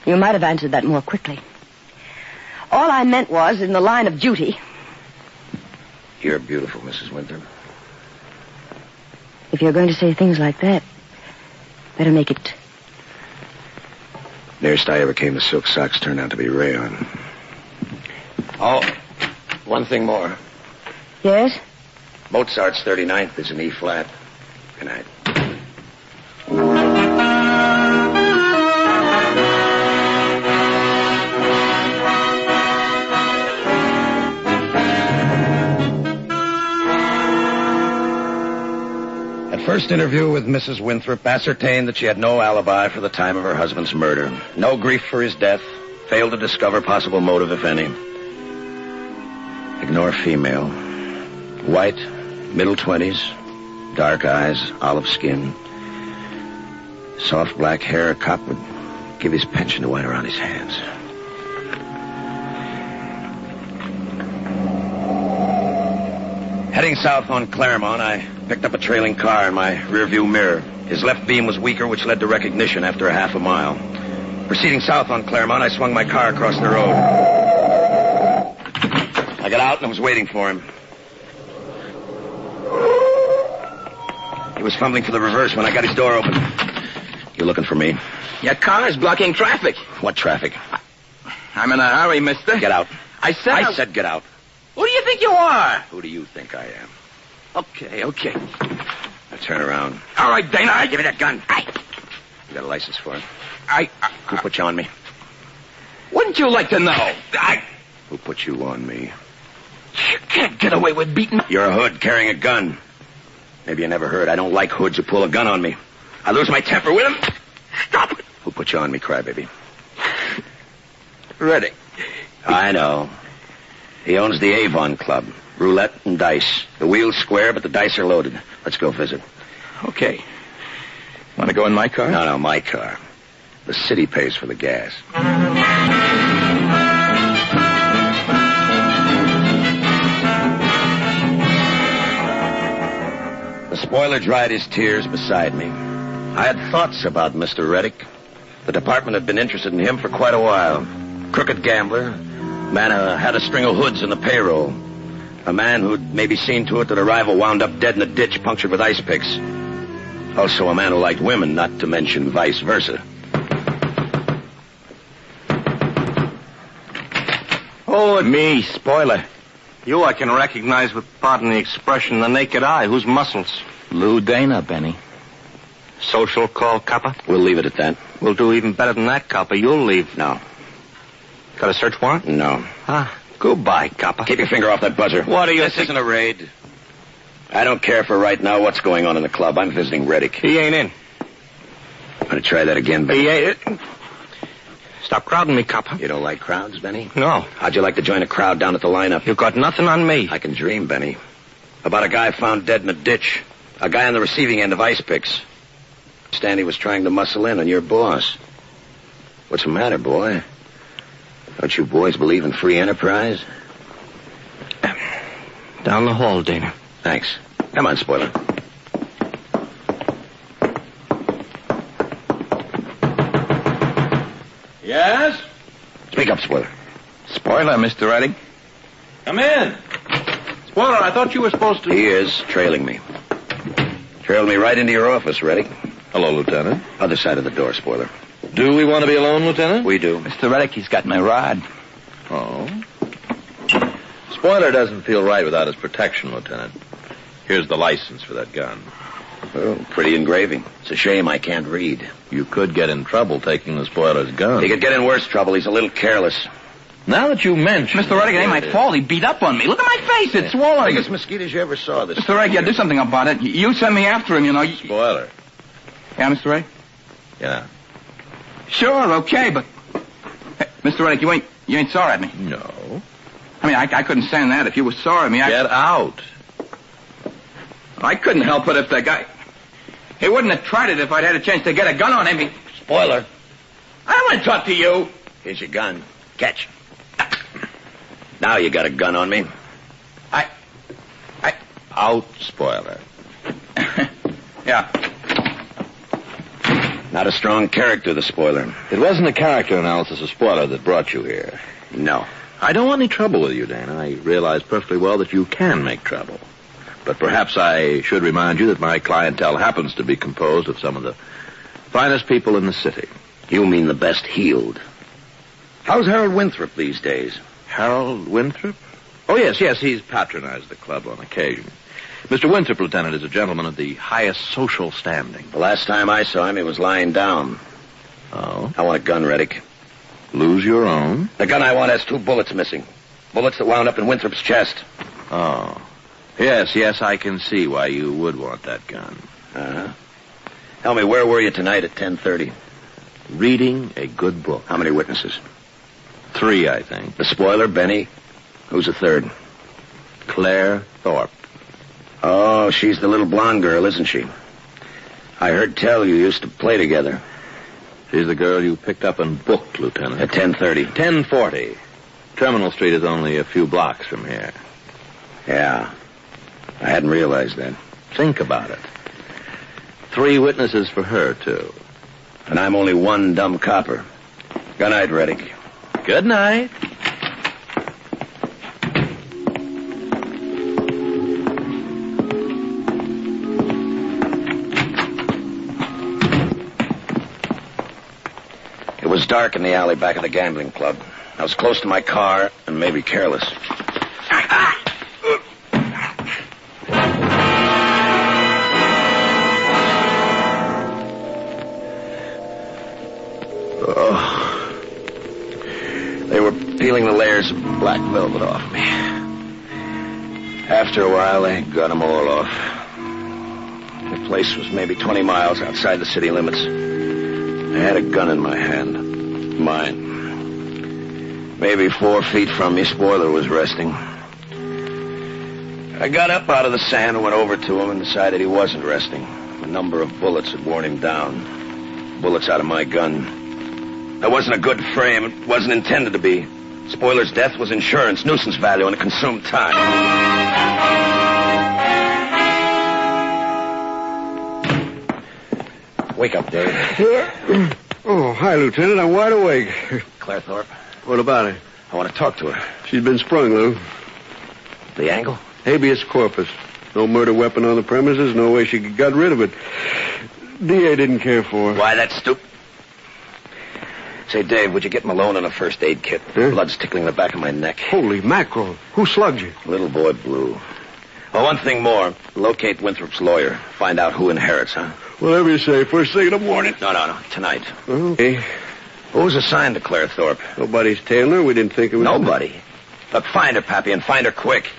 You might have answered that more quickly. All I meant was, in the line of duty... You're beautiful, Mrs. Winthrop. If you're going to say things like that, better make it... Nearest I ever came to silk socks turned out to be rayon. Oh, one thing more. Yes? Mozart's 39th is an E flat. Good night. First interview with Mrs. Winthrop ascertained that she had no alibi for the time of her husband's murder. No grief for his death. Failed to discover possible motive, if any. Ignore female. White, middle 20s, dark eyes, olive skin. Soft black hair. A cop would give his pension to white around his hands. Heading south on Claremont, I picked up a trailing car in my rearview mirror. His left beam was weaker, which led to recognition after a half a mile. Proceeding south on Claremont, I swung my car across the road. I got out and was waiting for him. He was fumbling for the reverse when I got his door open. You looking for me? Your car is blocking traffic. What traffic? I'm in a hurry, mister. Get out. I said get out. Who do you think you are? Who do you think I am? Okay. Now turn around. All right, Dana. Give me that gun. You got a license for it? Who put you on me? Wouldn't you like to know? Who put you on me? You can't get away with beating... You're a hood carrying a gun. Maybe you never heard. I don't like hoods who pull a gun on me. I lose my temper with them. Stop it. Who put you on me, crybaby? Ready. I know. He owns the Avon Club. Roulette and dice. The wheel's square, but the dice are loaded. Let's go visit. Okay. Want to go in my car? No, my car. The city pays for the gas. The spoiler dried his tears beside me. I had thoughts about Mr. Reddick. The department had been interested in him for quite a while. Crooked gambler. Man had a string of hoods in the payroll. A man who'd maybe seen to it that a rival wound up dead in a ditch punctured with ice picks. Also a man who liked women, not to mention vice versa. Oh, me, spoiler. You I can recognize with, pardon the expression, the naked eye. Whose muscles? Lou Dana, Benny. Social call, copper? We'll leave it at that. We'll do even better than that, copper. You'll leave. No. Got a search warrant? No. Goodbye, copper. Keep your finger off that buzzer. What are you... This isn't a raid. I don't care for right now what's going on in the club. I'm visiting Reddick. He ain't in. Want to try that again, Benny? He ain't in. Stop crowding me, copper. You don't like crowds, Benny? No. How'd you like to join a crowd down at the lineup? You got nothing on me. I can dream, Benny. About a guy found dead in a ditch. A guy on the receiving end of ice picks. Stanley was trying to muscle in on your boss. What's the matter, boy? Don't you boys believe in free enterprise? Down the hall, Dana. Thanks. Come on, spoiler. Yes? Speak up, spoiler. Spoiler, Mr. Reddick. Come in. Spoiler, I thought you were supposed to... He is trailing me. Trailed me right into your office, Reddick. Hello, Lieutenant. Other side of the door, spoiler. Do we want to be alone, Lieutenant? We do. Mr. Reddick, he's got my rod. Oh? Spoiler doesn't feel right without his protection, Lieutenant. Here's the license for that gun. Oh, pretty engraving. It's a shame I can't read. You could get in trouble taking the spoiler's gun. He could get in worse trouble. He's a little careless. Now that you mention... Mr. Reddick, it ain't my fault. He beat up on me. Look at my face. It's swollen. Biggest mosquitoes you ever saw this. Mr. Reddick, yeah, do something about it. You send me after him, you know. Spoiler. Yeah, Mr. Reddick? Yeah. Sure, okay, but... Hey, Mr. Reddick, you ain't sore at me. No. I mean, I couldn't stand that. If you were sore at me, Get out. I couldn't help it if the guy... He wouldn't have tried it if I'd had a chance to get a gun on him. Spoiler. I want to talk to you. Here's your gun. Catch. Now you got a gun on me. Out, spoiler. Yeah. Not a strong character, the spoiler. It wasn't the character analysis of spoiler that brought you here. No. I don't want any trouble with you, Dana. I realize perfectly well that you can make trouble. But perhaps I should remind you that my clientele happens to be composed of some of the finest people in the city. You mean the best heeled. How's Harold Winthrop these days? Harold Winthrop? Oh, yes, he's patronized the club on occasion. Mr. Winthrop, Lieutenant, is a gentleman of the highest social standing. The last time I saw him, he was lying down. Oh? I want a gun, Reddick. Lose your own? The gun I want has 2 bullets missing. Bullets that wound up in Winthrop's chest. Oh. Yes, I can see why you would want that gun. Uh-huh. Tell me, where were you tonight at 10:30? Reading a good book. How many witnesses? 3, I think. The spoiler, Benny. Who's the third? Claire Thorpe. Oh, she's the little blonde girl, isn't she? I heard tell you used to play together. She's the girl you picked up and booked, Lieutenant. At 10:30. 10:40. Terminal Street is only a few blocks from here. Yeah. I hadn't realized that. Think about it. 3 witnesses for her, too. And I'm only one dumb copper. Good night, Reddick. Good night. It was dark in the alley back of the gambling club. I was close to my car and maybe careless. They were peeling the layers of black velvet off me. After a while, they got them all off. The place was maybe 20 miles outside the city limits. I had a gun in my hand. Mine. Maybe 4 feet from me, Spoiler was resting. I got up out of the sand and went over to him and decided he wasn't resting. A number of bullets had worn him down. Bullets out of my gun. That wasn't a good frame. It wasn't intended to be. Spoiler's death was insurance, nuisance value, and it consumed time. Wake up, Dave. Oh, hi, Lieutenant. I'm wide awake. Claire Thorpe. What about her? I want to talk to her. She's been sprung, Lou. The angle? Habeas corpus. No murder weapon on the premises. No way she got rid of it. DA didn't care for her. Why, that's stupid. Say, Dave, would you get Malone on a first aid kit? Huh? Blood's tickling the back of my neck. Holy mackerel. Who slugged you? Little boy Blue. Oh, one thing more. Locate Winthrop's lawyer. Find out who inherits, huh? Whatever you say. First thing in the morning. No. Tonight. Okay. Who was assigned to Claire Thorpe? Nobody's tailing her. We didn't think it was... Nobody? Look, find her, Pappy, and find her quick.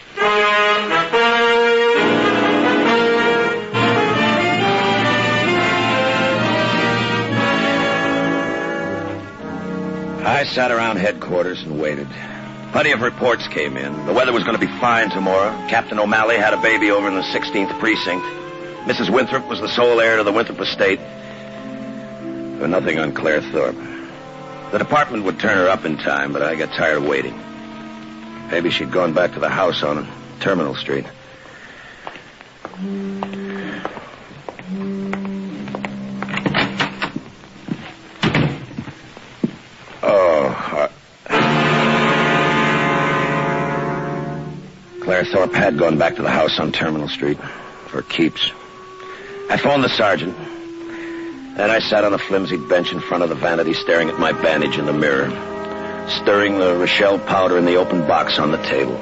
I sat around headquarters and waited. Plenty of reports came in. The weather was going to be fine tomorrow. Captain O'Malley had a baby over in the 16th precinct. Mrs. Winthrop was the sole heir to the Winthrop estate. But nothing on Claire Thorpe. The department would turn her up in time, but I got tired of waiting. Maybe she'd gone back to the house on Terminal Street. Claire Thorpe had gone back to the house on Terminal Street for keeps. I phoned the sergeant. Then I sat on a flimsy bench in front of the vanity staring at my bandage in the mirror, stirring the Rochelle powder in the open box on the table.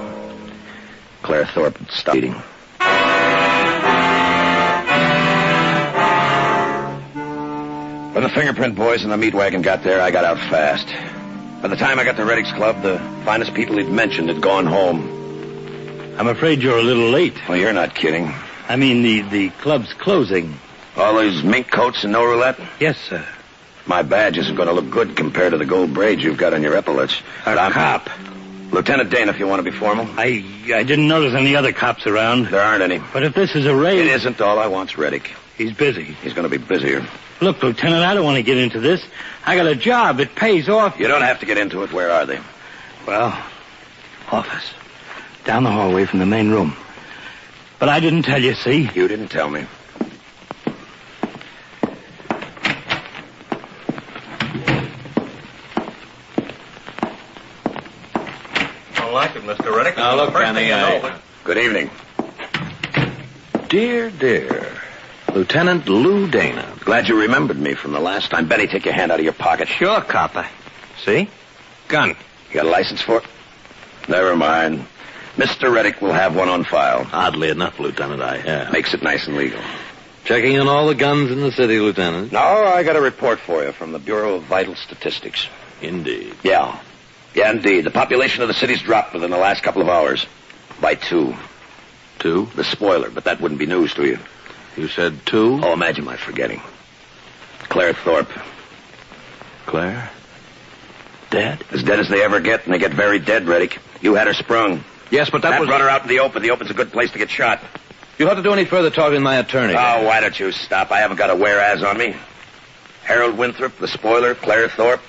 Claire Thorpe had stopped eating. When the fingerprint boys and the meat wagon got there, I got out fast. By the time I got to Reddick's Club, the finest people he'd mentioned had gone home. I'm afraid you're a little late. Well, you're not kidding. I mean, the club's closing. All these mink coats and no roulette? Yes, sir. My badge isn't going to look good compared to the gold braids you've got on your epaulets. A cop. Lieutenant Dane, if you want to be formal. I didn't notice any other cops around. There aren't any. But if this is a raid... It isn't. All I want's Reddick. He's busy. He's going to be busier. Look, Lieutenant, I don't want to get into this. I got a job. It pays off. You don't have to get into it. Where are they? Well, office. Down the hallway from the main room. But I didn't tell you, see? You didn't tell me. Don't like it, Mr. Reddick. Now, look, Benny, Good evening. dear, dear. Lieutenant Lou Dana. Glad you remembered me from the last time. Benny, take your hand out of your pocket. Sure, copper. See? Gun. You got a license for it? Never mind. Mr. Reddick will have one on file. Oddly enough, Lieutenant, I have. Makes it nice and legal. Checking in all the guns in the city, Lieutenant. No, I got a report for you from the Bureau of Vital Statistics. Indeed. Yeah, indeed. The population of the city's dropped within the last couple of hours. By 2. 2? The spoiler, but that wouldn't be news to you. You said 2? Oh, imagine my forgetting. Claire Thorpe. Claire? Dead? As dead as they ever get, and they get very dead, Reddick. You had her sprung. Yes, but that was... Run her out in the open. The open's a good place to get shot. You'll have to do any further talking with my attorney. Oh, why don't you stop? I haven't got a whereas on me. Harold Winthrop, the spoiler, Claire Thorpe.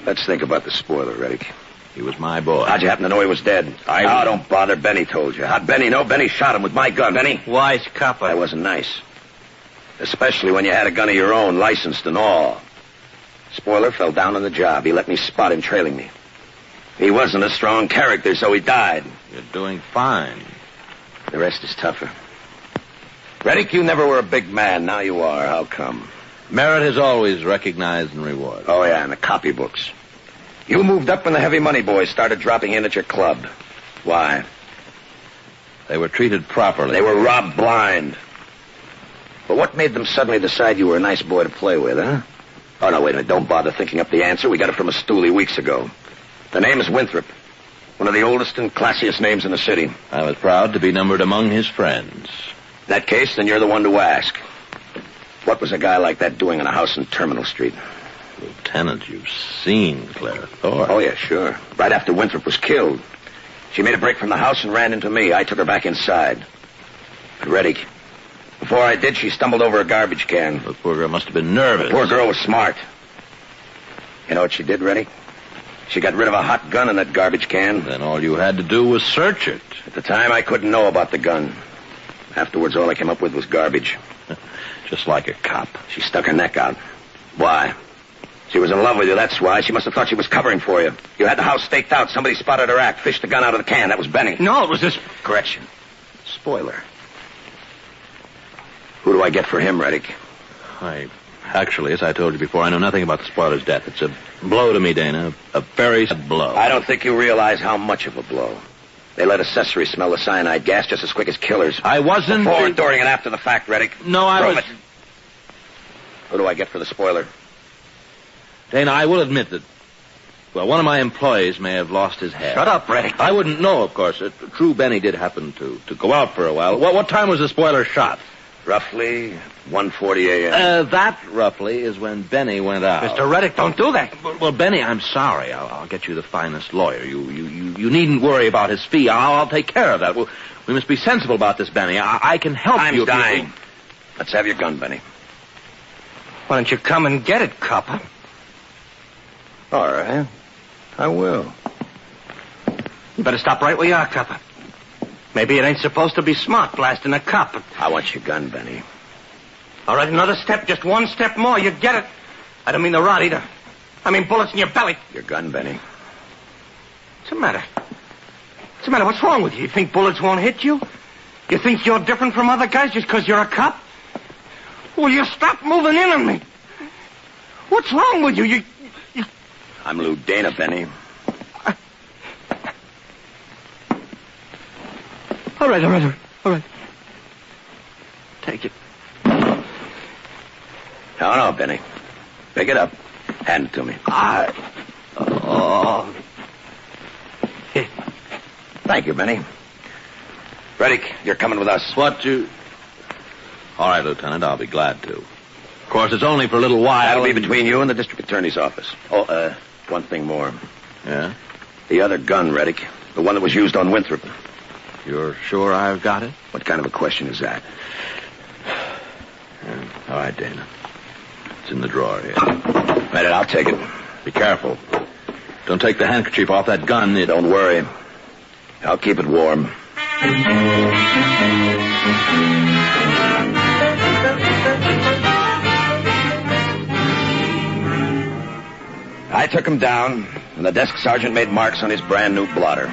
Let's think about the spoiler, Reddick. He was my boy. How'd you happen to know he was dead? Don't bother. Benny told you. How'd Benny know? Benny shot him with my gun. Benny? Wise copper. That wasn't nice. Especially when you had a gun of your own, licensed and all. Spoiler fell down on the job. He let me spot him trailing me. He wasn't a strong character, so he died. You're doing fine. The rest is tougher. Reddick, you never were a big man. Now you are. How come? Merit is always recognized and rewarded. Oh, yeah, in the copybooks. You moved up when the heavy money boys started dropping in at your club. Why? They were treated properly. They were robbed blind. But what made them suddenly decide you were a nice boy to play with, huh? Oh, no, wait a minute. Don't bother thinking up the answer. We got it from a stoolie weeks ago. The name is Winthrop. One of the oldest and classiest names in the city. I was proud to be numbered among his friends. In that case, then you're the one to ask. What was a guy like that doing in a house in Terminal Street? Lieutenant, you've seen Claire Thorpe. Oh, yeah, sure. Right after Winthrop was killed. She made a break from the house and ran into me. I took her back inside. But Reddick, before I did, she stumbled over a garbage can. The poor girl must have been nervous. The poor girl was smart. You know what she did, Reddick? She got rid of a hot gun in that garbage can. Then all you had to do was search it. At the time, I couldn't know about the gun. Afterwards, all I came up with was garbage. Just like a cop. She stuck her neck out. Why? She was in love with you, that's why. She must have thought she was covering for you. You had the house staked out. Somebody spotted her act, fished the gun out of the can. That was Benny. No, it was this... Correction. Spoiler. Who do I get for him, Reddick? Actually, as I told you before, I know nothing about the spoiler's death. It's a blow to me, Dana. A very sad blow. I don't think you realize how much of a blow. They let accessories smell the cyanide gas just as quick as killers. I wasn't... Before, during, and after the fact, Reddick. No, I was... Who do I get for the spoiler? Dana, I will admit that, well, one of my employees may have lost his head. Shut up, Reddick. I wouldn't know, of course. True, Benny did happen to go out for a while. What time was the spoiler shot? Roughly 1:40 a.m. That, roughly, is when Benny went out. Mr. Reddick, don't do that. Well, Benny, I'm sorry. I'll get you the finest lawyer. You needn't worry about his fee. I'll take care of that. We must be sensible about this, Benny. I can help you. I'm dying. Let's have your gun, Benny. Why don't you come and get it, copper? All right. I will. You better stop right where you are, copper. Maybe it ain't supposed to be smart blasting a cop. I want your gun, Benny. All right, another step, just one step more, you get it. I don't mean the rod either. I mean bullets in your belly. Your gun, Benny. What's the matter? What's the matter? What's wrong with you? You think bullets won't hit you? You think you're different from other guys just because you're a cop? Will you stop moving in on me? What's wrong with you? I'm Lou Dana, Benny. All right. Take it. No, Benny. Pick it up. Hand it to me. Here. Thank you, Benny. Reddick, you're coming with us. All right, Lieutenant, I'll be glad to. Of course, it's only for a little while. That'll be between you and the district attorney's office. Oh, one thing more. Yeah? The other gun, Reddick. The one that was used on Winthrop. You're sure I've got it? What kind of a question is that? Yeah. All right, Dana. It's in the drawer here. Right, I'll take it. Be careful. Don't take the handkerchief off that gun. Don't worry. I'll keep it warm. I took him down, and the desk sergeant made marks on his brand new blotter.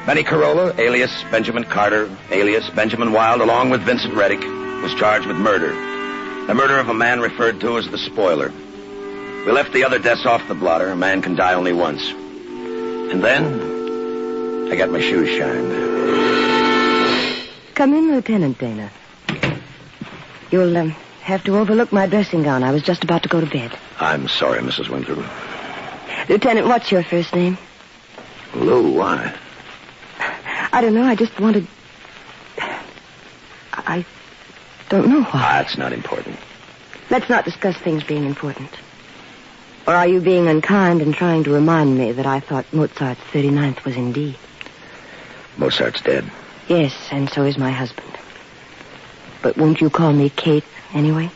Benny Carolla, alias Benjamin Carter, alias Benjamin Wilde, along with Vincent Reddick, was charged with murder. The murder of a man referred to as the spoiler. We left the other deaths off the blotter. A man can die only once. And then, I got my shoes shined. Come in, Lieutenant Dana. You'll have to overlook my dressing gown. I was just about to go to bed. I'm sorry, Mrs. Winthrop. Lieutenant, what's your first name? Lou, why? I don't know. I just wanted... I don't know why. That's not important. Let's not discuss things being important. Or are you being unkind and trying to remind me that I thought Mozart's 39th was in D? Mozart's dead. Yes, and so is my husband. But won't you call me Kate anyway?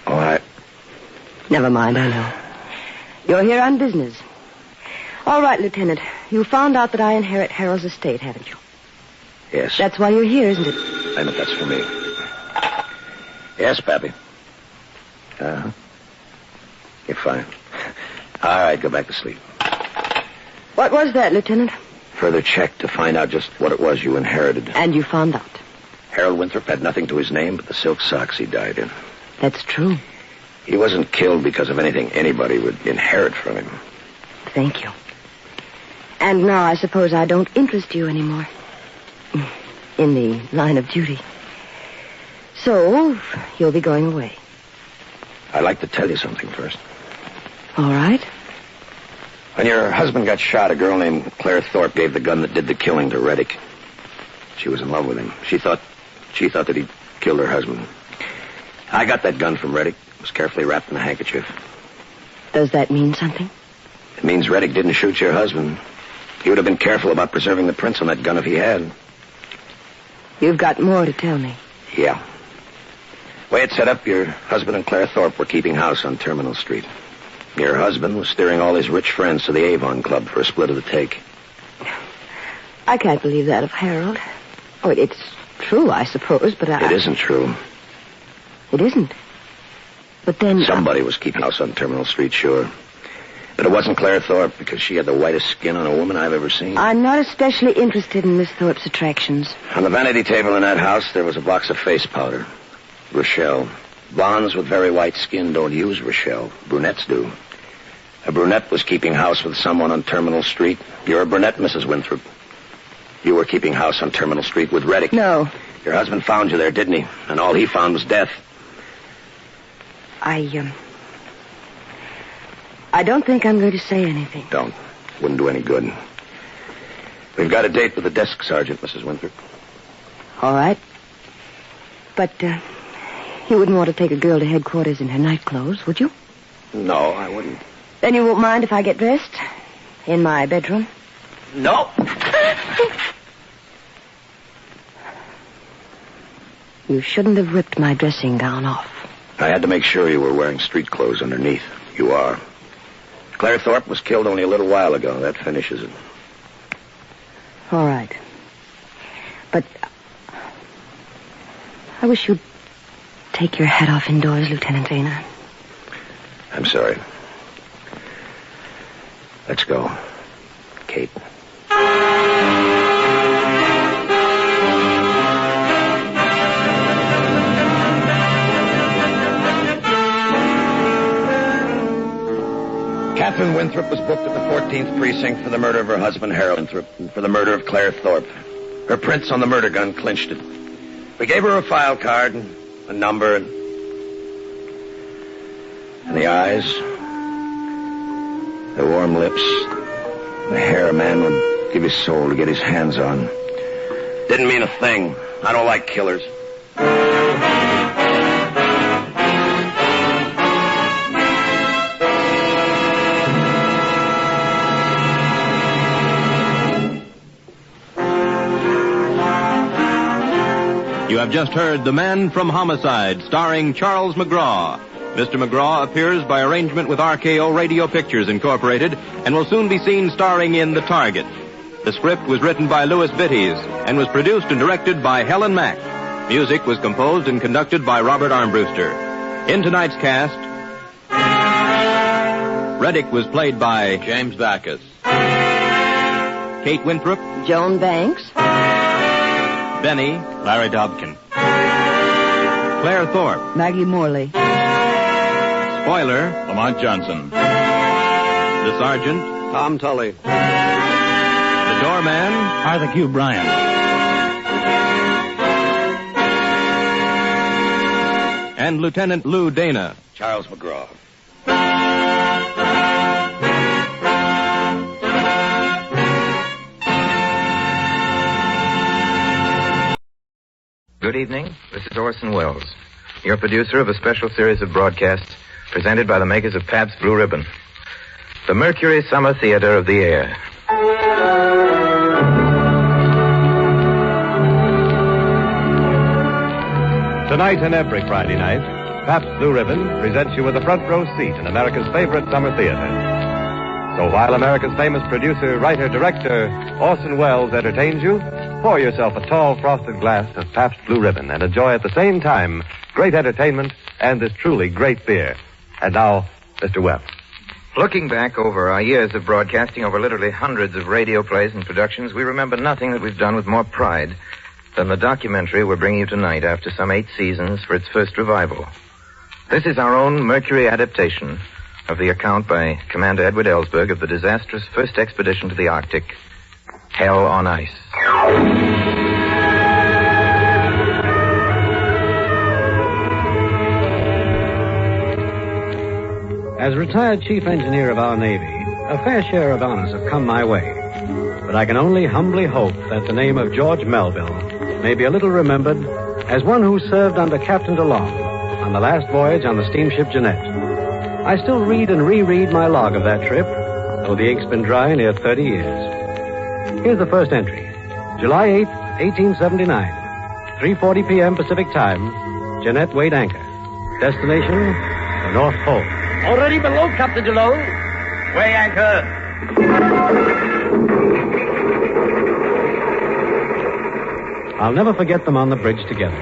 Oh, Never mind, I know. You're here on business. All right, Lieutenant. You found out that I inherit Harold's estate, haven't you? Yes. That's why you're here, isn't it? I admit that's for me. Yes, Pappy. Uh-huh. You're fine. All right, go back to sleep. What was that, Lieutenant? Further check to find out just what it was you inherited. And you found out? Harold Winthrop had nothing to his name but the silk socks he died in. That's true. He wasn't killed because of anything anybody would inherit from him. Thank you. And now I suppose I don't interest you anymore. In the line of duty. So, you'll be going away. I'd like to tell you something first. All right. When your husband got shot, a girl named Claire Thorpe gave the gun that did the killing to Reddick. She was in love with him. She thought that he'd killed her husband. I got that gun from Reddick. It was carefully wrapped in a handkerchief. Does that mean something? It means Reddick didn't shoot your husband. He would have been careful about preserving the prints on that gun if he had. You've got more to tell me. Yeah. Way it's set up, your husband and Claire Thorpe were keeping house on Terminal Street. Your husband was steering all his rich friends to the Avon Club for a split of the take. I can't believe that of Harold. Oh, it's true, I suppose, but It isn't true. It isn't. But then... Somebody was keeping house on Terminal Street, sure. But it wasn't Claire Thorpe, because she had the whitest skin on a woman I've ever seen. I'm not especially interested in Miss Thorpe's attractions. On the vanity table in that house, there was a box of face powder. Rochelle. Blondes with very white skin don't use Rochelle. Brunettes do. A brunette was keeping house with someone on Terminal Street. You're a brunette, Mrs. Winthrop. You were keeping house on Terminal Street with Reddick. No. Your husband found you there, didn't he? And all he found was death. I don't think I'm going to say anything. Don't. Wouldn't do any good. We've got a date with the desk sergeant, Mrs. Winthrop. All right. But, you wouldn't want to take a girl to headquarters in her night clothes, would you? No, I wouldn't. Then you won't mind if I get dressed? In my bedroom? No. You shouldn't have ripped my dressing gown off. I had to make sure you were wearing street clothes underneath. You are. Claire Thorpe was killed only a little while ago. That finishes it. All right. But I wish you'd take your hat off indoors, Lieutenant Dana. I'm sorry. Let's go. Kate. Catherine Winthrop was booked at the 14th Precinct for the murder of her husband, Harold Winthrop, and for the murder of Claire Thorpe. Her prints on the murder gun clinched it. We gave her a file card and a number and the eyes, the warm lips, the hair a man would give his soul to get his hands on. Didn't mean a thing. I don't like killers. You have just heard The Man from Homicide, starring Charles McGraw. Mr. McGraw appears by arrangement with RKO Radio Pictures Incorporated and will soon be seen starring in The Target. The script was written by Louis Vittes and was produced and directed by Helen Mack. Music was composed and conducted by Robert Armbruster. In tonight's cast, Reddick was played by James Backus. Kate Winthrop, Joan Banks, Benny, Larry Dobkin, Claire Thorpe, Maggie Morley, Spoiler, Lamont Johnson, the Sergeant, Tom Tully, the Doorman, Arthur Q. Bryan, and Lieutenant Lou Dana. Charles McGraw. Good evening. This is Orson Welles, your producer of a special series of broadcasts presented by the makers of Pabst Blue Ribbon. The Mercury Summer Theater of the Air. Tonight and every Friday night, Pabst Blue Ribbon presents you with a front row seat in America's favorite summer theater. So while America's famous producer, writer, director, Orson Welles entertains you, pour yourself a tall frosted glass of Pabst Blue Ribbon and enjoy at the same time great entertainment and this truly great beer. And now, Mr. Welles. Looking back over our years of broadcasting over literally hundreds of radio plays and productions, we remember nothing that we've done with more pride than the documentary we're bringing you tonight after some 8 seasons for its first revival. This is our own Mercury adaptation of the account by Commander Edward Ellsberg of the disastrous first expedition to the Arctic, Hell on Ice. As retired chief engineer of our Navy, a fair share of honors have come my way. But I can only humbly hope that the name of George Melville may be a little remembered as one who served under Captain DeLong on the last voyage on the steamship Jeanette. I still read and reread my log of that trip, though the ink's been dry near 30 years. Here's the first entry. July 8th, 1879. 3:40 p.m. Pacific Time. Jeanette weighed anchor. Destination, the North Pole. Already below, Captain DeLong. Weigh anchor. I'll never forget them on the bridge together.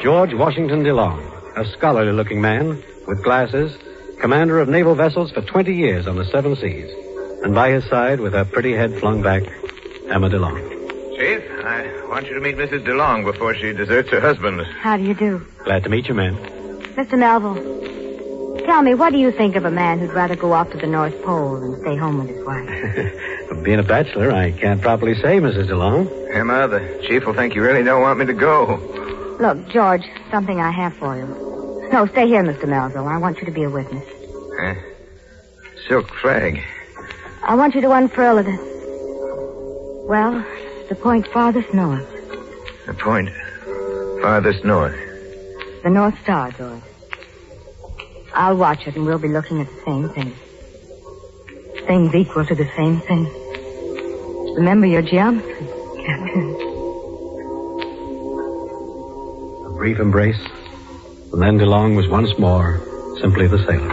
George Washington DeLong, a scholarly-looking man with glasses, commander of naval vessels for 20 years on the 7 seas. And by his side, with her pretty head flung back, Emma DeLong. Chief, I want you to meet Mrs. DeLong before she deserts her husband. How do you do? Glad to meet you, ma'am. Mr. Melville, tell me, what do you think of a man who'd rather go off to the North Pole than stay home with his wife? Being a bachelor, I can't properly say, Mrs. DeLong. Emma, the chief will think you really don't want me to go. Look, George, something I have for you. No, stay here, Mr. Melville. I want you to be a witness. Silk flag. I want you to unfurl it. Well, the point farthest north. The point farthest north. The North Star, George. I'll watch it, and we'll be looking at the same thing. Things equal to the same thing. Remember your geometry, Captain. A brief embrace, and then DeLong was once more simply the sailor.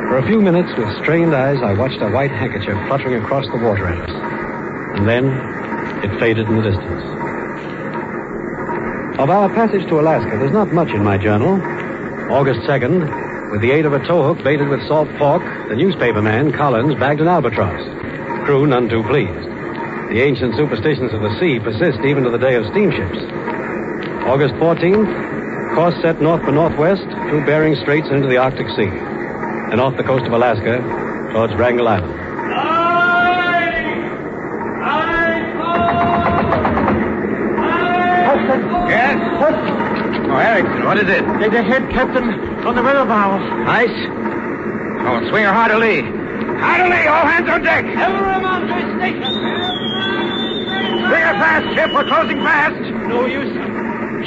For a few minutes, with strained eyes, I watched a white handkerchief fluttering across the water at us. And then it faded in the distance. Of our passage to Alaska, there's not much in my journal. August 2nd, with the aid of a towhook baited with salt pork, the newspaper man, Collins, bagged an albatross. Crew none too pleased. The ancient superstitions of the sea persist even to the day of steamships. August 14th, course set north for northwest through Bering Straits into the Arctic Sea. And off the coast of Alaska towards Wrangel Island. Yes? Oh, Erickson, what is it? There's a head, Captain, on the weather bow. Ice? Oh, swing her hard to lee. Hard to lee, all hands on deck. Every man to his station. Swing her fast, ship. We're closing fast. No use.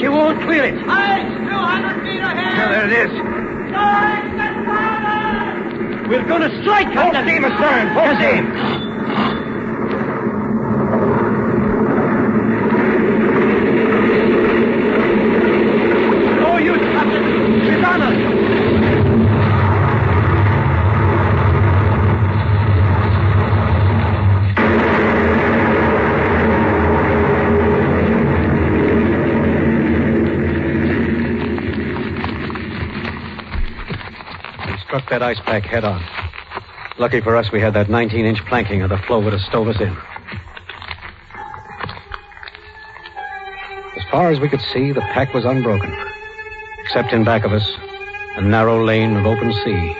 She won't clear it. Ice, 200 feet ahead. There it is. We're going to strike, Captain. Full steam astern. Full steam. No use, Captain. She's on us. Struck that ice pack head on. Lucky for us, we had that 19-inch planking, or the flow would have stove us in. As far as we could see, the pack was unbroken. Except in back of us, a narrow lane of open sea.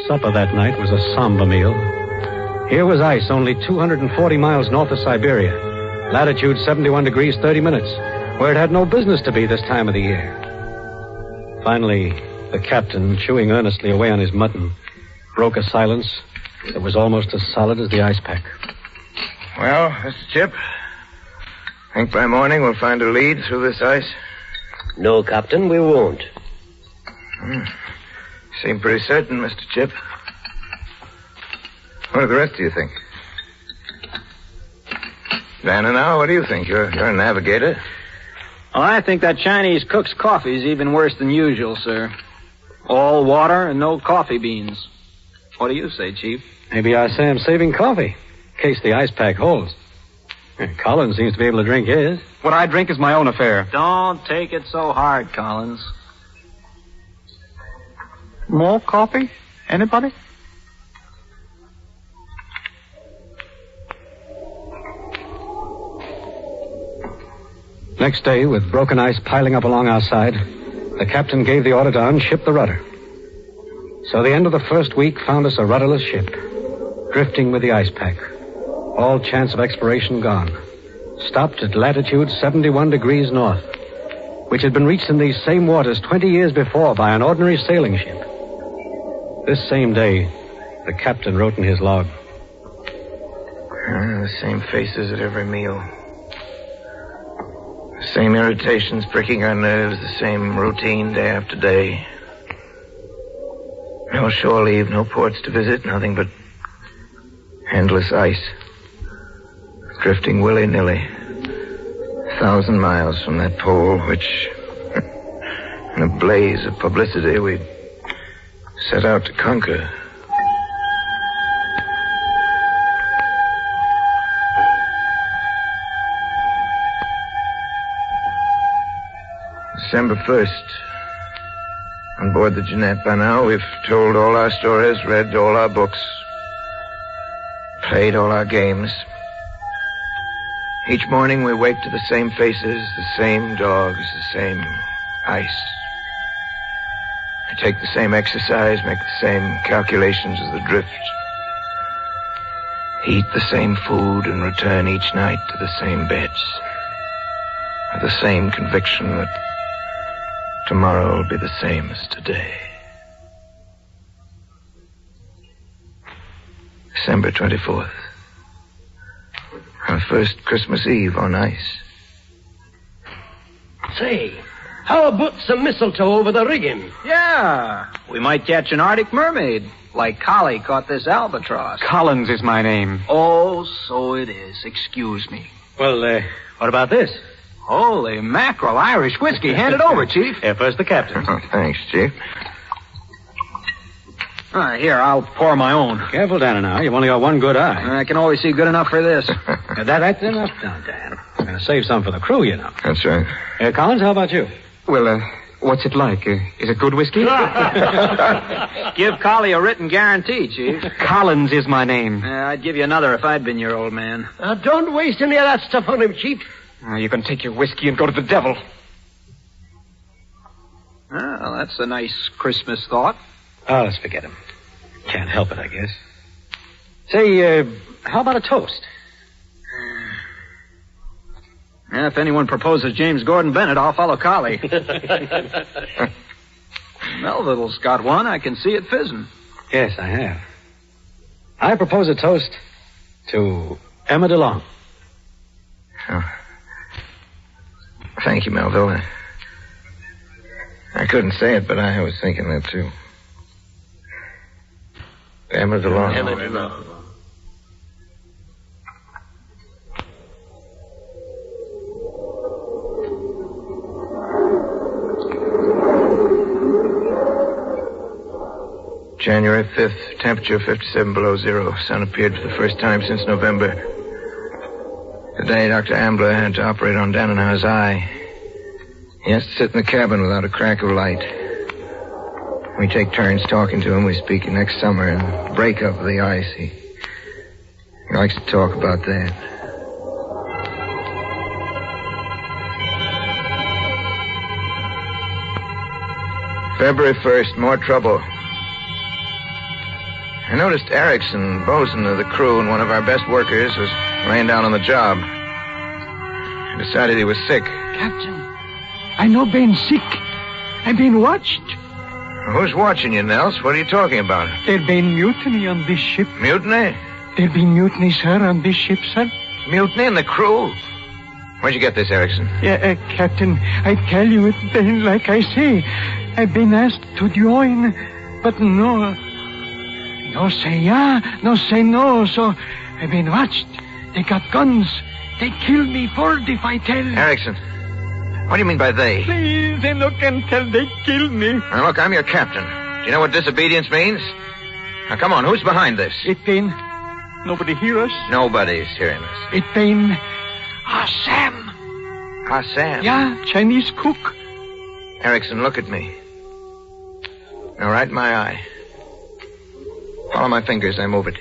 Supper that night was a somber meal. Here was ice only 240 miles north of Siberia, latitude 71 degrees 30 minutes, where it had no business to be this time of the year. Finally, the captain, chewing earnestly away on his mutton, broke a silence that was almost as solid as the ice pack. Well, Mr. Chip, think by morning we'll find a lead through this ice? No, Captain, we won't. Seem pretty certain, Mr. Chip. What do the rest of you think? Vanna, now, what do you think? You're a navigator. Well, I think that Chinese cook's coffee is even worse than usual, sir. All water and no coffee beans. What do you say, Chief? Maybe I say I'm saving coffee, in case the ice pack holds. Collins seems to be able to drink his. What I drink is my own affair. Don't take it so hard, Collins. More coffee? Anybody? Next day, with broken ice piling up along our side, the captain gave the order to unship the rudder. So the end of the first week found us a rudderless ship, drifting with the ice pack. All chance of exploration gone. Stopped at latitude 71 degrees north, which had been reached in these same waters 20 years before by an ordinary sailing ship. This same day, the captain wrote in his log. The same faces at every meal. The same irritations pricking our nerves, the same routine day after day. No shore leave, no ports to visit, nothing but endless ice. Drifting willy-nilly. 1,000 miles from that pole, which, in a blaze of publicity, we'd set out to conquer. December 1st. On board the Jeanette by now, we've told all our stories, read all our books, played all our games. Each morning we wake to the same faces, the same dogs, the same ice. We take the same exercise, make the same calculations as the drift. Eat the same food and return each night to the same beds. With the same conviction that tomorrow will be the same as today. December 24th. Our first Christmas Eve on ice. Say, how about some mistletoe over the rigging? Yeah, we might catch an Arctic mermaid, like Collie caught this albatross. Collins is my name. Oh, so it is. Excuse me. Well, what about this? Holy mackerel, Irish whiskey. Hand it over, Chief. First the captain. Oh, thanks, Chief. Here, I'll pour my own. Careful, Dan, now. You've only got one good eye. I can always see good enough for this. That's enough now, Dan. I'm going to save some for the crew, you know. That's right. Collins, how about you? Well, what's it like? Is it good whiskey? Give Collie a written guarantee, Chief. Collins is my name. I'd give you another if I'd been your old man. Don't waste any of that stuff on him, Chief. You can take your whiskey and go to the devil. Well, that's a nice Christmas thought. Oh, let's forget him. Can't help it, I guess. Say, how about a toast? If anyone proposes James Gordon Bennett, I'll follow Collie. Melville's got one. I can see it fizzing. Yes, I have. I propose a toast to Emma DeLong. Oh. Thank you, Melville. I couldn't say it, but I was thinking that, too. Emma DeLong. Emma DeLong. January 5th, temperature 57 below zero. Sun appeared for the first time since November. Today, Dr. Ambler had to operate on Dannenauer's eye. He has to sit in the cabin without a crack of light. We take turns talking to him. We speak next summer and break up the ice. He likes to talk about that. February 1st, more trouble. I noticed Erickson, bosun of the crew and one of our best workers, was laying down on the job. I decided he was sick. Captain, I no been sick. I been watched. Who's watching you, Nels? What are you talking about? There been mutiny on this ship. Mutiny? There been mutiny, sir, on this ship, sir. Mutiny in the crew? Where'd you get this, Erickson? Yeah, Captain, I tell you, it been like I say. I've been asked to join, but no. No say yeah, no say no, so I've been watched. They got guns. They kill me for it if I tell. Erickson, what do you mean by they? Please, they no can tell they kill me. Now, look, I'm your captain. Do you know what disobedience means? Now, come on, who's behind this? It been... Nobody hear us? Nobody's hearing us. It been... Sam. Sam? Yeah, Chinese cook. Erickson, look at me. Now, right in my eye. Follow my fingers, I move it.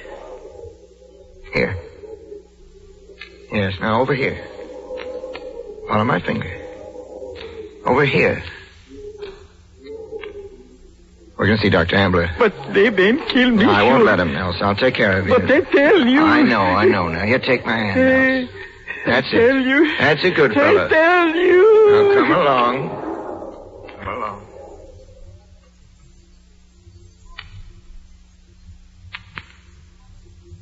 Here. Yes, now over here. Follow my finger. Over here. We're going to see Dr. Ambler. But they been kill me. No, I won't let him, Nels. I'll take care of you. But they tell you. I know. Now, here, take my hand, Nels. That's it. Tell you. That's a good fella. I tell you. Now, come along. Come along.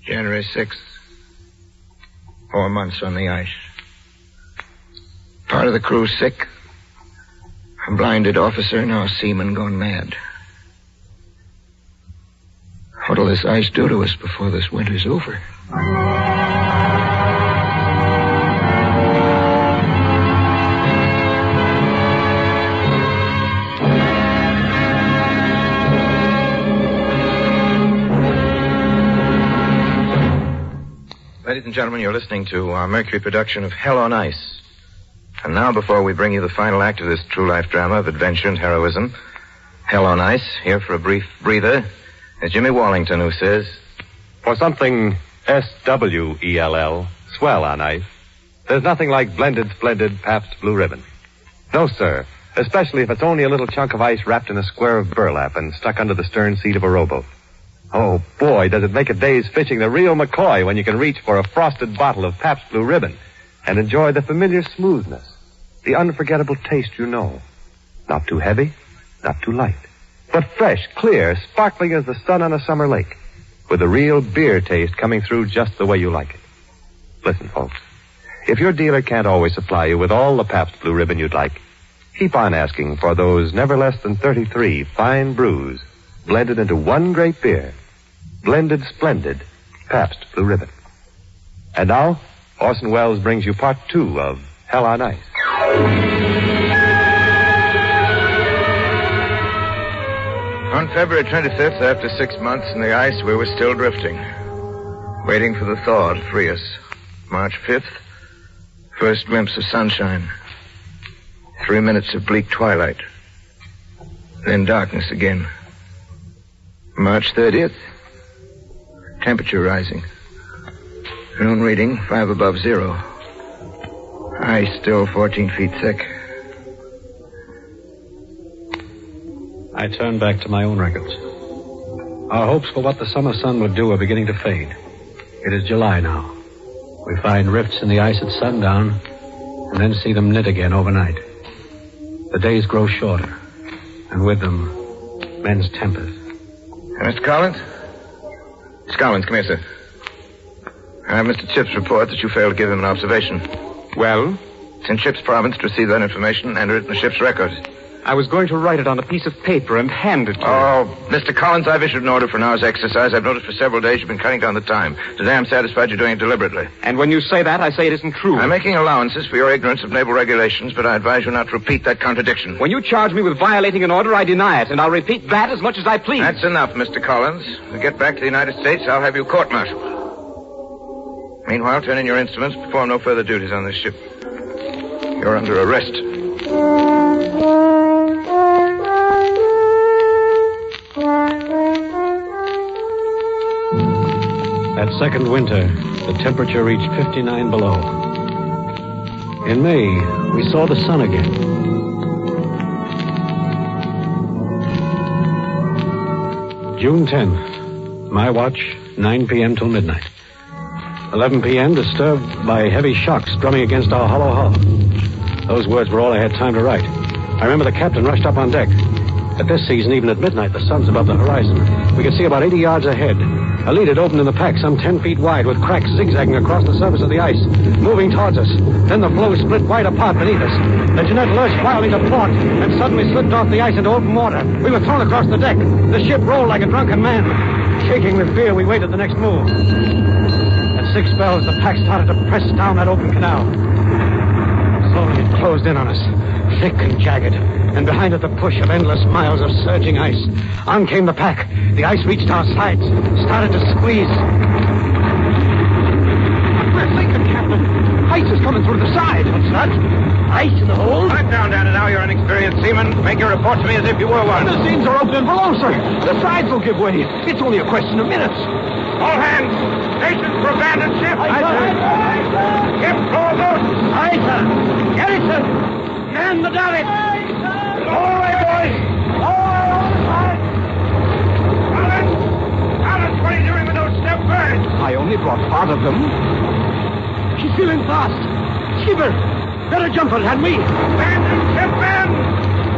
January 6th. 4 months on the ice. Part of the crew sick. A blinded officer, now a seaman gone mad. What'll this ice do to us before this winter's over? Ladies and gentlemen, you're listening to our Mercury production of Hell on Ice. And now, before we bring you the final act of this true life drama of adventure and heroism, Hell on Ice, here for a brief breather, is Jimmy Wallington, who says, for something SWELL, swell on ice, there's nothing like blended, splendid Pabst Blue Ribbon. No, sir, especially if it's only a little chunk of ice wrapped in a square of burlap and stuck under the stern seat of a rowboat. Oh, boy, does it make a day's fishing the real McCoy when you can reach for a frosted bottle of Pabst Blue Ribbon and enjoy the familiar smoothness, the unforgettable taste you know. Not too heavy, not too light, but fresh, clear, sparkling as the sun on a summer lake, with a real beer taste coming through just the way you like it. Listen, folks, if your dealer can't always supply you with all the Pabst Blue Ribbon you'd like, keep on asking for those never less than 33 fine brews blended into one great beer. Blended, splendid Pabst Blue Ribbon. And now, Orson Welles brings you part 2 of Hell on Ice. On February 25th, after 6 months in the ice, we were still drifting, waiting for the thaw to free us. March 5th, first glimpse of sunshine. 3 minutes of bleak twilight. Then darkness again. March 30th, temperature rising. Noon reading, 5 above zero. Ice still 14 feet thick. I turn back to my own records. Our hopes for what the summer sun would do are beginning to fade. It is July now. We find rifts in the ice at sundown and then see them knit again overnight. The days grow shorter, and with them, men's tempers. Mr. Collins? Mr. Collins, come here, sir. I have Mr. Chip's report that you failed to give him an observation. Well? It's in Chip's province to receive that information and enter it in the ship's records. I was going to write it on a piece of paper and hand it to him. Oh, Mr. Collins, I've issued an order for an hour's exercise. I've noticed for several days you've been cutting down the time. Today I'm satisfied you're doing it deliberately. And when you say that, I say it isn't true. I'm making allowances for your ignorance of naval regulations, but I advise you not to repeat that contradiction. When you charge me with violating an order, I deny it, and I'll repeat that as much as I please. That's enough, Mr. Collins. When we get back to the United States, I'll have you court-martialed. Meanwhile, turn in your instruments. Perform no further duties on this ship. You're under arrest. That second winter, the temperature reached 59 below. In May, we saw the sun again. June 10th, my watch, 9 p.m. till midnight. 11 p.m., disturbed by heavy shocks drumming against our hollow hull. Those words were all I had time to write. I remember the captain rushed up on deck. At this season, even at midnight, the sun's above the horizon. We could see about 80 yards ahead. A lead had opened in the pack some 10 feet wide with cracks zigzagging across the surface of the ice, moving towards us. Then the floe split wide apart beneath us. The Jeanette lurched wildly to port and suddenly slipped off the ice into open water. We were thrown across the deck. The ship rolled like a drunken man. Shaking with fear, we waited the next move. At 6 bells, the pack started to press down that open canal. Slowly it closed in on us, thick and jagged. And behind it, the push of endless miles of surging ice. On came the pack. The ice reached our sides, started to squeeze. We're sinking, Captain. Ice is coming through the side. What's that? Ice in the hold? Pipe down, Dan, and now you're an experienced seaman. Make your report to me as if you were one. The seams are opening below, sir. The sides will give way. It's only a question of minutes. All hands, stations for abandoned ship. Aye, sir. Ship closed. Aye, sir. Garrison, man the davit. All right, boys. Alan, what are you doing with those step birds? I only brought part of them. She's feeling fast. Shiver. Better jump her, had we. Abandon ship, men.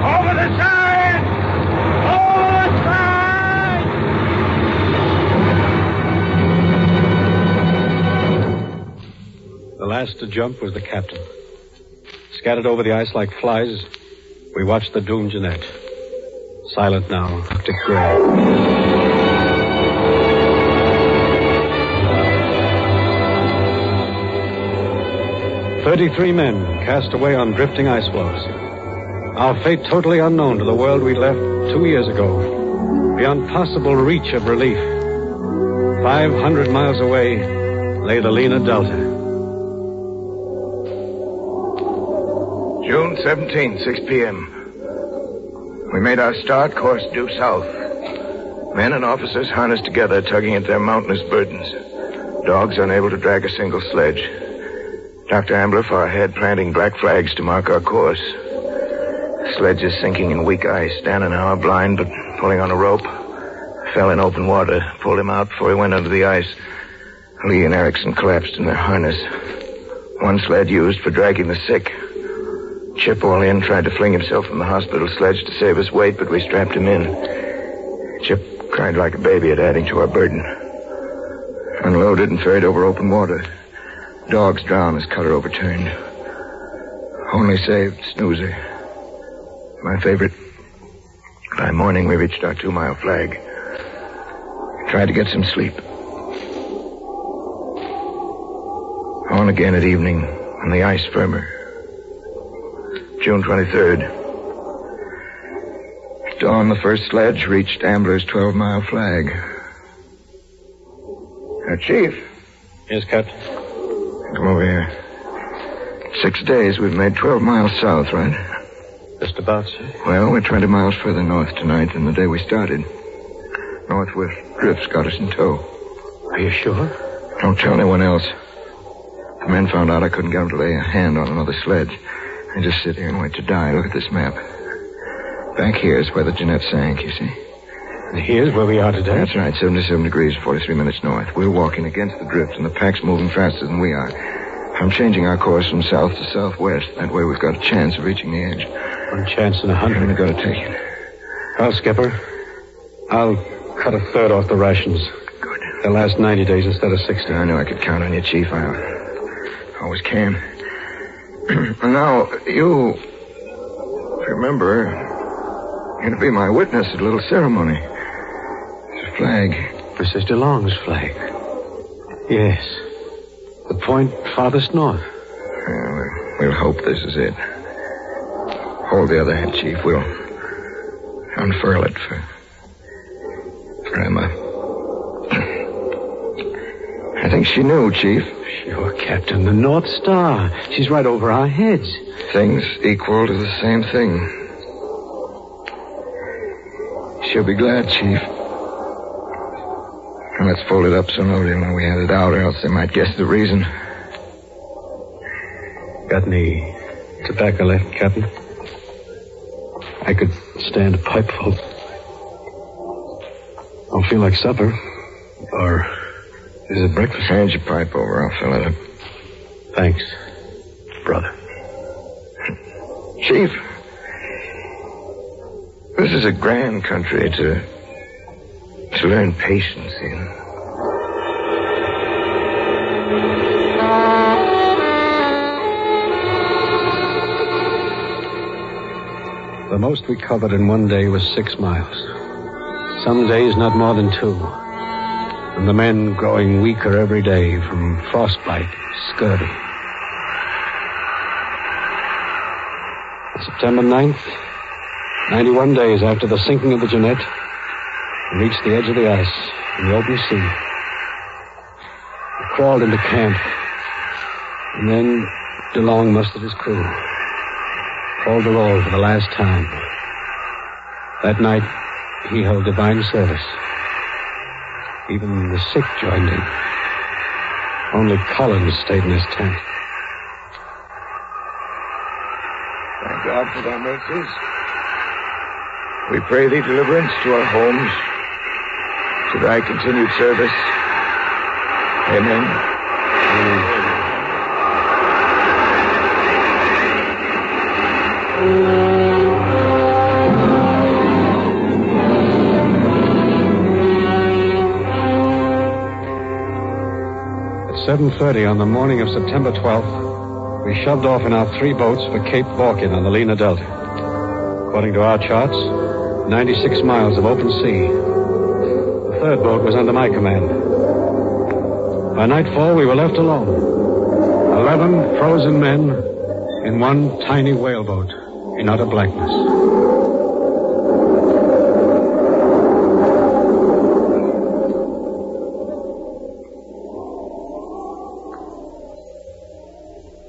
Over the side. Over the side. The last to jump was the captain. Scattered over the ice like flies, we watched the doomed Jeanette. Silent now, Dick Gray. 33 men cast away on drifting ice floes. Our fate totally unknown to the world we left 2 years ago. Beyond possible reach of relief. 500 miles away lay the Lena Delta. June 17, 6 p.m. We made our start, course due south. Men and officers harnessed together, tugging at their mountainous burdens. Dogs unable to drag a single sledge. Dr. Ambler far ahead, planting black flags to mark our course. Sledges sinking in weak ice. Dan and I, blind but pulling on a rope, fell in open water, pulled him out before he went under the ice. Lee and Erickson collapsed in their harness. One sled used for dragging the sick. Chip, all in, tried to fling himself from the hospital sledge to save us weight, but we strapped him in. Chip cried like a baby at adding to our burden. Unloaded and ferried over open water. Dogs drowned as cutter overturned. Only saved Snoozer. My favorite. By morning, we reached our 2-mile flag. Tried to get some sleep. On again at evening, on the ice firmer. June 23rd. At dawn, the first sledge reached Ambler's 12-mile flag. Chief. Yes, Captain. Come over here. 6 days, we've made 12 miles south, right? Just about, sir. Well, we're 20 miles further north tonight than the day we started. Northwest drifts got us in tow. Are you sure? Don't tell anyone else. The men found out I couldn't get them to lay a hand on another sledge. I just sit here and wait to die. Look at this map. Back here is where the Jeanette sank, you see. And here's where we are today? That's right, 77 degrees, 43 minutes north. We're walking against the drift, and the pack's moving faster than we are. I'm changing our course from south to southwest. That way we've got a chance of reaching the edge. 1 chance in 100. I'm going to take it. Well, Skipper, I'll cut a third off the rations. Good. They'll last 90 days instead of 60. I knew I could count on you, Chief. I always can. And now, you remember, you're going to be my witness at a little ceremony. It's a flag. For Sister Long's flag. Yes. The point farthest north. Yeah, we'll hope this is it. Hold the other hand, Chief. We'll unfurl it for Emma. I think she knew, Chief. Sure, Captain. The North Star. She's right over our heads. things equal to the same thing. She'll be glad, Chief. Now, let's fold it up so nobody will know we had it out, or else they might guess the reason. Got any tobacco left, Captain? I could stand a pipeful. Don't feel like supper. Or is it breakfast? Hand your pipe over. I'll fill it up. Thanks, brother. Chief, this is a grand country to learn patience in. The most we covered in one day was 6 miles. Some days not more than 2. And the men growing weaker every day from frostbite, scurvy. On September 9th, 91 days after the sinking of the Jeanette, we reached the edge of the ice in the open sea. We crawled into camp. And then DeLong mustered his crew. Called the roll for the last time. That night, he held divine service. Even the sick joined in. Only Collins stayed in his tent. Thank God for thy mercies. We pray thee deliverance to our homes, to thy continued service. Amen. Amen. At 7:30 on the morning of September 12th, we shoved off in our 3 boats for Cape Vorkin on the Lena Delta. According to our charts, 96 miles of open sea. The 3rd boat was under my command. By nightfall, we were left alone. 11 frozen men in one tiny whaleboat in utter blackness.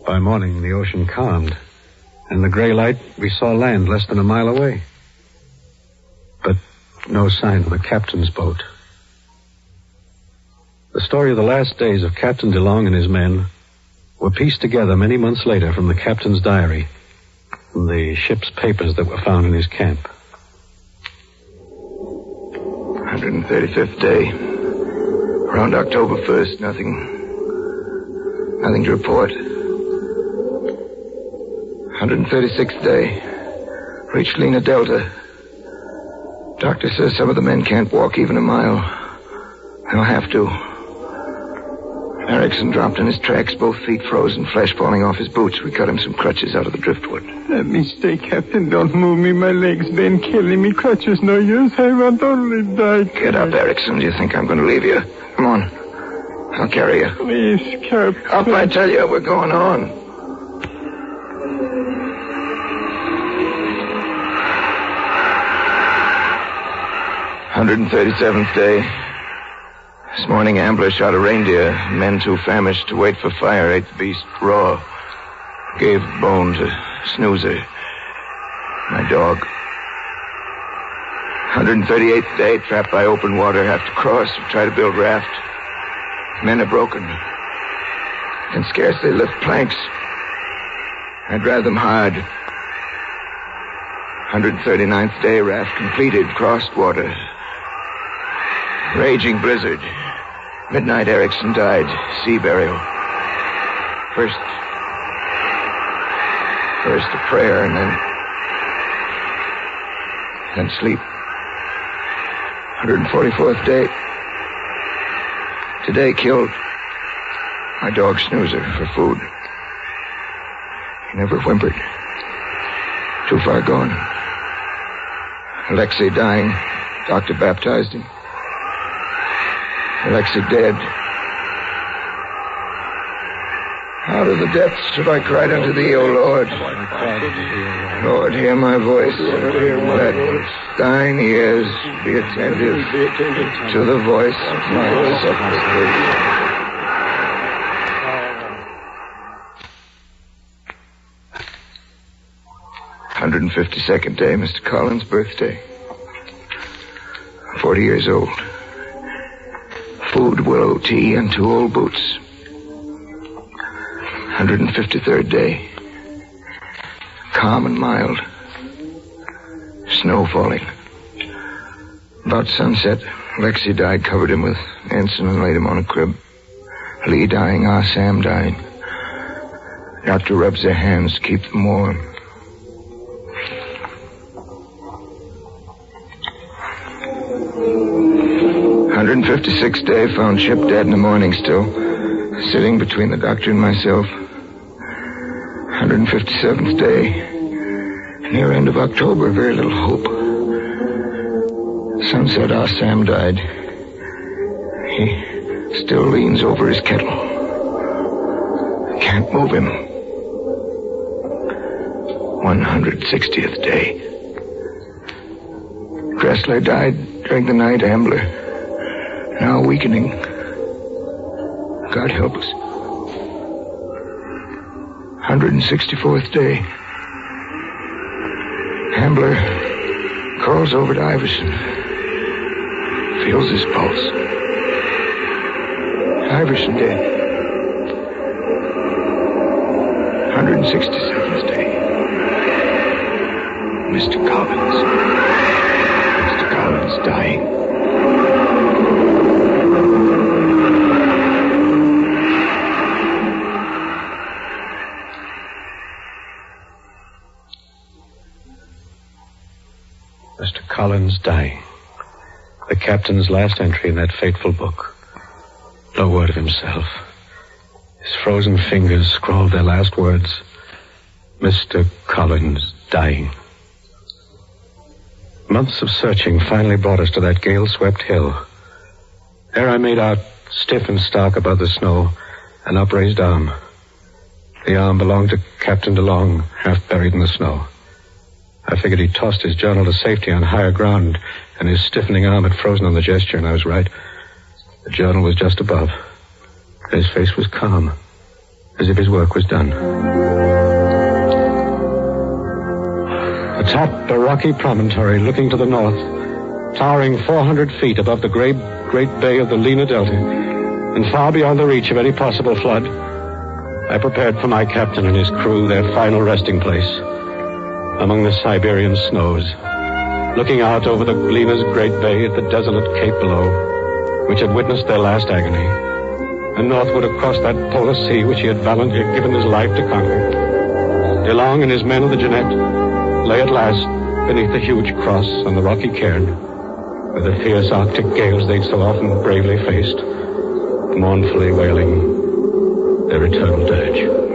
By morning, the ocean calmed. In the gray light, we saw land less than a mile away. But no sign of the captain's boat. The story of the last days of Captain DeLong and his men were pieced together many months later from the captain's diary and the ship's papers that were found in his camp. 135th day. Around October 1st, nothing to report. 136th day. Reached Lena Delta. Doctor says some of the men can't walk even a mile. They'll have to. Erickson dropped in his tracks, both feet frozen, flesh falling off his boots. We cut him some crutches out of the driftwood. Let me stay, Captain. Don't move me. My legs been killing me. Crutches no use. I want only die. Get up, Erickson. Do you think I'm going to leave you? Come on. I'll carry you. Please, Captain. Up, I tell you. We're going on. "137th day. This morning, Ambler shot a reindeer. Men too famished to wait for fire ate the beast raw. Gave bone to Snoozer, my dog. 138th day, trapped by open water, have to cross, try to build raft. Men are broken. Can scarcely lift planks. I'd drive them hard. 139th day, raft completed, crossed water. Raging blizzard. Midnight, Erickson died. Sea burial. First a prayer and then sleep. 144th day. Today killed my dog Snoozer for food. He never whimpered. Too far gone. Alexei dying. Doctor baptized him. Alexei dead. Out of the depths should I cry unto thee, O Lord. Lord, hear my voice. Let thine ears be attentive to the voice of my supplication. 152nd day, Mr. Collins' birthday. 40 years old. Food, willow tea, and 2 old boots. 153rd day. Calm and mild. Snow falling. About sunset, Lexi died, covered him with ensign and laid him on a crib. Lee dying, Sam dying. Doctor rubs their hands to keep them warm. "156th day, found Chip dead in the morning still, sitting between the doctor and myself. 157th day, near end of October, very little hope. Sunset, Sam died. He still leans over his kettle. Can't move him. 160th day. Dressler died during the night, Ambler. Now weakening. God help us. 164th day. Ambler crawls over to Iverson. Feels his pulse. Iverson dead. 167th day. Mr. Collins. Mr. Collins dying. Mr. Collins dying. The captain's last entry in that fateful book. No word of himself. His frozen fingers scrawled their last words. Mr. Collins dying. Months of searching finally brought us to that gale-swept hill. There I made out, stiff and stark above the snow, an upraised arm. The arm belonged to Captain DeLong, half buried in the snow. I figured he'd tossed his journal to safety on higher ground, and his stiffening arm had frozen on the gesture, and I was right. The journal was just above. His face was calm, as if his work was done. Atop a rocky promontory looking to the north, towering 400 feet above the great bay of the Lena Delta, and far beyond the reach of any possible flood, I prepared for my captain and his crew their final resting place among the Siberian snows, looking out over the Lena's great bay at the desolate cape below, which had witnessed their last agony, and northward across that polar sea which he had valiantly given his life to conquer. DeLong and his men of the Jeanette lay at last beneath the huge cross on the rocky cairn, where the fierce Arctic gales they'd so often bravely faced, mournfully wailing their eternal dirge.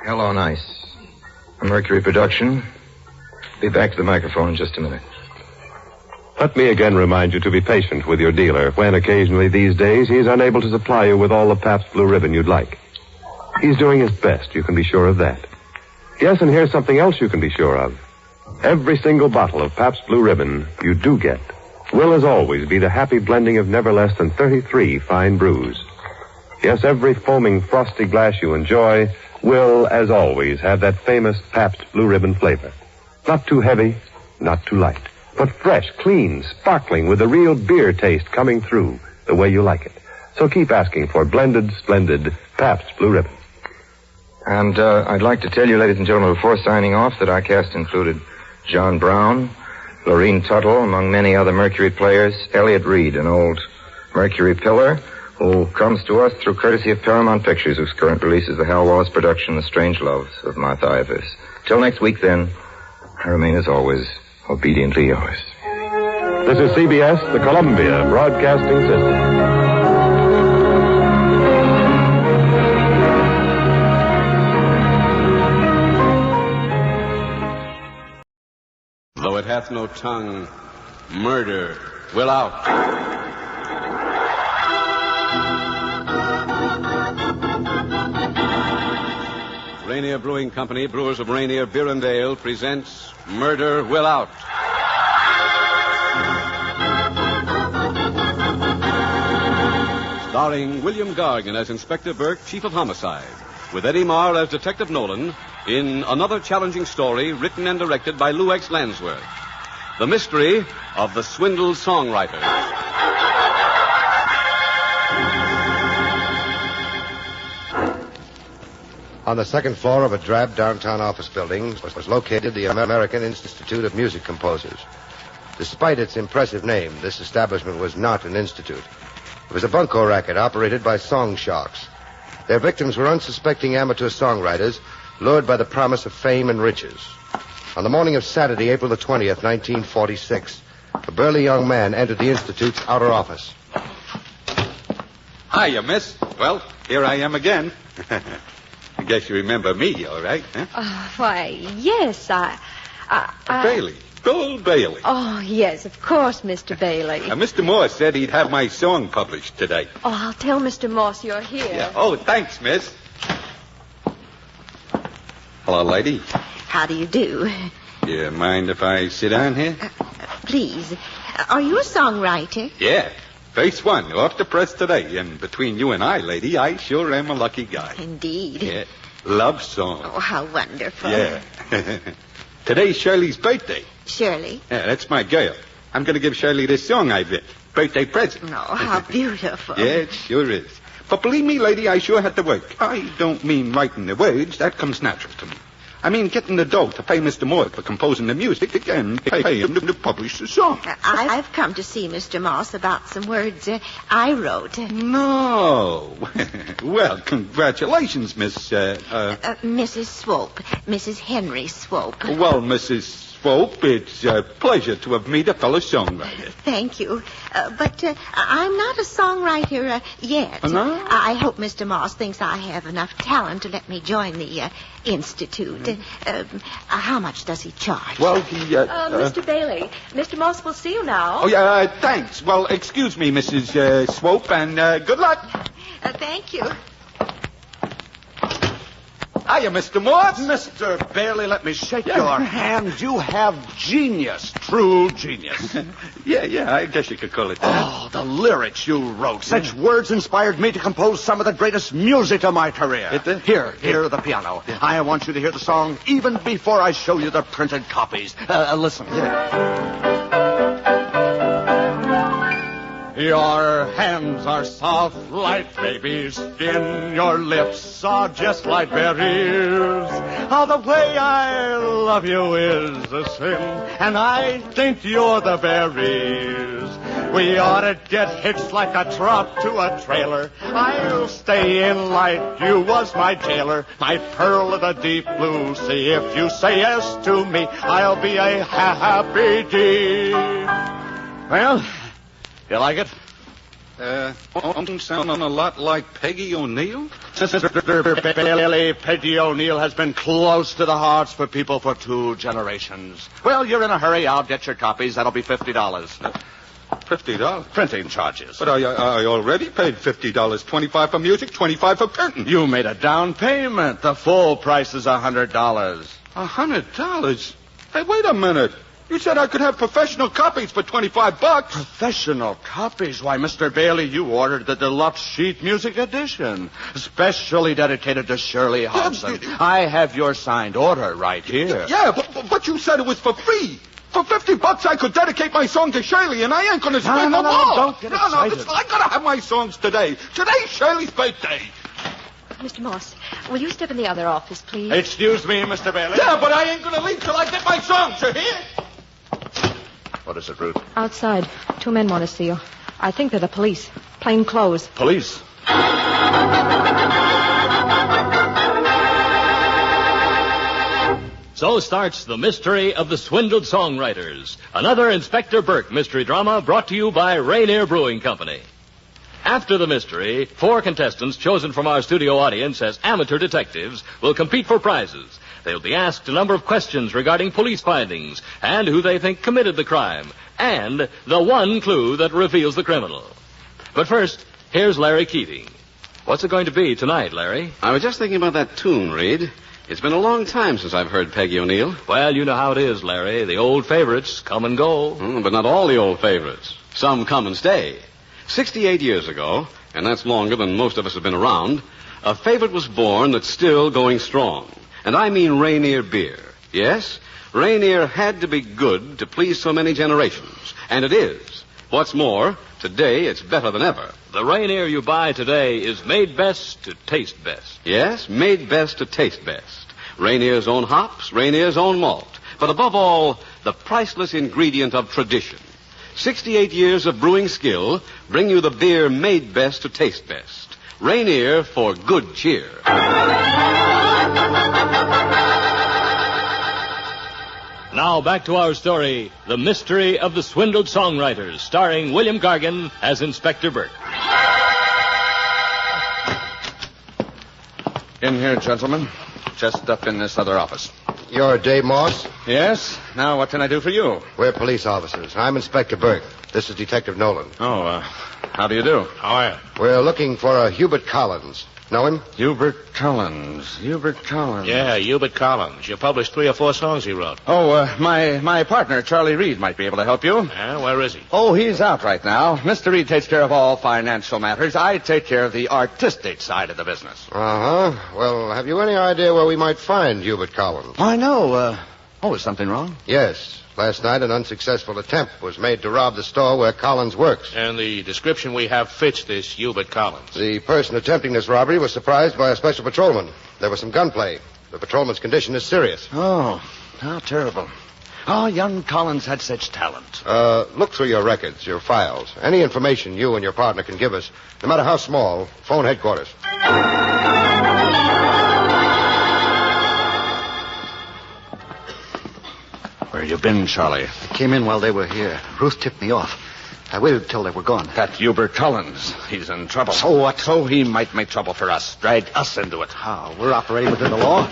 Hell on Ice. A Mercury production. Be back to the microphone in just a minute. Let me again remind you to be patient with your dealer when occasionally these days he's unable to supply you with all the Pabst Blue Ribbon you'd like. He's doing his best, you can be sure of that. Yes, and here's something else you can be sure of. Every single bottle of Pabst Blue Ribbon you do get will, as always, be the happy blending of never less than 33 fine brews. Yes, every foaming, frosty glass you enjoy will, as always, have that famous Pabst Blue Ribbon flavor. Not too heavy, not too light, but fresh, clean, sparkling, with the real beer taste coming through the way you like it. So keep asking for blended, splendid Pabst Blue Ribbon. And I'd like to tell you, ladies and gentlemen, before signing off, that our cast included John Brown, Lorene Tuttle, among many other Mercury players, Elliot Reed, an old Mercury pillar, who comes to us through courtesy of Paramount Pictures, whose current release is the Hal Wallace production, The Strange Loves of Martha. Till next week, then, I remain, as always, obediently yours. This is CBS, the Columbia Broadcasting System. Though it hath no tongue, murder will out. Rainier Brewing Company, brewers of Rainier Beer and Ale, presents Murder Will Out. Starring William Gargan as Inspector Burke, Chief of Homicide, with Eddie Marr as Detective Nolan, in another challenging story written and directed by Lou X. Lansworth. The mystery of the Swindled Songwriters. On the second floor of a drab downtown office building was located the American Institute of Music Composers. Despite its impressive name, this establishment was not an institute. It was a bunco racket operated by song sharks. Their victims were unsuspecting amateur songwriters lured by the promise of fame and riches. On the morning of Saturday, April the 20th, 1946, a burly young man entered the Institute's outer office. Hiya, miss. Well, here I am again. I guess you remember me, all right, huh? Why, yes, I... Bailey. Bill Bailey. Oh, yes, of course, Mr. Bailey. Mr. Morse said he'd have my song published today. Oh, I'll tell Mr. Morse you're here. Yeah. Oh, thanks, miss. Hello, lady. How do you do? You mind if I sit down here? Please. Are you a songwriter? Yeah. First one, off the press today. And between you and I, lady, I sure am a lucky guy. Indeed. Yeah. Love song. Oh, how wonderful. Yeah. Today's Shirley's birthday. Shirley? Yeah, that's my girl. I'm going to give Shirley this song I wrote. Birthday present. Oh, how beautiful. Yeah, it sure is. But believe me, lady, I sure had to work. I don't mean writing the words. That comes natural to me. I mean getting the dough to pay Mr. Morse for composing the music and pay him to publish the song. I've come to see Mr. Moss about some words I wrote. No. Well, congratulations, Miss... Mrs. Swope. Mrs. Henry Swope. Well, Mrs. Swope, it's a pleasure to have met a fellow songwriter. Thank you. But I'm not a songwriter yet. No? I hope Mr. Moss thinks I have enough talent to let me join the Institute. How much does he charge? Well, he... Mr. Bailey, Mr. Moss will see you now. Oh, yeah, thanks. Well, excuse me, Mrs. Swope, and good luck. Thank you. Hiya, Mr. Morse. Mr. Bailey, let me shake your hand. You have genius, true genius. Yeah, I guess you could call it that. Oh, the lyrics you wrote. Such words inspired me to compose some of the greatest music of my career. Here, the piano. Yeah. I want you to hear the song even before I show you the printed copies. Listen. Your hands are soft like baby's skin. Your lips are just like berries. Oh, the way I love you is a sin, and I think you're the berries. We ought to get hitched like a truck to a trailer. I'll stay in like you was my jailer. My pearl of the deep blue sea. If you say yes to me, I'll be a happy bee. Well... You like it? Don't sound a lot like Peggy O'Neill. Mr. Bailey, Peggy O'Neill has been close to the hearts for people for 2 generations. Well, you're in a hurry. I'll get your copies. That'll be $50. $50? Printing charges. But I already paid $50. $25 for music, $25 for printing. You made a down payment. The full price is $100. $100? Hey, wait a minute. You said I could have professional copies for $25. Professional copies? Why, Mr. Bailey, you ordered the deluxe sheet music edition, specially dedicated to Shirley Hobson. I have your signed order right here. Yeah, but you said it was for free. For $50, I could dedicate my song to Shirley, and I ain't going to spend no more. Don't get excited. I got to have my songs today. Today's Shirley's birthday. Mr. Moss, will you step in the other office, please? Excuse me, Mr. Bailey. Yeah, but I ain't going to leave till I get my songs, you hear? What is it, Ruth? Outside. 2 men want to see you. I think they're the police. Plain clothes. Police? So starts the mystery of the Swindled Songwriters. Another Inspector Burke mystery drama brought to you by Rainier Brewing Company. After the mystery, 4 contestants chosen from our studio audience as amateur detectives will compete for prizes. They'll be asked a number of questions regarding police findings and who they think committed the crime, and the one clue that reveals the criminal. But first, here's Larry Keating. What's it going to be tonight, Larry? I was just thinking about that tune, Reed. It's been a long time since I've heard Peggy O'Neill. Well, you know how it is, Larry. The old favorites come and go. But not all the old favorites. Some come and stay. 68 years ago, and that's longer than most of us have been around, a favorite was born that's still going strong. And I mean Rainier beer. Yes, Rainier had to be good to please so many generations. And it is. What's more, today it's better than ever. The Rainier you buy today is made best to taste best. Yes, made best to taste best. Rainier's own hops, Rainier's own malt. But above all, the priceless ingredient of tradition. 68 years of brewing skill bring you the beer made best to taste best. Rainier for good cheer. Now back to our story, The Mystery of the Swindled Songwriters, starring William Gargan as Inspector Burke. In here, gentlemen. Just up in this other office. You're Dave Moss? Yes? Now, what can I do for you? We're police officers. I'm Inspector Burke. This is Detective Nolan. Oh, how do you do? How are you? We're looking for a Hubert Collins. Know him? Hubert Collins. Yeah, Hubert Collins. You published 3 or 4 songs he wrote. Oh, my partner, Charlie Reed, might be able to help you. Yeah, where is he? Oh, he's out right now. Mr. Reed takes care of all financial matters. I take care of the artistic side of the business. Uh-huh. Well, have you any idea where we might find Hubert Collins? I know. Is something wrong? Yes. Last night, an unsuccessful attempt was made to rob the store where Collins works. And the description we have fits this Hubert Collins. The person attempting this robbery was surprised by a special patrolman. There was some gunplay. The patrolman's condition is serious. Oh, how terrible. Oh, young Collins had such talent. Look through your records, your files. Any information you and your partner can give us, no matter how small, phone headquarters. Where you been, Charlie? I came in while they were here. Ruth tipped me off. I waited till they were gone. That Hubert Collins. He's in trouble. So what? So he might make trouble for us. Drag us into it. How? We're operating within the law.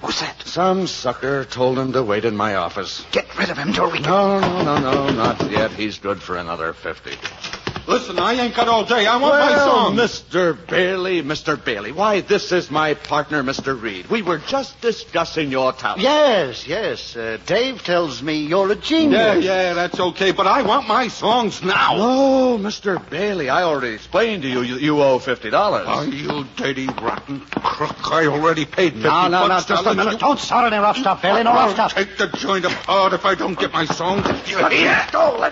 Who's that? Some sucker told him to wait in my office. Get rid of him till we can... No, not yet. He's good for another 50. Listen, I ain't got all day. I want my song. Mr. Bailey, why, this is my partner, Mr. Reed. We were just discussing your talent. Yes. Dave tells me you're a genius. Yeah, that's okay, but I want my songs now. Oh, Mr. Bailey, I already explained to you, you owe $50. Oh, you dirty, rotten crook. I already paid $50. No, just a minute. Don't start any rough stuff, Bailey. No rough stuff. Take the joint apart if I don't get my songs. Let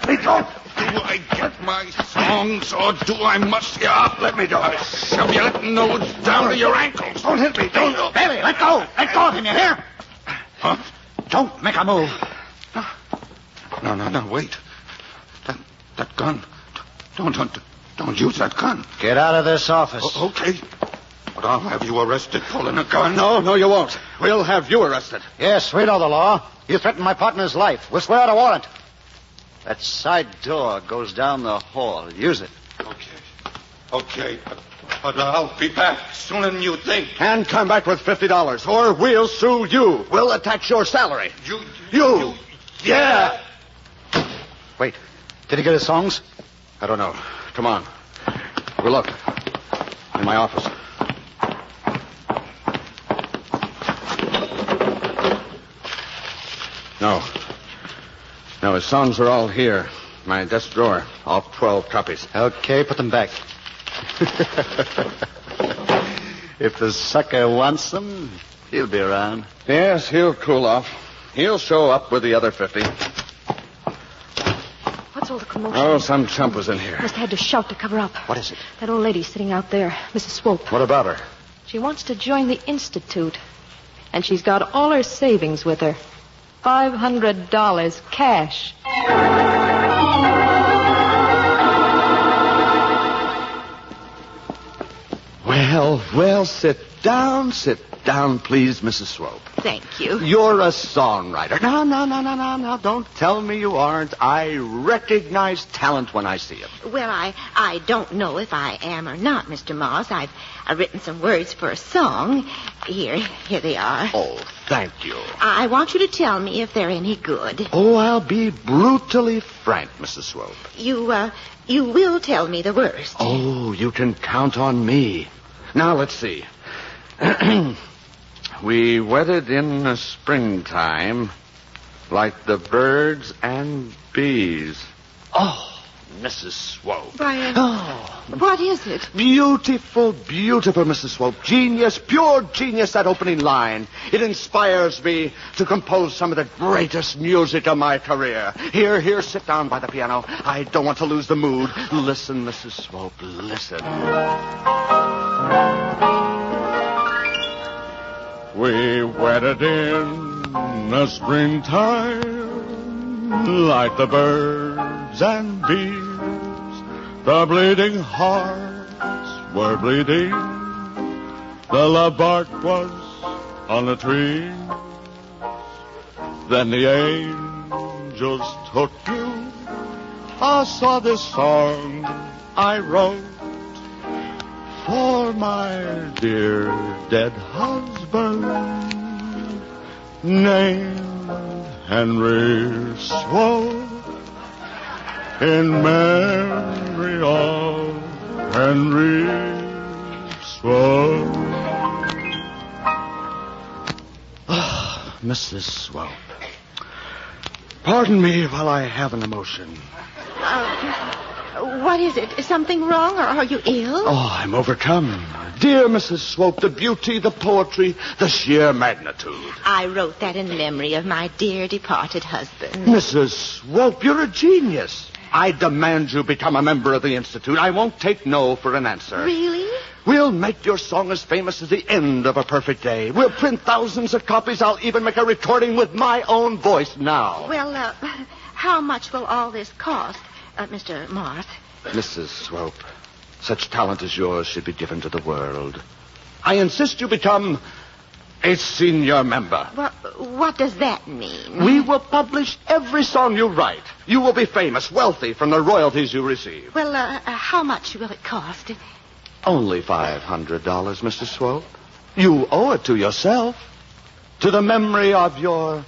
me go. Do I get my songs, or do I muss you up? Let me go. I'll shove your nose down to your ankles. Don't hit me. Don't. Bailey, let go. Let go of him, you hear? Huh? Don't make a move. No, wait. That gun. Don't use that gun. Get out of this office. Okay. But I'll have you arrested pulling a gun. No, you won't. We'll have you arrested. Yes, we know the law. You threatened my partner's life. We'll swear out a warrant. That side door goes down the hall. Use it. Okay. But I'll be back sooner than you think. And come back with $50, or we'll sue you. We'll attach your salary. You. Yeah. Wait. Did he get his songs? I don't know. Come on. We'll look. In my office. No, his songs are all here. My desk drawer. All 12 copies. Okay, put them back. If the sucker wants them, he'll be around. Yes, he'll cool off. He'll show up with the other 50. What's all the commotion? Oh, some chump was in here. Must have had to shout to cover up. What is it? That old lady sitting out there, Mrs. Swope. What about her? She wants to join the Institute. And she's got all her savings with her. $500 cash. Well, sit down, please, Mrs. Swope. Thank you. You're a songwriter. No, don't tell me you aren't. I recognize talent when I see it. Well, I don't know if I am or not, Mr. Moss. I've written some words for a song. Here they are. Oh, thank you. I want you to tell me if they're any good. Oh, I'll be brutally frank, Mrs. Swope. You will tell me the worst. Oh, you can count on me. Now, let's see. We wedded in the springtime like the birds and bees. Oh, Mrs. Swope. Brian. Oh. What is it? Beautiful, beautiful, Mrs. Swope. Genius, pure genius, that opening line. It inspires me to compose some of the greatest music of my career. Here, sit down by the piano. I don't want to lose the mood. Listen, Mrs. Swope, listen. We wedded in the springtime like the birds and bees. The bleeding hearts were bleeding. The love bark was on the tree. Then the angels took you. I saw this song I wrote for my dear dead husband, named Henry Swope, in memory of Henry Swope. Ah, Mrs. Swope, pardon me while I have an emotion. What is it? Is something wrong, or are you ill? Oh, I'm overcome. Dear Mrs. Swope, the beauty, the poetry, the sheer magnitude. I wrote that in memory of my dear departed husband. Mrs. Swope, you're a genius. I demand you become a member of the Institute. I won't take no for an answer. Really? We'll make your song as famous as the end of a perfect day. We'll print thousands of copies. I'll even make a recording with my own voice now. Well, how much will all this cost, Mr. Marth? Mrs. Swope, such talent as yours should be given to the world. I insist you become a senior member. Well, what does that mean? We will publish every song you write. You will be famous, wealthy from the royalties you receive. Well, how much will it cost? Only $500, Mr. Swope. You owe it to yourself, to the memory of your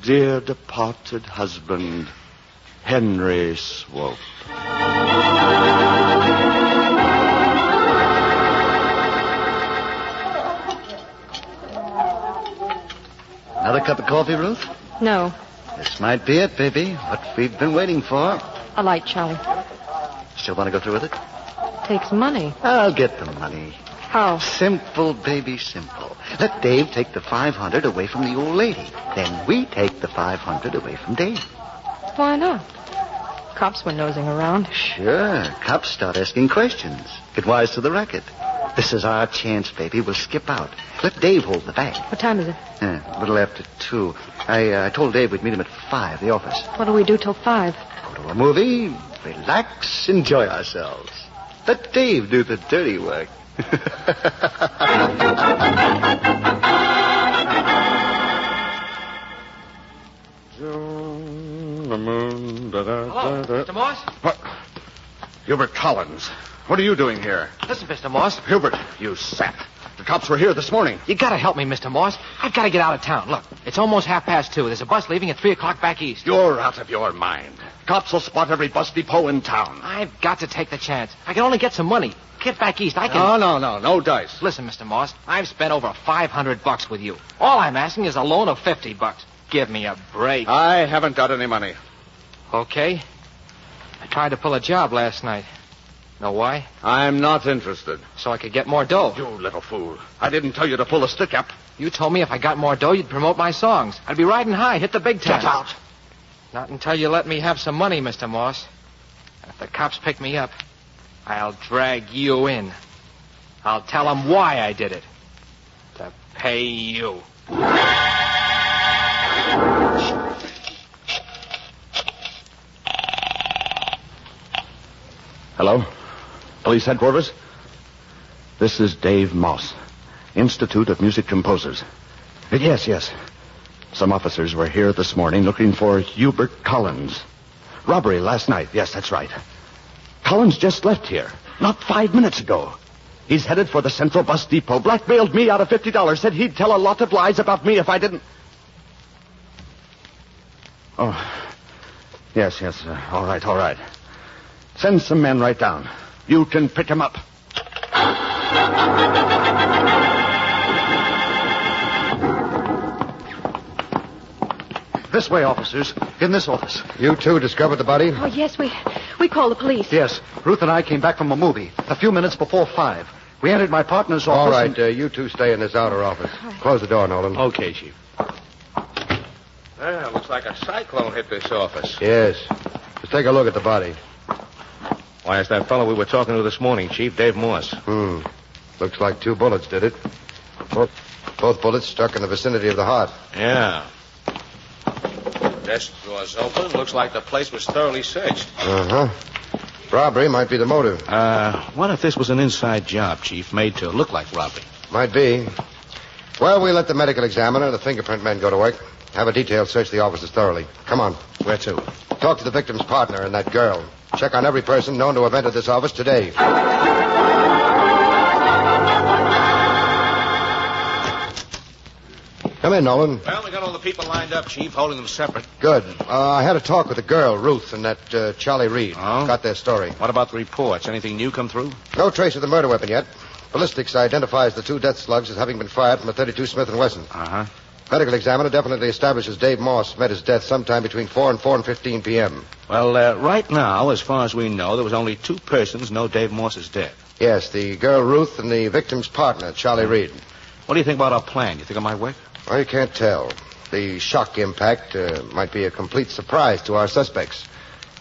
dear departed husband, Henry Swope. Another cup of coffee, Ruth? No. This might be it, baby. What we've been waiting for. A light, Charlie. Still want to go through with it? Takes money. I'll get the money. How? Simple, baby, simple. Let Dave take the $500 away from the old lady. Then we take the $500 away from Dave. Why not? Cops were nosing around. Sure. Cops start asking questions. Get wise to the racket. This is our chance, baby. We'll skip out. Let Dave hold the bag. What time is it? A little after 2. I told Dave we'd meet him at 5, the office. What do we do till 5? Go to a movie, relax, enjoy ourselves. Let Dave do the dirty work. Hello, Mr. Moss? What? Hubert Collins. What are you doing here? Listen, Mr. Moss. Hubert, you sap. The cops were here this morning. You gotta help me, Mr. Moss. I've gotta get out of town. Look, it's almost 2:30. There's a bus leaving at 3 o'clock back east. You're out of your mind. Cops will spot every bus depot in town. I've got to take the chance. I can only get some money. Get back east. I can... No dice. Listen, Mr. Moss, I've spent over $500 with you. All I'm asking is a loan of $50. Give me a break. I haven't got any money. Okay. I tried to pull a job last night. Know why? I'm not interested. So I could get more dough. You little fool. I didn't tell you to pull a stick up. You told me if I got more dough, you'd promote my songs. I'd be riding high, hit the big time. Get out. Not until you let me have some money, Mr. Moss. If the cops pick me up, I'll drag you in. I'll tell them why I did it. To pay you. Hello? Police headquarters? This is Dave Moss, Institute of Music Composers. Yes. Some officers were here this morning looking for Hubert Collins. Robbery last night. Yes, that's right. Collins just left here, not 5 minutes ago. He's headed for the Central Bus Depot, blackmailed me out of $50, said he'd tell a lot of lies about me if I didn't... Oh, yes. All right. Send some men right down. You can pick him up. This way, officers. In this office. You two discovered the body? Oh, yes, we called the police. Yes. Ruth and I came back from a movie a few minutes before 5. We entered my partner's office. All right, you two stay in this outer office. Close the door, Nolan. Okay, Chief. Well, looks like a cyclone hit this office. Yes. Let's take a look at the body. Why, it's that fellow we were talking to this morning, Chief, Dave Morse. Looks like 2 bullets did it. Both bullets struck in the vicinity of the heart. Yeah. Desk drawers open. Looks like the place was thoroughly searched. Uh-huh. Robbery might be the motive. What if this was an inside job, Chief, made to look like robbery? Might be. Well, we let the medical examiner, the fingerprint men go to work. Have a detail search the offices thoroughly. Come on. Where to? Talk to the victim's partner and that girl. Check on every person known to have entered this office today. Come in, Nolan. Well, we got all the people lined up, Chief, holding them separate. Good. I had a talk with the girl, Ruth, and that Charlie Reed. Oh? Got their story. What about the reports? Anything new come through? No trace of the murder weapon yet. Ballistics identifies the 2 death slugs as having been fired from a .32 Smith & Wesson. Uh-huh. Medical examiner definitely establishes Dave Moss met his death sometime between 4 and 4:15 p.m. Well, right now, as far as we know, there was only 2 persons know Dave Moss is dead. Yes, the girl Ruth and the victim's partner, Charlie Reed. What do you think about our plan? You think it might work? Well, you can't tell. The shock impact might be a complete surprise to our suspects.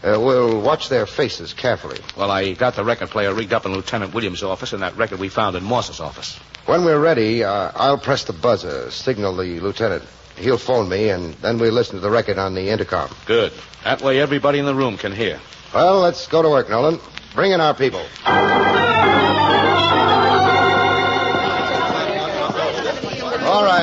We'll watch their faces carefully. Well, I got the record player rigged up in Lieutenant Williams' office and that record we found in Moss's office. When we're ready, I'll press the buzzer, signal the lieutenant. He'll phone me, and then we'll listen to the record on the intercom. Good. That way everybody in the room can hear. Well, let's go to work, Nolan. Bring in our people.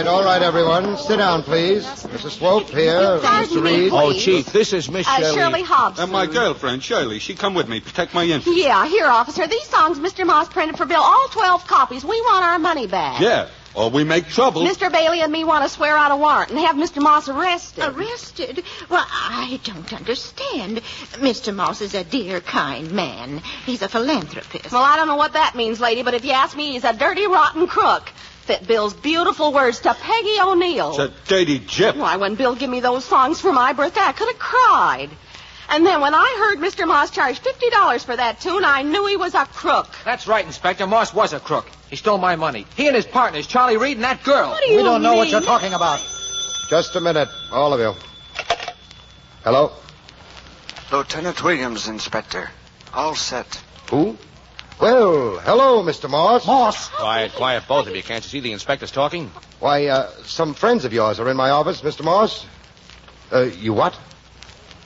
All right, everyone. Sit down, please. Mrs. Swope here, Mr. Reed. Oh, Chief, this is Miss Shirley. Shirley Hobson. And my girlfriend, Shirley. She come with me. Protect my interest. Yeah, here, officer. These songs Mr. Moss printed for Bill, all 12 copies. We want our money back. Yeah, or we make trouble. Mr. Bailey and me want to swear out a warrant and have Mr. Moss arrested. Arrested? Well, I don't understand. Mr. Moss is a dear, kind man. He's a philanthropist. Well, I don't know what that means, lady, but if you ask me, he's a dirty, rotten crook. Fit Bill's beautiful words to Peggy O'Neill. It's a dirty gyp. Why, when Bill gave me those songs for my birthday, I could have cried. And then when I heard Mr. Moss charge $50 for that tune, I knew he was a crook. That's right, Inspector. Moss was a crook. He stole my money. He and his partners, Charlie Reed and that girl. What do you We don't know what mean? you're talking about. Just a minute, all of you. Hello? Lieutenant Williams, Inspector. All set. Who? Well, hello, Mr. Moss. Moss. Quiet, both of you. Can't you see the inspector's talking? Why, some friends of yours are in my office, Mr. Moss. You what?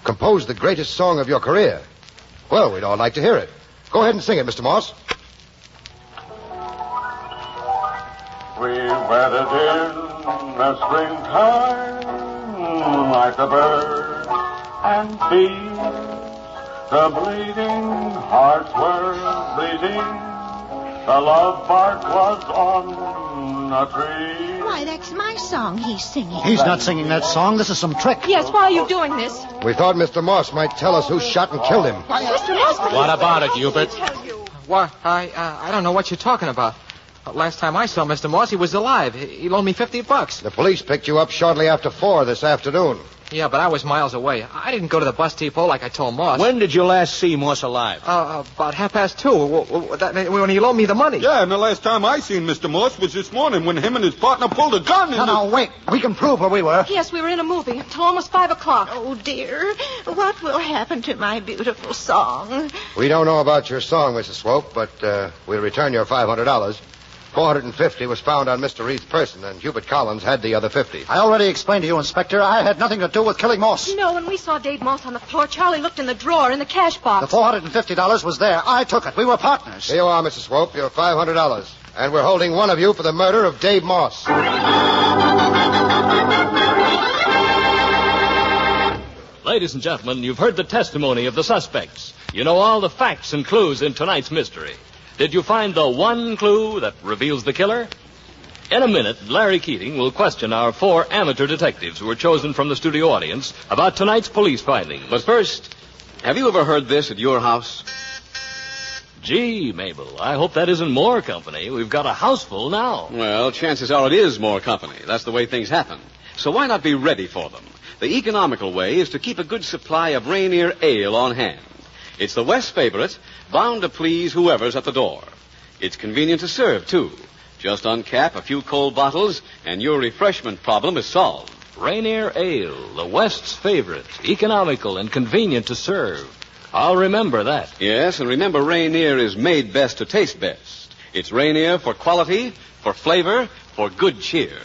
Composed the greatest song of your career. Well, we'd all like to hear it. Go ahead and sing it, Mr. Moss. We weathered in the springtime like the birds and bees. The bleeding hearts were bleeding. The love bark was on a tree. Why, that's my song he's singing. He's not singing that song. This is some trick. Yes, why are you doing this? We thought Mr. Moss might tell us who shot and killed him. Mr. Moss, What about it, Hubert? What? I don't know what you're talking about. Last time I saw Mr. Moss, he was alive. He loaned me $50. The police picked you up shortly after 4 this afternoon. Yeah, but I was miles away. I didn't go to the bus depot like I told Moss. When did you last see Moss alive? About 2:30. When he loaned me the money. Yeah, and the last time I seen Mr. Moss was this morning when him and his partner pulled a gun in No, wait. We can prove where we were. Yes, we were in a movie until almost 5 o'clock. Oh, dear. What will happen to my beautiful song? We don't know about your song, Mrs. Swope, but we'll return your $500. $450 was found on Mr. Reed's person, and Hubert Collins had the other $50. I already explained to you, Inspector, I had nothing to do with killing Moss. No, when we saw Dave Moss on the floor, Charlie looked in the drawer in the cash box. The $450 was there. I took it. We were partners. Here you are, Mrs. Swope, your $500. And we're holding one of you for the murder of Dave Moss. Ladies and gentlemen, you've heard the testimony of the suspects. You know all the facts and clues in tonight's mystery. Did you find the one clue that reveals the killer? In a minute, Larry Keating will question our 4 amateur detectives who were chosen from the studio audience about tonight's police findings. But first, have you ever heard this at your house? Gee, Mabel, I hope that isn't more company. We've got a house full now. Well, chances are it is more company. That's the way things happen. So why not be ready for them? the economical way is to keep a good supply of Rainier Ale on hand. It's the West's favorite, bound to please whoever's at the door. It's convenient to serve, too. Just uncap a few cold bottles, and your refreshment problem is solved. Rainier Ale, the West's favorite, economical and convenient to serve. I'll remember that. Yes, and remember Rainier is made best to taste best. It's Rainier for quality, for flavor, for good cheer.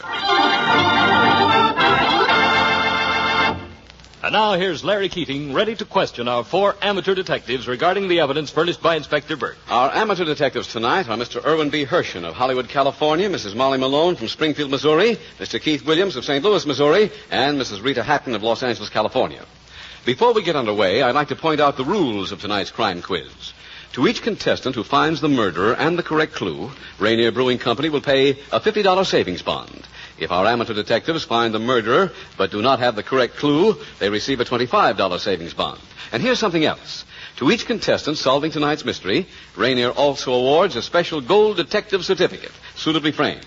And now here's Larry Keating, ready to question our 4 amateur detectives regarding the evidence furnished by Inspector Burke. Our amateur detectives tonight are Mr. Irwin B. Hershen of Hollywood, California, Mrs. Molly Malone from Springfield, Missouri, Mr. Keith Williams of St. Louis, Missouri, and Mrs. Rita Hatton of Los Angeles, California. Before we get underway, I'd like to point out the rules of tonight's crime quiz. To each contestant who finds the murderer and the correct clue, Rainier Brewing Company will pay a $50 savings bond. If our amateur detectives find the murderer but do not have the correct clue, they receive a $25 savings bond. And here's something else. To each contestant solving tonight's mystery, Rainier also awards a special gold detective certificate, suitably framed.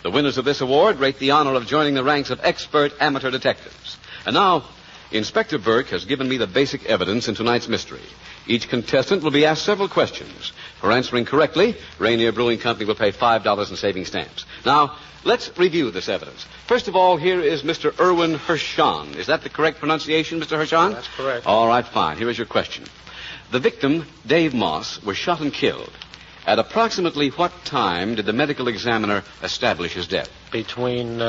The winners of this award rate the honor of joining the ranks of expert amateur detectives. And now, Inspector Burke has given me the basic evidence in tonight's mystery. Each contestant will be asked several questions. For answering correctly, Rainier Brewing Company will pay $5 in saving stamps. Now, let's review this evidence. First of all, here is Mr. Irwin Hershen. Is that the correct pronunciation, Mr. Hershen? That's correct. All right, fine. Here is your question. The victim, Dave Moss, was shot and killed. At approximately what time did the medical examiner establish his death? Between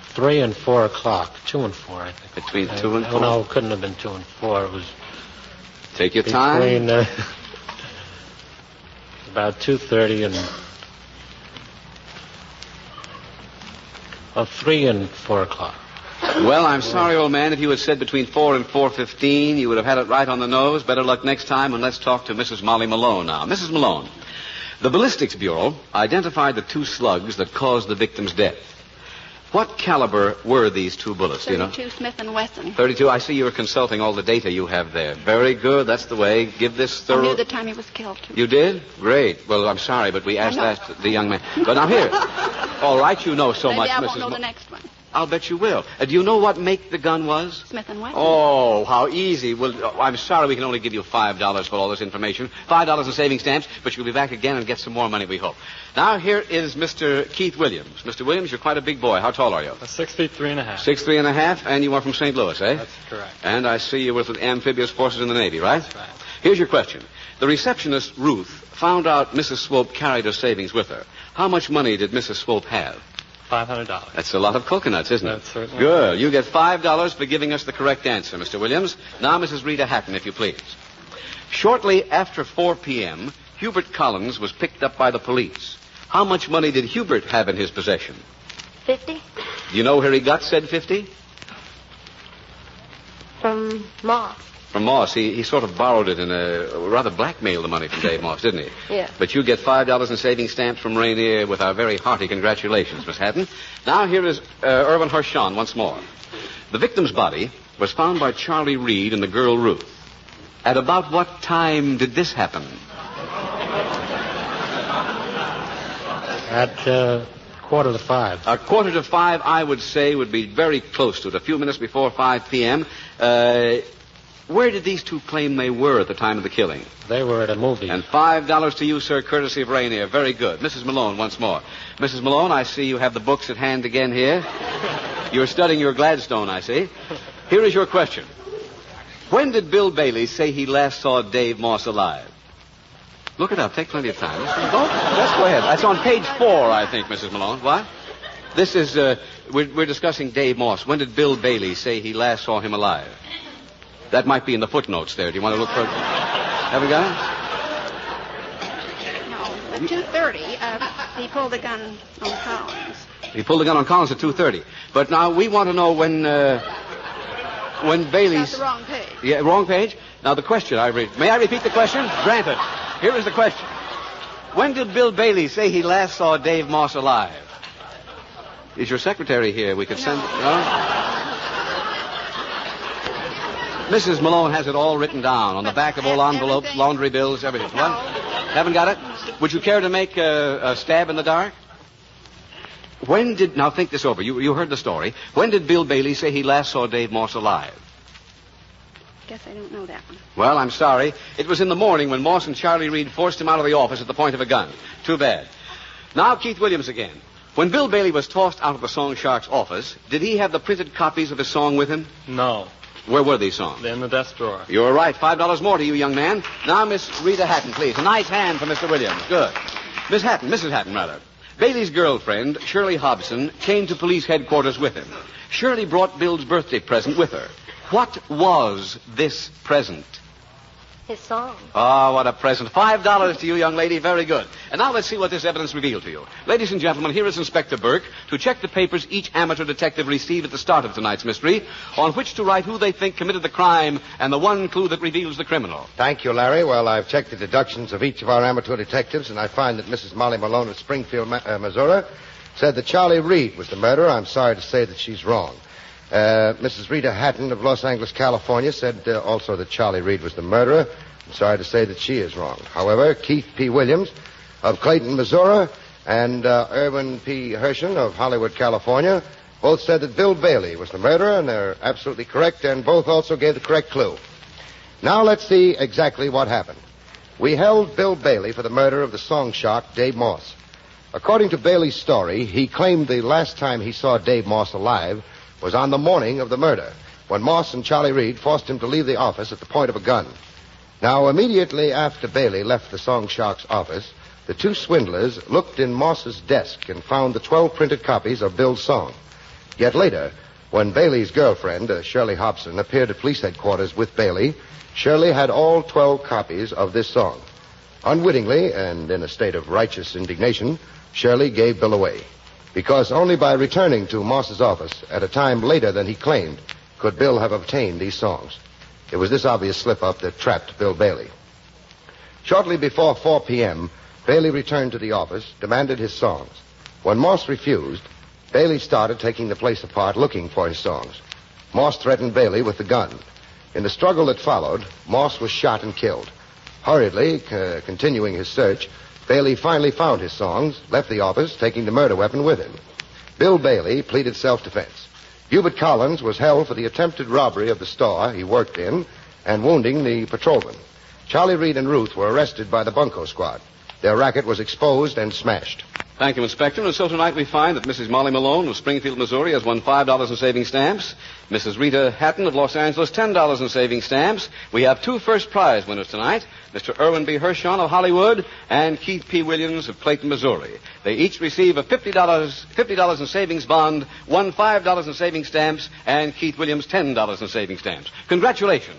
3 and 4 o'clock. 2 and 4, I think. Between 2 and 4? No, it couldn't have been 2 and 4. It was... Take your time. Between about 2:30 and 3 and 4 o'clock. Well, I'm sorry, old man. If you had said between 4 and 4:15, you would have had it right on the nose. Better luck next time, and let's talk to Mrs. Molly Malone now. Mrs. Malone, the Ballistics Bureau identified the 2 slugs that caused the victim's death. What caliber were these 2 bullets, do you know? 32 Smith & Wesson. 32. I see you were consulting all the data you have there. Very good. That's the way. Give this thorough... I knew the time he was killed, too. You did? Great. Well, I'm sorry, but we asked that the young man. But now here. All right, you know so Maybe much, I Mrs. won't know the next one. I'll bet you will. Do you know what make the gun was? Smith & Wesson. Oh, how easy. Well, I'm sorry we can only give you $5 for all this information. $5 in saving stamps, but you'll be back again and get some more money, we hope. Now, here is Mr. Keith Williams. Mr. Williams, you're quite a big boy. How tall are you? 6 feet 3.5. 6'3.5", and you are from St. Louis, eh? That's correct. And I see you were with the amphibious forces in the Navy, right? That's right. Here's your question. The receptionist, Ruth, found out Mrs. Swope carried her savings with her. How much money did Mrs. Swope have? $500. That's a lot of coconuts, isn't it? That's certainly. Good. You get $5 for giving us the correct answer, Mr. Williams. Now, Mrs. Rita Hatton, if you please. Shortly after 4 p.m., Hubert Collins was picked up by the police. How much money did Hubert have in his possession? 50? Do you know where he got said 50? From Moss. From Moss. He sort of borrowed it and rather blackmailed the money from Dave Moss, didn't he? Yeah. But you get $5 in saving stamps from Rainier with our very hearty congratulations, Miss Hatton. Now here is Irwin Hershen once more. The victim's body was found by Charlie Reed and the girl Ruth. At about what time did this happen? At 4:45. 4:45, I would say, would be very close to it. A few minutes before 5 p.m. Where did these 2 claim they were at the time of the killing? They were at a movie. And $5 to you, sir, courtesy of Rainier. Very good. Mrs. Malone, once more. Mrs. Malone, I see you have the books at hand again here. You're studying your Gladstone, I see. Here is your question. When did Bill Bailey say he last saw Dave Moss alive? Look it up. Take plenty of time. Let's go ahead. That's on page 4, I think, Mrs. Malone. What? This is, we're discussing Dave Moss. When did Bill Bailey say he last saw him alive? That might be in the footnotes there. Do you want to look for it? Haven't got it? No, 2:30. He pulled the gun on Collins. He pulled the gun on Collins at 2:30. But now we want to know when Bailey's... That's the wrong page. Yeah, wrong page? Now the question I read. May I repeat the question? Granted. Here is the question. When did Bill Bailey say he last saw Dave Moss alive? Is your secretary here? We could send... No? Mrs. Malone has it all written down on the back of all envelopes, laundry bills, everything. What? Haven't got it? Would you care to make a stab in the dark? Now think this over. You heard the story. When did Bill Bailey say he last saw Dave Moss alive? Guess I don't know that one. Well, I'm sorry. It was in the morning when Moss and Charlie Reed forced him out of the office at the point of a gun. Too bad. Now, Keith Williams again. When Bill Bailey was tossed out of the Song Shark's office, did he have the printed copies of his song with him? No. Where were these songs? They're in the desk drawer. You're right. $5 more to you, young man. Now, Miss Rita Hatton, please. A nice hand for Mr. Williams. Good. Mrs. Hatton. Bailey's girlfriend, Shirley Hobson, came to police headquarters with him. Shirley brought Bill's birthday present with her. What was this present? His song. Oh, what a present. $5 to you, young lady. Very good. And now let's see what this evidence revealed to you. Ladies and gentlemen, here is Inspector Burke to check the papers each amateur detective received at the start of tonight's mystery, on which to write who they think committed the crime and the one clue that reveals the criminal. Thank you, Larry. Well, I've checked the deductions of each of our amateur detectives, and I find that Mrs. Molly Malone of Springfield, Missouri, said that Charlie Reed was the murderer. I'm sorry to say that she's wrong. Mrs. Rita Hatton of Los Angeles, California, said also that Charlie Reed was the murderer. I'm sorry to say that she is wrong. However, Keith P. Williams of Clayton, Missouri, and Irwin P. Hershon of Hollywood, California, both said that Bill Bailey was the murderer, and they're absolutely correct, and both also gave the correct clue. Now let's see exactly what happened. We held Bill Bailey for the murder of the song shark, Dave Moss. According to Bailey's story, he claimed the last time he saw Dave Moss alive was on the morning of the murder, when Moss and Charlie Reed forced him to leave the office at the point of a gun. Now, immediately after Bailey left the Song Shark's office, the two swindlers looked in Moss's desk and found the 12 printed copies of Bill's song. Yet later, when Bailey's girlfriend, Shirley Hobson, appeared at police headquarters with Bailey, Shirley had all 12 copies of this song. Unwittingly, and in a state of righteous indignation, Shirley gave Bill away, because only by returning to Moss's office at a time later than he claimed could Bill have obtained these songs. It was this obvious slip-up that trapped Bill Bailey. Shortly before 4 p.m., Bailey returned to the office, demanded his songs. When Moss refused, Bailey started taking the place apart looking for his songs. Moss threatened Bailey with the gun. In the struggle that followed, Moss was shot and killed. Hurriedly, continuing his search, Bailey finally found his songs, left the office, taking the murder weapon with him. Bill Bailey pleaded self-defense. Hubert Collins was held for the attempted robbery of the store he worked in and wounding the patrolman. Charlie Reed and Ruth were arrested by the Bunko Squad. Their racket was exposed and smashed. Thank you, Inspector. And so tonight we find that Mrs. Molly Malone of Springfield, Missouri has won $5 in saving stamps. Mrs. Rita Hatton of Los Angeles, $10 in saving stamps. We have two first prize winners tonight, Mr. Irwin B. Hershon of Hollywood and Keith P. Williams of Clayton, Missouri. They each receive a $50 in savings bond, won $5 in saving stamps, and Keith Williams $10 in saving stamps. Congratulations.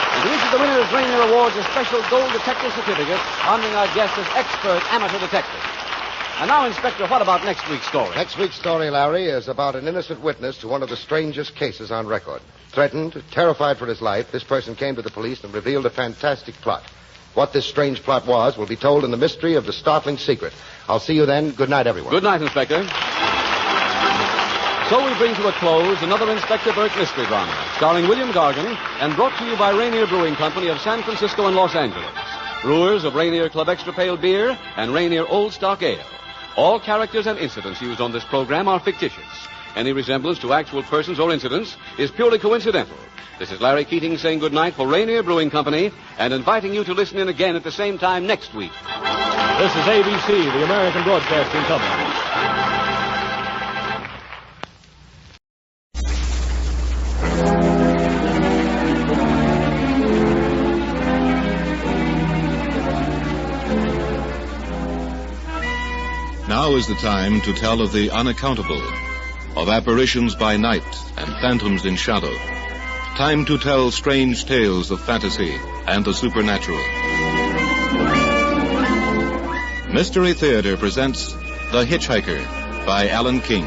And to each of the winners, Rainier awards a special gold detective certificate honoring our guest as expert amateur detective. And now, Inspector, what about next week's story? Next week's story, Larry, is about an innocent witness to one of the strangest cases on record. Threatened, terrified for his life, this person came to the police and revealed a fantastic plot. What this strange plot was will be told in the mystery of the startling secret. I'll see you then. Good night, everyone. Good night, Inspector. So we bring to a close another Inspector Burke mystery drama, starring William Gargan, and brought to you by Rainier Brewing Company of San Francisco and Los Angeles. Brewers of Rainier Club Extra Pale Beer and Rainier Old Stock Ale. All characters and incidents used on this program are fictitious. Any resemblance to actual persons or incidents is purely coincidental. This is Larry Keating saying goodnight for Rainier Brewing Company and inviting you to listen in again at the same time next week. This is ABC, the American Broadcasting Company. Now is the time to tell of the unaccountable, of apparitions by night and phantoms in shadow. Time to tell strange tales of fantasy and the supernatural. Mystery Theater presents The Hitchhiker by Alan King.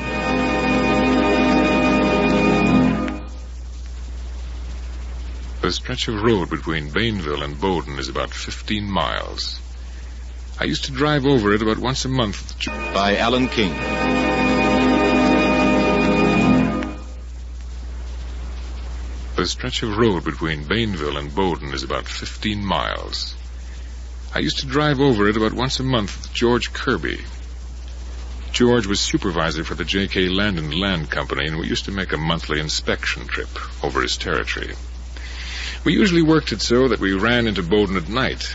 The stretch of road between Bainville and Bowdoin is about 15 miles. I used to drive over it about once a month. By Alan King. The stretch of road between Bainville and Bowdoin is about 15 miles. I used to drive over it about once a month with George Kirby. George was supervisor for the J.K. Land and Land Company, and we used to make a monthly inspection trip over his territory. We usually worked it so that we ran into Bowden at night.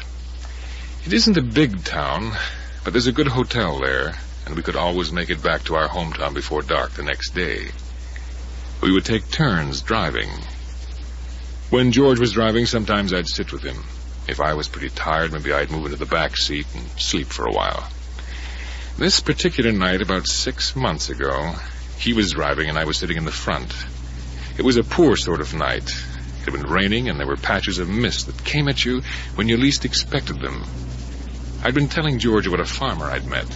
It isn't a big town, but there's a good hotel there, and we could always make it back to our hometown before dark the next day. We would take turns driving. When George was driving, sometimes I'd sit with him. If I was pretty tired, maybe I'd move into the back seat and sleep for a while. This particular night, about 6 months ago, he was driving and I was sitting in the front. It was a poor sort of night. It had been raining and there were patches of mist that came at you when you least expected them. I'd been telling George about a farmer I'd met.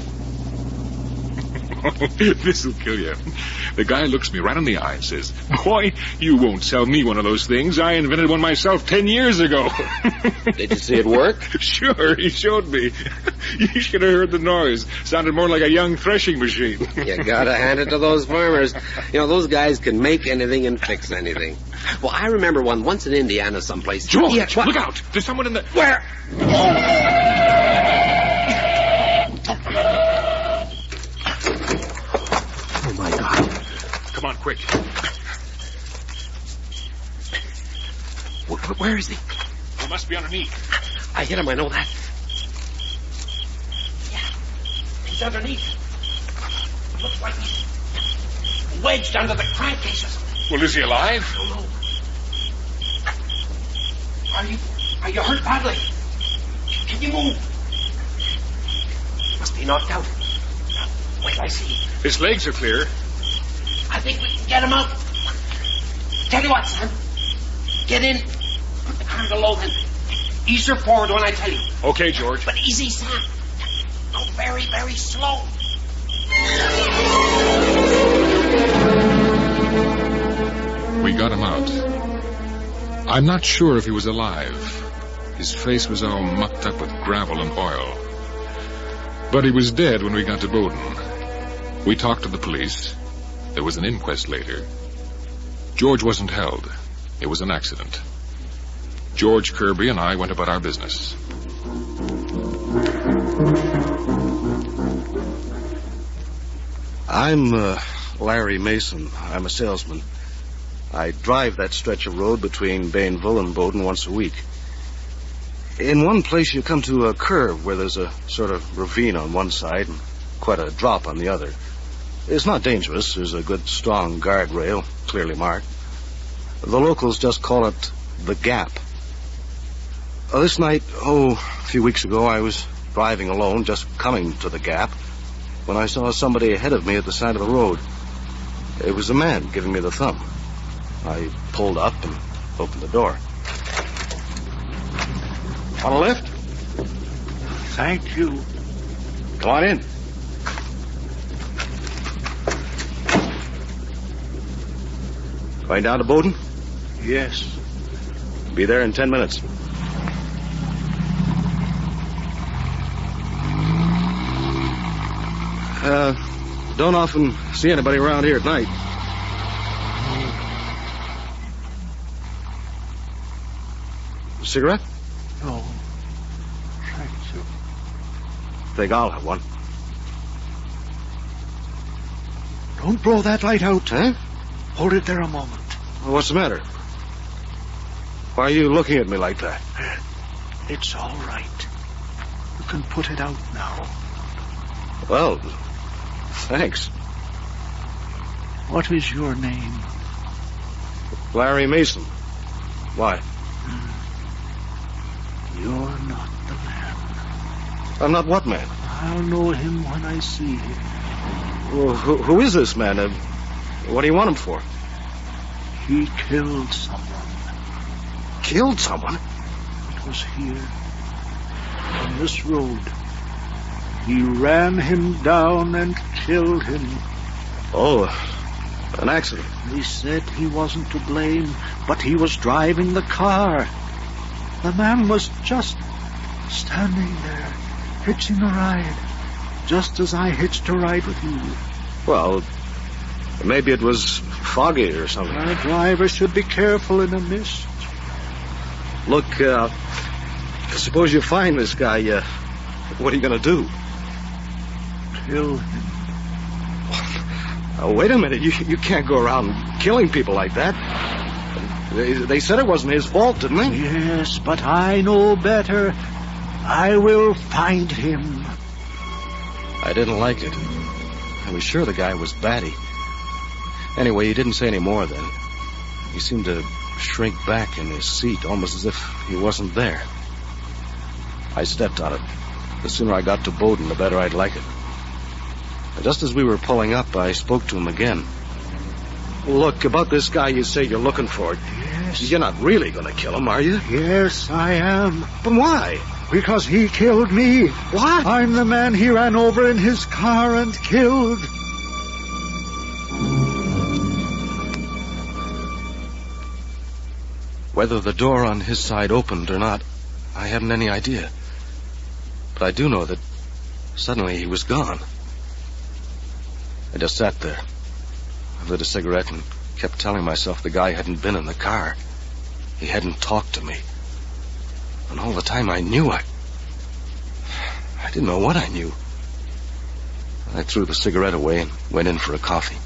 This'll kill you. The guy looks me right in the eye and says, "Boy, you won't sell me one of those things. I invented one myself 10 years ago." Did you see it work? Sure, he showed me. You should have heard the noise. Sounded more like a young threshing machine. You gotta hand it to those farmers. You know, those guys can make anything and fix anything. Well, I remember once in Indiana someplace. George, look out! There's someone in the... Where? Oh, my God. Come on, quick. Where is he? He must be underneath. I hit him, I know that. Yeah, he's underneath. Looks like he's wedged under the crankcase or something. Well, is he alive? I don't know. Are you hurt badly? Can you move? Must be knocked out. Wait till I see. His legs are clear. I think we can get him out. Tell you what, son. Get in. Put the car to low then. Ease her forward when I tell you. Okay, George. But easy, son. Go very, very slow. We got him out. I'm not sure if he was alive. His face was all mucked up with gravel and oil. But he was dead when we got to Bowden. We talked to the police. There was an inquest later. George wasn't held. It was an accident. George Kirby and I went about our business. I'm Larry Mason. I'm a salesman. I drive that stretch of road between Bainville and Bowden once a week. In one place, you come to a curve where there's a sort of ravine on one side and quite a drop on the other. It's not dangerous. There's a good, strong guardrail, clearly marked. The locals just call it the Gap. This night, a few weeks ago, I was driving alone, just coming to the Gap, when I saw somebody ahead of me at the side of the road. It was a man giving me the thumb. I pulled up and opened the door. Want a lift? Thank you. Come on in. Going down to Bowden? Yes. Be there in 10 minutes. Don't often see anybody around here at night. Cigarette? No. Thank you. Think I'll have one. Don't blow that light out. Huh? Hold it there a moment. Well, what's the matter? Why are you looking at me like that? It's all right. You can put it out now. Well, thanks. What is your name? Larry Mason. Why? You're not the man. I'm not what man? I'll know him when I see him. Well, who is this man? What do you want him for? He killed someone. Killed someone? It was here. On this road. He ran him down and killed him. Oh, an accident. They said he wasn't to blame, but he was driving the car. The man was just standing there, hitching a ride, just as I hitched a ride with you. Well, maybe it was foggy or something. A driver should be careful in a mist. Look, suppose you find this guy, what are you going to do? Kill him. Oh, wait a minute. You can't go around killing people like that. They said it wasn't his fault, didn't they? Yes, but I know better. I will find him. I didn't like it. I was sure the guy was batty. Anyway, he didn't say any more then. He seemed to shrink back in his seat, almost as if he wasn't there. I stepped on it. The sooner I got to Bowden, the better I'd like it. And just as we were pulling up, I spoke to him again. Look, about this guy you say you're looking for. Yes. You're not really going to kill him, are you? Yes, I am. But why? Because he killed me. What? I'm the man he ran over in his car and killed. Whether the door on his side opened or not, I hadn't any idea. But I do know that suddenly he was gone. I just sat there. I lit a cigarette and kept telling myself the guy hadn't been in the car. He hadn't talked to me. And all the time I knew I didn't know what I knew. I threw the cigarette away and went in for a coffee.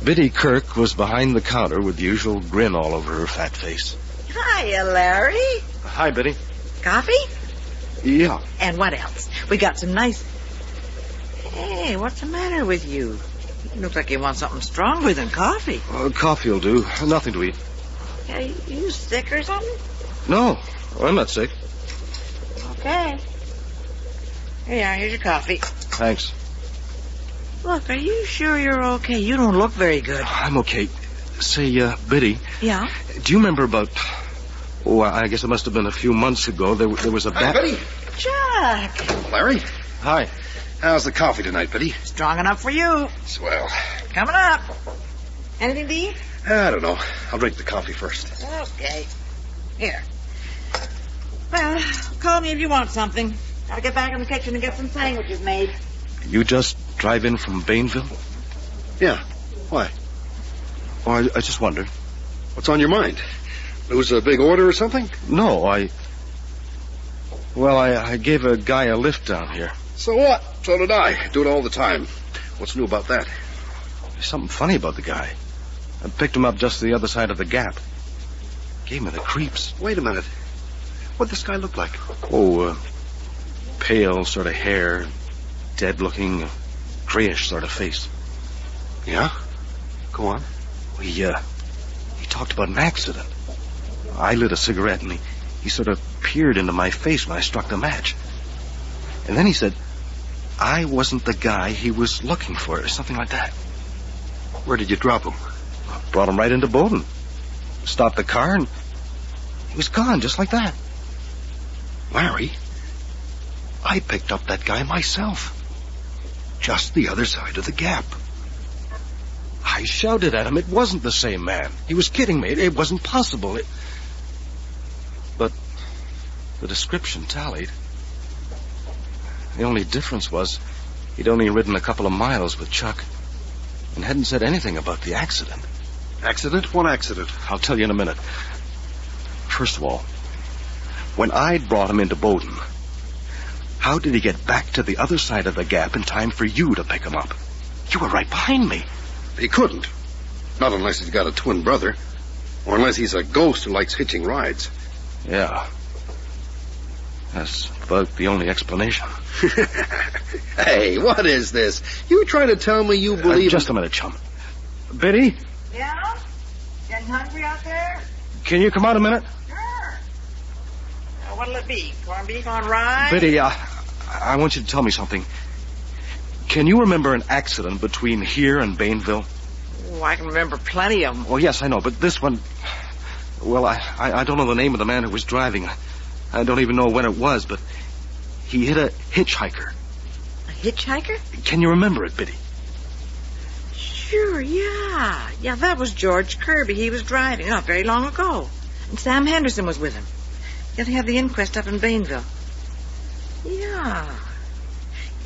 Biddy Kirk was behind the counter with the usual grin all over her fat face. Hiya, Larry. Hi, Biddy. Coffee? Yeah. And what else? We got some nice... Hey, what's the matter with you? You look like you want something stronger than coffee. Coffee will do. Nothing to eat. Are you sick or something? No, I'm not sick. Okay. Here you are. Here's your coffee. Thanks. Look, are you sure you're okay? You don't look very good. I'm okay. Say, Biddy. Yeah? Do you remember about... Oh, I guess it must have been a few months ago. There was a bat... Hi, Biddy. Jack. Larry. Hi. How's the coffee tonight, Biddy? Strong enough for you. Swell. Coming up. Anything to eat? I don't know. I'll drink the coffee first. Okay. Here. Well, call me if you want something. Gotta get back in the kitchen and get some sandwiches made. You just drive in from Bainville? Yeah. Why? Oh, I just wondered. What's on your mind? Lose a big order or something? No, I gave a guy a lift down here. So what? So did I. Do it all the time. What's new about that? There's something funny about the guy. I picked him up just the other side of the gap. Gave me the creeps. Wait a minute. What'd this guy look like? Oh, pale sort of hair, dead-looking, grayish sort of face. Yeah? Go on. He talked about an accident. I lit a cigarette and he sort of peered into my face when I struck the match. And then he said, I wasn't the guy he was looking for, or something like that. Where did you drop him? Brought him right into Bowden. Stopped the car and he was gone just like that. Larry, I picked up that guy myself. Just the other side of the gap. I shouted at him. It wasn't the same man. He was kidding me. It wasn't possible. But the description tallied. The only difference was he'd only ridden a couple of miles with Chuck and hadn't said anything about the accident. Accident? What accident? I'll tell you in a minute. First of all, when I'd brought him into Bowden, how did he get back to the other side of the gap in time for you to pick him up? You were right behind me. He couldn't. Not unless he's got a twin brother. Or unless he's a ghost who likes hitching rides. Yeah. That's about the only explanation. Hey, what is this? You trying to tell me you believe... Just a minute, chum. Biddy? Yeah? Getting hungry out there? Can you come out a minute? Sure. What'll it be? Corned beef on rye? Biddy, I want you to tell me something. Can you remember an accident between here and Bainville? Oh, I can remember plenty of them. Oh, yes, I know, but this one... Well, I don't know the name of the man who was driving. I don't even know when it was, but he hit a hitchhiker. A hitchhiker? Can you remember it, Biddy? Sure, yeah. Yeah, that was George Kirby. He was driving not very long ago. And Sam Henderson was with him. Yet he had the inquest up in Bainville. Yeah.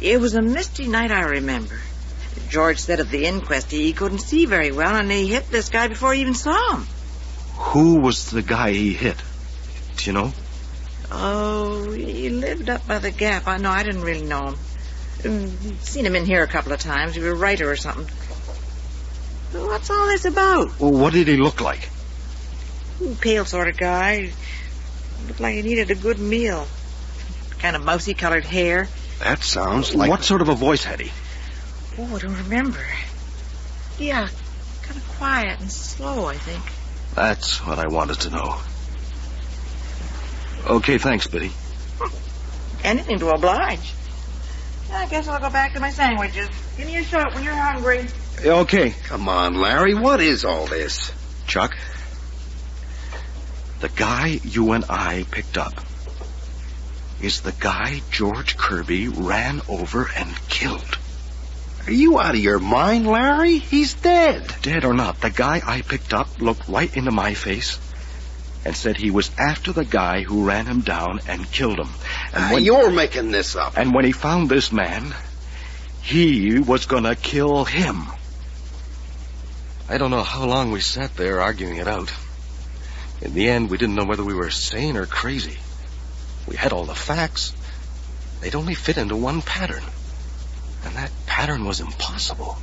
It was a misty night, I remember. George said at the inquest he couldn't see very well, and he hit this guy before he even saw him. Who was the guy he hit? Do you know? Oh, he lived up by the gap. I didn't really know him. Seen him in here a couple of times. He was a writer or something. What's all this about? Well, what did he look like? Pale sort of guy. Looked like he needed a good meal. Kind of mousy-colored hair. That sounds like... What sort of a voice had he? Oh, I don't remember. Yeah, kind of quiet and slow, I think. That's what I wanted to know. Okay, thanks, Biddy. Anything to oblige. I guess I'll go back to my sandwiches. Give me a shot when you're hungry. Okay. Come on, Larry. What is all this? Chuck, the guy you and I picked up is the guy George Kirby ran over and killed. Are you out of your mind, Larry? He's dead. Dead or not, the guy I picked up looked right into my face and said he was after the guy who ran him down and killed him. And you're making this up. And when he found this man, he was gonna kill him. I don't know how long we sat there arguing it out. In the end, we didn't know whether we were sane or crazy. We had all the facts. They'd only fit into one pattern. And that pattern was impossible.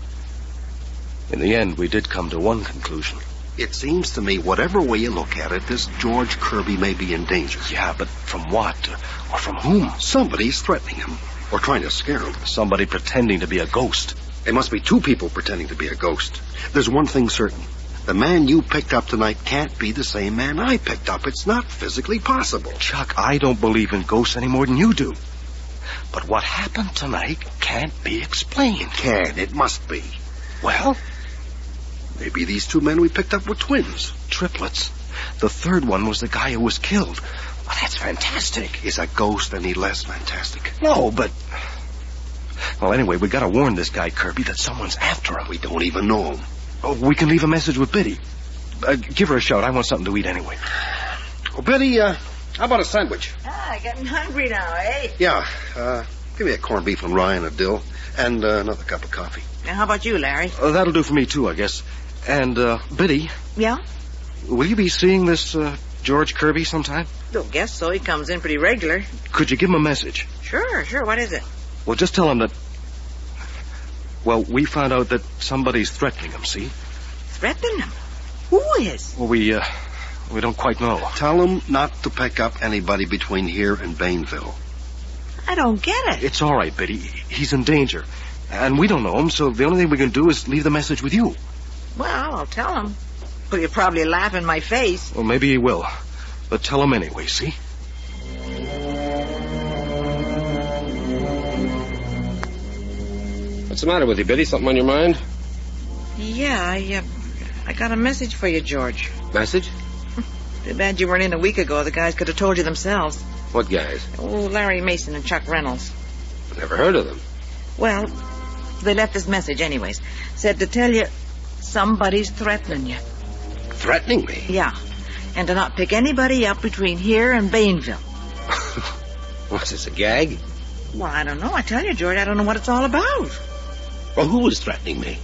In the end, we did come to one conclusion. It seems to me, whatever way you look at it, this George Kirby may be in danger. Yeah, but from what? Or from whom? Somebody's threatening him. Or trying to scare him. Somebody pretending to be a ghost. There must be two people pretending to be a ghost. There's one thing certain. The man you picked up tonight can't be the same man I picked up. It's not physically possible. Chuck, I don't believe in ghosts any more than you do. But what happened tonight can't be explained. Can. It must be. Well? Maybe these two men we picked up were twins. Triplets. The third one was the guy who was killed. Well, that's fantastic. Is a ghost any less fantastic? No, but... Well, anyway, we gotta warn this guy, Kirby, that someone's after him. We don't even know him. Oh, we can leave a message with Biddy. Give her a shout. I want something to eat anyway. Oh, Biddy, how about a sandwich? Getting hungry now, eh? Yeah. Give me a corned beef and rye and a dill. And another cup of coffee. Now, how about you, Larry? That'll do for me, too, I guess. And, Biddy. Yeah? Will you be seeing this, George Kirby sometime? Don't guess so. He comes in pretty regular. Could you give him a message? Sure. What is it? Well, just tell him that... Well, we found out that somebody's threatening him, see? Threatening him? Who is? Well, we don't quite know. Tell him not to pick up anybody between here and Bainville. I don't get it. It's all right, Biddy. He's in danger. And we don't know him, so the only thing we can do is leave the message with you. Well, I'll tell him. But he'll probably laugh in my face. Well, maybe he will. But tell him anyway, see? What's the matter with you, Biddy? Something on your mind? Yeah, I got a message for you, George. Message? Too bad you weren't in a week ago. The guys could have told you themselves. What guys? Oh, Larry Mason and Chuck Reynolds. Never heard of them. Well, they left this message anyways. Said to tell you somebody's threatening you. Threatening me? Yeah. And to not pick anybody up between here and Bainville. What's this, a gag? Well, I don't know. I tell you, George, I don't know what it's all about. Well, who was threatening me?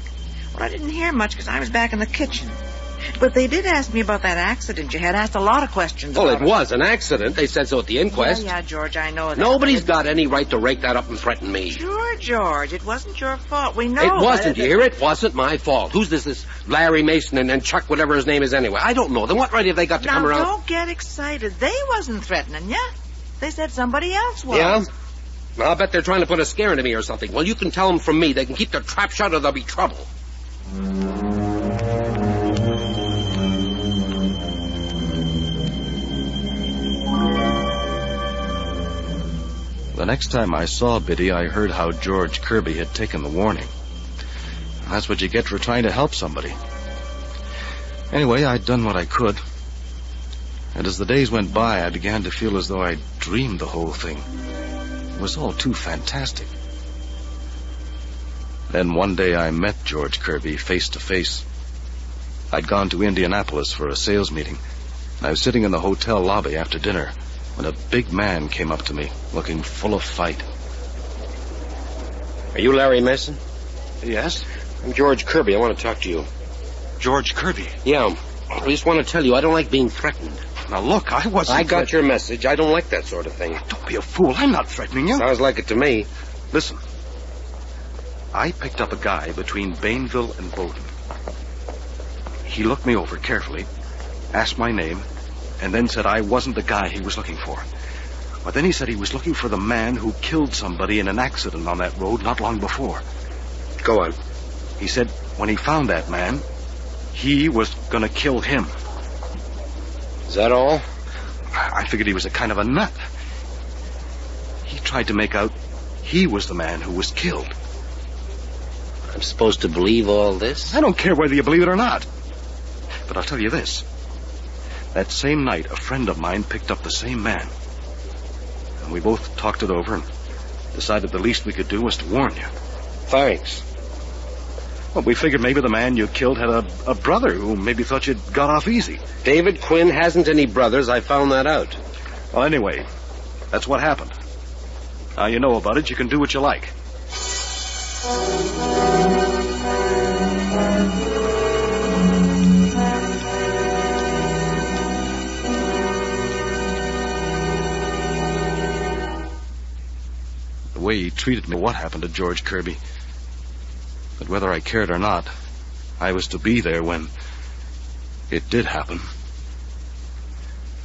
Well, I didn't hear much because I was back in the kitchen. But they did ask me about that accident you had. Asked a lot of questions about it was an accident. They said so at the inquest. Yeah, George, I know that. Nobody's got any right to rake that up and threaten me. Sure, George. It wasn't your fault. We know. It wasn't, you hear? It wasn't my fault. Who's this Larry Mason and Chuck, whatever his name is anyway? I don't know. Then what right have they got to come around? Now, don't get excited. They wasn't threatening you. They said somebody else was. Yeah? I'll bet they're trying to put a scare into me or something. Well, you can tell them from me. They can keep their trap shut or there'll be trouble. The next time I saw Biddy, I heard how George Kirby had taken the warning. That's what you get for trying to help somebody. Anyway, I'd done what I could. And as the days went by, I began to feel as though I'd dreamed the whole thing. It was all too fantastic. Then one day I met George Kirby face to face. I'd gone to Indianapolis for a sales meeting. I was sitting in the hotel lobby after dinner when a big man came up to me, looking full of fight. Are you Larry Mason? Yes? I'm George Kirby. I want to talk to you. George Kirby? Yeah. I just want to tell you I don't like being threatened. Now, look, I wasn't... I got your message. I don't like that sort of thing. Don't be a fool. I'm not threatening you. Sounds like it to me. Listen, I picked up a guy between Bainville and Bowden. He looked me over carefully, asked my name, and then said I wasn't the guy he was looking for. But then he said he was looking for the man who killed somebody in an accident on that road not long before. Go on. He said when he found that man, he was going to kill him. Is that all? I figured he was a kind of a nut. He tried to make out he was the man who was killed. I'm supposed to believe all this? I don't care whether you believe it or not. But I'll tell you this. That same night, a friend of mine picked up the same man. And we both talked it over and decided the least we could do was to warn you. Thanks. Well, we figured maybe the man you killed had a brother who maybe thought you'd got off easy. David Quinn hasn't any brothers. I found that out. Well, anyway, that's what happened. Now you know about it. You can do what you like. The way he treated me, what happened to George Kirby? But whether I cared or not, I was to be there when it did happen.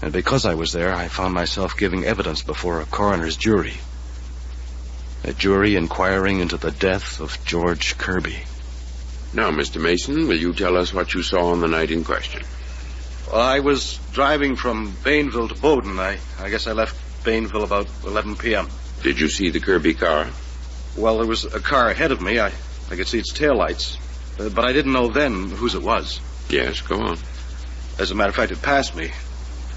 And because I was there, I found myself giving evidence before a coroner's jury. A jury inquiring into the death of George Kirby. Now, Mr. Mason, will you tell us what you saw on the night in question? Well, I was driving from Bainville to Bowden. I guess I left Bainville about 11 p.m. Did you see the Kirby car? Well, there was a car ahead of me. I could see its taillights. But I didn't know then whose it was. Yes, go on. As a matter of fact, it passed me.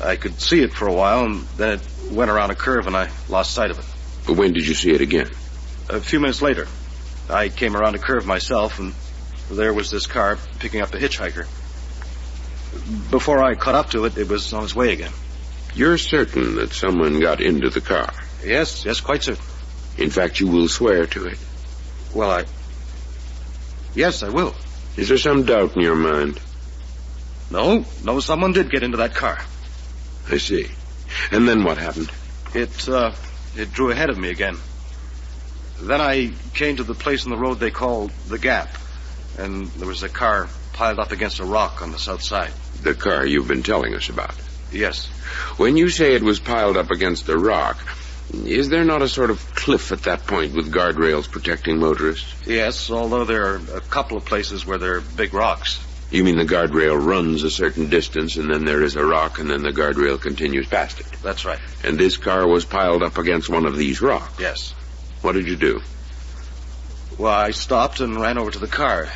I could see it for a while, and then it went around a curve, and I lost sight of it. But when did you see it again? A few minutes later. I came around a curve myself, and there was this car picking up a hitchhiker. Before I caught up to it, it was on its way again. You're certain that someone got into the car? Yes, quite certain. In fact, you will swear to it? Well, Yes, I will. Is there some doubt in your mind? No, someone did get into that car. I see. And then what happened? It drew ahead of me again. Then I came to the place in the road they call the Gap, and there was a car piled up against a rock on the south side. The car you've been telling us about? Yes. When you say it was piled up against a rock, is there not a sort of cliff at that point with guardrails protecting motorists? Yes, although there are a couple of places where there are big rocks. You mean the guardrail runs a certain distance, and then there is a rock, and then the guardrail continues past it? That's right. And this car was piled up against one of these rocks? Yes. What did you do? Well, I stopped and ran over to the car.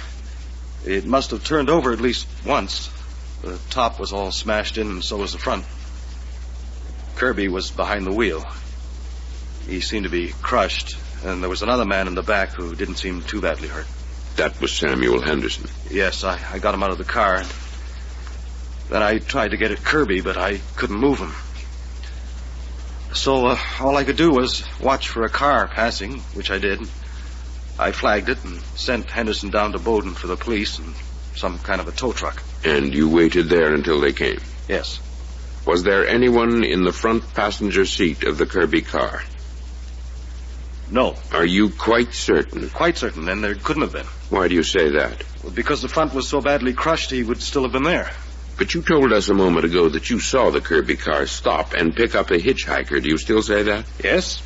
It must have turned over at least once. The top was all smashed in, and so was the front. Kirby was behind the wheel. He seemed to be crushed, and there was another man in the back who didn't seem too badly hurt. That was Samuel Henderson? Yes, I got him out of the car. And then I tried to get at Kirby, but I couldn't move him. So all I could do was watch for a car passing, which I did. I flagged it and sent Henderson down to Bowden for the police and some kind of a tow truck. And you waited there until they came? Yes. Was there anyone in the front passenger seat of the Kirby car? No. Are you quite certain? Quite certain, and there couldn't have been. Why do you say that? Well, because the front was so badly crushed, he would still have been there. But you told us a moment ago that you saw the Kirby car stop and pick up a hitchhiker. Do you still say that? Yes.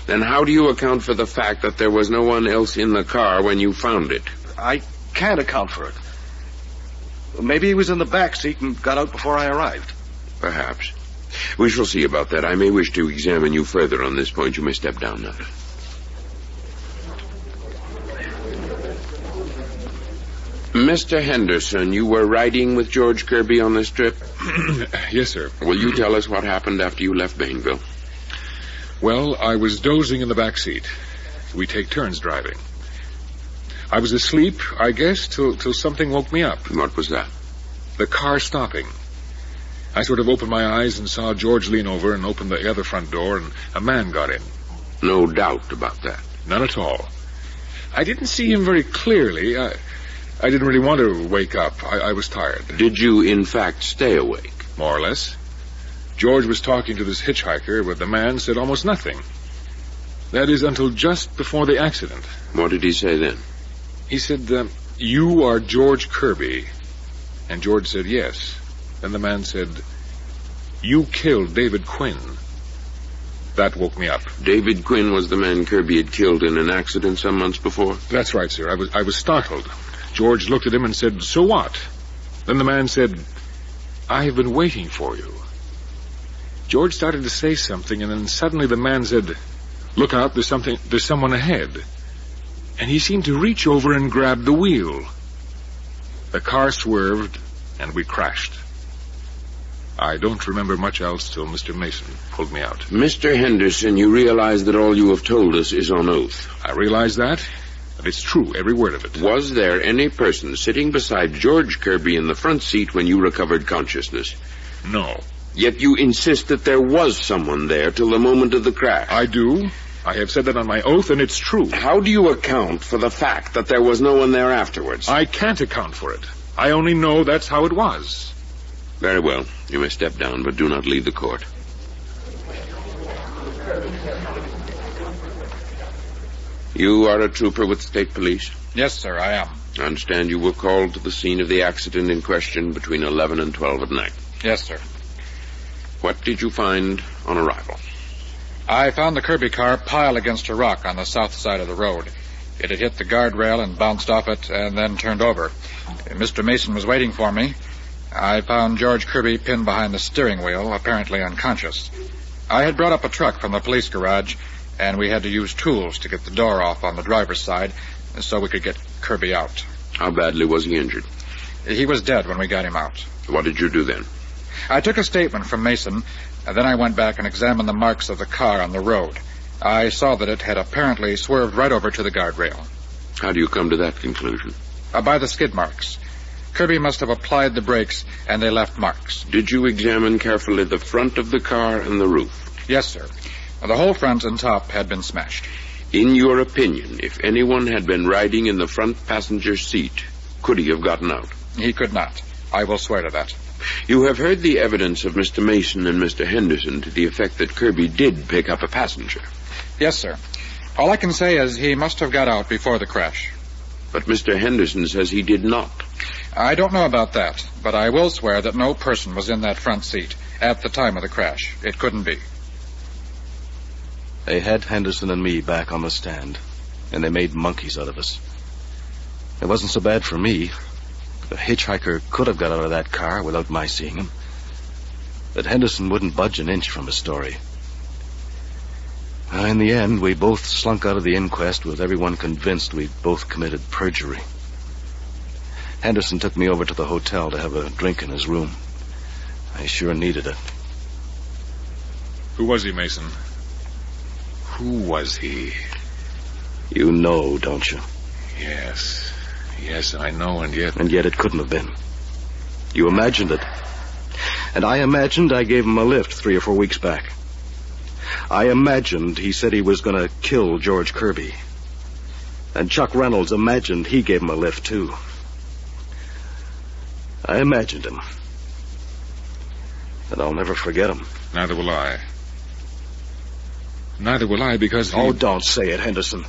Then how do you account for the fact that there was no one else in the car when you found it? I can't account for it. Maybe he was in the back seat and got out before I arrived. Perhaps. We shall see about that. I may wish to examine you further on this point. You may step down now. Mr. Henderson, you were riding with George Kirby on this trip? Yes, sir. Will you tell us what happened after you left Bainville? Well, I was dozing in the back seat. We take turns driving. I was asleep, I guess, till something woke me up. What was that? The car stopping. I sort of opened my eyes and saw George lean over and open the other front door, and a man got in. No doubt about that? None at all. I didn't see him very clearly. I didn't really want to wake up. I was tired. Did you, in fact, stay awake? More or less. George was talking to this hitchhiker, but the man said almost nothing. That is, until just before the accident. What did he say then? He said, you are George Kirby. And George said, yes. Then the man said, you killed David Quinn. That woke me up. David Quinn was the man Kirby had killed in an accident some months before? That's right, sir. I was startled. George looked at him and said, so what? Then the man said, I have been waiting for you. George started to say something, and then suddenly the man said, look out, there's someone ahead. And he seemed to reach over and grab the wheel. The car swerved, and we crashed. I don't remember much else till Mr. Mason pulled me out. Mr. Henderson, you realize that all you have told us is on oath. I realize that, but it's true, every word of it. Was there any person sitting beside George Kirby in the front seat when you recovered consciousness? No. Yet you insist that there was someone there till the moment of the crash. I do. I have said that on my oath, and it's true. How do you account for the fact that there was no one there afterwards? I can't account for it. I only know that's how it was. Very well. You may step down, but do not leave the court. You are a trooper with state police? Yes, sir, I am. I understand you were called to the scene of the accident in question between 11 and 12 at night. Yes, sir. What did you find on arrival? I found the Kirby car piled against a rock on the south side of the road. It had hit the guardrail and bounced off it and then turned over. Mr. Mason was waiting for me. I found George Kirby pinned behind the steering wheel, apparently unconscious. I had brought up a truck from the police garage, and we had to use tools to get the door off on the driver's side so we could get Kirby out. How badly was he injured? He was dead when we got him out. What did you do then? I took a statement from Mason, and then I went back and examined the marks of the car on the road. I saw that it had apparently swerved right over to the guardrail. How do you come to that conclusion? By the skid marks. Kirby must have applied the brakes, and they left marks. Did you examine carefully the front of the car and the roof? Yes, sir. The whole front and top had been smashed. In your opinion, if anyone had been riding in the front passenger seat, could he have gotten out? He could not. I will swear to that. You have heard the evidence of Mr. Mason and Mr. Henderson to the effect that Kirby did pick up a passenger. Yes, sir. All I can say is he must have got out before the crash. But Mr. Henderson says he did not. I don't know about that, but I will swear that no person was in that front seat at the time of the crash. It couldn't be. They had Henderson and me back on the stand, and they made monkeys out of us. It wasn't so bad for me. The hitchhiker could have got out of that car without my seeing him. But Henderson wouldn't budge an inch from his story. In the end, we both slunk out of the inquest with everyone convinced we'd both committed perjury. Henderson took me over to the hotel to have a drink in his room. I sure needed it. Who was he, Mason? Who was he? You know, don't you? Yes. Yes, I know, and yet... And yet it couldn't have been. You imagined it. And I imagined I gave him a lift 3 or 4 weeks back. I imagined he said he was going to kill George Kirby. And Chuck Reynolds imagined he gave him a lift, too. I imagined him. And I'll never forget him. Neither will I. Neither will I, because... Oh, don't say it, Henderson.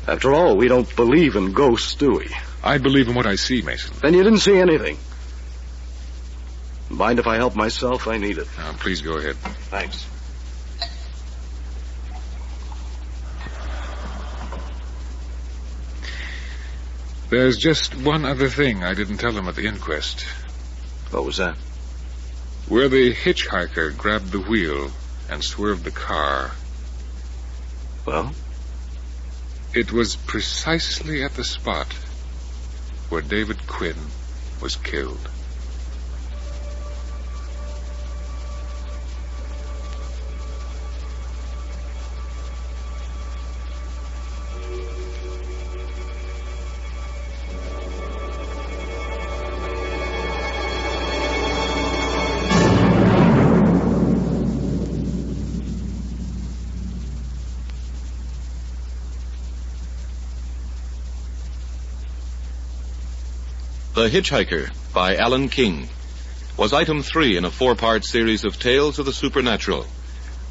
After all, we don't believe in ghosts, do we? I believe in what I see, Mason. Then you didn't see anything. Mind if I help myself? I need it. Now, please go ahead. Thanks. There's just one other thing I didn't tell them at the inquest. What was that? Where the hitchhiker grabbed the wheel and swerved the car. Well? It was precisely at the spot where David Quinn was killed. The Hitchhiker by Alan King was item 3 in a 4-part series of tales of the supernatural,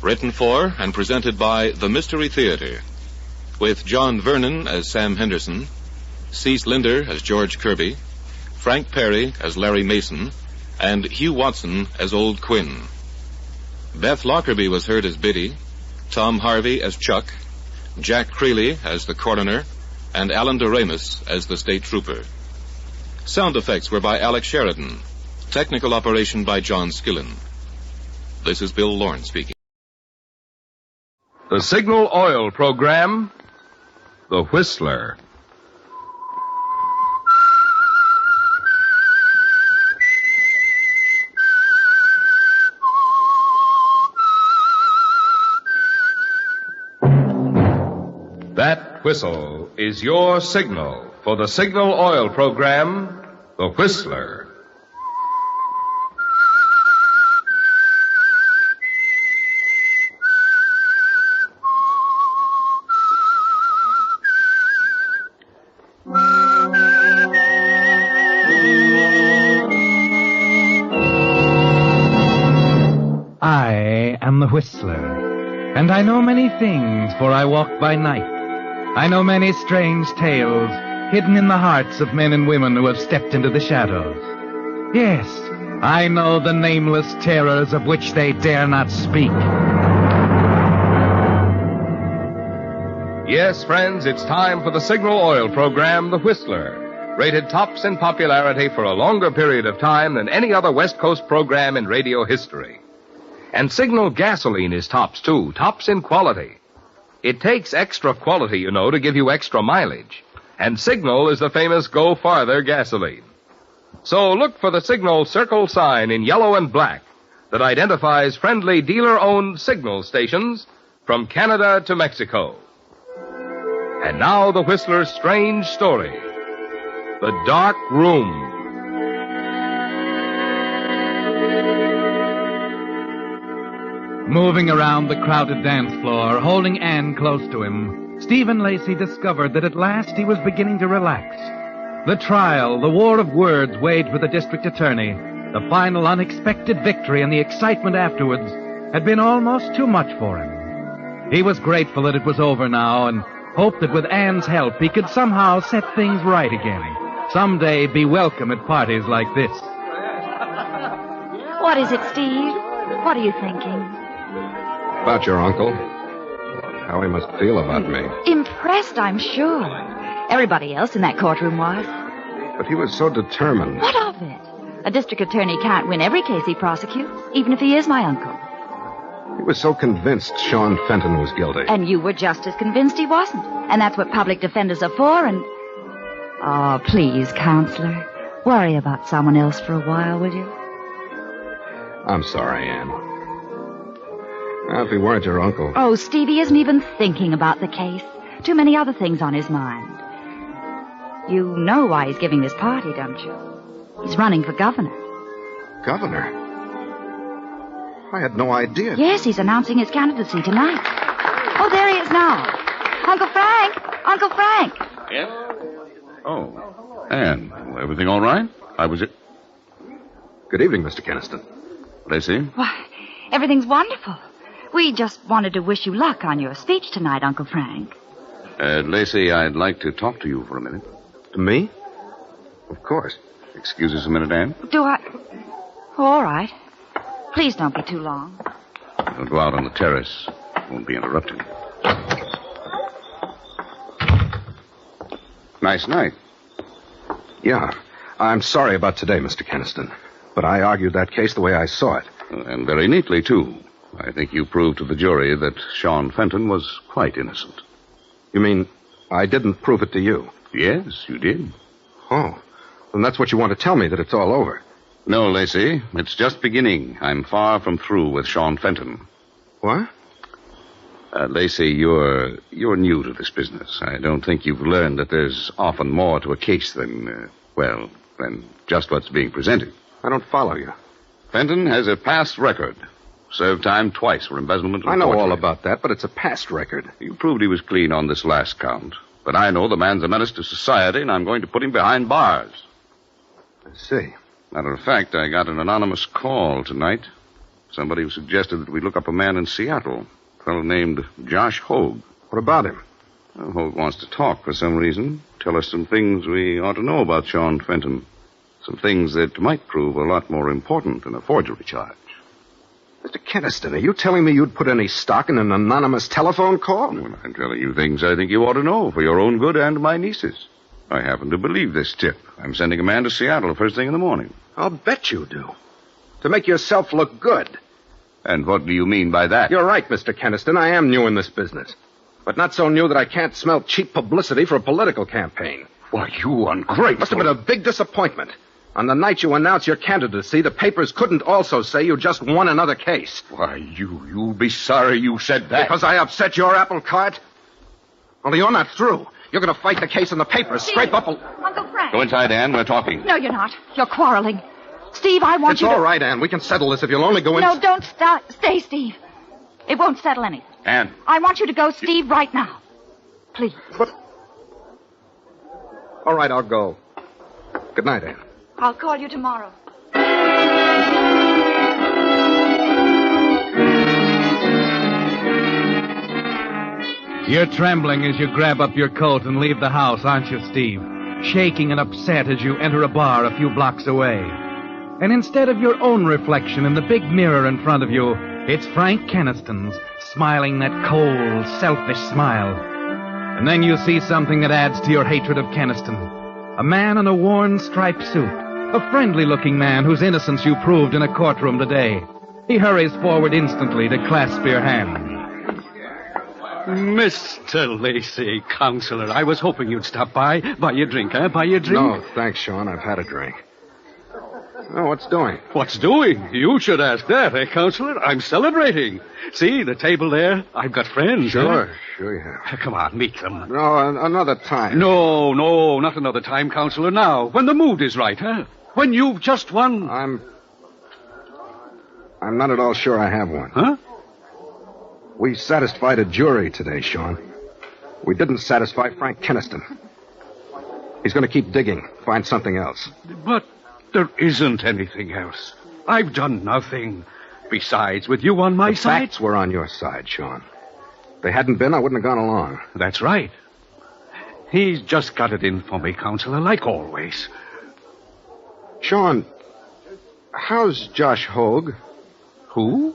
written for and presented by the Mystery Theater. with John Vernon as Sam Henderson, Cease Linder as George Kirby, Frank Perry as Larry Mason, and Hugh Watson as Old Quinn. Beth Lockerbie was heard as Biddy, Tom Harvey as Chuck, Jack Creeley as the coroner, and Alan Doremus as the state trooper. Sound effects were by Alex Sheridan. Technical operation by John Skillen. This is Bill Lawrence speaking. The Signal Oil Program, The Whistler. That whistle is your signal for the Signal Oil Program, The Whistler. I am the Whistler, and I know many things, for I walk by night. I know many strange tales hidden in the hearts of men and women who have stepped into the shadows. Yes, I know the nameless terrors of which they dare not speak. Yes, friends, it's time for the Signal Oil Program, The Whistler, rated tops in popularity for a longer period of time than any other West Coast program in radio history. And Signal gasoline is tops, too, tops in quality. It takes extra quality, you know, to give you extra mileage. And Signal is the famous Go Farther gasoline. So look for the Signal circle sign in yellow and black that identifies friendly dealer-owned Signal stations from Canada to Mexico. And now the Whistler's strange story, The Dark Room. Moving around the crowded dance floor, holding Anne close to him, Stephen Lacey discovered that at last he was beginning to relax. The trial, the war of words waged with the district attorney, the final unexpected victory and the excitement afterwards had been almost too much for him. He was grateful that it was over now and hoped that with Anne's help he could somehow set things right again. Someday be welcome at parties like this. What is it, Steve? What are you thinking? About your uncle. How he must feel about me. Impressed, I'm sure. Everybody else in that courtroom was. But he was so determined. What of it? A district attorney can't win every case he prosecutes, even if he is my uncle. He was so convinced Sean Fenton was guilty. And you were just as convinced he wasn't. And that's what public defenders are for, and... Oh, please, Counselor. Worry about someone else for a while, will you? I'm sorry, Anne. Now, if he weren't your uncle... Oh, Stevie isn't even thinking about the case. Too many other things on his mind. You know why he's giving this party, don't you? He's running for governor. Governor? I had no idea. Yes, he's announcing his candidacy tonight. Oh, there he is now. Uncle Frank! Uncle Frank! Yes? Oh, Anne, everything all right? How was it? Good evening, Mr. Keniston. Lacey? Why, everything's wonderful. We just wanted to wish you luck on your speech tonight, Uncle Frank. Lacey, I'd like to talk to you for a minute. To me? Of course. Excuse us a minute, Anne. Do I? Oh, all right. Please don't be too long. We'll go out on the terrace. Won't be interrupted. Nice night. Yeah. I'm sorry about today, Mr. Keniston. But I argued that case the way I saw it. And very neatly, too. I think you proved to the jury that Sean Fenton was quite innocent. You mean I didn't prove it to you? Yes, you did. Oh. Then that's what you want to tell me, that it's all over. No, Lacey. It's just beginning. I'm far from through with Sean Fenton. What? Lacey, you're new to this business. I don't think you've learned that there's often more to a case than just what's being presented. I don't follow you. Fenton has a past record. Served time twice for embezzlement and I know forgery. all about that, but it's a past record. You proved he was clean on this last count. But I know the man's a menace to society, and I'm going to put him behind bars. I see. Matter of fact, I got an anonymous call tonight. Somebody who suggested that we look up a man in Seattle. A fellow named Josh Hogue. What about him? Well, Holt wants to talk for some reason. Tell us some things we ought to know about Sean Fenton. Some things that might prove a lot more important than a forgery charge. Mr. Keniston, are you telling me you'd put any stock in an anonymous telephone call? Well, I'm telling you things I think you ought to know for your own good and my niece's. I happen to believe this tip. I'm sending a man to Seattle first thing in the morning. I'll bet you do. To make yourself look good. And what do you mean by that? You're right, Mr. Keniston. I am new in this business. But not so new that I can't smell cheap publicity for a political campaign. Why, you ungrateful. Must have been a big disappointment. On the night you announced your candidacy, the papers couldn't also say you just won another case. Why, you'll be sorry you said that. Because I upset your apple cart? Only you're not through. You're going to fight the case in the papers. Scrape up a... Uncle Frank. Go inside, Anne. We're talking. No, you're not. You're quarreling. Steve, I want you to... It's all right, Anne. We can settle this if you'll only go in... No, don't stay, Steve. It won't settle anything. Anne. I want you to go, Steve, right now. Please. But... All right, I'll go. Good night, Anne. I'll call you tomorrow. You're trembling as you grab up your coat and leave the house, aren't you, Steve? Shaking and upset as you enter a bar a few blocks away. And instead of your own reflection in the big mirror in front of you, it's Frank Keniston's, smiling that cold, selfish smile. And then you see something that adds to your hatred of Keniston. A man in a worn striped suit. A friendly-looking man whose innocence you proved in a courtroom today. He hurries forward instantly to clasp your hand. Mr. Lacey, Counselor, I was hoping you'd stop by. Buy you a drink, huh? Buy you a drink? No, thanks, Sean. I've had a drink. Oh, what's doing? What's doing? You should ask that, eh, Counselor? I'm celebrating. See, the table there? I've got friends, Sure, huh? sure you have. Come on, meet them. No, another time. No, not another time, Counselor. Now, when the mood is right, huh? When you've just won... I'm not at all sure I have one. Huh? We satisfied a jury today, Sean. We didn't satisfy Frank Keniston. He's going to keep digging, find something else. But there isn't anything else. I've done nothing. Besides, with you on my side... The facts were on your side, Sean. If they hadn't been, I wouldn't have gone along. That's right. He's just got it in for me, Counselor, like always. Sean, how's Josh Hogue? Who?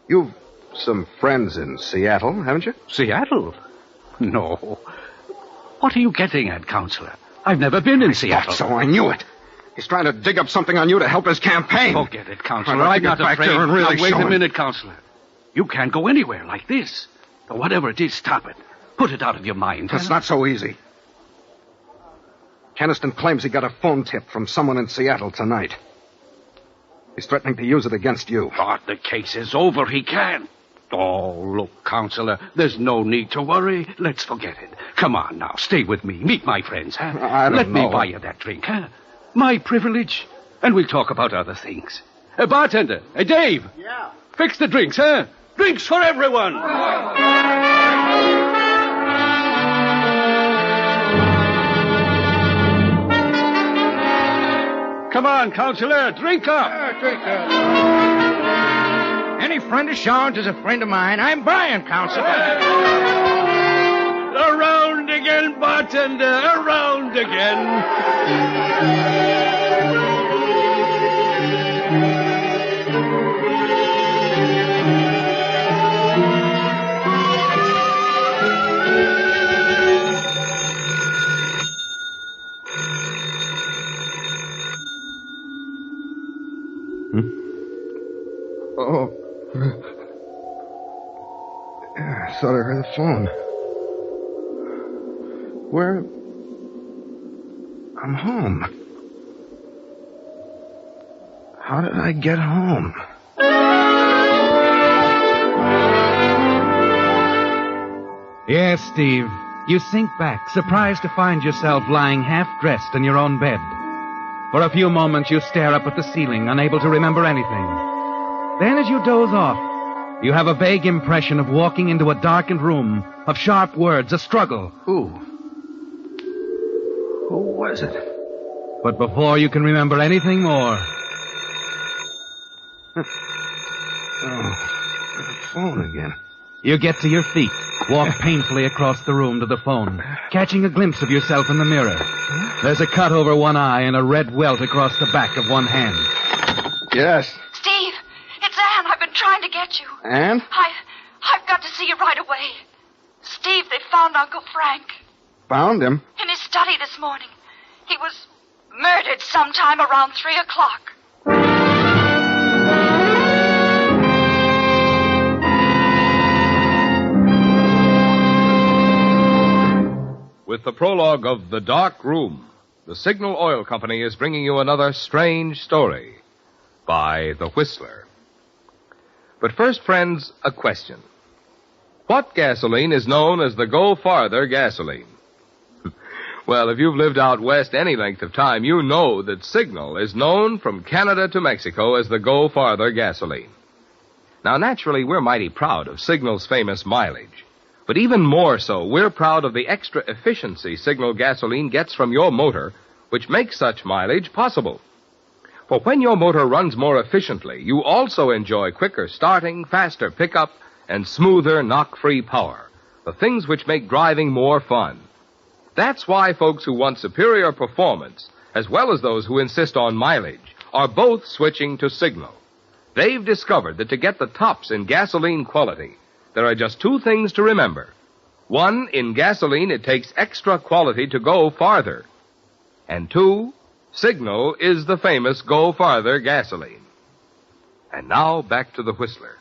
You've some friends in Seattle, haven't you? Seattle? No. What are you getting at, Counselor? I've never been in Seattle. So I knew it. He's trying to dig up something on you to help his campaign. Forget it, Counselor. I'm I'm not back afraid. there and really now, wait show a him. minute, Counselor. You can't go anywhere like this. Or whatever it is, stop it. Put it out of your mind. It's not so easy. Keniston claims he got a phone tip from someone in Seattle tonight. He's threatening to use it against you. But the case is over. He can't. Oh, look, Counselor, there's no need to worry. Let's forget it. Come on now, stay with me. Meet my friends, huh? I don't Let know. me buy you that drink, huh? My privilege. And we'll talk about other things. Bartender, Dave. Yeah. Fix the drinks, huh? Drinks for everyone. Come on, Counselor, drink up. Drink up. Any friend of Sean's is a friend of mine. I'm Brian, Counselor. Around again, bartender, around again. Oh. Yeah, I thought I heard the phone. Where? I'm home. How did I get home? Yes, Steve. You sink back, surprised to find yourself lying half-dressed in your own bed. For a few moments, you stare up at the ceiling, unable to remember anything. Then, as you doze off, you have a vague impression of walking into a darkened room, of sharp words, a struggle. Who was it? But before you can remember anything more... Oh, the phone again. You get to your feet, Walk painfully across the room to the phone, catching a glimpse of yourself in the mirror. There's a cut over one eye and a red welt across the back of one hand. Yes. Steve, it's Anne. I've been trying to get you. Anne? I've got to see you right away. Steve, they found Uncle Frank. Found him? In his study this morning. He was murdered sometime around 3 o'clock. With the prologue of The Dark Room, the Signal Oil Company is bringing you another strange story by The Whistler. But first, friends, a question. What gasoline is known as the Go Farther gasoline? Well, if you've lived out west any length of time, you know that Signal is known from Canada to Mexico as the Go Farther gasoline. Now, naturally, we're mighty proud of Signal's famous mileage. But even more so, we're proud of the extra efficiency Signal gasoline gets from your motor, which makes such mileage possible. For when your motor runs more efficiently, you also enjoy quicker starting, faster pickup, and smoother knock-free power, the things which make driving more fun. That's why folks who want superior performance, as well as those who insist on mileage, are both switching to Signal. They've discovered that to get the tops in gasoline quality, there are just two things to remember. One, in gasoline, it takes extra quality to go farther. And two, Signal is the famous Go Farther gasoline. And now, back to the Whistler.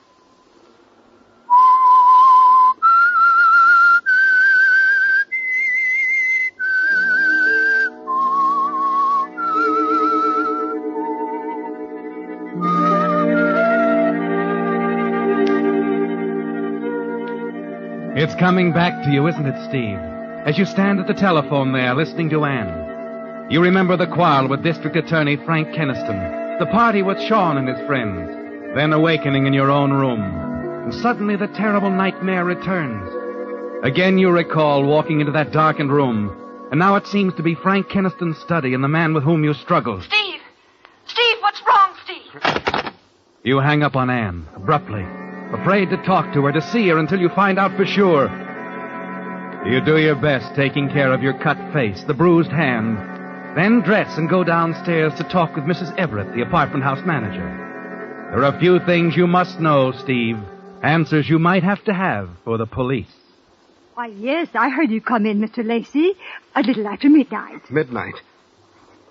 It's coming back to you, isn't it, Steve? As you stand at the telephone there, listening to Anne. You remember the quarrel with District Attorney Frank Keniston, the party with Sean and his friends, then awakening in your own room. And suddenly the terrible nightmare returns. Again you recall walking into that darkened room, and now it seems to be Frank Keniston's study and the man with whom you struggle. Steve! Steve, what's wrong, Steve? You hang up on Anne, abruptly, afraid to talk to her, to see her until you find out for sure. You do your best, taking care of your cut face, the bruised hand, then dress and go downstairs to talk with Mrs. Everett, the apartment house manager. There are a few things you must know, Steve, answers you might have to have for the police. Why, yes, I heard you come in, Mr. Lacey, a little after midnight. Midnight?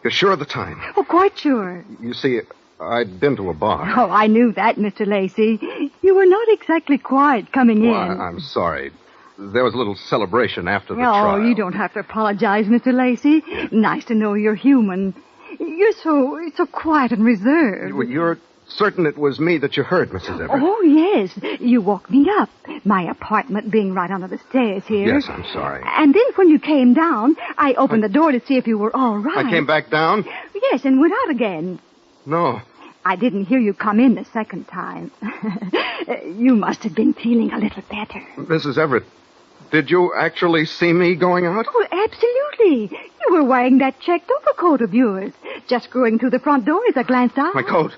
You're sure of the time? Oh, quite sure. You see, I'd been to a bar. Oh, I knew that, Mr. Lacey. You were not exactly quiet coming in. I'm sorry. There was a little celebration after the trial. Oh, you don't have to apologize, Mr. Lacey. Nice to know you're human. You're so quiet and reserved. You're certain it was me that you heard, Mrs. Everett? Oh, yes. You woke me up, my apartment being right under the stairs here. Yes, I'm sorry. And then when you came down, I opened the door to see if you were all right. I came back down? Yes, and went out again. No. I didn't hear you come in the second time. You must have been feeling a little better. Mrs. Everett, did you actually see me going out? Oh, absolutely. You were wearing that checked overcoat of yours. Just going through the front door as I glanced out. My coat.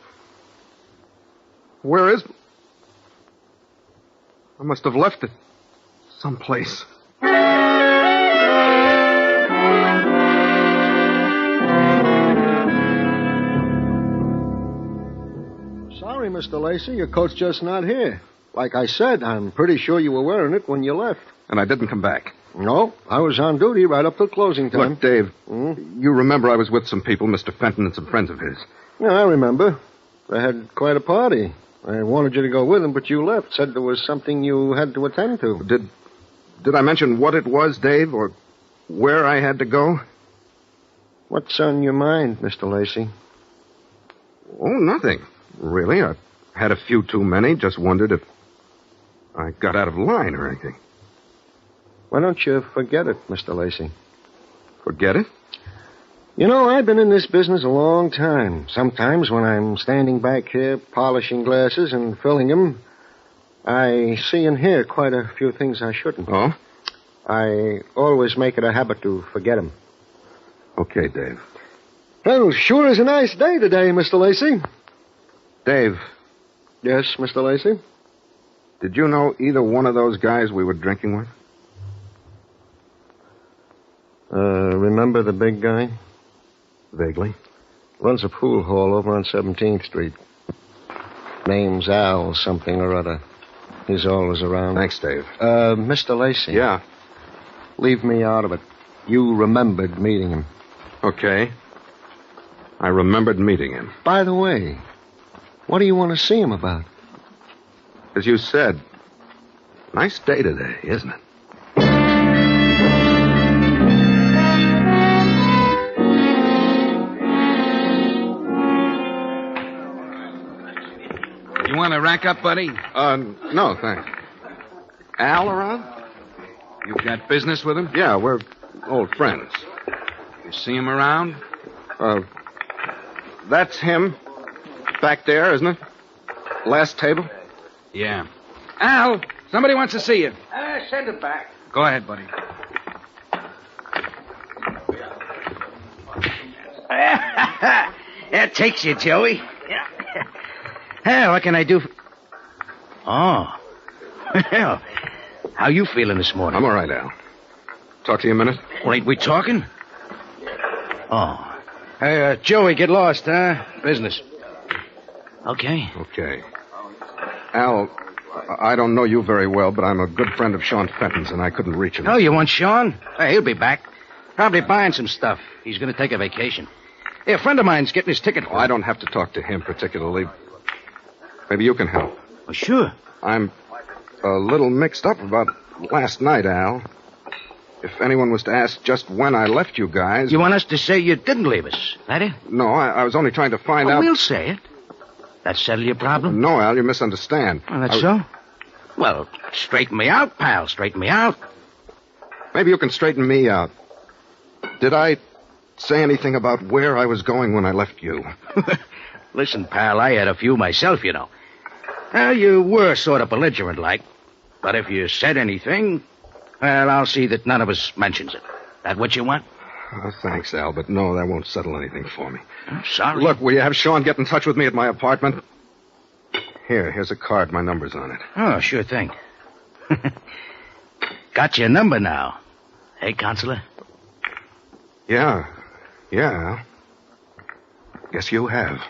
Where is... I must have left it someplace. Sorry, Mr. Lacey, your coat's just not here. Like I said, I'm pretty sure you were wearing it when you left. And I didn't come back? No, I was on duty right up till closing time. Look, Dave, you remember I was with some people, Mr. Fenton and some friends of his. Yeah, I remember. They had quite a party. I wanted you to go with them, but you left. Said there was something you had to attend to. Did I mention what it was, Dave, or where I had to go? What's on your mind, Mr. Lacey? Oh, nothing, really. I had a few too many. Just wondered if I got out of line or anything. Why don't you forget it, Mr. Lacey? Forget it? You know, I've been in this business a long time. Sometimes when I'm standing back here polishing glasses and filling them, I see and hear quite a few things I shouldn't. Oh? I always make it a habit to forget them. Okay, Dave. Well, sure is a nice day today, Mr. Lacey. Dave. Yes, Mr. Lacey? Did you know either one of those guys we were drinking with? Remember the big guy? Vaguely. Runs a pool hall over on 17th Street. Name's Al something or other. He's always around. Thanks, Dave. Mr. Lacey. Yeah? Leave me out of it. You remembered meeting him. Okay. I remembered meeting him. By the way, what do you want to see him about? As you said, nice day today, isn't it? You want to rack up, buddy? No, thanks. Al around? You've got business with him? Yeah, we're old friends. You see him around? That's him. Back there, isn't it? Last table? Yeah. Al, somebody wants to see you. Send it back. Go ahead, buddy. That takes you, Joey. Hey, what can I do? Oh. Well, how you feeling this morning? I'm all right, Al. Talk to you a minute? Well, ain't we talking? Oh. Hey, Joey, get lost, huh? Business. Okay. Okay. Al, I don't know you very well, but I'm a good friend of Sean Fenton's, and I couldn't reach him. Oh, you want Sean? Hey, he'll be back. Probably buying some stuff. He's going to take a vacation. Hey, a friend of mine's getting his ticket. I don't have to talk to him particularly. Maybe you can help. Well, sure. I'm a little mixed up about last night, Al. If anyone was to ask just when I left you guys... You want us to say you didn't leave us, that it? No, I was only trying to find out... We'll say it. That settle your problem? No, Al, you misunderstand. Oh, that's so? Well, straighten me out, pal. Straighten me out. Maybe you can straighten me out. Did I say anything about where I was going when I left you? Listen, pal, I had a few myself, you know. Well, you were sort of belligerent-like. But if you said anything, well, I'll see that none of us mentions it. That what you want? Oh, thanks, Al, but no, that won't settle anything for me. I'm sorry. Look, will you have Sean get in touch with me at my apartment? Here's a card. My number's on it. Oh, sure thing. Got your number now. Hey, Counselor? Yeah, Al. Yes, you have.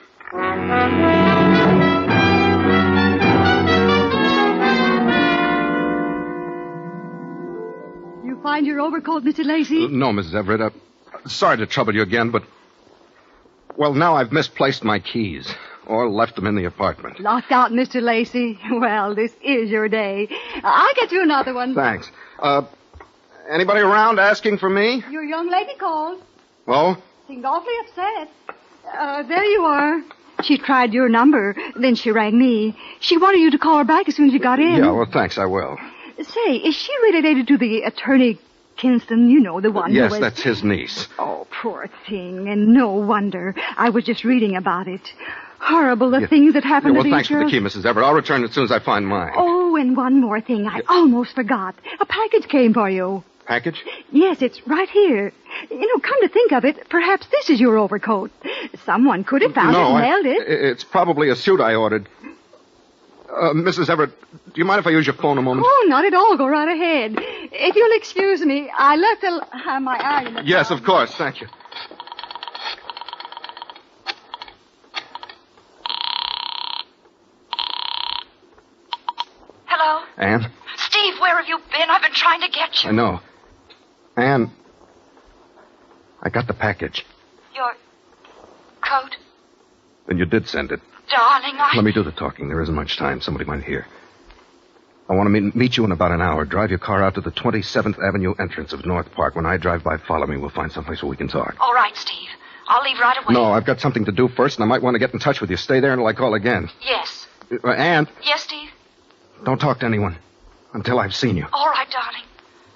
You find your overcoat, Mr. Lacey? No, Mrs. Everett. Sorry to trouble you again, but... Well, now I've misplaced my keys. Or left them in the apartment. Locked out, Mr. Lacey. Well, this is your day. I'll get you another one. Thanks. Anybody around asking for me? Your young lady called. Oh? Seemed awfully upset. There you are. She tried your number, then she rang me. She wanted you to call her back as soon as you got in. Yeah, well, thanks, I will. Say, is she related to the attorney Kinston? You know, the one Yes, who was... that's his niece. Oh, poor thing, and no wonder. I was just reading about it. Horrible, the things that happened to these thanks girls. for the key, Mrs. Everett. I'll return it as soon as I find mine. Oh, and one more thing. I almost forgot. A package came for you. Package? Yes, it's right here. You know, come to think of it, perhaps this is your overcoat. Someone could have found it and mailed it. It's probably a suit I ordered. Mrs. Everett, do you mind if I use your phone a moment? Oh, not at all. Go right ahead. If you'll excuse me, I left my eye in the Yes, of course. Thank you. Hello? Anne? Steve, where have you been? I've been trying to get you. I know. Anne, I got the package. Your coat? Then you did send it. Darling, Let me do the talking. There isn't much time. Somebody might hear. I want to meet you in about an hour. Drive your car out to the 27th Avenue entrance of North Park. When I drive by, follow me. We'll find someplace where we can talk. All right, Steve. I'll leave right away. No, I've got something to do first, and I might want to get in touch with you. Stay there until I call again. Yes. Anne, Yes, Steve? don't talk to anyone until I've seen you. All right, darling.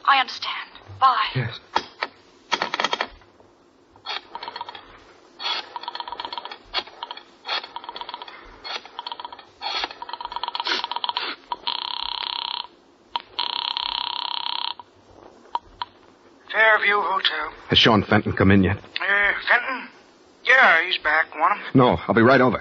I understand. Bye. Yes. Fairview Hotel. Has Sean Fenton come in yet? Fenton? Yeah, he's back. Want him? No, I'll be right over.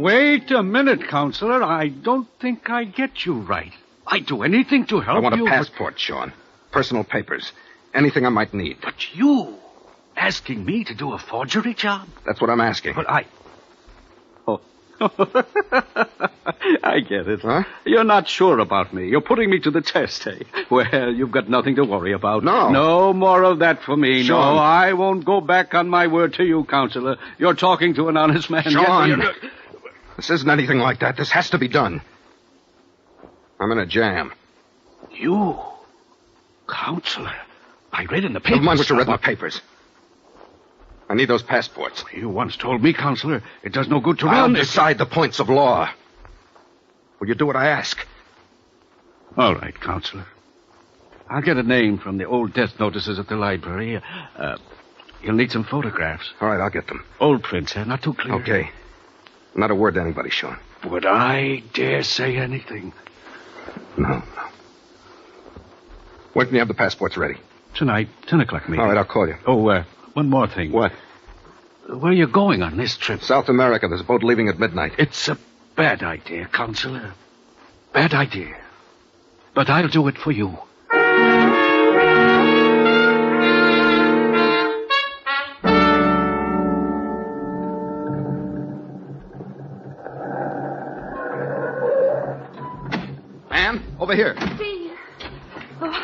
wait a minute, Counselor. I don't think I get you right. I'd do anything to help you. I want a passport, Sean. Personal papers. Anything I might need. But you asking me to do a forgery job? That's what I'm asking. But Oh. I get it. Huh? You're not sure about me. You're putting me to the test, eh? Well, you've got nothing to worry about. No. No more of that for me. Sean. No, I won't go back on my word to you, Counselor. You're talking to an honest man. Sean. This isn't anything like that. This has to be done. I'm in a jam. You? Counselor? I read in the papers. Never mind what you read in the papers. I need those passports. You once told me, Counselor, it does no good to I'll run. decide the points of law. Will you do what I ask? All right, Counselor. I'll get a name from the old death notices at the library. You'll need some photographs. All right, I'll get them. Old prints, not too clear. Okay. Not a word to anybody, Sean. Would I dare say anything? No. When can you have the passports ready? Tonight, 10 o'clock meeting. All right, I'll call you. Oh, one more thing. What? Where are you going on this trip? South America. There's a boat leaving at midnight. It's a bad idea, Counselor. Bad idea. But I'll do it for you. Ann, over here. Steve.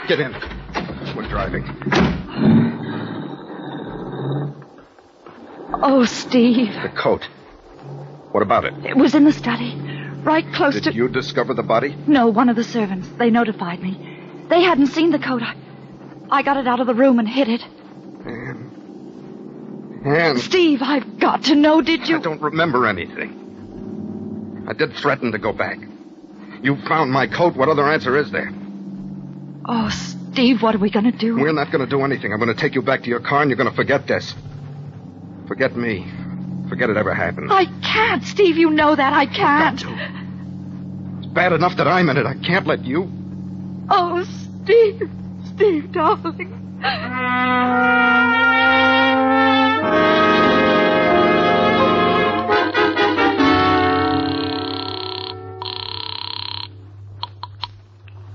Get in. We're driving. Oh, Steve. The coat. What about it? It was in the study. Right close to... Did you discover the body? No, one of the servants. They notified me. They hadn't seen the coat. I got it out of the room and hid it. Ann. Steve, I've got to know, did you... I don't remember anything. I did threaten to go back. You found my coat. What other answer is there? Oh, Steve, what are we going to do? We're not going to do anything. I'm going to take you back to your car and you're going to forget this. Forget me. Forget it ever happened. I can't, Steve. You know that. I can't. It's bad enough that I'm in it. I can't let you. Oh, Steve. Steve, darling.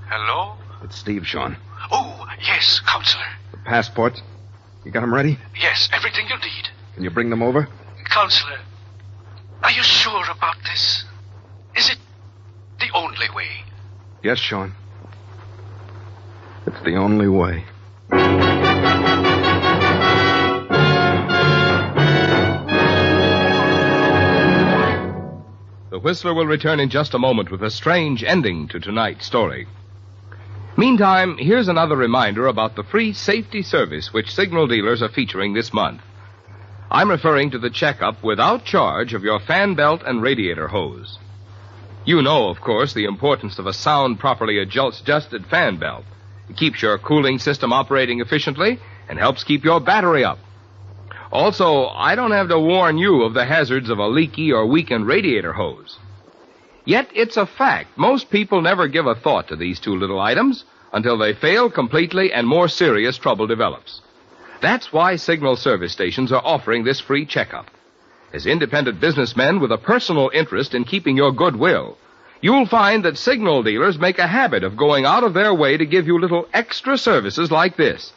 Hello? It's Steve, Sean. Oh, yes, Counselor. The passports. You got them ready? Yes, everything you need. Can you bring them over? Counselor, are you sure about this? Is it the only way? Yes, Sean. It's the only way. The Whistler will return in just a moment with a strange ending to tonight's story. Meantime, here's another reminder about the free safety service which signal dealers are featuring this month. I'm referring to the checkup without charge of your fan belt and radiator hose. You know, of course, the importance of a sound, properly adjusted fan belt. It keeps your cooling system operating efficiently and helps keep your battery up. Also, I don't have to warn you of the hazards of a leaky or weakened radiator hose. Yet it's a fact most people never give a thought to these two little items until they fail completely and more serious trouble develops. That's why signal service stations are offering this free checkup. As independent businessmen with a personal interest in keeping your goodwill, you'll find that signal dealers make a habit of going out of their way to give you little extra services like this.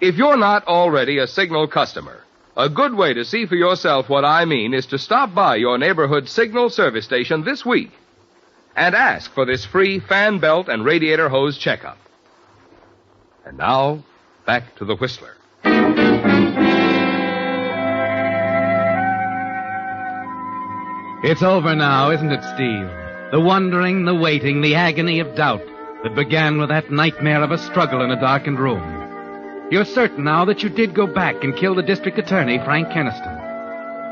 If you're not already a signal customer, a good way to see for yourself what I mean is to stop by your neighborhood signal service station this week and ask for this free fan belt and radiator hose checkup. And now, back to the Whistler. It's over now, isn't it, Steve? The wondering, the waiting, the agony of doubt that began with that nightmare of a struggle in a darkened room. You're certain now that you did go back and kill the district attorney, Frank Keniston.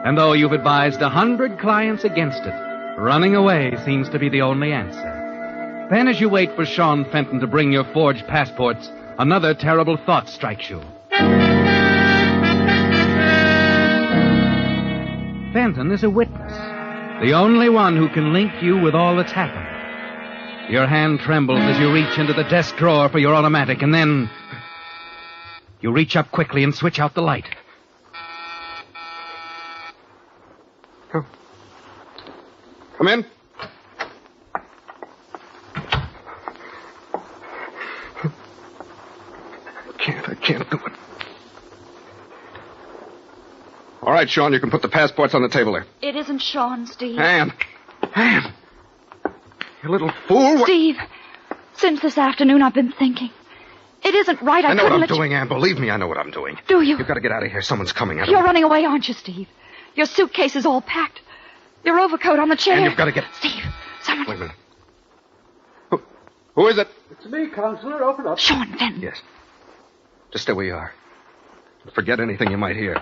And though you've advised 100 clients against it, running away seems to be the only answer. Then as you wait for Sean Fenton to bring your forged passports, another terrible thought strikes you. Fenton is a witness, the only one who can link you with all that's happened. Your hand trembles as you reach into the desk drawer for your automatic, and then you reach up quickly and switch out the light. Come in. I can't do it. All right, Sean, you can put the passports on the table there. It isn't Sean, Steve. Anne! You little fool! Steve, since this afternoon I've been thinking. It isn't right. I know what I'm doing, Anne. Believe me, I know what I'm doing. Do you? You've got to get out of here. Someone's coming. You're running away, aren't you, Steve? Your suitcase is all packed. Your overcoat on the chair. And you've got to get... Steve, someone... Wait a minute. Who is it? It's me, Counselor. Open up. Sean Fenton. Yes. Just stay where you are. Forget anything you might hear.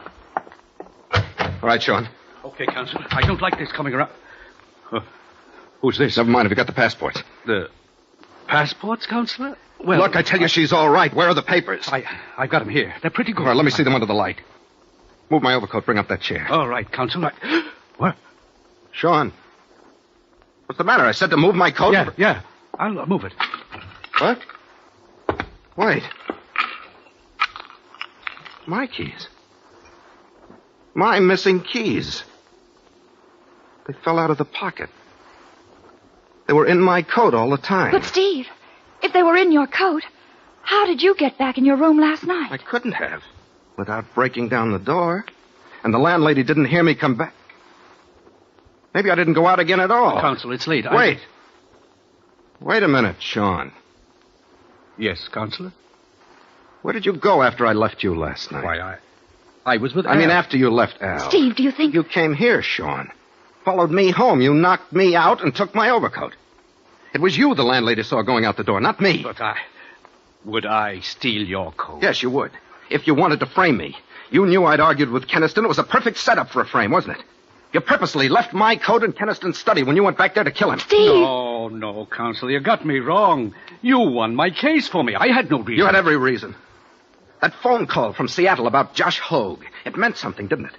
All right, Sean. Okay, Counselor. I don't like this coming around. Who's this? Never mind. Have you got the passports? The passports, Counselor? Well, look, I tell you she's all right. Where are the papers? I've got them here. They're pretty good. All right, let me see them under the light. Move my overcoat. Bring up that chair. All right, Counselor. What? Sean. What's the matter? I said to move my coat. Yeah. I'll move it. What? Wait. My keys. My missing keys. They fell out of the pocket. They were in my coat all the time. But, Steve, if they were in your coat, how did you get back in your room last night? I couldn't have, without breaking down the door. And the landlady didn't hear me come back. Maybe I didn't go out again at all. Counsel, it's late. Wait. Wait a minute, Sean. Yes, Counselor? Where did you go after I left you last night? Why, I was with Al. I mean, after you left Al. Steve, do you think... You came here, Sean. Followed me home. You knocked me out and took my overcoat. It was you the landlady saw going out the door, not me. But would I steal your coat? Yes, you would. If you wanted to frame me. You knew I'd argued with Keniston. It was a perfect setup for a frame, wasn't it? You purposely left my coat in Keniston's study when you went back there to kill him. Steve! No, Counselor, you got me wrong. You won my case for me. I had no reason. You had every reason. That phone call from Seattle about Josh Hogue. It meant something, didn't it?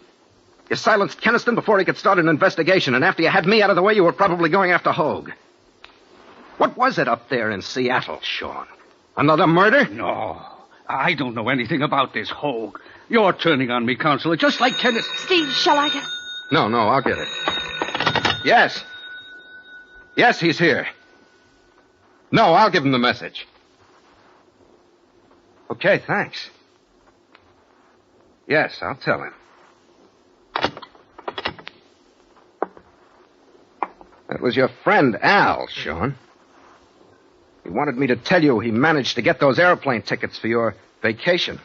You silenced Keniston before he could start an investigation, and after you had me out of the way, you were probably going after Hogue. What was it up there in Seattle, Sean? Another murder? No, I don't know anything about this Hogue. You're turning on me, Counselor, just like Kenneth. Steve, shall I get... No, I'll get it. Yes. Yes, he's here. No, I'll give him the message. Okay, thanks. Yes, I'll tell him. That was your friend, Al, Sean. He wanted me to tell you he managed to get those airplane tickets for your vacation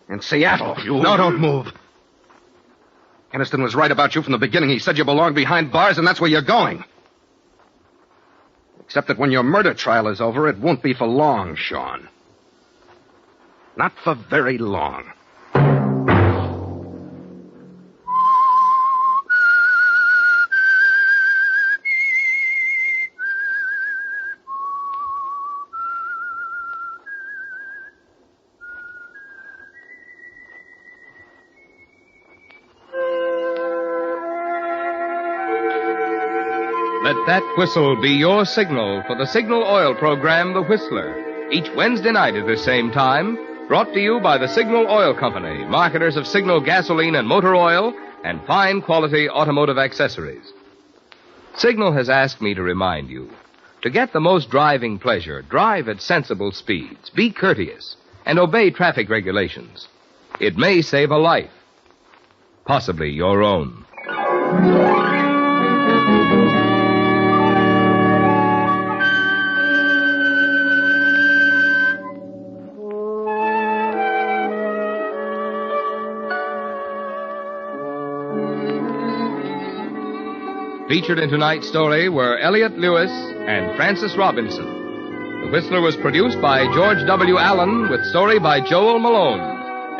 in Seattle. No, don't move. Keniston was right about you from the beginning. He said you belonged behind bars, and that's where you're going. Except that when your murder trial is over, it won't be for long, Sean. Not for very long. Let that whistle be your signal for the Signal Oil program, The Whistler. Each Wednesday night at this same time, brought to you by the Signal Oil Company, marketers of Signal gasoline and motor oil, and fine quality automotive accessories. Signal has asked me to remind you, to get the most driving pleasure, drive at sensible speeds, be courteous, and obey traffic regulations. It may save a life, possibly your own. Featured in tonight's story were Elliot Lewis and Francis Robinson. The Whistler was produced by George W. Allen with story by Joel Malone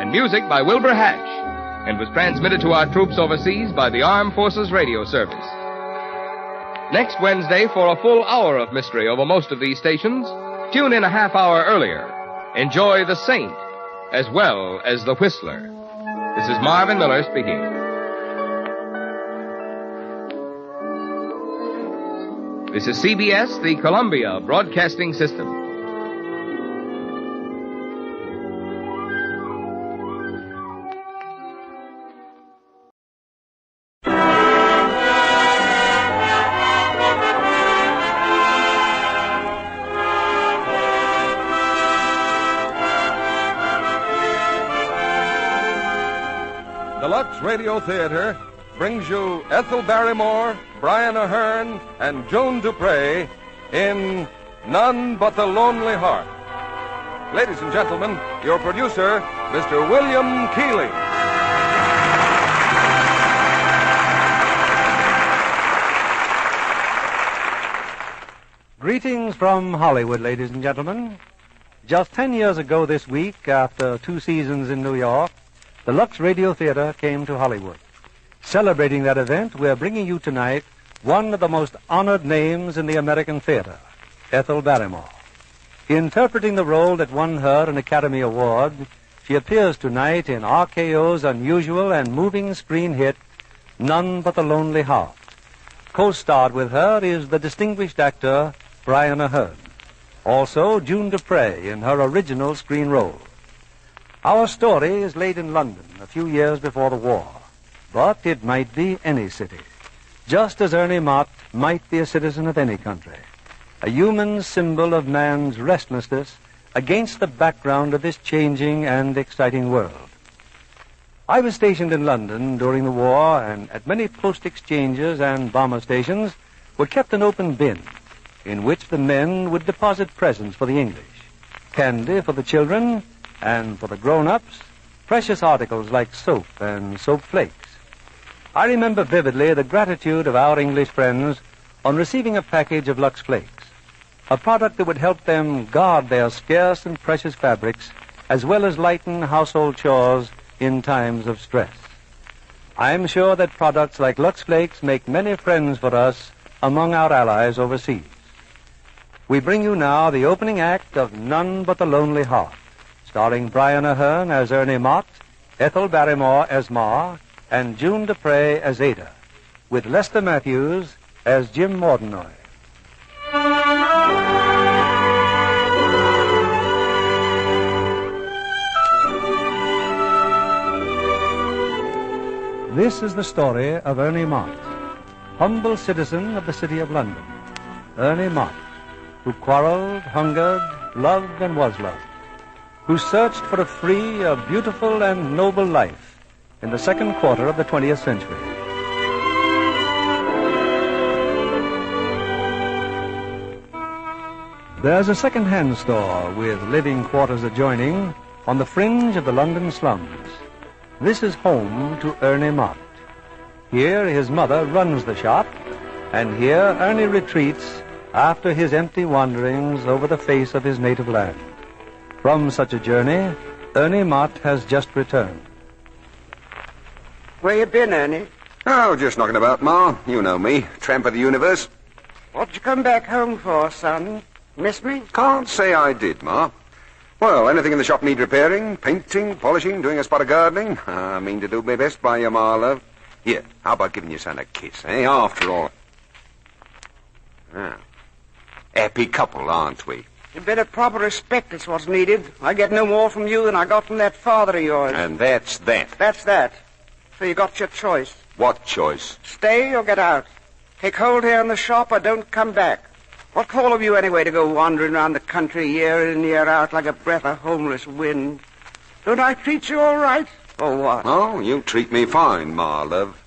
and music by Wilbur Hatch, and was transmitted to our troops overseas by the Armed Forces Radio Service. Next Wednesday, for a full hour of mystery over most of these stations, tune in a half hour earlier. Enjoy The Saint as well as The Whistler. This is Marvin Miller speaking. This is CBS, the Columbia Broadcasting System. Lux Radio Theater brings you Ethel Barrymore, Brian Ahern, and Joan Dupre in None But the Lonely Heart. Ladies and gentlemen, your producer, Mr. William Keighley. Greetings from Hollywood, ladies and gentlemen. Just 10 years ago this week, after 2 seasons in New York, the Lux Radio Theater came to Hollywood. Celebrating that event, we're bringing you tonight one of the most honored names in the American theater, Ethel Barrymore. Interpreting the role that won her an Academy Award, she appears tonight in RKO's unusual and moving screen hit, None But the Lonely Heart. Co-starred with her is the distinguished actor Brian Ahern. Also, June Dupre in her original screen role. Our story is laid in London a few years before the war, but it might be any city, just as Ernie Mott might be a citizen of any country, a human symbol of man's restlessness against the background of this changing and exciting world. I was stationed in London during the war, and at many post exchanges and bomber stations were kept an open bin in which the men would deposit presents for the English, candy for the children, and for the grown-ups, precious articles like soap and soap flakes. I remember vividly the gratitude of our English friends on receiving a package of Lux Flakes, a product that would help them guard their scarce and precious fabrics as well as lighten household chores in times of stress. I'm sure that products like Lux Flakes make many friends for us among our allies overseas. We bring you now the opening act of None But the Lonely Heart, starring Brian Ahern as Ernie Mott, Ethel Barrymore as Ma, and June Dupre as Ada, with Lester Matthews as Jim Mordenoy. This is the story of Ernie Mott, humble citizen of the city of London. Ernie Mott, who quarreled, hungered, loved, and was loved, who searched for a free, a beautiful, and noble life in the second quarter of the 20th century. There's a second-hand store with living quarters adjoining on the fringe of the London slums. This is home to Ernie Mott. Here his mother runs the shop, and here Ernie retreats after his empty wanderings over the face of his native land. From such a journey, Ernie Mott has just returned. Where you been, Ernie? Oh, just knocking about, Ma. You know me, tramp of the universe. What'd you come back home for, son? Miss me? Can't say I did, Ma. Well, anything in the shop need repairing, painting, polishing, doing a spot of gardening? I mean to do my best by you, Ma, love. Here, how about giving your son a kiss, eh? After all. Ah. Happy couple, aren't we? A bit of proper respect is what's needed. I get no more from you than I got from that father of yours. And that's that. That's that. So you got your choice. What choice? Stay or get out. Take hold here in the shop or don't come back. What call have you anyway to go wandering around the country year in, year out like a breath of homeless wind? Don't I treat you all right, or what? Oh, you treat me fine, Ma, love.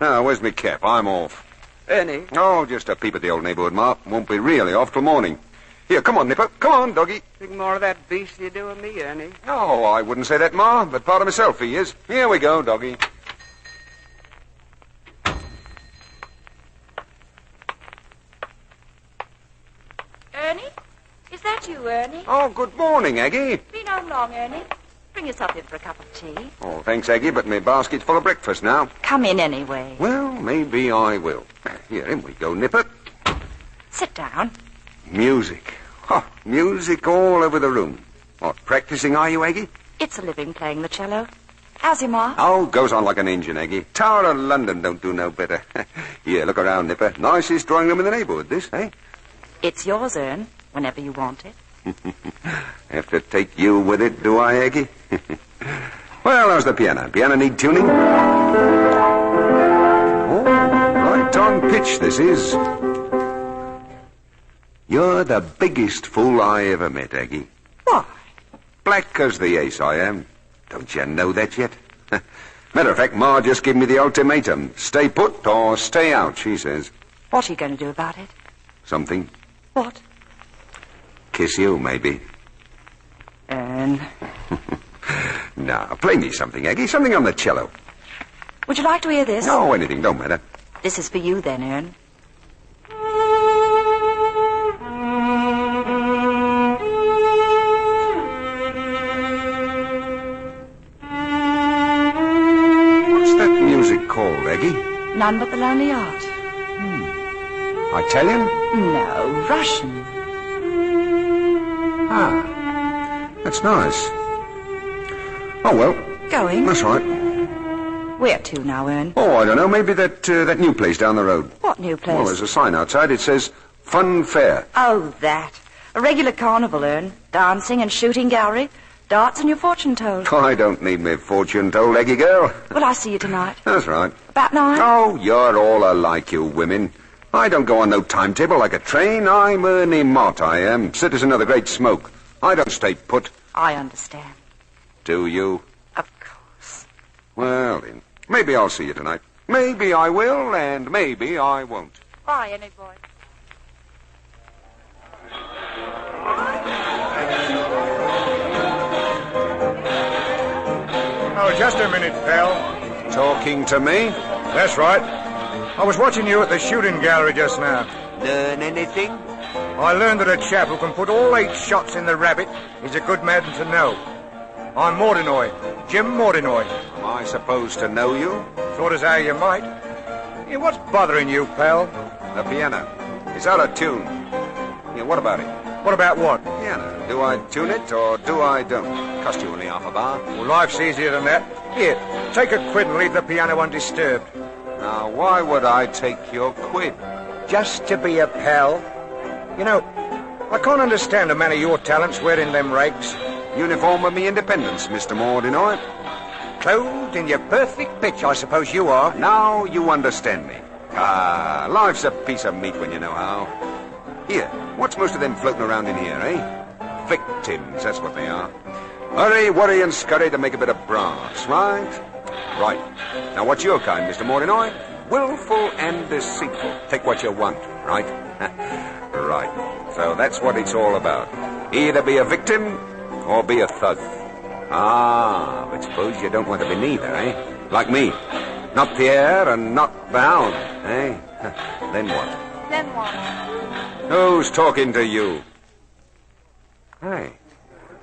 Now, where's me cap? I'm off. Ernie? Oh, just a peep at the old neighborhood, Ma. Won't be really off till morning. Here, come on, Nipper. Come on, doggy. Think more of that beast you do with me, Ernie. Oh, I wouldn't say that, Ma, but part of myself he is. Here we go, doggy. Ernie? Is that you, Ernie? Oh, good morning, Aggie. Been home long, Ernie? Bring yourself in for a cup of tea. Oh, thanks, Aggie, but my basket's full of breakfast now. Come in anyway. Well, maybe I will. Here, in we go, Nipper. Sit down. Music. Oh, music all over the room. What, practicing, are you, Aggie? It's a living playing the cello. How's your ma? Oh, goes on like an engine, Aggie. Tower of London don't do no better. Here, look around, Nipper. Nicest drawing room in the neighborhood, this, eh? It's yours, Ern, whenever you want it. Have to take you with it, do I, Aggie? Well, how's the piano? Piano need tuning? Oh, right on pitch this is. You're the biggest fool I ever met, Aggie. Why? Black as the ace I am. Don't you know that yet? Matter of fact, Ma just gave me the ultimatum. Stay put or stay out, she says. What are you going to do about it? Something. What? Kiss you, maybe. Ern. Now, play me something, Aggie. Something on the cello. Would you like to hear this? No, anything. Don't matter. This is for you then, Ern. What's that music called, Aggie? None but the Lonely Heart. Italian? No, Russian. Ah, that's nice. Oh, well. Going? That's right. Where to now, Ern? Oh, I don't know. Maybe that new place down the road. What new place? Well, there's a sign outside. It says, Fun Fair. Oh, that. A regular carnival, Ern. Dancing and shooting gallery. Darts and your fortune told. I don't need me fortune told, Eggy girl. Will I see you tonight? That's right. About 9? Oh, you're all alike, you women. I don't go on no timetable like a train. I'm Ernie Mott, I am. Citizen of the Great Smoke. I don't stay put. I understand. Do you? Of course. Well, then, maybe I'll see you tonight. Maybe I will, and maybe I won't. Bye, Ernie boy. Oh, just a minute, pal. Talking to me? That's right. I was watching you at the shooting gallery just now. Learn anything? I learned that a chap who can put all 8 shots in the rabbit is a good man to know. I'm Mordinoy, Jim Mordinoy. Am I supposed to know you? Thought as how you might. Yeah, what's bothering you, pal? The piano. It's out of tune. Yeah, what about it? What about what? Piano. Do I tune it or do I don't? Cost you only half a bar. Well, life's easier than that. Here, take a quid and leave the piano undisturbed. Now, why would I take your quid? Just to be a pal. You know, I can't understand a man of your talents wearing them rags. Uniform of me independence, Mr. Mordinoy. Clothed in your perfect pitch, I suppose you are. Now you understand me. Ah, life's a piece of meat when you know how. Here, what's most of them floating around in here, eh? Victims, that's what they are. Hurry, worry, and scurry to make a bit of brass, right? Right. Now, what's your kind, Mr. Mordinoy? Willful and deceitful. Take what you want, right? Right. So that's what it's all about. Either be a victim or be a thug. Ah, but suppose you don't want to be neither, eh? Like me. Not Pierre and not the hound, eh? Then what? Then what? Who's talking to you? Hey,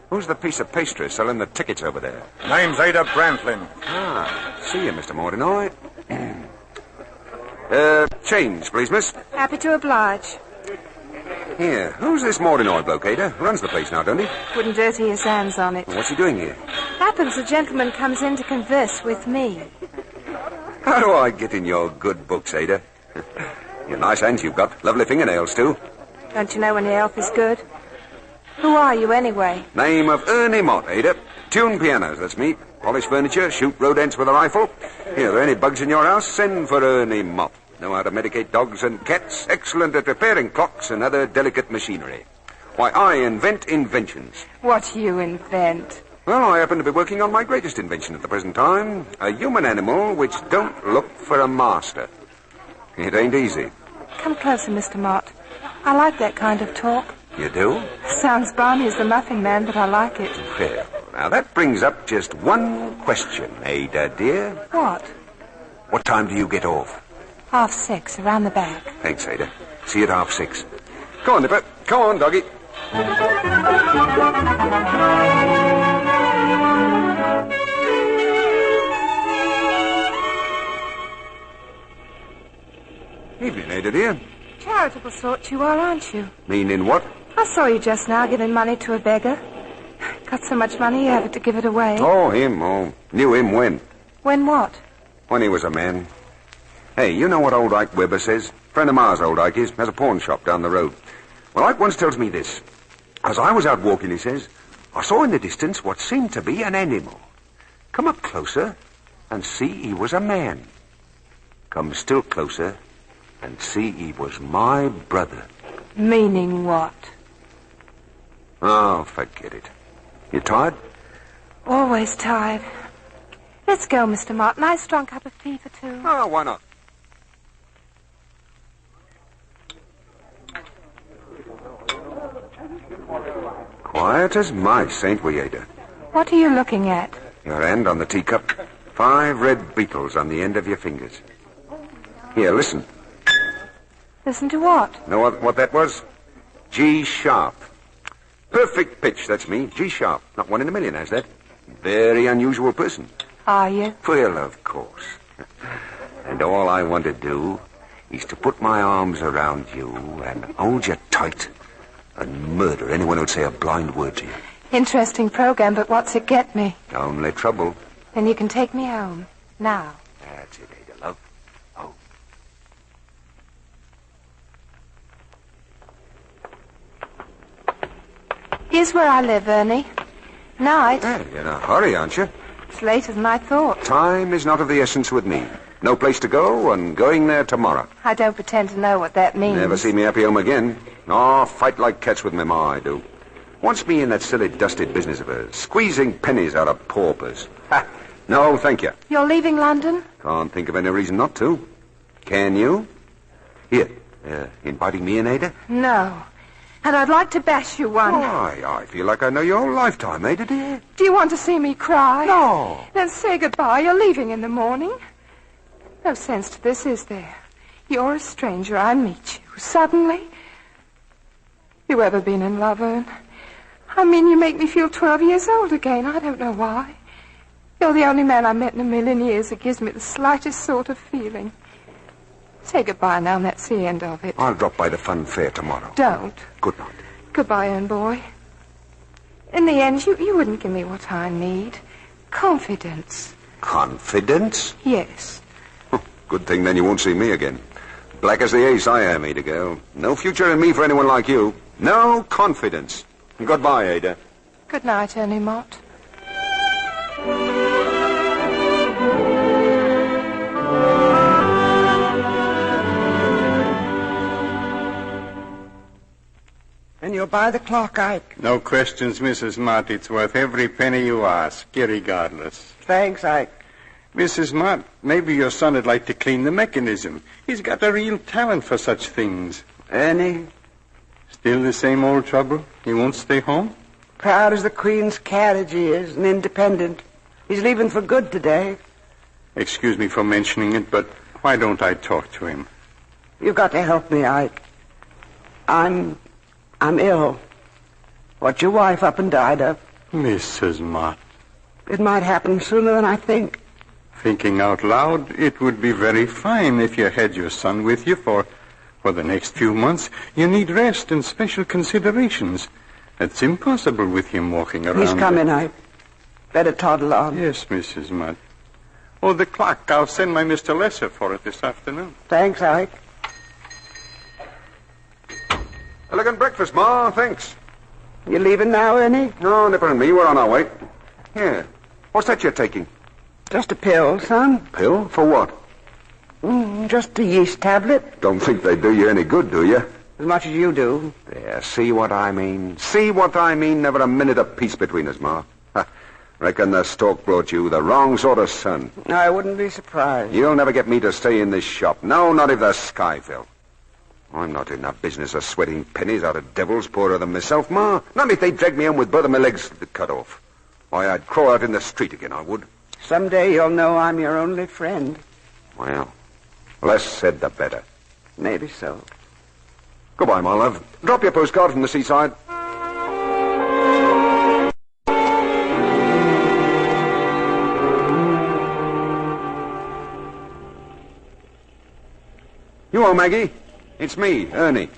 who's the piece of pastry selling the tickets over there? Name's Ada Brantlin. Ah, see you, Mr. Mordinoy. Change, please, miss. Happy to oblige. Here, who's this Mordinoy bloke, Ada? Runs the place now, don't he? Wouldn't dirty his hands on it. What's he doing here? Happens a gentleman comes in to converse with me. How do I get in your good books, Ada? Your nice hands you've got. Lovely fingernails, too. Don't you know when your health is good? Who are you, anyway? Name of Ernie Mott, Ada. Tune pianos, that's me. Polish furniture, shoot rodents with a rifle. Here, are there any bugs in your house? Send for Ernie Mott. Know how to medicate dogs and cats. Excellent at repairing clocks and other delicate machinery. Why, I invent inventions. What do you invent? Well, I happen to be working on my greatest invention at the present time. A human animal which don't look for a master. It ain't easy. Come closer, Mr. Mott. I like that kind of talk. You do? Sounds balmy as the Muffin Man, but I like it. Well, now that brings up just one question, Ada, dear. What? What time do you get off? 6:30, around the back. Thanks, Ada. See you at 6:30. Go on, Nipper. Come on, doggy. Evening, Ada, dear. Charitable sort you are, aren't you? Meaning what? I saw you just now giving money to a beggar. Got so much money you had to give it away. Oh, him. Oh, knew him when? When what? When he was a man. Hey, you know what old Ike Weber says? Friend of Mars, old Ike is. Has a pawn shop down the road. Well, Ike once tells me this. As I was out walking, he says, I saw in the distance what seemed to be an animal. Come up closer and see he was a man. Come still closer and see he was my brother. Meaning what? Oh, forget it. You tired? Always tired. Let's go, Mr. Mott. Nice strong cup of tea for two. Oh, why not? Quiet as mice, ain't we, Ada? What are you looking at? Your hand on the teacup. 5 red beetles on the end of your fingers. Here, listen. Listen to what? Know what that was? G sharp. Perfect pitch, that's me. G sharp. Not one in a million has that. Very unusual person. Are you? Well, of course. And all I want to do is to put my arms around you and hold you tight and murder anyone who'd say a blind word to you. Interesting program, but what's it get me? Only trouble. Then you can take me home. Now. That's it, Ada, love. Oh. Here's where I live, Ernie. Night. Hey, you're in a hurry, aren't you? It's later than I thought. Time is not of the essence with me. No place to go, and going there tomorrow. I don't pretend to know what that means. Never see me happy home again. Oh, fight like cats with my ma, I do. Wants me in that silly, dusty business of hers, squeezing pennies out of paupers. Ha! No, thank you. You're leaving London? Can't think of any reason not to. Can you? Here, inviting me in, Ada? No. And I'd like to bash you one. Why, I feel like I know your whole lifetime, Ada, dear. Do you want to see me cry? No. Then say goodbye. You're leaving in the morning. No sense to this, is there? You're a stranger. I meet you. Suddenly. You ever been in love, Ern? I mean, you make me feel 12 years old again. I don't know why. You're the only man I met in a million years that gives me the slightest sort of feeling. Say goodbye now, and that's the end of it. I'll drop by the fun fair tomorrow. Don't. Good night. Goodbye, Ern boy. In the end, you wouldn't give me what I need. Confidence. Confidence? Yes. Good thing then you won't see me again. Black as the ace I am, Ada girl. No future in me for anyone like you. No confidence. Goodbye, Ada. Good night, Ernie Mott. And you'll buy the clock, Ike. No questions, Mrs. Mott. It's worth every penny you ask, irregardless. Thanks, Ike. Mrs. Mott, maybe your son would like to clean the mechanism. He's got a real talent for such things. Ernie? Still the same old trouble? He won't stay home? Proud as the Queen's carriage he is, and independent. He's leaving for good today. Excuse me for mentioning it, but why don't I talk to him? You've got to help me, Ike. I'm ill. What your wife up and died of. Mrs. Mott. It might happen sooner than I think. Thinking out loud, it would be very fine if you had your son with you for the next few months. You need rest and special considerations. It's impossible with him walking around. He's coming, Ike. Better toddle on. Yes, Mrs. Mott. Oh, the clock. I'll send my Mr. Lesser for it this afternoon. Thanks, Ike. Elegant breakfast, Ma. Thanks. You leaving now, Ernie? No, Nipper and me. We're on our way. Here. What's that you're taking? Just a pill, son. Pill? For what? Just a yeast tablet. Don't think they do you any good, do you? As much as you do. There, see what I mean? See what I mean? Never a minute of peace between us, Ma. Ha. Reckon the stork brought you the wrong sort of son. I wouldn't be surprised. You'll never get me to stay in this shop. No, not if the sky fell. I'm not in that business of sweating pennies out of devils poorer than myself, Ma. Not if they dragged me home with both of my legs cut off. Why, I'd crawl out in the street again, I would. Someday you'll know I'm your only friend. Well, less said the better. Maybe so. Goodbye, my love. Drop your postcard from the seaside. You are Maggie? It's me, Ernie.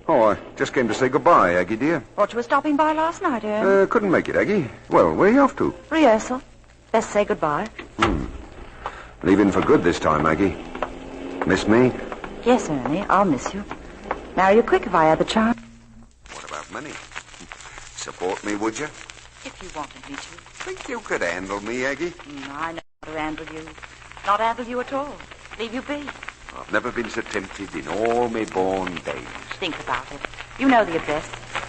Oh, I just came to say goodbye, Aggie, dear. Thought you were stopping by last night, Ern. Couldn't make it, Aggie. Well, where are you off to? Rehearsal. Best say goodbye. Leaving for good this time, Aggie. Miss me? Yes, Ernie, I'll miss you. Marry you quick if I had the chance. What about money? Support me, would you? If you wanted me to. Think you could handle me, Aggie? I know how to handle you. Not handle you at all. Leave you be. I've never been so tempted in all my born days. Think about it. You know the address.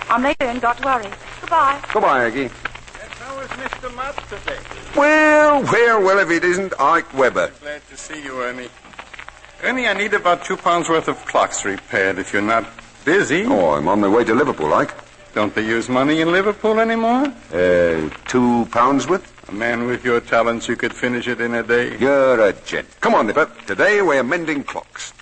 I'm later and got to hurry. Goodbye. Goodbye, Aggie. That's our is Mr. Mott today? Well, if it isn't Ike Weber. Glad to see you, Ernie. Ernie, I need about £2 worth of clocks repaired if you're not busy. Oh, I'm on my way to Liverpool, Ike. Don't they use money in Liverpool anymore? £2 worth? A man with your talents, you could finish it in a day. You're a gent. Come on, Nipper. Today we're mending clocks.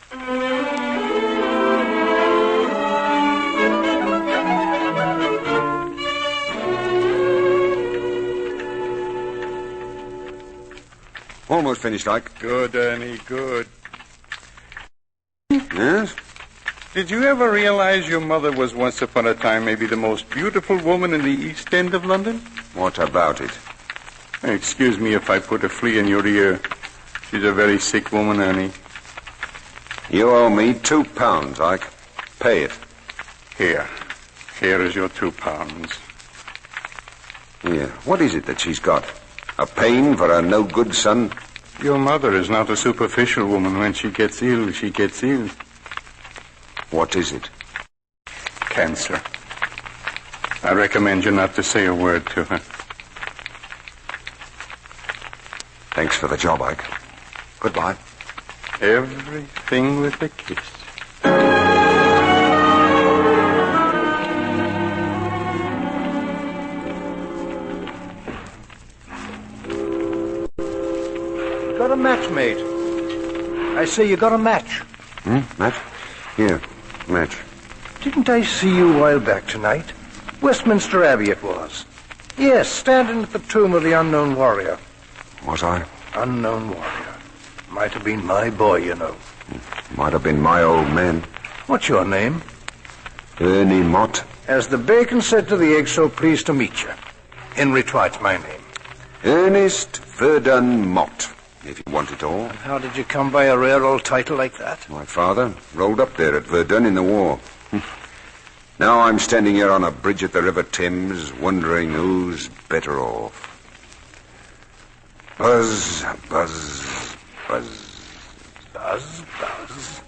Almost finished, Ike. Good, Ernie, good. Yes? Did you ever realize your mother was once upon a time maybe the most beautiful woman in the East End of London? What about it? Excuse me if I put a flea in your ear. She's a very sick woman, Ernie. You owe me £2, Ike. Pay it. Here. Here is your £2. Here. What is it that she's got? A pain for her no-good son? Your mother is not a superficial woman. When she gets ill, she gets ill. What is it? Cancer. I recommend you not to say a word to her. Thanks for the job, Ike. Goodbye. Everything with a kiss. Got a match, mate. I say you got a match. Match? Here, match. Didn't I see you a while back tonight? Westminster Abbey it was. Yes, standing at the tomb of the unknown warrior. Was I? Unknown warrior. Might have been my boy, you know. Might have been my old man. What's your name? Ernie Mott. As the bacon said to the egg, so pleased to meet you. Henry Twight's my name. Ernest Verdun Mott, if you want it all. And how did you come by a rare old title like that? My father rolled up there at Verdun in the war. Now I'm standing here on a bridge at the River Thames, wondering who's better off. Buzz, buzz, buzz. Buzz, buzz.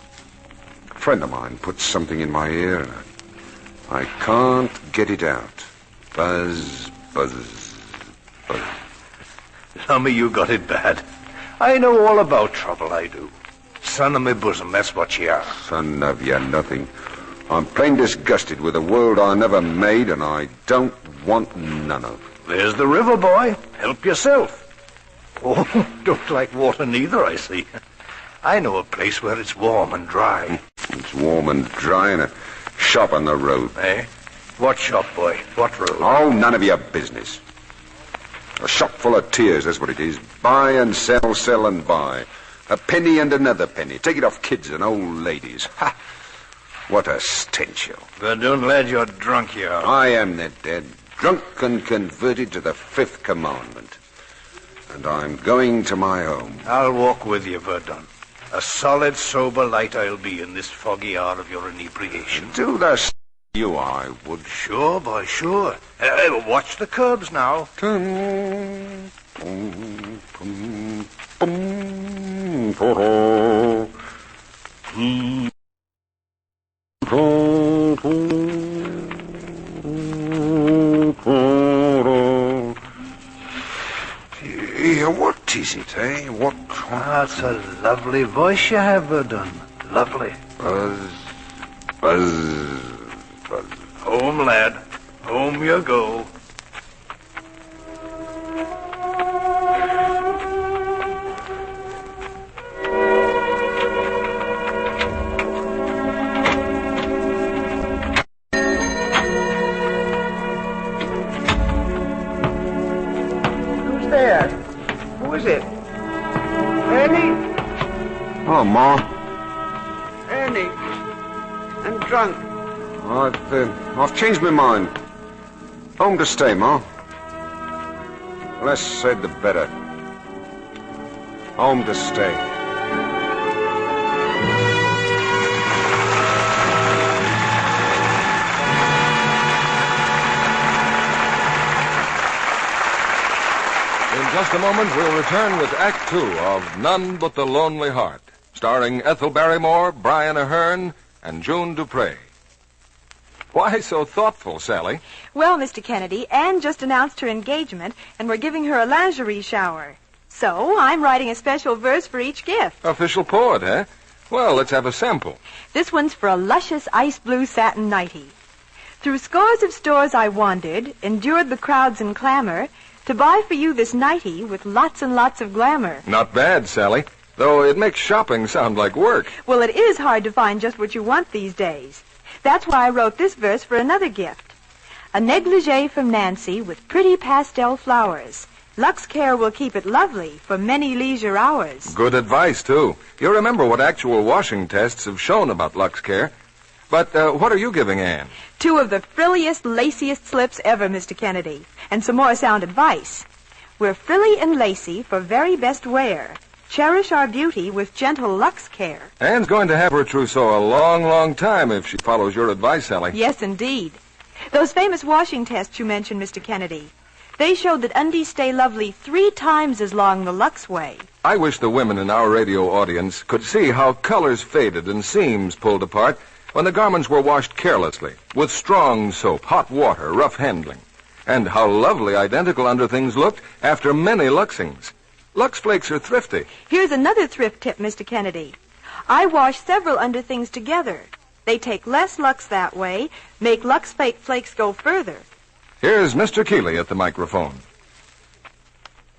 A friend of mine put something in my ear, and I can't get it out. Buzz, buzz, buzz. Lummy, you got it bad. I know all about trouble, I do. Son of my bosom, that's what you are. Son of you nothing. I'm plain disgusted with a world I never made, and I don't want none of. There's the river, boy. Help yourself. Oh, don't like water neither, I see. I know a place where it's warm and dry. It's warm and dry in a shop on the road. Eh? What shop, boy? What road? Oh, none of your business. A shop full of tears, that's what it is. Buy and sell, sell and buy. A penny and another penny. Take it off kids and old ladies. Ha! What a stench, you. Verdun, lad, you're drunk, you are. I am that dead. Drunk and converted to the 5th commandment. And I'm going to my home. I'll walk with you, Verdun. A solid, sober light I'll be in this foggy hour of your inebriation. Do the you, I would. Sure, boy, sure. Watch the curbs now. Yeah, what is it, eh? What? It's a lovely voice you have, Verdun. Lovely. Buzz, buzz, buzz. Home, lad. Home you go. Who's there? Who is it? Ernie? Oh, Ma. Ernie. I'm drunk. I've changed my mind. Home to stay, Ma. Less said, the better. Home to stay. In just a moment, we'll return with Act Two of None But the Lonely Heart, starring Ethel Barrymore, Brian Aherne, and June Dupre. Why so thoughtful, Sally? Well, Mr. Kennedy, Anne just announced her engagement, and we're giving her a lingerie shower. So I'm writing a special verse for each gift. Official poet, eh? Well, let's have a sample. This one's for a luscious ice blue satin nightie. Through scores of stores I wandered, endured the crowds and clamor, to buy for you this nightie with lots and lots of glamour. Not bad, Sally. Though it makes shopping sound like work. Well, it is hard to find just what you want these days. That's why I wrote this verse for another gift. A negligee from Nancy with pretty pastel flowers. Lux Care will keep it lovely for many leisure hours. Good advice, too. You remember what actual washing tests have shown about Lux Care. But what are you giving Anne? 2 of the frilliest, laciest slips ever, Mr. Kennedy. And some more sound advice. We're frilly and lacy for very best wear. Cherish our beauty with gentle Lux Care. Anne's going to have her trousseau a long, long time if she follows your advice, Sally. Yes, indeed. Those famous washing tests you mentioned, Mr. Kennedy, they showed that undies stay lovely 3 times as long the Lux way. I wish the women in our radio audience could see how colors faded and seams pulled apart when the garments were washed carelessly, with strong soap, hot water, rough handling, and how lovely identical underthings looked after many Luxings. Lux Flakes are thrifty. Here's another thrift tip, Mr. Kennedy. I wash several underthings together. They take less Lux that way, make Lux Flakes go further. Here's Mr. Keeley at the microphone.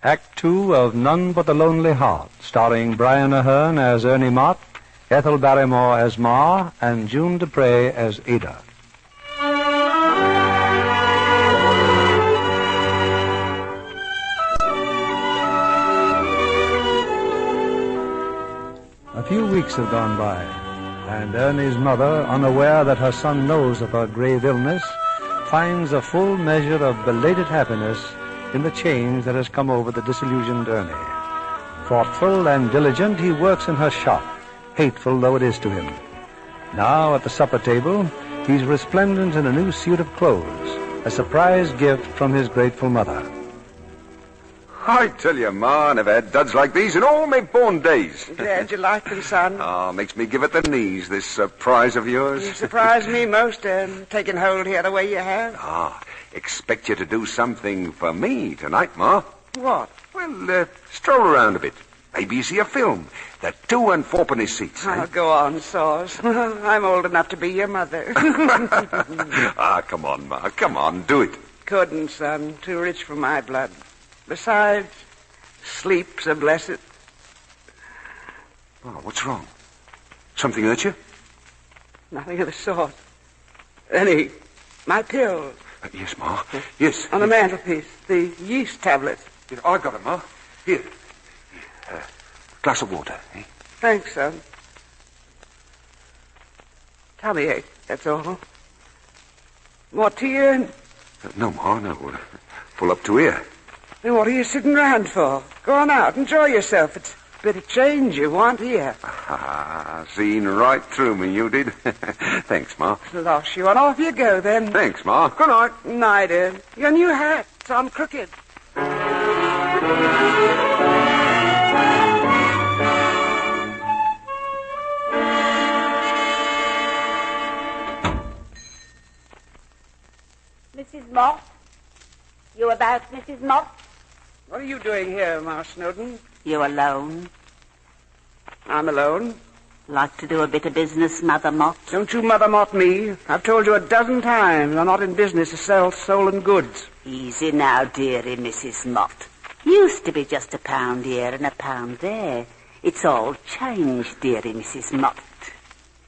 Act 2 of None But the Lonely Heart, starring Brian Ahern as Ernie Mott, Ethel Barrymore as Ma, and June Dupre as Ada. A few weeks have gone by, and Ernie's mother, unaware that her son knows of her grave illness, finds a full measure of belated happiness in the change that has come over the disillusioned Ernie. Thoughtful and diligent, he works in her shop, hateful though it is to him. Now, at the supper table, he's resplendent in a new suit of clothes, a surprise gift from his grateful mother. I tell you, Ma, I never had duds like these in all my born days. Glad you like them, son. Oh, makes me give it the knees, this surprise of yours. You surprised me most, taking hold here the way you have. Ah, expect you to do something for me tonight, Ma. What? Well, stroll around a bit. Maybe you see a film. The 2 and 4penny seats. Oh, go on, Saws. I'm old enough to be your mother. Come on, Ma. Come on, do it. Couldn't, son. Too rich for my blood. Besides, sleep's a blessed. Oh, what's wrong? Something hurt you? Nothing of the sort. Ernie, my pills. Yes, Ma. Yes. On the mantelpiece, the yeast tablets. Yeah, I got them, Ma. Here. Glass of water, eh? Thanks, son. Tummy ache, that's all. More tea, Ern? No, Ma, no. Full up to here. Then what are you sitting round for? Go on out, enjoy yourself. It's a bit of change you want here. Seen right through me, you did. Thanks, Ma. Losh you, and off you go, then. Thanks, Ma. Good night. Night, Ern. Your new hat's on crooked. Mrs. Mott? You about, Mrs. Mott? What are you doing here, Ma Snowden? You alone? I'm alone. Like to do a bit of business, Mother Mott? Don't you Mother Mott me. I've told you a dozen times I'm not in business to sell stolen goods. Easy now, dearie Mrs. Mott. Used to be just £1 here and £1 there. It's all changed, dearie Mrs. Mott.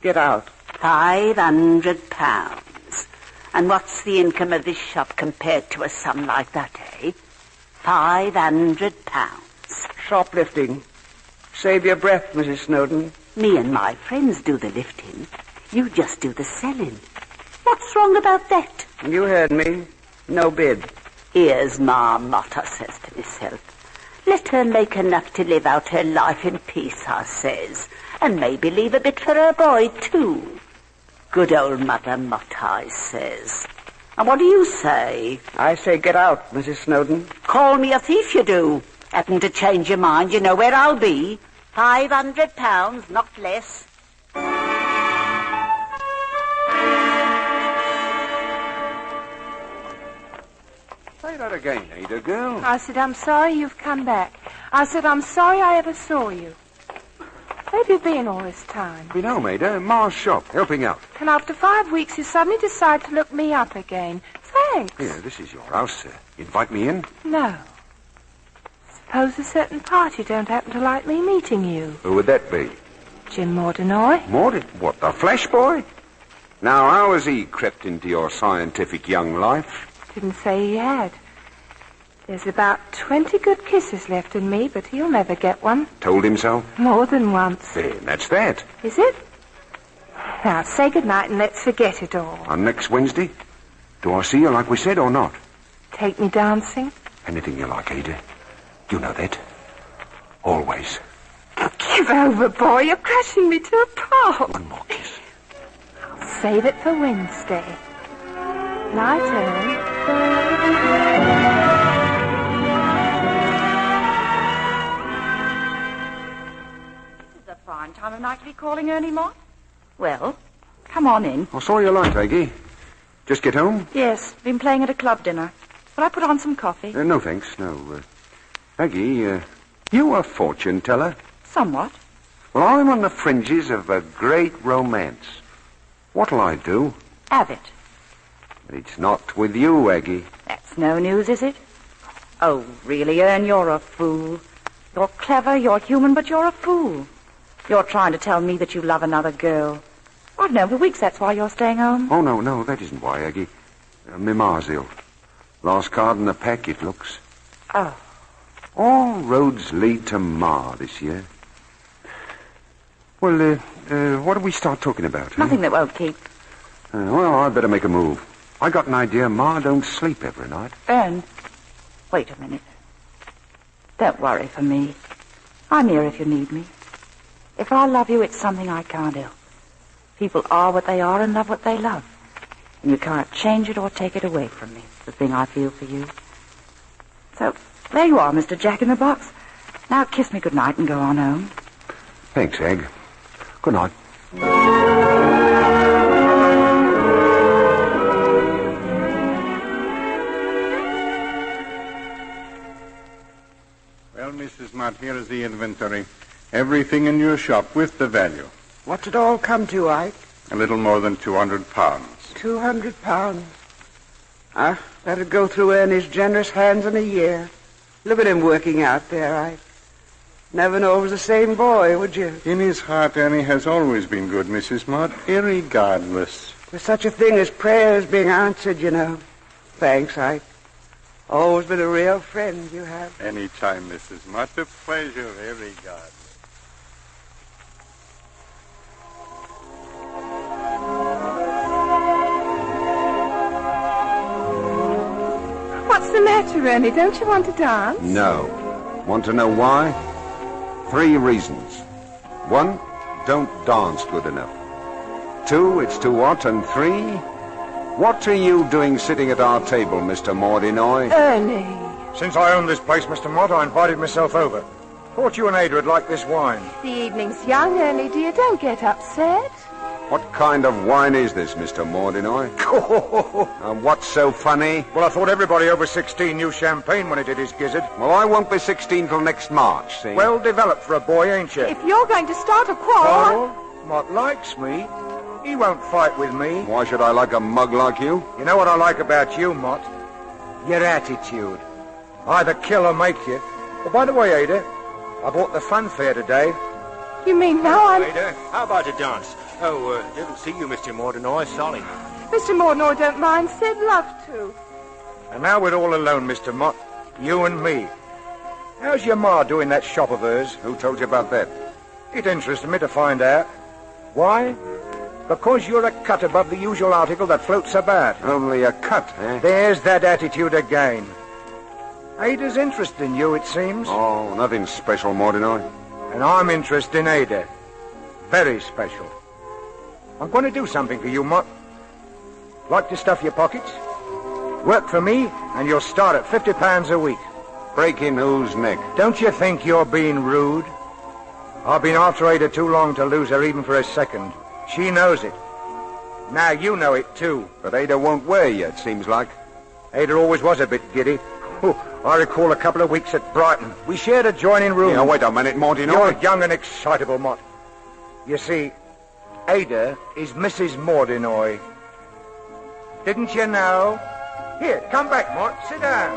Get out. £500. And what's the income of this shop compared to a sum like that, eh? £500. Shoplifting. Save your breath, Mrs. Snowden. Me and my friends do the lifting. You just do the selling. What's wrong about that? You heard me. No bid. Here's Ma Mott, I says to myself. Let her make enough to live out her life in peace, I says. And maybe leave a bit for her boy, too. Good old Mother Mott, I says. And what do you say? I say get out, Mrs. Snowden. Call me a thief, you do. Happen to change your mind, you know where I'll be. £500, not less. Say that again, Ada, girl. I said, I'm sorry you've come back. I said, I'm sorry I ever saw you. Where have you been all this time? Been home, Ada. Ma's shop, helping out. And after 5 weeks, you suddenly decide to look me up again. Thanks. Here, this is your house, sir. Invite me in? No. Suppose a certain party don't happen to like me meeting you. Who would that be? Jim Mordenoy. What, the Flash boy? Now, how has he crept into your scientific young life? Didn't say he had. There's about 20 good kisses left in me, but he'll never get one. Told him so? More than once. Then that's that. Is it? Now, say goodnight and let's forget it all. On next Wednesday? Do I see you like we said or not? Take me dancing? Anything you like, Ada. You know that. Always. Give over, boy. You're crushing me to a pulp. One more kiss. I'll save it for Wednesday. Night, Ellen. Fine time of night to be calling Ernie Mott. Well, come on in. I saw you light, Aggie. Just get home? Yes, been playing at a club dinner. Will I put on some coffee? No, thanks. No. Aggie, you a fortune teller? Somewhat. Well, I'm on the fringes of a great romance. What'll I do? Have it. But it's not with you, Aggie. That's no news, is it? Oh, really, Ern, you're a fool. You're clever, you're human, but you're a fool. You're trying to tell me that you love another girl. I've known for weeks that's why you're staying home. Oh, no, that isn't why, Aggie. My ma's ill. Last card in the pack, it looks. Oh. All roads lead to Ma this year. Well, what do we start talking about? Nothing that won't keep. Well, I'd better make a move. I got an idea Ma don't sleep every night. Ern, wait a minute. Don't worry for me. I'm here if you need me. If I love you, it's something I can't help. People are what they are and love what they love. And you can't change it or take it away from me. It's the thing I feel for you. So, there you are, Mr. Jack-in-the-Box. Now kiss me goodnight and go on home. Thanks, Egg. Good night. Well, Mrs. Mott, here is the inventory. Everything in your shop with the value. What's it all come to, Ike? A little more than 200 pounds. 200 pounds. That'd go through Ernie's generous hands in a year. Look at him working out there, Ike. Never know it was the same boy, would you? In his heart, Ernie has always been good, Mrs. Mott, irregardless. There's such a thing as prayers being answered, you know. Thanks, Ike. Always been a real friend, you have. Any time, Mrs. Mott. A pleasure, irregardless. What's the matter, Ernie? Don't you want to dance? No. Want to know why? 3 reasons. 1, don't dance good enough. 2, it's too hot. And 3, what are you doing sitting at our table, Mr. Mordenoy? Ernie. Since I own this place, Mr. Mott, I invited myself over. Thought you and Ada would like this wine. The evening's young, Ernie, dear. Don't get upset. What kind of wine is this, Mr. Mordenoy? And what's so funny? Well, I thought everybody over 16 knew champagne when it did his gizzard. Well, I won't be 16 till next March, see? Well developed for a boy, ain't you? If you're going to start a quarrel... Mott likes me. He won't fight with me. Why should I like a mug like you? You know what I like about you, Mott? Your attitude. Either kill or make you. Oh, by the way, Ada, I bought the fun fair today. You mean now I'm... Ada, how about a dance? Oh, didn't see you, Mr. Mordenoy. Sorry. Mr. Mordenoy don't mind. Said love to. And now we're all alone, Mr. Mott. You and me. How's your ma doing that shop of hers? Who told you about that? It interested me to find out. Why? Because you're a cut above the usual article that floats about. Only a cut, eh? There's that attitude again. Ada's interested in you, it seems. Oh, nothing special, Mordenoy. And I'm interested in Ada. Very special. I'm going to do something for you, Mott. Like to stuff your pockets? Work for me, and you'll start at £50 a week. Breaking whose neck? Don't you think you're being rude? I've been after Ada too long to lose her even for a second. She knows it. Now you know it, too. But Ada won't wear you, it seems like. Ada always was a bit giddy. I recall a couple of weeks at Brighton. We shared a joining room. Now, wait a minute, Monty. You're young and excitable, Mott. You see, Ada is Mrs. Mordinoy. Didn't you know? Here, come back, Mott. Sit down.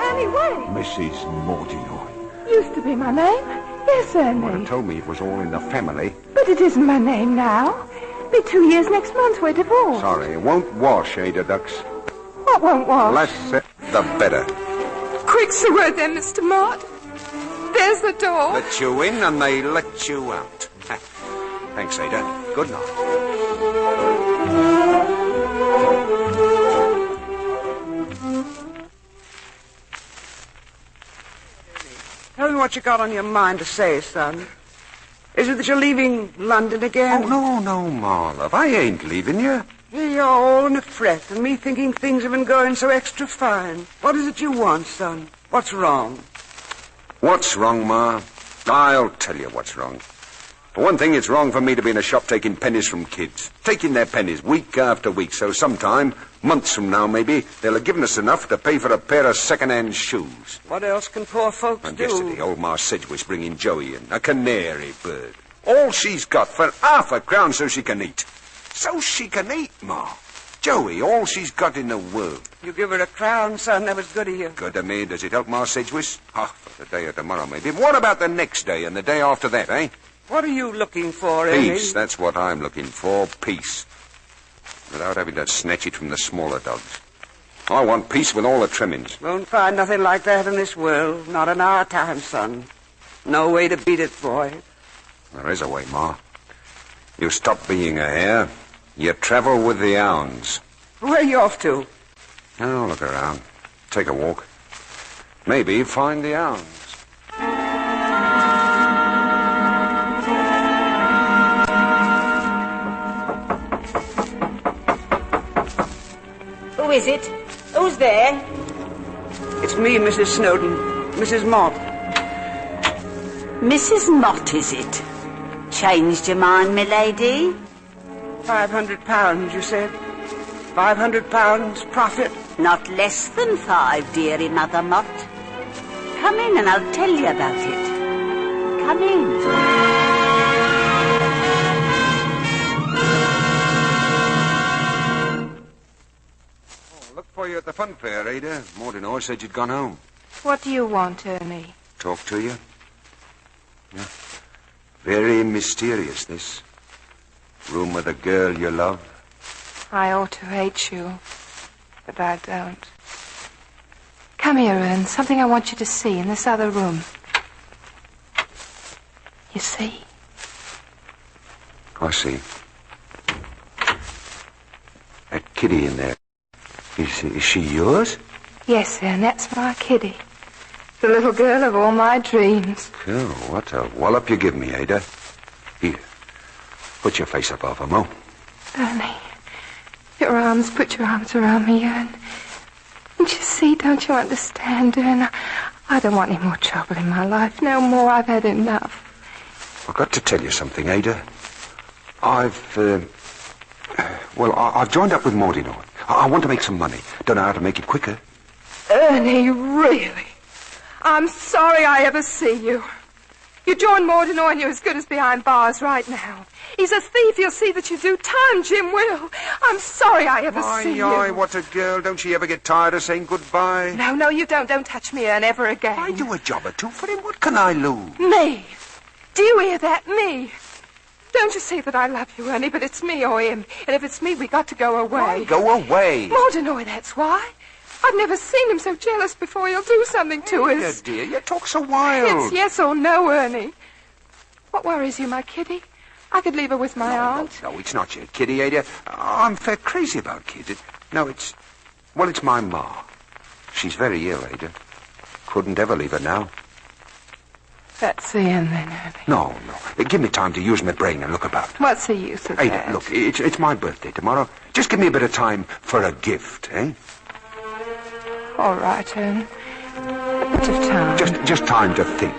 Ernie, wait. Mrs. Mordinoy. Used to be my name. Yes, Ernie. Would have told me it was all in the family. But it isn't my name now. Be 2 years next month. We're divorced. Sorry, it won't wash, Ada Ducks. What won't wash? Less the better. Quick's the word then, Mr. Mott. There's the door. Let you in and they let you out. Thanks, Ada. Good night. Tell me what you got on your mind to say, son. Is it that you're leaving London again? Oh, no, Ma, love. I ain't leaving you. Here you are all in a fret, and me thinking things have been going so extra fine. What is it you want, son? What's wrong? What's wrong, Ma? I'll tell you what's wrong. For one thing, it's wrong for me to be in a shop taking pennies from kids. Taking their pennies week after week, so sometime, months from now maybe, they'll have given us enough to pay for a pair of second-hand shoes. What else can poor folks And do? yesterday, old Ma Sedgwick's bringing Joey in, a canary bird. All she's got for £0.50 so she can eat. So she can eat, Ma. Joey, all she's got in the world. You give her a crown, son. That was good of you. Good of me. Does it help Ma Sedgwick? For the day or tomorrow, maybe. What about the next day and the day after that, eh? What are you looking for, Ernie? Peace, that's what I'm looking for, peace. Without having to snatch it from the smaller dogs. I want peace with all the trimmings. Won't find nothing like that in this world. Not in our time, son. No way to beat it, boy. There is a way, Ma. You stop being a hare. You travel with the hounds. Where are you off to? Oh, look around. Take a walk. Maybe find the hounds. Who is it? Who's there? It's me, Mrs. Snowden. Mrs. Mott. Mrs. Mott, is it? Changed your mind, milady? £500, you said? £500 profit? Not less than 5, dearie Mother Mott. Come in and I'll tell you about it. Come in. Look for you at the fun fair, Ada. Mordinoy said you'd gone home. What do you want, Ernie? Talk to you? Yeah. Very mysterious, this. Room with a girl you love. I ought to hate you, but I don't. Come here, Ern. Something I want you to see in this other room. You see? I see. That kitty in there. Is she yours? Yes, Ern, that's my kitty. The little girl of all my dreams. Oh, what a wallop you give me, Ada. Here. Put your face up over, Mo. Ernie, put your arms around me, Ern. Don't you see, don't you understand, Ern? I don't want any more trouble in my life. No more, I've had enough. I've got to tell you something, Ada. I've joined up with Mordinoy. I want to make some money. Don't know how to make it quicker. Ernie, really? I'm sorry I ever see you. You joined Mordinoy and you're as good as behind bars right now. He's a thief. You'll see that you do time, Jim will. I'm sorry I ever see you. Aye, what a girl. Don't she ever get tired of saying goodbye? No, you don't. Don't touch me, Ern, ever again. I do a job or two for him. What can I lose? Me? Do you hear that? Me? Don't you see that I love you, Ernie, but it's me or him. And if it's me, we got to go away. Why go away? Mordinoy, that's why. I've never seen him so jealous before. He'll do something to us. Dear, you talk so wild. It's yes or no, Ernie. What worries you, my kitty? I could leave her with my aunt. No, it's not your kitty, Ada. I'm fair crazy about kids. It's my ma. She's very ill, Ada. Couldn't ever leave her now. That's the end, then, Ernie. No. Give me time to use my brain and look about. What's the use of Ada, that? look, it's my birthday tomorrow. Just give me a bit of time for a gift, eh? All right, Ern. A bit of time. Just time to think.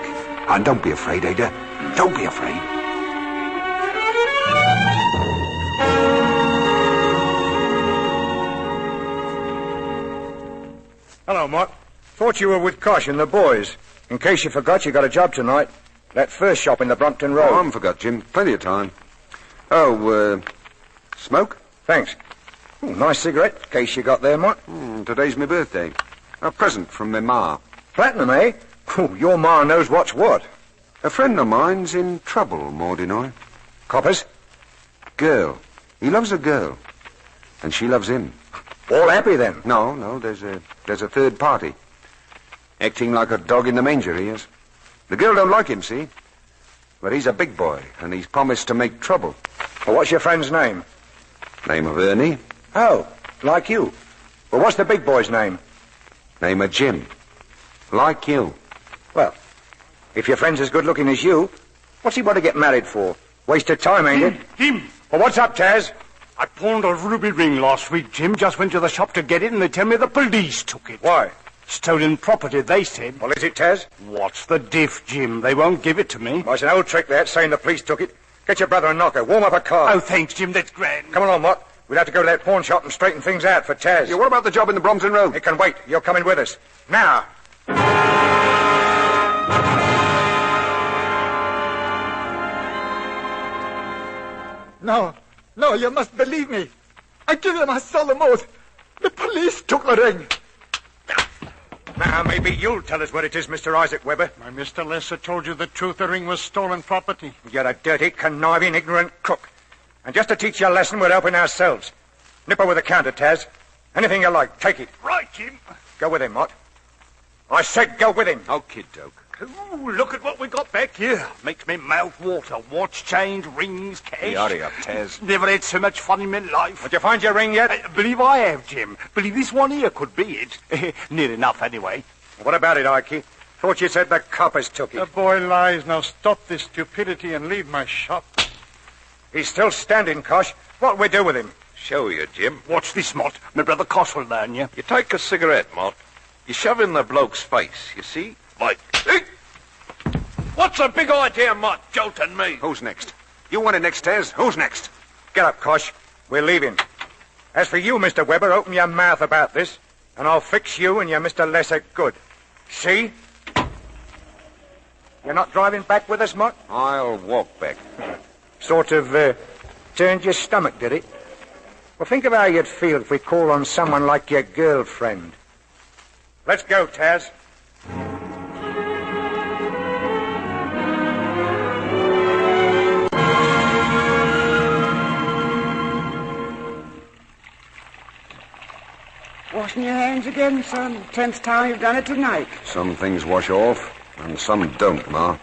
And don't be afraid, Ada. Don't be afraid. Hello, Mott. Thought you were with Kosh and the boys. In case you forgot, you got a job tonight. That first shop in the Brompton Road. Oh, I forgot, Jim. Plenty of time. Oh, smoke? Thanks. Ooh, nice cigarette case you got there, Mott. Today's my birthday. A present from my ma. Platinum, eh? Ooh, your ma knows what's what. A friend of mine's in trouble, Mordinoy. Coppers? Girl. He loves a girl. And she loves him. All happy, then? No, there's a third party. Acting like a dog in the manger, he is. The girl don't like him, see? But he's a big boy, and he's promised to make trouble. Well, what's your friend's name? Name of Ernie. Oh, like you. Well, what's the big boy's name? Name of Jim. Like you. Well, if your friend's as good-looking as you, what's he want to get married for? Waste of time, ain't it? Jim! Well, what's up, Taz? I pawned a ruby ring last week, Jim. Just went to the shop to get it, and they tell me the police took it. Why? Stolen property, they said. Well, is it, Taz? What's the diff, Jim? They won't give it to me. Well, it's an old trick, that, saying the police took it. Get your brother a knocker. Warm up a car. Oh, thanks, Jim. That's grand. Come along, Mott. We'll have to go to that pawn shop and straighten things out for Taz. Yeah, what about the job in the Brompton Road? It can wait. You're coming with us. Now. No, you must believe me. I give you my solemn oath. The police took the ring. Now, maybe you'll tell us what it is, Mr. Isaac Weber. My Mr. Lesser told you the truth. The ring was stolen property. You're a dirty, conniving, ignorant crook. And just to teach you a lesson, we're helping ourselves. Nip her with a counter, Taz. Anything you like, take it. Right, Jim. Go with him, Mott. I said go with him. Oh, kid doke. Ooh, look at what we got back here. Makes me mouth water. Watch, chains, rings, cash. Hurry up, Taz. Never had so much fun in my life. Did you find your ring yet? Believe I have, Jim. Believe this one here could be it. Near enough, anyway. What about it, Ikey? Thought you said the coppers took it. The boy lies. Now stop this stupidity and leave my shop. He's still standing, Kosh. What'll we do with him? Show you, Jim. Watch this, Mott. My brother Kosh will learn you. You take a cigarette, Mott. You shove in the bloke's face, you see? Like... What's the big idea, Mott, jolting me? Who's next? You want it next, Taz? Who's next? Get up, Kosh. We're leaving. As for you, Mr. Weber, open your mouth about this, and I'll fix you and your Mr. Lesser good. See? You're not driving back with us, Mott? I'll walk back. Sort of, turned your stomach, did it? Well, think of how you'd feel if we called on someone like your girlfriend. Let's go, Taz. Washing your hands again, son. 10th time you've done it tonight. Some things wash off, and some don't, Ma.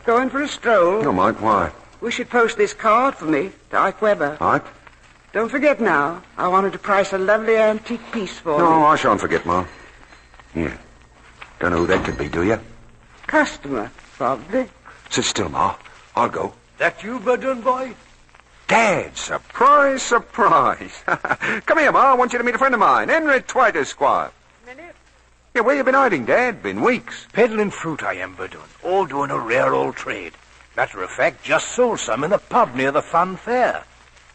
Going for a stroll? No, Mike, why? We should post this card for me to Ike Weber. Ike? Don't forget now. I wanted to price a lovely antique piece for me. No, I shan't forget, Ma. Here. Don't know who that could be, do you? Customer, probably. Sit still, Ma. I'll go. That you, Verdun boy? Dad, surprise, surprise. Come here, Ma. I want you to meet a friend of mine, Henry Twite, Esquire. Yeah, where you been hiding, Dad? Been weeks. Peddling fruit I am, Verdun. All doing a rare old trade. Matter of fact, just sold some in a pub near the fun fair.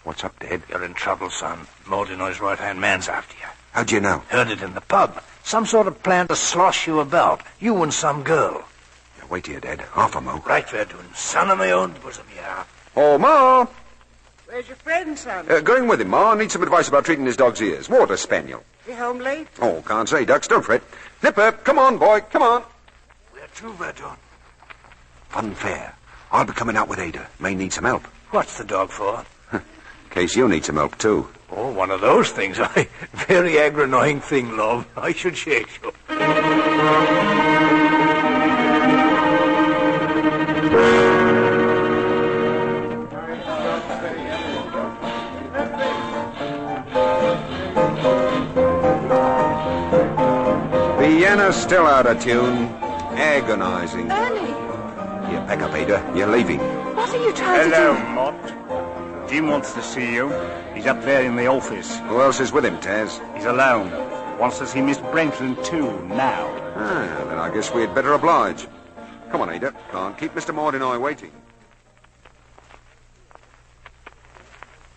What's up, Dad? You're in trouble, son. Mordinoy's right-hand man's after you. How'd you know? Heard it in the pub. Some sort of plan to slosh you about. You and some girl. Yeah, wait here, Dad. Half a mo. Right, Verdun. Son of my own bosom, yeah. Oh, Ma! Where's your friend, son? Going with him, Ma. Need some advice about treating his dog's ears. Water spaniel. You home late? Oh, can't say, Ducks. Don't fret. Nipper, come on, boy. Come on. Where to, Verdun? Fun fair. I'll be coming out with Ada. May need some help. What's the dog for? In case you need some help, too. Oh, one of those things. Very aggravating thing, love. I should shake you. Vienna's still out of tune. Agonizing. Ernie, You pack up, Ada. You're leaving. what are you trying to Hello, do? Mott. Jim wants to see you. He's up there in the office. Who else is with him, Taz? He's alone. Wants to see Miss Brentland, too, now. Then I guess we'd better oblige. Come on, Ada. Can't keep Mr. Mordinoy waiting.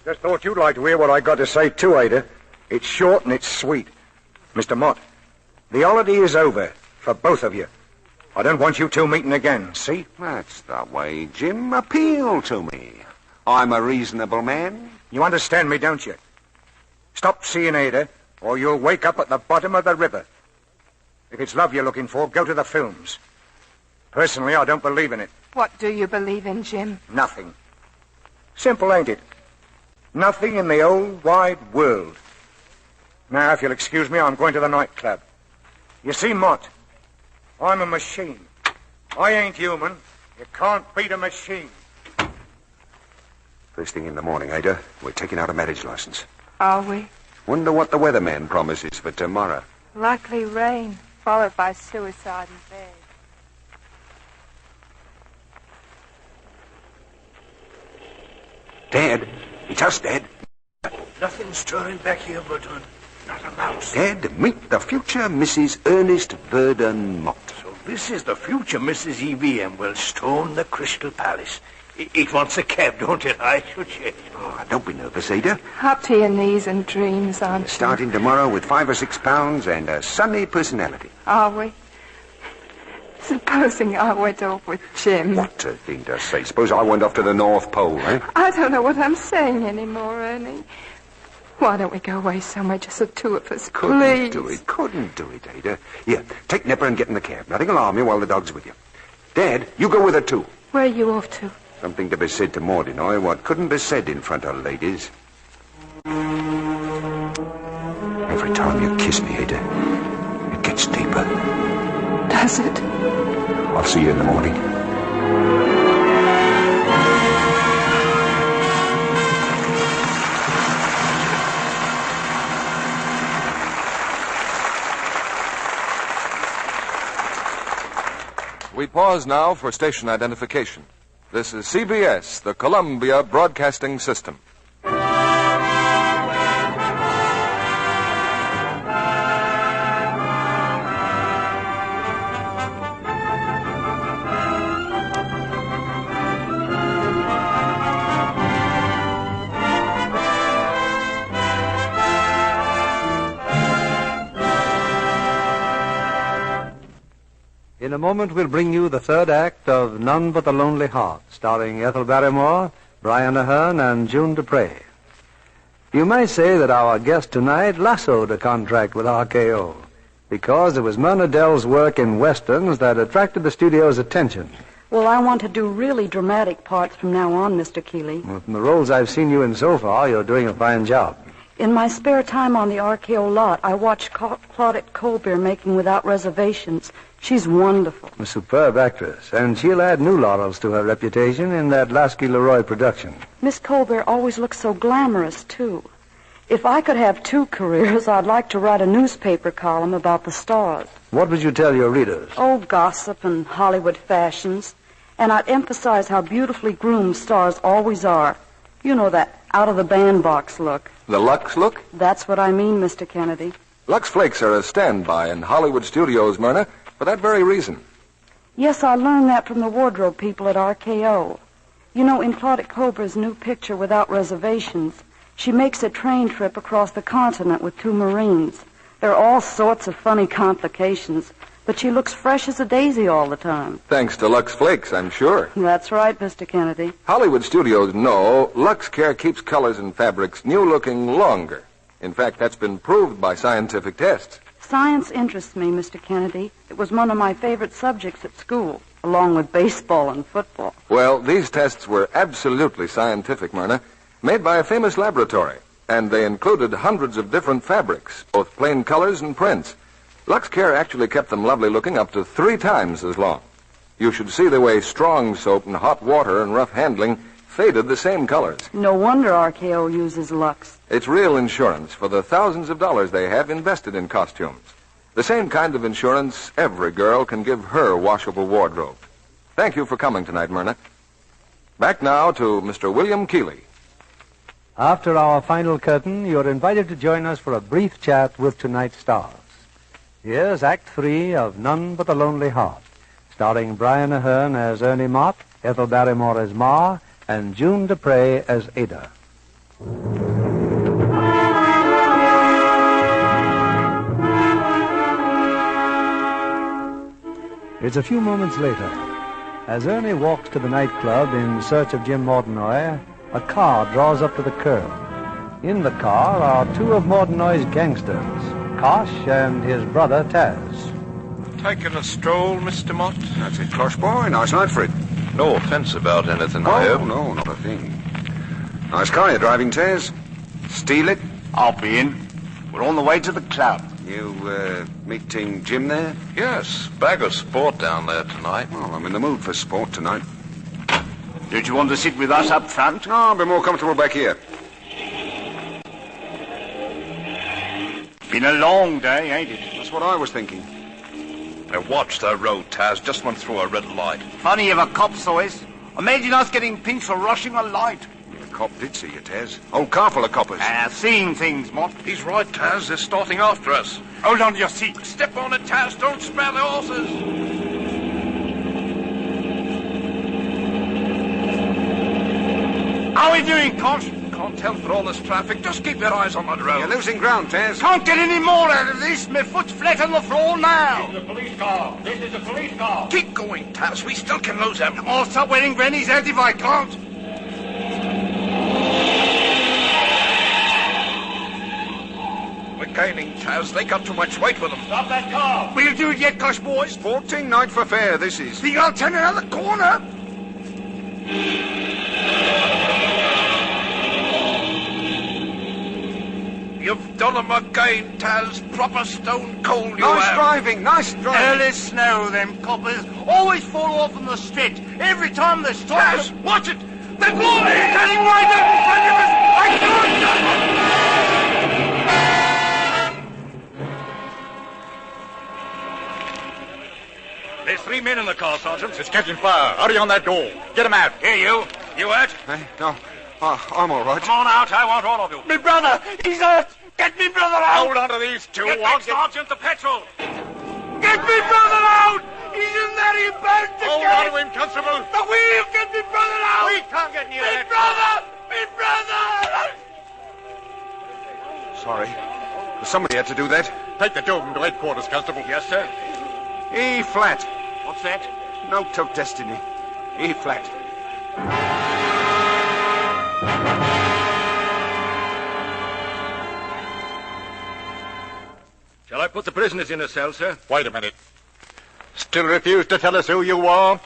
Just thought you'd like to hear what I got to say, too, Ada. It's short and it's sweet. Mr. Mott, The holiday is over for both of you. I don't want you two meeting again, see? That's the way, Jim. Appeal to me. I'm a reasonable man. You understand me, don't you? Stop seeing Ada, or you'll wake up at the bottom of the river. If it's love you're looking for, go to the films. Personally, I don't believe in it. What do you believe in, Jim? Nothing. Simple, ain't it? Nothing in the old wide world. Now, if you'll excuse me, I'm going to the nightclub. You see, Mott, I'm a machine. I ain't human. You can't beat a machine. First thing in the morning, Ada, we're taking out a marriage license. Are we? Wonder what the weatherman promises for tomorrow. Likely rain, followed by suicide in bed. Dad, it's us, Dad. Nothing stirring back here, Verdun. Not a mouse. Dad, meet the future Mrs. Ernest Verdun Mott. So this is the future Mrs. E.V.M. will stone the Crystal Palace. It wants a cab, don't it? I should say. Oh, don't be nervous, Ada. Up to your knees in dreams, aren't you? Starting tomorrow with 5 or 6 pounds and a sunny personality. Are we? Supposing I went off with Jim. What a thing to say. Suppose I went off to the North Pole, eh? I don't know what I'm saying anymore, Ernie. Why don't we go away somewhere, just the two of us, please? Couldn't do it, Ada. Here, take Nipper and get in the cab. Nothing will harm you while the dog's with you. Dad, you go with her too. Where are you off to? Something to be said to Mordinoy, what couldn't be said in front of ladies. Every time you kiss me, Ada, it gets deeper. Does it? I'll see you in the morning. We pause now for station identification. This is CBS, the Columbia Broadcasting System. In a moment, we'll bring you the third act of None But the Lonely Heart, starring Ethel Barrymore, Brian Ahern, and June Dupre. You may say that our guest tonight lassoed a contract with RKO, because it was Myrna Dell's work in westerns that attracted the studio's attention. Well, I want to do really dramatic parts from now on, Mr. Keeley. Well, from the roles I've seen you in so far, you're doing a fine job. In my spare time on the RKO lot, I watch Claudette Colbert making Without Reservations. She's wonderful. A superb actress, and she'll add new laurels to her reputation in that Lasky-Leroy production. Miss Colbert always looks so glamorous, too. If I could have 2 careers, I'd like to write a newspaper column about the stars. What would you tell your readers? Oh, gossip and Hollywood fashions. And I'd emphasize how beautifully groomed stars always are. You know, that out-of-the-bandbox look. The Lux look? That's what I mean, Mr. Kennedy. Lux Flakes are a standby in Hollywood studios, Myrna, for that very reason. Yes, I learned that from the wardrobe people at RKO. You know, in Claudette Colbert's new picture, Without Reservations, she makes a train trip across the continent with 2 Marines. There are all sorts of funny complications, but she looks fresh as a daisy all the time. Thanks to Lux Flakes, I'm sure. That's right, Mr. Kennedy. Hollywood studios know Lux Care keeps colors and fabrics new-looking longer. In fact, that's been proved by scientific tests. Science interests me, Mr. Kennedy. It was one of my favorite subjects at school, along with baseball and football. Well, these tests were absolutely scientific, Myrna, made by a famous laboratory, and they included hundreds of different fabrics, both plain colors and prints. Lux Care actually kept them lovely looking up to 3 times as long. You should see the way strong soap and hot water and rough handling faded the same colors. No wonder RKO uses Lux. It's real insurance for the thousands of dollars they have invested in costumes. The same kind of insurance every girl can give her washable wardrobe. Thank you for coming tonight, Myrna. Back now to Mr. William Keeley. After our final curtain, you're invited to join us for a brief chat with tonight's stars. Here's Act 3 of None But the Lonely Heart, starring Brian Ahern as Ernie Mott, Ethel Barrymore as Ma, and June Dupre as Ada. It's a few moments later. As Ernie walks to the nightclub in search of Jim Mortenoy, a car draws up to the curb. In the car are two of Mortenoy's gangsters, Kosh and his brother Taz. Taking a stroll, Mr. Mott? That's it, Kosh boy. Nice night for it. No offense about anything, I hope. No, not a thing. Nice car you're driving, Taz. Steal it? I'll be in. We're on the way to the club. You, meeting Jim there? Yes, bag of sport down there tonight. Well, I'm in the mood for sport tonight. Don't you want to sit with us up front? No, I'll be more comfortable back here. Been a long day, ain't it? That's what I was thinking. Now watch the road, Taz. Just went through a red light. Funny if a cop saw us. Imagine us getting pinched for rushing a light. The cop did see you, Taz. Old car full of coppers. Seeing things, Mott. He's right, Taz. They're starting after us. Hold on to your seat. Step on it, Taz. Don't spare the horses. How are we doing, Kosh? Can't tell for all this traffic. Just keep your eyes on the road. You're losing ground, Taz. Can't get any more out of this. My foot's flat on the floor now. This is a police car. This is a police car. Keep going, Taz. We still can lose him. I'll stop wearing Granny's hat if I can't. We're gaining, Taz. They got too much weight with them. Stop that car. We'll do it yet, Kosh boys. Sporting night for fair, this is. Think I'll turn another corner? You've done them again, Taz. Proper stone cold you Nice have. driving, nice driving. Early snow, them coppers. Always fall off on the stretch. Every time they stop... Taz, watch it. They're blowing. Heading right up in front of us. I can't... There's 3 men in the car, Sergeant. It's catching fire. Hurry on that door. Get them out. Here, you. You hurt? Hey, no. I'm all right. Come on out. I want all of you. Me brother, he's hurt. Get me brother out. Hold on to these two. Get back, Sergeant, the petrol. Get me brother out. He's in there. He burned to Hold on to him, Constable. The wheel. Get me brother out. We can't get near that. Me brother. Sorry. Somebody had to do that. Take the Doom to headquarters, Constable. Yes, sir. E flat. What's that? Note of destiny. E flat. Shall I put the prisoners in a cell, sir? Wait a minute. Still refuse to tell us who you are?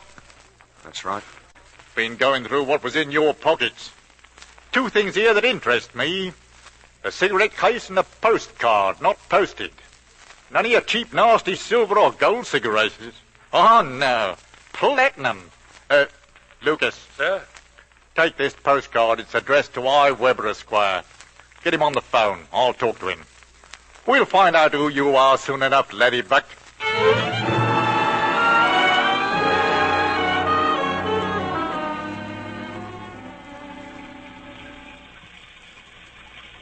That's right. Been going through what was in your pockets. 2 things here that interest me. A cigarette case and a postcard, not posted. None of your cheap, nasty silver or gold cigarettes. Oh, no. Platinum. Lucas. Sir? Take this postcard. It's addressed to I. Weber, Esquire. Get him on the phone. I'll talk to him. We'll find out who you are soon enough, laddybuck.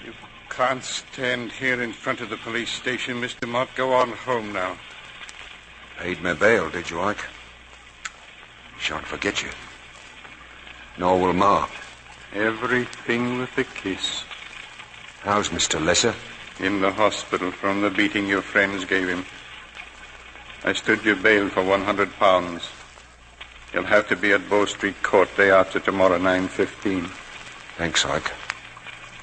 You can't stand here in front of the police station, Mr. Mott. Go on home now. Paid my bail, did you, Ike? Shan't forget you. Nor will Ma. Everything with a kiss. How's Mr. Lesser? In the hospital from the beating your friends gave him. I stood your bail for £100. You'll have to be at Bow Street Court day after tomorrow, 9:15. Thanks, Ike.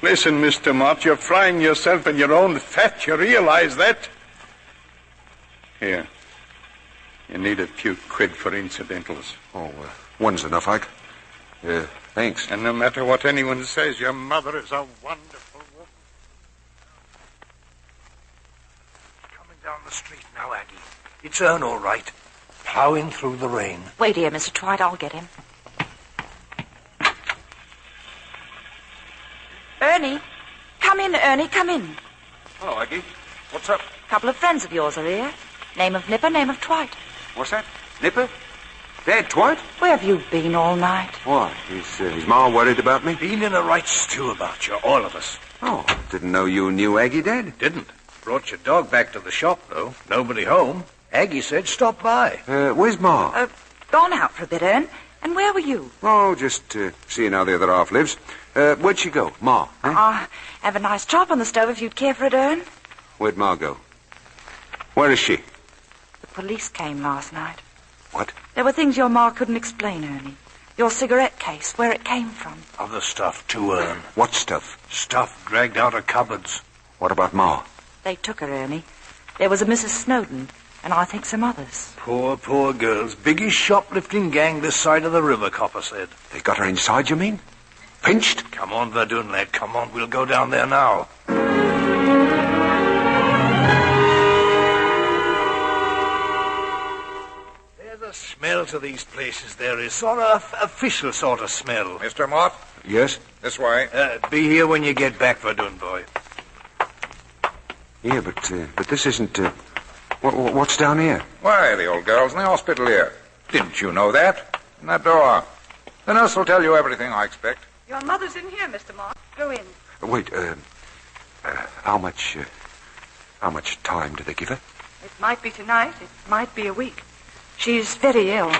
Listen, Mr. Mott, you're frying yourself in your own fat. You realize that? Here. You need a few quid for incidentals. Oh, one's enough, Ike. Thanks. And no matter what anyone says, your mother is a wonderful woman. Coming down the street now, Aggie. It's Ern, all right. Plowing through the rain. Wait here, Mr. Twite. I'll get him. Ernie. Come in, Ernie. Come in. Hello, Aggie. What's up? A couple of friends of yours are here. Name of Nipper, name of Twite. What's that? Nipper? Dad, Twite? Where have you been all night? Why? Is Ma worried about me? Been in a right stew about you, all of us. Oh, didn't know you knew Aggie, Dad. Didn't. Brought your dog back to the shop, though. Nobody home. Aggie said stop by. Where's Ma? Gone out for a bit, Ern. And where were you? Oh, just seeing how the other half lives. Where'd she go? Ma? Have a nice chop on the stove if you'd care for it, Ern. Where'd Ma go? Where is she? The police came last night. What? There were things your ma couldn't explain, Ernie. Your cigarette case, where it came from. Other stuff, too, Ern. What stuff? Stuff dragged out of cupboards. What about Ma? They took her, Ernie. There was a Mrs. Snowden, and I think some others. Poor girls. Biggest shoplifting gang this side of the river, Copper said. They got her inside, you mean? Pinched? Come on, Verdun, lad. Come on, we'll go down there now. There's a smell to these places, there is. Sort of official sort of smell. Mr. Mott? Yes? This way. Be here when you get back, Verdun, boy. Yeah, but this isn't, what's down here? Why, the old girl's in the hospital here. Didn't you know that? In that door. The nurse will tell you everything, I expect. Your mother's in here, Mr. Mott. Go in. Wait, how much time do they give her? It might be tonight. It might be a week. She's very ill.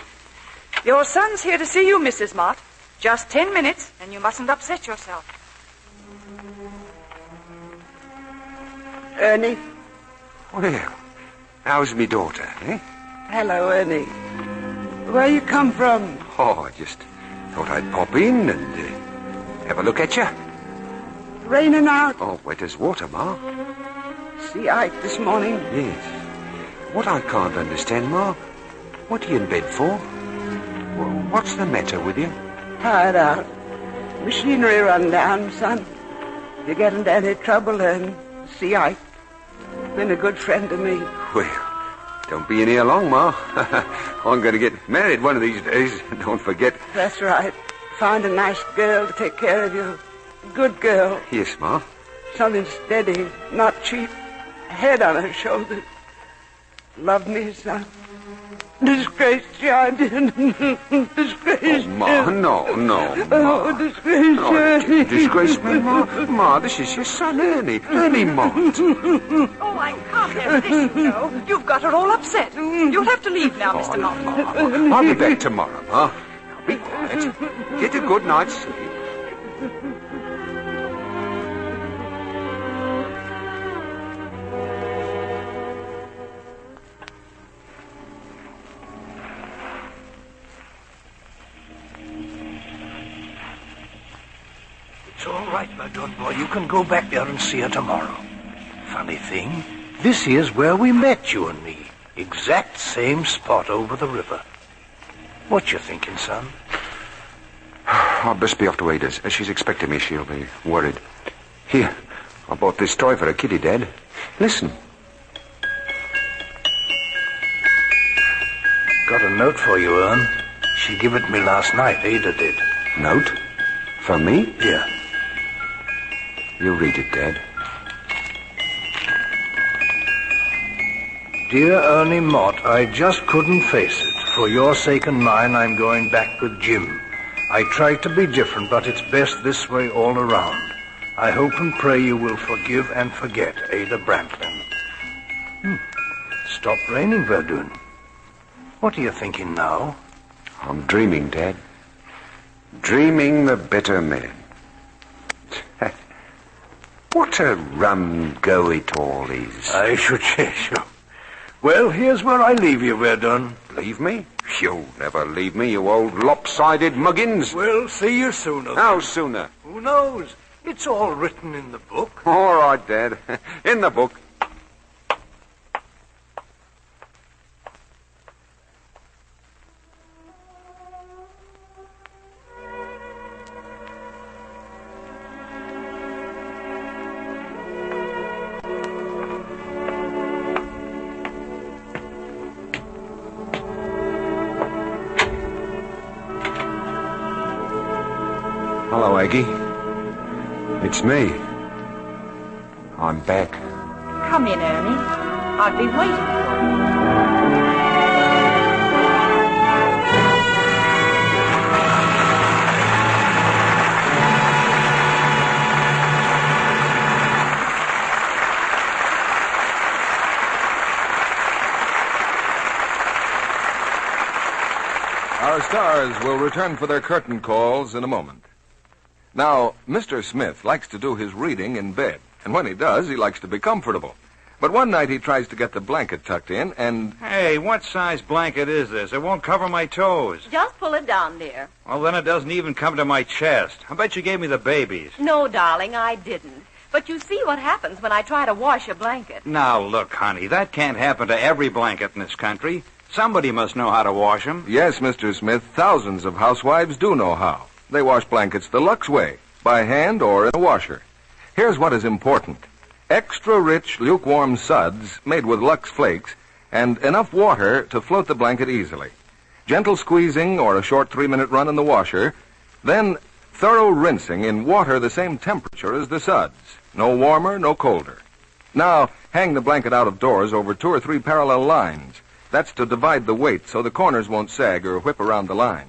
Your son's here to see you, Mrs. Mott. Just 10 minutes, and you mustn't upset yourself. Ernie? Well, how's me daughter, eh? Hello, Ernie. Where you come from? Oh, I just thought I'd pop in and have a look at you. Raining out? Oh, wet as water, Ma. See Ike this morning? Yes. What I can't understand, Ma, what are you in bed for? What's the matter with you? Tired out. Machinery run down, son. You get into any trouble and see Ike. Been a good friend to me. Well, don't be in here long, Ma. I'm going to get married one of these days. Don't forget. That's right. Find a nice girl to take care of you. Good girl. Yes, Ma. Something steady, not cheap. A head on her shoulders. Love me, son. Disgrace you, I did. Disgrace you. Oh, Ma, no, Ma. Oh, disgrace you. Disgrace me, Ma. Ma, this is your son, Ernie. Ernie Mott. Oh, I can't have this, you know. You've got her all upset. You'll have to leave now, Mr. Mott. Ma, I'll be back tomorrow, Ma. Now, be quiet. Get a good night's sleep. It's all right, Verdun, boy. You can go back there and see her tomorrow. Funny thing, this here's where we met, you and me. Exact same spot over the river. What you thinking, son? I'll best be off to Ada's. She's expecting me. She'll be worried. Here, I bought this toy for a kitty, Dad. Listen. Got a note for you, Ern. She gave it me last night, Ada did. Note? For me? Yeah. You read it, Dad. Dear Ernie Mott, I just couldn't face it. For your sake and mine, I'm going back with Jim. I tried to be different, but it's best this way all around. I hope and pray you will forgive and forget Ada Brantlin. Stop raining, Verdun. What are you thinking now? I'm dreaming, Dad. Dreaming the better man. What a rum go it all is. I should say so. Well, here's where I leave you, Verdun. Leave me? You'll never leave me, you old lopsided muggins. We'll see you sooner. How sooner? Who knows? It's all written in the book. All right, Dad. In the book. Hello, Aggie. It's me. I'm back. Come in, Ernie. I've been waiting for Our stars will return for their curtain calls in a moment. Now, Mr. Smith likes to do his reading in bed, and when he does, he likes to be comfortable. But one night he tries to get the blanket tucked in, and... Hey, what size blanket is this? It won't cover my toes. Just pull it down, dear. Well, then it doesn't even come to my chest. I bet you gave me the babies. No, darling, I didn't. But you see what happens when I try to wash a blanket. Now, look, honey, that can't happen to every blanket in this country. Somebody must know how to wash them. Yes, Mr. Smith, thousands of housewives do know how. They wash blankets the Lux way, by hand or in a washer. Here's what is important. Extra rich, lukewarm suds made with Lux flakes and enough water to float the blanket easily. Gentle squeezing or a short 3-minute run in the washer, then thorough rinsing in water the same temperature as the suds. No warmer, no colder. Now, hang the blanket out of doors over 2 or 3 parallel lines. That's to divide the weight so the corners won't sag or whip around the line.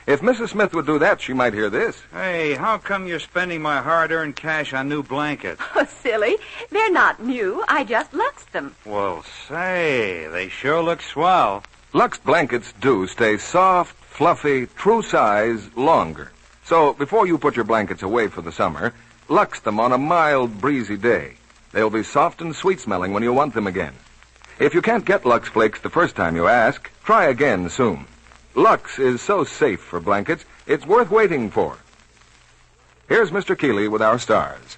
If Mrs. Smith would do that, she might hear this. Hey, how come you're spending my hard-earned cash on new blankets? Oh, silly. They're not new. I just luxed them. Well, say, they sure look swell. Lux blankets do stay soft, fluffy, true size longer. So before you put your blankets away for the summer, Lux them on a mild, breezy day. They'll be soft and sweet-smelling when you want them again. If you can't get Lux Flakes the first time you ask, try again soon. Lux is so safe for blankets, it's worth waiting for. Here's Mr. Keeley with our stars.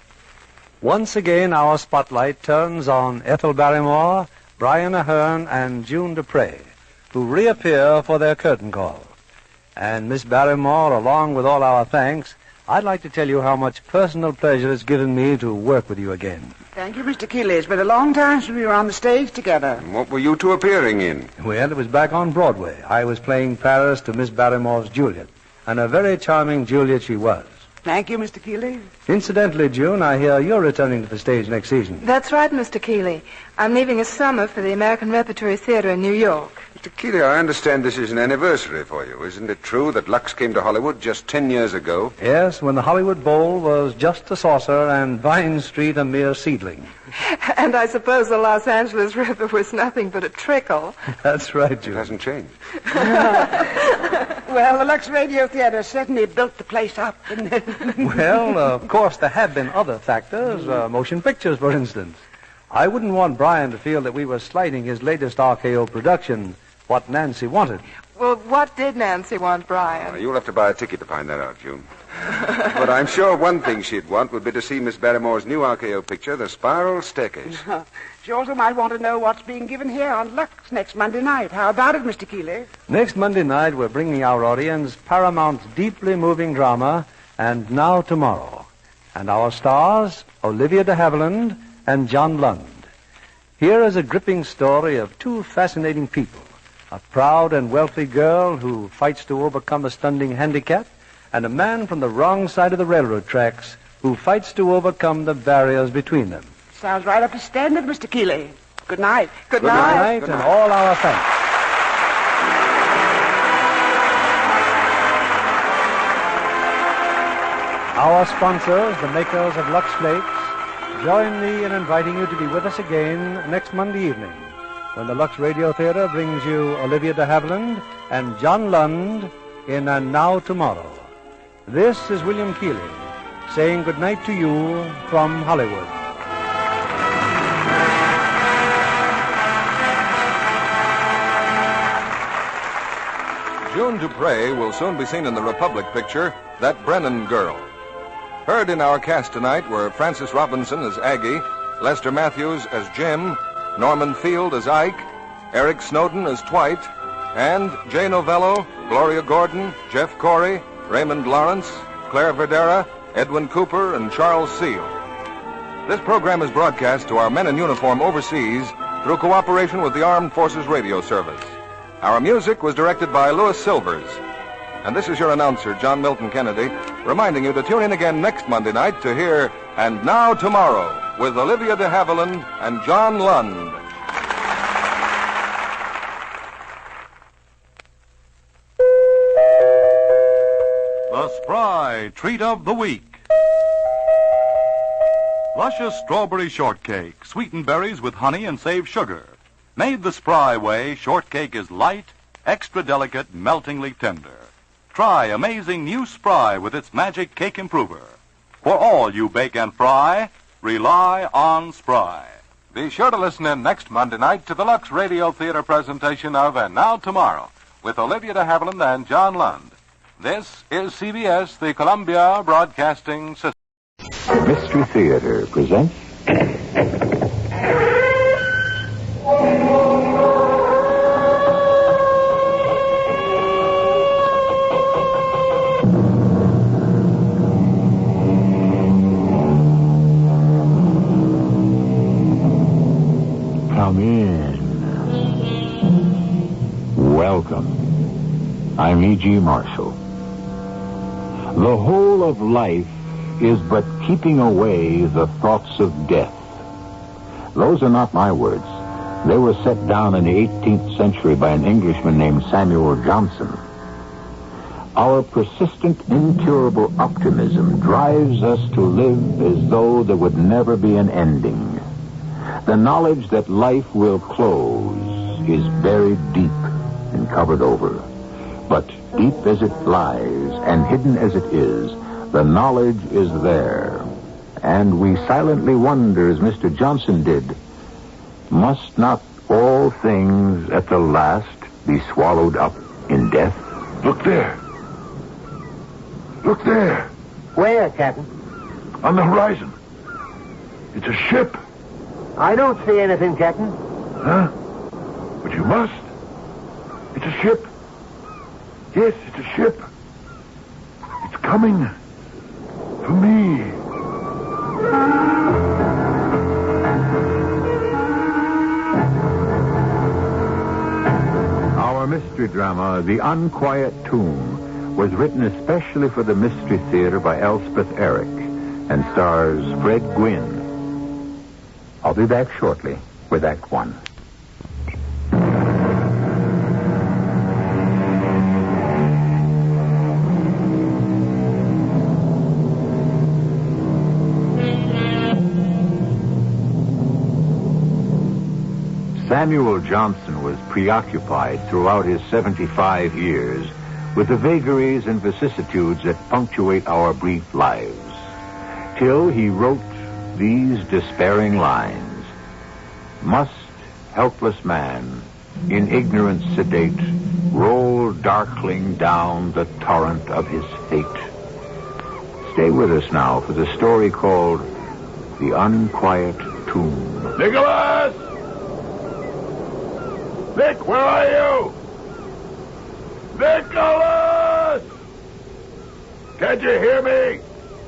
Once again, our spotlight turns on Ethel Barrymore, Brian Ahern, and June Dupre, who reappear for their curtain call. And Miss Barrymore, along with all our thanks, I'd like to tell you how much personal pleasure it's given me to work with you again. Thank you, Mr. Keeley. It's been a long time since we were on the stage together. And what were you two appearing in? Well, it was back on Broadway. I was playing Paris to Miss Barrymore's Juliet, and a very charming Juliet she was. Thank you, Mr. Keeley. Incidentally, June, I hear you're returning to the stage next season. That's right, Mr. Keeley. I'm leaving a summer for the American Repertory Theater in New York. Mr. Keeley, I understand this is an anniversary for you. Isn't it true that Lux came to Hollywood just 10 years ago? Yes, when the Hollywood Bowl was just a saucer and Vine Street a mere seedling. And I suppose the Los Angeles River was nothing but a trickle. That's right, June. It hasn't changed. Well, the Lux Radio Theater certainly built the place up, didn't it? Well, of course, there have been other factors, motion pictures, for instance. I wouldn't want Brian to feel that we were slighting his latest RKO production, What Nancy Wanted. Well, what did Nancy want, Brian? You'll have to buy a ticket to find that out, June. But I'm sure one thing she'd want would be to see Miss Barrymore's new RKO picture, The Spiral Staircase. She also might want to know what's being given here on Lux next Monday night. How about it, Mr. Keeley? Next Monday night, we're bringing our audience Paramount's deeply moving drama, And Now Tomorrow. And our stars, Olivia de Havilland and John Lund. Here is a gripping story of 2 fascinating people. A proud and wealthy girl who fights to overcome a stunning handicap, and a man from the wrong side of the railroad tracks who fights to overcome the barriers between them. Sounds right up to standard, Mr. Keeley. Good night. Good night, and all our thanks. Our sponsors, the makers of Lux Flakes, join me in inviting you to be with us again next Monday evening, when the Lux Radio Theater brings you Olivia de Havilland and John Lund in And Now Tomorrow. This is William Keeley, saying good night to you from Hollywood. June Dupre will soon be seen in the Republic picture, That Brennan Girl. Heard in our cast tonight were Francis Robinson as Aggie, Lester Matthews as Jim, Norman Field as Ike, Eric Snowden as Dwight, and Jay Novello, Gloria Gordon, Jeff Corey, Raymond Lawrence, Claire Verdera, Edwin Cooper, and Charles Seal. This program is broadcast to our men in uniform overseas through cooperation with the Armed Forces Radio Service. Our music was directed by Louis Silvers. And this is your announcer, John Milton Kennedy, reminding you to tune in again next Monday night to hear And Now Tomorrow with Olivia de Havilland and John Lund. The Spry Treat of the Week. Luscious strawberry shortcake. Sweeten berries with honey and save sugar. Made the Spry way, shortcake is light, extra delicate, meltingly tender. Try amazing new Spry with its magic cake improver. For all you bake and fry, rely on Spry. Be sure to listen in next Monday night to the Lux Radio Theater presentation of And Now Tomorrow with Olivia de Havilland and John Lund. This is CBS, the Columbia Broadcasting System. Mystery Theater presents... Come in. Welcome. I'm E.G. Marshall. The whole of life is but keeping away the thoughts of death. Those are not my words. They were set down in the 18th century by an Englishman named Samuel Johnson. Our persistent, incurable optimism drives us to live as though there would never be an ending. The knowledge that life will close is buried deep and covered over. But deep as it lies and hidden as it is, the knowledge is there. And we silently wonder, as Mr. Johnson did, must not all things at the last be swallowed up in death? Look there. Look there. Where, Captain? On the horizon. It's a ship. I don't see anything, Captain. Huh? But you must. It's a ship. Yes, it's a ship. It's coming. For me. Our mystery drama, The Unquiet Tomb, was written especially for the Mystery Theater by Elspeth Eric and stars Fred Gwynne. I'll be back shortly with Act One. Samuel Johnson was preoccupied throughout his 75 years with the vagaries and vicissitudes that punctuate our brief lives, till he wrote these despairing lines. Must helpless man, in ignorance sedate, roll darkling down the torrent of his fate? Stay with us now for the story called The Unquiet Tomb. Nicholas! Nick, where are you? Nicholas! Can't you hear me?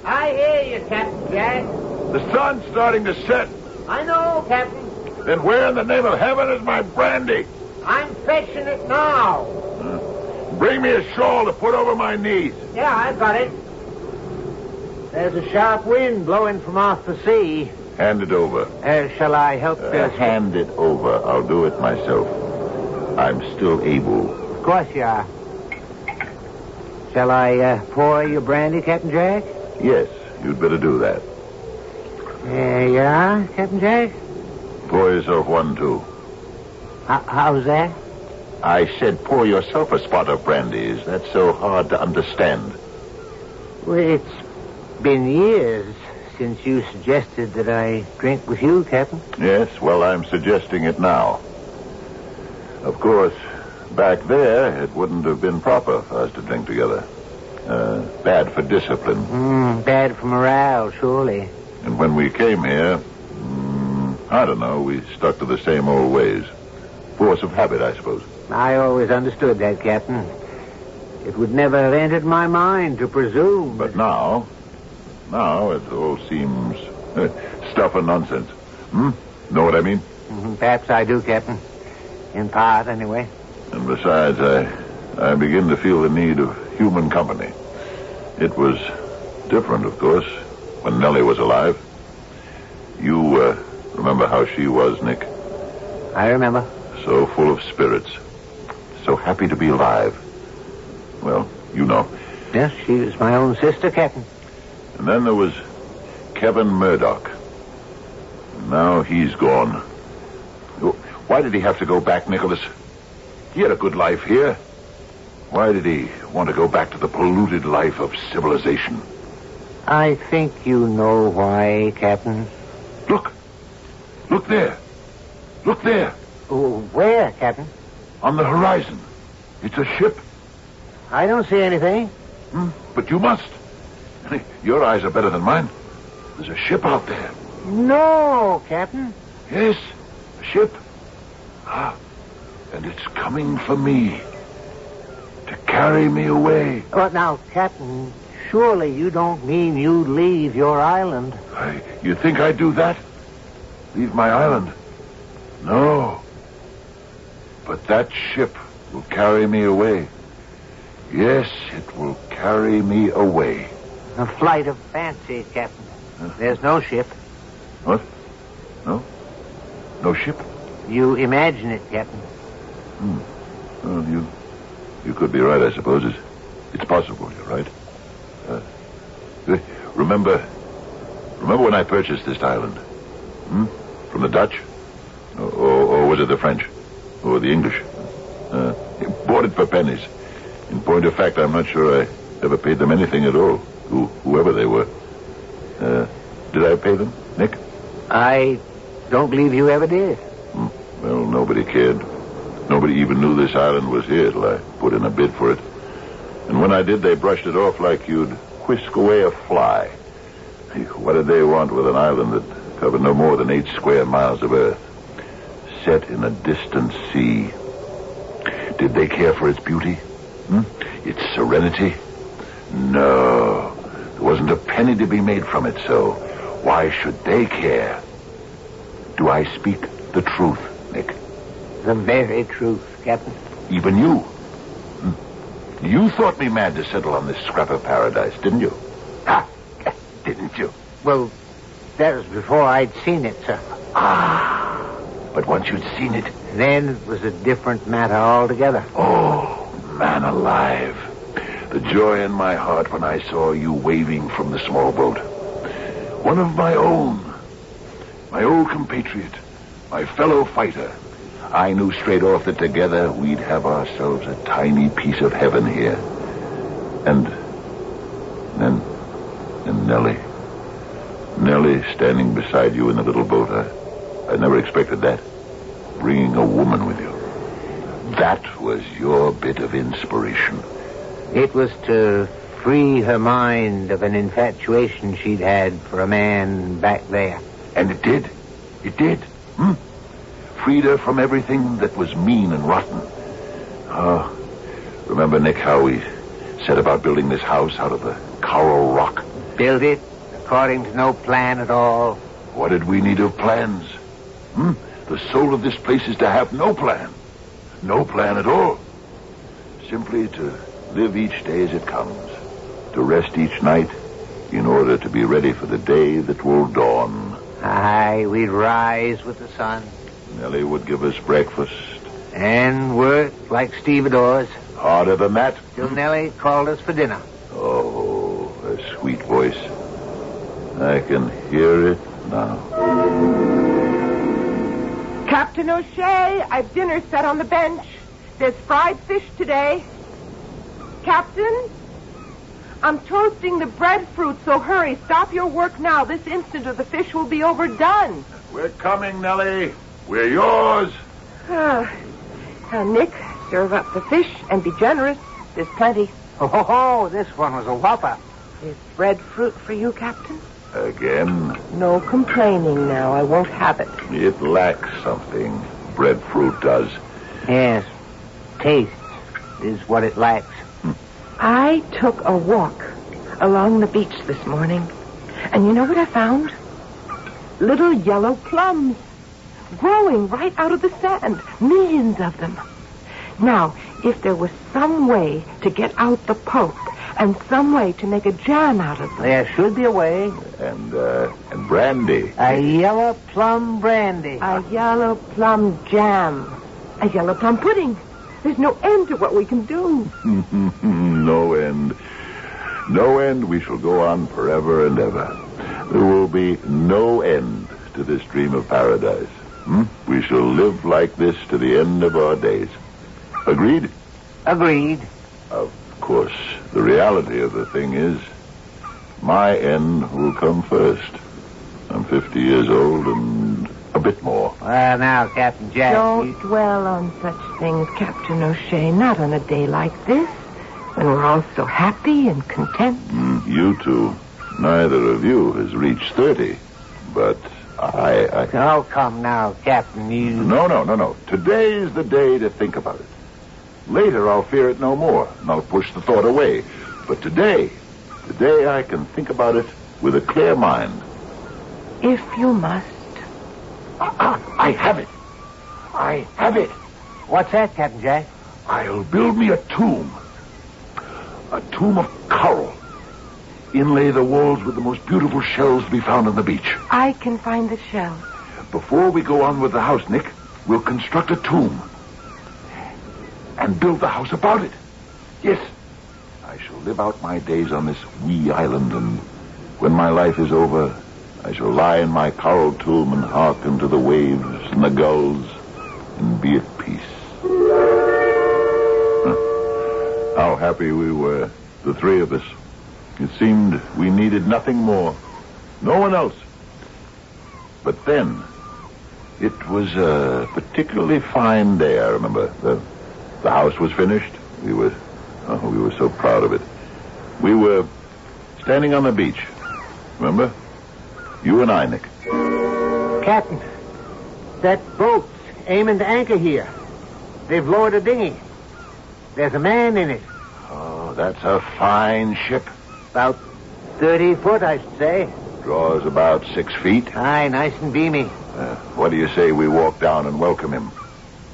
I hear you, Captain Jack. The sun's starting to set. I know, Captain. Then where in the name of heaven is my brandy? I'm fetching it now. Bring me a shawl to put over my knees. Yeah, I've got it. There's a sharp wind blowing from off the sea. Hand it over. Shall I help? Hand it over. I'll do it myself. I'm still able. Of course you are. Shall I pour your brandy, Captain Jack? Yes, you'd better do that. There you are, Captain Jack. Pour yourself one, too. How's that? I said pour yourself a spot of brandy. Is that so hard to understand? Well, it's been years since you suggested that I drink with you, Captain. Yes, well, I'm suggesting it now. Of course, back there, it wouldn't have been proper for us to drink together. Bad for discipline. Bad for morale, surely. And when we came here, I don't know, we stuck to the same old ways. Force of habit, I suppose. I always understood that, Captain. It would never have entered my mind to presume. But now it all seems stuff and nonsense. Know what I mean? Perhaps I do, Captain. In part, anyway. And besides, I begin to feel the need of human company. It was different, of course, when Nellie was alive. You remember how she was, Nick? I remember. So full of spirits. So happy to be alive. Well, you know. Yes, she was my own sister, Captain. And then there was Kevin Murdoch. And now he's gone. Why did he have to go back, Nicholas? He had a good life here. Why did he want to go back to the polluted life of civilization? I think you know why, Captain. Look. Look there. Look there. Oh, where, Captain? On the horizon. It's a ship. I don't see anything. But you must. Your eyes are better than mine. There's a ship out there. No, Captain. Yes, a ship. And it's coming for me. To carry me away. Well, now, Captain, surely you don't mean you leave your island. You think I'd do that? Leave my island? No. But that ship will carry me away. Yes, it will carry me away. A flight of fancy, Captain. There's no ship. What? No? No ship? You imagine it, Captain. Well, you could be right, I suppose. It's possible, you're right. Remember when I purchased this island? From the Dutch? Or was it the French? Or the English? Bought it for pennies. In point of fact, I'm not sure I ever paid them anything at all. Whoever they were. Did I pay them, Nick? I don't believe you ever did. Well, nobody cared. Nobody even knew this island was here till I put in a bid for it. And when I did, they brushed it off like you'd whisk away a fly. What did they want with an island that covered no more than 8 square miles of earth, set in a distant sea? Did they care for its beauty? Its serenity? No. There wasn't a penny to be made from it, so why should they care? Do I speak the truth, Nick? The very truth, Captain. Even you? You thought me mad to settle on this scrap of paradise, didn't you? Didn't you? Well, that was before I'd seen it, sir. But once you'd seen it... Then it was a different matter altogether. Oh, man alive. The joy in my heart when I saw you waving from the small boat. One of my own. My old compatriot. My fellow fighter. I knew straight off that together we'd have ourselves a tiny piece of heaven here. And Nellie. Nellie standing beside you in the little boat. I never expected that. Bringing a woman with you. That was your bit of inspiration. It was to free her mind of an infatuation she'd had for a man back there. And it did. It did. Freed her from everything that was mean and rotten. Remember, Nick, how we set about building this house out of the coral rock? Build it according to no plan at all. What did we need of plans? The soul of this place is to have no plan. No plan at all. Simply to live each day as it comes. To rest each night in order to be ready for the day that will dawn. Aye, we'd rise with the sun. Nellie would give us breakfast. And work like stevedores. Harder than that. Till Nellie called us for dinner. Oh, her sweet voice. I can hear it now. Captain O'Shea, I've dinner set on the bench. There's fried fish today. Captain, I'm toasting the breadfruit, so hurry. Stop your work now. This instant or the fish will be overdone. We're coming, Nellie. We're yours. Now, Nick, serve up the fish and be generous. There's plenty. Oh, this one was a whopper. There's breadfruit for you, Captain. Again? No complaining now. I won't have it. It lacks something. Breadfruit does. Yes. Taste is what it lacks. I took a walk along the beach this morning. And you know what I found? Little yellow plums. Growing right out of the sand. Millions of them. Now, if there was some way to get out the pulp and some way to make a jam out of them. There should be a way. And brandy. A yellow plum brandy. A yellow plum jam. A yellow plum pudding. There's no end to what we can do. No end. No end. We shall go on forever and ever. There will be no end to this dream of paradise. We shall live like this to the end of our days. Agreed? Agreed. Of course, the reality of the thing is, my end will come first. I'm 50 years old and A bit more. Well, now, Captain Jack. Don't dwell on such things, Captain O'Shea. Not on a day like this, when we're all so happy and content. You two. Neither of you has reached 30. But I... Oh, come now, Captain. You... No. Today's the day to think about it. Later, I'll fear it no more, and I'll push the thought away. But today I can think about it with a clear mind. If you must. I have it. I have it. What's that, Captain Jack? I'll build me a tomb. A tomb of coral. Inlay the walls with the most beautiful shells to be found on the beach. I can find the shell. Before we go on with the house, Nick, we'll construct a tomb. And build the house about it. Yes. I shall live out my days on this wee island, and when my life is over, I shall lie in my coral tomb and hearken to the waves and the gulls and be at peace. How happy we were, the three of us. It seemed we needed nothing more. No one else. But then, it was a particularly fine day, I remember. The house was finished. We were so proud of it. We were standing on the beach. Remember? You and I, Nick. Captain, that boat's aiming to anchor here. They've lowered a dinghy. There's a man in it. Oh, that's a fine ship. About 30 foot, I should say. Draws about 6 feet. Aye, nice and beamy. What do you say we walk down and welcome him?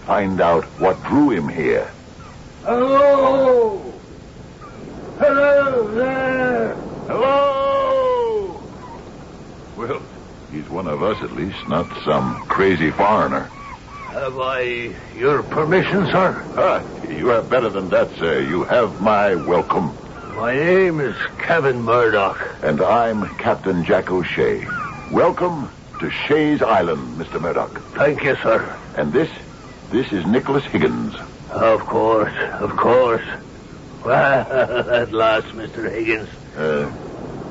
Find out what drew him here. Hello! Hello there! Hello! Well, he's one of us at least, not some crazy foreigner. Have I your permission, sir? You have better than that, sir. You have my welcome. My name is Kevin Murdoch. And I'm Captain Jack O'Shea. Welcome to Shay's Island, Mr. Murdoch. Thank you, sir. And this is Nicholas Higgins. Of course. Well, at last, Mr. Higgins.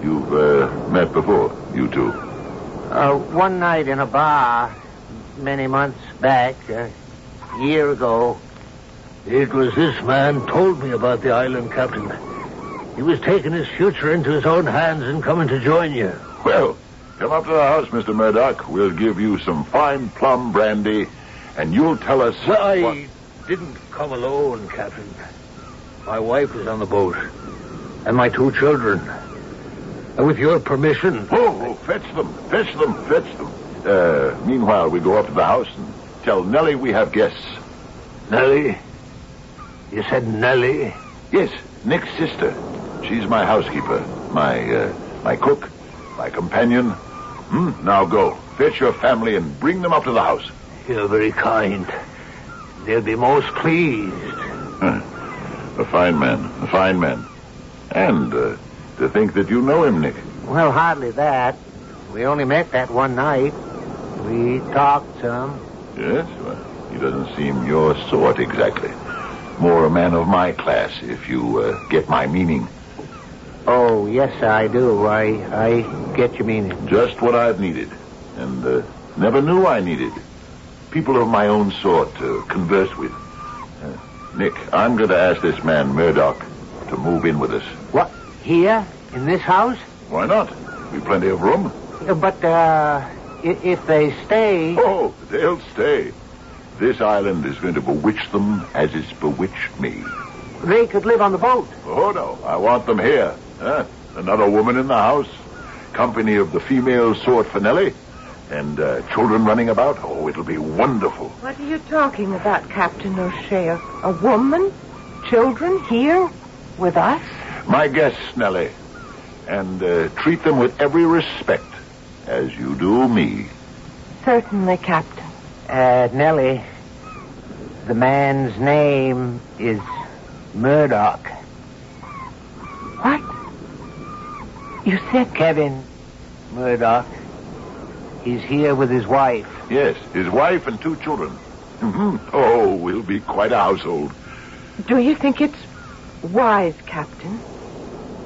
You've met before, you two? One night in a bar, many months back, a year ago. It was this man told me about the island, Captain. He was taking his future into his own hands and coming to join you. Well, come up to the house, Mr. Murdoch. We'll give you some fine plum brandy, and you'll tell us I didn't come alone, Captain. My wife was on the boat, and my 2 children. And with your permission... Oh, fetch them. Meanwhile, we go up to the house and tell Nellie we have guests. Nellie? You said Nellie? Yes, Nick's sister. She's my housekeeper, my cook, my companion. Now go. Fetch your family and bring them up to the house. You're very kind. They'll be most pleased. A fine man. And to think that you know him, Nick. Well, hardly that. We only met that one night. We talked some. Yes? Well, he doesn't seem your sort exactly. More a man of my class, if you get my meaning. Oh, yes, I do. I get your meaning. Just what I've needed. And never knew I needed. People of my own sort to converse with. Nick, I'm going to ask this man, Murdoch, to move in with us. What? Here? In this house? Why not? We've plenty of room. But, if they stay... Oh, they'll stay. This island is going to bewitch them as it's bewitched me. They could live on the boat. Oh, no. I want them here. Another woman in the house. Company of the female sort for Nellie. And children running about. Oh, it'll be wonderful. What are you talking about, Captain O'Shea? A woman? Children here? With us? My guests, Nellie. And treat them with every respect, as you do me. Certainly, Captain. Nellie, the man's name is Murdoch. What? You said... Kevin Murdoch. He's here with his wife. Yes, his wife and 2 children. Oh, we'll be quite a household. Do you think it's wise, Captain,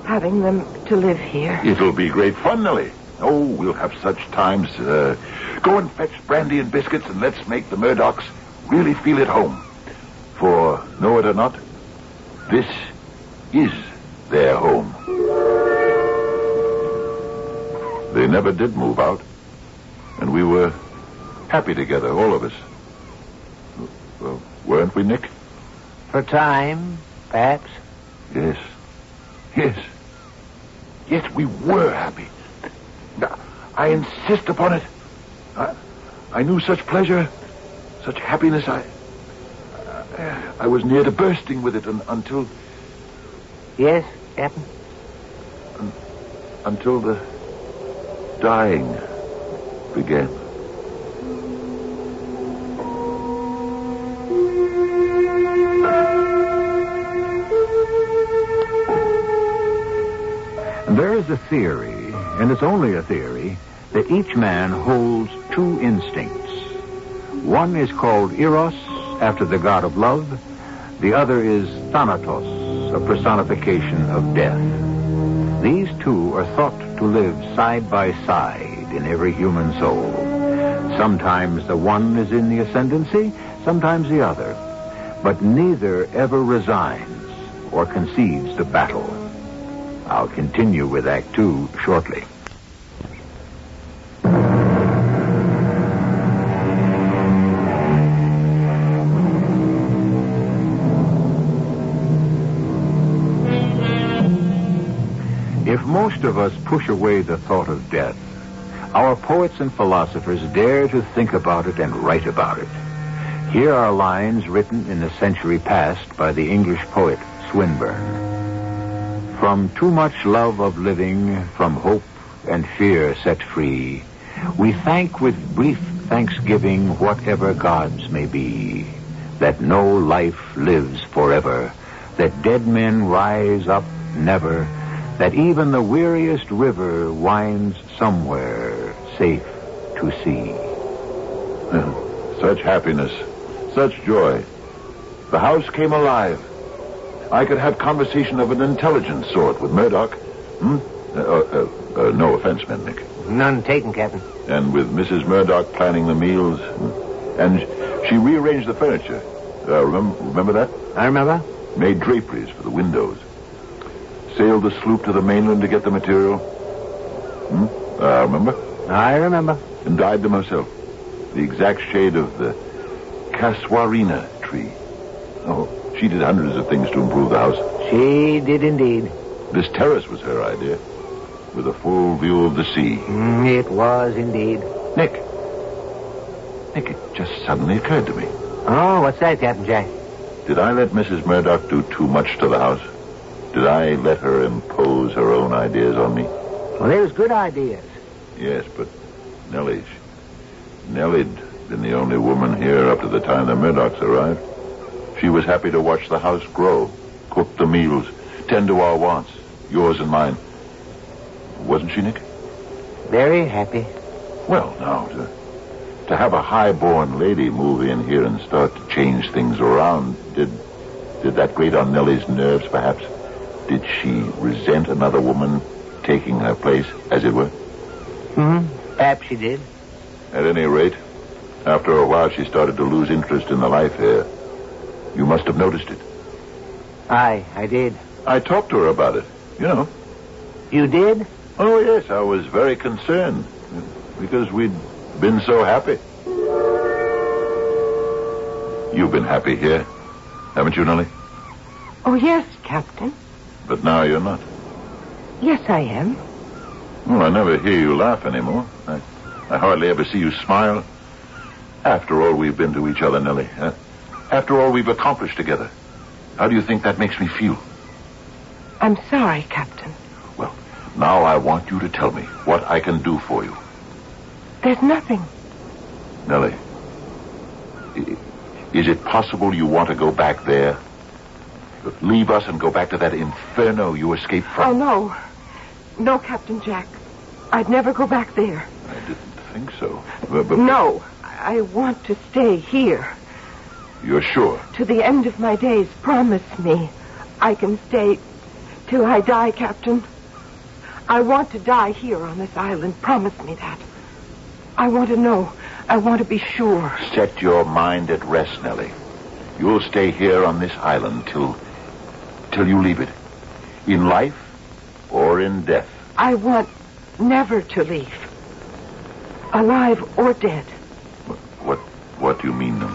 having them to live here? It'll be great fun, Nellie. Oh, we'll have such times. Go and fetch brandy and biscuits, and let's make the Murdochs really feel at home. For, know it or not, this is their home. They never did move out, and we were happy together, all of us. Well, weren't we, Nick? For time, perhaps. Yes. Yes, we were happy. I insist upon it. I knew such pleasure, such happiness. I was near to bursting with it until... Yes, Captain? Until the dying began. There is a theory, and it's only a theory, that each man holds two instincts. One is called Eros, after the god of love. The other is Thanatos, a personification of death. These two are thought to live side by side in every human soul. Sometimes the one is in the ascendancy, sometimes the other. But neither ever resigns or concedes the battle. I'll continue with Act 2 shortly. If most of us push away the thought of death, our poets and philosophers dare to think about it and write about it. Here are lines written in the century past by the English poet Swinburne. From too much love of living, from hope and fear set free, we thank with brief thanksgiving whatever gods may be, that no life lives forever, that dead men rise up never, that even the weariest river winds somewhere safe to sea. Such happiness, such joy. The house came alive. I could have conversation of an intelligent sort with Murdoch. No offense meant, Nick. None taken, Captain. And with Mrs. Murdoch planning the meals. And she rearranged the furniture. Remember that? I remember. Made draperies for the windows. Sailed the sloop to the mainland to get the material. Remember? I remember. And dyed them herself. The exact shade of the casuarina tree. Oh, she did hundreds of things to improve the house. She did indeed. This terrace was her idea, with a full view of the sea. It was indeed. Nick, it just suddenly occurred to me. Oh, what's that, Captain Jack? Did I let Mrs. Murdoch do too much to the house? Did I let her impose her own ideas on me? Well, they was good ideas. Yes, but Nellie'd been the only woman here up to the time the Murdochs arrived. She was happy to watch the house grow, cook the meals, tend to our wants, yours and mine. Wasn't she, Nick? Very happy. Well, now, to have a high-born lady move in here and start to change things around, did that grate on Nellie's nerves, perhaps? Did she resent another woman taking her place, as it were? Perhaps she did. At any rate, after a while she started to lose interest in the life here. You must have noticed it. I did. I talked to her about it, you know. You did? Oh, yes, I was very concerned, because we'd been so happy. You've been happy here, haven't you, Nellie? Oh, yes, Captain. But now you're not. Yes, I am. Well, I never hear you laugh anymore. I hardly ever see you smile. After all we've been to each other, Nellie. After all we've accomplished together. How do you think that makes me feel? I'm sorry, Captain. Well, now I want you to tell me what I can do for you. There's nothing. Nellie, is it possible you want to go back there? Leave us and go back to that inferno you escaped from? Oh, no. No, Captain Jack. I'd never go back there. I didn't think so. No, I want to stay here. You're sure? To the end of my days, promise me I can stay till I die, Captain. I want to die here on this island. Promise me that. I want to know. I want to be sure. Set your mind at rest, Nellie. You'll stay here on this island till you leave it. In life or in death. I want never to leave. Alive or dead. What do you mean, then?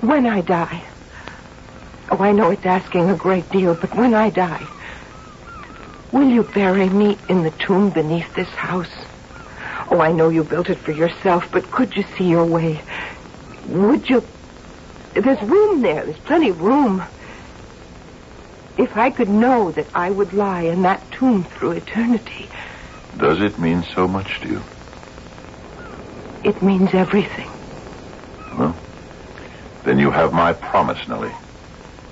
When I die. Oh, I know it's asking a great deal, but when I die, will you bury me in the tomb beneath this house? Oh, I know you built it for yourself, but could you see your way? Would you... There's room there. There's plenty of room. If I could know that I would lie in that tomb through eternity... Does it mean so much to you? It means everything. Well, then you have my promise, Nellie.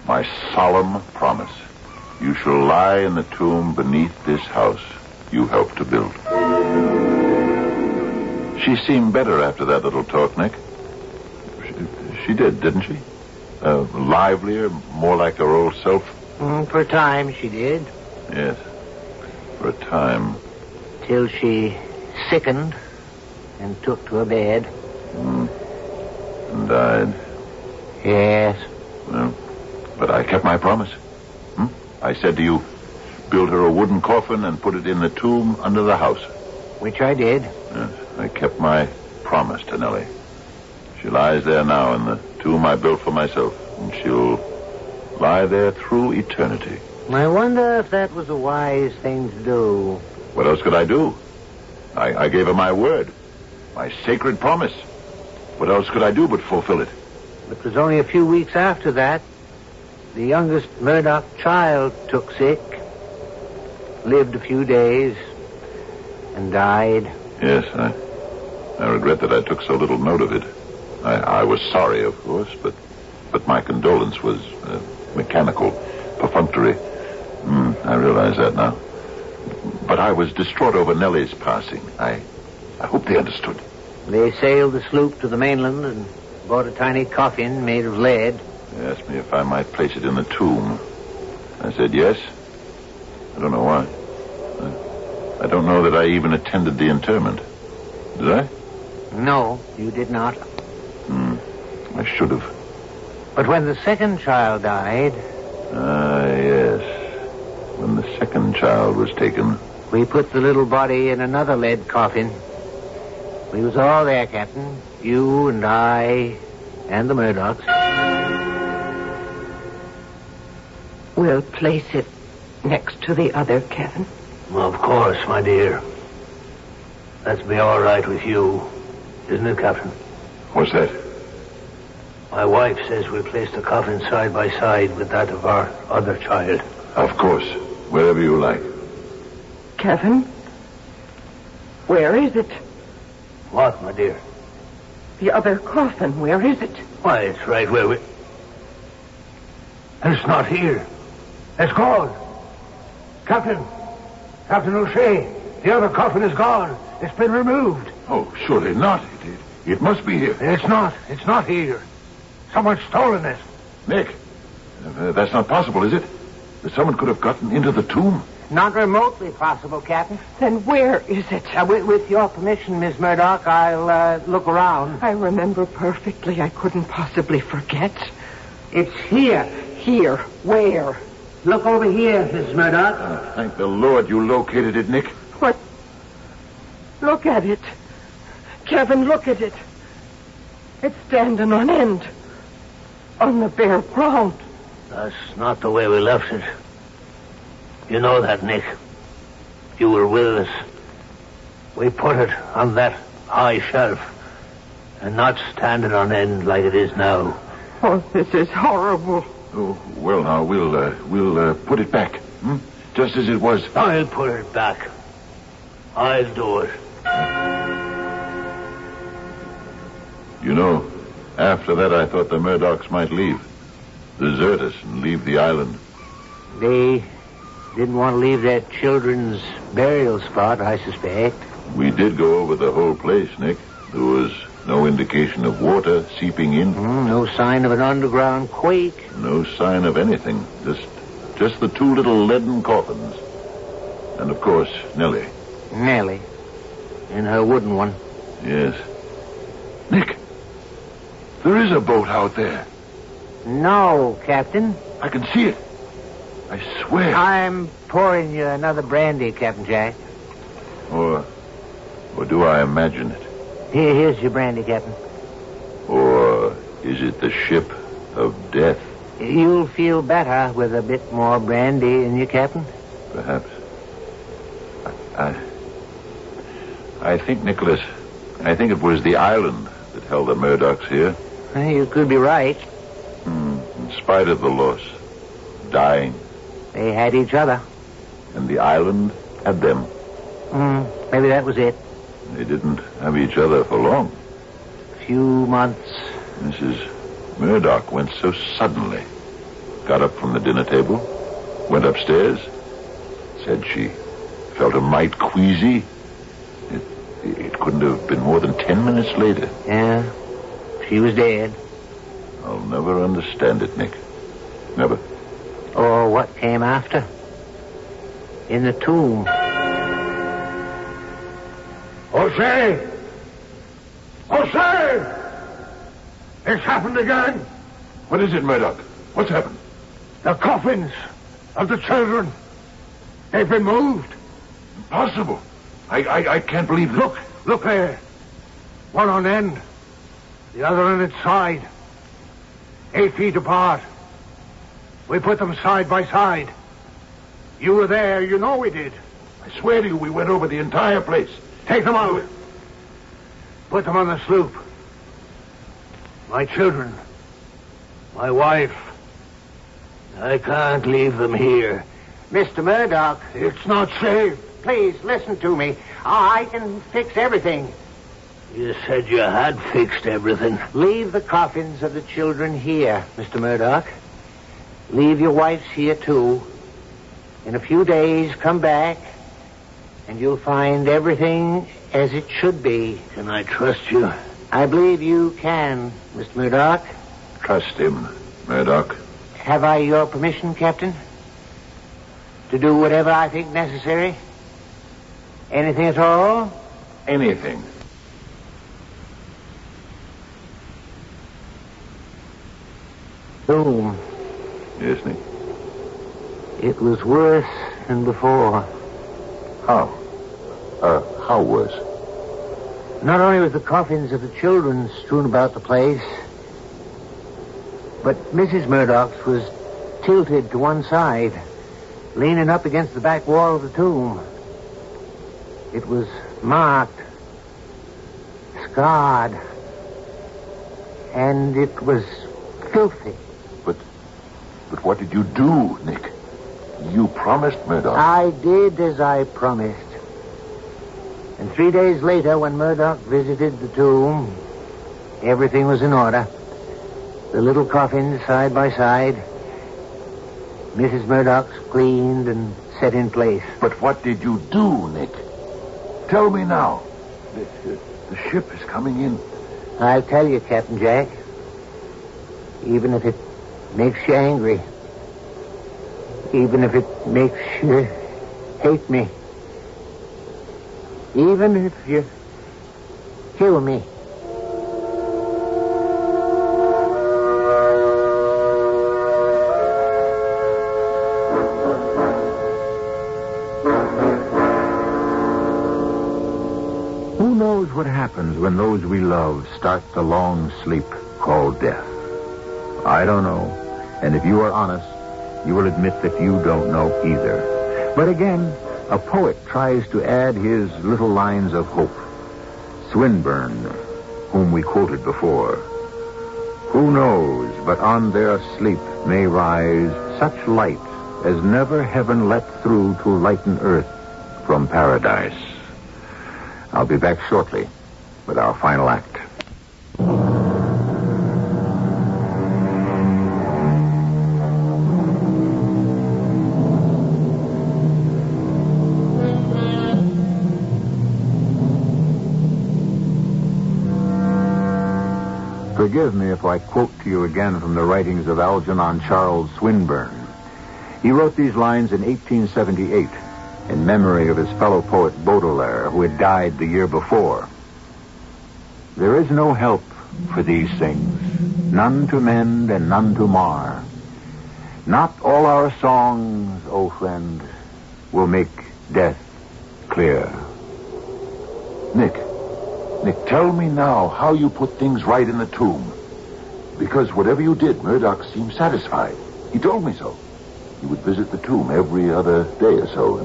My solemn promise. You shall lie in the tomb beneath this house you helped to build. She seemed better after that little talk, Nick. She did, didn't she? Livelier, more like her old self. For a time, she did. Yes, for a time. Till she sickened and took to her bed. And died. Yes. Well, but I kept my promise. I said to you, build her a wooden coffin and put it in the tomb under the house. Which I did. Yes, I kept my promise to Nellie. She lies there now in the tomb I built for myself, and she'll lie there through eternity. I wonder if that was a wise thing to do. What else could I do? I gave her my word, my sacred promise. What else could I do but fulfill it? It was only a few weeks after that. The youngest Murdoch child took sick, lived a few days, and died. Yes, I regret that I took so little note of it. I was sorry, of course, but my condolence was mechanical, perfunctory. I realize that now. But I was distraught over Nellie's passing. I hope they understood. They sailed the sloop to the mainland and bought a tiny coffin made of lead. They asked me if I might place it in the tomb. I said yes. I don't know why. I don't know that I even attended the interment. Did I? No, you did not. I should have. But when the second child died... yes. When the second child was taken... We put the little body in another lead coffin. We was all there, Captain. You and I and the Murdochs. We'll place it next to the other, Kevin. Of course, my dear. That's be all right with you, isn't it, Captain? What's that? My wife says we place the coffin side by side with that of our other child. Of course. Wherever you like. Kevin? Where is it? What, my dear? The other coffin, where is it? Why, it's right where we... It's not here. It's gone. Captain O'Shea, the other coffin is gone. It's been removed. Oh, surely not. It must be here. It's not. It's not here. Someone's stolen it. Nick, that's not possible, is it? That someone could have gotten into the tomb? Not remotely possible, Captain. Then where is it? With your permission, Miss Murdoch, I'll look around. I remember perfectly. I couldn't possibly forget. It's here. Here? Where? Look over here, Miss Murdoch. Thank the Lord you located it, Nick. What? Look at it. Kevin, look at it. It's standing on end. On the bare ground. That's not the way we left it. You know that, Nick. You were with us. We put it on that high shelf and not standing on end like it is now. Oh, this is horrible. Oh, well, now, we'll put it back. Just as it was. I'll put it back. I'll do it. You know, after that I thought the Murdochs might leave. Desert us and leave the island. They didn't want to leave their children's burial spot, I suspect. We did go over the whole place, Nick. There was no indication of water seeping in. No sign of an underground quake. No sign of anything. Just the two little leaden coffins. And, of course, Nellie. Nellie. In her wooden one. Yes. Nick, there is a boat out there. No, Captain. I can see it. I swear. I'm pouring you another brandy, Captain Jack. Or do I imagine it? Here's your brandy, Captain. Or is it the ship of death? You'll feel better with a bit more brandy in you, Captain. Perhaps. I think, Nicholas, it was the island that held the Murdochs here. You could be right. In spite of the loss. Dying. They had each other. And the island had them. Maybe that was it. They didn't have each other for long. Few months. Mrs. Murdoch went so suddenly. Got up from the dinner table. Went upstairs. Said she felt a mite queasy. It couldn't have been more than 10 minutes later. Yeah. She was dead. I'll never understand it, Nick. Never. Or what came after. In the tomb. Jose! Jose! It's happened again. What is it, Murdoch? What's happened? The coffins of the children. They've been moved. Impossible. I can't believe this. Look there. One on end. The other on its side. 8 feet apart. We put them side by side. You were there. You know we did. I swear to you, we went over the entire place. Take them out. Put them on the sloop. My children. My wife. I can't leave them here. Mr. Murdoch. It's not safe. Please, listen to me. I can fix everything. You said you had fixed everything. Leave the coffins of the children here, Mr. Murdoch. Leave your wife's here, too. In a few days, come back, and you'll find everything as it should be. Can I trust you? I believe you can, Mr. Murdoch. Trust him, Murdoch. Have I your permission, Captain? To do whatever I think necessary? Anything at all? Anything. Boom. Yes, Nick. It was worse than before. How? How worse? Not only was the coffins of the children strewn about the place, but Mrs. Murdoch's was tilted to one side, leaning up against the back wall of the tomb. It was marked, scarred, and it was filthy. But what did you do, Nick? You promised Murdoch. I did as I promised. And 3 days later, when Murdoch visited the tomb, everything was in order. The little coffins side by side. Mrs. Murdoch's cleaned and set in place. But what did you do, Nick? Tell me now. The ship is coming in. I'll tell you, Captain Jack. Even if it makes you angry. Even if it makes you hate me. Even if you kill me. Who knows what happens when those we love start the long sleep called death? I don't know. And if you are honest, you will admit that you don't know either. But again, a poet tries to add his little lines of hope. Swinburne, whom we quoted before. Who knows but on their sleep may rise such light as never heaven let through to lighten earth from paradise. I'll be back shortly with our final act. Forgive me if I quote to you again from the writings of Algernon Charles Swinburne. He wrote these lines in 1878. in memory of his fellow poet Baudelaire, who had died the year before. There is no help for these things, none to mend and none to mar. Not all our songs, O friend, will make death clear. Nick, tell me now how you put things right in the tomb. Because whatever you did, Murdoch seemed satisfied. He told me so. He would visit the tomb every other day or so,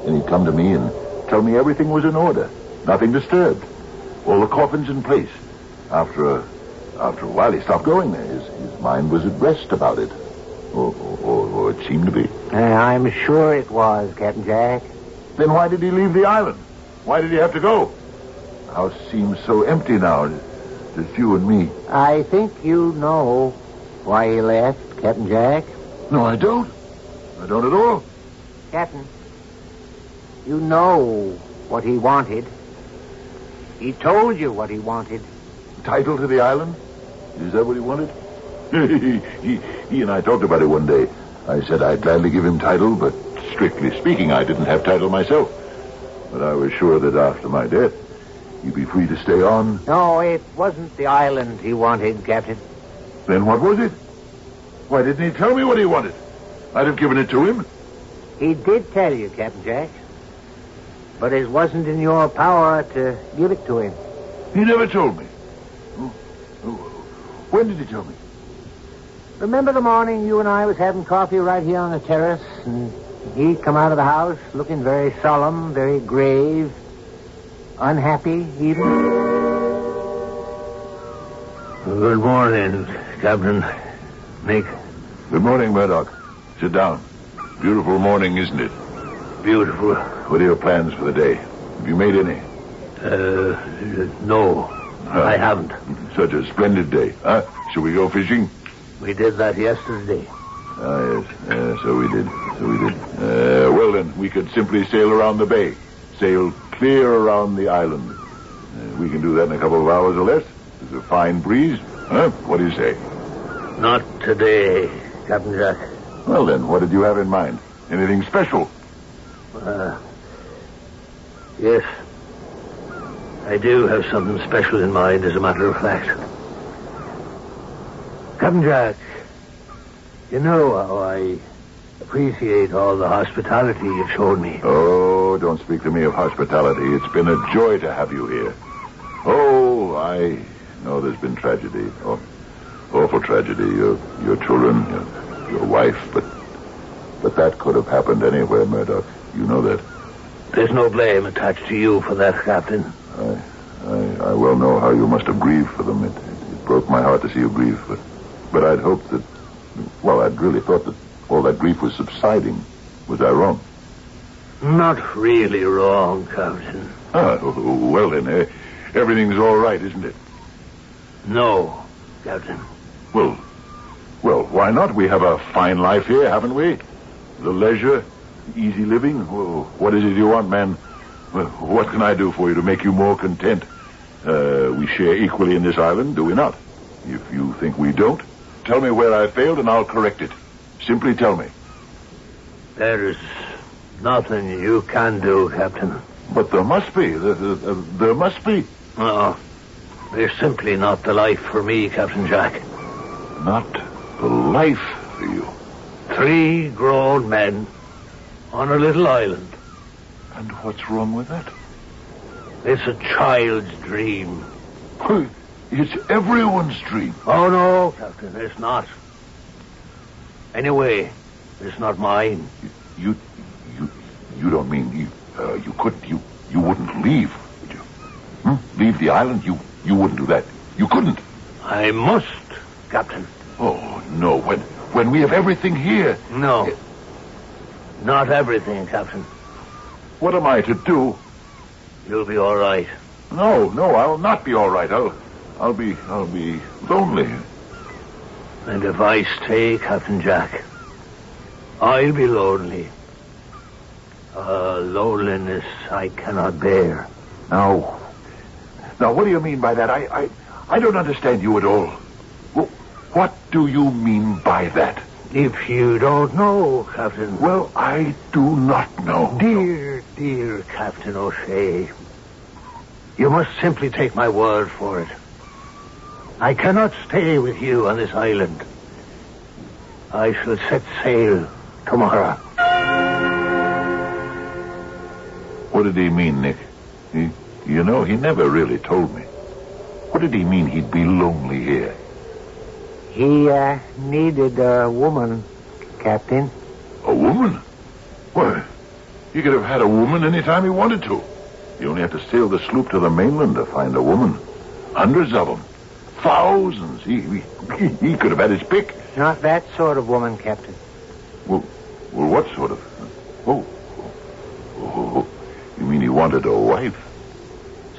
and he'd come to me and tell me everything was in order, nothing disturbed, all the coffins in place. After a while, he stopped going there. His mind was at rest about it. Or it seemed to be. I'm sure it was, Captain Jack. Then why did he leave the island? Why did he have to go? The house seems so empty now, just you and me. I think you know why he left, Captain Jack. No, I don't. I don't at all. Captain, you know what he wanted. He told you what he wanted. Title to the island? Is that what he wanted? He and I talked about it one day. I said I'd gladly give him title, but strictly speaking, I didn't have title myself. But I was sure that after my death, he'd be free to stay on. No, it wasn't the island he wanted, Captain. Then what was it? Why didn't he tell me what he wanted? I'd have given it to him. He did tell you, Captain Jack. But it wasn't in your power to give it to him. He never told me. When did he tell me? Remember the morning you and I was having coffee right here on the terrace, and he come out of the house looking very solemn, very grave, unhappy even? Good morning, Captain Nick. Good morning, Murdoch. Sit down. Beautiful morning, isn't it? Beautiful. What are your plans for the day? Have you made any? No, I haven't. Such a splendid day, huh? Shall we go fishing? We did that yesterday. Ah, yes. So we did. Well, then, we could simply sail around the bay. Sail clear around the island. We can do that in a couple of hours or less. There's a fine breeze. Huh? What do you say? Not today, Captain Jack. Well, then, what did you have in mind? Anything special? Yes. I do have something special in mind, as a matter of fact. Captain Jack, you know how I appreciate all the hospitality you've shown me. Oh, don't speak to me of hospitality. It's been a joy to have you here. Oh, I know there's been tragedy. Oh, awful tragedy. Your children, your wife, but that could have happened anywhere, Murdoch. You know that. There's no blame attached to you for that, Captain. I well know how you must have grieved for them. It broke my heart to see you grieve, but I'd hoped that... Well, I'd really thought that all that grief was subsiding. Was I wrong? Not really wrong, Captain. Well then, everything's all right, isn't it? No, Captain. Well, why not? We have a fine life here, haven't we? The leisure, easy living. What is it you want, man? What can I do for you to make you more content? We share equally in this island, do we not? If you think we don't, tell me where I failed and I'll correct it. Simply tell me. There's nothing you can do, Captain. But there must be. There must be. No, there's simply not the life for me, Captain Jack. Not the life for you? 3 grown men on a little island. And what's wrong with that? It's a child's dream. It's everyone's dream. Oh, no, Captain, it's not. Anyway, it's not mine. You don't mean you wouldn't leave, would you? Leave the island? You wouldn't do that. You couldn't. I must, Captain. Oh, no. When we have everything here. No. Not everything, Captain. What am I to do? You'll be all right. No, I'll not be all right. I'll be lonely. And if I stay, Captain Jack, I'll be lonely. Loneliness I cannot bear. Now, what do you mean by that? I don't understand you at all. What do you mean by that? If you don't know, Captain. Well, I do not know. Dear Captain O'Shea, you must simply take my word for it. I cannot stay with you on this island. I shall set sail tomorrow. What did he mean, Nick? He never really told me. What did he mean he'd be lonely here? He needed a woman, Captain. A woman? Why, he could have had a woman any time he wanted to. He only had to sail the sloop to the mainland to find a woman. Hundreds of them. Thousands. He could have had his pick. Not that sort of woman, Captain. Well, what sort of? Oh. You mean he wanted a wife?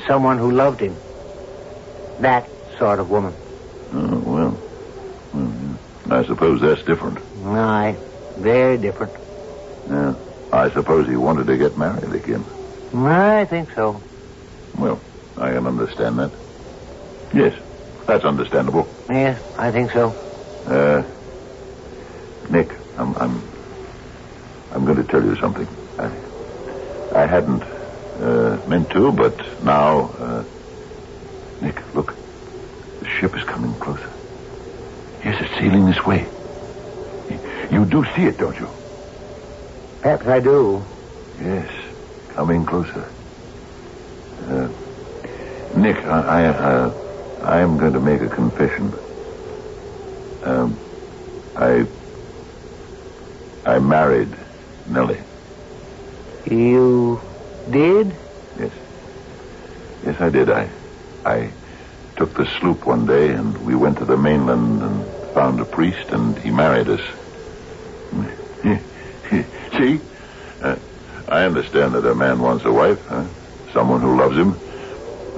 Someone who loved him. That sort of woman. Oh, well, I suppose that's different. Aye, very different. Yeah, I suppose he wanted to get married again. I think so. Well, I can understand that. Yes, that's understandable. Yes, I think so. Nick, I'm going to tell you something. I hadn't meant to, but now, Nick, look, the ship is coming closer. Yes, it's sailing this way. You do see it, don't you? Perhaps I do. Yes, coming closer. Nick, I am going to make a confession. I married Nellie. You did? Yes. Yes, I did. I took the sloop one day, and we went to the mainland and found a priest, and he married us. See? I understand that a man wants a wife, someone who loves him.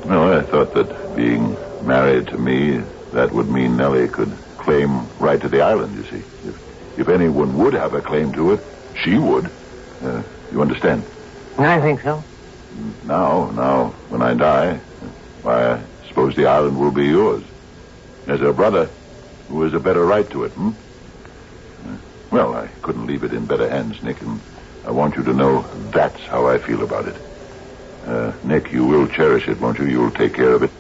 No, I thought that being married to me, that would mean Nellie could claim right to the island, you see. If anyone would have a claim to it, she would. You understand? I think so. Now, when I die, why, I suppose the island will be yours. As a brother who has a better right to it, Well, I couldn't leave it in better hands, Nick, and I want you to know that's how I feel about it. Nick, you will cherish it, won't you? You will take care of it.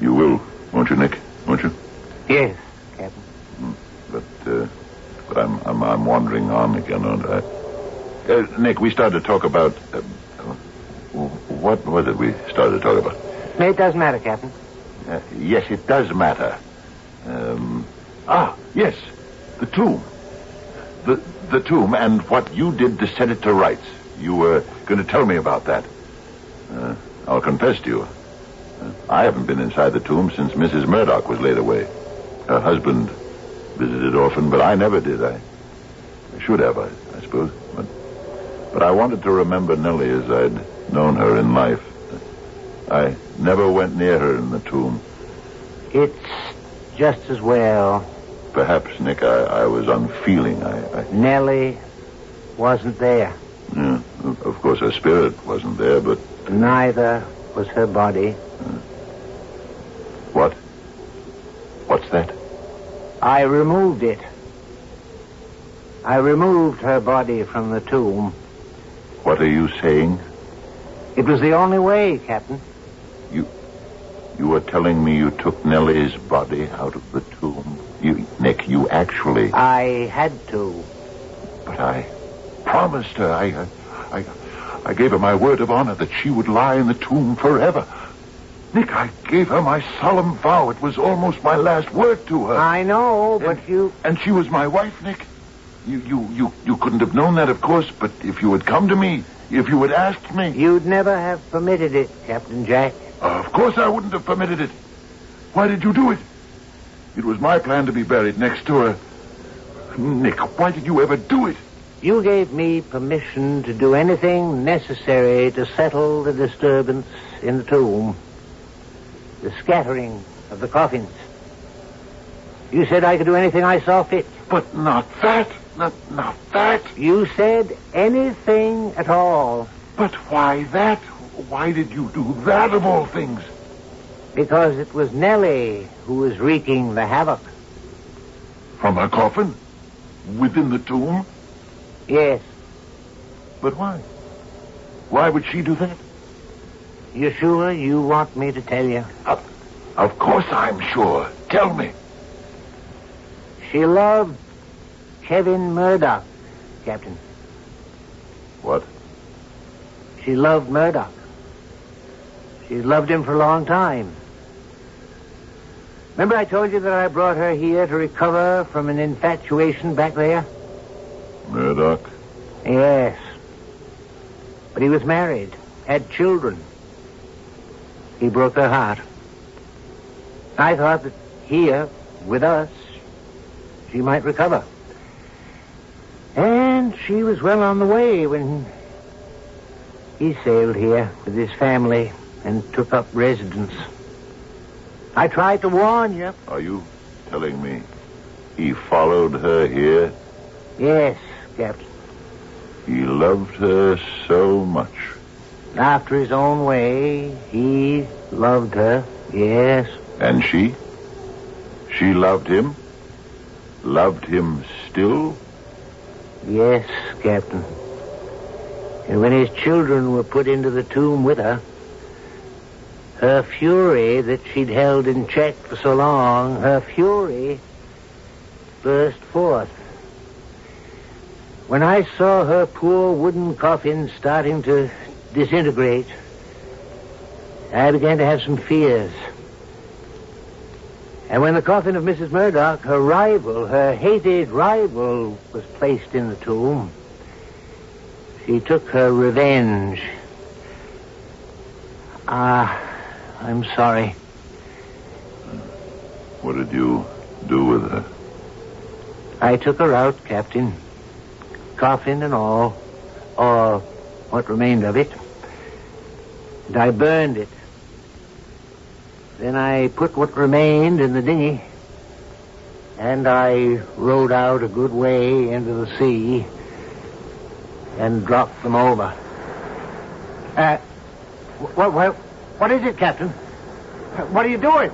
You will, won't you, Nick? Won't you? Yes, Captain. But I'm wandering on again, aren't I? Nick, we started to talk about... what was it we started to talk about? It does matter, Captain. Yes, it does matter. Yes, the tomb. The tomb and what you did to set it to rights. You were going to tell me about that. I'll confess to you. I haven't been inside the tomb since Mrs. Murdoch was laid away. Her husband visited often, but I never did. I should have, I suppose. But I wanted to remember Nellie as I'd known her in life. I never went near her in the tomb. It's just as well. Perhaps, Nick, I was unfeeling. Nellie wasn't there. Yeah, of course her spirit wasn't there, but... Neither was her body. What? What's that? I removed it. I removed her body from the tomb. What are you saying? It was the only way, Captain. You were telling me you took Nellie's body out of the tomb. Nick, you actually... I had to. But I promised her. I gave her my word of honor that she would lie in the tomb forever. Nick, I gave her my solemn vow. It was almost my last word to her. I know, but you... And she was my wife, Nick. You couldn't have known that, of course, but if you had come to me, if you had asked me... You'd never have permitted it, Captain Jack. Of course I wouldn't have permitted it. Why did you do it? It was my plan to be buried next to her. Nick, why did you ever do it? You gave me permission to do anything necessary to settle the disturbance in the tomb. The scattering of the coffins. You said I could do anything I saw fit. But not that. Not that. You said anything at all. But why that? Why did you do that of all things? Because it was Nellie who was wreaking the havoc. From her coffin? within the tomb? Yes. But why? Why would she do that? You sure you want me to tell you? Of course I'm sure. Tell me. She loved Kevin Murdoch, Captain. What? She loved Murdoch. She's loved him for a long time. Remember I told you that I brought her here to recover from an infatuation back there? Murdoch? Yes. But he was married, had children. He broke her heart. I thought that here, with us, she might recover. And she was well on the way when he sailed here with his family and took up residence. I tried to warn you. Are you telling me he followed her here? Yes, Captain. He loved her so much. After his own way, he loved her, yes. And she? She loved him? Loved him still? Yes, Captain. And when his children were put into the tomb with her, her fury that she'd held in check for so long, her fury burst forth. When I saw her poor wooden coffin starting to disintegrate, I began to have some fears. And when the coffin of Mrs. Murdoch, her rival, her hated rival, was placed in the tomb, she took her revenge. I'm sorry. What did you do with her? I took her out, Captain. Coffin and all. Or what remained of it. And I burned it. Then I put what remained in the dinghy. And I rowed out a good way into the sea and dropped them over. What is it, Captain? What are you doing?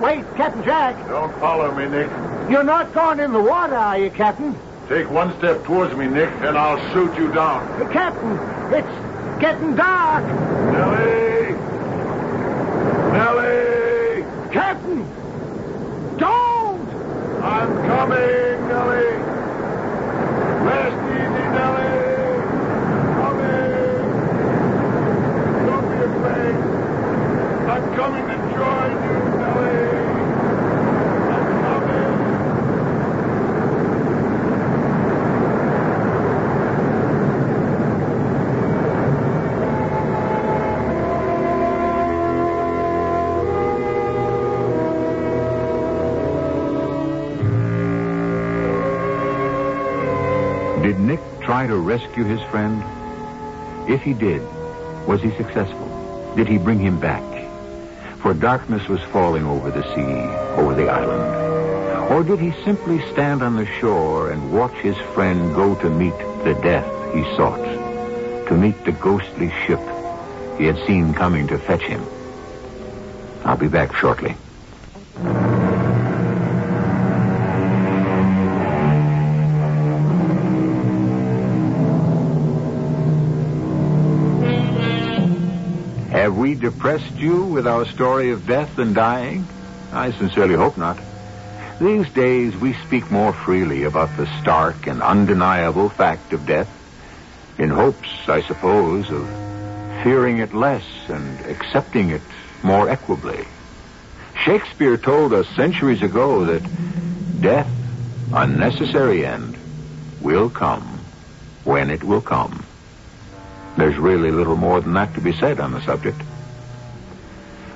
Wait, Captain Jack. Don't follow me, Nick. You're not going in the water, are you, Captain? Take one step towards me, Nick, and I'll shoot you down. Captain, it's getting dark. Nellie! Nellie! Captain! Don't! I'm coming, Nellie! Rest easy, Nellie! Coming! Don't be afraid. I'm coming to join you, Nellie! I'm coming! Did Nick try to rescue his friend? If he did, was he successful? Did he bring him back? For darkness was falling over the sea, over the island. Or did he simply stand on the shore and watch his friend go to meet the death he sought, to meet the ghostly ship he had seen coming to fetch him? I'll be back shortly. Have we depressed you with our story of death and dying? I sincerely hope not. These days we speak more freely about the stark and undeniable fact of death, in hopes, I suppose, of fearing it less and accepting it more equably. Shakespeare told us centuries ago that death, a necessary end, will come when it will come. There's really little more than that to be said on the subject.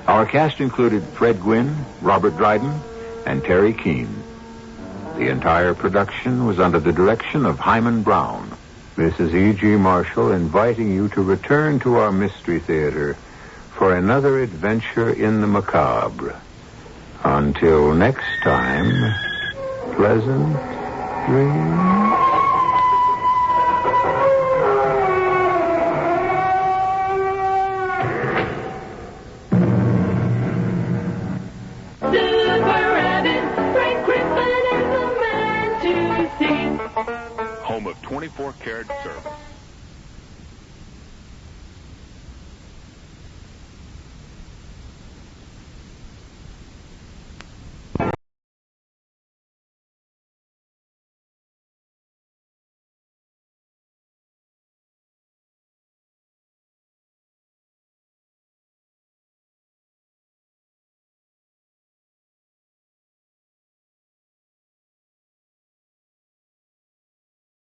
Our cast included Fred Gwynne, Robert Dryden, and Terry Keane. The entire production was under the direction of Hyman Brown. This is E.G. Marshall inviting you to return to our Mystery Theater for another adventure in the macabre. Until next time, pleasant dreams. Super Rabbit, Frank Crispin is the man. of 24-karat service.